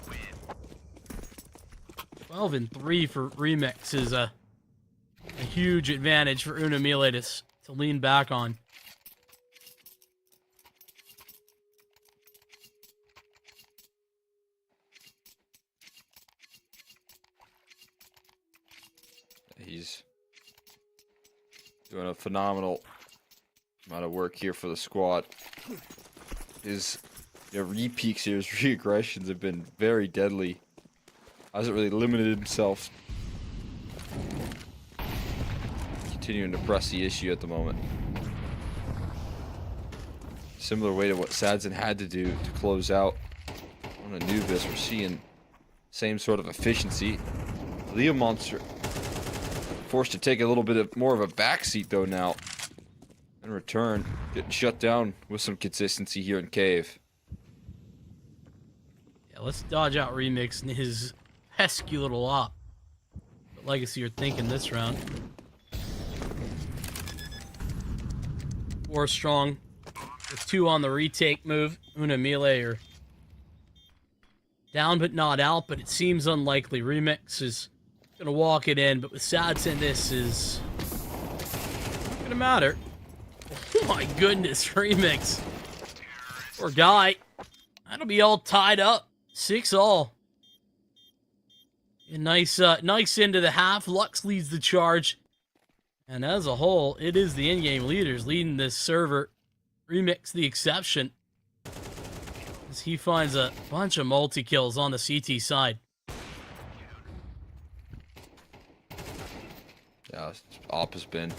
12 and 3 for Remix is a huge advantage for Uno Mille to lean back on. He's doing a phenomenal amount of work here for the squad. His re-peaks here, his re-aggressions have been very deadly. Hasn't really limited himself. Continuing to press the issue at the moment. Similar way to what Sadson had to do to close out on Anubis. We're seeing same sort of efficiency. Leo Monster forced to take a little bit more of a backseat though now. In return, getting shut down with some consistency here in Cave. Yeah, let's dodge out Remix and his pesky little op. What Legacy are thinking this round. 4 strong. With 2 on the retake move. Uno Mille are down but not out, but it seems unlikely. Remix is gonna walk it in, but with Sadson, this is not gonna matter. Oh my goodness, Remix. Poor guy. That'll be all tied up. 6-all. A nice end to the half. Lux leads the charge. And as a whole, it is the in-game leaders leading this server. Remix the exception. As he finds a bunch of multi-kills on the CT side. Yeah, Op has been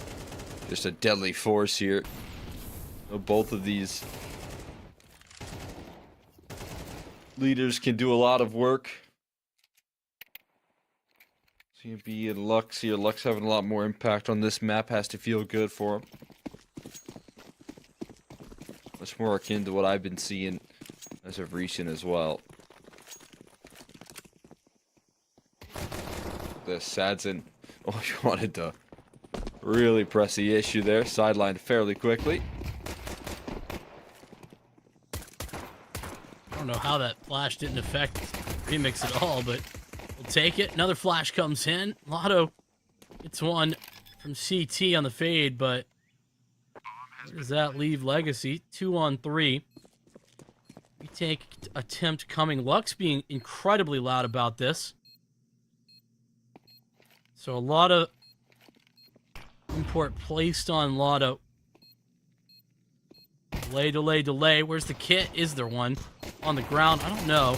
just a deadly force here. Both of these leaders can do a lot of work. CMB and Lux here. Lux having a lot more impact on this map. Has to feel good for him. Much more akin to what I've been seeing as of recent as well. The Sadson, oh, he wanted to really press the issue there. Sidelined fairly quickly. I don't know how that flash didn't affect Remix at all, but we'll take it. Another flash comes in. Lotto gets one from CT on the fade, but where does that leave Legacy? 2-on-3. We take attempt coming. Lux being incredibly loud about this. So a lot of import placed on Lotto. Delay, delay, delay. Where's the kit? Is there one? On the ground? I don't know.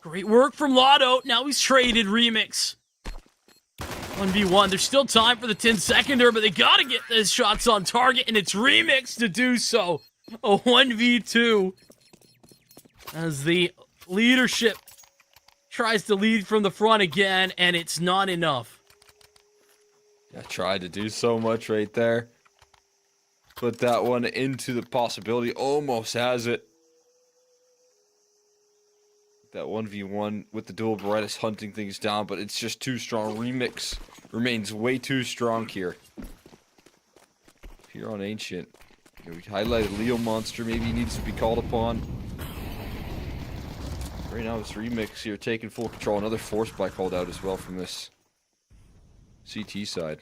Great work from Lotto. Now he's traded Remix. 1v1. There's still time for the 10-seconder, but they gotta get those shots on target, and it's Remix to do so. A 1v2. As the leadership tries to lead from the front again, and it's not enough. Yeah, tried to do so much right there. Put that one into the possibility. Almost has it. That 1v1 with the dual Berettas hunting things down, but it's just too strong. Remix remains way too strong here. Here on Ancient. We highlighted Leo Monster. Maybe he needs to be called upon. Right now it's Remix here taking full control. Another force buy called out as well from this CT side.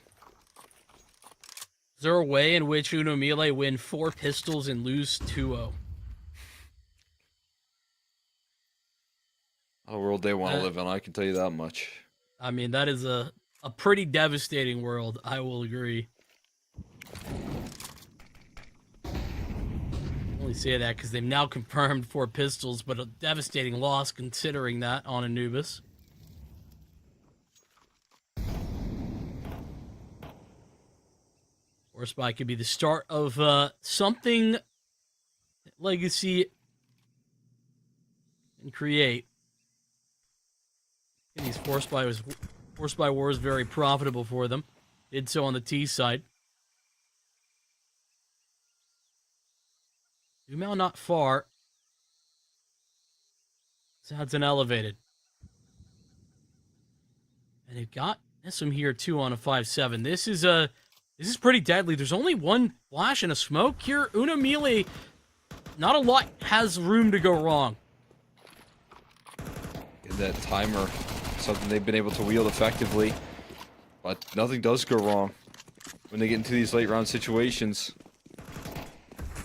Is there a way in which Uno Melee win 4 pistols and lose 2-0? Not a world they want to live in, I can tell you that much. I mean, that is a pretty devastating world, I will agree. I only say that because they've now confirmed 4 pistols, but a devastating loss considering that on Anubis. Force buy could be the start of something that Legacy can create. And these force buy wars very profitable for them. Did so on the T side. Dumel not far. Sadson elevated. And they've got Nissim here too on a 5-7. This is pretty deadly. There's only one flash and a smoke here. Uno Melee, not a lot has room to go wrong. Get that timer, something they've been able to wield effectively. But nothing does go wrong when they get into these late round situations.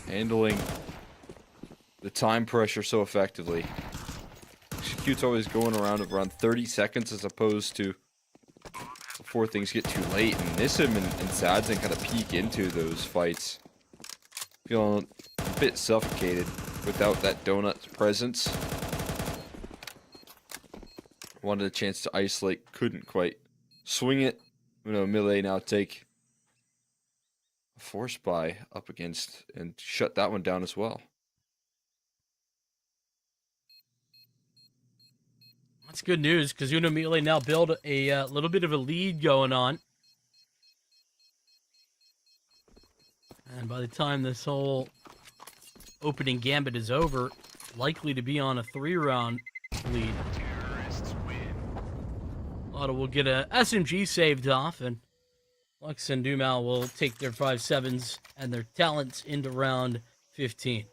Handling the time pressure so effectively. Execute's always going around 30 seconds as opposed to before things get too late. And Nissim and Sadson kind of peek into those fights. Feeling a bit suffocated without that donut presence. Wanted a chance to isolate, couldn't quite swing it. Uno Melee now take a force buy up against and shut that one down as well. That's good news because Uno Melee now build a little bit of a lead going on. And by the time this whole opening gambit is over, likely to be on a 3-round lead. Lotto will get a SMG saved off, and Lux and Dumel will take their 5-7s and their talents into round 15.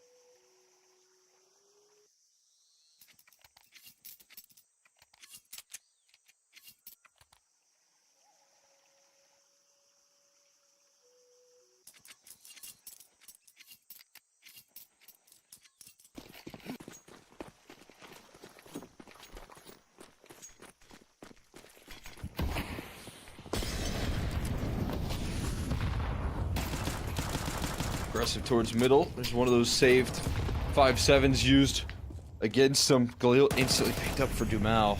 Aggressive towards middle. There's one of those saved 5-7s used against them. Galil instantly picked up for Dumel.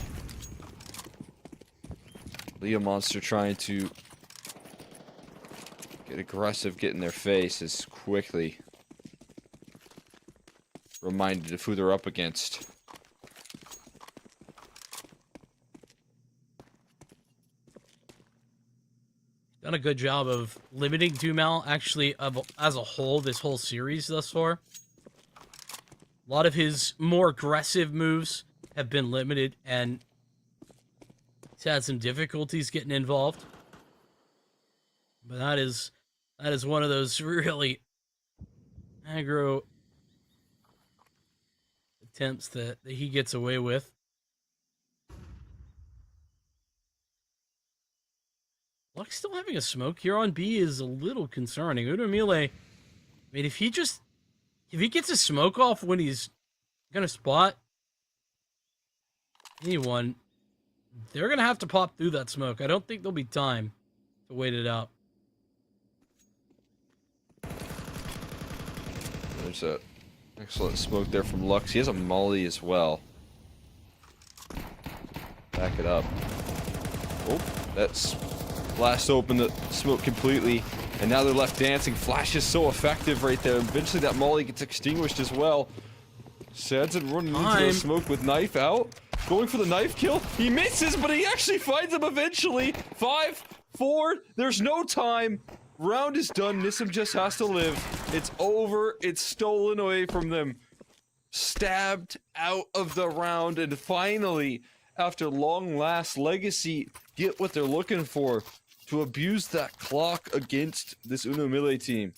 Leo Monster trying to get aggressive, get in their faces quickly. Reminded of who they're up against. Done a good job of limiting Dumal, actually, as a whole, this whole series thus far. A lot of his more aggressive moves have been limited, and he's had some difficulties getting involved. But that is one of those really aggro attempts that he gets away with. Lux still having a smoke here on B is a little concerning. Unamile, I mean, if he gets a smoke off when he's gonna spot anyone, they're gonna have to pop through that smoke. I don't think there'll be time to wait it out. There's a excellent smoke there from Lux. He has a molly as well. Back it up. Oh, that's blast open the smoke completely, and now they're left dancing. Flash is so effective right there. Eventually that molly gets extinguished as well. Sadson running into the smoke with knife out. Going for the knife kill. He misses, but he actually finds him eventually. 5, 4, there's no time. Round is done. Nissim just has to live. It's over. It's stolen away from them. Stabbed out of the round, and finally, after long last, Legacy get what they're looking for to abuse that clock against this Unamile team.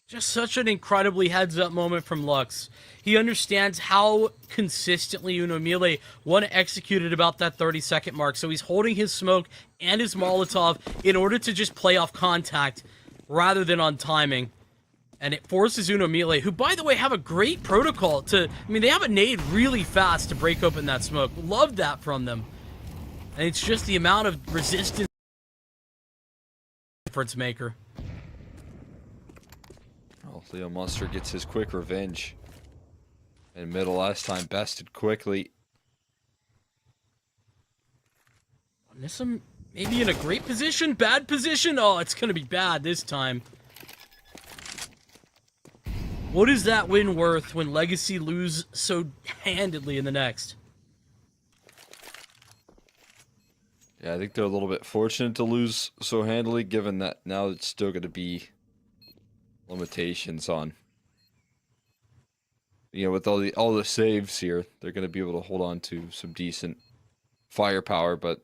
Just such an incredibly heads-up moment from Lux. He understands how consistently Unamile want to execute at about that 30-second mark, so he's holding his smoke and his Molotov in order to just play off contact rather than on timing. And it forces Unamile, who, by the way, have a great protocol to... I mean, they have a nade really fast to break open that smoke. Love that from them. And it's just the amount of resistance difference maker. Oh, Leo Monster gets his quick revenge. And middle last time bested quickly. Nissim maybe in a great position, bad position. Oh, it's going to be bad this time. What is that win worth when Legacy lose so handedly in the next? Yeah, I think they're a little bit fortunate to lose so handily, given that now it's still going to be limitations on, you know, with all the saves here, they're going to be able to hold on to some decent firepower. But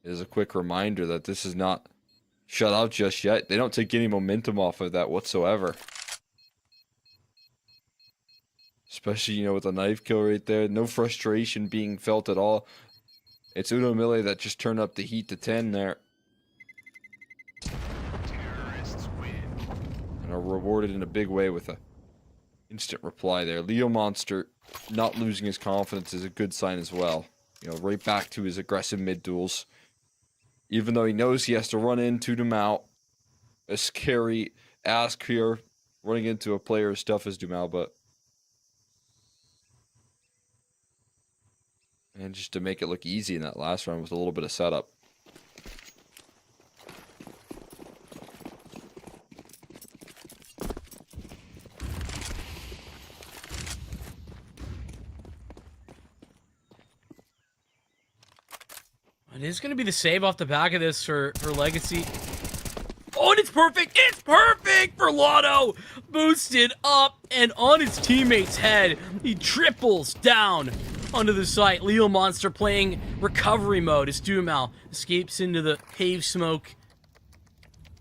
it is a quick reminder that this is not shut out just yet. They don't take any momentum off of that whatsoever. Especially, you know, with a knife kill right there. No frustration being felt at all. It's Unamile that just turned up the heat to 10 there. And are rewarded in a big way with a instant reply there. Leo Monster not losing his confidence is a good sign as well. You know, right back to his aggressive mid duels. Even though he knows he has to run into Dumal. A scary ask here, running into a player as tough as Dumal, but... And just to make it look easy in that last round with a little bit of setup. It is going to be the save off the back of this for Legacy. Oh, and it's perfect! It's perfect for Lotto! Boosted up and on his teammate's head. He triples down onto the site. Leo Monster playing recovery mode as Dumal escapes into the cave smoke.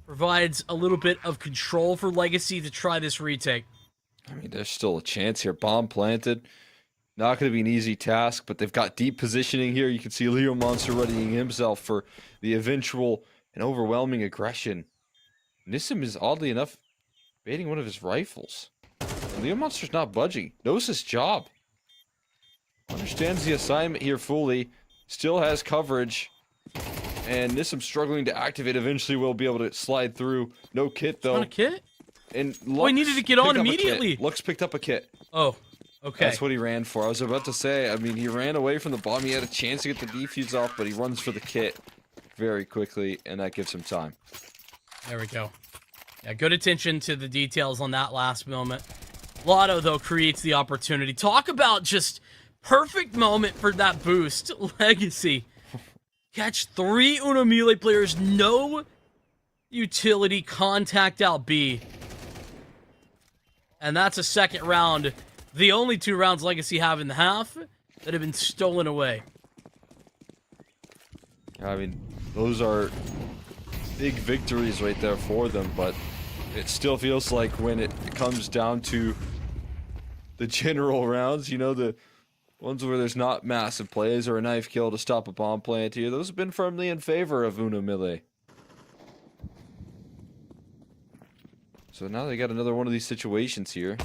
Provides a little bit of control for Legacy to try this retake. I mean, there's still a chance here. Bomb planted. Not going to be an easy task, but they've got deep positioning here. You can see Leo Monster readying himself for the eventual and overwhelming aggression. Nissim is, oddly enough, baiting one of his rifles. And Leo Monster's not budging. Knows his job. Understands the assignment here fully. Still has coverage. And Nissim struggling to activate. Eventually will be able to slide through. No kit, though. Not a kit? And oh, he needed to get on immediately. Lux picked up a kit. Oh, okay. That's what he ran for. I was about to say, I mean, he ran away from the bomb. He had a chance to get the defuse off, but he runs for the kit very quickly, and that gives him time. There we go. Yeah, good attention to the details on that last moment. Lotto, though, creates the opportunity. Talk about just perfect moment for that boost. Legacy. Catch 3 Uno Melee players, no utility, contact out B. And that's a second round. The only 2 rounds Legacy have in the half that have been stolen away. I mean, those are big victories right there for them, but it still feels like when it comes down to the general rounds, you know, the ones where there's not massive plays or a knife kill to stop a bomb plant here, those have been firmly in favor of Uno Melee. So now they got another one of these situations here.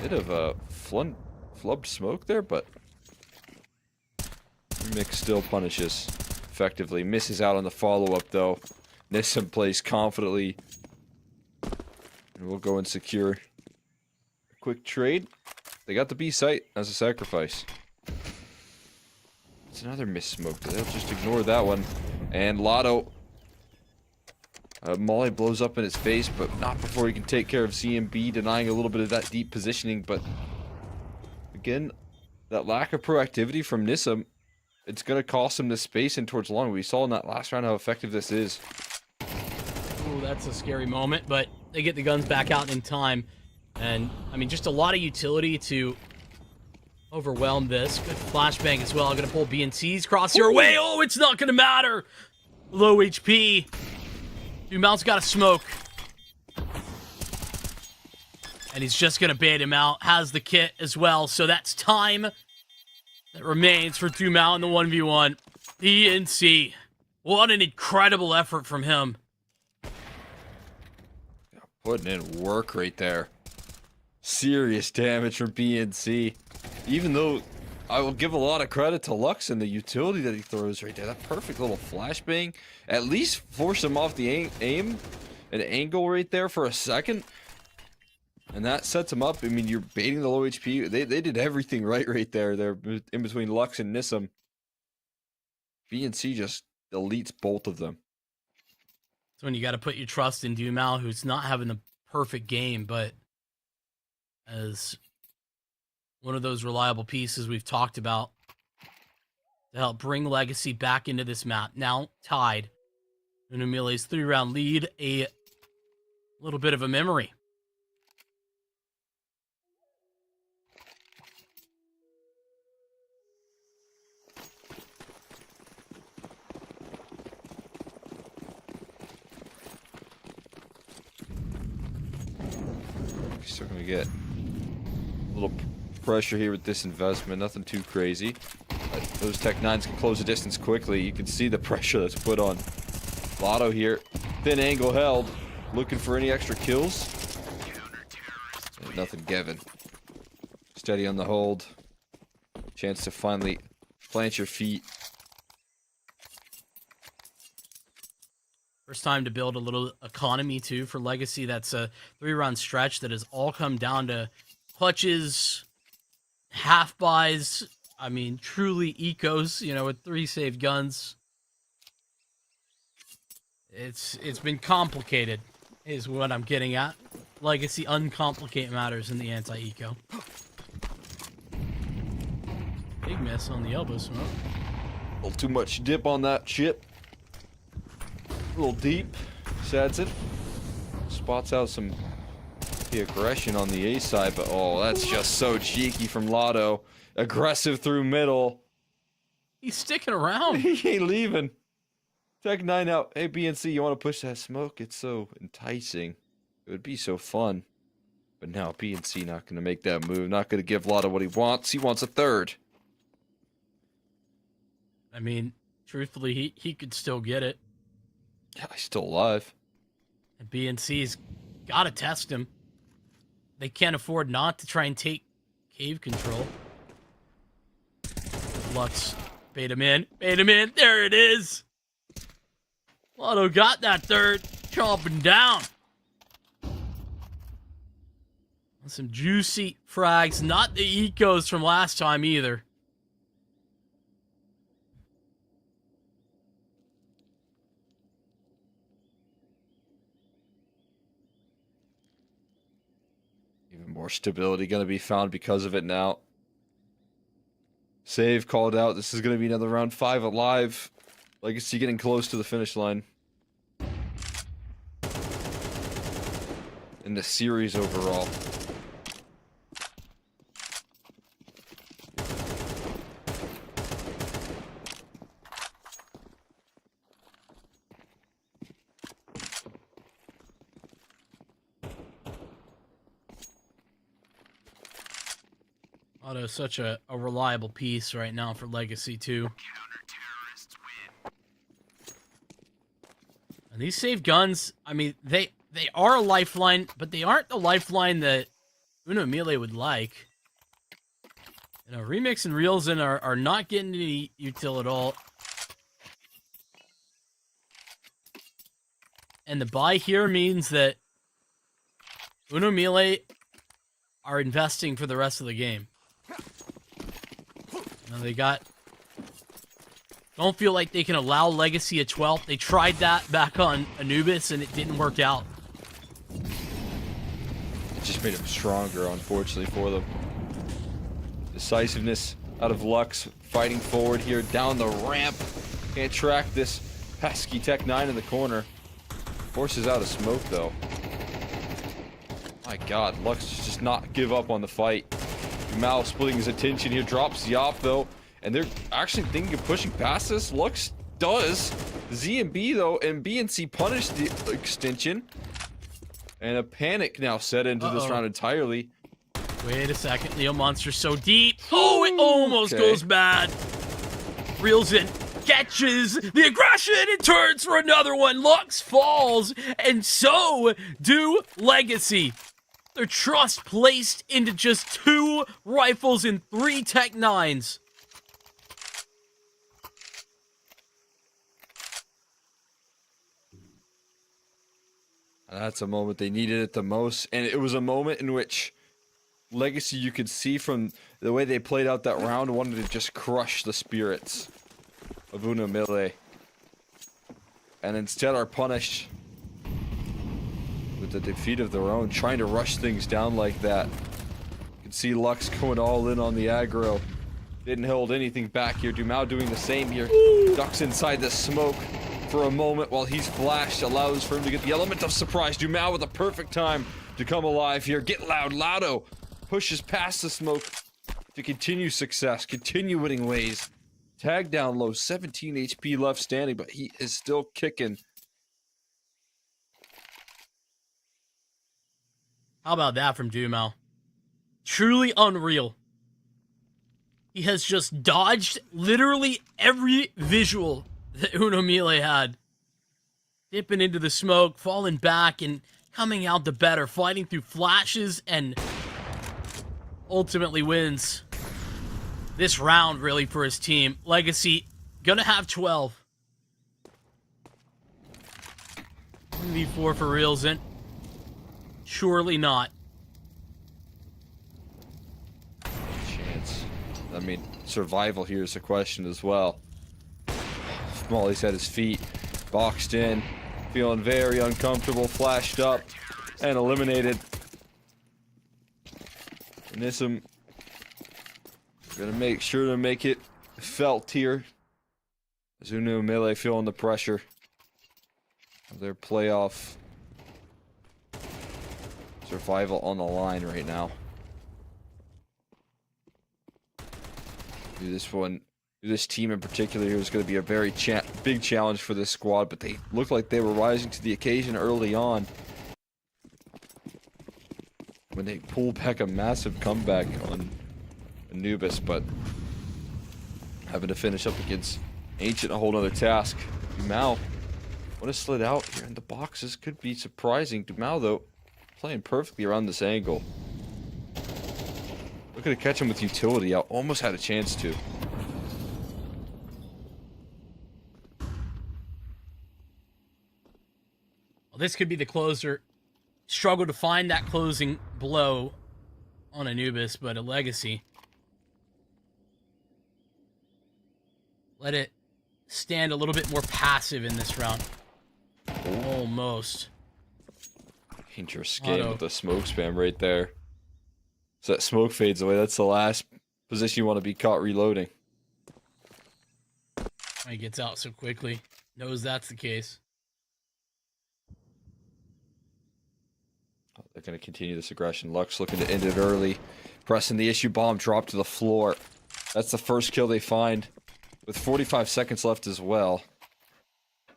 Bit of a flubbed smoke there, but Mix still punishes effectively. Misses out on the follow-up, though. Nissim plays confidently. And we'll go and secure a quick trade. They got the B site as a sacrifice. It's another miss smoke. They'll just ignore that one. And Lotto. Molly blows up in his face, but not before he can take care of CMB, denying a little bit of that deep positioning. But again, that lack of proactivity from Nissim, it's going to cost him this space in towards long. We saw in that last round how effective this is. Ooh, that's a scary moment, but they get the guns back out in time. And, I mean, just a lot of utility to overwhelm this. Good flashbang as well. I'm going to pull BNC's cross your way. Oh, it's not going to matter. Low HP. Dumal's got a smoke. And he's just going to bait him out. Has the kit as well. So that's time that remains for Dumal in the 1v1. BNC. What an incredible effort from him. Putting in work right there. Serious damage from BNC. Even though I will give a lot of credit to Lux and the utility that he throws right there. That perfect little flashbang. At least force him off the aim. An angle right there for a second. And that sets him up. I mean, you're baiting the low HP. They did everything right there. They're in between Lux and Nissim. BNC just deletes both of them. That's when you got to put your trust in Dumal, who's not having the perfect game, but as one of those reliable pieces we've talked about to help bring Legacy back into this map. Now tied. Uno Melee's 3-round lead, a little bit of a memory. Still gonna get a little pressure here with this investment. Nothing too crazy. But those Tech 9s can close the distance quickly. You can see the pressure that's put on. Lotto here. Thin angle held. Looking for any extra kills. And nothing given. Steady on the hold. Chance to finally plant your feet. First time to build a little economy, too, for Legacy. That's a 3-round stretch that has all come down to clutches, half buys. I mean, truly ecos, you know, with 3 saved guns. It's been complicated, is what I'm getting at. Legacy uncomplicate matters in the anti-eco. Big miss on the elbow smoke. A little too much dip on that chip. A little deep. Sadson spots out some the aggression on the A side, but oh, that's just so cheeky from Lotto. Aggressive through middle. He's sticking around. He ain't leaving. Tech 9 out. Hey, BNC, you want to push that smoke? It's so enticing. It would be so fun. But now BNC not going to make that move. Not going to give Lotto what he wants. He wants a third. I mean, truthfully, he could still get it. Yeah, he's still alive. And BNC's got to test him. They can't afford not to try and take cave control. Lux, bait him in. Bait him in. There it is. Lotto got that third. Chomping down. Some juicy frags. Not the ecos from last time either. more stability going to be found because of it now. Save called out. This is going to be another round 5 alive. Legacy getting close to the finish line. In the series overall. Otto, such a reliable piece right now for Legacy too. And these save guns, I mean, they are a lifeline, but they aren't the lifeline that Uno Melee would like. You know, Remix and Reels in are not getting any util at all. And the buy here means that Uno Melee are investing for the rest of the game. Now they don't feel like they can allow Legacy a 12th. They tried that back on Anubis and it didn't work out. It just made him stronger, unfortunately, for them. Decisiveness out of Lux, fighting forward here down the ramp. Can't track this pesky Tech 9 in the corner. Forces out a smoke, though. My god, Lux just not give up on the fight. Mal splitting his attention here, drops the op though, and they're actually thinking of pushing past this. Lux does. Z and B though, and B and C punish the extension. And a panic now set into this round entirely. Wait a second, Leo Monster's so deep. Oh, it almost goes bad. Reels in, catches the aggression, and turns for another one. Lux falls, and so do Legacy. Their trust placed into just 2 rifles and 3 Tech 9s. That's a moment they needed it the most, and it was a moment in which Legacy, you could see from the way they played out that round, wanted to just crush the spirits of Uno Melee. And instead are punished with the defeat of their own, trying to rush things down like that. You can see Lux going all in on the aggro. Didn't hold anything back here. Dumao doing the same here. Ducks inside the smoke for a moment while he's flashed. Allows for him to get the element of surprise. Dumao with a perfect time to come alive here. Get loud. Laudo pushes past the smoke to continue success. Continue winning ways. Tag down low. 17 HP left standing, but he is still kicking. How about that from Dumao? Truly unreal. He has just dodged literally every visual that Uno Melee had. Dipping into the smoke, falling back, and coming out the better. Fighting through flashes, and ultimately wins this round, really, for his team. Legacy, gonna have 12. 1v4 for Reels in. Surely not. Chance. I mean, survival here is a question as well. Molly's at his feet, boxed in, feeling very uncomfortable, flashed up, and eliminated. Nissim gonna make sure to make it felt here. As Uno Melee feeling the pressure of their playoff survival on the line right now. This team in particular here is going to be a very big challenge for this squad, but they look like they were rising to the occasion early on when they pulled back a massive comeback on Anubis, but having to finish up against Ancient, a whole other task. Dumao would have slid out here in the boxes, could be surprising. Dumao though, playing perfectly around this angle. Looking to catch him with utility. I almost had a chance to. Well, this could be the closer. Struggle to find that closing blow on Anubis, but a Legacy. Let it stand a little bit more passive in this round. Almost. Dangerous game with the smoke spam right there. So that smoke fades away. That's the last position you want to be caught reloading. He gets out so quickly. Knows that's the case. They're going to continue this aggression. Lux looking to end it early. Pressing the issue bomb, drop to the floor. That's the first kill they find, with 45 seconds left as well.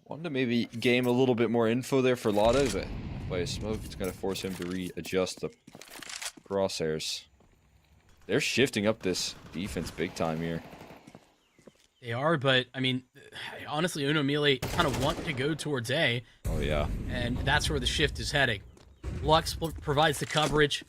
Wanted to maybe game a little bit more info there for Lotto, but by a smoke, it's going to force him to readjust the crosshairs. They're shifting up this defense big time here. They are, but I mean, honestly, Uno Mille kind of want to go towards A. Oh yeah. And that's where the shift is heading. Lux provides the coverage.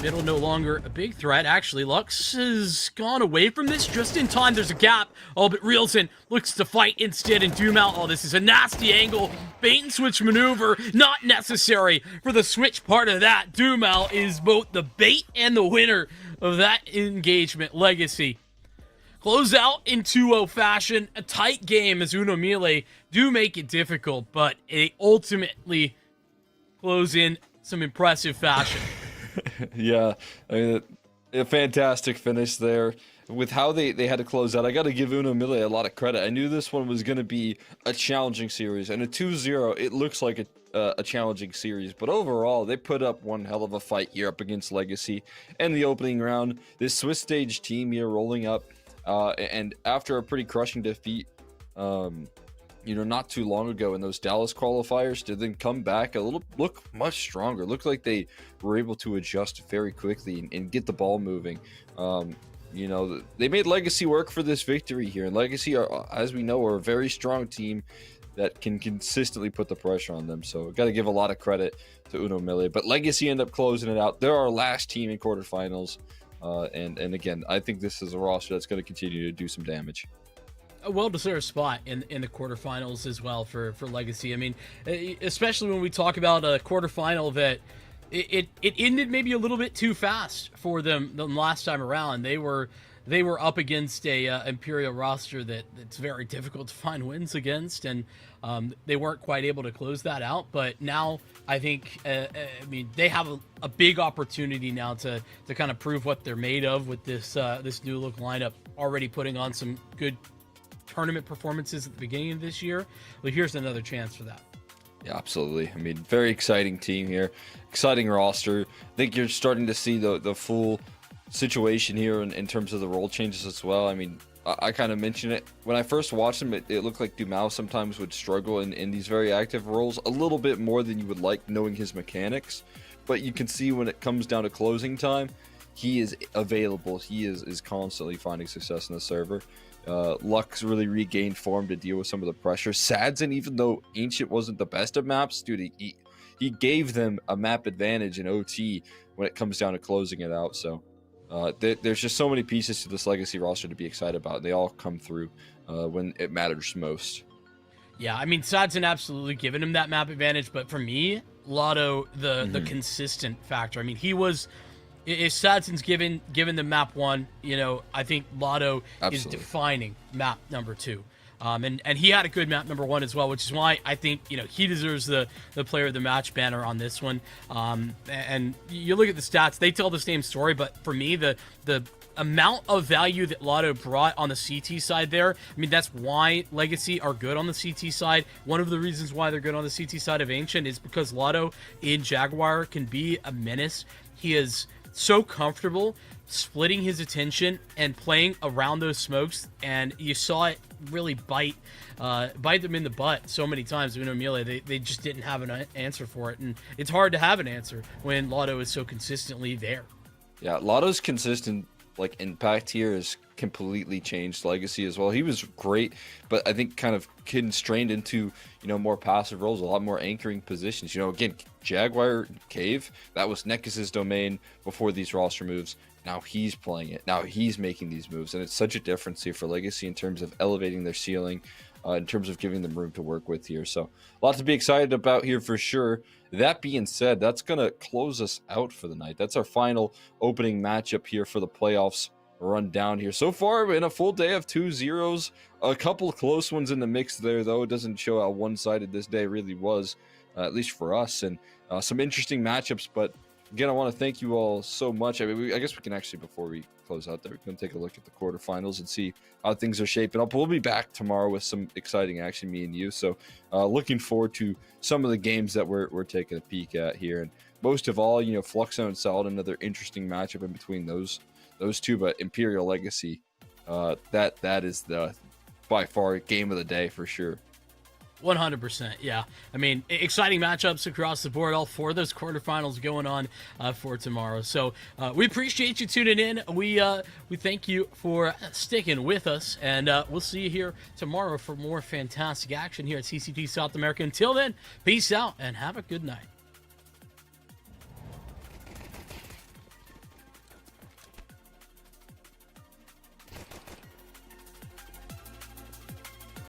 Middle no longer a big threat. Actually, Lux has gone away from this just in time. There's a gap. Oh, but Reelson looks to fight instead, and Doomel. Oh, this is a nasty angle. Bait and switch maneuver. Not necessary for the switch part of that. Doomel is both the bait and the winner of that engagement. Legacy close out in 2-0 fashion. A tight game as Uno Mille do make it difficult, but they ultimately close in some impressive fashion. Yeah, I mean, a fantastic finish there. With how they had to close out, I got to give Uno Mille a lot of credit. I knew this one was going to be a challenging series, and a 2-0, it looks like a challenging series. But overall, they put up one hell of a fight here up against Legacy. And the opening round, this Swiss stage team here rolling up, and after a pretty crushing defeat, not too long ago in those Dallas qualifiers, to then come back look much stronger. Looked like they were able to adjust very quickly and get the ball moving. They made Legacy work for this victory here, and Legacy are, as we know, are a very strong team that can consistently put the pressure on them. So got to give a lot of credit to Uno Mille, but Legacy end up closing it out. They're our last team in quarterfinals, and again, I think this is a roster that's going to continue to do some damage. A well-deserved spot in the quarterfinals as well for Legacy. I mean, especially when we talk about a quarterfinal that it ended maybe a little bit too fast for them the last time around. They were up against a Imperial roster that's very difficult to find wins against, and they weren't quite able to close that out. But now I think they have a big opportunity now to kind of prove what they're made of with this new look lineup, already putting on some good tournament performances at the beginning of this year. Well, here's another chance for that. Yeah, absolutely. I mean, very exciting team here, exciting roster. I think you're starting to see the full situation here in terms of the role changes as well. I mean, I kind of mentioned it when I first watched him. It looked like Dumao sometimes would struggle in these very active roles a little bit more than you would like, knowing his mechanics. But you can see when it comes down to closing time, he is available. He is constantly finding success in the server. Lux really regained form to deal with some of the pressure. Sadzen, even though Ancient wasn't the best of maps, dude, he gave them a map advantage in OT when it comes down to closing it out. So there's just so many pieces to this Legacy roster to be excited about. They all come through when it matters most. Yeah, I mean, Sadzen absolutely given him that map advantage, but for me, Lotto, the consistent factor. I mean, he was... If Sadzen's given the map 1, I think Lotto is defining map number 2. And he had a good map number 1 as well, which is why I think, he deserves the player of the match banner on this one. And you look at the stats, they tell the same story, but for me, the amount of value that Lotto brought on the CT side there, I mean, that's why Legacy are good on the CT side. One of the reasons why they're good on the CT side of Ancient is because Lotto in Jaguar can be a menace. He is so comfortable splitting his attention and playing around those smokes, and you saw it really bite them in the butt so many times. Uno Mille, they just didn't have an answer for it, and it's hard to have an answer when Lotto is so consistently there. Yeah, Lotto's consistent impact here has completely changed Legacy as well. He was great, but I think kind of constrained into more passive roles, a lot more anchoring positions. Again, Jaguar Cave, that was Nekis's domain before these roster moves. Now he's playing it. Now he's making these moves, and it's such a difference here for Legacy in terms of elevating their ceiling, in terms of giving them room to work with here. So a lot to be excited about here for sure. That being said, that's going to close us out for the night. That's our final opening matchup here for the playoffs run down here. So far, in a full day of 2-0s, a couple close ones in the mix there, though. It doesn't show how one-sided this day really was, at least for us, and some interesting matchups, but Again, I want to thank you all so much. I mean, I guess we can actually, before we close out there, we can take a look at the quarterfinals and see how things are shaping up. We'll be back tomorrow with some exciting action, me and you. So looking forward to some of the games that we're taking a peek at here. And most of all, Fluxo and Solid, another interesting matchup in between those two. But Imperial Legacy, that is the by far game of the day for sure. 100%, yeah. I mean, exciting matchups across the board. All 4 of those quarterfinals going on for tomorrow. So we appreciate you tuning in. We thank you for sticking with us, and we'll see you here tomorrow for more fantastic action here at CCT South America. Until then, peace out and have a good night.